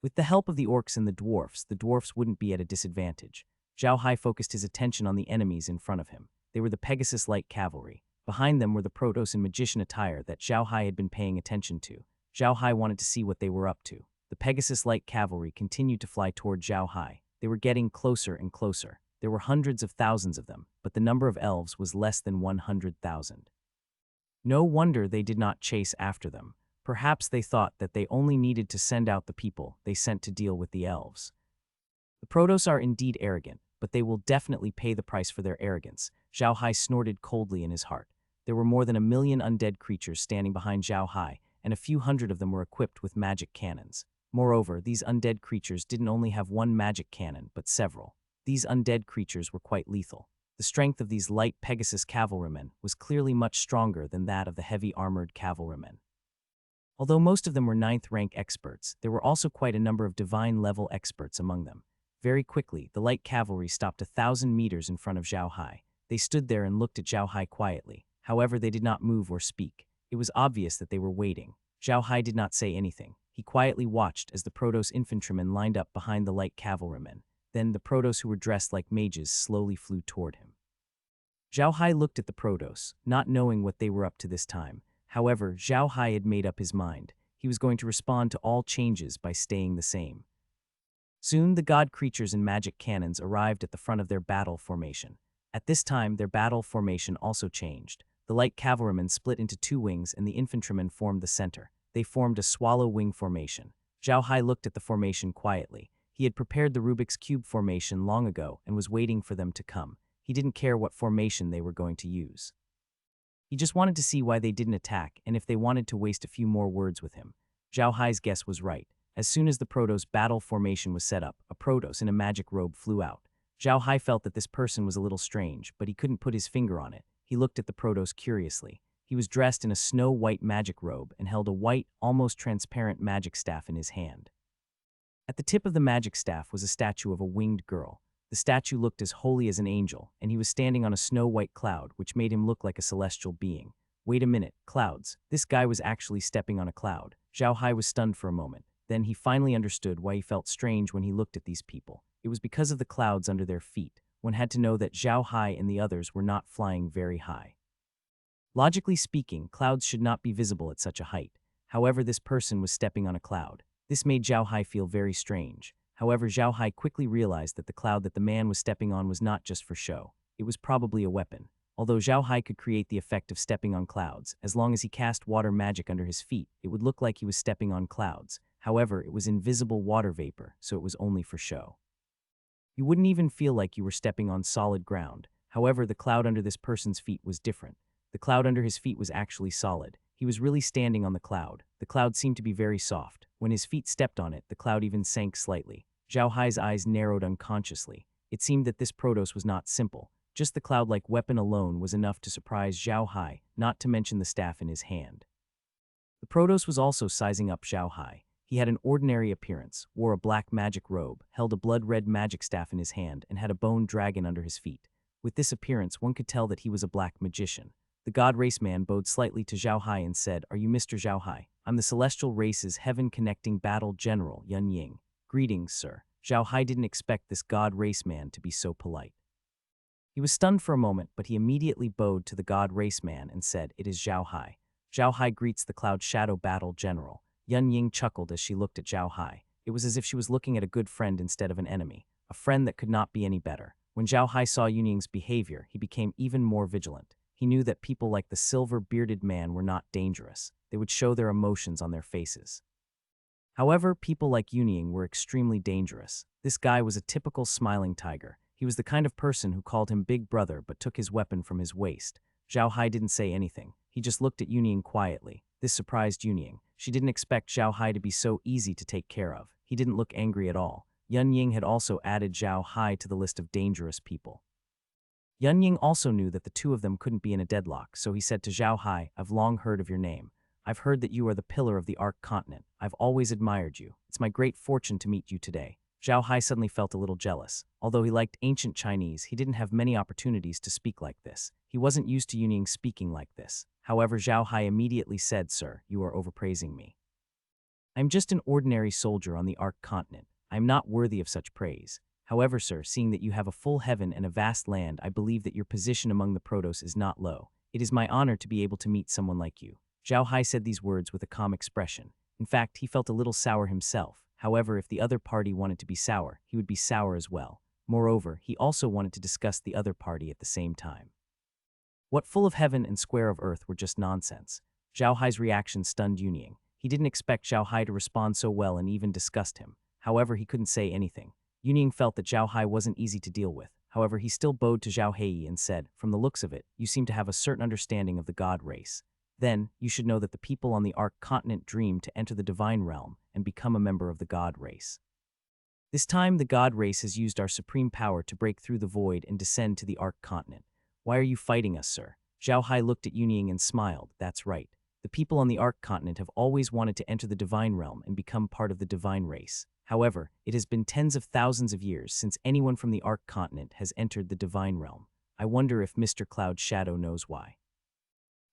With the help of the orcs and the dwarfs wouldn't be at a disadvantage. Zhao Hai focused his attention on the enemies in front of him. They were the Pegasus Light Cavalry. Behind them were the Protos in magician attire that Zhao Hai had been paying attention to. Zhao Hai wanted to see what they were up to. The Pegasus Light Cavalry continued to fly toward Zhao Hai. They were getting closer and closer. There were hundreds of thousands of them, but the number of elves was less than 100,000. No wonder they did not chase after them. Perhaps they thought that they only needed to send out the people they sent to deal with the elves. The Protos are indeed arrogant, but they will definitely pay the price for their arrogance. Zhao Hai snorted coldly in his heart. There were more than 1 million undead creatures standing behind Zhao Hai, and a few hundred of them were equipped with magic cannons. Moreover, these undead creatures didn't only have one magic cannon, but several. These undead creatures were quite lethal. The strength of these light Pegasus cavalrymen was clearly much stronger than that of the heavy armored cavalrymen. Although most of them were 9th rank experts, there were also quite a number of divine level experts among them. Very quickly, the light cavalry stopped 1,000 meters in front of Zhao Hai. They stood there and looked at Zhao Hai quietly. However, they did not move or speak. It was obvious that they were waiting. Zhao Hai did not say anything. He quietly watched as the Protos infantrymen lined up behind the light cavalrymen. Then the Protos who were dressed like mages slowly flew toward him. Zhao Hai looked at the Protos, not knowing what they were up to this time. However, Zhao Hai had made up his mind. He was going to respond to all changes by staying the same. Soon, the god creatures and magic cannons arrived at the front of their battle formation. At this time, their battle formation also changed. The light cavalrymen split into 2 wings and the infantrymen formed the center. They formed a swallow wing formation. Zhao Hai looked at the formation quietly. He had prepared the Rubik's Cube formation long ago and was waiting for them to come. He didn't care what formation they were going to use. He just wanted to see why they didn't attack and if they wanted to waste a few more words with him. Zhao Hai's guess was right. As soon as the Protos battle formation was set up, a Protos in a magic robe flew out. Zhao Hai felt that this person was a little strange, but he couldn't put his finger on it. He looked at the Protos curiously. He was dressed in a snow-white magic robe and held a white, almost transparent magic staff in his hand. At the tip of the magic staff was a statue of a winged girl. The statue looked as holy as an angel, and he was standing on a snow-white cloud, which made him look like a celestial being. Wait a minute, clouds. This guy was actually stepping on a cloud. Zhao Hai was stunned for a moment. Then he finally understood why he felt strange when he looked at these people. It was because of the clouds under their feet. One had to know that Zhao Hai and the others were not flying very high. Logically speaking, clouds should not be visible at such a height. However, this person was stepping on a cloud. This made Zhao Hai feel very strange. However, Zhao Hai quickly realized that the cloud that the man was stepping on was not just for show. It was probably a weapon. Although Zhao Hai could create the effect of stepping on clouds, as long as he cast water magic under his feet, it would look like he was stepping on clouds. However, it was invisible water vapor, so it was only for show. You wouldn't even feel like you were stepping on solid ground. However, the cloud under this person's feet was different. The cloud under his feet was actually solid. He was really standing on the cloud. The cloud seemed to be very soft. When his feet stepped on it, the cloud even sank slightly. Zhao Hai's eyes narrowed unconsciously. It seemed that this Protos was not simple. Just the cloud-like weapon alone was enough to surprise Zhao Hai, not to mention the staff in his hand. The Protos was also sizing up Zhao Hai. He had an ordinary appearance, wore a black magic robe, held a blood-red magic staff in his hand, and had a bone dragon under his feet. With this appearance, one could tell that he was a black magician. The god race man bowed slightly to Zhao Hai and said, "Are you Mr. Zhao Hai? I'm the celestial race's heaven-connecting battle general, Yun Ying. Greetings, sir." Zhao Hai didn't expect this god race man to be so polite. He was stunned for a moment, but he immediately bowed to the god race man and said, "It is Zhao Hai." Zhao Hai greets the cloud shadow battle general. Yun Ying chuckled as she looked at Zhao Hai. It was as if she was looking at a good friend instead of an enemy, a friend that could not be any better. When Zhao Hai saw Yun Ying's behavior, he became even more vigilant. He knew that people like the silver-bearded man were not dangerous. They would show their emotions on their faces. However, people like Yun Ying were extremely dangerous. This guy was a typical smiling tiger. He was the kind of person who called him Big Brother but took his weapon from his waist. Zhao Hai didn't say anything. He just looked at Yun Ying quietly. This surprised Yun Ying. She didn't expect Zhao Hai to be so easy to take care of. He didn't look angry at all. Yun Ying had also added Zhao Hai to the list of dangerous people. Yun Ying also knew that the two of them couldn't be in a deadlock, so he said to Zhao Hai, "I've long heard of your name. I've heard that you are the pillar of the Ark continent. I've always admired you. It's my great fortune to meet you today." Zhao Hai suddenly felt a little jealous. Although he liked ancient Chinese, he didn't have many opportunities to speak like this. He wasn't used to Yun Ying speaking like this. However, Zhao Hai immediately said, "Sir, you are overpraising me. I'm just an ordinary soldier on the Ark continent. I'm not worthy of such praise. However, sir, seeing that you have a full heaven and a vast land, I believe that your position among the Protos is not low. It is my honor to be able to meet someone like you." Zhao Hai said these words with a calm expression. In fact, he felt a little sour himself. However, if the other party wanted to be sour, he would be sour as well. Moreover, he also wanted to discuss the other party at the same time. What full of heaven and square of earth were just nonsense. Zhao Hai's reaction stunned Yun Ying. He didn't expect Zhao Hai to respond so well and even disgust him. However, he couldn't say anything. Yun Ying felt that Zhao Hai wasn't easy to deal with. However, he still bowed to Zhao Hei and said, "From the looks of it, you seem to have a certain understanding of the god race. Then, you should know that the people on the Ark continent dream to enter the divine realm and become a member of the god race. This time, the god race has used our supreme power to break through the void and descend to the Ark continent. Why are you fighting us, sir?" Zhao Hai looked at Yun Ying and smiled. "That's right. The people on the Ark continent have always wanted to enter the divine realm and become part of the divine race. However, it has been tens of thousands of years since anyone from the Ark continent has entered the divine realm. I wonder if Mr. Cloud Shadow knows why.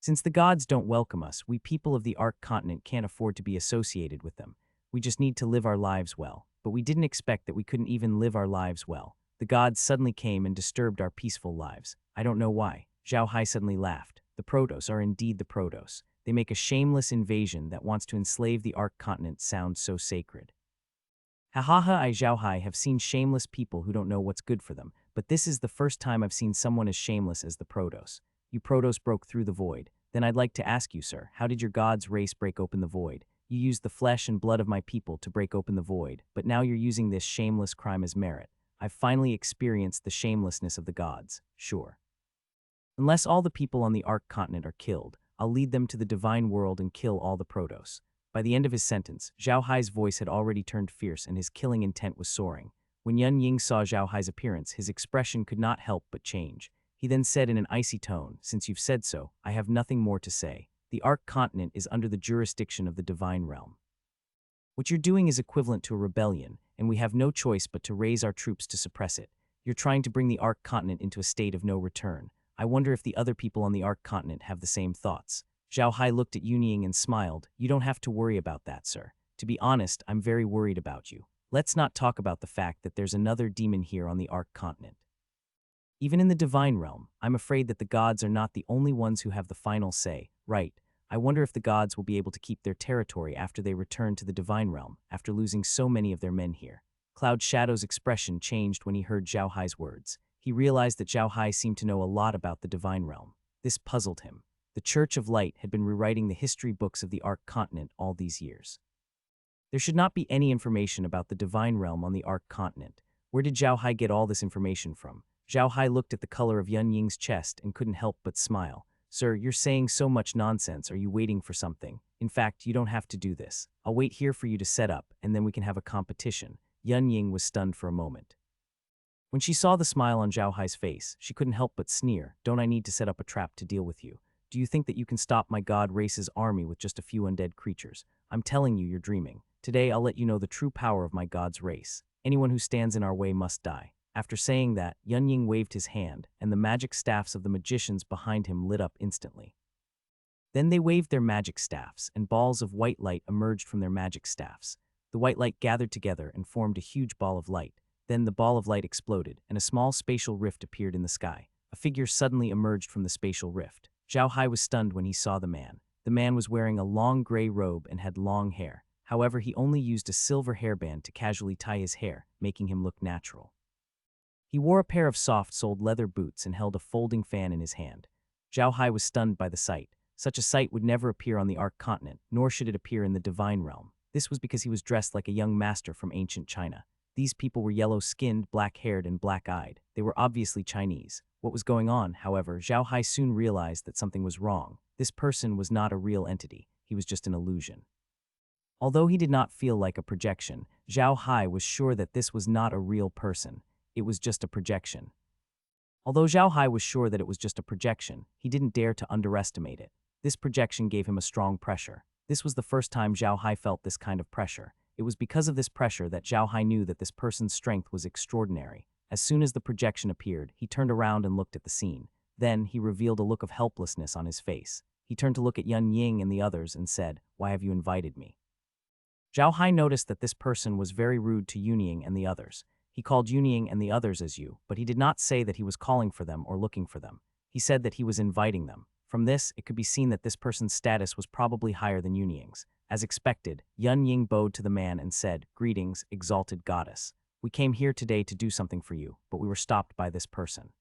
Since the gods don't welcome us, we people of the Ark continent can't afford to be associated with them. We just need to live our lives well. But we didn't expect that we couldn't even live our lives well. The gods suddenly came and disturbed our peaceful lives. I don't know why." Zhao Hai suddenly laughed. "The Protos are indeed the Protos. They make a shameless invasion that wants to enslave the Ark continent sound so sacred. Ha ha ha, I Zhao Hai have seen shameless people who don't know what's good for them, but this is the first time I've seen someone as shameless as the Protos. You Protos broke through the void. Then I'd like to ask you, sir, how did your god's race break open the void? You used the flesh and blood of my people to break open the void, but now you're using this shameless crime as merit. I've finally experienced the shamelessness of the gods, sure. Unless all the people on the Ark continent are killed, I'll lead them to the divine world and kill all the Protos." By the end of his sentence, Zhao Hai's voice had already turned fierce and his killing intent was soaring. When Yun Ying saw Zhao Hai's appearance, his expression could not help but change. He then said in an icy tone, "Since you've said so, I have nothing more to say. The Ark continent is under the jurisdiction of the divine realm. What you're doing is equivalent to a rebellion, and we have no choice but to raise our troops to suppress it. You're trying to bring the Ark continent into a state of no return. I wonder if the other people on the Ark continent have the same thoughts." Zhao Hai looked at Yun Ying and smiled. "You don't have to worry about that, sir. To be honest, I'm very worried about you. Let's not talk about the fact that there's another demon here on the Ark continent. Even in the divine realm, I'm afraid that the gods are not the only ones who have the final say, right? I wonder if the gods will be able to keep their territory after they return to the divine realm, after losing so many of their men here." Cloud Shadow's expression changed when he heard Zhao Hai's words. He realized that Zhao Hai seemed to know a lot about the divine realm. This puzzled him. The Church of Light had been rewriting the history books of the Ark continent all these years. There should not be any information about the divine realm on the Ark continent. Where did Zhao Hai get all this information from? Zhao Hai looked at the color of Yun Ying's chest and couldn't help but smile. Sir, you're saying so much nonsense. Are you waiting for something? In fact, you don't have to do this. I'll wait here for you to set up, and then we can have a competition. Yun Ying was stunned for a moment. When she saw the smile on Zhao Hai's face, she couldn't help but sneer. Don't I need to set up a trap to deal with you? Do you think that you can stop my god race's army with just a few undead creatures? I'm telling you, you're dreaming. Today, I'll let you know the true power of my god's race. Anyone who stands in our way must die. After saying that, Yun Ying waved his hand, and the magic staffs of the magicians behind him lit up instantly. Then they waved their magic staffs, and balls of white light emerged from their magic staffs. The white light gathered together and formed a huge ball of light. Then the ball of light exploded, and a small spatial rift appeared in the sky. A figure suddenly emerged from the spatial rift. Zhao Hai was stunned when he saw the man. The man was wearing a long gray robe and had long hair. However, he only used a silver hairband to casually tie his hair, making him look natural. He wore a pair of soft-soled leather boots and held a folding fan in his hand. Zhao Hai was stunned by the sight. Such a sight would never appear on the Ark continent, nor should it appear in the divine realm. This was because he was dressed like a young master from ancient China. These people were yellow-skinned, black-haired, and black-eyed. They were obviously Chinese. What was going on, however, Zhao Hai soon realized that something was wrong. This person was not a real entity. He was just an illusion. Although he did not feel like a projection, Zhao Hai was sure that this was not a real person. It was just a projection. Although Zhao Hai was sure that it was just a projection, he didn't dare to underestimate it. This projection gave him a strong pressure. This was the first time Zhao Hai felt this kind of pressure. It was because of this pressure that Zhao Hai knew that this person's strength was extraordinary. As soon as the projection appeared, he turned around and looked at the scene. Then, he revealed a look of helplessness on his face. He turned to look at Yun Ying and the others and said, "Why have you invited me?" Zhao Hai noticed that this person was very rude to Yun Ying and the others. He called Yun Ying and the others as you, but he did not say that he was calling for them or looking for them. He said that he was inviting them. From this, it could be seen that this person's status was probably higher than Yun Ying's. As expected, Yun Ying bowed to the man and said, "Greetings, exalted goddess. We came here today to do something for you, but we were stopped by this person.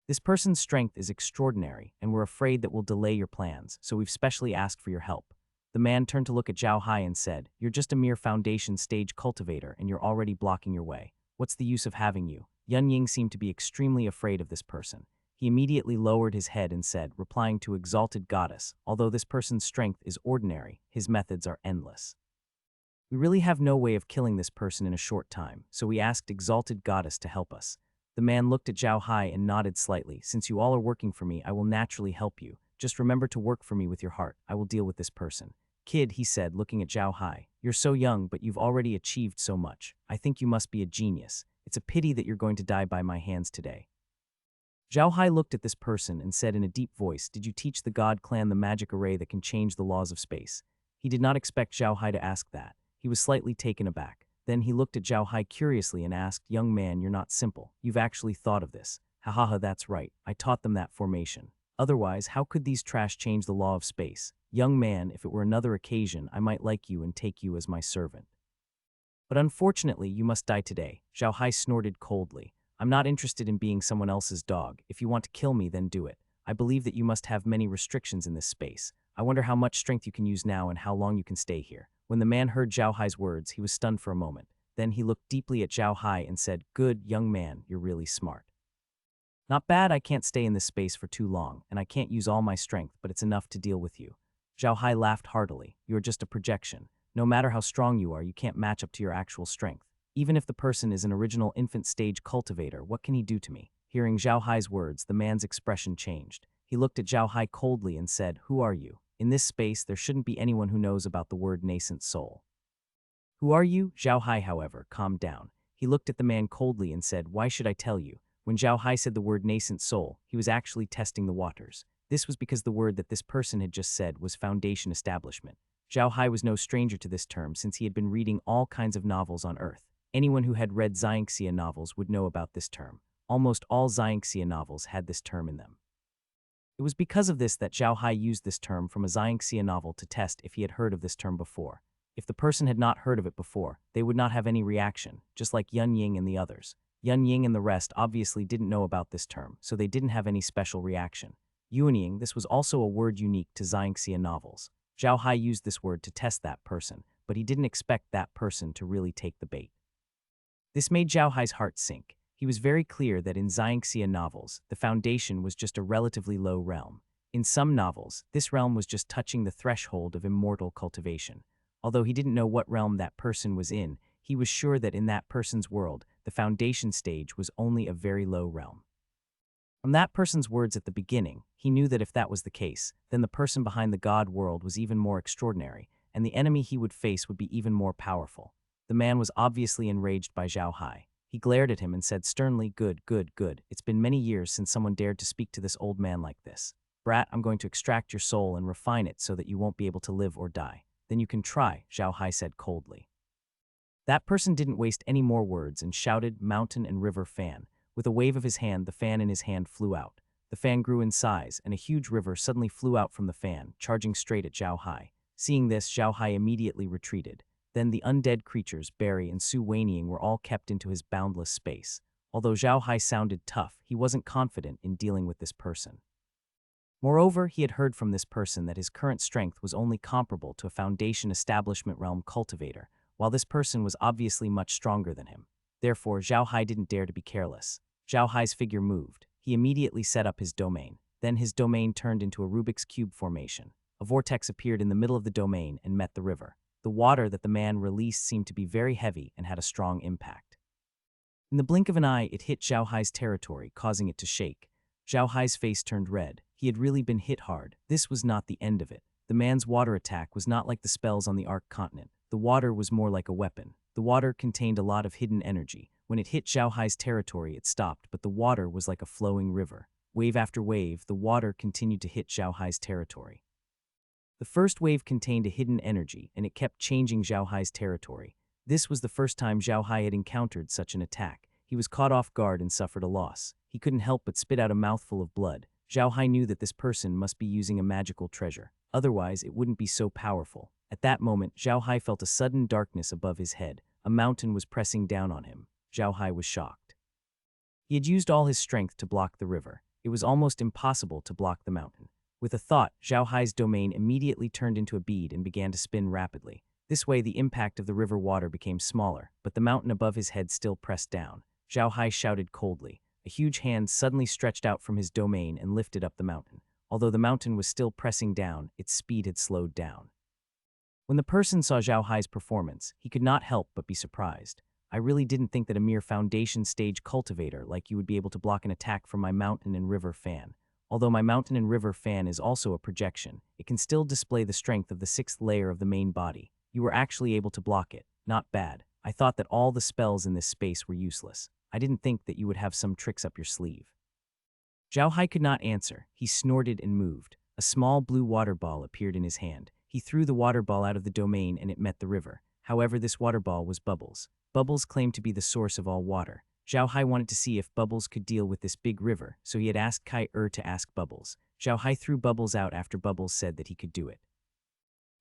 This person's strength is extraordinary, and we're afraid that we'll delay your plans, so we've specially asked for your help." The man turned to look at Zhao Hai and said, "You're just a mere foundation stage cultivator, and you're already blocking your way. What's the use of having you?" Yun Ying seemed to be extremely afraid of this person. He immediately lowered his head and said, replying to exalted goddess, "Although this person's strength is ordinary, his methods are endless. We really have no way of killing this person in a short time, so we asked exalted goddess to help us." The man looked at Zhao Hai and nodded slightly. "Since you all are working for me, I will naturally help you. Just remember to work for me with your heart. I will deal with this person." "Kid," he said, looking at Zhao Hai, "you're so young, but you've already achieved so much. I think you must be a genius. It's a pity that you're going to die by my hands today." Zhao Hai looked at this person and said in a deep voice, "Did you teach the God clan the magic array that can change the laws of space?" He did not expect Zhao Hai to ask that. He was slightly taken aback. Then he looked at Zhao Hai curiously and asked, "Young man, you're not simple. You've actually thought of this." "Ha ha ha, that's right. I taught them that formation. Otherwise, how could these trash change the law of space? Young man, if it were another occasion, I might like you and take you as my servant. But unfortunately, you must die today." Zhao Hai snorted coldly. "I'm not interested in being someone else's dog. If you want to kill me, then do it. I believe that you must have many restrictions in this space. I wonder how much strength you can use now and how long you can stay here." When the man heard Zhao Hai's words, he was stunned for a moment. Then he looked deeply at Zhao Hai and said, "Good, young man, you're really smart. Not bad. I can't stay in this space for too long, and I can't use all my strength, but it's enough to deal with you." Zhao Hai laughed heartily. "You are just a projection. No matter how strong you are, you can't match up to your actual strength. Even if the person is an original infant stage cultivator, what can he do to me?" Hearing Zhao Hai's words, the man's expression changed. He looked at Zhao Hai coldly and said, "Who are you? In this space, there shouldn't be anyone who knows about the word nascent soul." "Who are you?" Zhao Hai, however, calmed down. He looked at the man coldly and said, "Why should I tell you?" When Zhao Hai said the word nascent soul, he was actually testing the waters. This was because the word that this person had just said was foundation establishment. Zhao Hai was no stranger to this term since he had been reading all kinds of novels on Earth. Anyone who had read Xianxia novels would know about this term. Almost all Xianxia novels had this term in them. It was because of this that Zhao Hai used this term from a Xianxia novel to test if he had heard of this term before. If the person had not heard of it before, they would not have any reaction, just like Yun Ying and the others. Yun Ying and the rest obviously didn't know about this term, so they didn't have any special reaction. Yuanying, this was also a word unique to Xianxia novels. Zhao Hai used this word to test that person, but he didn't expect that person to really take the bait. This made Zhao Hai's heart sink. He was very clear that in Xianxia novels, the foundation was just a relatively low realm. In some novels, this realm was just touching the threshold of immortal cultivation. Although he didn't know what realm that person was in, he was sure that in that person's world, the foundation stage was only a very low realm. From that person's words at the beginning, he knew that if that was the case, then the person behind the god world was even more extraordinary, and the enemy he would face would be even more powerful. The man was obviously enraged by Zhao Hai. He glared at him and said sternly, "Good, good, good. It's been many years since someone dared to speak to this old man like this. Brat, I'm going to extract your soul and refine it so that you won't be able to live or die. Then you can try," Zhao Hai said coldly. That person didn't waste any more words and shouted, "Mountain and river fan." With a wave of his hand, the fan in his hand flew out. The fan grew in size, and a huge river suddenly flew out from the fan, charging straight at Zhao Hai. Seeing this, Zhao Hai immediately retreated. Then the undead creatures, Barry and Su Weiniang, were all kept into his boundless space. Although Zhao Hai sounded tough, he wasn't confident in dealing with this person. Moreover, he had heard from this person that his current strength was only comparable to a Foundation Establishment Realm cultivator, while this person was obviously much stronger than him. Therefore, Zhao Hai didn't dare to be careless. Zhao Hai's figure moved. He immediately set up his domain. Then his domain turned into a Rubik's Cube formation. A vortex appeared in the middle of the domain and met the river. The water that the man released seemed to be very heavy and had a strong impact. In the blink of an eye, it hit Zhao Hai's territory, causing it to shake. Zhao Hai's face turned red. He had really been hit hard. This was not the end of it. The man's water attack was not like the spells on the Ark continent. The water was more like a weapon. The water contained a lot of hidden energy. When it hit Zhao Hai's territory, it stopped, but the water was like a flowing river. Wave after wave, the water continued to hit Zhao Hai's territory. The first wave contained a hidden energy, and it kept changing Zhao Hai's territory. This was the first time Zhao Hai had encountered such an attack. He was caught off guard and suffered a loss. He couldn't help but spit out a mouthful of blood. Zhao Hai knew that this person must be using a magical treasure. Otherwise, it wouldn't be so powerful. At that moment, Zhao Hai felt a sudden darkness above his head. A mountain was pressing down on him. Zhao Hai was shocked. He had used all his strength to block the river. It was almost impossible to block the mountain. With a thought, Zhao Hai's domain immediately turned into a bead and began to spin rapidly. This way, the impact of the river water became smaller, but the mountain above his head still pressed down. Zhao Hai shouted coldly. A huge hand suddenly stretched out from his domain and lifted up the mountain. Although the mountain was still pressing down, its speed had slowed down. When the person saw Zhao Hai's performance, he could not help but be surprised. "I really didn't think that a mere foundation stage cultivator like you would be able to block an attack from my mountain and river fan. Although my mountain and river fan is also a projection, it can still display the strength of the 6th layer of the main body. You were actually able to block it. Not bad. I thought that all the spells in this space were useless. I didn't think that you would have some tricks up your sleeve." Zhao Hai could not answer. He snorted and moved. A small blue water ball appeared in his hand. He threw the water ball out of the domain and it met the river. However, this water ball was Bubbles. Bubbles claimed to be the source of all water. Zhao Hai wanted to see if Bubbles could deal with this big river, so he had asked Heir to ask Bubbles. Zhao Hai threw Bubbles out after Bubbles said that he could do it.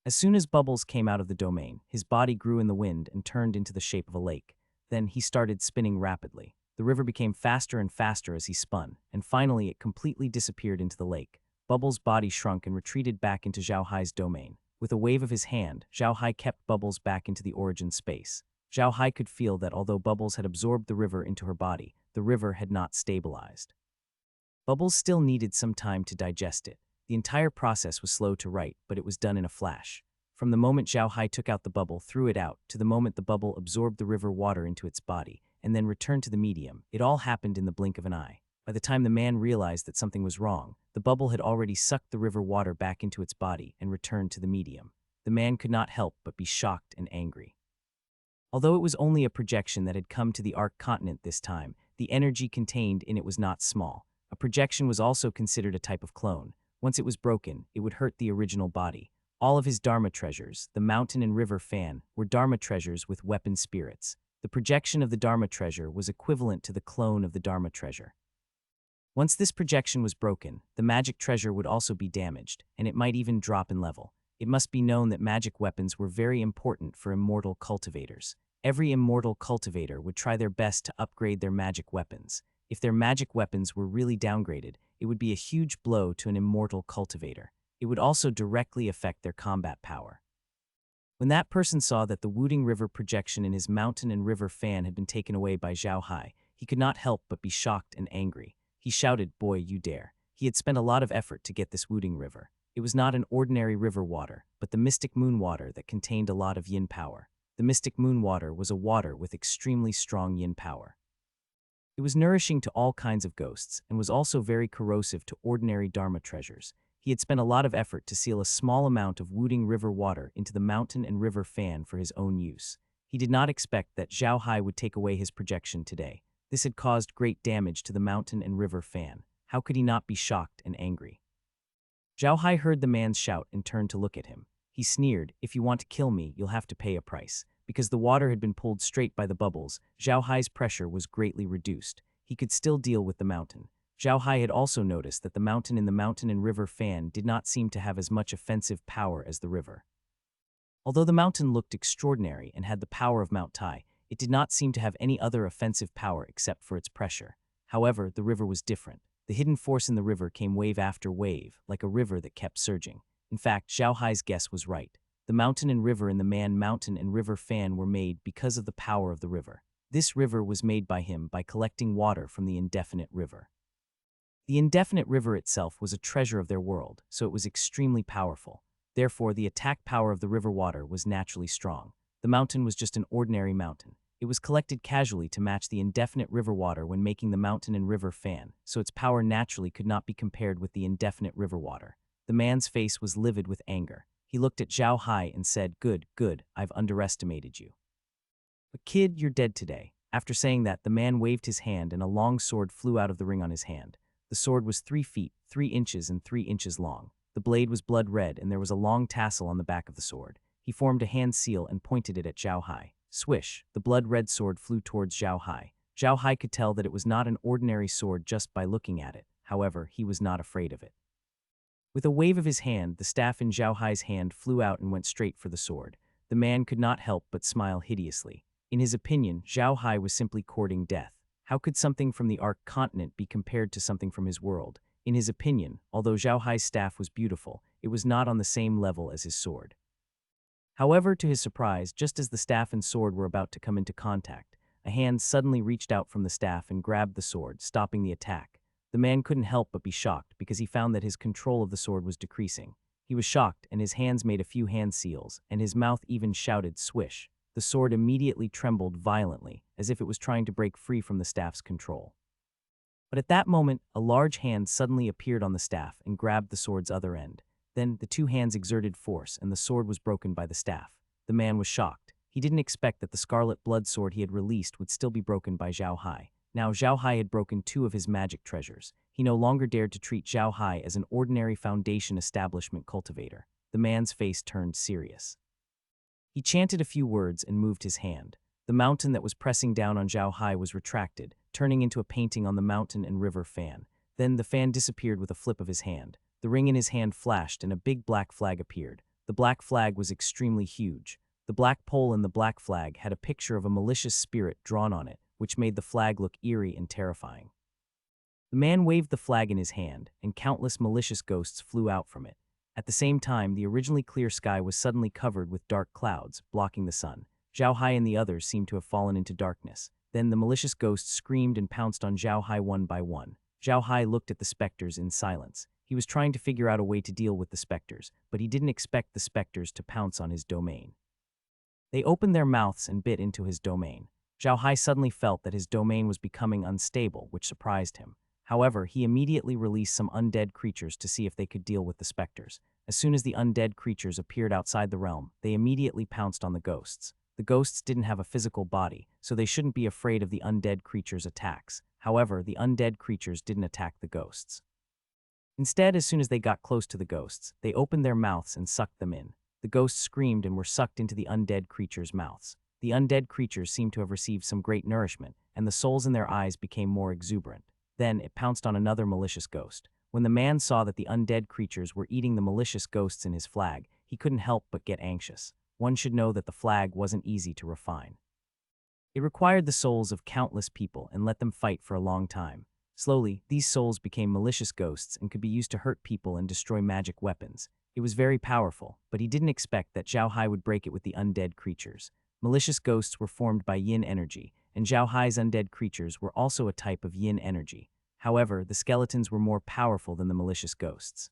As soon as Bubbles came out of the domain, his body grew in the wind and turned into the shape of a lake. Then he started spinning rapidly. The river became faster and faster as he spun, and finally it completely disappeared into the lake. Bubbles' body shrunk and retreated back into Zhao Hai's domain. With a wave of his hand, Zhao Hai kept Bubbles back into the origin space. Zhao Hai could feel that although Bubbles had absorbed the river into her body, the river had not stabilized. Bubbles still needed some time to digest it. The entire process was slow to write, but it was done in a flash. From the moment Zhao Hai took out the bubble, threw it out, to the moment the bubble absorbed the river water into its body, and then returned to the medium, it all happened in the blink of an eye. By the time the man realized that something was wrong, the bubble had already sucked the river water back into its body and returned to the medium. The man could not help but be shocked and angry. Although it was only a projection that had come to the Ark continent this time, the energy contained in it was not small. A projection was also considered a type of clone. Once it was broken, it would hurt the original body. All of his Dharma treasures, the mountain and river fan, were Dharma treasures with weapon spirits. The projection of the Dharma treasure was equivalent to the clone of the Dharma treasure. Once this projection was broken, the magic treasure would also be damaged, and it might even drop in level. It must be known that magic weapons were very important for immortal cultivators. Every immortal cultivator would try their best to upgrade their magic weapons. If their magic weapons were really downgraded, it would be a huge blow to an immortal cultivator. It would also directly affect their combat power. When that person saw that the Wooting River projection in his mountain and river fan had been taken away by Zhao Hai, he could not help but be shocked and angry. He shouted, "Boy, you dare." He had spent a lot of effort to get this Wooting River. It was not an ordinary river water, but the mystic moon water that contained a lot of yin power. The mystic moon water was a water with extremely strong yin power. It was nourishing to all kinds of ghosts and was also very corrosive to ordinary Dharma treasures. He had spent a lot of effort to seal a small amount of Wooting River water into the mountain and river fan for his own use. He did not expect that Zhao Hai would take away his projection today. This had caused great damage to the mountain and river fan. How could he not be shocked and angry? Zhao Hai heard the man's shout and turned to look at him. He sneered, "If you want to kill me, you'll have to pay a price." Because the water had been pulled straight by the bubbles, Zhao Hai's pressure was greatly reduced. He could still deal with the mountain. Zhao Hai had also noticed that the mountain in the mountain and river fan did not seem to have as much offensive power as the river. Although the mountain looked extraordinary and had the power of Mount Tai, it did not seem to have any other offensive power except for its pressure. However, the river was different. The hidden force in the river came wave after wave, like a river that kept surging. In fact, Zhao Hai's guess was right. The mountain and river in the mountain and river fan were made because of the power of the river. This river was made by him by collecting water from the indefinite river. The indefinite river itself was a treasure of their world, so it was extremely powerful. Therefore, the attack power of the river water was naturally strong. The mountain was just an ordinary mountain. It was collected casually to match the indefinite river water when making the mountain and river fan, so its power naturally could not be compared with the indefinite river water. The man's face was livid with anger. He looked at Zhao Hai and said, Good, I've underestimated you. But kid, you're dead today." After saying that, the man waved his hand and a long sword flew out of the ring on his hand. The sword was 3 feet, 3 inches, and 3 inches long. The blade was blood red and there was a long tassel on the back of the sword. He formed a hand seal and pointed it at Zhao Hai. Swish, the blood-red sword flew towards Zhao Hai. Zhao Hai could tell that it was not an ordinary sword just by looking at it. However, he was not afraid of it. With a wave of his hand, the staff in Zhao Hai's hand flew out and went straight for the sword. The man could not help but smile hideously. In his opinion, Zhao Hai was simply courting death. How could something from the Ark continent be compared to something from his world? In his opinion, although Zhao Hai's staff was beautiful, it was not on the same level as his sword. However, to his surprise, just as the staff and sword were about to come into contact, a hand suddenly reached out from the staff and grabbed the sword, stopping the attack. The man couldn't help but be shocked because he found that his control of the sword was decreasing. He was shocked, and his hands made a few hand seals, and his mouth even shouted, "Swish." The sword immediately trembled violently, as if it was trying to break free from the staff's control. But at that moment, a large hand suddenly appeared on the staff and grabbed the sword's other end. Then, the 2 hands exerted force, and the sword was broken by the staff. The man was shocked. He didn't expect that the scarlet blood sword he had released would still be broken by Zhao Hai. Now, Zhao Hai had broken 2 of his magic treasures. He no longer dared to treat Zhao Hai as an ordinary foundation establishment cultivator. The man's face turned serious. He chanted a few words and moved his hand. The mountain that was pressing down on Zhao Hai was retracted, turning into a painting on the mountain and river fan. Then the fan disappeared with a flip of his hand. The ring in his hand flashed and a big black flag appeared. The black flag was extremely huge. The black pole in the black flag had a picture of a malicious spirit drawn on it, which made the flag look eerie and terrifying. The man waved the flag in his hand, and countless malicious ghosts flew out from it. At the same time, the originally clear sky was suddenly covered with dark clouds, blocking the sun. Zhao Hai and the others seemed to have fallen into darkness. Then the malicious ghosts screamed and pounced on Zhao Hai one by one. Zhao Hai looked at the specters in silence. He was trying to figure out a way to deal with the specters, but he didn't expect the specters to pounce on his domain. They opened their mouths and bit into his domain. Zhao Hai suddenly felt that his domain was becoming unstable, which surprised him. However, he immediately released some undead creatures to see if they could deal with the specters. As soon as the undead creatures appeared outside the realm, they immediately pounced on the ghosts. The ghosts didn't have a physical body, so they shouldn't be afraid of the undead creatures' attacks. However, the undead creatures didn't attack the ghosts. Instead, as soon as they got close to the ghosts, they opened their mouths and sucked them in. The ghosts screamed and were sucked into the undead creatures' mouths. The undead creatures seemed to have received some great nourishment, and the souls in their eyes became more exuberant. Then it pounced on another malicious ghost. When the man saw that the undead creatures were eating the malicious ghosts in his flag, he couldn't help but get anxious. One should know that the flag wasn't easy to refine. It required the souls of countless people and let them fight for a long time. Slowly, these souls became malicious ghosts and could be used to hurt people and destroy magic weapons. It was very powerful, but he didn't expect that Zhao Hai would break it with the undead creatures. Malicious ghosts were formed by yin energy, and Zhao Hai's undead creatures were also a type of yin energy. However, the skeletons were more powerful than the malicious ghosts.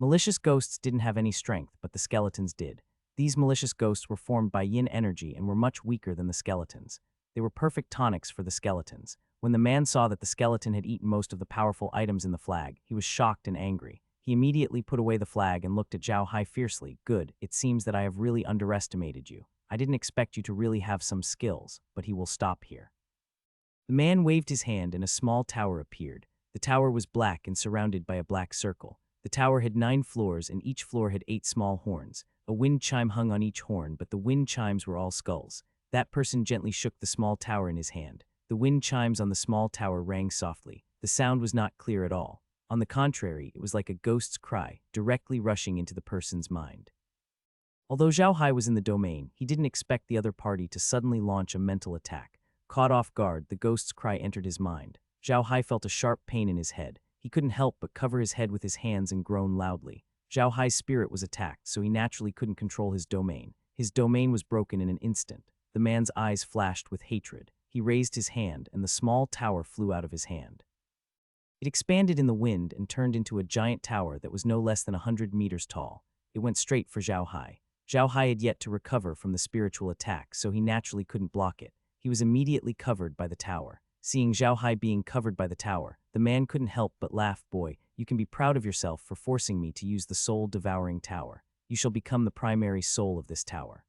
Malicious ghosts didn't have any strength, but the skeletons did. These malicious ghosts were formed by yin energy and were much weaker than the skeletons. They were perfect tonics for the skeletons. When the man saw that the skeleton had eaten most of the powerful items in the flag, he was shocked and angry. He immediately put away the flag and looked at Zhao Hai fiercely. "Good, it seems that I have really underestimated you. I didn't expect you to really have some skills, but he will stop here." The man waved his hand and a small tower appeared. The tower was black and surrounded by a black circle. The tower had 9 floors and each floor had 8 small horns. A wind chime hung on each horn, but the wind chimes were all skulls. That person gently shook the small tower in his hand. The wind chimes on the small tower rang softly. The sound was not clear at all. On the contrary, it was like a ghost's cry, directly rushing into the person's mind. Although Zhao Hai was in the domain, he didn't expect the other party to suddenly launch a mental attack. Caught off guard, the ghost's cry entered his mind. Zhao Hai felt a sharp pain in his head. He couldn't help but cover his head with his hands and groan loudly. Zhao Hai's spirit was attacked, so he naturally couldn't control his domain. His domain was broken in an instant. The man's eyes flashed with hatred. He raised his hand, and the small tower flew out of his hand. It expanded in the wind and turned into a giant tower that was no less than 100 meters tall. It went straight for Zhao Hai. Zhao Hai had yet to recover from the spiritual attack, so he naturally couldn't block it. He was immediately covered by the tower. Seeing Zhao Hai being covered by the tower, the man couldn't help but laugh. "Boy, you can be proud of yourself for forcing me to use the soul-devouring tower. You shall become the primary soul of this tower."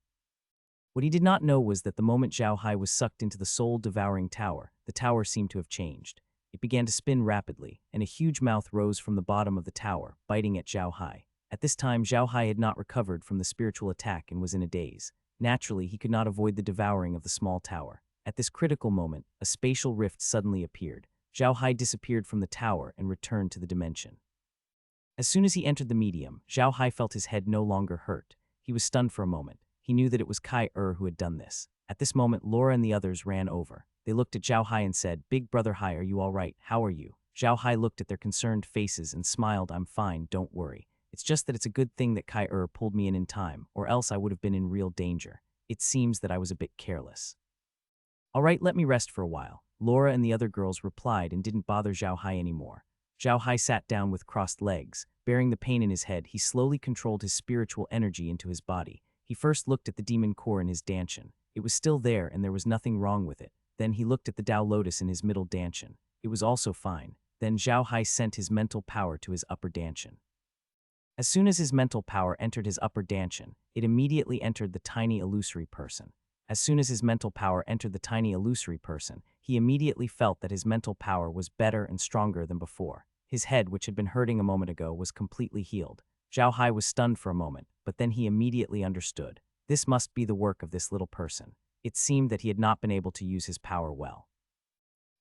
What he did not know was that the moment Zhao Hai was sucked into the soul-devouring tower, the tower seemed to have changed. It began to spin rapidly, and a huge mouth rose from the bottom of the tower, biting at Zhao Hai. At this time, Zhao Hai had not recovered from the spiritual attack and was in a daze. Naturally, he could not avoid the devouring of the small tower. At this critical moment, a spatial rift suddenly appeared. Zhao Hai disappeared from the tower and returned to the dimension. As soon as he entered the medium, Zhao Hai felt his head no longer hurt. He was stunned for a moment. He knew that it was Heir who had done this. At this moment, Laura and the others ran over. They looked at Zhao Hai and said, "Big brother Hai, are you all right? How are you?" Zhao Hai looked at their concerned faces and smiled. "I'm fine, don't worry. It's just that it's a good thing that Heir pulled me in time, or else I would have been in real danger. It seems that I was a bit careless." "All right, let me rest for a while." Laura and the other girls replied and didn't bother Zhao Hai anymore. Zhao Hai sat down with crossed legs. Bearing the pain in his head, he slowly controlled his spiritual energy into his body. He first looked at the demon core in his dantian. It was still there and there was nothing wrong with it. Then he looked at the Tao Lotus in his middle dantian. It was also fine. Then Zhao Hai sent his mental power to his upper dantian. As soon as his mental power entered his upper dantian, it immediately entered the tiny illusory person. As soon as his mental power entered the tiny illusory person, he immediately felt that his mental power was better and stronger than before. His head, which had been hurting a moment ago, was completely healed. Zhao Hai was stunned for a moment, but then he immediately understood. This must be the work of this little person. It seemed that he had not been able to use his power well.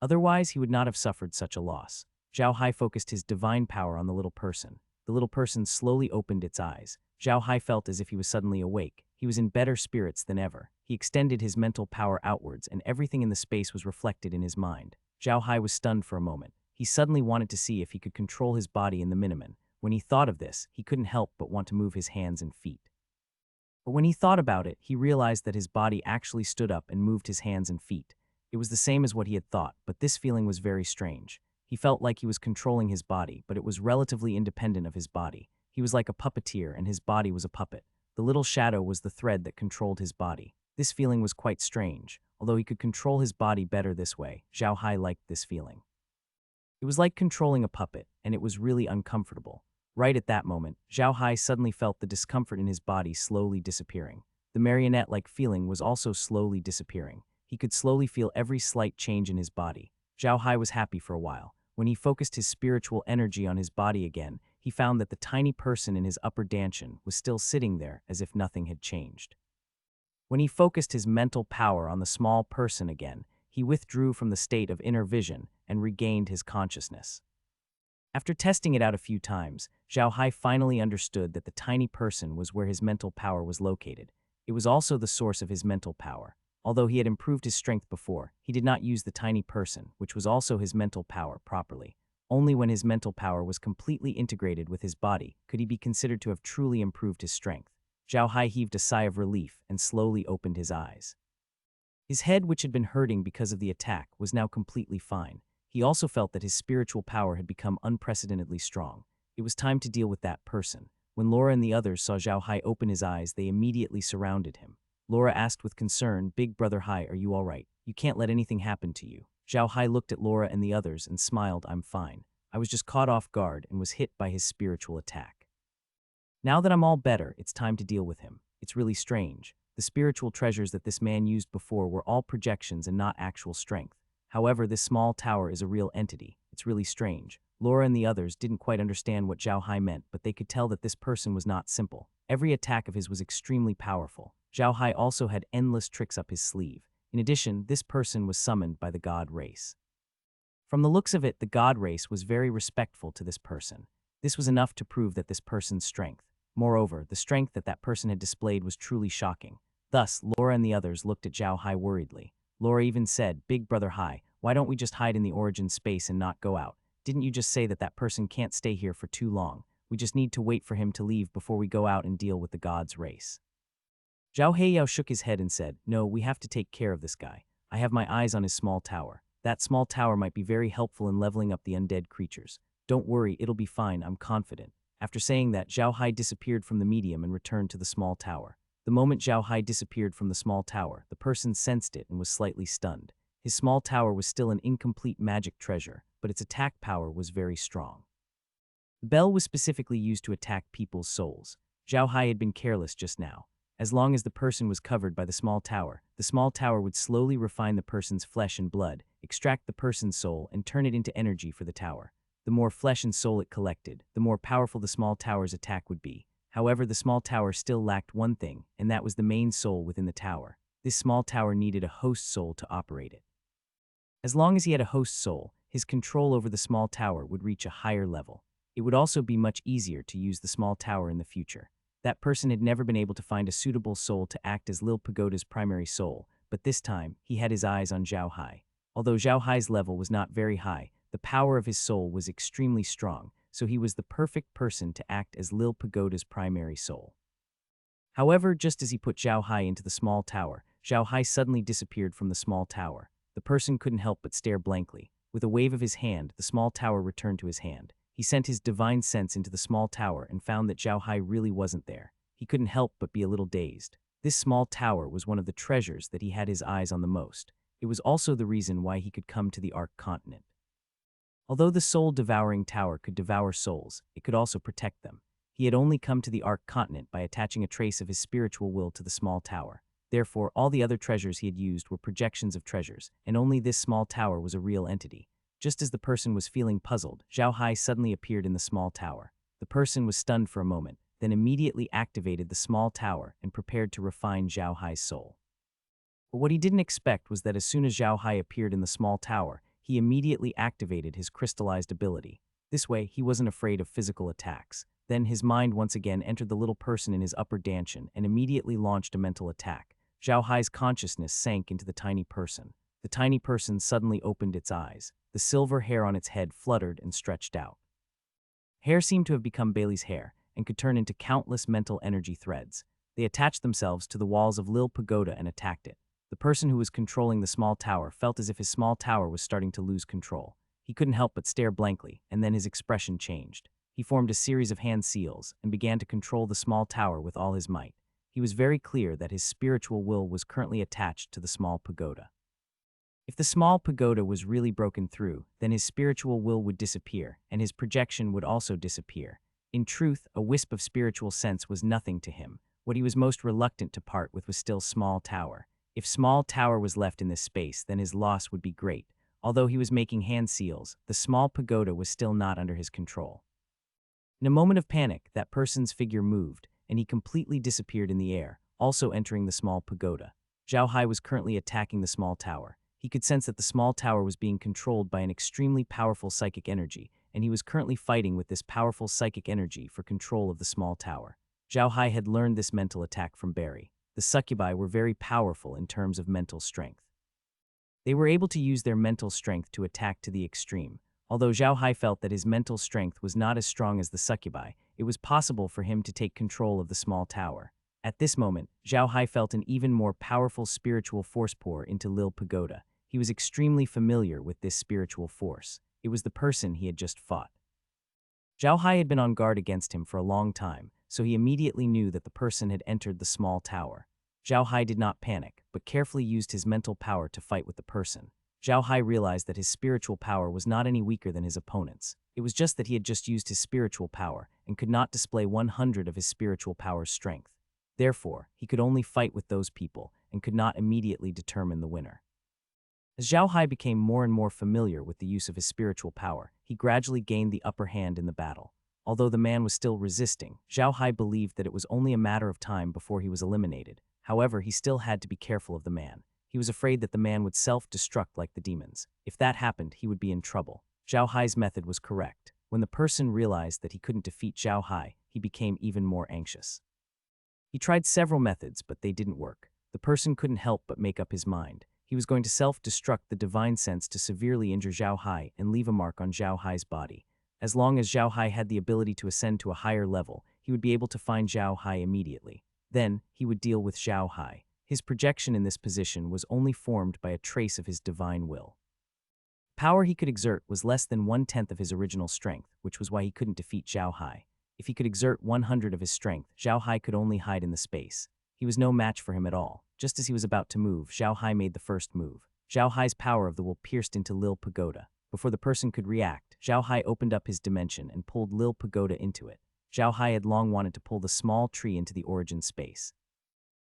Otherwise, he would not have suffered such a loss. Zhao Hai focused his divine power on the little person. The little person slowly opened its eyes. Zhao Hai felt as if he was suddenly awake. He was in better spirits than ever. He extended his mental power outwards, and everything in the space was reflected in his mind. Zhao Hai was stunned for a moment. He suddenly wanted to see if he could control his body in the minimum. When he thought of this, he couldn't help but want to move his hands and feet. But when he thought about it, he realized that his body actually stood up and moved his hands and feet. It was the same as what he had thought, but this feeling was very strange. He felt like he was controlling his body, but it was relatively independent of his body. He was like a puppeteer, and his body was a puppet. The little shadow was the thread that controlled his body. This feeling was quite strange. Although he could control his body better this way, Zhao Hai liked this feeling. It was like controlling a puppet, and it was really uncomfortable. Right at that moment, Zhao Hai suddenly felt the discomfort in his body slowly disappearing. The marionette-like feeling was also slowly disappearing. He could slowly feel every slight change in his body. Zhao Hai was happy for a while. When he focused his spiritual energy on his body again, he found that the tiny person in his upper dantian was still sitting there as if nothing had changed. When he focused his mental power on the small person again, he withdrew from the state of inner vision and regained his consciousness. After testing it out a few times, Zhao Hai finally understood that the tiny person was where his mental power was located. It was also the source of his mental power. Although he had improved his strength before, he did not use the tiny person, which was also his mental power, properly. Only when his mental power was completely integrated with his body could he be considered to have truly improved his strength. Zhao Hai heaved a sigh of relief and slowly opened his eyes. His head, which had been hurting because of the attack, was now completely fine. He also felt that his spiritual power had become unprecedentedly strong. It was time to deal with that person. When Laura and the others saw Zhao Hai open his eyes, they immediately surrounded him. Laura asked with concern, "Big brother Hai, are you all right? You can't let anything happen to you." Zhao Hai looked at Laura and the others and smiled, "I'm fine. I was just caught off guard and was hit by his spiritual attack. Now that I'm all better, it's time to deal with him. It's really strange. The spiritual treasures that this man used before were all projections and not actual strength. However, this small tower is a real entity. It's really strange." Laura and the others didn't quite understand what Zhao Hai meant, but they could tell that this person was not simple. Every attack of his was extremely powerful. Zhao Hai also had endless tricks up his sleeve. In addition, this person was summoned by the god race. From the looks of it, the god race was very respectful to this person. This was enough to prove that this person's strength. Moreover, the strength that that person had displayed was truly shocking. Thus, Laura and the others looked at Zhao Hai worriedly. Laura even said, "Big brother Hai, why don't we just hide in the origin space and not go out? Didn't you just say that that person can't stay here for too long? We just need to wait for him to leave before we go out and deal with the god's race." Zhao Heiyao shook his head and said, "No, we have to take care of this guy. I have my eyes on his small tower. That small tower might be very helpful in leveling up the undead creatures. Don't worry, it'll be fine, I'm confident." After saying that, Zhao Hai disappeared from the medium and returned to the small tower. The moment Zhao Hai disappeared from the small tower, the person sensed it and was slightly stunned. His small tower was still an incomplete magic treasure, but its attack power was very strong. The bell was specifically used to attack people's souls. Zhao Hai had been careless just now. As long as the person was covered by the small tower would slowly refine the person's flesh and blood, extract the person's soul, and turn it into energy for the tower. The more flesh and soul it collected, the more powerful the small tower's attack would be. However, the small tower still lacked one thing, and that was the main soul within the tower. This small tower needed a host soul to operate it. As long as he had a host soul, his control over the small tower would reach a higher level. It would also be much easier to use the small tower in the future. That person had never been able to find a suitable soul to act as Lil Pagoda's primary soul, but this time, he had his eyes on Zhao Hai. Although Zhao Hai's level was not very high, the power of his soul was extremely strong, so he was the perfect person to act as Lil Pagoda's primary soul. However, just as he put Zhao Hai into the small tower, Zhao Hai suddenly disappeared from the small tower. The person couldn't help but stare blankly. With a wave of his hand, the small tower returned to his hand. He sent his divine sense into the small tower and found that Zhao Hai really wasn't there. He couldn't help but be a little dazed. This small tower was one of the treasures that he had his eyes on the most. It was also the reason why he could come to the Ark continent. Although the soul-devouring tower could devour souls, it could also protect them. He had only come to the Ark continent by attaching a trace of his spiritual will to the small tower. Therefore, all the other treasures he had used were projections of treasures, and only this small tower was a real entity. Just as the person was feeling puzzled, Zhao Hai suddenly appeared in the small tower. The person was stunned for a moment, then immediately activated the small tower and prepared to refine Zhao Hai's soul. But what he didn't expect was that as soon as Zhao Hai appeared in the small tower, he immediately activated his crystallized ability. This way, he wasn't afraid of physical attacks. Then his mind once again entered the little person in his upper dantian and immediately launched a mental attack. Zhao Hai's consciousness sank into the tiny person. The tiny person suddenly opened its eyes. The silver hair on its head fluttered and stretched out. Hair seemed to have become Bailey's hair and could turn into countless mental energy threads. They attached themselves to the walls of Lil Pagoda and attacked it. The person who was controlling the small tower felt as if his small tower was starting to lose control. He couldn't help but stare blankly, and then his expression changed. He formed a series of hand seals and began to control the small tower with all his might. He was very clear that his spiritual will was currently attached to the small pagoda. If the small pagoda was really broken through, then his spiritual will would disappear, and his projection would also disappear. In truth, a wisp of spiritual sense was nothing to him. What he was most reluctant to part with was still small tower. If small tower was left in this space, then his loss would be great. Although he was making hand seals, the small pagoda was still not under his control. In a moment of panic, that person's figure moved, and he completely disappeared in the air, also entering the small pagoda. Zhao Hai was currently attacking the small tower. He could sense that the small tower was being controlled by an extremely powerful psychic energy, and he was currently fighting with this powerful psychic energy for control of the small tower. Zhao Hai had learned this mental attack from Barry. The the succubi were very powerful in terms of mental strength. They were able to use their mental strength to attack to the extreme. Although Zhao Hai felt that his mental strength was not as strong as the succubi, it was possible for him to take control of the small tower. At this moment, Zhao Hai felt an even more powerful spiritual force pour into Lil Pagoda. He was extremely familiar with this spiritual force. It was the person he had just fought. Zhao Hai had been on guard against him for a long time, so he immediately knew that the person had entered the small tower. Zhao Hai did not panic, but carefully used his mental power to fight with the person. Zhao Hai realized that his spiritual power was not any weaker than his opponent's. It was just that he had just used his spiritual power and could not display 100 of his spiritual power's strength. Therefore, he could only fight with those people and could not immediately determine the winner. As Zhao Hai became more and more familiar with the use of his spiritual power, he gradually gained the upper hand in the battle. Although the man was still resisting, Zhao Hai believed that it was only a matter of time before he was eliminated. However, he still had to be careful of the man. He was afraid that the man would self-destruct like the demons. If that happened, he would be in trouble. Zhao Hai's method was correct. When the person realized that he couldn't defeat Zhao Hai, he became even more anxious. He tried several methods, but they didn't work. The person couldn't help but make up his mind. He was going to self-destruct the divine sense to severely injure Zhao Hai and leave a mark on Zhao Hai's body. As long as Zhao Hai had the ability to ascend to a higher level, he would be able to find Zhao Hai immediately. Then, he would deal with Zhao Hai. His projection in this position was only formed by a trace of his divine will. Power he could exert was less than 1/10 of his original strength, which was why he couldn't defeat Zhao Hai. If he could exert 100 of his strength, Zhao Hai could only hide in the space. He was no match for him at all. Just as he was about to move, Zhao Hai made the first move. Zhao Hai's power of the will pierced into Lil Pagoda. Before the person could react, Zhao Hai opened up his dimension and pulled Lil Pagoda into it. Zhao Hai had long wanted to pull the small tree into the origin space.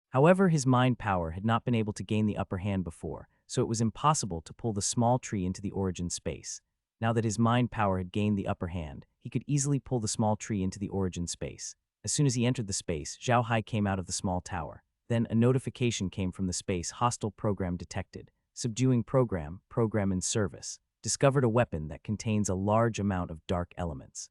However, his mind power had not been able to gain the upper hand before, so it was impossible to pull the small tree into the origin space. Now that his mind power had gained the upper hand, he could easily pull the small tree into the origin space. As soon as he entered the space, Zhao Hai came out of the small tower. Then a notification came from the space. Hostile program detected. Subduing program in service. Discovered a weapon that contains a large amount of dark elements.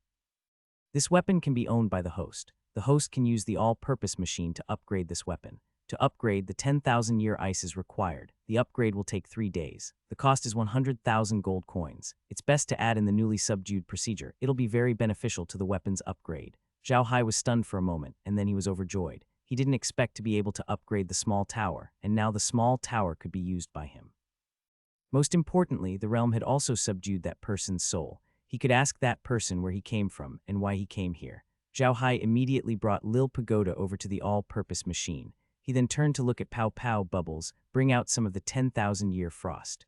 This weapon can be owned by the host. The host can use the all-purpose machine to upgrade this weapon. To upgrade, the 10,000-year ice is required. The upgrade will take 3 days. The cost is 100,000 gold coins. It's best to add in the newly subdued procedure. It'll be very beneficial to the weapon's upgrade. Zhao Hai was stunned for a moment, and then he was overjoyed. He didn't expect to be able to upgrade the small tower, and now the small tower could be used by him. Most importantly, the realm had also subdued that person's soul. He could ask that person where he came from and why he came here. Zhao Hai immediately brought Lil Pagoda over to the all-purpose machine. He then turned to look at Pow Pow Bubbles, bring out some of the 10,000-year frost.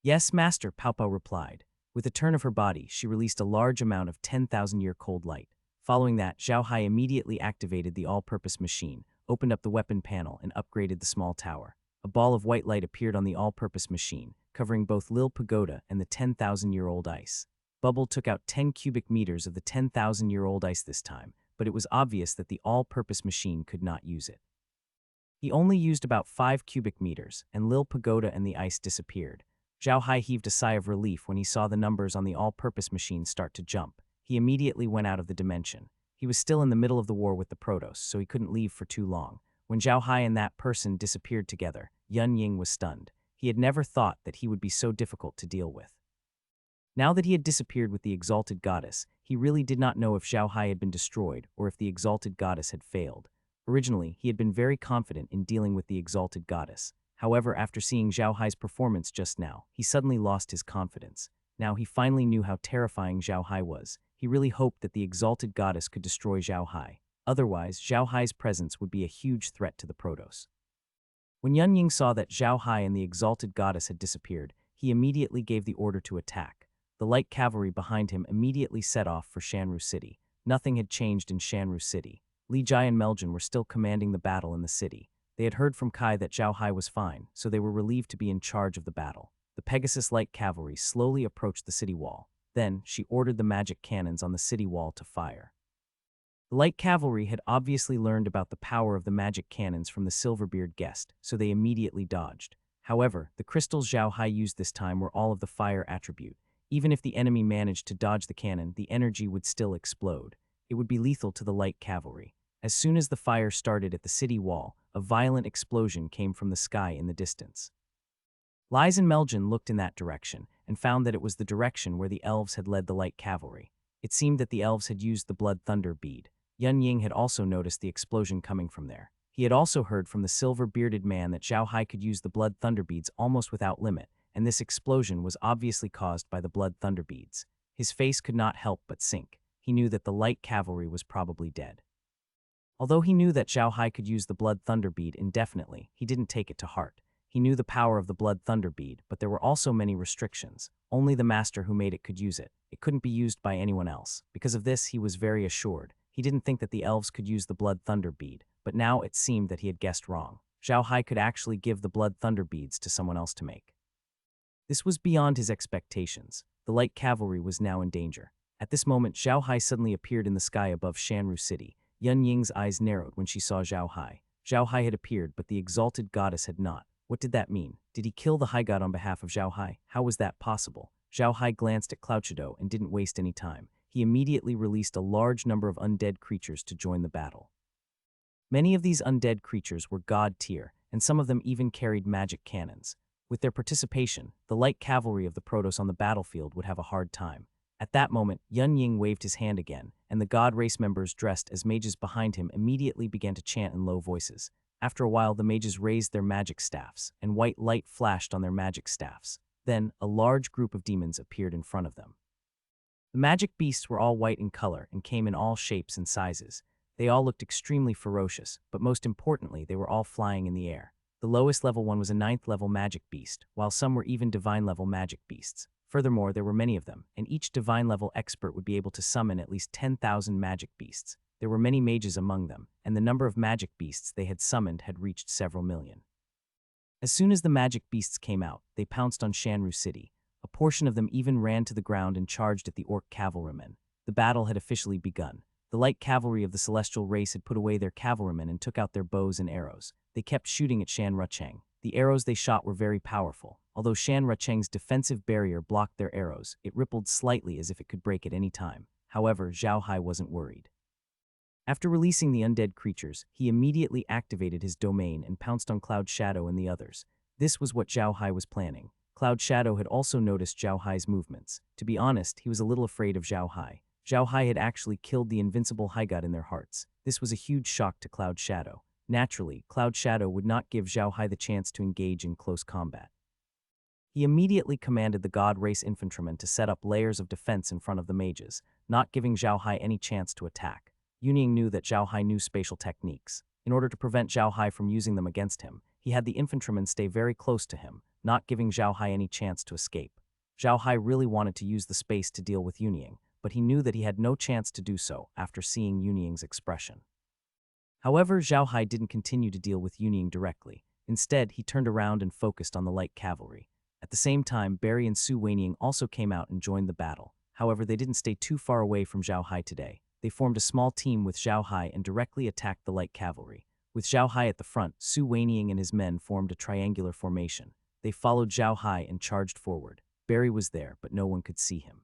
Yes, Master, Pow Pow replied. With a turn of her body, she released a large amount of 10,000-year cold light. Following that, Zhao Hai immediately activated the all-purpose machine, opened up the weapon panel, and upgraded the small tower. A ball of white light appeared on the all-purpose machine, covering both Lil Pagoda and the 10,000-year-old ice. Bubble took out 10 cubic meters of the 10,000-year-old ice this time, but it was obvious that the all-purpose machine could not use it. He only used about 5 cubic meters, and Lil Pagoda and the ice disappeared. Zhao Hai heaved a sigh of relief when he saw the numbers on the all-purpose machine start to jump. He immediately went out of the dimension. He was still in the middle of the war with the Protoss, so he couldn't leave for too long. When Zhao Hai and that person disappeared together, Yun Ying was stunned. He had never thought that he would be so difficult to deal with. Now that he had disappeared with the Exalted Goddess, he really did not know if Zhao Hai had been destroyed or if the Exalted Goddess had failed. Originally, he had been very confident in dealing with the Exalted Goddess. However, after seeing Zhao Hai's performance just now, he suddenly lost his confidence. Now he finally knew how terrifying Zhao Hai was. He really hoped that the Exalted Goddess could destroy Zhao Hai. Otherwise, Zhao Hai's presence would be a huge threat to the Protoss. When Yun Ying saw that Zhao Hai and the Exalted Goddess had disappeared, he immediately gave the order to attack. The light cavalry behind him immediately set off for Shanru City. Nothing had changed in Shanru City. Li Jai and Meljin were still commanding the battle in the city. They had heard from Kai that Zhao Hai was fine, so they were relieved to be in charge of the battle. The Pegasus light cavalry slowly approached the city wall. Then, she ordered the magic cannons on the city wall to fire. The light cavalry had obviously learned about the power of the magic cannons from the Silverbeard guest, so they immediately dodged. However, the crystals Zhao Hai used this time were all of the fire attribute. Even if the enemy managed to dodge the cannon, the energy would still explode. It would be lethal to the light cavalry. As soon as the fire started at the city wall, a violent explosion came from the sky in the distance. Lies and Meljan looked in that direction and found that it was the direction where the elves had led the light cavalry. It seemed that the elves had used the blood thunder bead. Yun Ying had also noticed the explosion coming from there. He had also heard from the silver-bearded man that Zhao Hai could use the blood thunder beads almost without limit, and this explosion was obviously caused by the blood thunder beads. His face could not help but sink. He knew that the light cavalry was probably dead. Although he knew that Zhao Hai could use the blood thunder bead indefinitely, he didn't take it to heart. He knew the power of the blood thunder bead, but there were also many restrictions. Only the master who made it could use it. It couldn't be used by anyone else. Because of this, he was very assured. He didn't think that the elves could use the blood thunder bead, but now it seemed that he had guessed wrong. Zhao Hai could actually give the blood thunder beads to someone else to make. This was beyond his expectations. The light cavalry was now in danger. At this moment, Zhao Hai suddenly appeared in the sky above Shanru City. Yun Ying's eyes narrowed when she saw Zhao Hai. Zhao Hai had appeared, but the exalted goddess had not. What did that mean? Did he kill the high god on behalf of Zhao Hai? How was that possible? Zhao Hai glanced at Cloud Shadow and didn't waste any time. He immediately released a large number of undead creatures to join the battle. Many of these undead creatures were god tier, and some of them even carried magic cannons. With their participation, the light cavalry of the Protoss on the battlefield would have a hard time. At that moment, Yun Ying waved his hand again, and the god race members dressed as mages behind him immediately began to chant in low voices. After a while, the mages raised their magic staffs, and white light flashed on their magic staffs. Then, a large group of demons appeared in front of them. The magic beasts were all white in color and came in all shapes and sizes. They all looked extremely ferocious, but most importantly, they were all flying in the air. The lowest level one was a 9th level magic beast, while some were even divine level magic beasts. Furthermore, there were many of them, and each divine level expert would be able to summon at least 10,000 magic beasts. There were many mages among them, and the number of magic beasts they had summoned had reached several million. As soon as the magic beasts came out, they pounced on Shanru City. A portion of them even ran to the ground and charged at the orc cavalrymen. The battle had officially begun. The light cavalry of the celestial race had put away their cavalrymen and took out their bows and arrows. They kept shooting at Shan Rucheng. The arrows they shot were very powerful. Although Shan Rucheng's defensive barrier blocked their arrows, it rippled slightly as if it could break at any time. However, Zhao Hai wasn't worried. After releasing the undead creatures, he immediately activated his domain and pounced on Cloud Shadow and the others. This was what Zhao Hai was planning. Cloud Shadow had also noticed Zhao Hai's movements. To be honest, he was a little afraid of Zhao Hai. Zhao Hai had actually killed the invincible high god in their hearts. This was a huge shock to Cloud Shadow. Naturally, Cloud Shadow would not give Zhao Hai the chance to engage in close combat. He immediately commanded the god race infantrymen to set up layers of defense in front of the mages, not giving Zhao Hai any chance to attack. Yunying knew that Zhao Hai knew spatial techniques. In order to prevent Zhao Hai from using them against him, he had the infantrymen stay very close to him, not giving Zhao Hai any chance to escape. Zhao Hai really wanted to use the space to deal with Yunying, but he knew that he had no chance to do so after seeing Yunying's expression. However, Zhao Hai didn't continue to deal with Yunying directly. Instead, he turned around and focused on the light cavalry. At the same time, Barry and Su Weiniang also came out and joined the battle. However, they didn't stay too far away from Zhao Hai today. They formed a small team with Zhao Hai and directly attacked the light cavalry. With Zhao Hai at the front, Su Weiniang and his men formed a triangular formation. They followed Zhao Hai and charged forward. Barry was there, but no one could see him.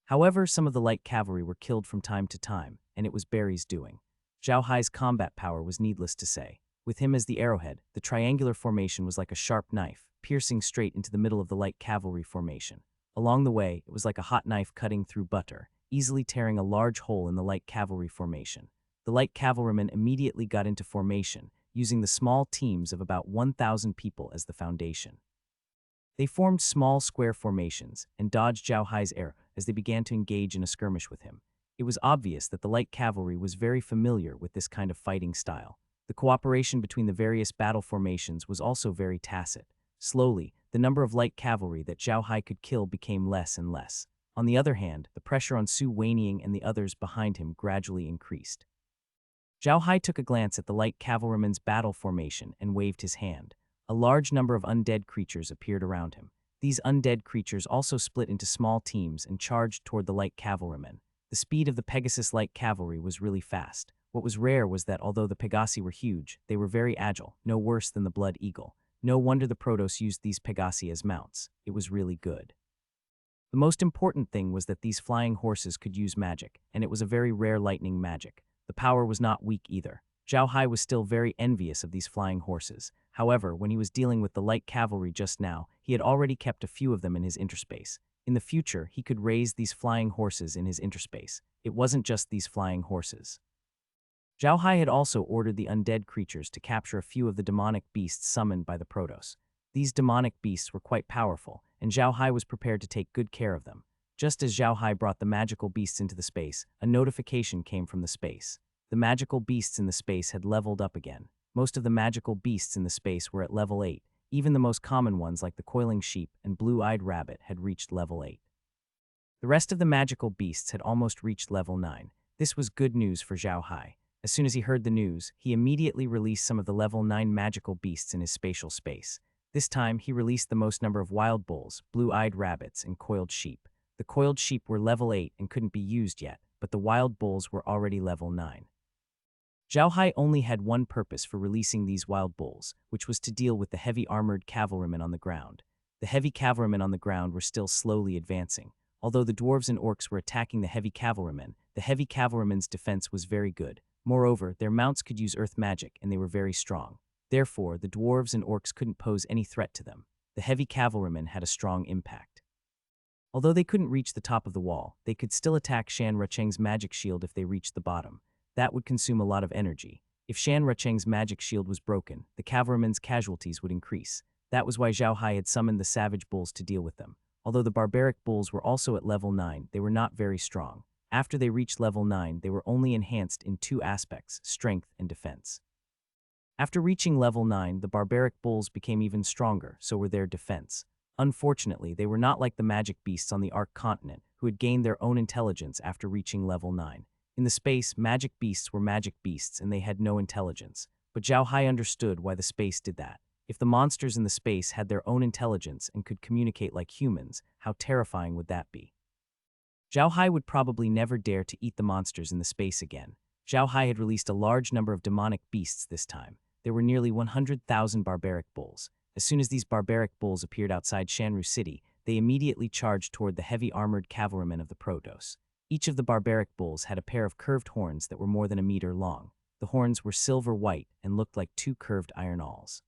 However, some of the light cavalry were killed from time to time, and it was Barry's doing. Zhao Hai's combat power was needless to say. With him as the arrowhead, the triangular formation was like a sharp knife, piercing straight into the middle of the light cavalry formation. Along the way, it was like a hot knife cutting through butter, easily tearing a large hole in the light cavalry formation. The light cavalrymen immediately got into formation, using the small teams of about 1,000 people as the foundation. They formed small square formations and dodged Zhao Hai's arrow as they began to engage in a skirmish with him. It was obvious that the light cavalry was very familiar with this kind of fighting style. The cooperation between the various battle formations was also very tacit. Slowly, the number of light cavalry that Zhao Hai could kill became less and less. On the other hand, the pressure on Su Weiniang and the others behind him gradually increased. Zhao Hai took a glance at the light cavalryman's battle formation and waved his hand. A large number of undead creatures appeared around him. These undead creatures also split into small teams and charged toward the light cavalrymen. The speed of the Pegasus light cavalry was really fast. What was rare was that although the Pegasi were huge, they were very agile, no worse than the Blood Eagle. No wonder the Protoss used these Pegasi as mounts. It was really good. The most important thing was that these flying horses could use magic, and it was a very rare lightning magic. The power was not weak either. Zhao Hai was still very envious of these flying horses. However, when he was dealing with the light cavalry just now, he had already kept a few of them in his interspace. In the future, he could raise these flying horses in his interspace. It wasn't just these flying horses. Zhao Hai had also ordered the undead creatures to capture a few of the demonic beasts summoned by the Protos. These demonic beasts were quite powerful, and Zhao Hai was prepared to take good care of them. Just as Zhao Hai brought the magical beasts into the space, a notification came from the space. The magical beasts in the space had leveled up again. Most of the magical beasts in the space were at level 8. Even the most common ones like the coiling sheep and blue-eyed rabbit had reached level 8. The rest of the magical beasts had almost reached level 9. This was good news for Zhao Hai. As soon as he heard the news, he immediately released some of the level 9 magical beasts in his spatial space. This time, he released the most number of wild bulls, blue-eyed rabbits, and coiled sheep. The coiled sheep were level 8 and couldn't be used yet, but the wild bulls were already level 9. Zhao Hai only had one purpose for releasing these wild bulls, which was to deal with the heavy armored cavalrymen on the ground. The heavy cavalrymen on the ground were still slowly advancing. Although the dwarves and orcs were attacking the heavy cavalrymen's defense was very good. Moreover, their mounts could use earth magic and they were very strong. Therefore, the dwarves and orcs couldn't pose any threat to them. The heavy cavalrymen had a strong impact. Although they couldn't reach the top of the wall, they could still attack Shan Rucheng's magic shield if they reached the bottom. That would consume a lot of energy. If Shan Rucheng's magic shield was broken, the cavalrymen's casualties would increase. That was why Zhao Hai had summoned the savage bulls to deal with them. Although the barbaric bulls were also at level 9, they were not very strong. After they reached level 9, they were only enhanced in two aspects, strength and defense. After reaching level 9, the barbaric bulls became even stronger, so were their defense. Unfortunately, they were not like the magic beasts on the Ark continent, who had gained their own intelligence after reaching level 9. In the space, magic beasts were magic beasts and they had no intelligence. But Zhao Hai understood why the space did that. If the monsters in the space had their own intelligence and could communicate like humans, how terrifying would that be? Zhao Hai would probably never dare to eat the monsters in the space again. Zhao Hai had released a large number of demonic beasts this time. There were nearly 100,000 barbaric bulls. As soon as these barbaric bulls appeared outside Shanru City, they immediately charged toward the heavy armored cavalrymen of the Protos. Each of the barbaric bulls had a pair of curved horns that were more than a meter long. The horns were silver-white and looked like two curved iron awls.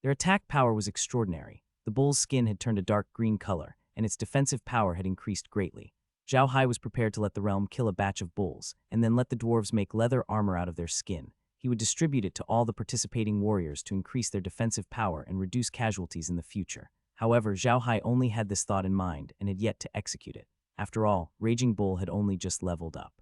Their attack power was extraordinary. The bull's skin had turned a dark green color, and its defensive power had increased greatly. Zhao Hai was prepared to let the realm kill a batch of bulls, and then let the dwarves make leather armor out of their skin. He would distribute it to all the participating warriors to increase their defensive power and reduce casualties in the future. However, Zhao Hai only had this thought in mind and had yet to execute it. After all, Raging Bull had only just leveled up.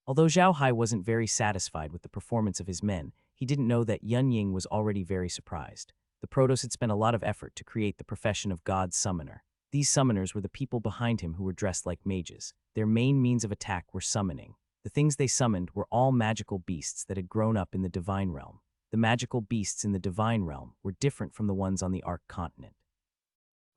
Although Zhao Hai wasn't very satisfied with the performance of his men, he didn't know that Yun Ying was already very surprised. The Protos had spent a lot of effort to create the profession of God Summoner. These summoners were the people behind him who were dressed like mages. Their main means of attack were summoning. The things they summoned were all magical beasts that had grown up in the Divine Realm. The magical beasts in the Divine Realm were different from the ones on the Ark continent.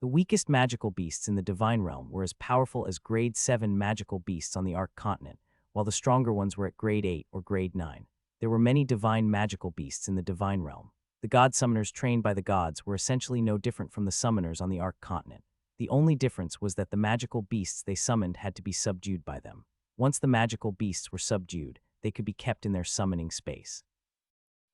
The weakest magical beasts in the Divine Realm were as powerful as Grade 7 magical beasts on the Ark continent, while the stronger ones were at Grade 8 or Grade 9. There were many divine magical beasts in the Divine Realm. The god summoners trained by the gods were essentially no different from the summoners on the Ark continent. The only difference was that the magical beasts they summoned had to be subdued by them. Once the magical beasts were subdued, they could be kept in their summoning space.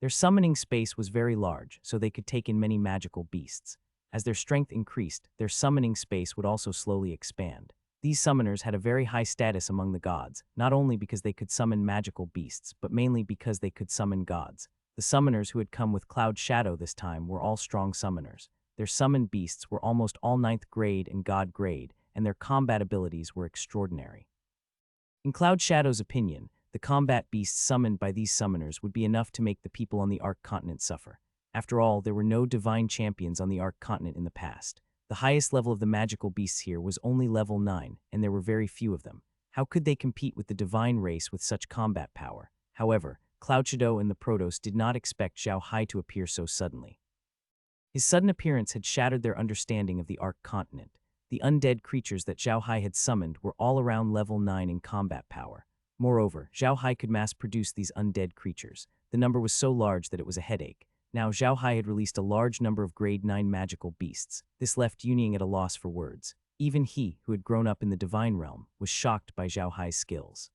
Their summoning space was very large, so they could take in many magical beasts. As their strength increased, their summoning space would also slowly expand. These summoners had a very high status among the gods, not only because they could summon magical beasts, but mainly because they could summon gods. The summoners who had come with Cloud Shadow this time were all strong summoners. Their summoned beasts were almost all 9th grade and God grade, and their combat abilities were extraordinary. In Cloud Shadow's opinion, the combat beasts summoned by these summoners would be enough to make the people on the Ark continent suffer. After all, there were no divine champions on the Ark continent in the past. The highest level of the magical beasts here was only level 9, and there were very few of them. How could they compete with the divine race with such combat power? However, Cloud Shadow and the Protos did not expect Zhao Hai to appear so suddenly. His sudden appearance had shattered their understanding of the Ark continent. The undead creatures that Zhao Hai had summoned were all around level 9 in combat power. Moreover, Zhao Hai could mass-produce these undead creatures. The number was so large that it was a headache. Now, Zhao Hai had released a large number of Grade 9 magical beasts. This left Yun Ying at a loss for words. Even he, who had grown up in the Divine Realm, was shocked by Zhao Hai's skills.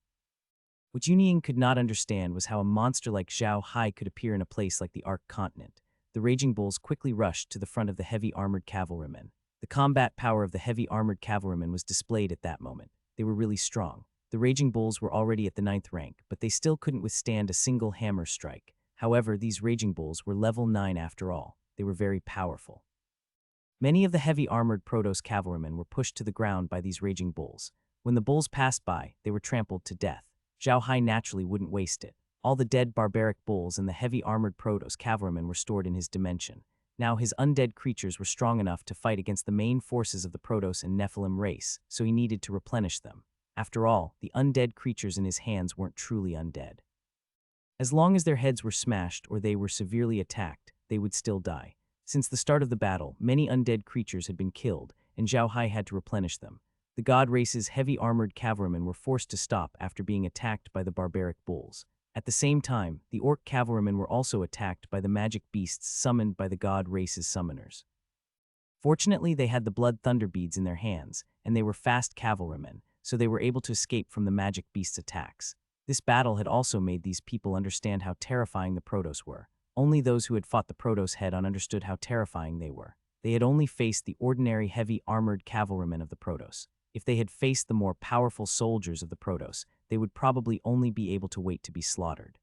What Yunying could not understand was how a monster like Zhao Hai could appear in a place like the Ark Continent. The Raging Bulls quickly rushed to the front of the heavy armored cavalrymen. The combat power of the heavy armored cavalrymen was displayed at that moment. They were really strong. The Raging Bulls were already at the 9th rank, but they still couldn't withstand a single hammer strike. However, these Raging Bulls were level 9 after all. They were very powerful. Many of the heavy armored Protoss cavalrymen were pushed to the ground by these Raging Bulls. When the bulls passed by, they were trampled to death. Zhao Hai naturally wouldn't waste it. All the dead barbaric bulls and the heavy armored Protoss cavalrymen were stored in his dimension. Now his undead creatures were strong enough to fight against the main forces of the Protoss and Nephilim race, so he needed to replenish them. After all, the undead creatures in his hands weren't truly undead. As long as their heads were smashed or they were severely attacked, they would still die. Since the start of the battle, many undead creatures had been killed, and Zhao Hai had to replenish them. The god race's heavy armored cavalrymen were forced to stop after being attacked by the barbaric bulls. At the same time, the orc cavalrymen were also attacked by the magic beasts summoned by the god race's summoners. Fortunately, they had the blood thunder beads in their hands, and they were fast cavalrymen, so they were able to escape from the magic beasts' attacks. This battle had also made these people understand how terrifying the Protoss were. Only those who had fought the Protoss head-on understood how terrifying they were. They had only faced the ordinary heavy armored cavalrymen of the Protoss. If they had faced the more powerful soldiers of the Protoss, they would probably only be able to wait to be slaughtered.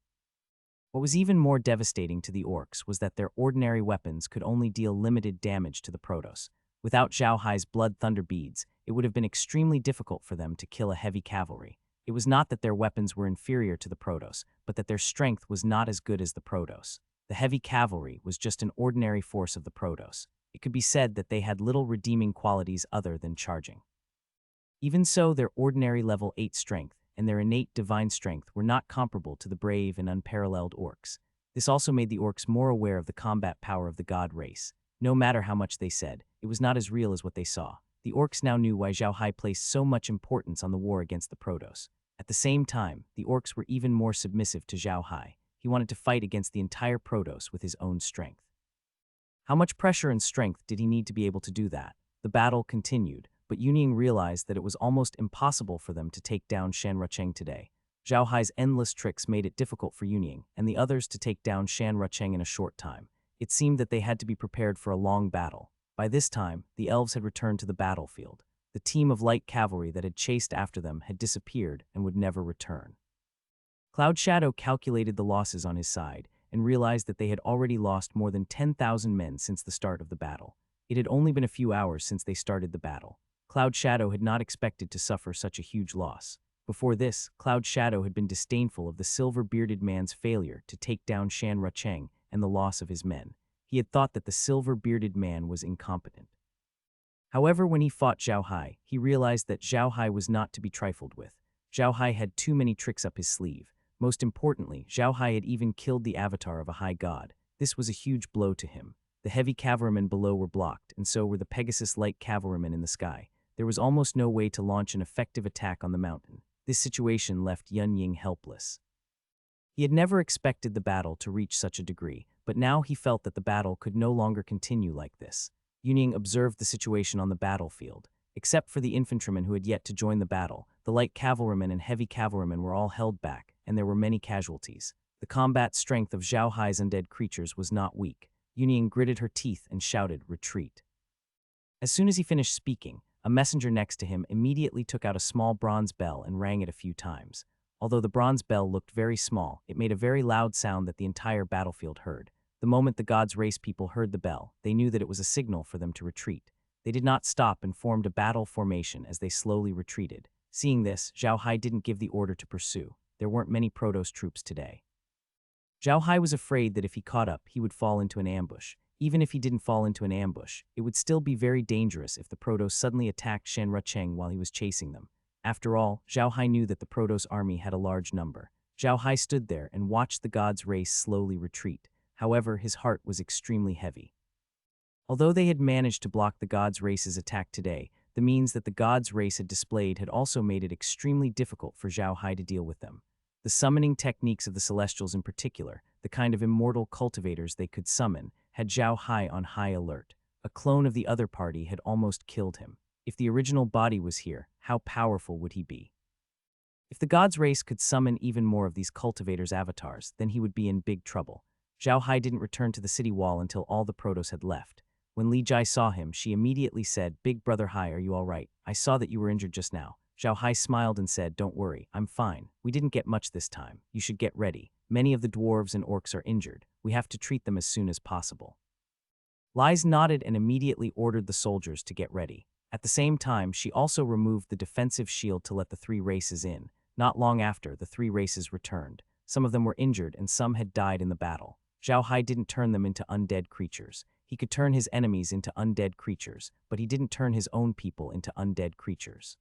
What was even more devastating to the orcs was that their ordinary weapons could only deal limited damage to the Protoss. Without Zhao Hai's blood thunder beads, it would have been extremely difficult for them to kill a heavy cavalry. It was not that their weapons were inferior to the Protoss, but that their strength was not as good as the Protoss. The heavy cavalry was just an ordinary force of the Protoss. It could be said that they had little redeeming qualities other than charging. Even so, their ordinary level 8 strength and their innate divine strength were not comparable to the brave and unparalleled orcs. This also made the orcs more aware of the combat power of the god race. No matter how much they said, it was not as real as what they saw. The orcs now knew why Zhao Hai placed so much importance on the war against the Protoss. At the same time, the orcs were even more submissive to Zhao Hai. He wanted to fight against the entire Protoss with his own strength. How much pressure and strength did he need to be able to do that? The battle continued, but Yunying realized that it was almost impossible for them to take down Shan Rucheng today. Zhao Hai's endless tricks made it difficult for Yunying and the others to take down Shan Rucheng in a short time. It seemed that they had to be prepared for a long battle. By this time, the elves had returned to the battlefield. The team of light cavalry that had chased after them had disappeared and would never return. Cloud Shadow calculated the losses on his side and realized that they had already lost more than 10,000 men since the start of the battle. It had only been a few hours since they started the battle. Cloud Shadow had not expected to suffer such a huge loss. Before this, Cloud Shadow had been disdainful of the silver-bearded man's failure to take down Shan Rucheng and the loss of his men. He had thought that the silver-bearded man was incompetent. However, when he fought Zhao Hai, he realized that Zhao Hai was not to be trifled with. Zhao Hai had too many tricks up his sleeve. Most importantly, Zhao Hai had even killed the avatar of a high god. This was a huge blow to him. The heavy cavalrymen below were blocked, and so were the Pegasus light cavalrymen in the sky. There was almost no way to launch an effective attack on the mountain. This situation left Yunying helpless. He had never expected the battle to reach such a degree, but now he felt that the battle could no longer continue like this. Yunying observed the situation on the battlefield. Except for the infantrymen who had yet to join the battle, the light cavalrymen and heavy cavalrymen were all held back, and there were many casualties. The combat strength of Zhao Hai's undead creatures was not weak. Yunying gritted her teeth and shouted, "Retreat." As soon as he finished speaking, a messenger next to him immediately took out a small bronze bell and rang it a few times. Although the bronze bell looked very small, it made a very loud sound that the entire battlefield heard. The moment the God's Race people heard the bell, they knew that it was a signal for them to retreat. They did not stop and formed a battle formation as they slowly retreated. Seeing this, Zhao Hai didn't give the order to pursue. There weren't many Protoss troops today. Zhao Hai was afraid that if he caught up, he would fall into an ambush. Even if he didn't fall into an ambush, it would still be very dangerous if the Protoss suddenly attacked Shan Rucheng while he was chasing them. After all, Zhao Hai knew that the Protoss army had a large number. Zhao Hai stood there and watched the God's Race slowly retreat. However, his heart was extremely heavy. Although they had managed to block the God's Race's attack today, the means that the God's Race had displayed had also made it extremely difficult for Zhao Hai to deal with them. The summoning techniques of the Celestials in particular, the kind of immortal cultivators they could summon, had Zhao Hai on high alert. A clone of the other party had almost killed him. If the original body was here, how powerful would he be? If the god's race could summon even more of these cultivators' avatars, then he would be in big trouble. Zhao Hai didn't return to the city wall until all the Protos had left. When Li Jai saw him, she immediately said, "Big brother Hai, are you all right? I saw that you were injured just now." Zhao Hai smiled and said, "Don't worry, I'm fine. We didn't get much this time. You should get ready. Many of the dwarves and orcs are injured. We have to treat them as soon as possible." Lies nodded and immediately ordered the soldiers to get ready. At the same time, she also removed the defensive shield to let the three races in. Not long after, the three races returned. Some of them were injured and some had died in the battle. Zhao Hai didn't turn them into undead creatures. He could turn his enemies into undead creatures, but he didn't turn his own people into undead creatures.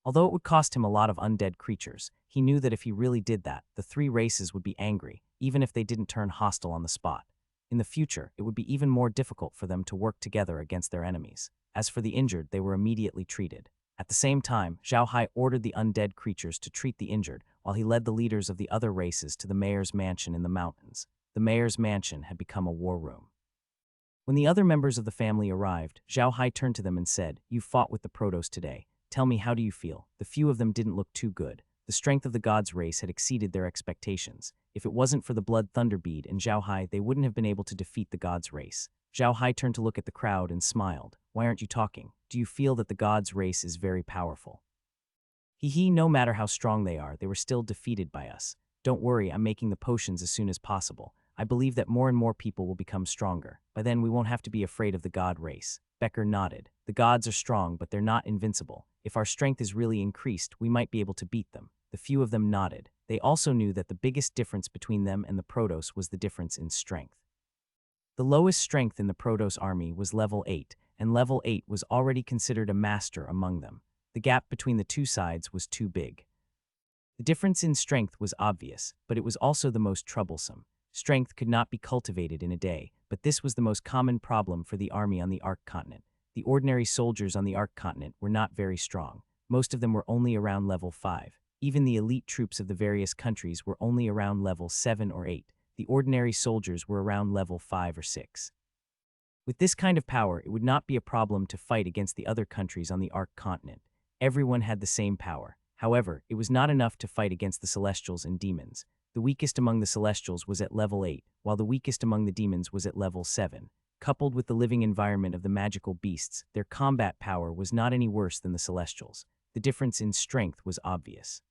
Although it would cost him a lot of undead creatures, he knew that if he really did that, the three races would be angry, even if they didn't turn hostile on the spot. In the future, it would be even more difficult for them to work together against their enemies. As for the injured, they were immediately treated. At the same time, Zhao Hai ordered the undead creatures to treat the injured, while he led the leaders of the other races to the mayor's mansion in the mountains. The mayor's mansion had become a war room. When the other members of the family arrived, Zhao Hai turned to them and said, "You fought with the Protos today. Tell me, how do you feel?" The few of them didn't look too good. The strength of the gods' race had exceeded their expectations. If it wasn't for the blood thunderbead and Zhao Hai, they wouldn't have been able to defeat the gods' race. Zhao Hai turned to look at the crowd and smiled. "Why aren't you talking? Do you feel that the gods' race is very powerful?" No matter how strong they are, they were still defeated by us. Don't worry, I'm making the potions as soon as possible. I believe that more and more people will become stronger. By then, we won't have to be afraid of the god race. Becker nodded. The gods are strong, but they're not invincible. If our strength is really increased, we might be able to beat them. The few of them nodded. They also knew that the biggest difference between them and the Protos was the difference in strength. The lowest strength in the Protos army was level 8, and level 8 was already considered a master among them. The gap between the two sides was too big. The difference in strength was obvious, but it was also the most troublesome. Strength could not be cultivated in a day, but this was the most common problem for the army on the Ark continent. The ordinary soldiers on the Ark continent were not very strong. Most of them were only around level 5. Even the elite troops of the various countries were only around level 7 or 8. The ordinary soldiers were around level 5 or 6. With this kind of power, it would not be a problem to fight against the other countries on the Ark continent. Everyone had the same power. However, it was not enough to fight against the Celestials and demons. The weakest among the Celestials was at level 8, while the weakest among the demons was at level 7. Coupled with the living environment of the magical beasts, their combat power was not any worse than the Celestials. The difference in strength was obvious.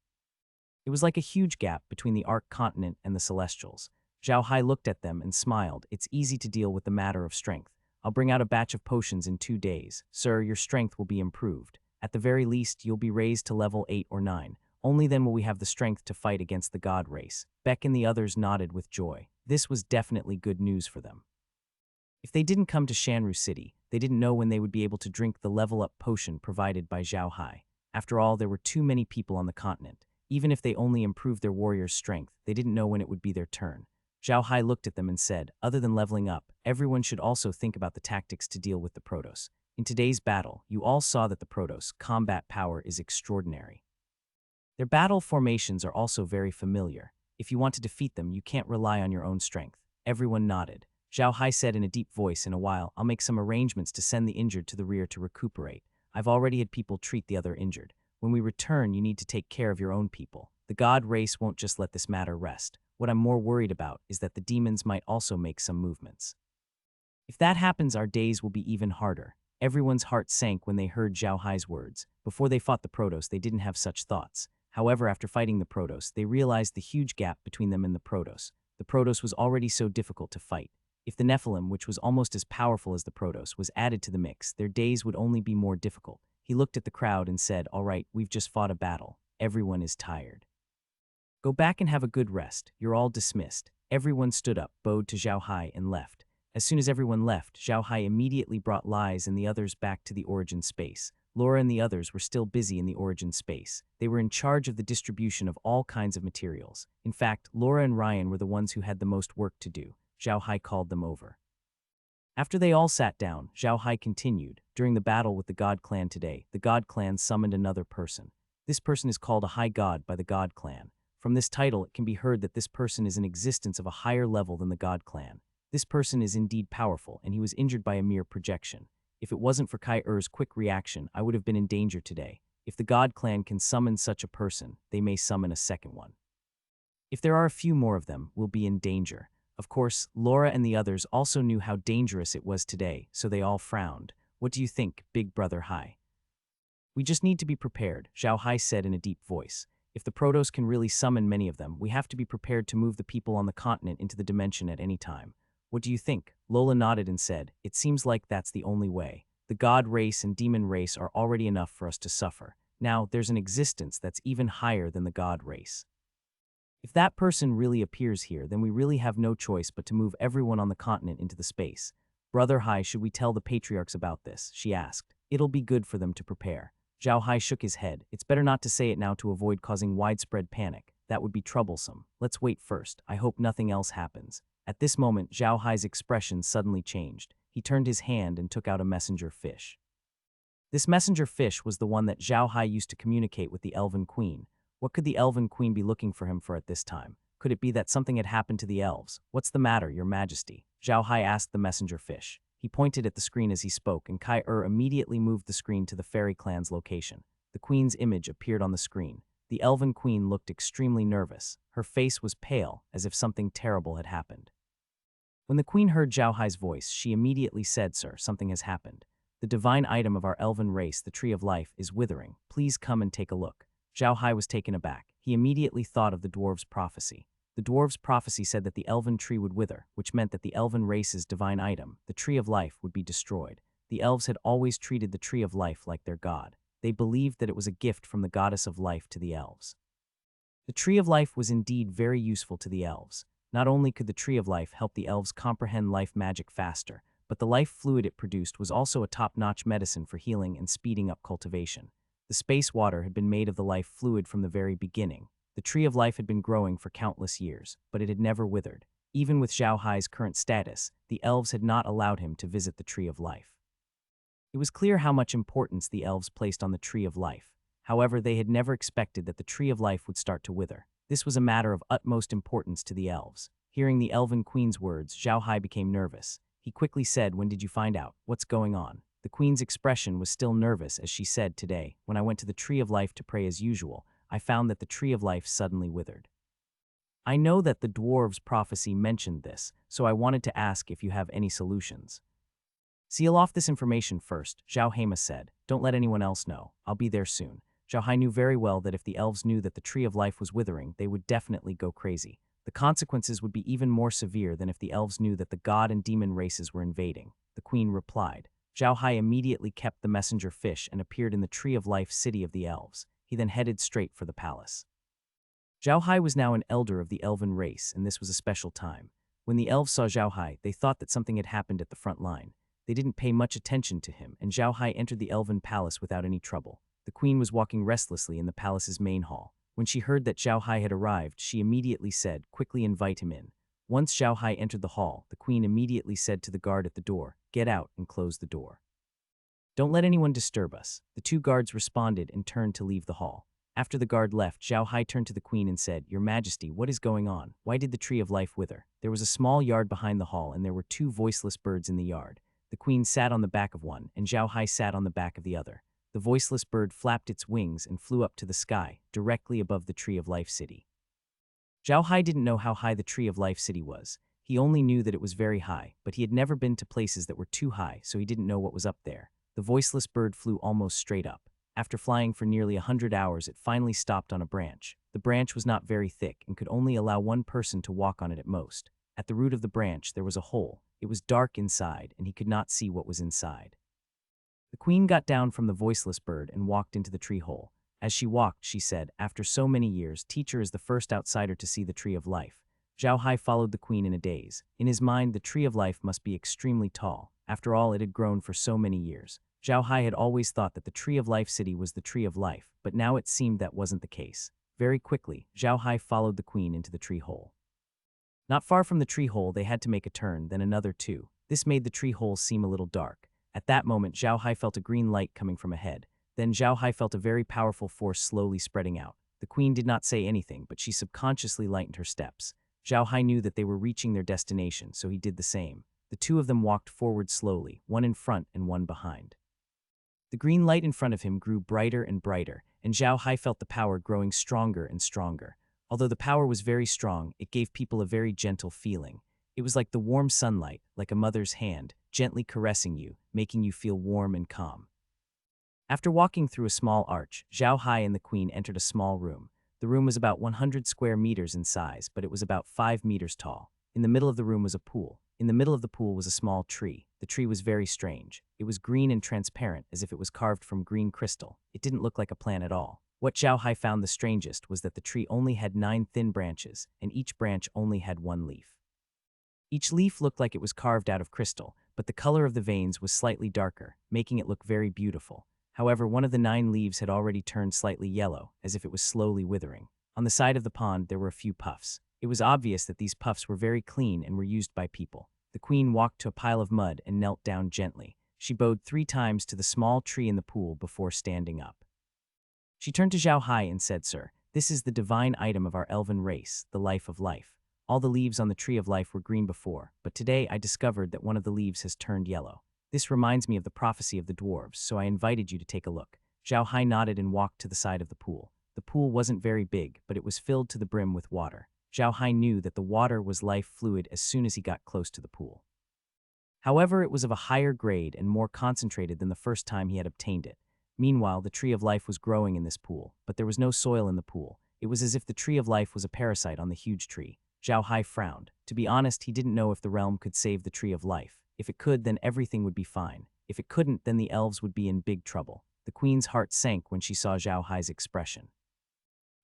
It was like a huge gap between the Ark continent and the Celestials. Zhao Hai looked at them and smiled. "It's easy to deal with the matter of strength. I'll bring out a batch of potions in 2 days. Sir, your strength will be improved. At the very least, you'll be raised to level 8 or 9. Only then will we have the strength to fight against the god race." Beck and the others nodded with joy. This was definitely good news for them. If they didn't come to Shanru City, they didn't know when they would be able to drink the level-up potion provided by Zhao Hai. After all, there were too many people on the continent. Even if they only improved their warrior's strength, they didn't know when it would be their turn. Zhao Hai looked at them and said, "Other than leveling up, everyone should also think about the tactics to deal with the Protos. In today's battle, you all saw that the Protos' combat power is extraordinary. Their battle formations are also very familiar. If you want to defeat them, you can't rely on your own strength." Everyone nodded. Zhao Hai said in a deep voice, "In a while, I'll make some arrangements to send the injured to the rear to recuperate. I've already had people treat the other injured. When we return, you need to take care of your own people. The god race won't just let this matter rest. What I'm more worried about is that the demons might also make some movements. If that happens, our days will be even harder." Everyone's heart sank when they heard Zhao Hai's words. Before they fought the Protos, they didn't have such thoughts. However, after fighting the Protos, they realized the huge gap between them and the Protos. The Protos was already so difficult to fight. If the Nephilim, which was almost as powerful as the Protos, was added to the mix, their days would only be more difficult. He looked at the crowd and said, "All right, we've just fought a battle. Everyone is tired. Go back and have a good rest. You're all dismissed." Everyone stood up, bowed to Zhao Hai, and left. As soon as everyone left, Zhao Hai immediately brought Lies and the others back to the origin space. Laura and the others were still busy in the origin space. They were in charge of the distribution of all kinds of materials. In fact, Laura and Ryan were the ones who had the most work to do. Zhao Hai called them over. After they all sat down, Zhao Hai continued. "During the battle with the God Clan today, the God Clan summoned another person. This person is called a High God by the God Clan. From this title, it can be heard that this person is in existence of a higher level than the God Clan. This person is indeed powerful, and he was injured by a mere projection. If it wasn't for Kai Er's quick reaction, I would have been in danger today. If the God clan can summon such a person, they may summon a second one. If there are a few more of them, we'll be in danger. Of course, Laura and the others also knew how dangerous it was today, so they all frowned. What do you think, Big Brother Hai? We just need to be prepared, Zhao Hai said in a deep voice. If the Protos can really summon many of them, we have to be prepared to move the people on the continent into the dimension at any time. What do you think? Lola nodded and said, it seems like that's the only way. The god race and demon race are already enough for us to suffer. Now, there's an existence that's even higher than the god race. If that person really appears here, then we really have no choice but to move everyone on the continent into the space. Brother Hai, should we tell the patriarchs about this? She asked. It'll be good for them to prepare. Zhao Hai shook his head. It's better not to say it now to avoid causing widespread panic. That would be troublesome. Let's wait first. I hope nothing else happens. At this moment, Zhao Hai's expression suddenly changed. He turned his hand and took out a messenger fish. This messenger fish was the one that Zhao Hai used to communicate with the Elven Queen. What could the Elven Queen be looking for him for at this time? Could it be that something had happened to the elves? What's the matter, Your Majesty? Zhao Hai asked the messenger fish. He pointed at the screen as he spoke, and Kai immediately moved the screen to the fairy clan's location. The queen's image appeared on the screen. The Elven Queen looked extremely nervous. Her face was pale, as if something terrible had happened. When the queen heard Zhao Hai's voice, she immediately said, Sir, something has happened. The divine item of our elven race, the Tree of Life, is withering. Please come and take a look. Zhao Hai was taken aback. He immediately thought of the dwarves' prophecy. The dwarves' prophecy said that the elven tree would wither, which meant that the elven race's divine item, the Tree of Life, would be destroyed. The elves had always treated the Tree of Life like their god. They believed that it was a gift from the goddess of life to the elves. The Tree of Life was indeed very useful to the elves. Not only could the Tree of Life help the elves comprehend life magic faster, but the life fluid it produced was also a top-notch medicine for healing and speeding up cultivation. The space water had been made of the life fluid from the very beginning. The Tree of Life had been growing for countless years, but it had never withered. Even with Zhao Hai's current status, the elves had not allowed him to visit the Tree of Life. It was clear how much importance the elves placed on the Tree of Life. However, they had never expected that the Tree of Life would start to wither. This was a matter of utmost importance to the elves. Hearing the Elven Queen's words, Zhao Hai became nervous. He quickly said, When did you find out? What's going on? The queen's expression was still nervous as she said, Today, when I went to the Tree of Life to pray as usual, I found that the Tree of Life suddenly withered. I know that the dwarves' prophecy mentioned this, so I wanted to ask if you have any solutions. Seal off this information first, Zhao Hema said. Don't let anyone else know. I'll be there soon. Zhao Hai knew very well that if the elves knew that the Tree of Life was withering, they would definitely go crazy. The consequences would be even more severe than if the elves knew that the god and demon races were invading. The queen replied. Zhao Hai immediately kept the messenger fish and appeared in the Tree of Life city of the elves. He then headed straight for the palace. Zhao Hai was now an elder of the elven race, and this was a special time. When the elves saw Zhao Hai, they thought that something had happened at the front line. They didn't pay much attention to him, and Zhao Hai entered the elven palace without any trouble. The queen was walking restlessly in the palace's main hall. When she heard that Zhao Hai had arrived, she immediately said, Quickly invite him in. Once Zhao Hai entered the hall, the queen immediately said to the guard at the door, Get out and close the door. Don't let anyone disturb us. The two guards responded and turned to leave the hall. After the guard left, Zhao Hai turned to the queen and said, Your Majesty, what is going on? Why did the Tree of Life wither? There was a small yard behind the hall, and there were two voiceless birds in the yard. The queen sat on the back of one, and Zhao Hai sat on the back of the other. The voiceless bird flapped its wings and flew up to the sky, directly above the Tree of Life city. Zhao Hai didn't know how high the Tree of Life city was. He only knew that it was very high, but he had never been to places that were too high, so he didn't know what was up there. The voiceless bird flew almost straight up. After flying for nearly 100 hours, it finally stopped on a branch. The branch was not very thick and could only allow one person to walk on it at most. At the root of the branch, there was a hole. It was dark inside, and he could not see what was inside. The queen got down from the voiceless bird and walked into the tree hole. As she walked, she said, After so many years, Teacher is the first outsider to see the Tree of Life. Zhao Hai followed the queen in a daze. In his mind, the Tree of Life must be extremely tall. After all, it had grown for so many years. Zhao Hai had always thought that the Tree of Life city was the Tree of Life, but now it seemed that wasn't the case. Very quickly, Zhao Hai followed the queen into the tree hole. Not far from the tree hole, they had to make a turn, then another too. This made the tree hole seem a little dark. At that moment, Zhao Hai felt a green light coming from ahead. Then Zhao Hai felt a very powerful force slowly spreading out. The queen did not say anything, but she subconsciously lightened her steps. Zhao Hai knew that they were reaching their destination, so he did the same. The two of them walked forward slowly, one in front and one behind. The green light in front of him grew brighter and brighter, and Zhao Hai felt the power growing stronger and stronger. Although the power was very strong, it gave people a very gentle feeling. It was like the warm sunlight, like a mother's hand, gently caressing you, making you feel warm and calm. After walking through a small arch, Zhao Hai and the queen entered a small room. The room was about 100 square meters in size, but it was about 5 meters tall. In the middle of the room was a pool. In the middle of the pool was a small tree. The tree was very strange. It was green and transparent, as if it was carved from green crystal. It didn't look like a plant at all. What Zhao Hai found the strangest was that the tree only had 9 thin branches, and each branch only had 1 leaf. Each leaf looked like it was carved out of crystal, but the color of the veins was slightly darker, making it look very beautiful. However, one of the 9 leaves had already turned slightly yellow, as if it was slowly withering. On the side of the pond, there were a few puffs. It was obvious that these puffs were very clean and were used by people. The queen walked to a pile of mud and knelt down gently. She bowed 3 times to the small tree in the pool before standing up. She turned to Zhao Hai and said, "Sir, this is the divine item of our elven race, the life of life. All the leaves on the tree of life were green before, but today I discovered that one of the leaves has turned yellow. This reminds me of the prophecy of the dwarves, so I invited you to take a look." Zhao Hai nodded and walked to the side of the pool. The pool wasn't very big, but it was filled to the brim with water. Zhao Hai knew that the water was life fluid as soon as he got close to the pool. However, it was of a higher grade and more concentrated than the first time he had obtained it. Meanwhile, the tree of life was growing in this pool, but there was no soil in the pool. It was as if the tree of life was a parasite on the huge tree. Zhao Hai frowned. To be honest, he didn't know if the realm could save the tree of life. If it could, then everything would be fine. If it couldn't, then the elves would be in big trouble. The queen's heart sank when she saw Zhao Hai's expression.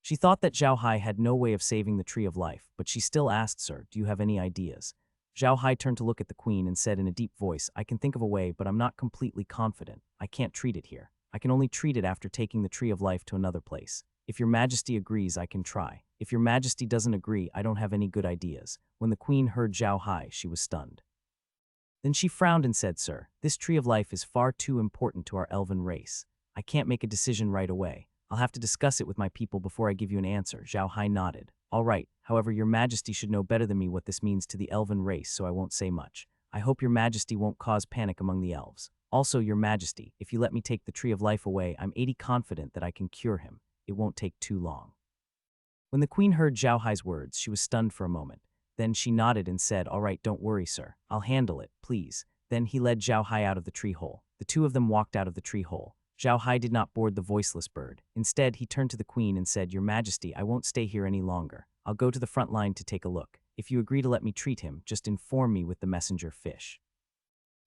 She thought that Zhao Hai had no way of saving the tree of life, but she still asked, "Sir, do you have any ideas?" Zhao Hai turned to look at the queen and said in a deep voice, "I can think of a way, but I'm not completely confident. I can't treat it here. I can only treat it after taking the tree of life to another place. If your majesty agrees, I can try. If your majesty doesn't agree, I don't have any good ideas." When the queen heard Zhao Hai, she was stunned. Then she frowned and said, "Sir, this tree of life is far too important to our elven race. I can't make a decision right away. I'll have to discuss it with my people before I give you an answer." Zhao Hai nodded. "All right, however, your majesty should know better than me what this means to the elven race, so I won't say much. I hope your majesty won't cause panic among the elves. Also, your majesty, if you let me take the tree of life away, I'm 80% confident that I can cure him. It won't take too long." When the queen heard Zhao Hai's words, she was stunned for a moment. Then she nodded and said, "All right, don't worry, sir. I'll handle it, please." Then he led Zhao Hai out of the tree hole. The two of them walked out of the tree hole. Zhao Hai did not board the voiceless bird. Instead, he turned to the queen and said, "Your majesty, I won't stay here any longer. I'll go to the front line to take a look. If you agree to let me treat him, just inform me with the messenger fish."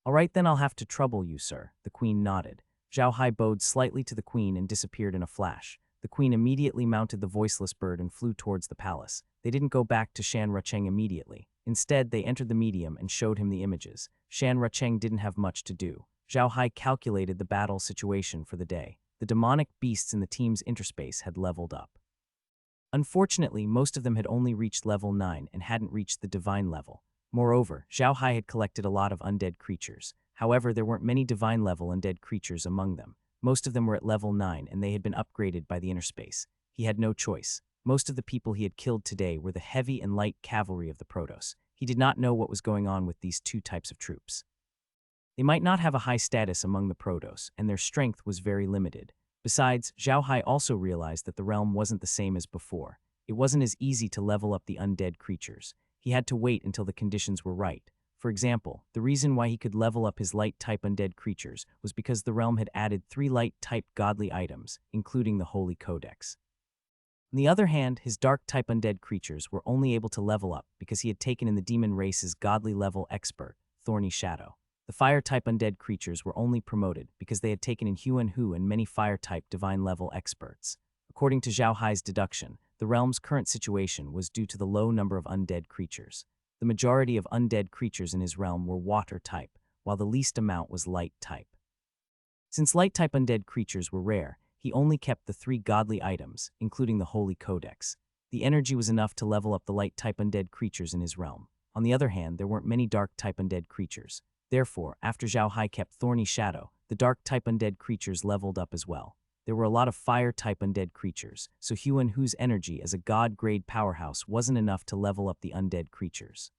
"All right, then I'll have to trouble you, sir." The queen nodded. Zhao Hai bowed slightly to the queen and disappeared in a flash. The queen immediately mounted the voiceless bird and flew towards the palace. They didn't go back to Shan Rucheng immediately. Instead, they entered the medium and showed him the images. Shan Rucheng didn't have much to do. Zhao Hai calculated the battle situation for the day. The demonic beasts in the team's interspace had leveled up. Unfortunately, most of them had only reached level 9 and hadn't reached the divine level. Moreover, Zhao Hai had collected a lot of undead creatures. However, there weren't many divine level undead creatures among them. Most of them were at level 9 and they had been upgraded by the interspace. He had no choice. Most of the people he had killed today were the heavy and light cavalry of the Protoss. He did not know what was going on with these two types of troops. They might not have a high status among the Protoss, and their strength was very limited. Besides, Zhao Hai also realized that the realm wasn't the same as before. It wasn't as easy to level up the undead creatures. He had to wait until the conditions were right. For example, the reason why he could level up his light-type undead creatures was because the realm had added 3 light-type godly items, including the Holy Codex. On the other hand, his dark-type undead creatures were only able to level up because he had taken in the demon race's godly level expert, Thorny Shadow. The fire-type undead creatures were only promoted because they had taken in Huan Hu and many fire-type divine-level experts. According to Zhao Hai's deduction, the realm's current situation was due to the low number of undead creatures. The majority of undead creatures in his realm were water-type, while the least amount was light-type. Since light-type undead creatures were rare, he only kept the 3 godly items, including the Holy Codex. The energy was enough to level up the light-type undead creatures in his realm. On the other hand, there weren't many dark-type undead creatures. Therefore, after Zhao Hai kept Thorny Shadow, the dark-type undead creatures leveled up as well. There were a lot of fire-type undead creatures, so Huan Hu's energy as a god-grade powerhouse wasn't enough to level up the undead creatures.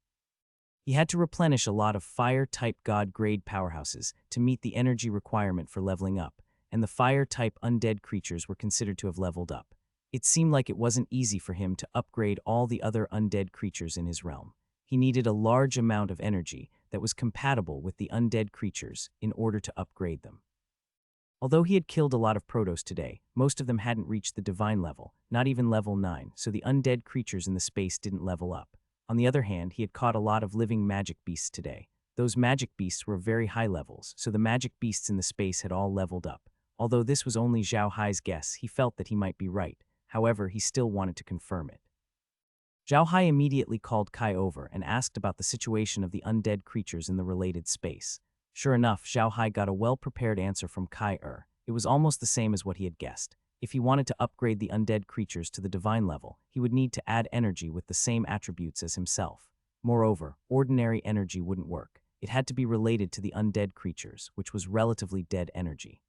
He had to replenish a lot of fire-type god-grade powerhouses to meet the energy requirement for leveling up. and the fire-type undead creatures were considered to have leveled up. It seemed like it wasn't easy for him to upgrade all the other undead creatures in his realm. He needed a large amount of energy that was compatible with the undead creatures in order to upgrade them. Although he had killed a lot of Protoss today, most of them hadn't reached the divine level, not even level 9, so the undead creatures in the space didn't level up. On the other hand, he had caught a lot of living magic beasts today. Those magic beasts were very high levels, so the magic beasts in the space had all leveled up. Although this was only Zhao Hai's guess, he felt that he might be right. However, he still wanted to confirm it. Zhao Hai immediately called Kai over and asked about the situation of the undead creatures in the related space. Sure enough, Zhao Hai got a well-prepared answer from Kai. It was almost the same as what he had guessed. If he wanted to upgrade the undead creatures to the divine level, he would need to add energy with the same attributes as himself. Moreover, ordinary energy wouldn't work. It had to be related to the undead creatures, which was relatively dead energy.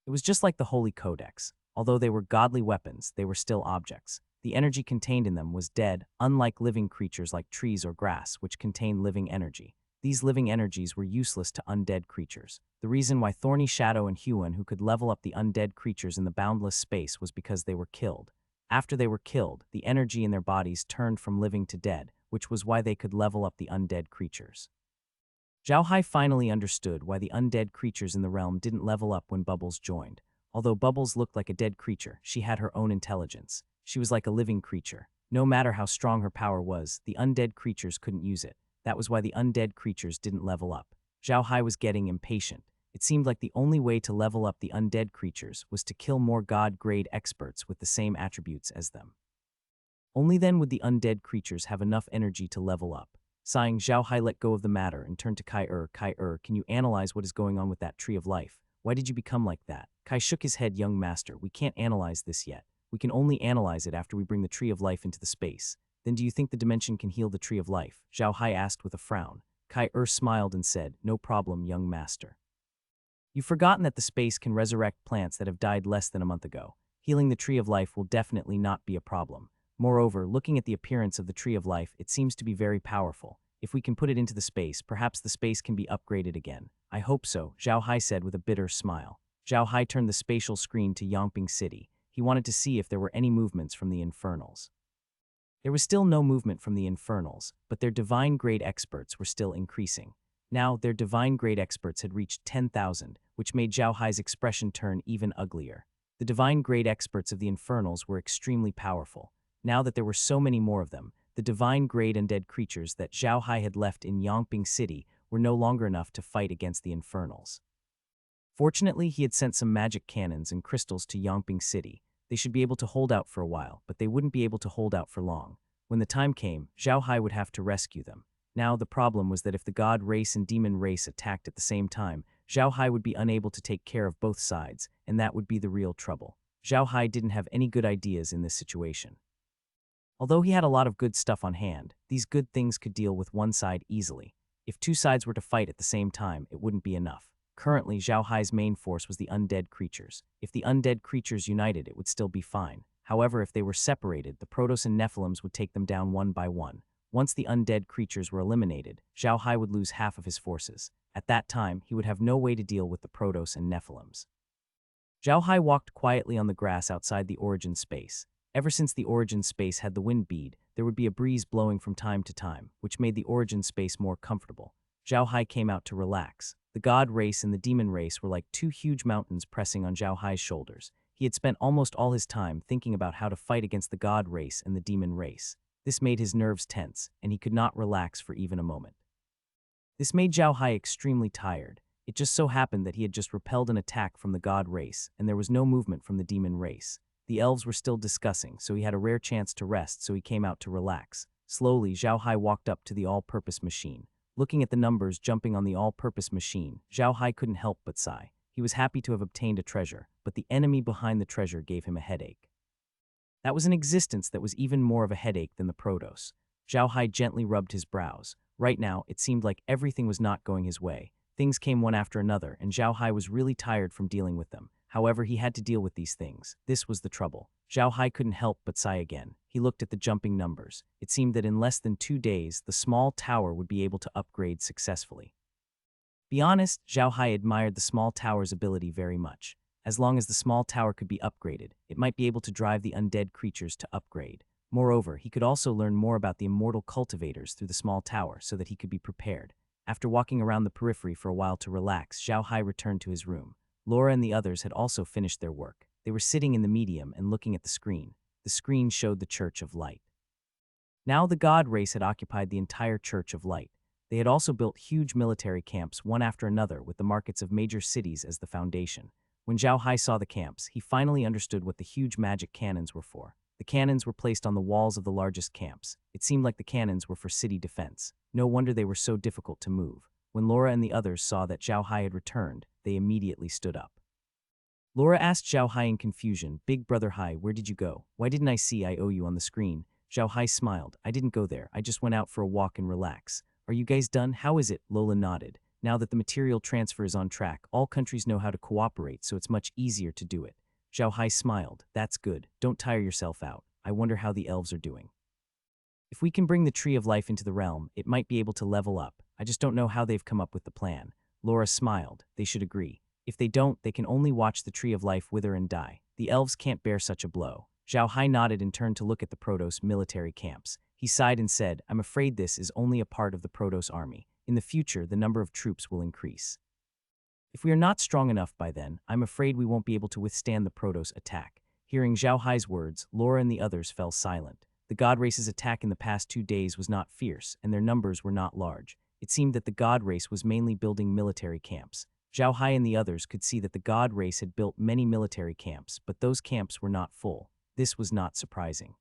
It was just like the Holy Codex. Although they were godly weapons, they were still objects. The energy contained in them was dead, unlike living creatures like trees or grass, which contain living energy. These living energies were useless to undead creatures. The reason why Thorny Shadow and Huan who could level up the undead creatures in the boundless space was because they were killed. After they were killed, the energy in their bodies turned from living to dead, which was why they could level up the undead creatures. Zhao Hai finally understood why the undead creatures in the realm didn't level up when Bubbles joined. Although Bubbles looked like a dead creature, she had her own intelligence. She was like a living creature. No matter how strong her power was, the undead creatures couldn't use it. That was why the undead creatures didn't level up. Zhao Hai was getting impatient. It seemed like the only way to level up the undead creatures was to kill more god-grade experts with the same attributes as them. Only then would the undead creatures have enough energy to level up. Sighing, Zhao Hai let go of the matter and turned to Kai. Kai, can you analyze what is going on with that tree of life? Why did you become like that? Kai shook his head. Young master, we can't analyze this yet. We can only analyze it after we bring the tree of life into the space. Then do you think the dimension can heal the tree of life? Zhao Hai asked with a frown. Kai smiled and said, no problem, young master. You've forgotten that the space can resurrect plants that have died less than a month ago. Healing the tree of life will definitely not be a problem. Moreover, looking at the appearance of the tree of life, it seems to be very powerful. If we can put it into the space, perhaps the space can be upgraded again. I hope so, Zhao Hai said with a bitter smile. Zhao Hai turned the spatial screen to Yangping City. He wanted to see if there were any movements from the Infernals. There was still no movement from the Infernals, but their divine-grade experts were still increasing. Now, their divine-grade experts had reached 10,000, which made Zhao Hai's expression turn even uglier. The divine-grade experts of the Infernals were extremely powerful. Now that there were so many more of them, the divine-grade undead creatures that Zhao Hai had left in Yangping City were no longer enough to fight against the Infernals. Fortunately, he had sent some magic cannons and crystals to Yangping City. They should be able to hold out for a while, but they wouldn't be able to hold out for long. When the time came, Zhao Hai would have to rescue them. Now, the problem was that if the god race and demon race attacked at the same time, Zhao Hai would be unable to take care of both sides, and that would be the real trouble. Zhao Hai didn't have any good ideas in this situation. Although he had a lot of good stuff on hand, these good things could deal with one side easily. If two sides were to fight at the same time, it wouldn't be enough. Currently, Zhao Hai's main force was the undead creatures. If the undead creatures united, it would still be fine. However, if they were separated, the Protoss and Nephilims would take them down one by one. Once the undead creatures were eliminated, Zhao Hai would lose half of his forces. At that time, he would have no way to deal with the Protoss and Nephilims. Zhao Hai walked quietly on the grass outside the origin space. Ever since the origin space had the wind bead, there would be a breeze blowing from time to time, which made the origin space more comfortable. Zhao Hai came out to relax. The god race and the demon race were like two huge mountains pressing on Zhao Hai's shoulders. He had spent almost all his time thinking about how to fight against the god race and the demon race. This made his nerves tense, and he could not relax for even a moment. This made Zhao Hai extremely tired. It just so happened that he had just repelled an attack from the god race, and there was no movement from the demon race. The elves were still discussing, so he had a rare chance to rest, so he came out to relax. Slowly, Zhao Hai walked up to the all-purpose machine. Looking at the numbers jumping on the all-purpose machine, Zhao Hai couldn't help but sigh. He was happy to have obtained a treasure, but the enemy behind the treasure gave him a headache. That was an existence that was even more of a headache than the Protoss. Zhao Hai gently rubbed his brows. Right now, it seemed like everything was not going his way. Things came one after another, and Zhao Hai was really tired from dealing with them. However, he had to deal with these things. This was the trouble. Zhao Hai couldn't help but sigh again. He looked at the jumping numbers. It seemed that in less than 2 days, the small tower would be able to upgrade successfully. Be honest, Zhao Hai admired the small tower's ability very much. As long as the small tower could be upgraded, it might be able to drive the undead creatures to upgrade. Moreover, he could also learn more about the immortal cultivators through the small tower so that he could be prepared. After walking around the periphery for a while to relax, Zhao Hai returned to his room. Laura and the others had also finished their work. They were sitting in the medium and looking at the screen. The screen showed the Church of Light. Now the god race had occupied the entire Church of Light. They had also built huge military camps one after another with the markets of major cities as the foundation. When Zhao Hai saw the camps, he finally understood what the huge magic cannons were for. The cannons were placed on the walls of the largest camps. It seemed like the cannons were for city defense. No wonder they were so difficult to move. When Laura and the others saw that Zhao Hai had returned, they immediately stood up. Laura asked Zhao Hai in confusion, "Big brother Hai, where did you go? Why didn't I see you on the screen?" Zhao Hai smiled. "I didn't go there. I just went out for a walk and relax." "Are you guys done? How is it?" Lola nodded. "Now that the material transfer is on track, all countries know how to cooperate, so it's much easier to do it." Zhao Hai smiled. "That's good. Don't tire yourself out. I wonder how the elves are doing. If we can bring the Tree of Life into the realm, it might be able to level up. I just don't know how they've come up with the plan." Laura smiled. "They should agree. If they don't, they can only watch the Tree of Life wither and die. The elves can't bear such a blow." Zhao Hai nodded and turned to look at the Protoss military camps. He sighed and said, "I'm afraid this is only a part of the Protoss army. In the future, the number of troops will increase. If we are not strong enough by then, I'm afraid we won't be able to withstand the Protoss attack." Hearing Zhao Hai's words, Laura and the others fell silent. The god race's attack in the past 2 days was not fierce, and their numbers were not large. It seemed that the god race was mainly building military camps. Zhao Hai and the others could see that the god race had built many military camps, but those camps were not full. This was not surprising.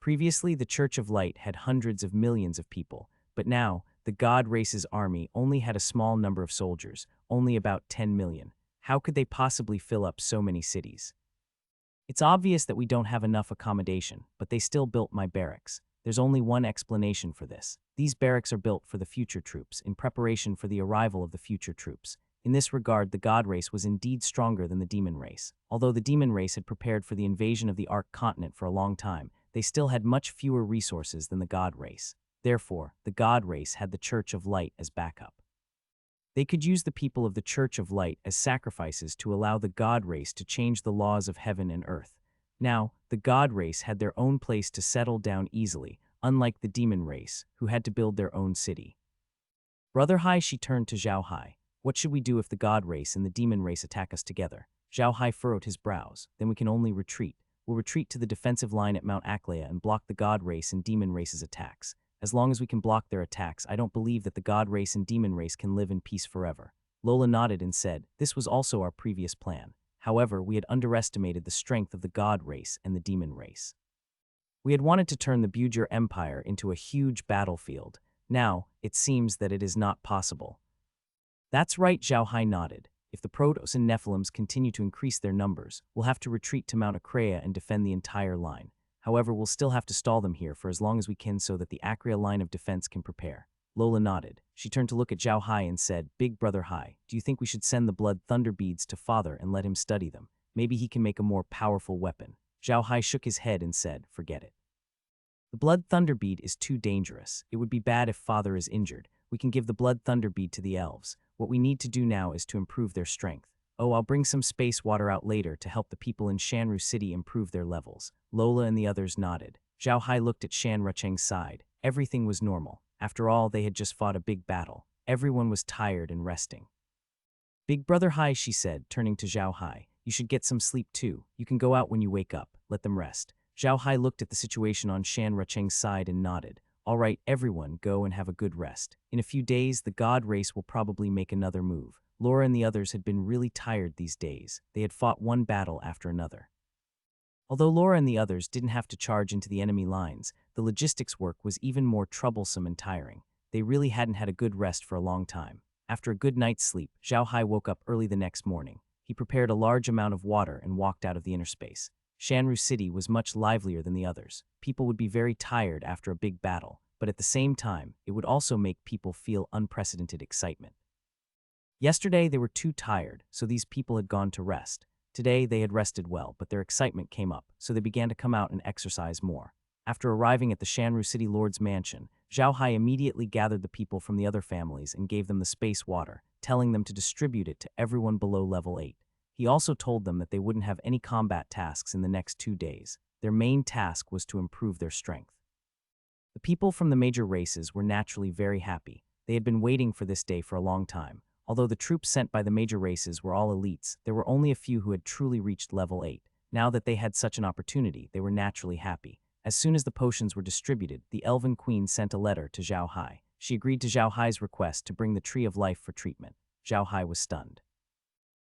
Previously, the Church of Light had hundreds of millions of people, but now, the god race's army only had a small number of soldiers, only about 10 million. How could they possibly fill up so many cities? It's obvious that we don't have enough accommodation, but they still built my barracks. There's only one explanation for this. These barracks are built for the future troops, in preparation for the arrival of the future troops. In this regard, the god race was indeed stronger than the demon race. Although the demon race had prepared for the invasion of the Ark continent for a long time, they still had much fewer resources than the god race. Therefore, the god race had the Church of Light as backup. They could use the people of the Church of Light as sacrifices to allow the god race to change the laws of heaven and earth. Now, the god race had their own place to settle down easily, unlike the demon race, who had to build their own city. "Brother Hai," she turned to Zhao Hai. "What should we do if the god race and the demon race attack us together?" Zhao Hai furrowed his brows. "Then we can only retreat. We'll retreat to the defensive line at Mount Aklea and block the god race and demon race's attacks. As long as we can block their attacks, I don't believe that the god race and demon race can live in peace forever." Lola nodded and said, "This was also our previous plan. However, we had underestimated the strength of the god race and the demon race. We had wanted to turn the Bujir Empire into a huge battlefield. Now, it seems that it is not possible." "That's right," Zhao Hai nodded. "If the Protoss and Nephilims continue to increase their numbers, we'll have to retreat to Mount Akrea and defend the entire line. However, we'll still have to stall them here for as long as we can so that the Akrea line of defense can prepare." Lola nodded. She turned to look at Zhao Hai and said, "Big brother Hai, do you think we should send the blood thunder beads to father and let him study them? Maybe he can make a more powerful weapon." Zhao Hai shook his head and said, "Forget it. The blood thunder bead is too dangerous. It would be bad if father is injured. We can give the blood thunder bead to the elves. What we need to do now is to improve their strength. Oh, I'll bring some space water out later to help the people in Shanru City improve their levels." Lola and the others nodded. Zhao Hai looked at Shan Rucheng's side. Everything was normal. After all, they had just fought a big battle. Everyone was tired and resting. "Big brother Hai," she said, turning to Zhao Hai, "you should get some sleep too. You can go out when you wake up. Let them rest." Zhao Hai looked at the situation on Shan Rucheng's side and nodded. "All right, everyone, go and have a good rest. In a few days, the god race will probably make another move." Laura and the others had been really tired these days. They had fought one battle after another. Although Laura and the others didn't have to charge into the enemy lines, the logistics work was even more troublesome and tiring. They really hadn't had a good rest for a long time. After a good night's sleep, Zhao Hai woke up early the next morning. He prepared a large amount of water and walked out of the inner space. Shanru City was much livelier than the others. People would be very tired after a big battle, but at the same time, it would also make people feel unprecedented excitement. Yesterday, they were too tired, so these people had gone to rest. Today, they had rested well, but their excitement came up, so they began to come out and exercise more. After arriving at the Shanru City Lord's mansion, Zhao Hai immediately gathered the people from the other families and gave them the space water, telling them to distribute it to everyone below level 8. He also told them that they wouldn't have any combat tasks in the next 2 days. Their main task was to improve their strength. The people from the major races were naturally very happy. They had been waiting for this day for a long time. Although the troops sent by the major races were all elites, there were only a few who had truly reached level 8. Now that they had such an opportunity, they were naturally happy. As soon as the potions were distributed, the Elven Queen sent a letter to Zhao Hai. She agreed to Zhao Hai's request to bring the Tree of Life for treatment. Zhao Hai was stunned.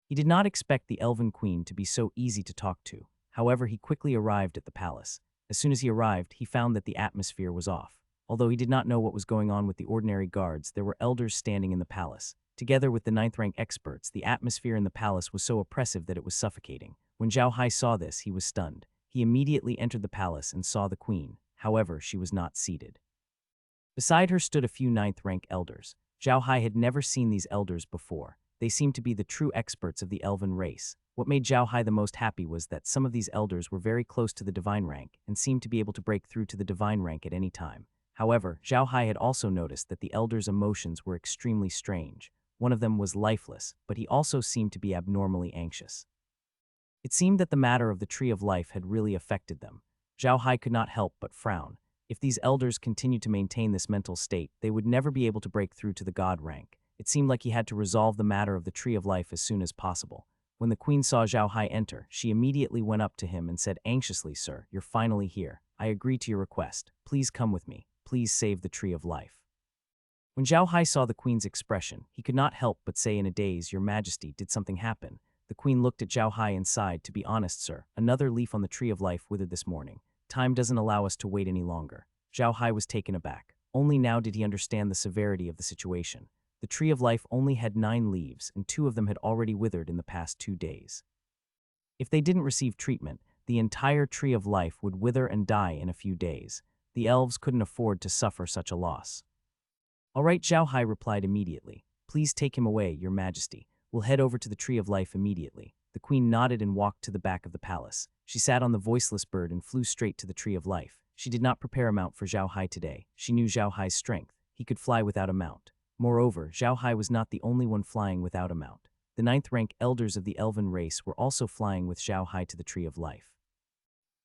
He did not expect the Elven Queen to be so easy to talk to. However, he quickly arrived at the palace. As soon as he arrived, he found that the atmosphere was off. Although he did not know what was going on with the ordinary guards, there were elders standing in the palace. Together with the 9th rank experts, the atmosphere in the palace was so oppressive that it was suffocating. When Zhao Hai saw this, he was stunned. He immediately entered the palace and saw the queen. However, she was not seated. Beside her stood a few 9th rank elders. Zhao Hai had never seen these elders before. They seemed to be the true experts of the elven race. What made Zhao Hai the most happy was that some of these elders were very close to the divine rank and seemed to be able to break through to the divine rank at any time. However, Zhao Hai had also noticed that the elders' emotions were extremely strange. One of them was lifeless, but he also seemed to be abnormally anxious. It seemed that the matter of the Tree of Life had really affected them. Zhao Hai could not help but frown. If these elders continued to maintain this mental state, they would never be able to break through to the god rank. It seemed like he had to resolve the matter of the Tree of Life as soon as possible. When the queen saw Zhao Hai enter, she immediately went up to him and said anxiously, "Sir, you're finally here. I agree to your request. Please come with me. Please save the Tree of Life." When Zhao Hai saw the queen's expression, he could not help but say in a daze, "Your Majesty, did something happen?" The queen looked at Zhao Hai and sighed, "To be honest, sir, another leaf on the Tree of Life withered this morning. Time doesn't allow us to wait any longer." Zhao Hai was taken aback. Only now did he understand the severity of the situation. The Tree of Life only had 9 leaves, and 2 of them had already withered in the past 2 days. If they didn't receive treatment, the entire Tree of Life would wither and die in a few days. The elves couldn't afford to suffer such a loss. "All right," Zhao Hai replied immediately. "Please take him away, Your Majesty. We'll head over to the Tree of Life immediately." The queen nodded and walked to the back of the palace. She sat on the voiceless bird and flew straight to the Tree of Life. She did not prepare a mount for Zhao Hai today. She knew Zhao Hai's strength. He could fly without a mount. Moreover, Zhao Hai was not the only one flying without a mount. The 9th rank elders of the elven race were also flying with Zhao Hai to the Tree of Life.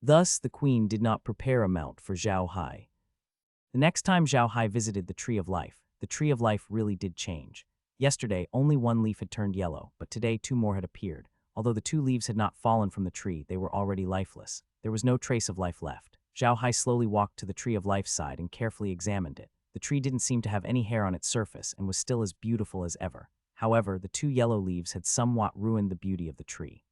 Thus, the queen did not prepare a mount for Zhao Hai. The next time Zhao Hai visited the Tree of Life, the Tree of Life really did change. Yesterday, only 1 leaf had turned yellow, but today 2 more had appeared. Although the 2 leaves had not fallen from the tree, they were already lifeless. There was no trace of life left. Zhao Hai slowly walked to the Tree of Life's side and carefully examined it. The tree didn't seem to have any hair on its surface and was still as beautiful as ever. However, the 2 yellow leaves had somewhat ruined the beauty of the tree.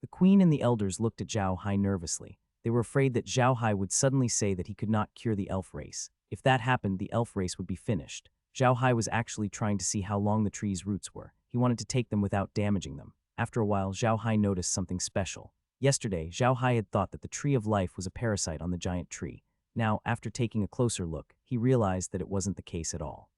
The queen and the elders looked at Zhao Hai nervously. They were afraid that Zhao Hai would suddenly say that he could not cure the elf race. If that happened, the elf race would be finished. Zhao Hai was actually trying to see how long the tree's roots were. He wanted to take them without damaging them. After a while, Zhao Hai noticed something special. Yesterday, Zhao Hai had thought that the Tree of Life was a parasite on the giant tree. Now, after taking a closer look, he realized that it wasn't the case at all.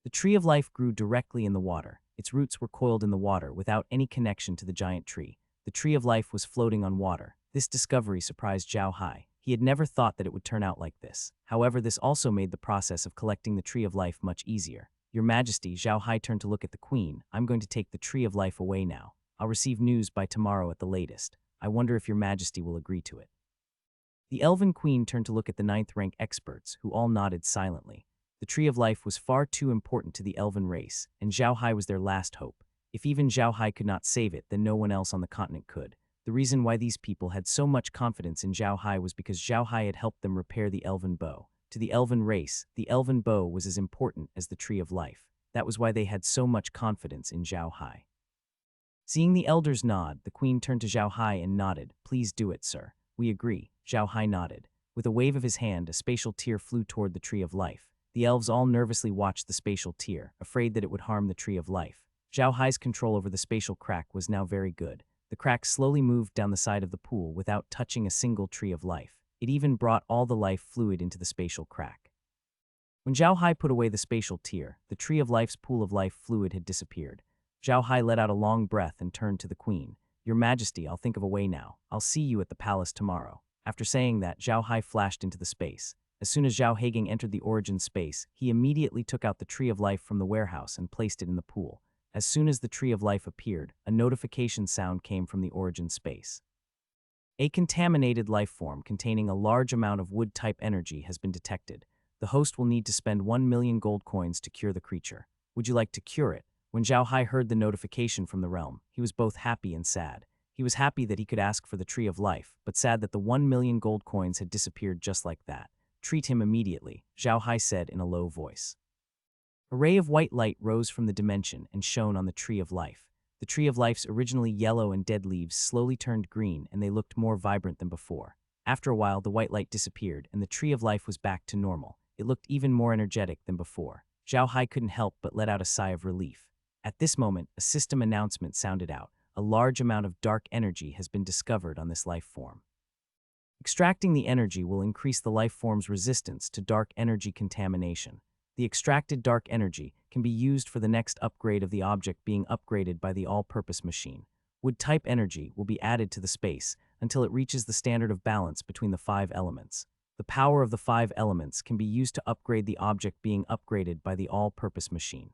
The Tree of Life grew directly in the water. Its roots were coiled in the water without any connection to the giant tree. The Tree of Life was floating on water. This discovery surprised Zhao Hai. He had never thought that it would turn out like this. However, this also made the process of collecting the Tree of Life much easier. "Your Majesty," Zhao Hai turned to look at the queen, "I'm going to take the Tree of Life away now. I'll receive news by tomorrow at the latest. I wonder if Your Majesty will agree to it." The elven queen turned to look at the 9th rank experts, who all nodded silently. The Tree of Life was far too important to the elven race, and Zhao Hai was their last hope. If even Zhao Hai could not save it, then no one else on the continent could. The reason why these people had so much confidence in Zhao Hai was because Zhao Hai had helped them repair the elven bow. To the elven race, the elven bow was as important as the Tree of Life. That was why they had so much confidence in Zhao Hai. Seeing the elders nod, the queen turned to Zhao Hai and nodded. "Please do it, sir." "We agree." Zhao Hai nodded. With a wave of his hand, a spatial tear flew toward the Tree of Life. The elves all nervously watched the spatial tear, afraid that it would harm the Tree of Life. Zhao Hai's control over the spatial crack was now very good. The crack slowly moved down the side of the pool without touching a single Tree of Life. It even brought all the life fluid into the spatial crack. When Zhao Hai put away the spatial tear, the Tree of Life's pool of life fluid had disappeared. Zhao Hai let out a long breath and turned to the queen. "Your Majesty, I'll think of a way now. I'll see you at the palace tomorrow." After saying that, Zhao Hai flashed into the space. As soon as Zhao Hagang entered the origin space, he immediately took out the Tree of Life from the warehouse and placed it in the pool. As soon as the Tree of Life appeared, a notification sound came from the origin space. A contaminated life form containing a large amount of wood-type energy has been detected. The host will need to spend 1 million gold coins to cure the creature. Would you like to cure it? When Zhao Hai heard the notification from the realm, he was both happy and sad. He was happy that he could ask for the Tree of Life, but sad that the 1 million gold coins had disappeared just like that. Treat him immediately, Zhao Hai said in a low voice. A ray of white light rose from the dimension and shone on the Tree of Life. The Tree of Life's originally yellow and dead leaves slowly turned green and they looked more vibrant than before. After a while, the white light disappeared and the Tree of Life was back to normal. It looked even more energetic than before. Zhao Hai couldn't help but let out a sigh of relief. At this moment, a system announcement sounded out. A large amount of dark energy has been discovered on this life form. Extracting the energy will increase the life form's resistance to dark energy contamination. The extracted dark energy can be used for the next upgrade of the object being upgraded by the all-purpose machine. Wood-type energy will be added to the space until it reaches the standard of balance between the 5 elements. The power of the 5 elements can be used to upgrade the object being upgraded by the all-purpose machine.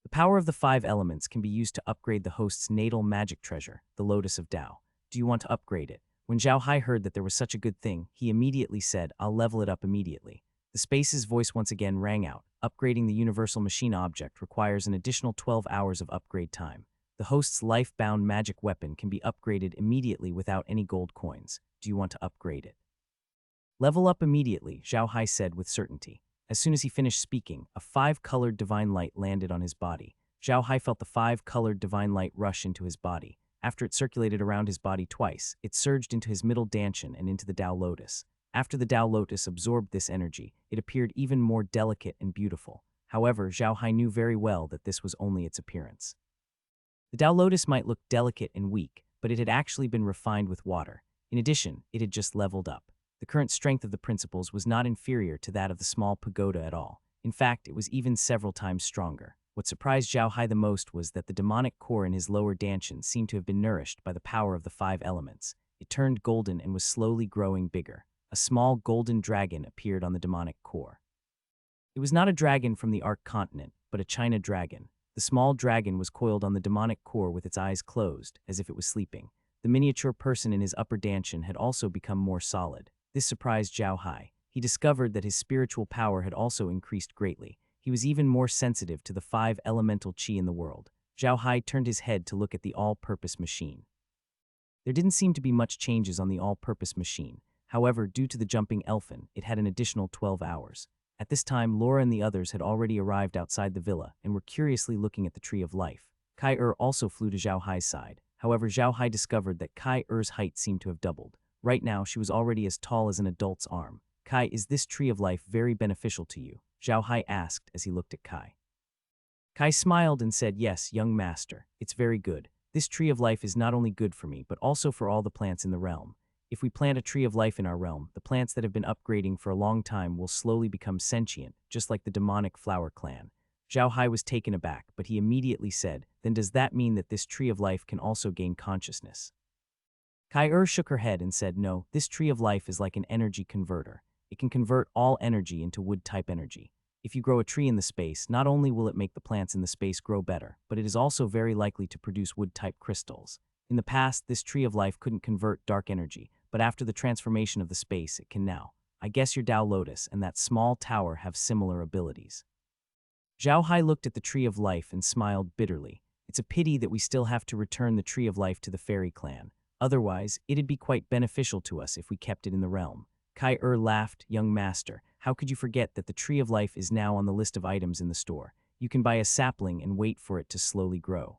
The power of the 5 elements can be used to upgrade the host's natal magic treasure, the Lotus of Tao. Do you want to upgrade it? When Zhao Hai heard that there was such a good thing, he immediately said, I'll level it up immediately. The space's voice once again rang out. Upgrading the universal machine object requires an additional 12 hours of upgrade time. The host's life-bound magic weapon can be upgraded immediately without any gold coins. Do you want to upgrade it? Level up immediately, Zhao Hai said with certainty. As soon as he finished speaking, a 5-colored divine light landed on his body. Zhao Hai felt the 5-colored divine light rush into his body. After it circulated around his body twice, it surged into his middle dantian and into the Tao Lotus. After the Tao Lotus absorbed this energy, it appeared even more delicate and beautiful. However, Zhao Hai knew very well that this was only its appearance. The Tao Lotus might look delicate and weak, but it had actually been refined with water. In addition, it had just leveled up. The current strength of the principles was not inferior to that of the small pagoda at all. In fact, it was even several times stronger. What surprised Zhao Hai the most was that the demonic core in his lower dantian seemed to have been nourished by the power of the 5 elements. It turned golden and was slowly growing bigger. A small golden dragon appeared on the demonic core. It was not a dragon from the Ark continent, but a China dragon. The small dragon was coiled on the demonic core with its eyes closed, as if it was sleeping. The miniature person in his upper dantian had also become more solid. This surprised Zhao Hai. He discovered that his spiritual power had also increased greatly. He was even more sensitive to the 5 elemental qi in the world. Zhao Hai turned his head to look at the all-purpose machine. There didn't seem to be much changes on the all-purpose machine. However, due to the jumping elfin, it had an additional 12 hours. At this time, Laura and the others had already arrived outside the villa and were curiously looking at the Tree of Life. Kai also flew to Zhao Hai's side. However, Zhao Hai discovered that Kai-er's height seemed to have doubled. Right now, she was already as tall as an adult's arm. Kai, is this Tree of Life very beneficial to you? Zhao Hai asked as he looked at Kai. Kai smiled and said, yes, young master, it's very good. This Tree of Life is not only good for me, but also for all the plants in the realm. If we plant a Tree of Life in our realm, the plants that have been upgrading for a long time will slowly become sentient, just like the demonic flower clan. Zhao Hai was taken aback, but he immediately said, then does that mean that this Tree of Life can also gain consciousness? Kai shook her head and said, no, this Tree of Life is like an energy converter. It can convert all energy into wood-type energy. If you grow a tree in the space, not only will it make the plants in the space grow better, but it is also very likely to produce wood-type crystals. In the past, this Tree of Life couldn't convert dark energy, but after the transformation of the space, it can now. I guess your Tao Lotus and that small tower have similar abilities. Zhao Hai looked at the Tree of Life and smiled bitterly. It's a pity that we still have to return the Tree of Life to the fairy clan. Otherwise, it'd be quite beneficial to us if we kept it in the realm. Kai laughed, young master. How could you forget that the Tree of Life is now on the list of items in the store? You can buy a sapling and wait for it to slowly grow.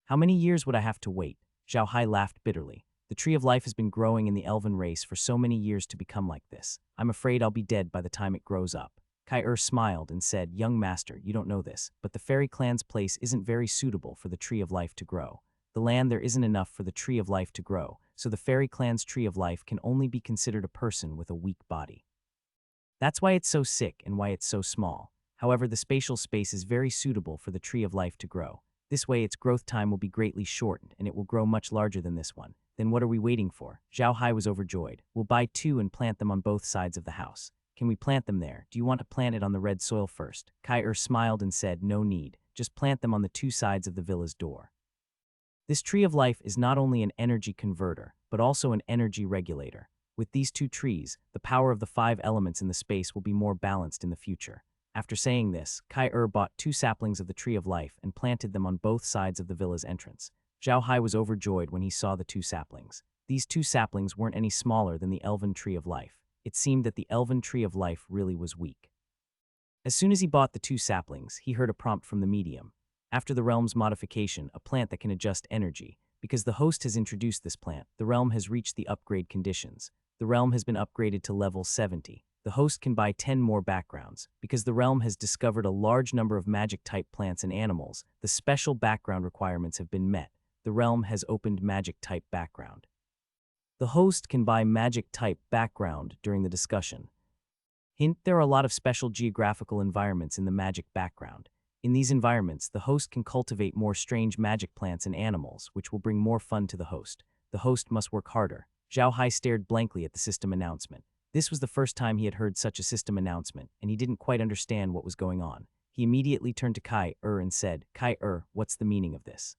How many years would I have to wait? Zhao Hai laughed bitterly. The Tree of Life has been growing in the elven race for so many years to become like this. I'm afraid I'll be dead by the time it grows up. Kai smiled and said, young master, you don't know this, but the fairy clan's place isn't very suitable for the Tree of Life to grow. The land there isn't enough for the Tree of Life to grow, so the fairy clan's Tree of Life can only be considered a person with a weak body. That's why it's so sick and why it's so small. However, the spatial space is very suitable for the Tree of Life to grow. This way, its growth time will be greatly shortened, and it will grow much larger than this one. Then what are we waiting for? Zhao Hai was overjoyed. We'll buy 2 and plant them on both sides of the house. Can we plant them there? Do you want to plant it on the red soil first? Kai smiled and said, no need. just plant them on the two sides of the villa's door. This tree of life is not only an energy converter, but also an energy regulator. With these two trees, the power of the 5 elements in the space will be more balanced in the future. After saying this, Kai bought 2 saplings of the tree of life and planted them on both sides of the villa's entrance. Zhao Hai was overjoyed when he saw the 2 saplings. These 2 saplings weren't any smaller than the elven tree of life. It seemed that the elven tree of life really was weak. As soon as he bought the 2 saplings, he heard a prompt from the medium. After the realm's modification, a plant that can adjust energy. Because the host has introduced this plant, the realm has reached the upgrade conditions. The realm has been upgraded to level 70. The host can buy 10 more backgrounds. Because the realm has discovered a large number of magic-type plants and animals, the special background requirements have been met. The realm has opened magic-type background. The host can buy magic-type background during the discussion. Hint: there are a lot of special geographical environments in the magic background. In these environments, the host can cultivate more strange magic plants and animals, which will bring more fun to the host. The host must work harder. Zhao Hai stared blankly at the system announcement. This was the first time he had heard such a system announcement, and he didn't quite understand what was going on. He immediately turned to Kai and said, "Kai, what's the meaning of this?"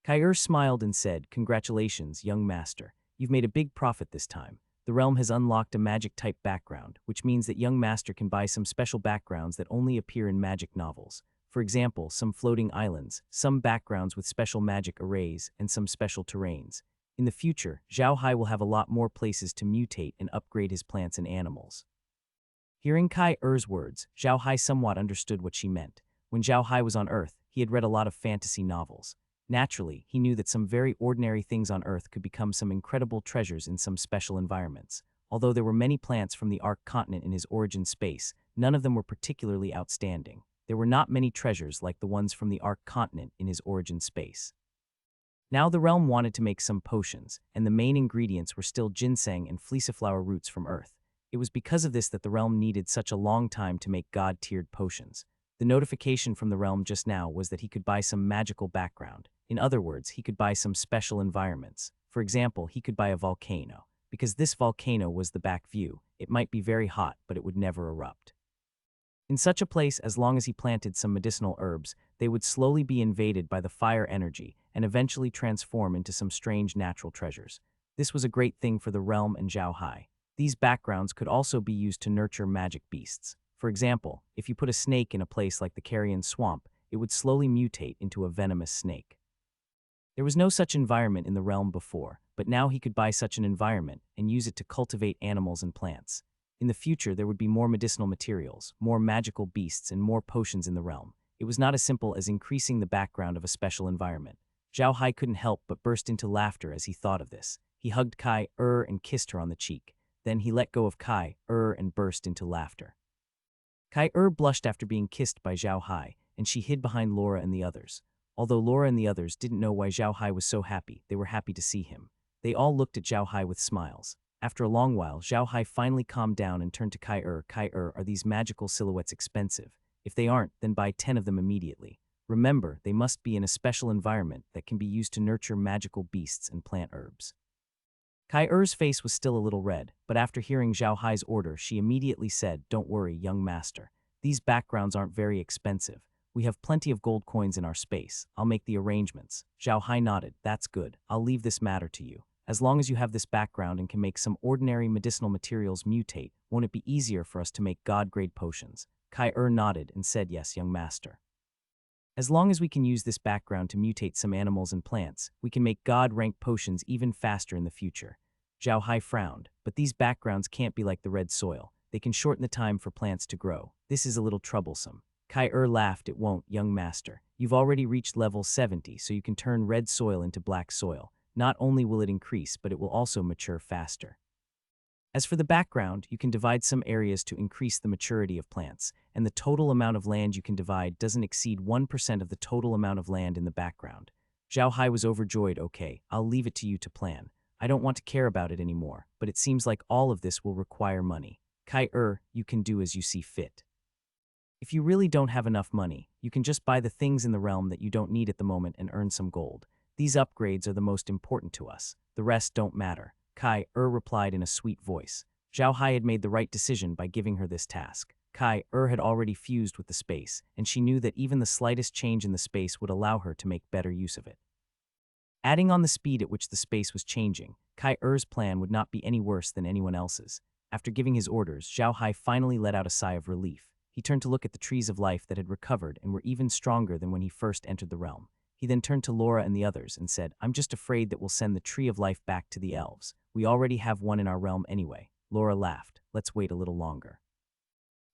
Kai smiled and said, "Congratulations, young master. You've made a big profit this time. The realm has unlocked a magic-type background, which means that young master can buy some special backgrounds that only appear in magic novels. For example, some floating islands, some backgrounds with special magic arrays, and some special terrains. In the future, Zhao Hai will have a lot more places to mutate and upgrade his plants and animals." Hearing Kai-er's words, Zhao Hai somewhat understood what she meant. When Zhao Hai was on Earth, he had read a lot of fantasy novels. Naturally, he knew that some very ordinary things on Earth could become some incredible treasures in some special environments. Although there were many plants from the Ark continent in his origin space, none of them were particularly outstanding. There were not many treasures like the ones from the Ark continent in his origin space. Now the realm wanted to make some potions, and the main ingredients were still ginseng and fleeciflower roots from Earth. It was because of this that the realm needed such a long time to make god-tiered potions. The notification from the realm just now was that he could buy some magical background. In other words, he could buy some special environments. For example, he could buy a volcano. Because this volcano was the back view, it might be very hot, but it would never erupt. In such a place, as long as he planted some medicinal herbs, they would slowly be invaded by the fire energy and eventually transform into some strange natural treasures. This was a great thing for the realm and Zhao Hai. These backgrounds could also be used to nurture magic beasts. For example, if you put a snake in a place like the Carrion Swamp, it would slowly mutate into a venomous snake. There was no such environment in the realm before, but now he could buy such an environment and use it to cultivate animals and plants. In the future, there would be more medicinal materials, more magical beasts, and more potions in the realm. It was not as simple as increasing the background of a special environment. Zhao Hai couldn't help but burst into laughter as he thought of this. He hugged Kai and kissed her on the cheek. Then he let go of Kai and burst into laughter. Kai blushed after being kissed by Zhao Hai, and she hid behind Laura and the others. Although Laura and the others didn't know why Zhao Hai was so happy, they were happy to see him. They all looked at Zhao Hai with smiles. After a long while, Zhao Hai finally calmed down and turned to Kai. Kai, are these magical silhouettes expensive? If they aren't, then buy 10 of them immediately. Remember, they must be in a special environment that can be used to nurture magical beasts and plant herbs. Kai-er's face was still a little red, but after hearing Zhao Hai's order, she immediately said, "Don't worry, young master. These backgrounds aren't very expensive. We have plenty of gold coins in our space. I'll make the arrangements." Zhao Hai nodded. "That's good. I'll leave this matter to you. As long as you have this background and can make some ordinary medicinal materials mutate, won't it be easier for us to make god-grade potions?" Kai nodded and said, "Yes, young master. As long as we can use this background to mutate some animals and plants, we can make god-ranked potions even faster in the future." Zhao Hai frowned, "But these backgrounds can't be like the red soil. They can shorten the time for plants to grow. This is a little troublesome." Kai laughed. "It won't, young master. You've already reached level 70, so you can turn red soil into black soil. Not only will it increase, but it will also mature faster. As for the background, you can divide some areas to increase the maturity of plants, and the total amount of land you can divide doesn't exceed 1% of the total amount of land in the background." Zhao Hai was overjoyed. "Okay, I'll leave it to you to plan. I don't want to care about it anymore, but it seems like all of this will require money. Kai, you can do as you see fit. If you really don't have enough money, you can just buy the things in the realm that you don't need at the moment and earn some gold. These upgrades are the most important to us. The rest don't matter." Kai replied in a sweet voice. Zhao Hai had made the right decision by giving her this task. Kai had already fused with the space, and she knew that even the slightest change in the space would allow her to make better use of it. Adding on the speed at which the space was changing, Kai-Er's plan would not be any worse than anyone else's. After giving his orders, Zhao Hai finally let out a sigh of relief. He turned to look at the trees of life that had recovered and were even stronger than when he first entered the realm. He then turned to Laura and the others and said, "I'm just afraid that we'll send the tree of life back to the elves. We already have one in our realm anyway." Laura laughed. "Let's wait a little longer.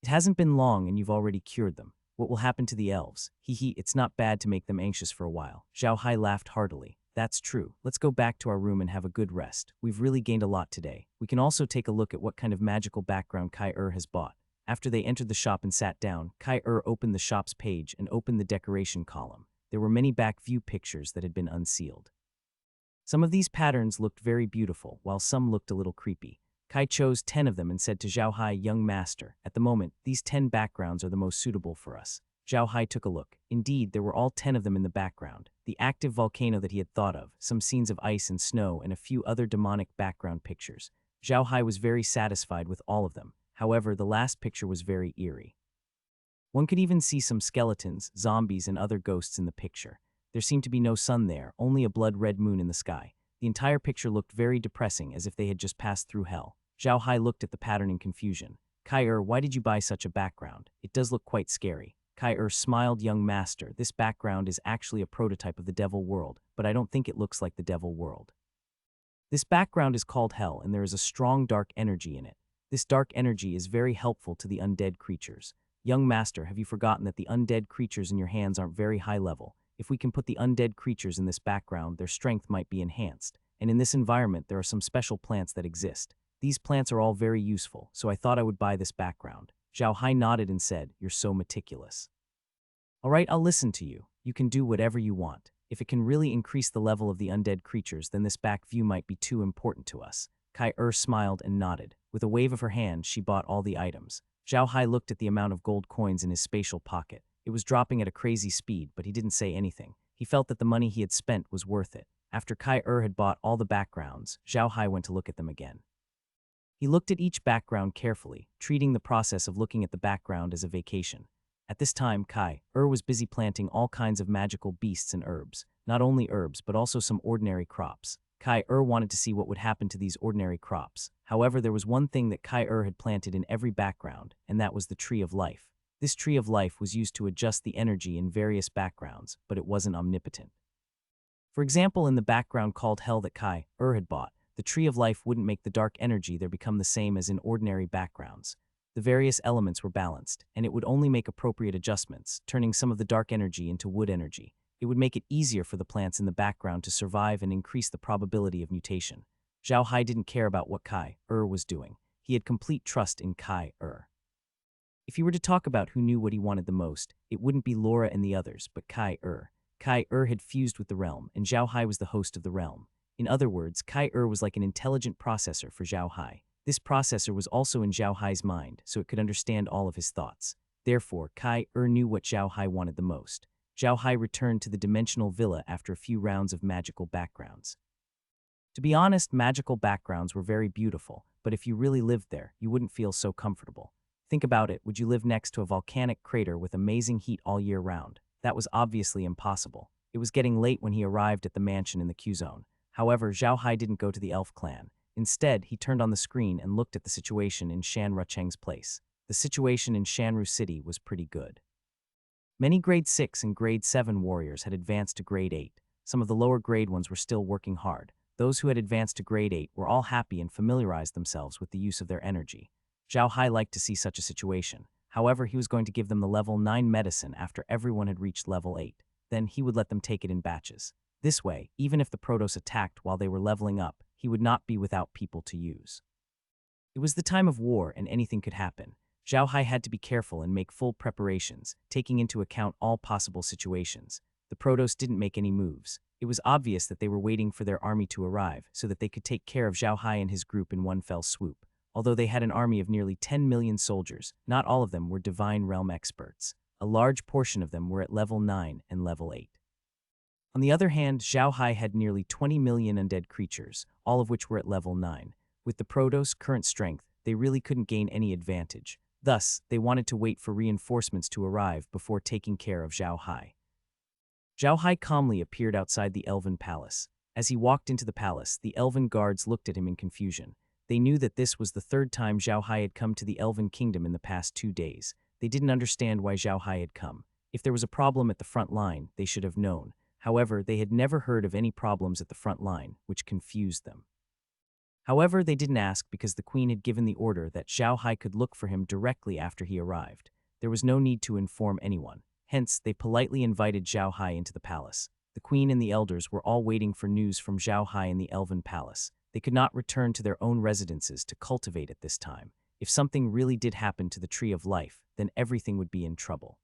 It hasn't been long and you've already cured them. What will happen to the elves? Hee, it's not bad to make them anxious for a while." Zhao Hai laughed heartily. "That's true. Let's go back to our room and have a good rest. We've really gained a lot today. We can also take a look at what kind of magical background Kai-Er has bought." After they entered the shop and sat down, Kai-Er opened the shop's page and opened the decoration column. There were many back view pictures that had been unsealed. Some of these patterns looked very beautiful, while some looked a little creepy. Kai chose 10 of them and said to Zhao Hai, "Young master, at the moment, these 10 backgrounds are the most suitable for us." Zhao Hai took a look. Indeed, there were all 10 of them in the background. The active volcano that he had thought of, some scenes of ice and snow, and a few other demonic background pictures. Zhao Hai was very satisfied with all of them. However, the last picture was very eerie. One could even see some skeletons, zombies, and other ghosts in the picture. There seemed to be no sun there, only a blood-red moon in the sky. The entire picture looked very depressing, as if they had just passed through hell. Zhao Hai looked at the pattern in confusion. "Kai-Er, why did you buy such a background? It does look quite scary." Kai-Er smiled. "Young master, this background is actually a prototype of the devil world, but I don't think it looks like the devil world. This background is called hell, and there is a strong dark energy in it. This dark energy is very helpful to the undead creatures. Young master, have you forgotten that the undead creatures in your hands aren't very high level? If we can put the undead creatures in this background, their strength might be enhanced. And in this environment, there are some special plants that exist. These plants are all very useful, so I thought I would buy this background." Zhao Hai nodded and said, "You're so meticulous. All right, I'll listen to you. You can do whatever you want. If it can really increase the level of the undead creatures, then this back view might be too important to us." Kai-Er smiled and nodded. With a wave of her hand, she bought all the items. Zhao Hai looked at the amount of gold coins in his spatial pocket. It was dropping at a crazy speed, but he didn't say anything. He felt that the money he had spent was worth it. After Kai-Er had bought all the backgrounds, Zhao Hai went to look at them again. He looked at each background carefully, treating the process of looking at the background as a vacation. At this time, Kai-Er was busy planting all kinds of magical beasts and herbs. Not only herbs, but also some ordinary crops. Kai-Er wanted to see what would happen to these ordinary crops. However, there was one thing that Kai-Er had planted in every background, and that was the Tree of Life. This Tree of Life was used to adjust the energy in various backgrounds, but it wasn't omnipotent. For example, in the background called Hell that Kai-Er had bought, the Tree of Life wouldn't make the dark energy there become the same as in ordinary backgrounds. The various elements were balanced, and it would only make appropriate adjustments, turning some of the dark energy into wood energy. It would make it easier for the plants in the background to survive and increase the probability of mutation. Zhao Hai didn't care about what Kai-Er was doing. He had complete trust in Kai-Er. If he were to talk about who knew what he wanted the most, it wouldn't be Laura and the others, but Kai-Er. Kai-Er had fused with the realm, and Zhao Hai was the host of the realm. In other words, Kai-Er was like an intelligent processor for Zhao Hai. This processor was also in Zhao Hai's mind, so it could understand all of his thoughts. Therefore, Kai-Er knew what Zhao Hai wanted the most. Zhao Hai returned to the dimensional villa after a few rounds of magical backgrounds. To be honest, magical backgrounds were very beautiful, but if you really lived there, you wouldn't feel so comfortable. Think about it, would you live next to a volcanic crater with amazing heat all year round? That was obviously impossible. It was getting late when he arrived at the mansion in the Q-zone. However, Zhao Hai didn't go to the elf clan. Instead, he turned on the screen and looked at the situation in Shan Rucheng's place. The situation in Shanru City was pretty good. Many grade 6 and grade 7 warriors had advanced to grade 8. Some of the lower grade ones were still working hard. Those who had advanced to grade 8 were all happy and familiarized themselves with the use of their energy. Zhao Hai liked to see such a situation. However, he was going to give them the level 9 medicine after everyone had reached level 8. Then he would let them take it in batches. This way, even if the Protoss attacked while they were leveling up, he would not be without people to use. It was the time of war and anything could happen. Zhao Hai had to be careful and make full preparations, taking into account all possible situations. The Protoss didn't make any moves. It was obvious that they were waiting for their army to arrive so that they could take care of Zhao Hai and his group in one fell swoop. Although they had an army of nearly 10 million soldiers, not all of them were Divine Realm experts. A large portion of them were at level 9 and level 8. On the other hand, Zhao Hai had nearly 20 million undead creatures, all of which were at level 9. With the Protoss' current strength, they really couldn't gain any advantage. Thus, they wanted to wait for reinforcements to arrive before taking care of Zhao Hai. Zhao Hai calmly appeared outside the elven palace. As he walked into the palace, the elven guards looked at him in confusion. They knew that this was the third time Zhao Hai had come to the elven kingdom in the past 2 days. They didn't understand why Zhao Hai had come. If there was a problem at the front line, they should have known. However, they had never heard of any problems at the front line, which confused them. However, they didn't ask because the queen had given the order that Zhao Hai could look for him directly after he arrived. There was no need to inform anyone. Hence, they politely invited Zhao Hai into the palace. The queen and the elders were all waiting for news from Zhao Hai in the elven palace. They could not return to their own residences to cultivate at this time. If something really did happen to the Tree of Life, then everything would be in trouble.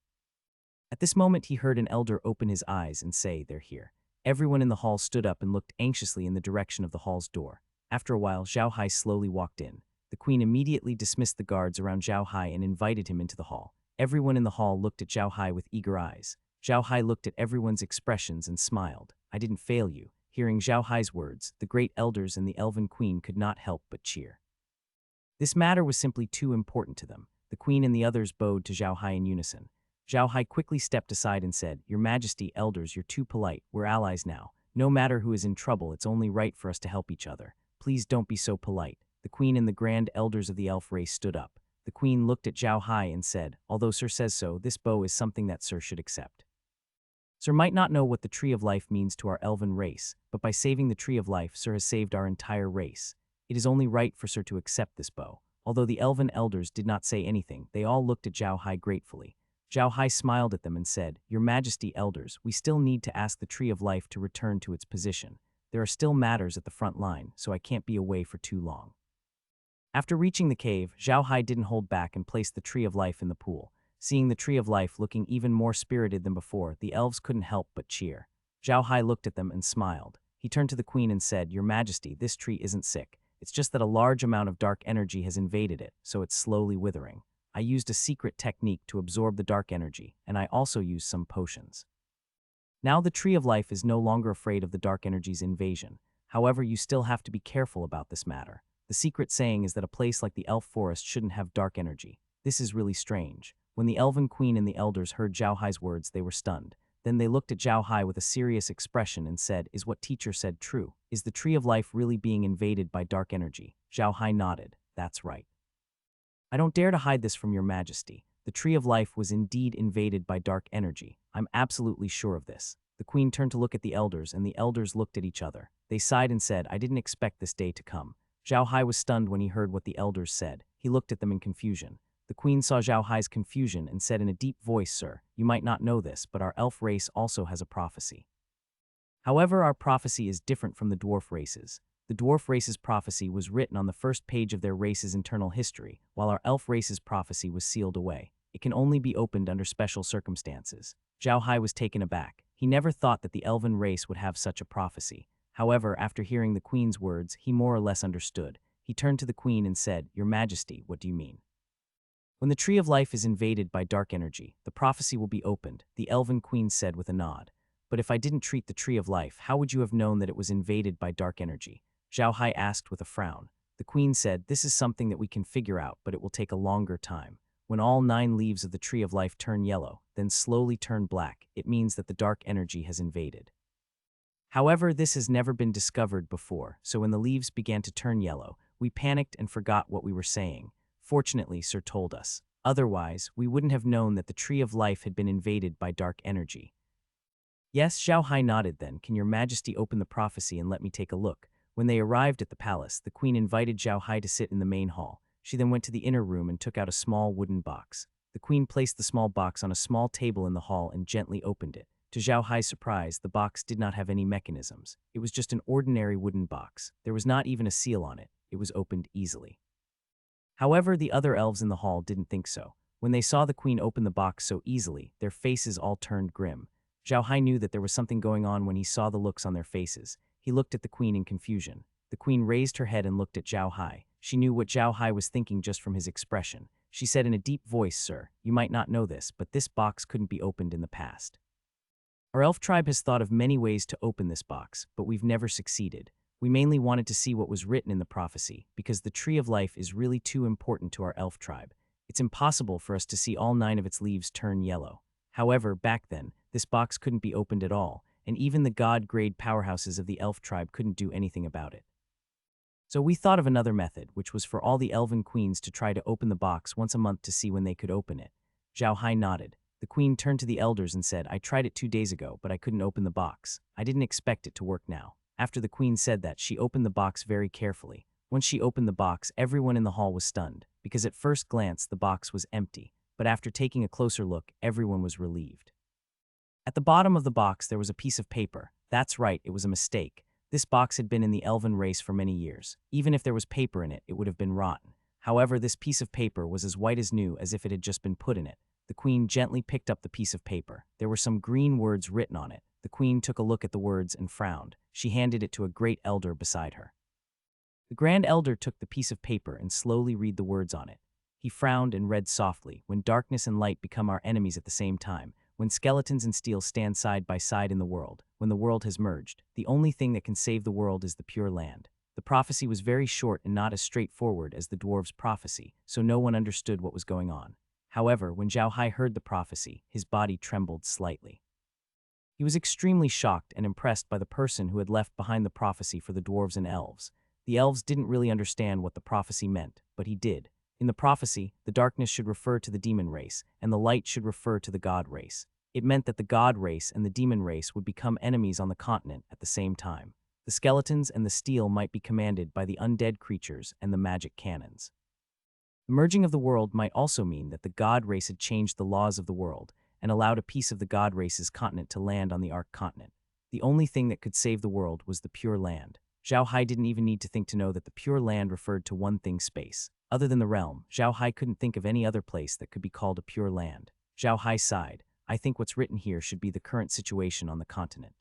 At this moment, he heard an elder open his eyes and say, "They're here." Everyone in the hall stood up and looked anxiously in the direction of the hall's door. After a while, Zhao Hai slowly walked in. The queen immediately dismissed the guards around Zhao Hai and invited him into the hall. Everyone in the hall looked at Zhao Hai with eager eyes. Zhao Hai looked at everyone's expressions and smiled. "I didn't fail you." Hearing Zhao Hai's words, the great elders and the elven queen could not help but cheer. This matter was simply too important to them. The queen and the others bowed to Zhao Hai in unison. Zhao Hai quickly stepped aside and said, "Your Majesty, elders, you're too polite. We're allies now. No matter who is in trouble, it's only right for us to help each other. Please don't be so polite." The queen and the grand elders of the elf race stood up. The queen looked at Zhao Hai and said, "Although Sir says so, this bow is something that Sir should accept. Sir might not know what the Tree of Life means to our elven race, but by saving the Tree of Life, Sir has saved our entire race. It is only right for Sir to accept this bow." Although the elven elders did not say anything, they all looked at Zhao Hai gratefully. Zhao Hai smiled at them and said, "Your Majesty, elders, we still need to ask the Tree of Life to return to its position. There are still matters at the front line, so I can't be away for too long." After reaching the cave, Zhao Hai didn't hold back and placed the Tree of Life in the pool. Seeing the Tree of Life looking even more spirited than before, the elves couldn't help but cheer. Zhao Hai looked at them and smiled. He turned to the queen and said, "Your Majesty, this tree isn't sick. It's just that a large amount of dark energy has invaded it, so it's slowly withering. I used a secret technique to absorb the dark energy, and I also used some potions. Now the Tree of Life is no longer afraid of the dark energy's invasion. However, you still have to be careful about this matter. The secret saying is that a place like the elf forest shouldn't have dark energy. This is really strange." When the elven queen and the elders heard Zhao Hai's words, they were stunned. Then they looked at Zhao Hai with a serious expression and said, "Is what teacher said true? Is the Tree of Life really being invaded by dark energy?" Zhao Hai nodded. "That's right. I don't dare to hide this from your Majesty. The Tree of Life was indeed invaded by dark energy. I'm absolutely sure of this." The queen turned to look at the elders, and the elders looked at each other. They sighed and said, "I didn't expect this day to come." Zhao Hai was stunned when he heard what the elders said. He looked at them in confusion. The queen saw Zhao Hai's confusion and said in a deep voice, "Sir, you might not know this, but our elf race also has a prophecy. However, our prophecy is different from the dwarf races. The dwarf race's prophecy was written on the first page of their race's internal history, while our elf race's prophecy was sealed away. It can only be opened under special circumstances." Zhao Hai was taken aback. He never thought that the elven race would have such a prophecy. However, after hearing the queen's words, he more or less understood. He turned to the queen and said, "Your Majesty, what do you mean?" "When the Tree of Life is invaded by dark energy, the prophecy will be opened," the elven queen said with a nod. "But if I didn't treat the Tree of Life, how would you have known that it was invaded by dark energy?" Zhao Hai asked with a frown. The queen said, "This is something that we can figure out, but it will take a longer time. When all 9 leaves of the Tree of Life turn yellow, then slowly turn black, it means that the dark energy has invaded. However, this has never been discovered before, so when the leaves began to turn yellow, we panicked and forgot what we were saying. Fortunately, Sir told us. Otherwise, we wouldn't have known that the Tree of Life had been invaded by dark energy." "Yes," Zhao Hai nodded. "Then, can your Majesty open the prophecy and let me take a look?" When they arrived at the palace, the queen invited Zhao Hai to sit in the main hall. She then went to the inner room and took out a small wooden box. The queen placed the small box on a small table in the hall and gently opened it. To Zhao Hai's surprise, the box did not have any mechanisms. It was just an ordinary wooden box. There was not even a seal on it. It was opened easily. However, the other elves in the hall didn't think so. When they saw the queen open the box so easily, their faces all turned grim. Zhao Hai knew that there was something going on when he saw the looks on their faces. He looked at the queen in confusion. The queen raised her head and looked at Zhao Hai. She knew what Zhao Hai was thinking just from his expression. She said in a deep voice, "Sir, you might not know this, but this box couldn't be opened in the past. Our elf tribe has thought of many ways to open this box, but we've never succeeded. We mainly wanted to see what was written in the prophecy, because the Tree of Life is really too important to our elf tribe. It's impossible for us to see all 9 of its leaves turn yellow. However, back then, this box couldn't be opened at all, and even the god-grade powerhouses of the elf tribe couldn't do anything about it. So we thought of another method, which was for all the elven queens to try to open the box once a month to see when they could open it. Zhao Hai nodded. The queen turned to the elders and said, "I tried it 2 days ago, but I couldn't open the box. I didn't expect it to work now." After the queen said that, she opened the box very carefully. Once she opened the box, everyone in the hall was stunned, because at first glance the box was empty, but after taking a closer look, everyone was relieved. At the bottom of the box there was a piece of paper. That's right, it was a mistake. This box had been in the elven race for many years. Even if there was paper in it, it would have been rotten. However, this piece of paper was as white as new, as if it had just been put in it. The queen gently picked up the piece of paper. There were some green words written on it. The queen took a look at the words and frowned. She handed it to a great elder beside her. The grand elder took the piece of paper and slowly read the words on it. He frowned and read softly, "When darkness and light become our enemies at the same time, when skeletons and steel stand side by side in the world, when the world has merged, the only thing that can save the world is the pure land." The prophecy was very short and not as straightforward as the dwarves' prophecy, so no one understood what was going on. However, when Zhao Hai heard the prophecy, his body trembled slightly. He was extremely shocked and impressed by the person who had left behind the prophecy for the dwarves and elves. The elves didn't really understand what the prophecy meant, but he did. In the prophecy, the darkness should refer to the demon race, and the light should refer to the god race. It meant that the god race and the demon race would become enemies on the continent at the same time. The skeletons and the steel might be commanded by the undead creatures and the magic cannons. The merging of the world might also mean that the god race had changed the laws of the world and allowed a piece of the god race's continent to land on the Ark continent. The only thing that could save the world was the pure land. Zhao Hai didn't even need to think to know that the pure land referred to one thing: space. Other than the realm, Zhao Hai couldn't think of any other place that could be called a pure land. Zhao Hai sighed. "I think what's written here should be the current situation on the continent.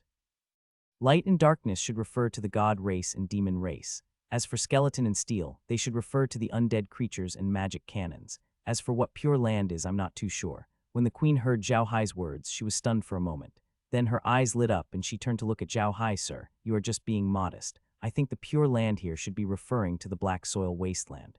Light and darkness should refer to the god race and demon race. As for skeleton and steel, they should refer to the undead creatures and magic cannons. As for what pure land is, I'm not too sure." When the queen heard Zhao Hai's words, she was stunned for a moment. Then her eyes lit up and she turned to look at Zhao Hai. "Sir, you are just being modest. I think the pure land here should be referring to the Black Soil Wasteland.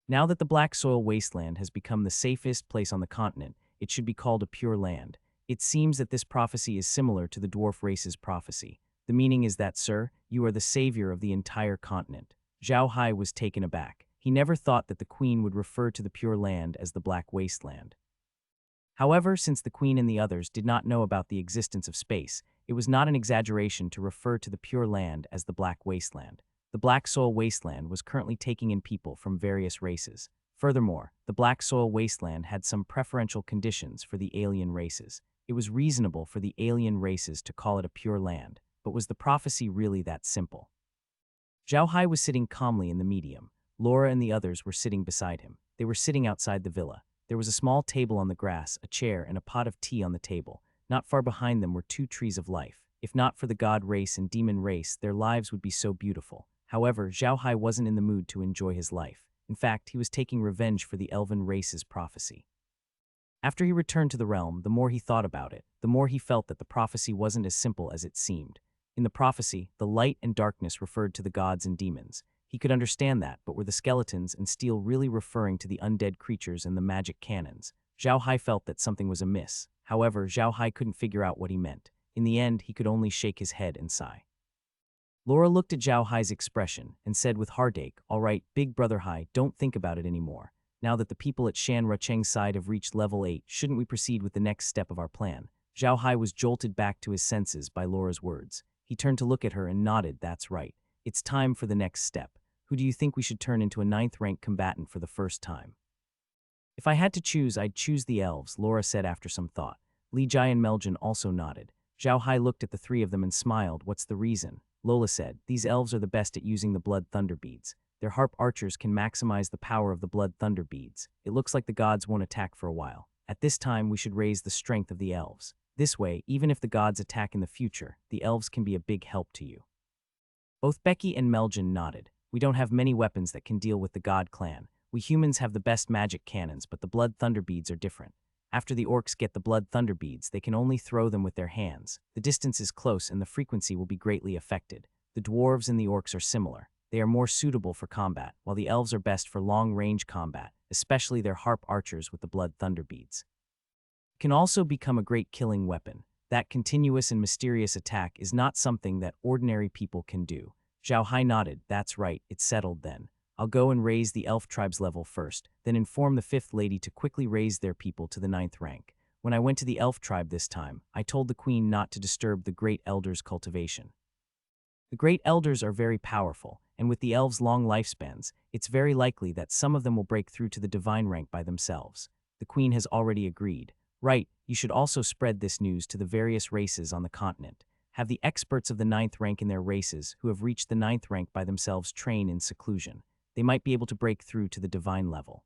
Now that the Black Soil Wasteland has become the safest place on the continent, it should be called a pure land. It seems that this prophecy is similar to the dwarf race's prophecy. The meaning is that, sir, you are the savior of the entire continent." Zhao Hai was taken aback. He never thought that the queen would refer to the pure land as the Black Wasteland. However, since the queen and the others did not know about the existence of space, it was not an exaggeration to refer to the pure land as the Black Wasteland. The Black Soil Wasteland was currently taking in people from various races. Furthermore, the Black Soil Wasteland had some preferential conditions for the alien races. It was reasonable for the alien races to call it a pure land, but was the prophecy really that simple? Zhao Hai was sitting calmly in the medium. Laura and the others were sitting beside him. They were sitting outside the villa. There was a small table on the grass, a chair, and a pot of tea on the table. Not far behind them were 2 trees of life. If not for the god race and demon race, their lives would be so beautiful. However, Zhao Hai wasn't in the mood to enjoy his life. In fact, he was taking revenge for the elven race's prophecy. After he returned to the realm, the more he thought about it, the more he felt that the prophecy wasn't as simple as it seemed. In the prophecy, the light and darkness referred to the gods and demons. He could understand that, but were the skeletons and steel really referring to the undead creatures and the magic cannons? Zhao Hai felt that something was amiss. However, Zhao Hai couldn't figure out what he meant. In the end, he could only shake his head and sigh. Laura looked at Zhao Hai's expression and said with heartache, "All right, big brother Hai, don't think about it anymore. Now that the people at Shan Rucheng's side have reached level 8, shouldn't we proceed with the next step of our plan?" Zhao Hai was jolted back to his senses by Laura's words. He turned to look at her and nodded. "That's right. It's time for the next step. Who do you think we should turn into a 9th rank combatant for the first time?" "If I had to choose, I'd choose the elves," Laura said after some thought. Li Jai and Meljin also nodded. Zhao Hai looked at the 3 of them and smiled. "What's the reason?" Lola said, "These elves are the best at using the blood thunder beads. Their harp archers can maximize the power of the blood thunder beads. It looks like the gods won't attack for a while. At this time, we should raise the strength of the elves. This way, even if the gods attack in the future, the elves can be a big help to you." Both Becky and Meljin nodded. "We don't have many weapons that can deal with the god clan. We humans have the best magic cannons, but the blood thunder beads are different. After the orcs get the blood thunder beads, they can only throw them with their hands. The distance is close and the frequency will be greatly affected. The dwarves and the orcs are similar. They are more suitable for combat, while the elves are best for long-range combat, especially their harp archers with the blood thunder beads. It can also become a great killing weapon. That continuous and mysterious attack is not something that ordinary people can do. Zhao Hai nodded. That's right, it's settled then. I'll go and raise the elf tribe's level first, then inform the fifth lady to quickly raise their people to the 9th rank. When I went to the elf tribe this time, I told the queen not to disturb the great elders' cultivation. The great elders are very powerful, and with the elves' long lifespans, it's very likely that some of them will break through to the divine rank by themselves. The queen has already agreed. Right, you should also spread this news to the various races on the continent. Have the experts of the 9th rank in their races who have reached the 9th rank by themselves train in seclusion. They might be able to break through to the divine level.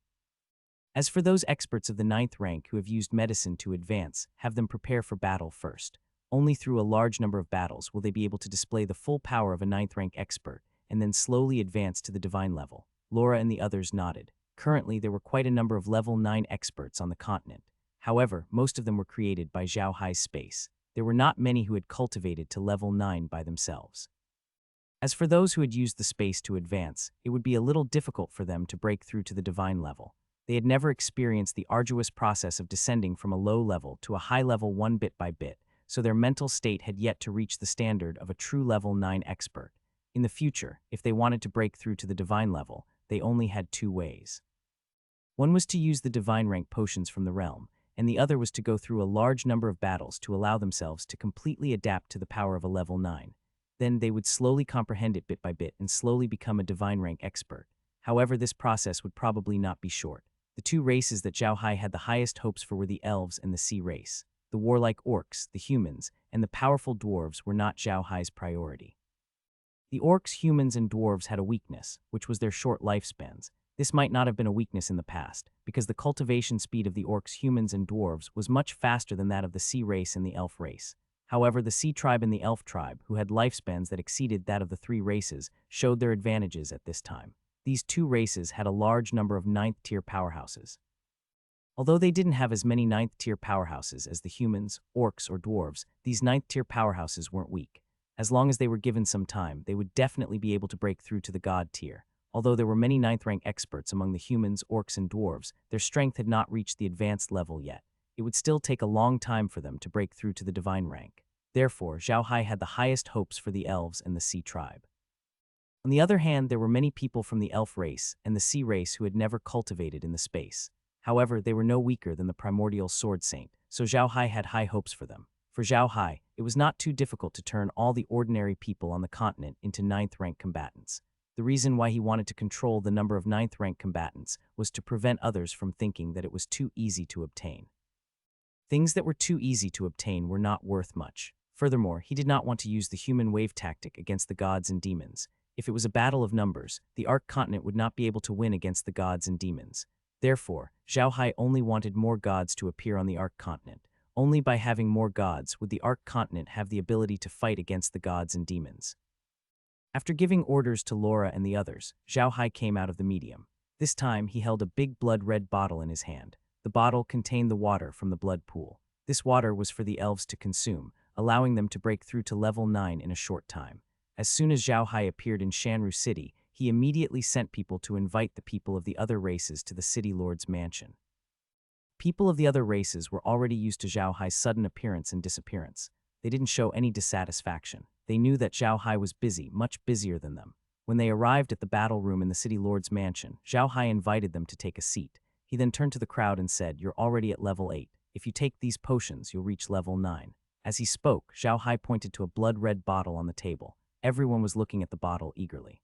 As for those experts of the 9th rank who have used medicine to advance, have them prepare for battle first. Only through a large number of battles will they be able to display the full power of a 9th rank expert, and then slowly advance to the divine level. Laura and the others nodded. Currently, there were quite a number of level 9 experts on the continent. However, most of them were created by Zhao Hai's space. There were not many who had cultivated to level 9 by themselves. As for those who had used the space to advance, it would be a little difficult for them to break through to the divine level. They had never experienced the arduous process of descending from a low level to a high level one bit by bit, so their mental state had yet to reach the standard of a true level 9 expert. In the future, if they wanted to break through to the divine level, they only had two ways. One was to use the divine rank potions from the realm, and the other was to go through a large number of battles to allow themselves to completely adapt to the power of a level 9. Then they would slowly comprehend it bit by bit and slowly become a divine rank expert. However, this process would probably not be short. The two races that Zhao Hai had the highest hopes for were the elves and the sea race. The warlike orcs, the humans, and the powerful dwarves were not Zhao Hai's priority. The orcs, humans, and dwarves had a weakness, which was their short lifespans. This might not have been a weakness in the past, because the cultivation speed of the orcs, humans, and dwarves was much faster than that of the sea race and the elf race. However, the sea tribe and the elf tribe, who had lifespans that exceeded that of the three races, showed their advantages at this time. These two races had a large number of 9th-tier powerhouses. Although they didn't have as many 9th-tier powerhouses as the humans, orcs, or dwarves, these 9th-tier powerhouses weren't weak. As long as they were given some time, they would definitely be able to break through to the god tier. Although there were many 9th-rank experts among the humans, orcs, and dwarves, their strength had not reached the advanced level yet. It would still take a long time for them to break through to the divine rank. Therefore, Zhao Hai had the highest hopes for the elves and the sea tribe. On the other hand, there were many people from the elf race and the sea race who had never cultivated in the space. However, they were no weaker than the primordial sword saint, so Zhao Hai had high hopes for them. For Zhao Hai, it was not too difficult to turn all the ordinary people on the continent into 9th-rank combatants. The reason why he wanted to control the number of 9th-rank combatants was to prevent others from thinking that it was too easy to obtain. Things that were too easy to obtain were not worth much. Furthermore, he did not want to use the human wave tactic against the gods and demons. If it was a battle of numbers, the Ark continent would not be able to win against the gods and demons. Therefore, Zhao Hai only wanted more gods to appear on the Ark continent. Only by having more gods would the Ark continent have the ability to fight against the gods and demons. After giving orders to Laura and the others, Zhao Hai came out of the medium. This time, he held a big blood-red bottle in his hand. The bottle contained the water from the blood pool. This water was for the elves to consume, allowing them to break through to level 9 in a short time. As soon as Zhao Hai appeared in Shanru City, he immediately sent people to invite the people of the other races to the city lord's mansion. People of the other races were already used to Zhao Hai's sudden appearance and disappearance. They didn't show any dissatisfaction. They knew that Zhao Hai was busy, much busier than them. When they arrived at the battle room in the city lord's mansion, Zhao Hai invited them to take a seat. He then turned to the crowd and said, "You're already at level 8. If you take these potions, you'll reach level 9. As he spoke, Zhao Hai pointed to a blood-red bottle on the table. Everyone was looking at the bottle eagerly.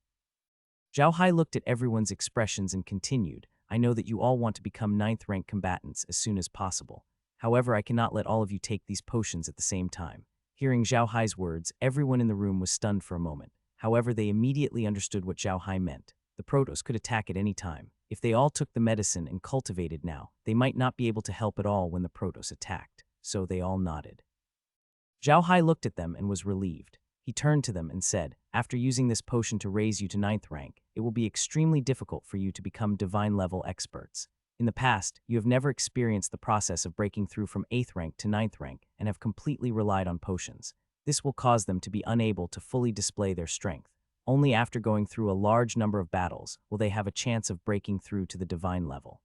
Zhao Hai looked at everyone's expressions and continued, "I know that you all want to become 9th-rank combatants as soon as possible. However, I cannot let all of you take these potions at the same time." Hearing Zhao Hai's words, everyone in the room was stunned for a moment. However, they immediately understood what Zhao Hai meant. The Protoss could attack at any time. If they all took the medicine and cultivated now, they might not be able to help at all when the Protoss attacked. So they all nodded. Zhao Hai looked at them and was relieved. He turned to them and said, "After using this potion to raise you to 9th rank, it will be extremely difficult for you to become divine-level experts. In the past, you have never experienced the process of breaking through from 8th rank to 9th rank and have completely relied on potions. This will cause them to be unable to fully display their strength. Only after going through a large number of battles will they have a chance of breaking through to the divine level.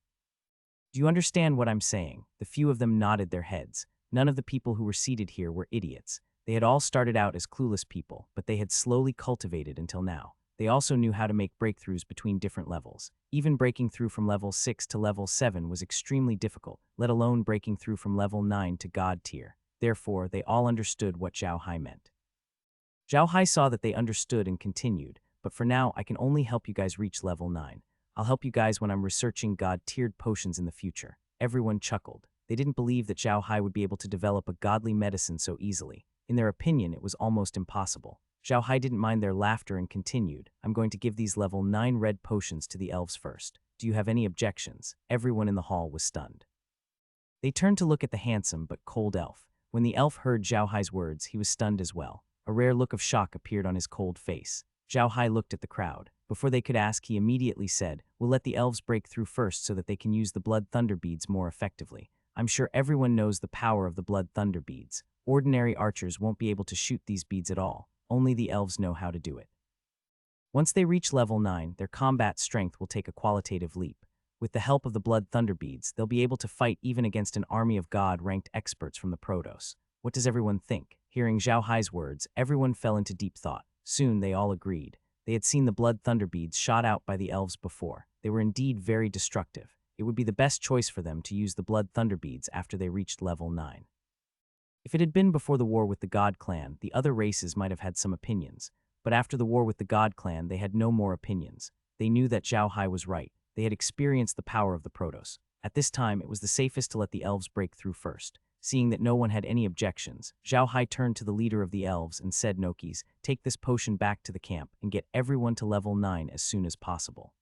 Do you understand what I'm saying? The few of them nodded their heads. None of the people who were seated here were idiots. They had all started out as clueless people, but they had slowly cultivated until now. They also knew how to make breakthroughs between different levels. Even breaking through from level 6 to level 7 was extremely difficult, let alone breaking through from level 9 to God tier. Therefore, they all understood what Zhao Hai meant. Zhao Hai saw that they understood and continued, but for now I can only help you guys reach level 9. I'll help you guys when I'm researching God-tiered potions in the future. Everyone chuckled. They didn't believe that Zhao Hai would be able to develop a godly medicine so easily. In their opinion, it was almost impossible. Zhao Hai didn't mind their laughter and continued, I'm going to give these level 9 red potions to the elves first. Do you have any objections? Everyone in the hall was stunned. They turned to look at the handsome but cold elf. When the elf heard Zhao Hai's words, he was stunned as well. A rare look of shock appeared on his cold face. Zhao Hai looked at the crowd. Before they could ask, he immediately said, we'll let the elves break through first so that they can use the blood thunder beads more effectively. I'm sure everyone knows the power of the blood thunder beads. Ordinary archers won't be able to shoot these beads at all. Only the elves know how to do it. Once they reach level 9, their combat strength will take a qualitative leap. With the help of the blood thunder beads, they'll be able to fight even against an army of God-ranked experts from the Protos. What does everyone think? Hearing Zhao Hai's words, everyone fell into deep thought. Soon they all agreed. They had seen the blood thunder beads shot out by the elves before. They were indeed very destructive. It would be the best choice for them to use the blood thunder beads after they reached level 9. If it had been before the war with the God clan, the other races might have had some opinions. But after the war with the God clan, they had no more opinions. They knew that Zhao Hai was right. They had experienced the power of the Protos. At this time, it was the safest to let the elves break through first. Seeing that no one had any objections, Zhao Hai turned to the leader of the elves and said, Nokis, take this potion back to the camp and get everyone to level 9 as soon as possible.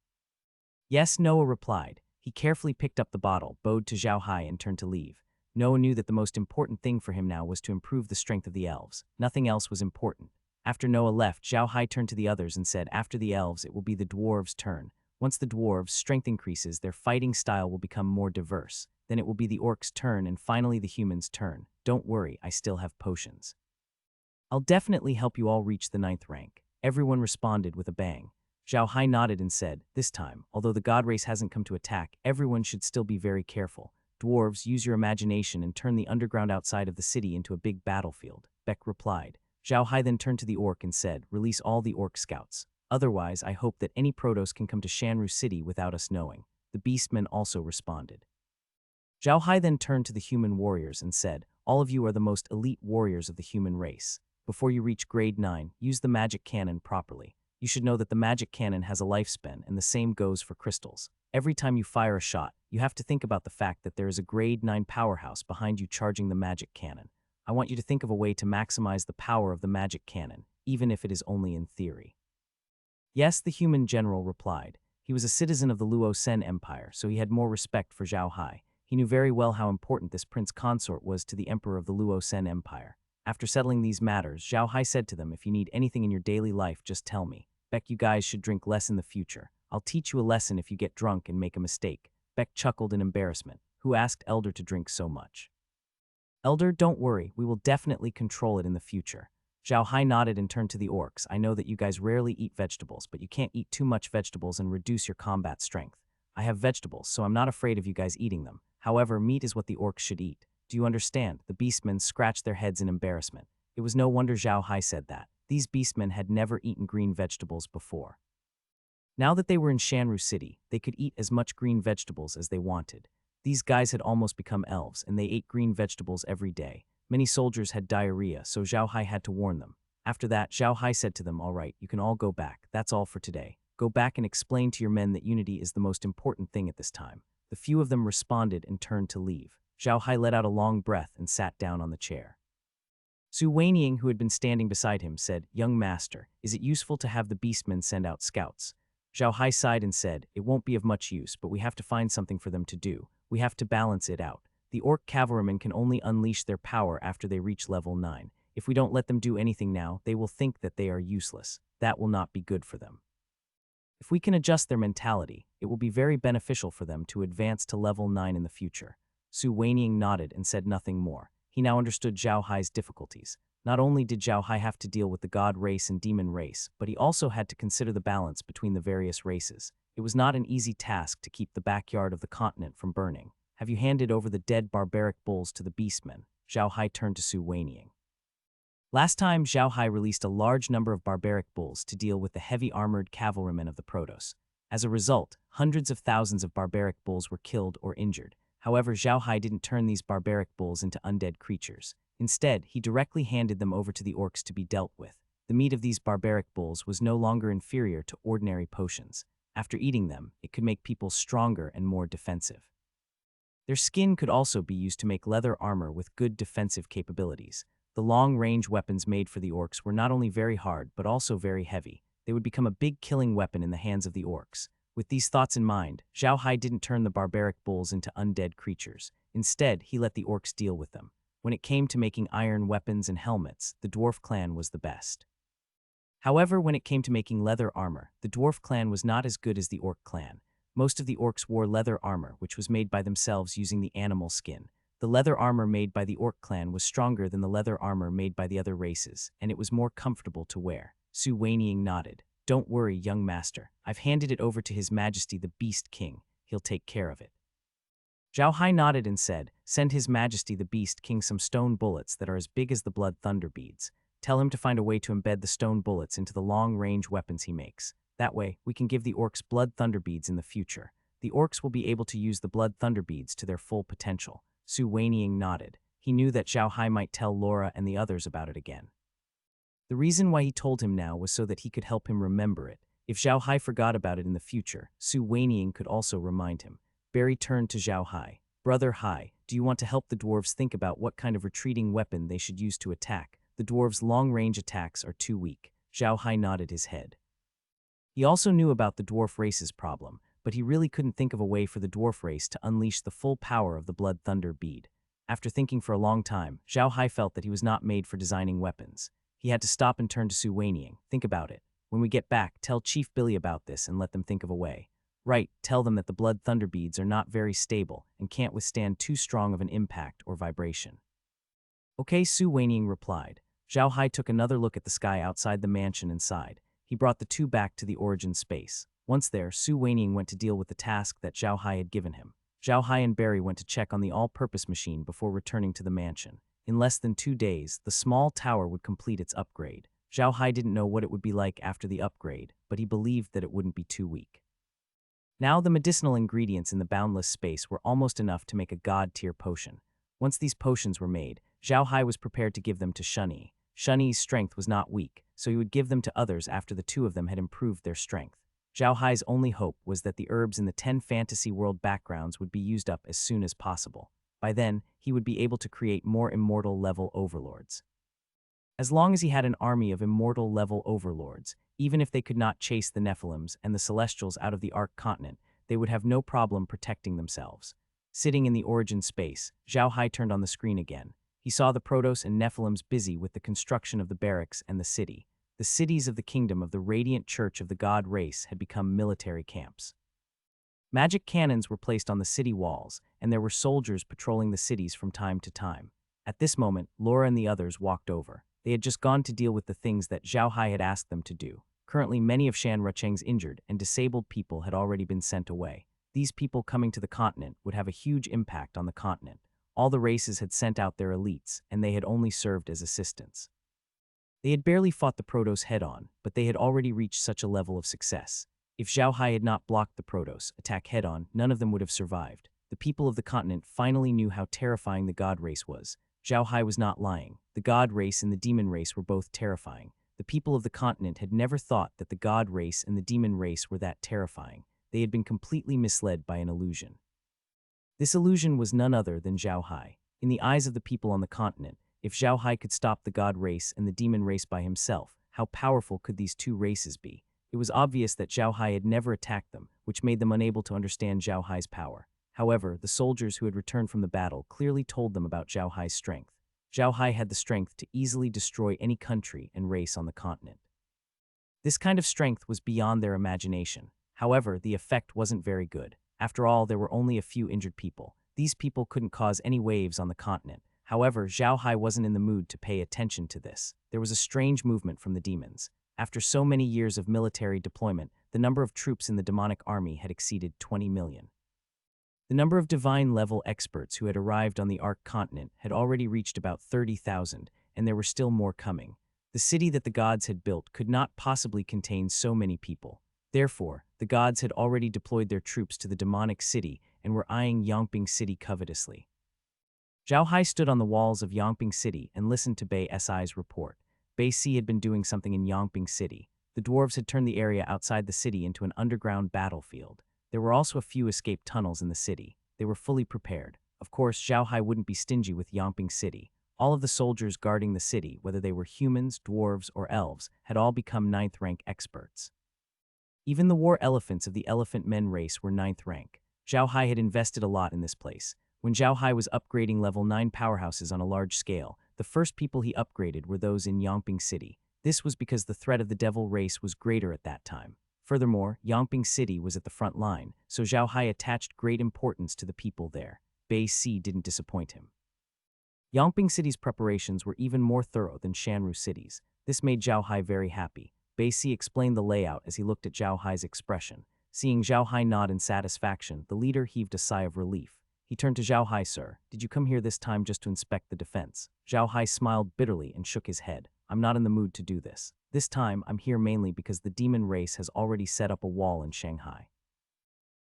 Yes, Noah replied. He carefully picked up the bottle, bowed to Zhao Hai and turned to leave. Noah knew that the most important thing for him now was to improve the strength of the elves. Nothing else was important. After Noah left, Zhao Hai turned to the others and said, after the elves, it will be the dwarves' turn. Once the dwarves' strength increases, their fighting style will become more diverse. Then it will be the orcs' turn and finally the humans' turn. Don't worry, I still have potions. I'll definitely help you all reach the 9th rank. Everyone responded with a bang. Zhao Hai nodded and said, this time, although the god race hasn't come to attack, everyone should still be very careful. Dwarves, use your imagination and turn the underground outside of the city into a big battlefield. Beck replied. Zhao Hai then turned to the orc and said, release all the orc scouts. Otherwise, I hope that any Protos can come to Shanru City without us knowing. The beastmen also responded. Zhao Hai then turned to the human warriors and said, all of you are the most elite warriors of the human race. Before you reach grade 9, use the magic cannon properly. You should know that the magic cannon has a lifespan and the same goes for crystals. Every time you fire a shot, you have to think about the fact that there is a grade 9 powerhouse behind you charging the magic cannon. I want you to think of a way to maximize the power of the magic cannon, even if it is only in theory. Yes, the human general replied. He was a citizen of the Luo Sen Empire, so he had more respect for Zhao Hai. He knew very well how important this prince consort was to the emperor of the Luo Sen Empire. After settling these matters, Zhao Hai said to them, if you need anything in your daily life, just tell me. Beck, you guys should drink less in the future. I'll teach you a lesson if you get drunk and make a mistake. Beck chuckled in embarrassment. Who asked Elder to drink so much? Elder, don't worry, we will definitely control it in the future. Zhao Hai nodded and turned to the orcs. I know that you guys rarely eat vegetables, but you can't eat too much vegetables and reduce your combat strength. I have vegetables, so I'm not afraid of you guys eating them. However, meat is what the orcs should eat. Do you understand? The beastmen scratched their heads in embarrassment. It was no wonder Zhao Hai said that. These beastmen had never eaten green vegetables before. Now that they were in Shanru City, they could eat as much green vegetables as they wanted. These guys had almost become elves, and they ate green vegetables every day. Many soldiers had diarrhea, so Zhao Hai had to warn them. After that, Zhao Hai said to them, all right, you can all go back. That's all for today. Go back and explain to your men that unity is the most important thing at this time. The few of them responded and turned to leave. Zhao Hai let out a long breath and sat down on the chair. Su Weiniang, who had been standing beside him, said, young master, is it useful to have the beastmen send out scouts? Zhao Hai sighed and said, it won't be of much use, but we have to find something for them to do. We have to balance it out. The orc cavalrymen can only unleash their power after they reach level 9. If we don't let them do anything now, they will think that they are useless. That will not be good for them. If we can adjust their mentality, it will be very beneficial for them to advance to level 9 in the future. Su Weiniang nodded and said nothing more. He now understood Zhao Hai's difficulties. Not only did Zhao Hai have to deal with the god race and demon race, but he also had to consider the balance between the various races. It was not an easy task to keep the backyard of the continent from burning. Have you handed over the dead barbaric bulls to the beastmen? Zhao Hai turned to Su Weiniang. Last time, Zhao Hai released a large number of barbaric bulls to deal with the heavy armored cavalrymen of the Protoss. As a result, hundreds of thousands of barbaric bulls were killed or injured. However, Zhao Hai didn't turn these barbaric bulls into undead creatures. Instead, he directly handed them over to the orcs to be dealt with. The meat of these barbaric bulls was no longer inferior to ordinary potions. After eating them, it could make people stronger and more defensive. Their skin could also be used to make leather armor with good defensive capabilities. The long-range weapons made for the orcs were not only very hard, but also very heavy. They would become a big killing weapon in the hands of the orcs. With these thoughts in mind, Zhao Hai didn't turn the barbaric bulls into undead creatures. Instead, he let the orcs deal with them. When it came to making iron weapons and helmets, the dwarf clan was the best. However, when it came to making leather armor, the dwarf clan was not as good as the orc clan. Most of the orcs wore leather armor, which was made by themselves using the animal skin. The leather armor made by the orc clan was stronger than the leather armor made by the other races, and it was more comfortable to wear. Su Weiniang nodded. Don't worry, young master. I've handed it over to His Majesty the Beast King. He'll take care of it. Zhao Hai nodded and said, send His Majesty the Beast King some stone bullets that are as big as the blood thunder beads. Tell him to find a way to embed the stone bullets into the long-range weapons he makes. That way, we can give the orcs blood thunder beads in the future. The orcs will be able to use the blood thunder beads to their full potential. Su Weiniang nodded. He knew that Zhao Hai might tell Laura and the others about it again. The reason why he told him now was so that he could help him remember it. If Zhao Hai forgot about it in the future, Su Weiniang could also remind him. Barry turned to Zhao Hai. Brother Hai, do you want to help the dwarves think about what kind of retreating weapon they should use to attack? The dwarves' long-range attacks are too weak. Zhao Hai nodded his head. He also knew about the dwarf race's problem, but he really couldn't think of a way for the dwarf race to unleash the full power of the blood thunder bead. After thinking for a long time, Zhao Hai felt that he was not made for designing weapons. He had to stop and turn to Su Weiniang. Think about it. When we get back, tell Chief Billy about this and let them think of a way. Right, tell them that the blood thunder beads are not very stable and can't withstand too strong of an impact or vibration. Okay, Su Weiniang replied. Zhao Hai took another look at the sky outside the mansion and sighed. He brought the two back to the origin space. Once there, Su Weiniang went to deal with the task that Zhao Hai had given him. Zhao Hai and Barry went to check on the all-purpose machine before returning to the mansion. In less than 2 days, the small tower would complete its upgrade. Zhao Hai didn't know what it would be like after the upgrade, but he believed that it wouldn't be too weak. Now the medicinal ingredients in the boundless space were almost enough to make a god-tier potion. Once these potions were made, Zhao Hai was prepared to give them to Shunyi. Shunyi's strength was not weak, so he would give them to others after the two of them had improved their strength. Zhao Hai's only hope was that the herbs in the 10 fantasy world backgrounds would be used up as soon as possible. By then, he would be able to create more immortal-level overlords. As long as he had an army of immortal-level overlords, even if they could not chase the Nephilims and the Celestials out of the Ark continent, they would have no problem protecting themselves. Sitting in the origin space, Zhao Hai turned on the screen again. He saw the Protoss and Nephilims busy with the construction of the barracks and the city. The cities of the kingdom of the Radiant Church of the God race had become military camps. Magic cannons were placed on the city walls, and there were soldiers patrolling the cities from time to time. At this moment, Laura and the others walked over. They had just gone to deal with the things that Zhao Hai had asked them to do. Currently, many of Shan Rucheng's injured and disabled people had already been sent away. These people coming to the continent would have a huge impact on the continent. All the races had sent out their elites, and they had only served as assistants. They had barely fought the Protoss head-on, but they had already reached such a level of success. If Zhao Hai had not blocked the Protoss attack head-on, none of them would have survived. The people of the continent finally knew how terrifying the God race was. Zhao Hai was not lying. The God race and the demon race were both terrifying. The people of the continent had never thought that the God race and the demon race were that terrifying. They had been completely misled by an illusion. This illusion was none other than Zhao Hai. In the eyes of the people on the continent, if Zhao Hai could stop the God race and the demon race by himself, how powerful could these two races be? It was obvious that Zhao Hai had never attacked them, which made them unable to understand Zhao Hai's power. However, the soldiers who had returned from the battle clearly told them about Zhao Hai's strength. Zhao Hai had the strength to easily destroy any country and race on the continent. This kind of strength was beyond their imagination. However, the effect wasn't very good. After all, there were only a few injured people. These people couldn't cause any waves on the continent. However, Zhao Hai wasn't in the mood to pay attention to this. There was a strange movement from the demons. After so many years of military deployment, the number of troops in the demonic army had exceeded 20 million. The number of divine-level experts who had arrived on the Ark continent had already reached about 30,000, and there were still more coming. The city that the gods had built could not possibly contain so many people. Therefore, the gods had already deployed their troops to the demonic city and were eyeing Yangping City covetously. Zhao Hai stood on the walls of Yangping City and listened to Bei Si's report. Bei Si had been doing something in Yangping City. The dwarves had turned the area outside the city into an underground battlefield. There were also a few escape tunnels in the city. They were fully prepared. Of course, Zhao Hai wouldn't be stingy with Yangping City. All of the soldiers guarding the city, whether they were humans, dwarves, or elves, had all become 9th rank experts. Even the war elephants of the elephant men race were 9th rank. Zhao Hai had invested a lot in this place. When Zhao Hai was upgrading level 9 powerhouses on a large scale, the first people he upgraded were those in Yangping City. This was because the threat of the devil race was greater at that time. Furthermore, Yangping City was at the front line, so Zhao Hai attached great importance to the people there. Bei Si didn't disappoint him. Yangping City's preparations were even more thorough than Shanru City's. This made Zhao Hai very happy. Bei Si explained the layout as he looked at Zhao Hai's expression. Seeing Zhao Hai nod in satisfaction, the leader heaved a sigh of relief. He turned to Zhao Hai. Sir, did you come here this time just to inspect the defense? Zhao Hai smiled bitterly and shook his head. I'm not in the mood to do this. This time, I'm here mainly because the demon race has already set up a wall in Shanghai.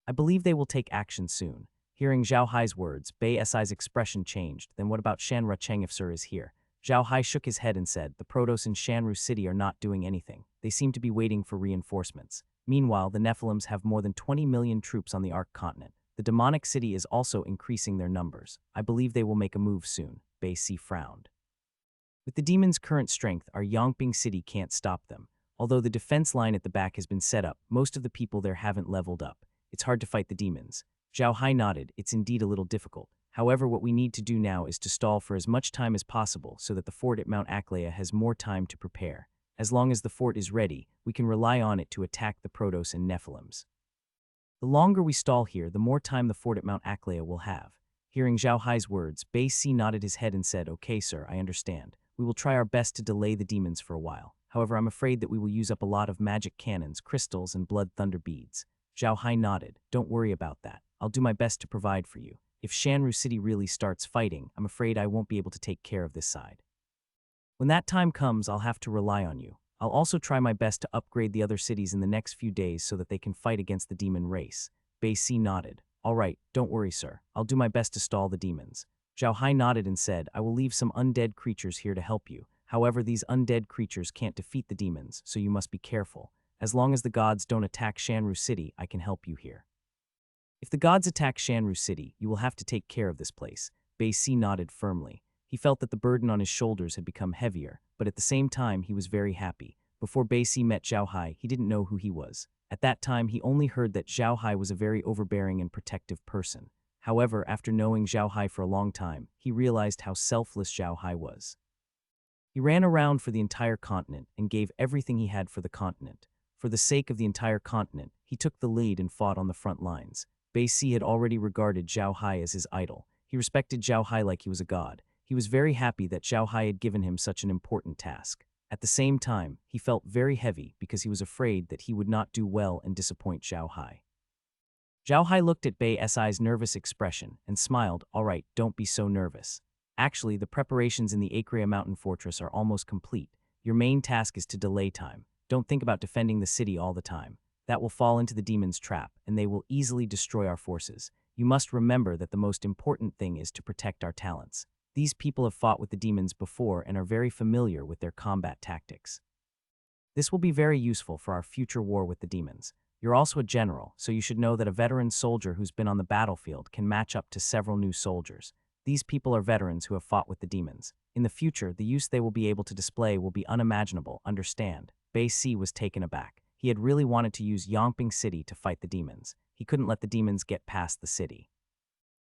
I believe they will take action soon. Hearing Zhao Hai's words, Bei Si's expression changed. Then what about Shan Rucheng if Sir is here? Zhao Hai shook his head and said, the Protos in Shanru City are not doing anything. They seem to be waiting for reinforcements. Meanwhile, the Nephilims have more than 20 million troops on the Ark continent. The demonic city is also increasing their numbers. I believe they will make a move soon. Bei Si frowned. With the demons' current strength, our Yangping City can't stop them. Although the defense line at the back has been set up, most of the people there haven't leveled up. It's hard to fight the demons. Zhao Hai nodded. It's indeed a little difficult. However, what we need to do now is to stall for as much time as possible so that the fort at Mount Aklea has more time to prepare. As long as the fort is ready, we can rely on it to attack the Protos and Nephilims. The longer we stall here, the more time the fort at Mount Aklea will have. Hearing Zhao Hai's words, Bei Si nodded his head and said, okay, sir, I understand. We will try our best to delay the demons for a while. However, I'm afraid that we will use up a lot of magic cannons, crystals, and blood thunder beads. Zhao Hai nodded. Don't worry about that. I'll do my best to provide for you. If Shanru City really starts fighting, I'm afraid I won't be able to take care of this side. When that time comes, I'll have to rely on you. I'll also try my best to upgrade the other cities in the next few days so that they can fight against the demon race. Bei Si nodded. All right, don't worry, sir. I'll do my best to stall the demons. Zhao Hai nodded and said, I will leave some undead creatures here to help you. However, these undead creatures can't defeat the demons, so you must be careful. As long as the gods don't attack Shanru City, I can help you here. If the gods attack Shanru City, you will have to take care of this place. Bei Si nodded firmly. He felt that the burden on his shoulders had become heavier, but at the same time he was very happy. Before Bei Si met Zhao Hai, he didn't know who he was. At that time, he only heard that Zhao Hai was a very overbearing and protective person. However, after knowing Zhao Hai for a long time, he realized how selfless Zhao Hai was. He ran around for the entire continent and gave everything he had for the continent. For the sake of the entire continent, he took the lead and fought on the front lines. Bei Si had already regarded Zhao Hai as his idol. He respected Zhao Hai like he was a god. He was very happy that Zhao Hai had given him such an important task. At the same time, he felt very heavy because he was afraid that he would not do well and disappoint Zhao Hai. Zhao Hai looked at Bei Si's nervous expression and smiled. All right, don't be so nervous. Actually, the preparations in the Acrea Mountain Fortress are almost complete. Your main task is to delay time. Don't think about defending the city all the time. That will fall into the demons' trap, and they will easily destroy our forces. You must remember that the most important thing is to protect our talents. These people have fought with the demons before and are very familiar with their combat tactics. This will be very useful for our future war with the demons. You're also a general, so you should know that a veteran soldier who's been on the battlefield can match up to several new soldiers. These people are veterans who have fought with the demons. In the future, the use they will be able to display will be unimaginable, understand? Bei Si was taken aback. He had really wanted to use Yangping City to fight the demons. He couldn't let the demons get past the city.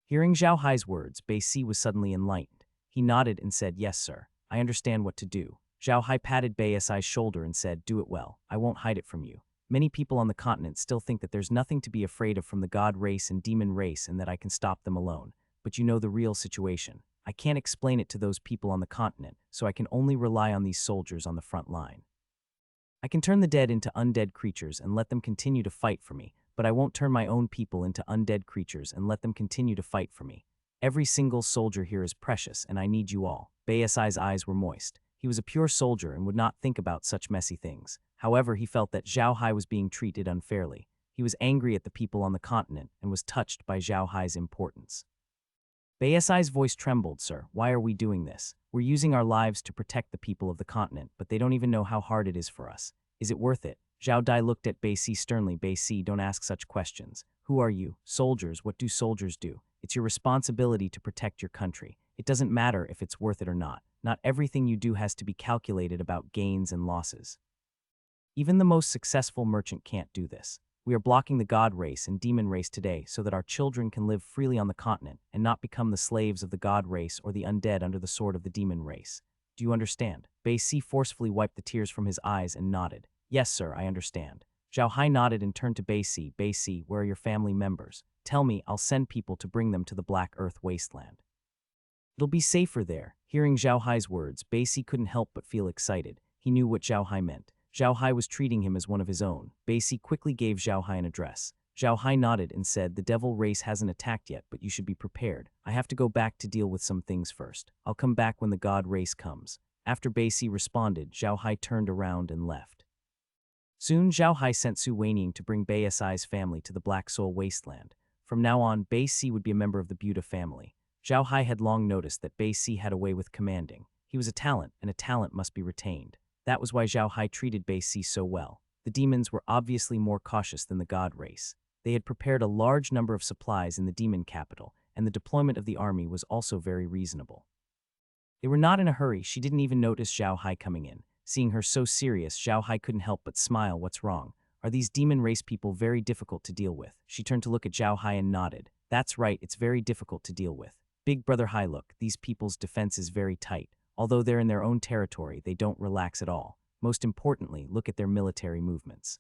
Hearing Zhao Hai's words, Bei Si was suddenly enlightened. He nodded and said, yes, sir. I understand what to do. Zhao Hai patted Bei Si's shoulder and said, do it well. I won't hide it from you. Many people on the continent still think that there's nothing to be afraid of from the god race and demon race and that I can stop them alone. But you know the real situation. I can't explain it to those people on the continent, so I can only rely on these soldiers on the front line. I can turn the dead into undead creatures and let them continue to fight for me, but I won't turn my own people into undead creatures and let them continue to fight for me. Every single soldier here is precious, and I need you all. Baisai's eyes were moist. He was a pure soldier and would not think about such messy things. However, he felt that Zhao Hai was being treated unfairly. He was angry at the people on the continent and was touched by Zhao Hai's importance. Baisai's voice trembled. Sir, why are we doing this? We're using our lives to protect the people of the continent, but they don't even know how hard it is for us. Is it worth it? Zhao Dai looked at Baisi sternly. Baisi, don't ask such questions. Who are you? Soldiers. What do soldiers do? It's your responsibility to protect your country. It doesn't matter if it's worth it or not. Not everything you do has to be calculated about gains and losses. Even the most successful merchant can't do this. We are blocking the god race and demon race today so that our children can live freely on the continent and not become the slaves of the god race or the undead under the sword of the demon race. Do you understand? Baisi forcefully wiped the tears from his eyes and nodded. Yes, sir, I understand. Zhao Hai nodded and turned to Baisi. Baisi, where are your family members? Tell me, I'll send people to bring them to the Black Earth wasteland. It'll be safer there. Hearing Zhao Hai's words, Baisi couldn't help but feel excited. He knew what Zhao Hai meant. Zhao Hai was treating him as one of his own. Baisi quickly gave Zhao Hai an address. Zhao Hai nodded and said, the devil race hasn't attacked yet, but you should be prepared. I have to go back to deal with some things first. I'll come back when the god race comes. After Baisi responded, Zhao Hai turned around and left. Soon, Zhao Hai sent Su Weiniang to bring Baisai's family to the Black Soul Wasteland. From now on, Baisi would be a member of the Buddha family. Zhao Hai had long noticed that Baisi had a way with commanding. He was a talent, and a talent must be retained. That was why Zhao Hai treated Baisi so well. The demons were obviously more cautious than the god race. They had prepared a large number of supplies in the demon capital, and the deployment of the army was also very reasonable. They were not in a hurry. She didn't even notice Zhao Hai coming in. Seeing her so serious, Zhao Hai couldn't help but smile. What's wrong? Are these demon race people very difficult to deal with? She turned to look at Zhao Hai and nodded. That's right, it's very difficult to deal with. Big brother Hai, look, these people's defense is very tight. Although they're in their own territory, they don't relax at all. Most importantly, look at their military movements.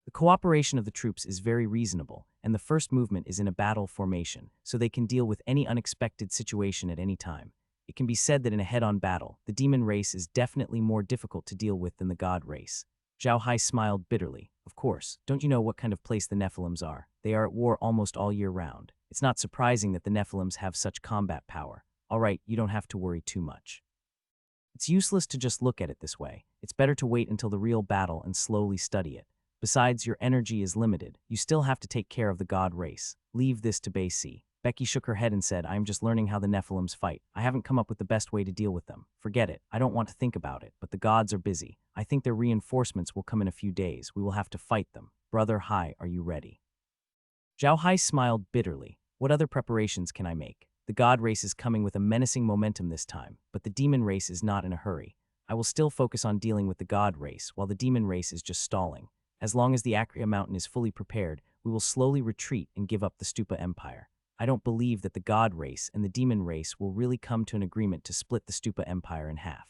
The cooperation of the troops is very reasonable, and the first movement is in a battle formation, so they can deal with any unexpected situation at any time. It can be said that in a head-on battle, the demon race is definitely more difficult to deal with than the god race. Zhao Hai smiled bitterly. Of course, don't you know what kind of place the Nephilims are? They are at war almost all year round. It's not surprising that the Nephilims have such combat power. All right, you don't have to worry too much. It's useless to just look at it this way. It's better to wait until the real battle and slowly study it. Besides, your energy is limited. You still have to take care of the god race. Leave this to Baisi. Becky shook her head and said, I am just learning how the Nephilims fight. I haven't come up with the best way to deal with them. Forget it. I don't want to think about it, but the gods are busy. I think their reinforcements will come in a few days. We will have to fight them. Brother Hai, are you ready? Zhao Hai smiled bitterly. What other preparations can I make? The god race is coming with a menacing momentum this time, but the demon race is not in a hurry. I will still focus on dealing with the god race, while the demon race is just stalling. As long as the Acria mountain is fully prepared, we will slowly retreat and give up the Stupa Empire. I don't believe that the god race and the demon race will really come to an agreement to split the Stupa Empire in half.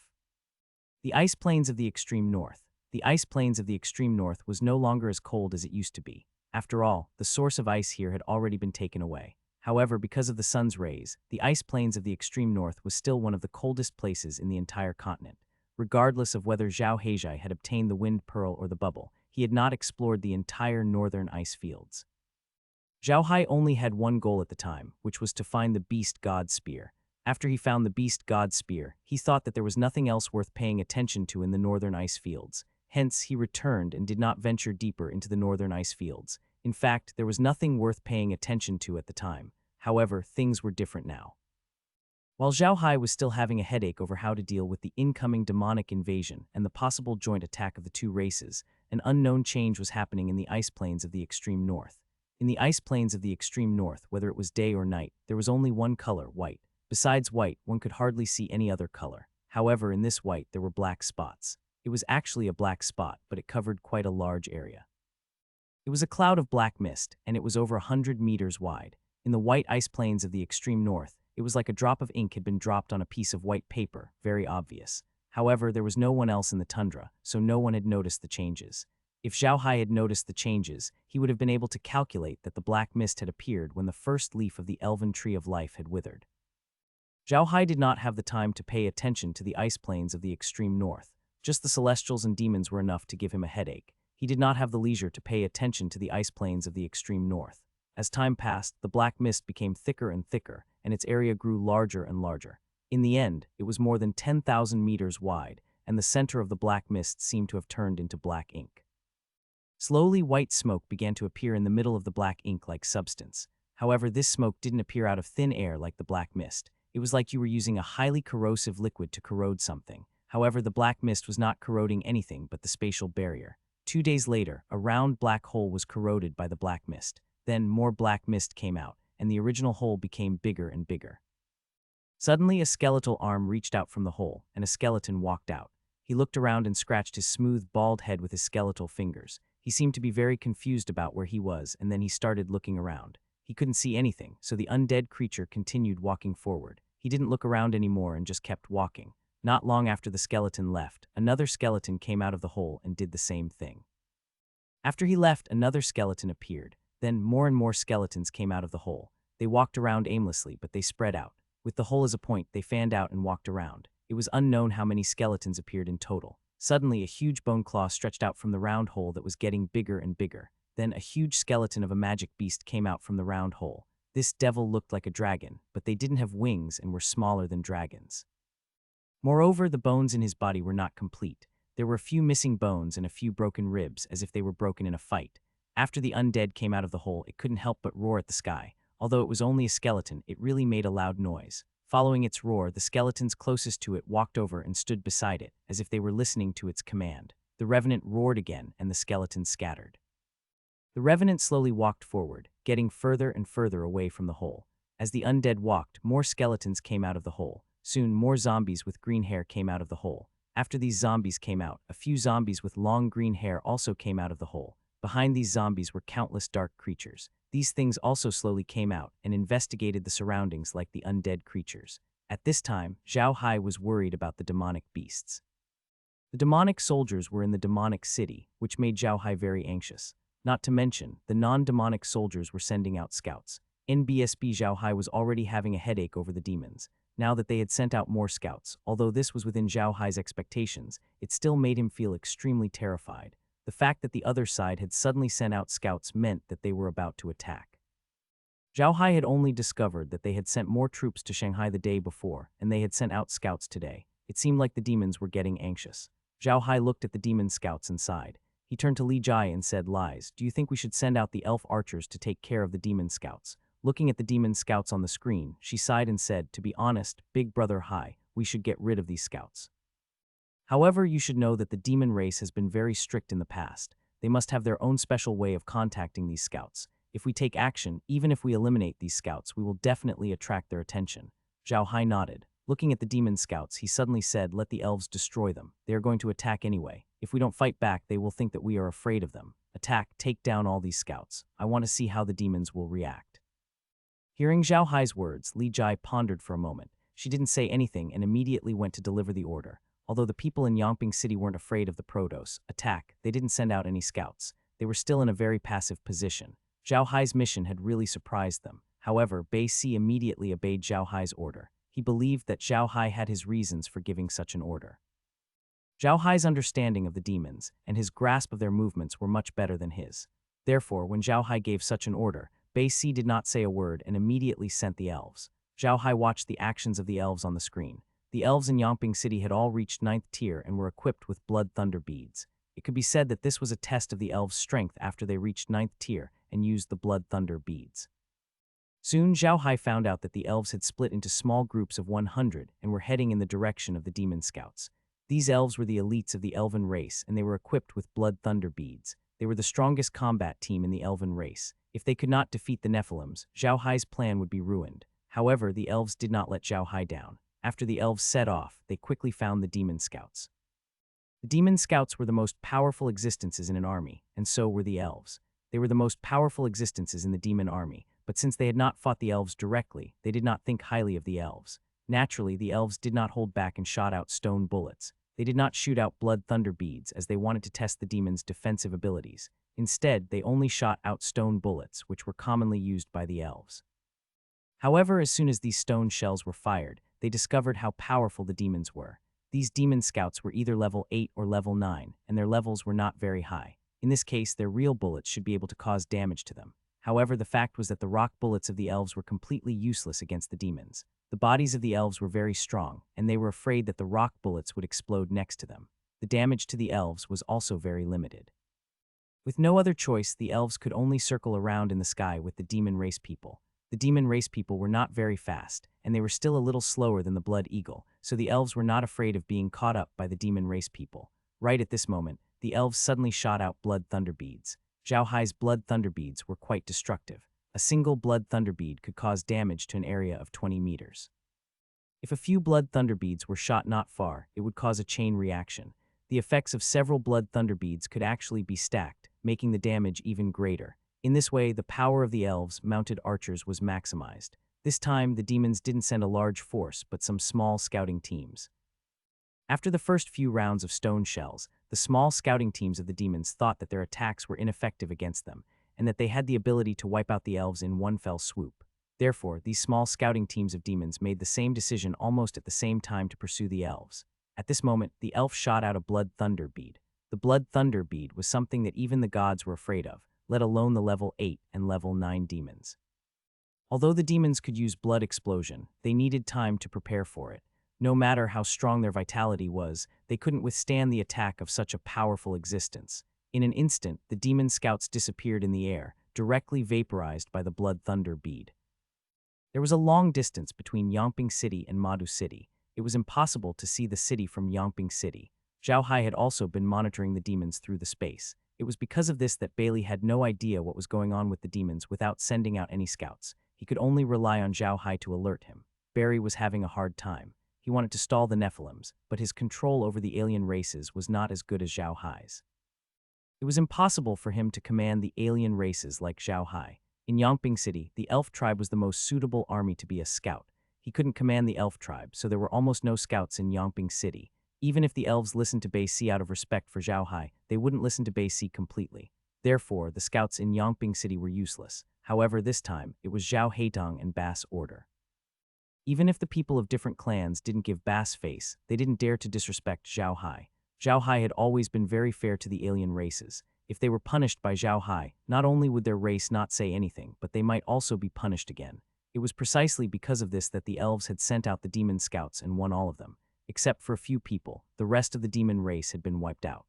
The ice plains of the extreme north. The ice plains of the extreme north was no longer as cold as it used to be. After all, the source of ice here had already been taken away. However, because of the sun's rays, the ice plains of the extreme north was still one of the coldest places in the entire continent. Regardless of whether Zhao Heijai had obtained the wind pearl or the bubble, he had not explored the entire northern ice fields. Zhao Hai only had one goal at the time, which was to find the beast god spear. After he found the beast god spear, he thought that there was nothing else worth paying attention to in the northern ice fields. Hence, he returned and did not venture deeper into the northern ice fields. In fact, there was nothing worth paying attention to at the time. However, things were different now. While Zhao Hai was still having a headache over how to deal with the incoming demonic invasion and the possible joint attack of the two races, an unknown change was happening in the ice plains of the extreme north. In the ice plains of the extreme north, whether it was day or night, there was only one color, white. Besides white, one could hardly see any other color. However, in this white, there were black spots. It was actually a black spot, but it covered quite a large area. It was a cloud of black mist, and it was over 100 meters wide. In the white ice plains of the extreme north, it was like a drop of ink had been dropped on a piece of white paper, very obvious. However, there was no one else in the tundra, so no one had noticed the changes. If Zhao Hai had noticed the changes, he would have been able to calculate that the black mist had appeared when the first leaf of the elven tree of life had withered. Zhao Hai did not have the time to pay attention to the ice plains of the extreme north. Just the celestials and demons were enough to give him a headache. He did not have the leisure to pay attention to the ice plains of the extreme north. As time passed, the black mist became thicker and thicker, and its area grew larger and larger. In the end, it was more than 10,000 meters wide, and the center of the black mist seemed to have turned into black ink. Slowly, white smoke began to appear in the middle of the black ink-like substance. However, this smoke didn't appear out of thin air like the black mist. It was like you were using a highly corrosive liquid to corrode something. However, the black mist was not corroding anything but the spatial barrier. 2 days later, a round black hole was corroded by the black mist. Then more black mist came out, and the original hole became bigger and bigger. Suddenly, a skeletal arm reached out from the hole, and a skeleton walked out. He looked around and scratched his smooth, bald head with his skeletal fingers. He seemed to be very confused about where he was, and then he started looking around. He couldn't see anything, so the undead creature continued walking forward. He didn't look around anymore and just kept walking. Not long after the skeleton left, another skeleton came out of the hole and did the same thing. After he left, another skeleton appeared. Then more and more skeletons came out of the hole. They walked around aimlessly, but they spread out. With the hole as a point, they fanned out and walked around. It was unknown how many skeletons appeared in total. Suddenly, a huge bone claw stretched out from the round hole that was getting bigger and bigger. Then a huge skeleton of a magic beast came out from the round hole. This devil looked like a dragon, but they didn't have wings and were smaller than dragons. Moreover, the bones in his body were not complete. There were a few missing bones and a few broken ribs, as if they were broken in a fight. After the undead came out of the hole, it couldn't help but roar at the sky. Although it was only a skeleton, it really made a loud noise. Following its roar, the skeletons closest to it walked over and stood beside it, as if they were listening to its command. The revenant roared again, and the skeletons scattered. The revenant slowly walked forward, getting further and further away from the hole. As the undead walked, more skeletons came out of the hole. Soon, more zombies with green hair came out of the hole. After these zombies came out, a few zombies with long green hair also came out of the hole. Behind these zombies were countless dark creatures. These things also slowly came out and investigated the surroundings like the undead creatures. At this time, Zhao Hai was worried about the demonic beasts. The demonic soldiers were in the demonic city, which made Zhao Hai very anxious. Not to mention, the non-demonic soldiers were sending out scouts. NBSB Zhao Hai was already having a headache over the demons. Now that they had sent out more scouts, although this was within Zhao Hai's expectations, it still made him feel extremely terrified. The fact that the other side had suddenly sent out scouts meant that they were about to attack. Zhao Hai had only discovered that they had sent more troops to Shanghai the day before, and they had sent out scouts today. It seemed like the demons were getting anxious. Zhao Hai looked at the demon scouts and sighed. He turned to Li Jai and said, "Lies, do you think we should send out the elf archers to take care of the demon scouts?" Looking at the demon scouts on the screen, she sighed and said, "To be honest, Big Brother Hai, we should get rid of these scouts. However, you should know that the demon race has been very strict in the past. They must have their own special way of contacting these scouts. If we take action, even if we eliminate these scouts, we will definitely attract their attention." Zhao Hai nodded. Looking at the demon scouts, he suddenly said, "Let the elves destroy them. They are going to attack anyway. If we don't fight back, they will think that we are afraid of them. Attack, take down all these scouts. I want to see how the demons will react." Hearing Zhao Hai's words, Li Jai pondered for a moment. She didn't say anything and immediately went to deliver the order. Although the people in Yongping City weren't afraid of the Protos attack, they didn't send out any scouts. They were still in a very passive position. Zhao Hai's mission had really surprised them. However, Bei Si immediately obeyed Zhao Hai's order. He believed that Zhao Hai had his reasons for giving such an order. Zhao Hai's understanding of the demons and his grasp of their movements were much better than his. Therefore, when Zhao Hai gave such an order, Bei Si did not say a word and immediately sent the elves. Zhao Hai watched the actions of the elves on the screen. The elves in Yongping City had all reached 9th tier and were equipped with blood thunder beads. It could be said that this was a test of the elves' strength after they reached 9th tier and used the blood thunder beads. Soon, Zhao Hai found out that the elves had split into small groups of 100 and were heading in the direction of the demon scouts. These elves were the elites of the elven race, and they were equipped with blood thunder beads. They were the strongest combat team in the elven race. If they could not defeat the Nephilims, Zhao Hai's plan would be ruined. However, the elves did not let Zhao Hai down. After the elves set off, they quickly found the demon scouts. The demon scouts were the most powerful existences in an army, and so were the elves. They were the most powerful existences in the demon army, but since they had not fought the elves directly, they did not think highly of the elves. Naturally, the elves did not hold back and shot out stone bullets. They did not shoot out blood thunder beads as they wanted to test the demons' defensive abilities. Instead, they only shot out stone bullets, which were commonly used by the elves. However, as soon as these stone shells were fired, they discovered how powerful the demons were. These demon scouts were either level 8 or level 9, and their levels were not very high. In this case, their real bullets should be able to cause damage to them. However, the fact was that the rock bullets of the elves were completely useless against the demons. The bodies of the elves were very strong, and they were afraid that the rock bullets would explode next to them. The damage to the elves was also very limited. With no other choice, the elves could only circle around in the sky with the demon race people. The demon race people were not very fast, and they were still a little slower than the blood eagle, so the elves were not afraid of being caught up by the demon race people. Right at this moment, the elves suddenly shot out blood thunder beads. Zhao Hai's blood thunder beads were quite destructive. A single blood thunder bead could cause damage to an area of 20 meters. If a few blood thunder beads were shot not far, it would cause a chain reaction. The effects of several blood thunder beads could actually be stacked, making the damage even greater. In this way, the power of the elves' mounted archers was maximized. This time, the demons didn't send a large force, but some small scouting teams. After the first few rounds of stone shells, the small scouting teams of the demons thought that their attacks were ineffective against them, and that they had the ability to wipe out the elves in one fell swoop. Therefore, these small scouting teams of demons made the same decision almost at the same time to pursue the elves. At this moment, the elf shot out a blood thunder bead. The blood thunder bead was something that even the gods were afraid of, let alone the level 8 and level 9 demons. Although the demons could use blood explosion, they needed time to prepare for it. No matter how strong their vitality was, they couldn't withstand the attack of such a powerful existence. In an instant, the demon scouts disappeared in the air, directly vaporized by the blood thunder bead. There was a long distance between Yongping City and Madu City. It was impossible to see the city from Yongping City. Zhao Hai had also been monitoring the demons through the space. It was because of this that Bailey had no idea what was going on with the demons without sending out any scouts. He could only rely on Zhao Hai to alert him. Barry was having a hard time. He wanted to stall the Nephilims, but his control over the alien races was not as good as Zhao Hai's. It was impossible for him to command the alien races like Zhao Hai. In Yongping City, the elf tribe was the most suitable army to be a scout. He couldn't command the elf tribe, so there were almost no scouts in Yongping City. Even if the elves listened to Bei Si out of respect for Zhao Hai, they wouldn't listen to Bei Si completely. Therefore, the scouts in Yongping City were useless. However, this time, it was Zhao Heitong and Bass' order. Even if the people of different clans didn't give Bass face, they didn't dare to disrespect Zhao Hai. Zhao Hai had always been very fair to the alien races. If they were punished by Zhao Hai, not only would their race not say anything, but they might also be punished again. It was precisely because of this that the elves had sent out the demon scouts and won all of them. Except for a few people, the rest of the demon race had been wiped out.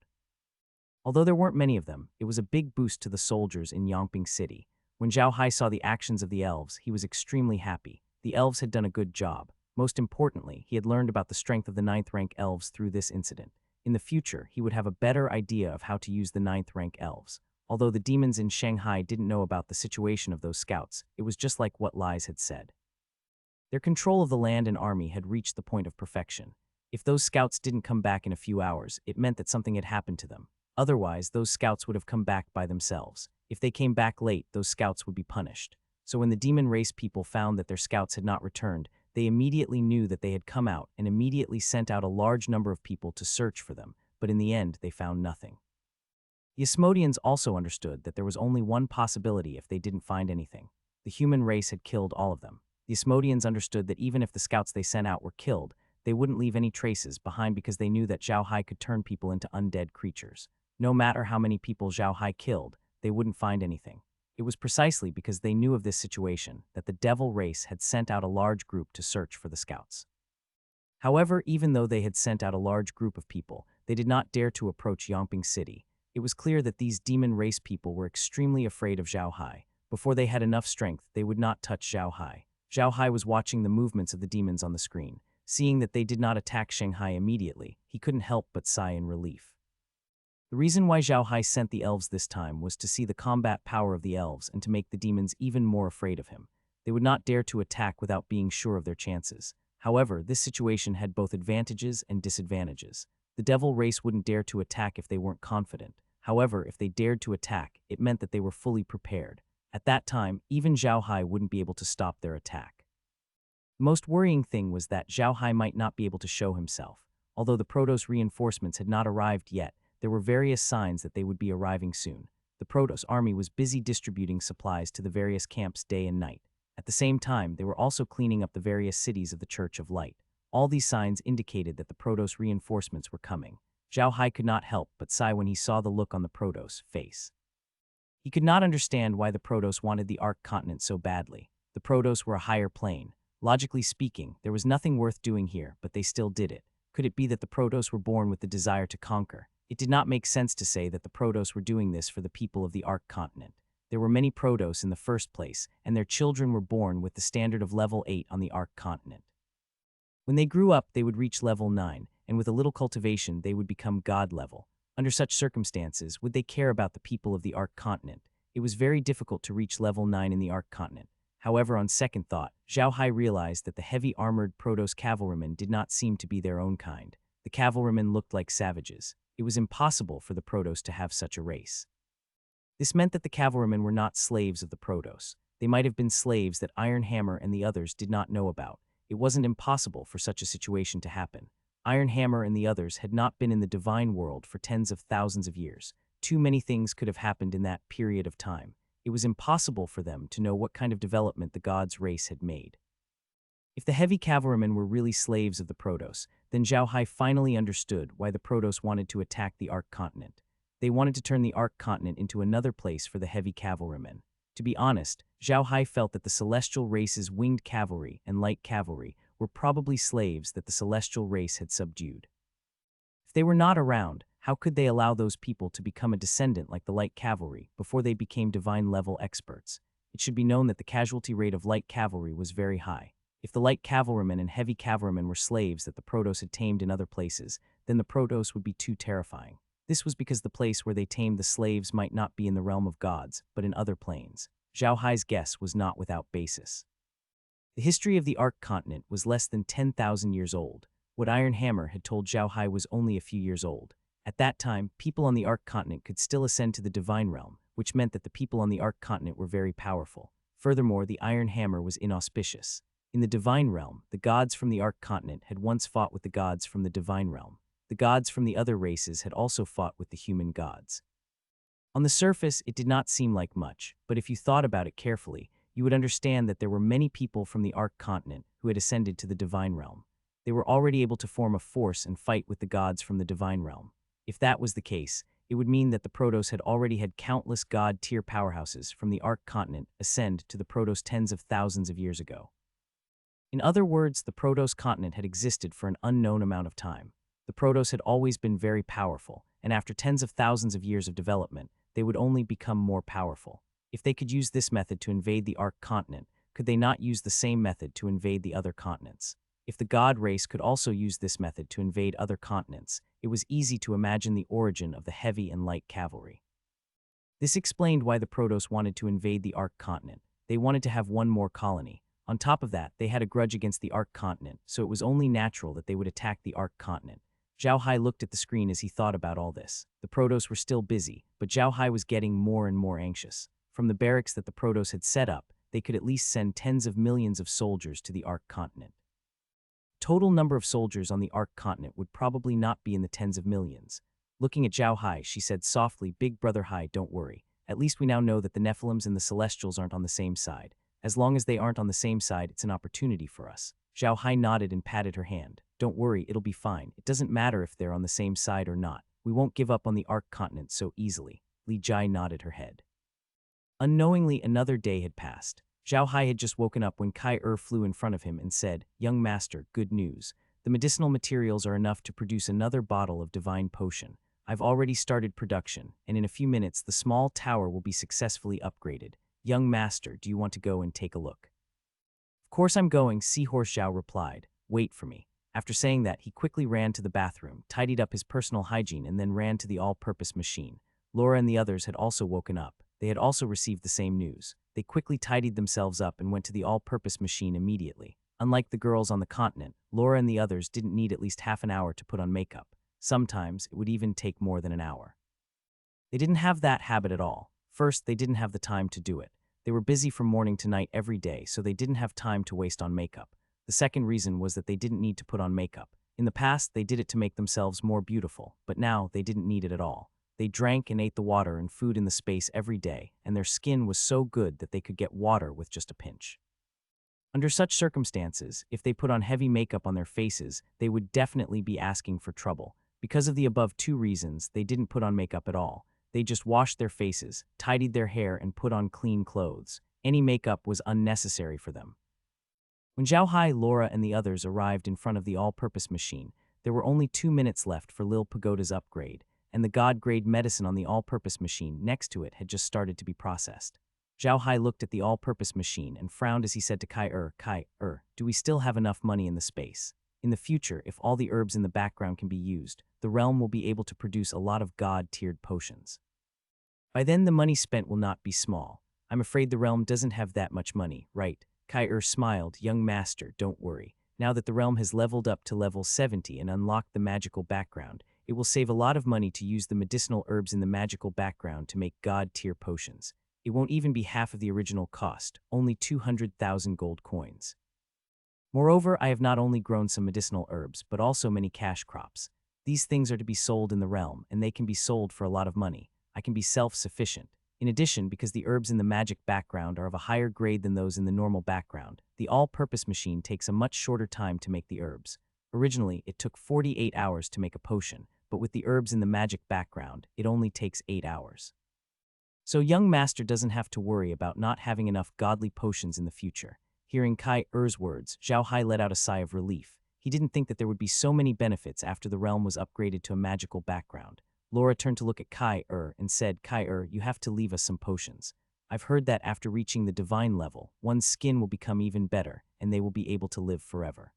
Although there weren't many of them, it was a big boost to the soldiers in Yongping City. When Zhao Hai saw the actions of the elves, he was extremely happy. The elves had done a good job. Most importantly, he had learned about the strength of the 9th rank elves through this incident. In the future, he would have a better idea of how to use the 9th rank elves. Although the demons in Shanghai didn't know about the situation of those scouts, it was just like what Lies had said. Their control of the land and army had reached the point of perfection. If those scouts didn't come back in a few hours, it meant that something had happened to them. Otherwise, those scouts would have come back by themselves. If they came back late, those scouts would be punished. So when the demon race people found that their scouts had not returned, they immediately knew that they had come out and immediately sent out a large number of people to search for them, but in the end, they found nothing. The Asmodeans also understood that there was only one possibility if they didn't find anything. The human race had killed all of them. The Asmodeans understood that even if the scouts they sent out were killed, they wouldn't leave any traces behind because they knew that Zhao Hai could turn people into undead creatures. No matter how many people Zhao Hai killed, they wouldn't find anything. It was precisely because they knew of this situation that the devil race had sent out a large group to search for the scouts. However, even though they had sent out a large group of people, they did not dare to approach Yongping City. It was clear that these demon race people were extremely afraid of Zhao Hai. Before they had enough strength, they would not touch Zhao Hai. Zhao Hai was watching the movements of the demons on the screen. Seeing that they did not attack Shanghai immediately, he couldn't help but sigh in relief. The reason why Zhao Hai sent the elves this time was to see the combat power of the elves and to make the demons even more afraid of him. They would not dare to attack without being sure of their chances. However, this situation had both advantages and disadvantages. The devil race wouldn't dare to attack if they weren't confident. However, if they dared to attack, it meant that they were fully prepared. At that time, even Zhao Hai wouldn't be able to stop their attack. The most worrying thing was that Zhao Hai might not be able to show himself. Although the Protoss reinforcements had not arrived yet, there were various signs that they would be arriving soon. The Protoss army was busy distributing supplies to the various camps day and night. At the same time, they were also cleaning up the various cities of the Church of Light. All these signs indicated that the Protoss reinforcements were coming. Zhao Hai could not help but sigh when he saw the look on the Protoss' face. He could not understand why the Protoss wanted the Ark continent so badly. The Protoss were a higher plane. Logically speaking, there was nothing worth doing here, but they still did it. Could it be that the Protoss were born with the desire to conquer? It did not make sense to say that the Protoss were doing this for the people of the Ark continent. There were many Protoss in the first place, and their children were born with the standard of level 8 on the Ark continent. When they grew up, they would reach level 9, and with a little cultivation, they would become god level. Under such circumstances, would they care about the people of the Ark continent? It was very difficult to reach level 9 in the Ark continent. However, on second thought, Zhao Hai realized that the heavy armored Protoss cavalrymen did not seem to be their own kind. The cavalrymen looked like savages. It was impossible for the Protoss to have such a race. This meant that the cavalrymen were not slaves of the Protoss. They might have been slaves that Iron Hammer and the others did not know about. It wasn't impossible for such a situation to happen. Iron Hammer and the others had not been in the divine world for tens of thousands of years. Too many things could have happened in that period of time. It was impossible for them to know what kind of development the gods' race had made. If the heavy cavalrymen were really slaves of the Protoss, then Zhao Hai finally understood why the Protoss wanted to attack the Ark continent. They wanted to turn the Ark continent into another place for the heavy cavalrymen. To be honest, Zhao Hai felt that the celestial race's winged cavalry and light cavalry were probably slaves that the celestial race had subdued. If they were not around, how could they allow those people to become a descendant like the light cavalry before they became divine-level experts? It should be known that the casualty rate of light cavalry was very high. If the light cavalrymen and heavy cavalrymen were slaves that the Protoss had tamed in other places, then the Protoss would be too terrifying. This was because the place where they tamed the slaves might not be in the realm of gods, but in other planes. Zhao Hai's guess was not without basis. The history of the Ark continent was less than 10,000 years old. What Iron Hammer had told Zhao Hai was only a few years old. At that time, people on the Ark continent could still ascend to the divine realm, which meant that the people on the Ark continent were very powerful. Furthermore, the Iron Hammer was inauspicious. In the divine realm, the gods from the Ark continent had once fought with the gods from the divine realm. The gods from the other races had also fought with the human gods. On the surface, it did not seem like much, but if you thought about it carefully, you would understand that there were many people from the Ark continent who had ascended to the divine realm. They were already able to form a force and fight with the gods from the divine realm. If that was the case, it would mean that the Protoss had already had countless god-tier powerhouses from the Ark continent ascend to the Protoss tens of thousands of years ago. In other words, the Protoss continent had existed for an unknown amount of time. The Protoss had always been very powerful, and after tens of thousands of years of development, they would only become more powerful. If they could use this method to invade the Ark continent, could they not use the same method to invade the other continents? If the god race could also use this method to invade other continents, it was easy to imagine the origin of the heavy and light cavalry. This explained why the Protoss wanted to invade the Ark continent. They wanted to have one more colony. On top of that, they had a grudge against the Ark continent, so it was only natural that they would attack the Ark continent. Zhao Hai looked at the screen as he thought about all this. The Protoss were still busy, but Zhao Hai was getting more and more anxious. From the barracks that the Protoss had set up, they could at least send tens of millions of soldiers to the Ark continent. Total number of soldiers on the Ark continent would probably not be in the tens of millions. Looking at Zhao Hai, she said softly, "Big brother Hai, don't worry. At least we now know that the Nephilims and the Celestials aren't on the same side. As long as they aren't on the same side, it's an opportunity for us." Zhao Hai nodded and patted her hand. "Don't worry, it'll be fine. It doesn't matter if they're on the same side or not. We won't give up on the Ark continent so easily." Li Jai nodded her head. Unknowingly, another day had passed. Zhao Hai had just woken up when Kai flew in front of him and said, "Young master, good news. The medicinal materials are enough to produce another bottle of divine potion. I've already started production, and in a few minutes the small tower will be successfully upgraded. Young master, do you want to go and take a look?" "Of course I'm going," Seahorse Zhao replied. "Wait for me." After saying that, he quickly ran to the bathroom, tidied up his personal hygiene, and then ran to the all-purpose machine. Laura and the others had also woken up. They had also received the same news. They quickly tidied themselves up and went to the all-purpose machine immediately. Unlike the girls on the continent, Laura and the others didn't need at least half an hour to put on makeup. Sometimes, it would even take more than an hour. They didn't have that habit at all. First, they didn't have the time to do it. They were busy from morning to night every day, so they didn't have time to waste on makeup. The second reason was that they didn't need to put on makeup. In the past, they did it to make themselves more beautiful, but now they didn't need it at all. They drank and ate the water and food in the space every day, and their skin was so good that they could get water with just a pinch. Under such circumstances, if they put on heavy makeup on their faces, they would definitely be asking for trouble. Because of the above two reasons, they didn't put on makeup at all. They just washed their faces, tidied their hair, and put on clean clothes. Any makeup was unnecessary for them. When Zhao Hai, Laura, and the others arrived in front of the all-purpose machine, there were only 2 minutes left for Lil Pagoda's upgrade, and the god-grade medicine on the all-purpose machine next to it had just started to be processed. Zhao Hai looked at the all-purpose machine and frowned as he said to Kai do we still have enough money in the space? In the future, if all the herbs in the background can be used, the realm will be able to produce a lot of god-tiered potions. By then, the money spent will not be small. I'm afraid the realm doesn't have that much money, right? Kai smiled. Young master, don't worry. Now that the realm has leveled up to level 70 and unlocked the magical background, it will save a lot of money to use the medicinal herbs in the magical background to make god-tier potions. It won't even be half of the original cost, only 200,000 gold coins. Moreover, I have not only grown some medicinal herbs, but also many cash crops. These things are to be sold in the realm, and they can be sold for a lot of money. I can be self-sufficient. In addition, because the herbs in the magic background are of a higher grade than those in the normal background, the all-purpose machine takes a much shorter time to make the herbs. Originally, it took 48 hours to make a potion, but with the herbs in the magic background, it only takes 8 hours. So young master doesn't have to worry about not having enough godly potions in the future. Hearing Kai-Er's words, Zhao Hai let out a sigh of relief. He didn't think that there would be so many benefits after the realm was upgraded to a magical background. Laura turned to look at Kai-Er and said, Kai-Er, you have to leave us some potions. I've heard that after reaching the divine level, one's skin will become even better, and they will be able to live forever.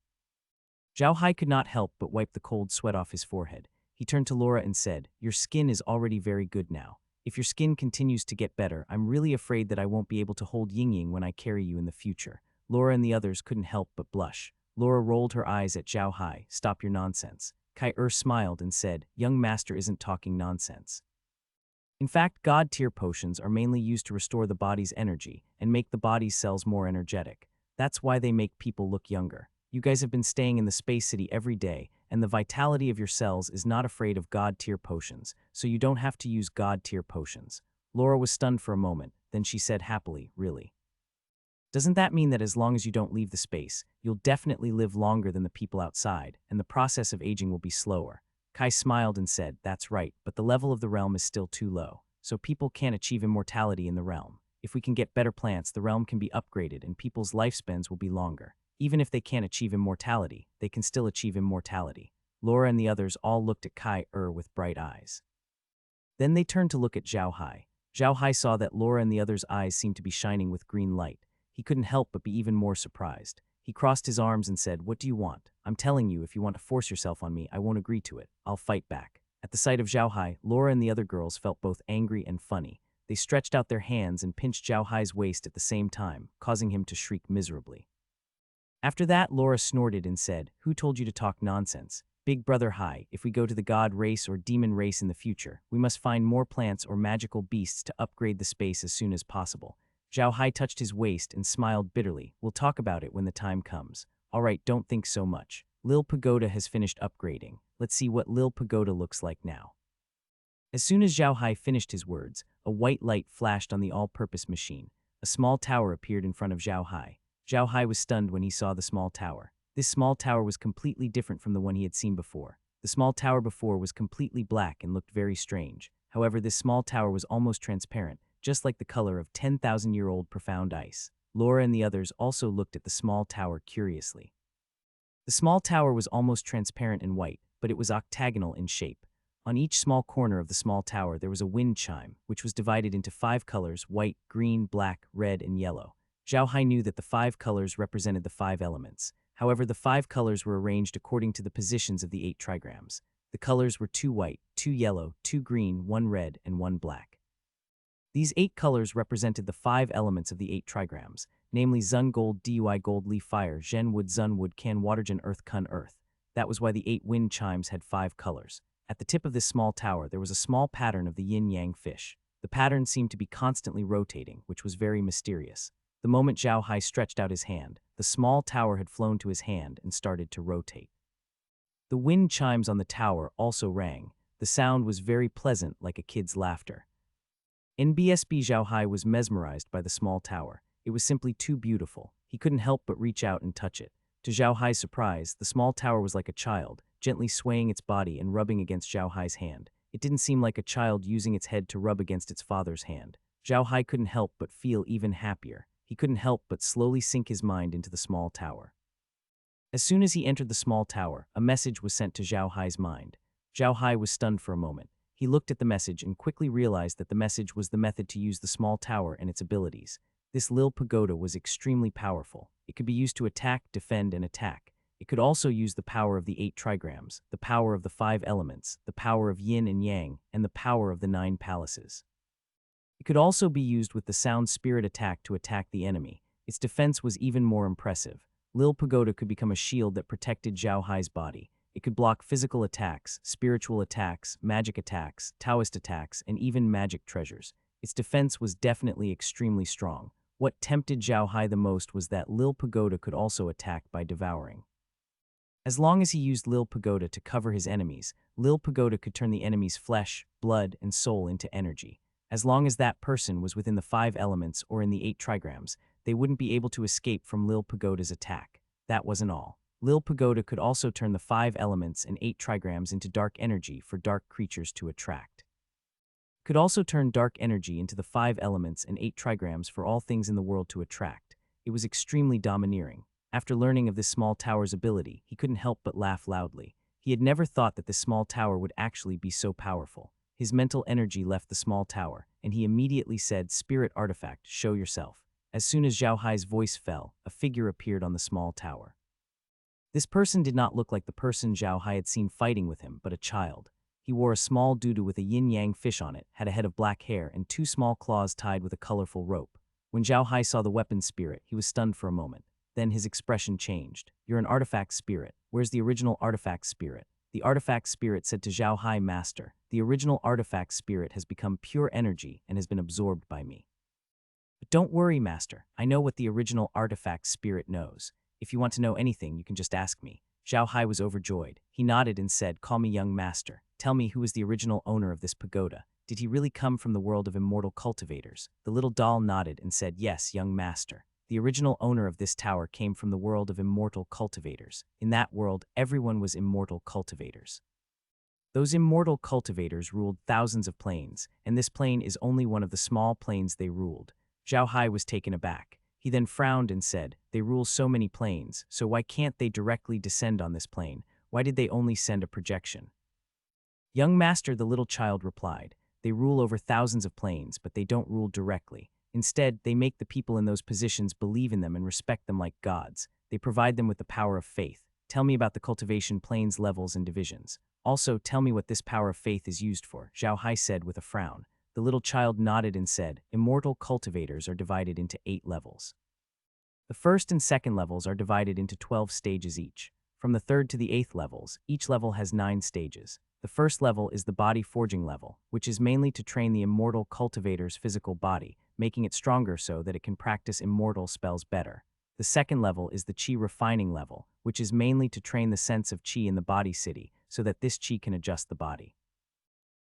Zhao Hai could not help but wipe the cold sweat off his forehead. He turned to Laura and said, your skin is already very good now. If your skin continues to get better, I'm really afraid that I won't be able to hold Ying when I carry you in the future. Laura and the others couldn't help but blush. Laura rolled her eyes at Zhao Hai. Stop your nonsense. Kai-Er smiled and said, young master isn't talking nonsense. In fact, god-tier potions are mainly used to restore the body's energy and make the body's cells more energetic. That's why they make people look younger. You guys have been staying in the Space City every day, and the vitality of your cells is not afraid of god-tier potions, so you don't have to use god-tier potions. Laura was stunned for a moment, then she said happily, really? Doesn't that mean that as long as you don't leave the space, you'll definitely live longer than the people outside, and the process of aging will be slower? Kai smiled and said, that's right, but the level of the realm is still too low, so people can't achieve immortality in the realm. If we can get better plants, the realm can be upgraded and people's lifespans will be longer. Even if they can't achieve immortality, they can still achieve immortality. Laura and the others all looked at Kai-Er with bright eyes. Then they turned to look at Zhao Hai. Zhao Hai saw that Laura and the others' eyes seemed to be shining with green light. He couldn't help but be even more surprised. He crossed his arms and said, what do you want? I'm telling you, if you want to force yourself on me, I won't agree to it. I'll fight back. At the sight of Zhao Hai, Laura and the other girls felt both angry and funny. They stretched out their hands and pinched Zhao Hai's waist at the same time, causing him to shriek miserably. After that, Laura snorted and said, who told you to talk nonsense? Big brother Hai, if we go to the god race or demon race in the future, we must find more plants or magical beasts to upgrade the space as soon as possible. Zhao Hai touched his waist and smiled bitterly. We'll talk about it when the time comes. All right, don't think so much. Lil Pagoda has finished upgrading. Let's see what Lil Pagoda looks like now. As soon as Zhao Hai finished his words, a white light flashed on the all-purpose machine. A small tower appeared in front of Zhao Hai. Zhao Hai was stunned when he saw the small tower. This small tower was completely different from the one he had seen before. The small tower before was completely black and looked very strange. However, this small tower was almost transparent, just like the color of 10,000-year-old profound ice. Laura and the others also looked at the small tower curiously. The small tower was almost transparent and white, but it was octagonal in shape. On each small corner of the small tower there was a wind chime, which was divided into 5 colors: white, green, black, red, and yellow. Zhao Hai knew that the 5 colors represented the 5 elements. However, the 5 colors were arranged according to the positions of the 8 trigrams. The colors were 2 white, 2 yellow, 2 green, 1 red, and 1 black. These 8 colors represented the 5 elements of the 8 trigrams, namely Zun gold, Dui gold, Li fire, Zhen wood, Zun wood, Kan water, Gen earth, Kun earth. That was why the 8 wind chimes had 5 colors. At the tip of this small tower there was a small pattern of the yin-yang fish. The pattern seemed to be constantly rotating, which was very mysterious. The moment Zhao Hai stretched out his hand, the small tower had flown to his hand and started to rotate. The wind chimes on the tower also rang. The sound was very pleasant, like a kid's laughter. NBSB Zhao Hai was mesmerized by the small tower. It was simply too beautiful. He couldn't help but reach out and touch it. To Zhao Hai's surprise, the small tower was like a child, gently swaying its body and rubbing against Zhao Hai's hand. It didn't seem like a child using its head to rub against its father's hand. Zhao Hai couldn't help but feel even happier. He couldn't help but slowly sink his mind into the small tower. As soon as he entered the small tower, a message was sent to Zhao Hai's mind. Zhao Hai was stunned for a moment. He looked at the message and quickly realized that the message was the method to use the small tower and its abilities. This Lil Pagoda was extremely powerful. It could be used to attack, defend, and attack. It could also use the power of the 8 trigrams, the power of the 5 elements, the power of yin and yang, and the power of the 9 palaces. It could also be used with the sound spirit attack to attack the enemy. Its defense was even more impressive. Lil Pagoda could become a shield that protected Zhao Hai's body. It could block physical attacks, spiritual attacks, magic attacks, Taoist attacks, and even magic treasures. Its defense was definitely extremely strong. What tempted Zhao Hai the most was that Lil Pagoda could also attack by devouring. As long as he used Lil Pagoda to cover his enemies, Lil Pagoda could turn the enemy's flesh, blood, and soul into energy. As long as that person was within the 5 elements or in the 8 trigrams, they wouldn't be able to escape from Lil Pagoda's attack. That wasn't all. Lil Pagoda could also turn the 5 elements and 8 trigrams into dark energy for dark creatures to attract. Could also turn dark energy into the 5 elements and 8 trigrams for all things in the world to attract. It was extremely domineering. After learning of this small tower's ability, he couldn't help but laugh loudly. He had never thought that this small tower would actually be so powerful. His mental energy left the small tower, and he immediately said, "Spirit artifact, show yourself." As soon as Zhao Hai's voice fell, a figure appeared on the small tower. This person did not look like the person Zhao Hai had seen fighting with him, but a child. He wore a small doodoo with a yin-yang fish on it, had a head of black hair, and 2 small claws tied with a colorful rope. When Zhao Hai saw the weapon spirit, he was stunned for a moment. Then his expression changed. "You're an artifact spirit. Where's the original artifact spirit?" The artifact spirit said to Zhao Hai, "Master, the original artifact spirit has become pure energy and has been absorbed by me." "But don't worry, Master. I know what the original artifact spirit knows. If you want to know anything, you can just ask me." Zhao Hai was overjoyed. He nodded and said, "Call me young master. Tell me who is the original owner of this pagoda. Did he really come from the world of immortal cultivators?" The little doll nodded and said, "Yes, young master. The original owner of this tower came from the world of immortal cultivators. In that world, everyone was immortal cultivators. Those immortal cultivators ruled thousands of planes, and this plane is only one of the small planes they ruled." Zhao Hai was taken aback. He then frowned and said, "They rule so many planes, so why can't they directly descend on this plane? Why did they only send a projection?" "Young master," the little child replied, "they rule over thousands of planes, but they don't rule directly. Instead, they make the people in those positions believe in them and respect them like gods. They provide them with the power of faith. Tell me about the cultivation planes, levels, and divisions. Also, tell me what this power of faith is used for," Zhao Hai said with a frown. The little child nodded and said, "Immortal cultivators are divided into 8 levels. The first and second levels are divided into 12 stages each. From the 3rd to the 8th levels, each level has 9 stages. The first level is the body forging level, which is mainly to train the immortal cultivator's physical body, making it stronger so that it can practice immortal spells better. The second level is the chi refining level, which is mainly to train the sense of chi in the body city, so that this chi can adjust the body.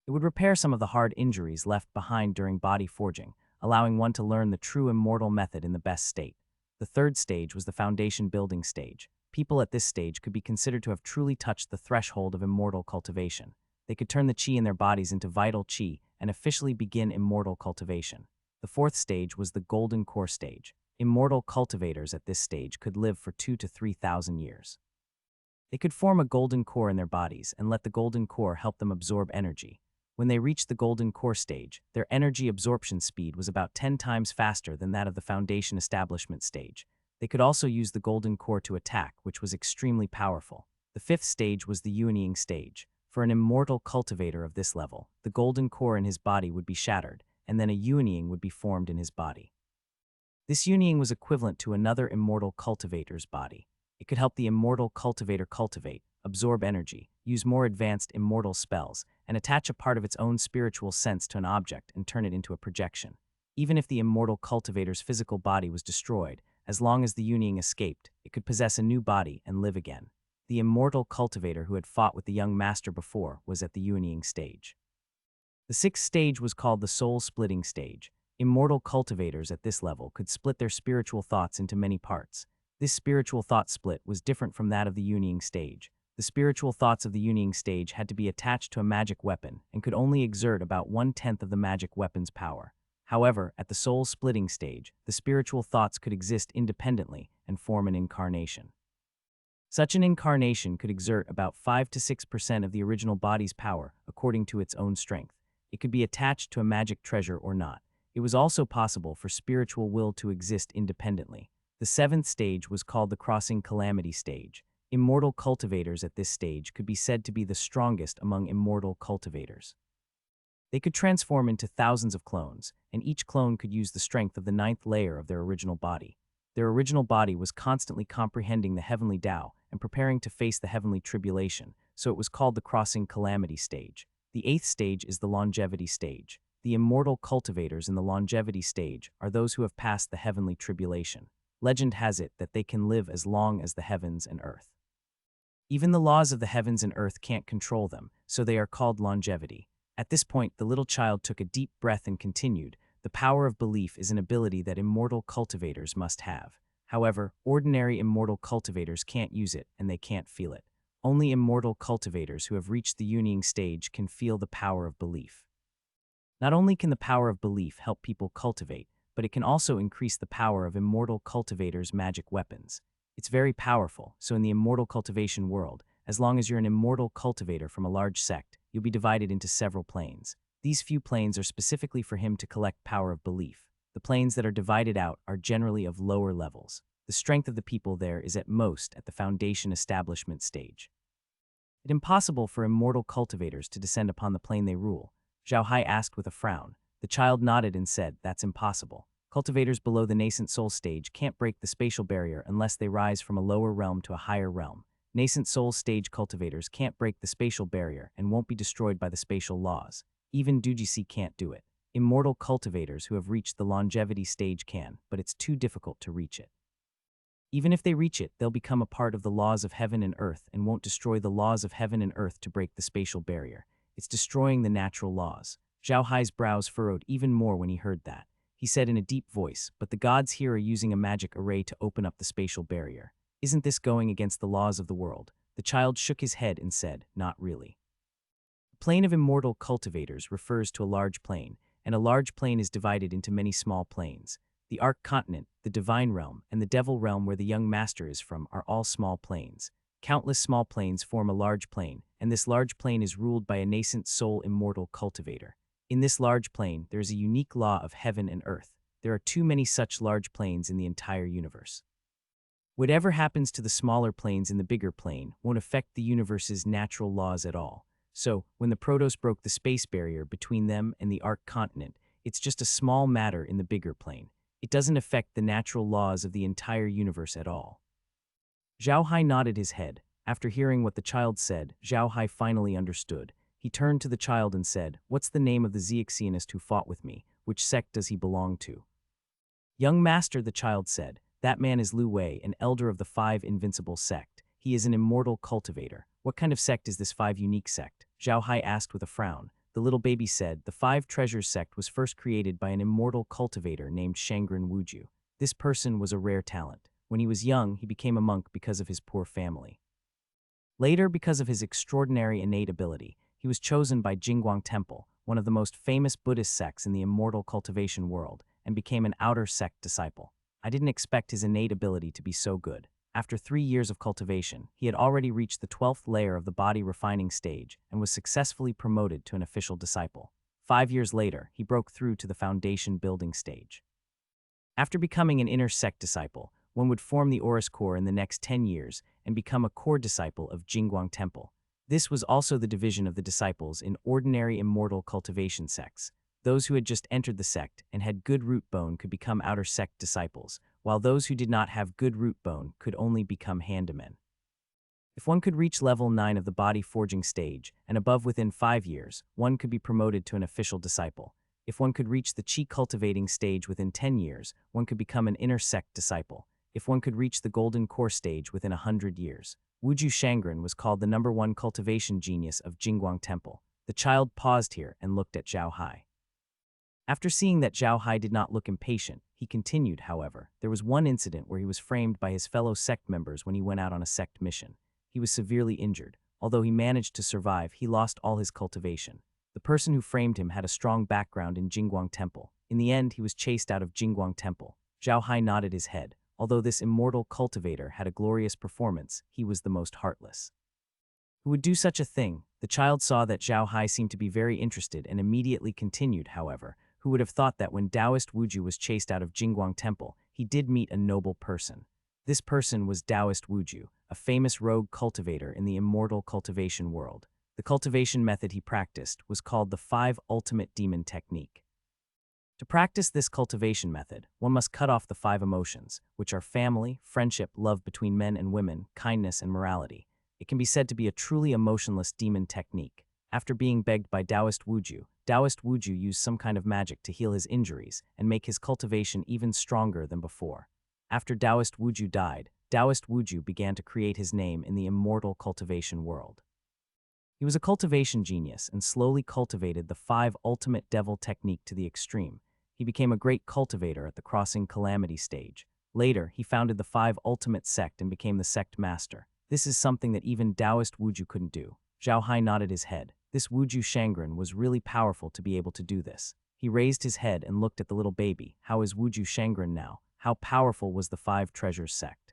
It would repair some of the hard injuries left behind during body forging, allowing one to learn the true immortal method in the best state. The third stage was the foundation building stage. People at this stage could be considered to have truly touched the threshold of immortal cultivation. They could turn the chi in their bodies into vital chi and officially begin immortal cultivation. The fourth stage was the golden core stage. Immortal cultivators at this stage could live for 2,000 to 3,000 years. They could form a golden core in their bodies and let the golden core help them absorb energy. When they reached the golden core stage, their energy absorption speed was about 10 times faster than that of the foundation establishment stage. They could also use the golden core to attack, which was extremely powerful. The fifth stage was the Yuanying stage. For an immortal cultivator of this level, the golden core in his body would be shattered, and then a Yuanying would be formed in his body. This Yuanying was equivalent to another immortal cultivator's body. It could help the immortal cultivator cultivate, absorb energy, use more advanced immortal spells, and attach a part of its own spiritual sense to an object and turn it into a projection. Even if the immortal cultivator's physical body was destroyed, as long as the Yuanying escaped, it could possess a new body and live again. The immortal cultivator who had fought with the young master before was at the Yuanying stage. The sixth stage was called the soul-splitting stage. Immortal cultivators at this level could split their spiritual thoughts into many parts. This spiritual thought split was different from that of the Yunying stage. The spiritual thoughts of the Yunying stage had to be attached to a magic weapon and could only exert about 1/10 of the magic weapon's power. However, at the soul-splitting stage, the spiritual thoughts could exist independently and form an incarnation. Such an incarnation could exert about 5 to 6% of the original body's power according to its own strength. It could be attached to a magic treasure or not. It was also possible for spiritual will to exist independently. The seventh stage was called the crossing calamity stage. Immortal cultivators at this stage could be said to be the strongest among immortal cultivators. They could transform into thousands of clones, and each clone could use the strength of the ninth layer of their original body. Their original body was constantly comprehending the heavenly Tao and preparing to face the heavenly tribulation, so it was called the crossing calamity stage. The eighth stage is the longevity stage. The immortal cultivators in the longevity stage are those who have passed the heavenly tribulation. Legend has it that they can live as long as the heavens and earth. Even the laws of the heavens and earth can't control them, so they are called longevity. At this point, the little child took a deep breath and continued, "The power of belief is an ability that immortal cultivators must have. However, ordinary immortal cultivators can't use it and they can't feel it. Only immortal cultivators who have reached the Yunying stage can feel the power of belief." Not only can the power of belief help people cultivate, but it can also increase the power of immortal cultivators' magic weapons. It's very powerful, so in the immortal cultivation world, as long as you're an immortal cultivator from a large sect, you'll be divided into several planes. These few planes are specifically for him to collect power of belief. The planes that are divided out are generally of lower levels. The strength of the people there is at most at the foundation establishment stage. It's impossible for immortal cultivators to descend upon the plane they rule. Zhao Hai asked with a frown. The child nodded and said, "That's impossible. Cultivators below the nascent soul stage can't break the spatial barrier unless they rise from a lower realm to a higher realm. Nascent soul stage cultivators can't break the spatial barrier and won't be destroyed by the spatial laws. Even Dujisi can't do it. Immortal cultivators who have reached the longevity stage can, but it's too difficult to reach it. Even if they reach it, they'll become a part of the laws of heaven and earth and won't destroy the laws of heaven and earth to break the spatial barrier. It's destroying the natural laws." Zhao Hai's brows furrowed even more when he heard that. He said in a deep voice, "But the gods here are using a magic array to open up the spatial barrier. Isn't this going against the laws of the world?" The child shook his head and said, "Not really." The plane of immortal cultivators refers to a large plane, and a large plane is divided into many small planes. The Arc Continent, the Divine Realm, and the Devil Realm where the young master is from are all small planes. Countless small planes form a large plane, and this large plane is ruled by a nascent soul immortal cultivator. In this large plane, there is a unique law of heaven and earth. There are too many such large planes in the entire universe. Whatever happens to the smaller planes in the bigger plane won't affect the universe's natural laws at all. So, when the Protos broke the space barrier between them and the Arc Continent, it's just a small matter in the bigger plane. It doesn't affect the natural laws of the entire universe at all. Zhao Hai nodded his head. After hearing what the child said, Zhao Hai finally understood. He turned to the child and said, "What's the name of the Xiaxianist who fought with me? Which sect does he belong to?" "Young master," the child said, "that man is Lu Wei, an elder of the Five Invincible sect. He is an immortal cultivator." "What kind of sect is this Five Unique sect?" Zhao Hai asked with a frown. The little baby said, "The Five Treasures sect was first created by an immortal cultivator named Shangren Wuju. This person was a rare talent. When he was young, he became a monk because of his poor family. Later, because of his extraordinary innate ability, he was chosen by Jingguang Temple, one of the most famous Buddhist sects in the immortal cultivation world, and became an outer sect disciple. I didn't expect his innate ability to be so good. After 3 years of cultivation, he had already reached the 12th layer of the body refining stage and was successfully promoted to an official disciple. 5 years later, he broke through to the foundation building stage. After becoming an inner sect disciple, one would form the Oris Core in the next 10 years and become a core disciple of Jingguang Temple. This was also the division of the disciples in ordinary immortal cultivation sects. Those who had just entered the sect and had good root bone could become outer sect disciples, while those who did not have good root bone could only become handamen. If one could reach level 9 of the body forging stage and above within 5 years, one could be promoted to an official disciple. If one could reach the chi cultivating stage within 10 years, one could become an inner sect disciple. If one could reach the golden core stage within 100 years. Wuju Shangren was called the #1 cultivation genius of Jingguang Temple. The child paused here and looked at Zhao Hai. After seeing that Zhao Hai did not look impatient, he continued, however. There was one incident where he was framed by his fellow sect members when he went out on a sect mission. He was severely injured. Although he managed to survive, he lost all his cultivation. The person who framed him had a strong background in Jingguang Temple. In the end, he was chased out of Jingguang Temple. Zhao Hai nodded his head. Although this immortal cultivator had a glorious performance, he was the most heartless. Who would do such a thing? The child saw that Zhao Hai seemed to be very interested and immediately continued, however. Who would have thought that when Taoist Wuju was chased out of Jingguang Temple, he did meet a noble person? This person was Taoist Wuju, a famous rogue cultivator in the immortal cultivation world. The cultivation method he practiced was called the 5 Ultimate Demon Technique. To practice this cultivation method, one must cut off the 5 emotions, which are family, friendship, love between men and women, kindness, and morality. It can be said to be a truly emotionless demon technique. After being begged by Taoist Wuju used some kind of magic to heal his injuries and make his cultivation even stronger than before. After Taoist Wuju died, Taoist Wuju began to create his name in the immortal cultivation world. He was a cultivation genius and slowly cultivated the 5 ultimate devil technique to the extreme. He became a great cultivator at the crossing calamity stage. Later, he founded the 5 ultimate sect and became the sect master. This is something that even Taoist Wuju couldn't do. Zhao Hai nodded his head. This Wuju Shangren was really powerful to be able to do this. He raised his head and looked at the little baby. How is Wuju Shangren now? How powerful was the 5 treasures sect?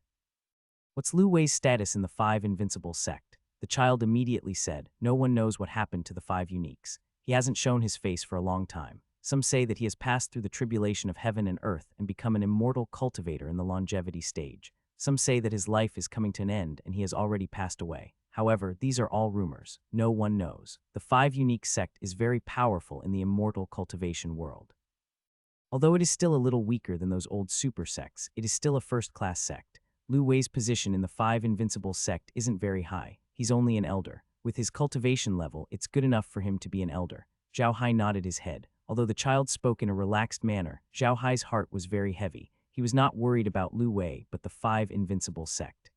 What's Lu Wei's status in the 5 invincible sect? The child immediately said, no one knows what happened to the 5 uniques. He hasn't shown his face for a long time. Some say that he has passed through the tribulation of heaven and earth and become an immortal cultivator in the longevity stage. Some say that his life is coming to an end and he has already passed away. However, these are all rumors. No one knows. The 5 unique sect is very powerful in the immortal cultivation world. Although it is still a little weaker than those old super sects, it is still a first-class sect. Lu Wei's position in the 5 invincible sect isn't very high. He's only an elder. With his cultivation level, it's good enough for him to be an elder. Zhao Hai nodded his head. Although the child spoke in a relaxed manner, Zhao Hai's heart was very heavy. He was not worried about Lu Wei, but the 5 invincible sect.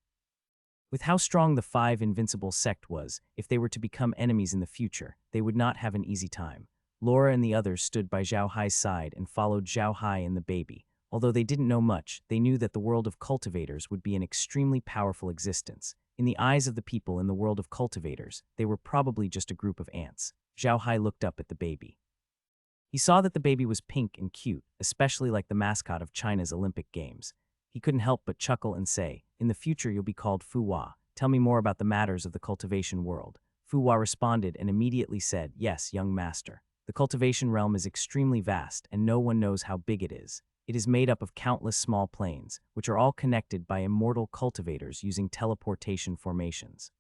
With how strong the 5 invincible sect was, if they were to become enemies in the future, they would not have an easy time. Laura and the others stood by Zhao Hai's side and followed Zhao Hai and the baby. Although they didn't know much, they knew that the world of cultivators would be an extremely powerful existence. In the eyes of the people in the world of cultivators, they were probably just a group of ants. Zhao Hai looked up at the baby. He saw that the baby was pink and cute, especially like the mascot of China's Olympic Games. He couldn't help but chuckle and say, in the future you'll be called Fu Hua. Tell me more about the matters of the cultivation world. Fu Hua responded and immediately said, yes, young master. The cultivation realm is extremely vast and no one knows how big it is. It is made up of countless small planes, which are all connected by immortal cultivators using teleportation formations.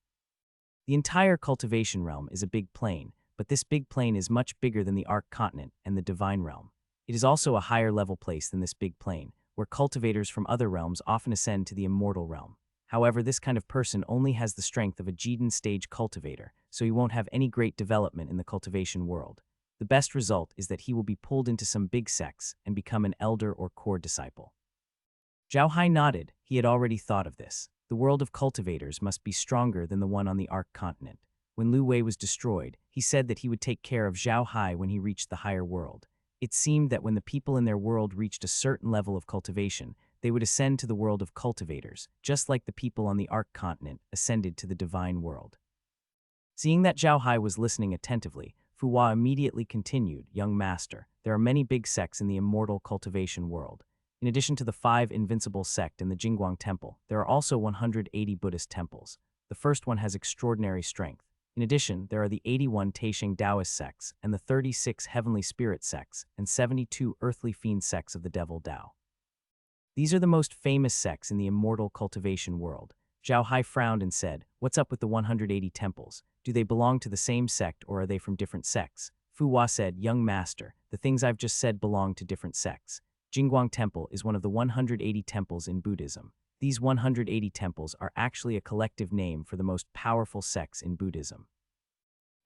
The entire cultivation realm is a big plane, but this big plane is much bigger than the Arc Continent and the Divine Realm. It is also a higher level place than this big plane, where cultivators from other realms often ascend to the immortal realm. However, this kind of person only has the strength of a Jiden stage cultivator, so he won't have any great development in the cultivation world. The best result is that he will be pulled into some big sects and become an elder or core disciple. Zhao Hai nodded. He had already thought of this. The world of cultivators must be stronger than the one on the Arc Continent. When Lu Wei was destroyed, he said that he would take care of Zhao Hai when he reached the higher world. It seemed that when the people in their world reached a certain level of cultivation, they would ascend to the world of cultivators, just like the people on the Arc Continent ascended to the divine world. Seeing that Zhao Hai was listening attentively, Fu Hua immediately continued, young master, there are many big sects in the immortal cultivation world. In addition to the 5 invincible sect in the Jingguang Temple, there are also 180 Buddhist temples. The first one has extraordinary strength. In addition, there are the 81 Taisheng Taoist sects and the 36 heavenly spirit sects and 72 earthly fiend sects of the devil Tao. These are the most famous sects in the immortal cultivation world. Zhao Hai frowned and said, what's up with the 180 temples? Do they belong to the same sect or are they from different sects? Fu Hua said, young master, the things I've just said belong to different sects. Jingguang Temple is one of the 180 temples in Buddhism. These 180 temples are actually a collective name for the most powerful sects in Buddhism.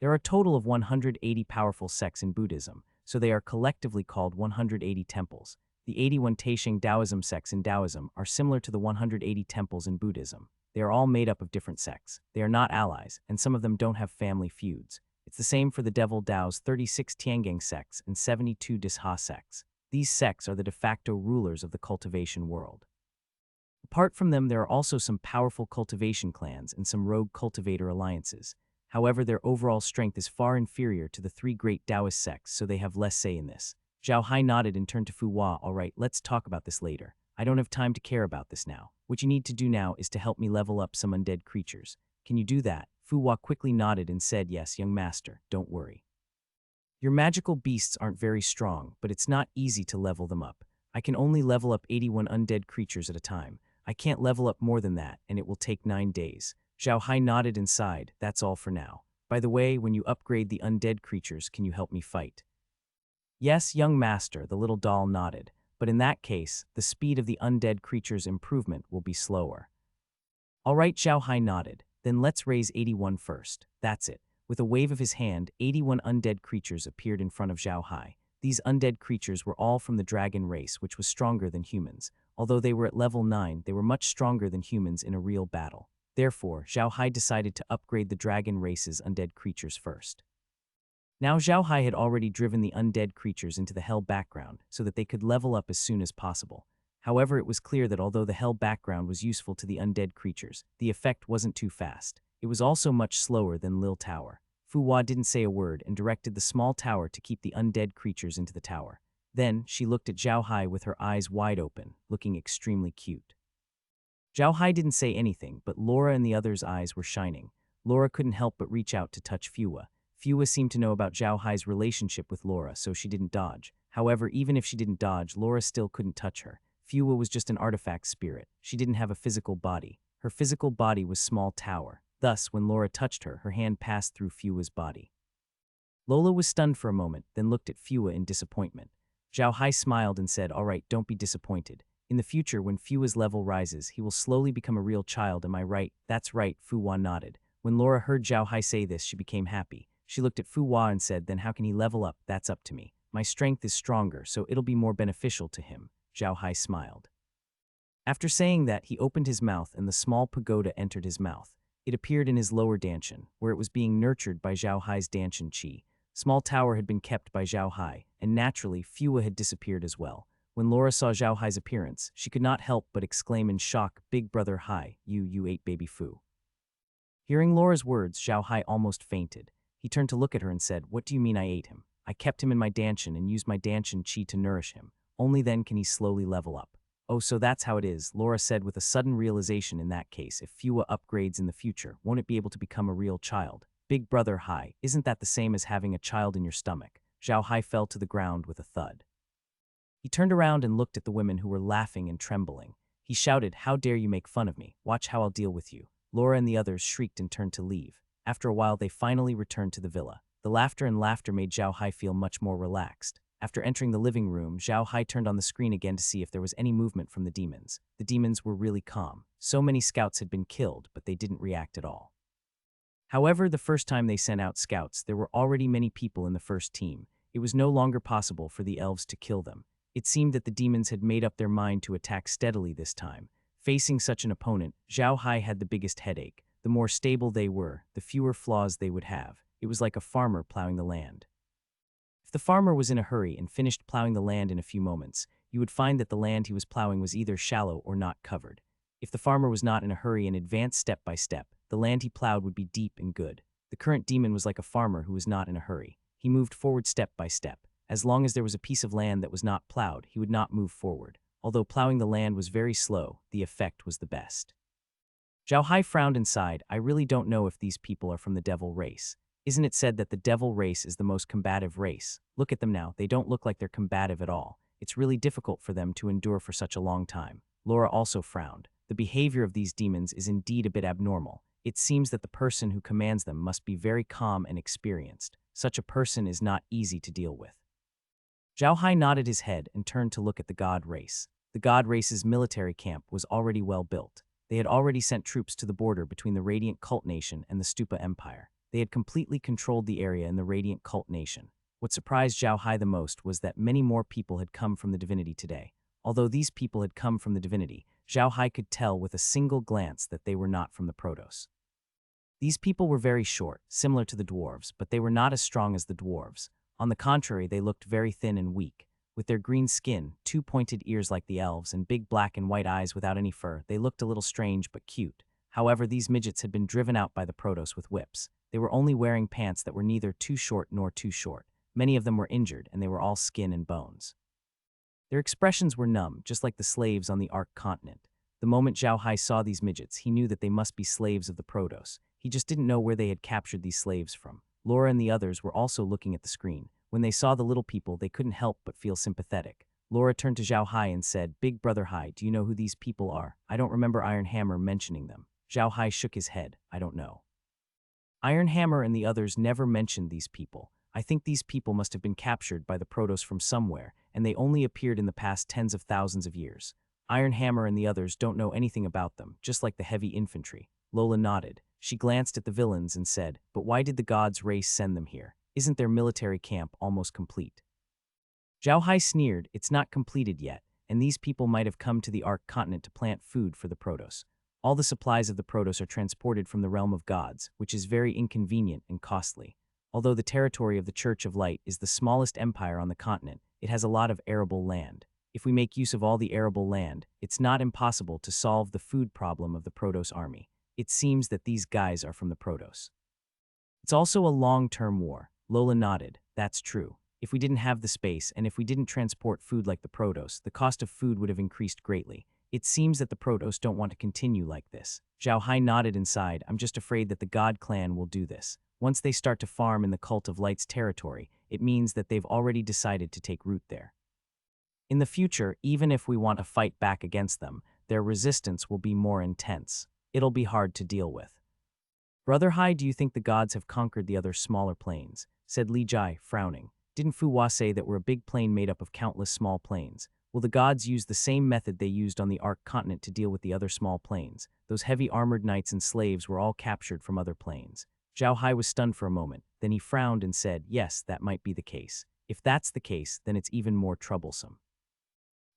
There are a total of 180 powerful sects in Buddhism, so they are collectively called 180 temples. The 81 Taisheng Taoism sects in Taoism are similar to the 180 temples in Buddhism. They are all made up of different sects. They are not allies, and some of them don't have family feuds. It's the same for the Devil Dao's 36 Tiangang sects and 72 Disha sects. These sects are the de facto rulers of the cultivation world. Apart from them, there are also some powerful cultivation clans and some rogue cultivator alliances. However, their overall strength is far inferior to the three great Taoist sects, so they have less say in this. Zhao Hai nodded and turned to Fu Hua. All right, let's talk about this later. I don't have time to care about this now. What you need to do now is to help me level up some undead creatures. Can you do that? Fu Hua quickly nodded and said, yes, young master, don't worry. Your magical beasts aren't very strong, but it's not easy to level them up. I can only level up 81 undead creatures at a time. I can't level up more than that, and it will take 9 days. Zhao Hai nodded and sighed. That's all for now. By the way, when you upgrade the undead creatures, can you help me fight? Yes, young master, the little doll nodded. But in that case, the speed of the undead creature's improvement will be slower. All right, Zhao Hai nodded. Then let's raise 81 first. That's it. With a wave of his hand, 81 undead creatures appeared in front of Zhao Hai. These undead creatures were all from the dragon race, which was stronger than humans. Although they were at level 9, they were much stronger than humans in a real battle. Therefore, Zhao Hai decided to upgrade the dragon race's undead creatures first. Now Zhao Hai had already driven the undead creatures into the hell background so that they could level up as soon as possible. However, it was clear that although the hell background was useful to the undead creatures, the effect wasn't too fast. It was also much slower than Lil Tower. Fu Hua didn't say a word and directed the small tower to keep the undead creatures into the tower. Then, she looked at Zhao Hai with her eyes wide open, looking extremely cute. Zhao Hai didn't say anything, but Laura and the others' eyes were shining. Laura couldn't help but reach out to touch Fu Hua. Fu Hua seemed to know about Zhao Hai's relationship with Laura, so she didn't dodge. However, even if she didn't dodge, Laura still couldn't touch her. Fu Hua was just an artifact spirit. She didn't have a physical body. Her physical body was small tower. Thus, when Laura touched her, her hand passed through Fu Hua's body. Lola was stunned for a moment, then looked at Fu Hua in disappointment. Zhao Hai smiled and said, all right, don't be disappointed. In the future, when Fu Hua's level rises, he will slowly become a real child, am I right? That's right, Fu Hua nodded. When Laura heard Zhao Hai say this, she became happy. She looked at Fu Hua and said, then how can he level up? That's up to me. My strength is stronger, so it'll be more beneficial to him. Zhao Hai smiled. After saying that, he opened his mouth and the small pagoda entered his mouth. It appeared in his lower danshan, where it was being nurtured by Zhao Hai's danshan chi. Small tower had been kept by Zhao Hai, and naturally, Fu Hua had disappeared as well. When Laura saw Zhao Hai's appearance, she could not help but exclaim in shock, Big brother Hai, you ate baby Fu. Hearing Laura's words, Zhao Hai almost fainted. He turned to look at her and said, what do you mean I ate him? I kept him in my danshan and used my danshan chi to nourish him. Only then can he slowly level up. Oh, so that's how it is, Laura said with a sudden realization. In that case, if Fu Hua upgrades in the future, won't it be able to become a real child? Big brother Hai, isn't that the same as having a child in your stomach? Zhao Hai fell to the ground with a thud. He turned around and looked at the women who were laughing and trembling. He shouted, how dare you make fun of me? Watch how I'll deal with you. Laura and the others shrieked and turned to leave. After a while, they finally returned to the villa. The laughter made Zhao Hai feel much more relaxed. After entering the living room, Zhao Hai turned on the screen again to see if there was any movement from the demons. The demons were really calm. So many scouts had been killed, but they didn't react at all. However, the first time they sent out scouts, there were already many people in the first team. It was no longer possible for the elves to kill them. It seemed that the demons had made up their mind to attack steadily this time. Facing such an opponent, Zhao Hai had the biggest headache. The more stable they were, the fewer flaws they would have. It was like a farmer plowing the land. If the farmer was in a hurry and finished plowing the land in a few moments, you would find that the land he was plowing was either shallow or not covered. If the farmer was not in a hurry and advanced step by step, the land he plowed would be deep and good. The current demon was like a farmer who was not in a hurry. He moved forward step by step. As long as there was a piece of land that was not plowed, he would not move forward. Although plowing the land was very slow, the effect was the best. Zhao Hai frowned and sighed. I really don't know if these people are from the devil race. Isn't it said that the devil race is the most combative race? Look at them now, they don't look like they're combative at all. It's really difficult for them to endure for such a long time. Laura also frowned. The behavior of these demons is indeed a bit abnormal. It seems that the person who commands them must be very calm and experienced. Such a person is not easy to deal with. Zhao Hai nodded his head and turned to look at the god race. The god race's military camp was already well built. They had already sent troops to the border between the Radiant Cult Nation and the Stupa Empire. They had completely controlled the area in the Radiant Cult Nation. What surprised Zhao Hai the most was that many more people had come from the divinity today. Although these people had come from the divinity, Zhao Hai could tell with a single glance that they were not from the Protos. These people were very short, similar to the dwarves, but they were not as strong as the dwarves. On the contrary, they looked very thin and weak. With their green skin, two pointed ears like the elves, and big black and white eyes without any fur, they looked a little strange but cute. However, these midgets had been driven out by the Protoss with whips. They were only wearing pants that were neither too short nor too short. Many of them were injured, and they were all skin and bones. Their expressions were numb, just like the slaves on the Ark continent. The moment Zhao Hai saw these midgets, he knew that they must be slaves of the Protoss. He just didn't know where they had captured these slaves from. Laura and the others were also looking at the screen. When they saw the little people, they couldn't help but feel sympathetic. Laura turned to Zhao Hai and said, "Big Brother Hai, do you know who these people are? I don't remember Iron Hammer mentioning them." Zhao Hai shook his head. "I don't know." Iron Hammer and the others never mentioned these people. I think these people must have been captured by the Protoss from somewhere, and they only appeared in the past tens of thousands of years. Iron Hammer and the others don't know anything about them, just like the heavy infantry. Lola nodded. She glanced at the villains and said, "But why did the gods' race send them here? Isn't their military camp almost complete?" Zhao Hai sneered. "It's not completed yet, and these people might have come to the Ark continent to plant food for the Protoss. All the supplies of the Protoss are transported from the realm of gods, which is very inconvenient and costly. Although the territory of the Church of Light is the smallest empire on the continent, it has a lot of arable land. If we make use of all the arable land, it's not impossible to solve the food problem of the Protoss army. It seems that these guys are from the Protoss." "It's also a long-term war." Lola nodded. "That's true. If we didn't have the space and if we didn't transport food like the Protoss, the cost of food would have increased greatly. It seems that the Protoss don't want to continue like this." Zhao Hai nodded and sighed. "I'm just afraid that the God clan will do this. Once they start to farm in the Cult of Light's territory, it means that they've already decided to take root there. In the future, even if we want to fight back against them, their resistance will be more intense. It'll be hard to deal with." "Brother Hai, do you think the gods have conquered the other smaller planes?" said Li Jai, frowning. "Didn't Fu Hua say that we're a big plane made up of countless small planes? Will the gods use the same method they used on the Ark continent to deal with the other small planes? Those heavy armored knights and slaves were all captured from other planes." Zhao Hai was stunned for a moment. Then he frowned and said, "Yes, that might be the case. If that's the case, then it's even more troublesome."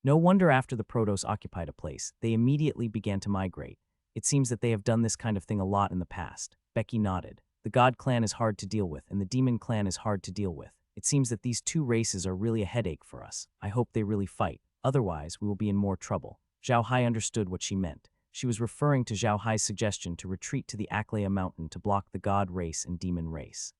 No wonder after the Protoss occupied a place, they immediately began to migrate. It seems that they have done this kind of thing a lot in the past. Becky nodded. "The God clan is hard to deal with, and the Demon clan is hard to deal with. It seems that these two races are really a headache for us. I hope they really fight. Otherwise, we will be in more trouble." Zhao Hai understood what she meant. She was referring to Zhao Hai's suggestion to retreat to the Aklea mountain to block the God race and Demon race.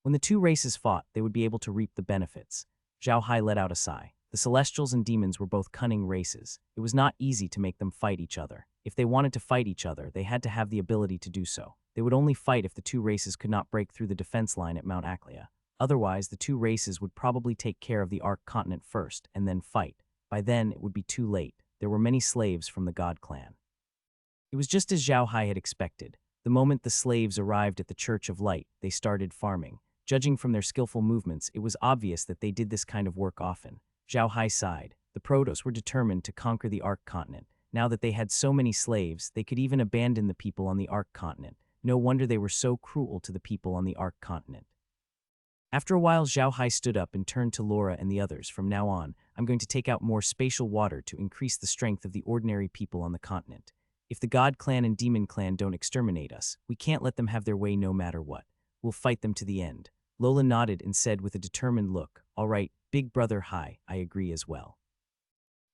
When the two races fought, they would be able to reap the benefits. Zhao Hai let out a sigh. The Celestials and Demons were both cunning races. It was not easy to make them fight each other. If they wanted to fight each other, they had to have the ability to do so. They would only fight if the two races could not break through the defense line at Mount Aklea. Otherwise, the two races would probably take care of the Ark continent first and then fight. By then, it would be too late. There were many slaves from the God clan. It was just as Zhao Hai had expected. The moment the slaves arrived at the Church of Light, they started farming. Judging from their skillful movements, it was obvious that they did this kind of work often. Zhao Hai sighed. The Protoss were determined to conquer the Ark continent. Now that they had so many slaves, they could even abandon the people on the Ark continent. No wonder they were so cruel to the people on the Ark continent. After a while, Zhao Hai stood up and turned to Laura and the others. "From now on, I'm going to take out more spatial water to increase the strength of the ordinary people on the continent. If the God clan and Demon clan don't exterminate us, we can't let them have their way no matter what. We'll fight them to the end." Lola nodded and said with a determined look, "All right, Big Brother Hai, I agree as well.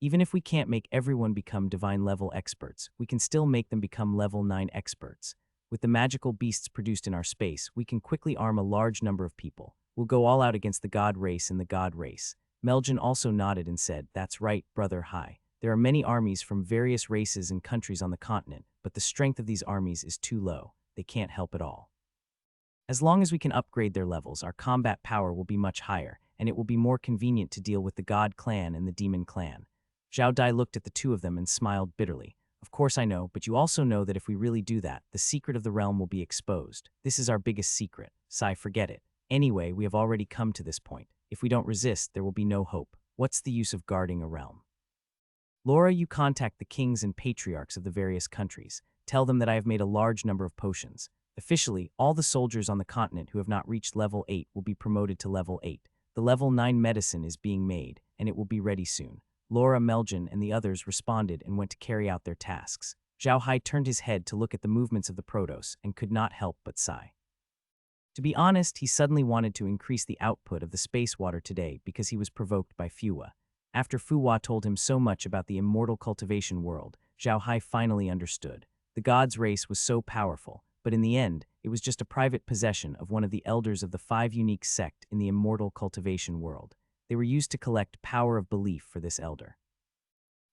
Even if we can't make everyone become divine level experts, we can still make them become level 9 experts. With the magical beasts produced in our space, we can quickly arm a large number of people. We'll go all out against the God race and the God race." Meljan also nodded and said, "That's right, Brother Hai. There are many armies from various races and countries on the continent, but the strength of these armies is too low. They can't help at all. As long as we can upgrade their levels, our combat power will be much higher, and it will be more convenient to deal with the God clan and the Demon clan." Zhao Dai looked at the two of them and smiled bitterly. "Of course I know, but you also know that if we really do that, the secret of the realm will be exposed. This is our biggest secret. Sai, forget it. Anyway, we have already come to this point. If we don't resist, there will be no hope. What's the use of guarding a realm?" "Laura, you contact the kings and patriarchs of the various countries. Tell them that I have made a large number of potions. Officially, all the soldiers on the continent who have not reached level 8 will be promoted to level 8. The level 9 medicine is being made, and it will be ready soon." Laura, Meljan, and the others responded and went to carry out their tasks. Zhao Hai turned his head to look at the movements of the Protos and could not help but sigh. To be honest, he suddenly wanted to increase the output of the space water today because he was provoked by Fuwa. After Fuwa told him so much about the immortal cultivation world, Zhao Hai finally understood. The gods' race was so powerful, but in the end, it was just a private possession of one of the elders of the 5 unique sect in the immortal cultivation world. They were used to collect power of belief for this elder.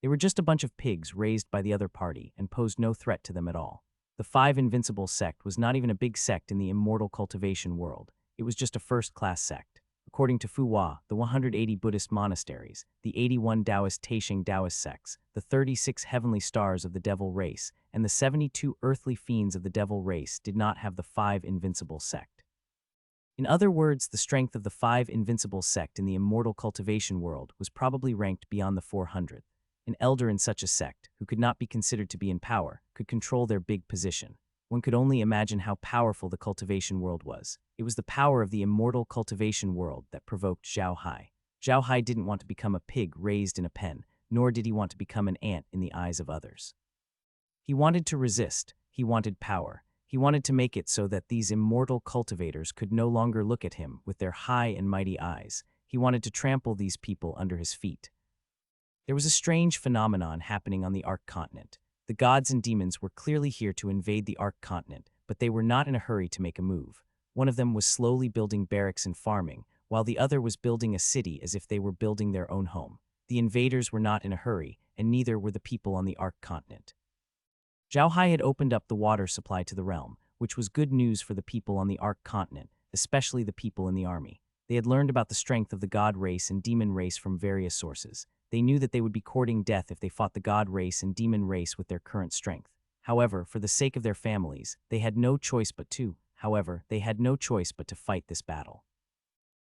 They were just a bunch of pigs raised by the other party and posed no threat to them at all. The 5 Invincible sect was not even a big sect in the immortal cultivation world. It was just a first-class sect. According to Fuwa, the 180 Buddhist monasteries, the 81 Taoist Taisheng Taoist sects, the 36 heavenly stars of the devil race, and the 72 earthly fiends of the devil race did not have the 5 Invincible sect. In other words, the strength of the 5 Invincible sect in the immortal cultivation world was probably ranked beyond the 400th. An elder in such a sect, who could not be considered to be in power, could control their big position. One could only imagine how powerful the cultivation world was. It was the power of the immortal cultivation world that provoked Zhao Hai. Zhao Hai didn't want to become a pig raised in a pen, nor did he want to become an ant in the eyes of others. He wanted to resist. He wanted power. He wanted to make it so that these immortal cultivators could no longer look at him with their high and mighty eyes. He wanted to trample these people under his feet. There was a strange phenomenon happening on the Ark continent. The gods and demons were clearly here to invade the Ark continent, but they were not in a hurry to make a move. One of them was slowly building barracks and farming, while the other was building a city as if they were building their own home. The invaders were not in a hurry, and neither were the people on the Ark continent. Zhao Hai had opened up the water supply to the realm, which was good news for the people on the Ark continent, especially the people in the army. They had learned about the strength of the god race and demon race from various sources. They knew that they would be courting death if they fought the god race and demon race with their current strength. However, for the sake of their families, they had no choice but to fight this battle.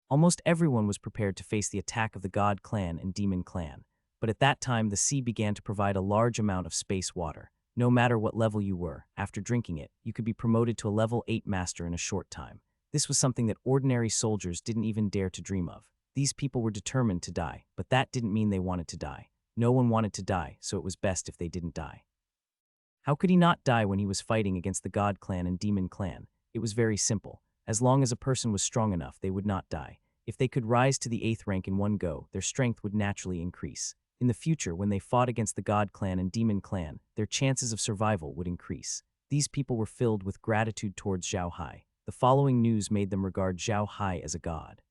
Almost everyone was prepared to face the attack of the god clan and demon clan, but at that time the sea began to provide a large amount of space water. No matter what level you were, after drinking it, you could be promoted to a level 8 master in a short time. This was something that ordinary soldiers didn't even dare to dream of. These people were determined to die, but that didn't mean they wanted to die. No one wanted to die, so it was best if they didn't die. How could he not die when he was fighting against the God clan and demon clan? It was very simple. As long as a person was strong enough, they would not die. If they could rise to the 8th rank in one go, their strength would naturally increase. In the future, when they fought against the God clan and demon clan, their chances of survival would increase. These people were filled with gratitude towards Zhao Hai. The following news made them regard Zhao Hai as a god.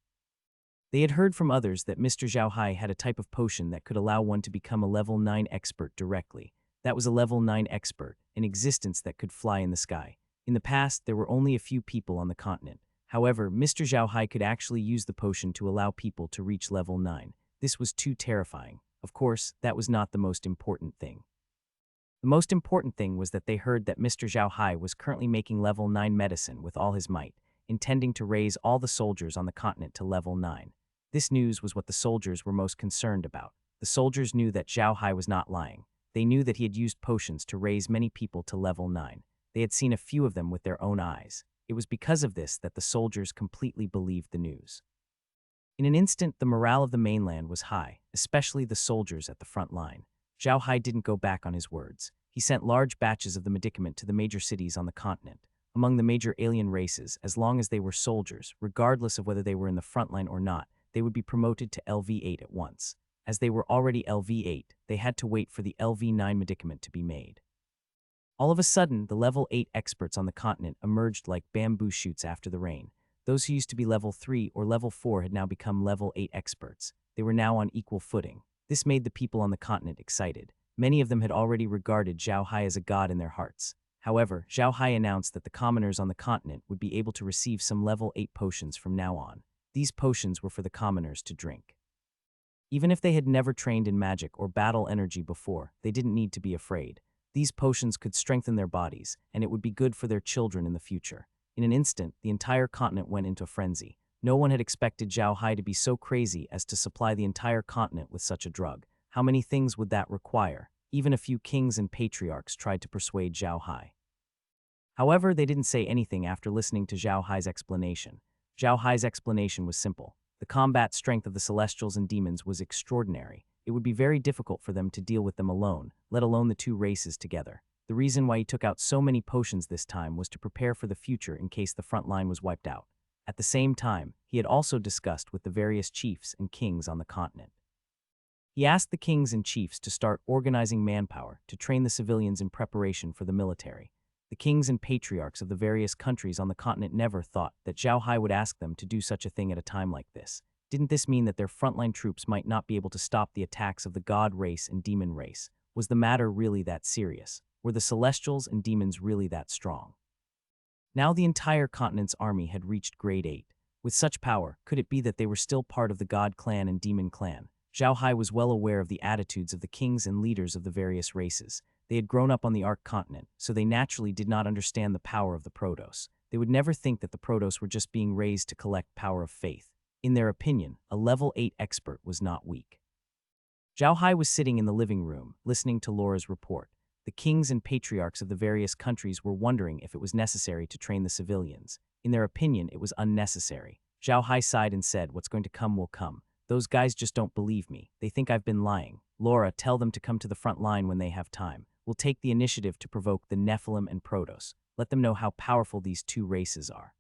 They had heard from others that Mr. Zhao Hai had a type of potion that could allow one to become a level 9 expert directly. That was a level 9 expert, an existence that could fly in the sky. In the past, there were only a few people on the continent. However, Mr. Zhao Hai could actually use the potion to allow people to reach level 9. This was too terrifying. Of course, that was not the most important thing. The most important thing was that they heard that Mr. Zhao Hai was currently making level 9 medicine with all his might, intending to raise all the soldiers on the continent to level 9. This news was what the soldiers were most concerned about. The soldiers knew that Zhao Hai was not lying. They knew that he had used potions to raise many people to level 9. They had seen a few of them with their own eyes. It was because of this that the soldiers completely believed the news. In an instant, the morale of the mainland was high, especially the soldiers at the front line. Zhao Hai didn't go back on his words. He sent large batches of the medicament to the major cities on the continent. Among the major alien races, as long as they were soldiers, regardless of whether they were in the front line or not, they would be promoted to LV8 at once. As they were already LV8, they had to wait for the LV9 medicament to be made. All of a sudden, the level 8 experts on the continent emerged like bamboo shoots after the rain. Those who used to be level 3 or level 4 had now become level 8 experts. They were now on equal footing. This made the people on the continent excited. Many of them had already regarded Zhao Hai as a god in their hearts. However, Zhao Hai announced that the commoners on the continent would be able to receive some level 8 potions from now on. These potions were for the commoners to drink. Even if they had never trained in magic or battle energy before, they didn't need to be afraid. These potions could strengthen their bodies, and it would be good for their children in the future. In an instant, the entire continent went into a frenzy. No one had expected Zhao Hai to be so crazy as to supply the entire continent with such a drug. How many things would that require? Even a few kings and patriarchs tried to persuade Zhao Hai. However, they didn't say anything after listening to Zhao Hai's explanation. Zhao Hai's explanation was simple. The combat strength of the Celestials and demons was extraordinary. It would be very difficult for them to deal with them alone, let alone the two races together. The reason why he took out so many potions this time was to prepare for the future in case the front line was wiped out. At the same time, he had also discussed with the various chiefs and kings on the continent. He asked the kings and chiefs to start organizing manpower to train the civilians in preparation for the military. The kings and patriarchs of the various countries on the continent never thought that Zhao Hai would ask them to do such a thing at a time like this. Didn't this mean that their frontline troops might not be able to stop the attacks of the god race and demon race? Was the matter really that serious? Were the celestials and demons really that strong? Now the entire continent's army had reached grade 8. With such power, could it be that they were still part of the god clan and demon clan? Zhao Hai was well aware of the attitudes of the kings and leaders of the various races. They had grown up on the Ark continent, so they naturally did not understand the power of the Protos. They would never think that the Protos were just being raised to collect power of faith. In their opinion, a level 8 expert was not weak. Zhao Hai was sitting in the living room, listening to Laura's report. The kings and patriarchs of the various countries were wondering if it was necessary to train the civilians. In their opinion, it was unnecessary. Zhao Hai sighed and said, "What's going to come will come. Those guys just don't believe me. They think I've been lying. Laura, tell them to come to the front line when they have time. We'll take the initiative to provoke the Nephilim and Protos. Let them know how powerful these two races are."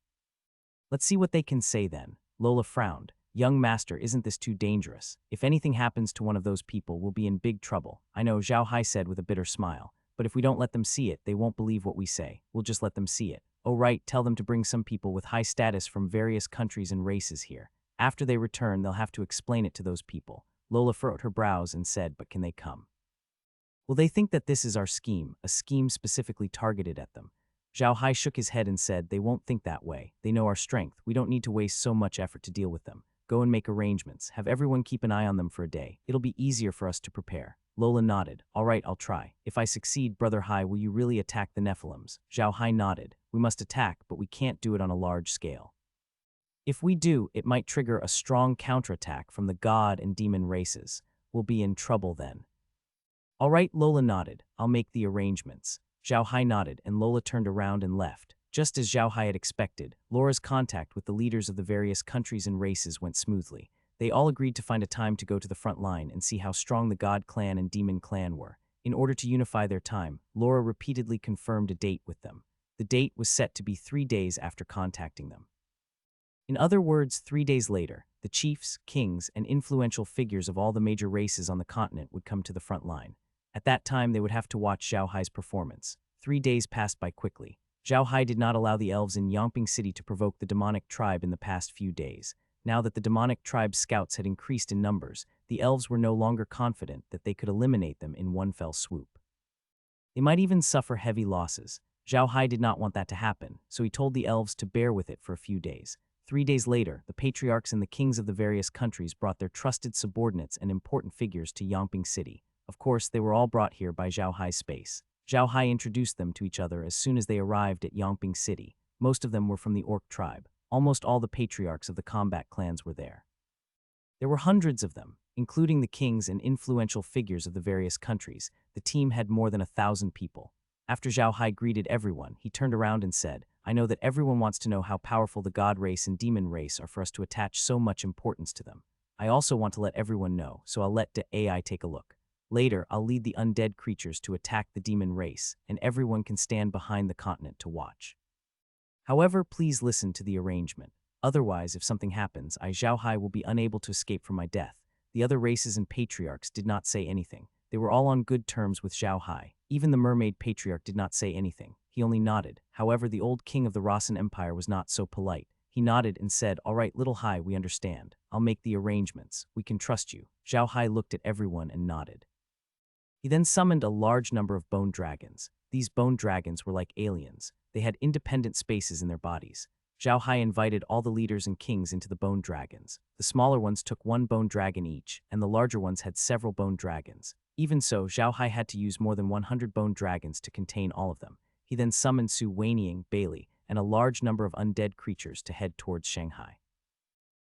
"Let's see what they can say then." Lola frowned. "Young master, isn't this too dangerous? If anything happens to one of those people, we'll be in big trouble." "I know," Zhao Hai said with a bitter smile. "But if we don't let them see it, they won't believe what we say. We'll just let them see it." "Oh right, tell them to bring some people with high status from various countries and races here. After they return, they'll have to explain it to those people." Lola furrowed her brows and said, "But can they come?" "Will they think that this is our scheme, a scheme specifically targeted at them?" Zhao Hai shook his head and said, "They won't think that way. They know our strength. We don't need to waste so much effort to deal with them. Go and make arrangements. Have everyone keep an eye on them for a day. It'll be easier for us to prepare." Lola nodded. "All right, I'll try. If I succeed, Brother Hai, will you really attack the Nephilims?" Zhao Hai nodded. "We must attack, but we can't do it on a large scale. If we do, it might trigger a strong counterattack from the god and demon races. We'll be in trouble then." "All right," Lola nodded. "I'll make the arrangements." Zhao Hai nodded, and Lola turned around and left. Just as Zhao Hai had expected, Laura's contact with the leaders of the various countries and races went smoothly. They all agreed to find a time to go to the front line and see how strong the God clan and Demon clan were. In order to unify their time, Laura repeatedly confirmed a date with them. The date was set to be 3 days after contacting them. In other words, 3 days later, the chiefs, kings, and influential figures of all the major races on the continent would come to the front line. At that time, they would have to watch Zhao Hai's performance. 3 days passed by quickly. Zhao Hai did not allow the elves in Yangping City to provoke the demonic tribe in the past few days. Now that the demonic tribe's scouts had increased in numbers, the elves were no longer confident that they could eliminate them in one fell swoop. They might even suffer heavy losses. Zhao Hai did not want that to happen, so he told the elves to bear with it for a few days. 3 days later, the patriarchs and the kings of the various countries brought their trusted subordinates and important figures to Yangping City. Of course, they were all brought here by Zhao Hai's space. Zhao Hai introduced them to each other as soon as they arrived at Yangping City. Most of them were from the Orc tribe. Almost all the patriarchs of the combat clans were there. There were hundreds of them, including the kings and influential figures of the various countries. The team had more than 1,000 people. After Zhao Hai greeted everyone, he turned around and said, "I know that everyone wants to know how powerful the god race and demon race are for us to attach so much importance to them. I also want to let everyone know, so I'll let the AI take a look. Later, I'll lead the undead creatures to attack the demon race, and everyone can stand behind the continent to watch. However, please listen to the arrangement. Otherwise, if something happens, I, Zhao Hai, will be unable to escape from my death." The other races and patriarchs did not say anything. They were all on good terms with Zhao Hai. Even the mermaid patriarch did not say anything. He only nodded. However, the old king of the Rasen Empire was not so polite. He nodded and said, "All right, little Hai, we understand. I'll make the arrangements. We can trust you." Zhao Hai looked at everyone and nodded. He then summoned a large number of bone dragons. These bone dragons were like aliens. They had independent spaces in their bodies. Zhao Hai invited all the leaders and kings into the bone dragons. The smaller ones took 1 bone dragon each, and the larger ones had several bone dragons. Even so, Zhao Hai had to use more than 100 bone dragons to contain all of them. He then summoned Su Weiniang, Bailey, and a large number of undead creatures to head towards Shanghai.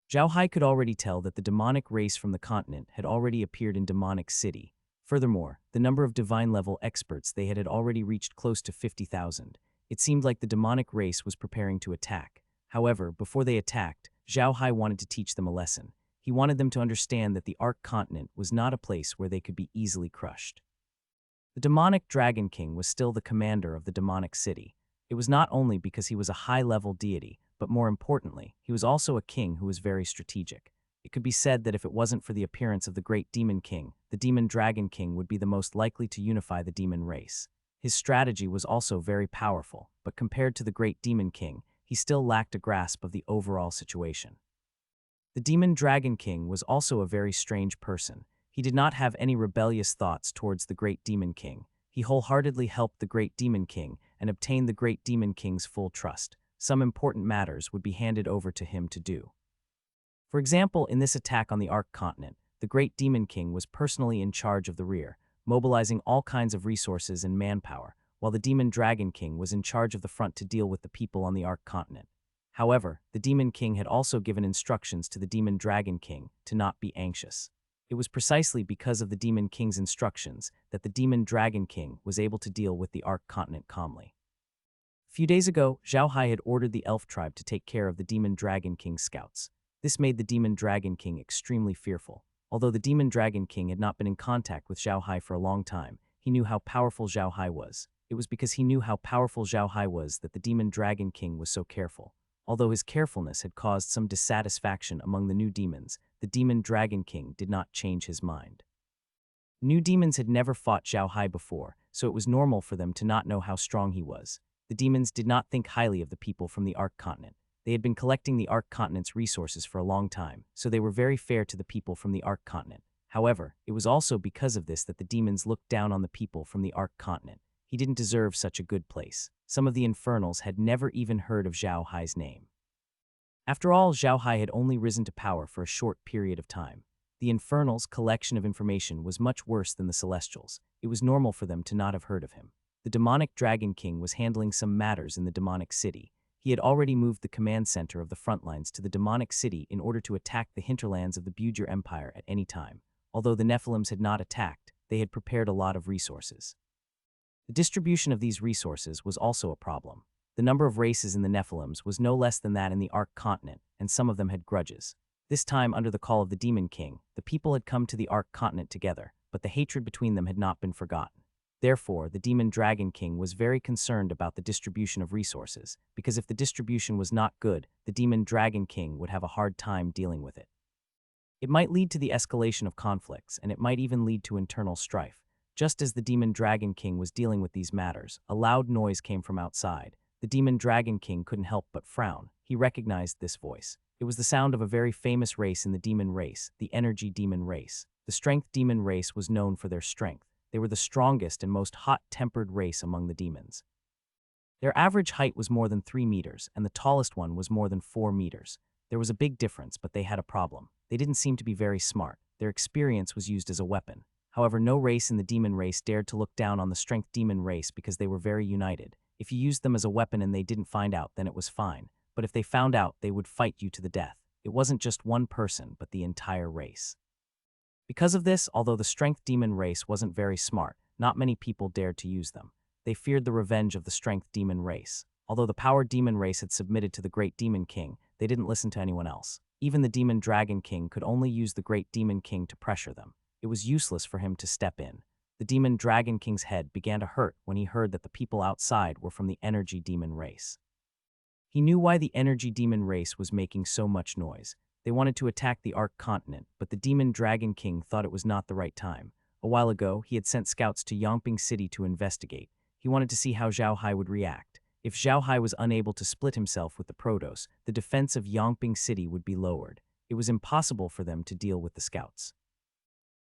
Zhao Hai could already tell that the demonic race from the continent had already appeared in Demonic City. Furthermore, the number of divine-level experts they had already reached close to 50,000. It seemed like the demonic race was preparing to attack. However, before they attacked, Zhao Hai wanted to teach them a lesson. He wanted them to understand that the Ark continent was not a place where they could be easily crushed. The demonic Dragon King was still the commander of the demonic city. It was not only because he was a high-level deity, but more importantly, he was also a king who was very strategic. It could be said that if it wasn't for the appearance of the great Demon King, the Demon Dragon King would be the most likely to unify the demon race. His strategy was also very powerful, but compared to the great Demon King, he still lacked a grasp of the overall situation. The Demon Dragon King was also a very strange person. He did not have any rebellious thoughts towards the great Demon King. He wholeheartedly helped the great Demon King and obtained the great Demon King's full trust. Some important matters would be handed over to him to do. For example, in this attack on the Ark continent, the great Demon King was personally in charge of the rear, mobilizing all kinds of resources and manpower, while the Demon Dragon King was in charge of the front to deal with the people on the Ark continent. However, the Demon King had also given instructions to the Demon Dragon King to not be anxious. It was precisely because of the Demon King's instructions that the Demon Dragon King was able to deal with the Ark continent calmly. A few days ago, Zhao Hai had ordered the elf tribe to take care of the Demon Dragon King's scouts. This made the Demon Dragon King extremely fearful. Although the Demon Dragon King had not been in contact with Zhao Hai for a long time, he knew how powerful Zhao Hai was. It was because he knew how powerful Zhao Hai was that the Demon Dragon King was so careful. Although his carefulness had caused some dissatisfaction among the new demons, the Demon Dragon King did not change his mind. New demons had never fought Zhao Hai before, so it was normal for them to not know how strong he was. The demons did not think highly of the people from the Ark continent. They had been collecting the Ark continent's resources for a long time, so they were very fair to the people from the Ark continent. However, it was also because of this that the demons looked down on the people from the Ark continent. He didn't deserve such a good place. Some of the Infernals had never even heard of Zhao Hai's name. After all, Zhao Hai had only risen to power for a short period of time. The Infernals' collection of information was much worse than the Celestials. It was normal for them to not have heard of him. The demonic Dragon King was handling some matters in the demonic city. He had already moved the command center of the front lines to the demonic city in order to attack the hinterlands of the Bujir Empire at any time. Although the Nephilims had not attacked, they had prepared a lot of resources. The distribution of these resources was also a problem. The number of races in the Nephilims was no less than that in the Ark continent, and some of them had grudges. This time, under the call of the Demon King, the people had come to the Ark continent together, but the hatred between them had not been forgotten. Therefore, the Demon Dragon King was very concerned about the distribution of resources, because if the distribution was not good, the Demon Dragon King would have a hard time dealing with it. It might lead to the escalation of conflicts, and it might even lead to internal strife. Just as the Demon Dragon King was dealing with these matters, a loud noise came from outside. The Demon Dragon King couldn't help but frown. He recognized this voice. It was the sound of a very famous race in the demon race, the Energy Demon race. The Strength Demon race was known for their strength. They were the strongest and most hot-tempered race among the demons. Their average height was more than 3 meters, and the tallest one was more than 4 meters. There was a big difference, but they had a problem. They didn't seem to be very smart. Their experience was used as a weapon. However, no race in the demon race dared to look down on the Strength Demon race because they were very united. If you used them as a weapon and they didn't find out, then it was fine. But if they found out, they would fight you to the death. It wasn't just one person, but the entire race. Because of this, although the Strength Demon race wasn't very smart, not many people dared to use them. They feared the revenge of the Strength Demon race. Although the Power Demon race had submitted to the Great Demon King, they didn't listen to anyone else. Even the Demon Dragon King could only use the Great Demon King to pressure them. It was useless for him to step in. The Demon Dragon King's head began to hurt when he heard that the people outside were from the Energy Demon race. He knew why the Energy Demon race was making so much noise. They wanted to attack the Ark continent, but the Demon Dragon King thought it was not the right time. A while ago, he had sent scouts to Yongping City to investigate. He wanted to see how Zhao Hai would react. If Zhao Hai was unable to split himself with the Protoss, the defense of Yongping City would be lowered. It was impossible for them to deal with the scouts.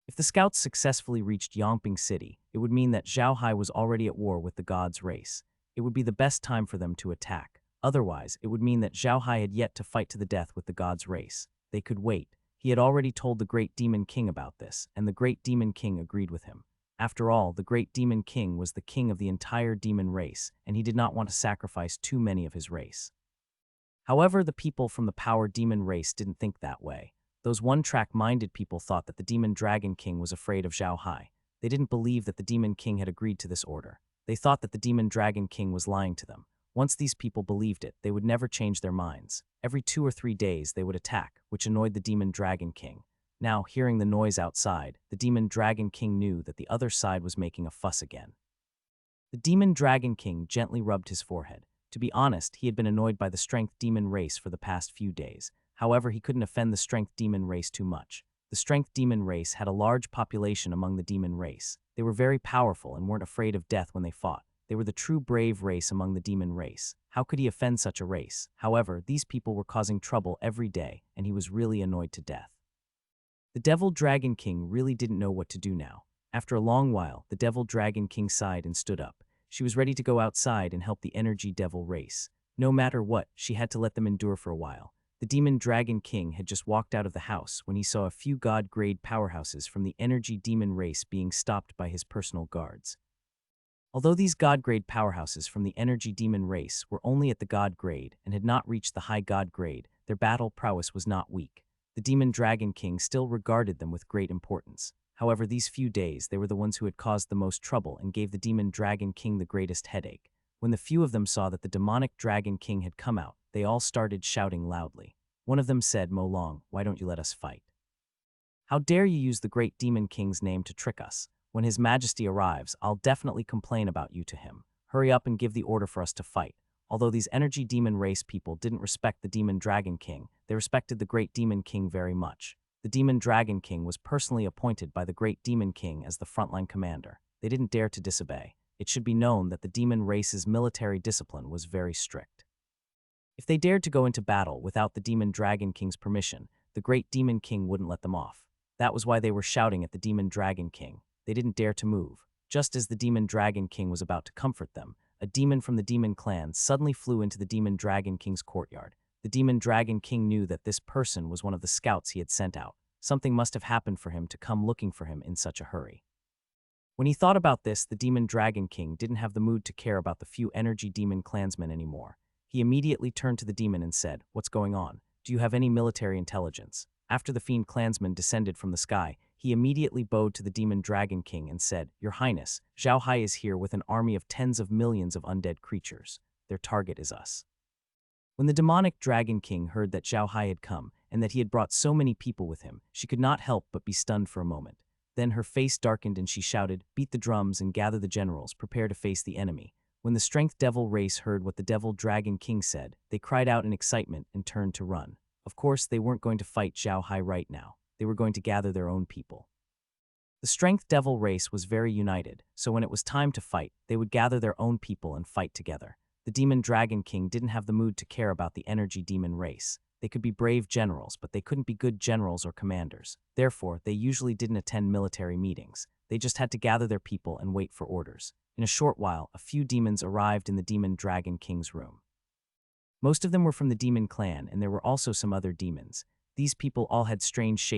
If the scouts successfully reached Yongping City, it would mean that Zhao Hai was already at war with the gods' race. It would be the best time for them to attack. Otherwise, it would mean that Zhao Hai had yet to fight to the death with the gods' race. They could wait. He had already told the Great Demon King about this, and the Great Demon King agreed with him. After all, the Great Demon King was the king of the entire demon race, and he did not want to sacrifice too many of his race. However, the people from the Power Demon race didn't think that way. Those one-track-minded people thought that the Demon Dragon King was afraid of Zhao Hai. They didn't believe that the Demon King had agreed to this order. They thought that the Demon Dragon King was lying to them. Once these people believed it, they would never change their minds. Every 2 or 3 days, they would attack, which annoyed the Demon Dragon King. Now, hearing the noise outside, the Demon Dragon King knew that the other side was making a fuss again. The Demon Dragon King gently rubbed his forehead. To be honest, he had been annoyed by the Strength Demon race for the past few days. However, he couldn't offend the Strength Demon race too much. The Strength Demon race had a large population among the Demon race. They were very powerful and weren't afraid of death when they fought. They were the true brave race among the Demon race. How could he offend such a race? However, these people were causing trouble every day, and he was really annoyed to death. The Devil Dragon King really didn't know what to do now. After a long while, the Devil Dragon King sighed and stood up. She was ready to go outside and help the Energy Devil race. No matter what, she had to let them endure for a while. The Demon Dragon King had just walked out of the house when he saw a few God-grade powerhouses from the Energy Demon race being stopped by his personal guards. Although these God-grade powerhouses from the Energy Demon race were only at the God grade and had not reached the High God grade, their battle prowess was not weak. The Demon Dragon King still regarded them with great importance. However, these few days, they were the ones who had caused the most trouble and gave the Demon Dragon King the greatest headache. When the few of them saw that the Demonic Dragon King had come out, they all started shouting loudly. One of them said, "Mo Long, why don't you let us fight? How dare you use the great Demon King's name to trick us? When His Majesty arrives, I'll definitely complain about you to him. Hurry up and give the order for us to fight." Although these Energy Demon race people didn't respect the Demon Dragon King, they respected the Great Demon King very much. The Demon Dragon King was personally appointed by the Great Demon King as the frontline commander. They didn't dare to disobey. It should be known that the demon race's military discipline was very strict. If they dared to go into battle without the Demon Dragon King's permission, the Great Demon King wouldn't let them off. That was why they were shouting at the Demon Dragon King. They didn't dare to move. Just as the Demon Dragon King was about to comfort them, a demon from the Demon Clan suddenly flew into the Demon Dragon King's courtyard. The Demon Dragon King knew that this person was one of the scouts he had sent out. Something must have happened for him to come looking for him in such a hurry. When he thought about this, the Demon Dragon King didn't have the mood to care about the few Energy Demon clansmen anymore. He immediately turned to the demon and said, "What's going on? Do you have any military intelligence?" After the fiend clansman descended from the sky, he immediately bowed to the Demon Dragon King and said, "Your Highness, Zhao Hai is here with an army of tens of millions of undead creatures. Their target is us." When the Demonic Dragon King heard that Zhao Hai had come and that he had brought so many people with him, she could not help but be stunned for a moment. Then her face darkened and she shouted, "Beat the drums and gather the generals, prepare to face the enemy." When the Strength Devil race heard what the Devil Dragon King said, they cried out in excitement and turned to run. Of course, they weren't going to fight Zhao Hai right now. They were going to gather their own people. The Strength Devil race was very united, so when it was time to fight, they would gather their own people and fight together. The Demon Dragon King didn't have the mood to care about the Energy Demon race. They could be brave generals, but they couldn't be good generals or commanders. Therefore, they usually didn't attend military meetings. They just had to gather their people and wait for orders. In a short while, a few demons arrived in the Demon Dragon King's room. Most of them were from the Demon Clan, and there were also some other demons. These people all had strange shapes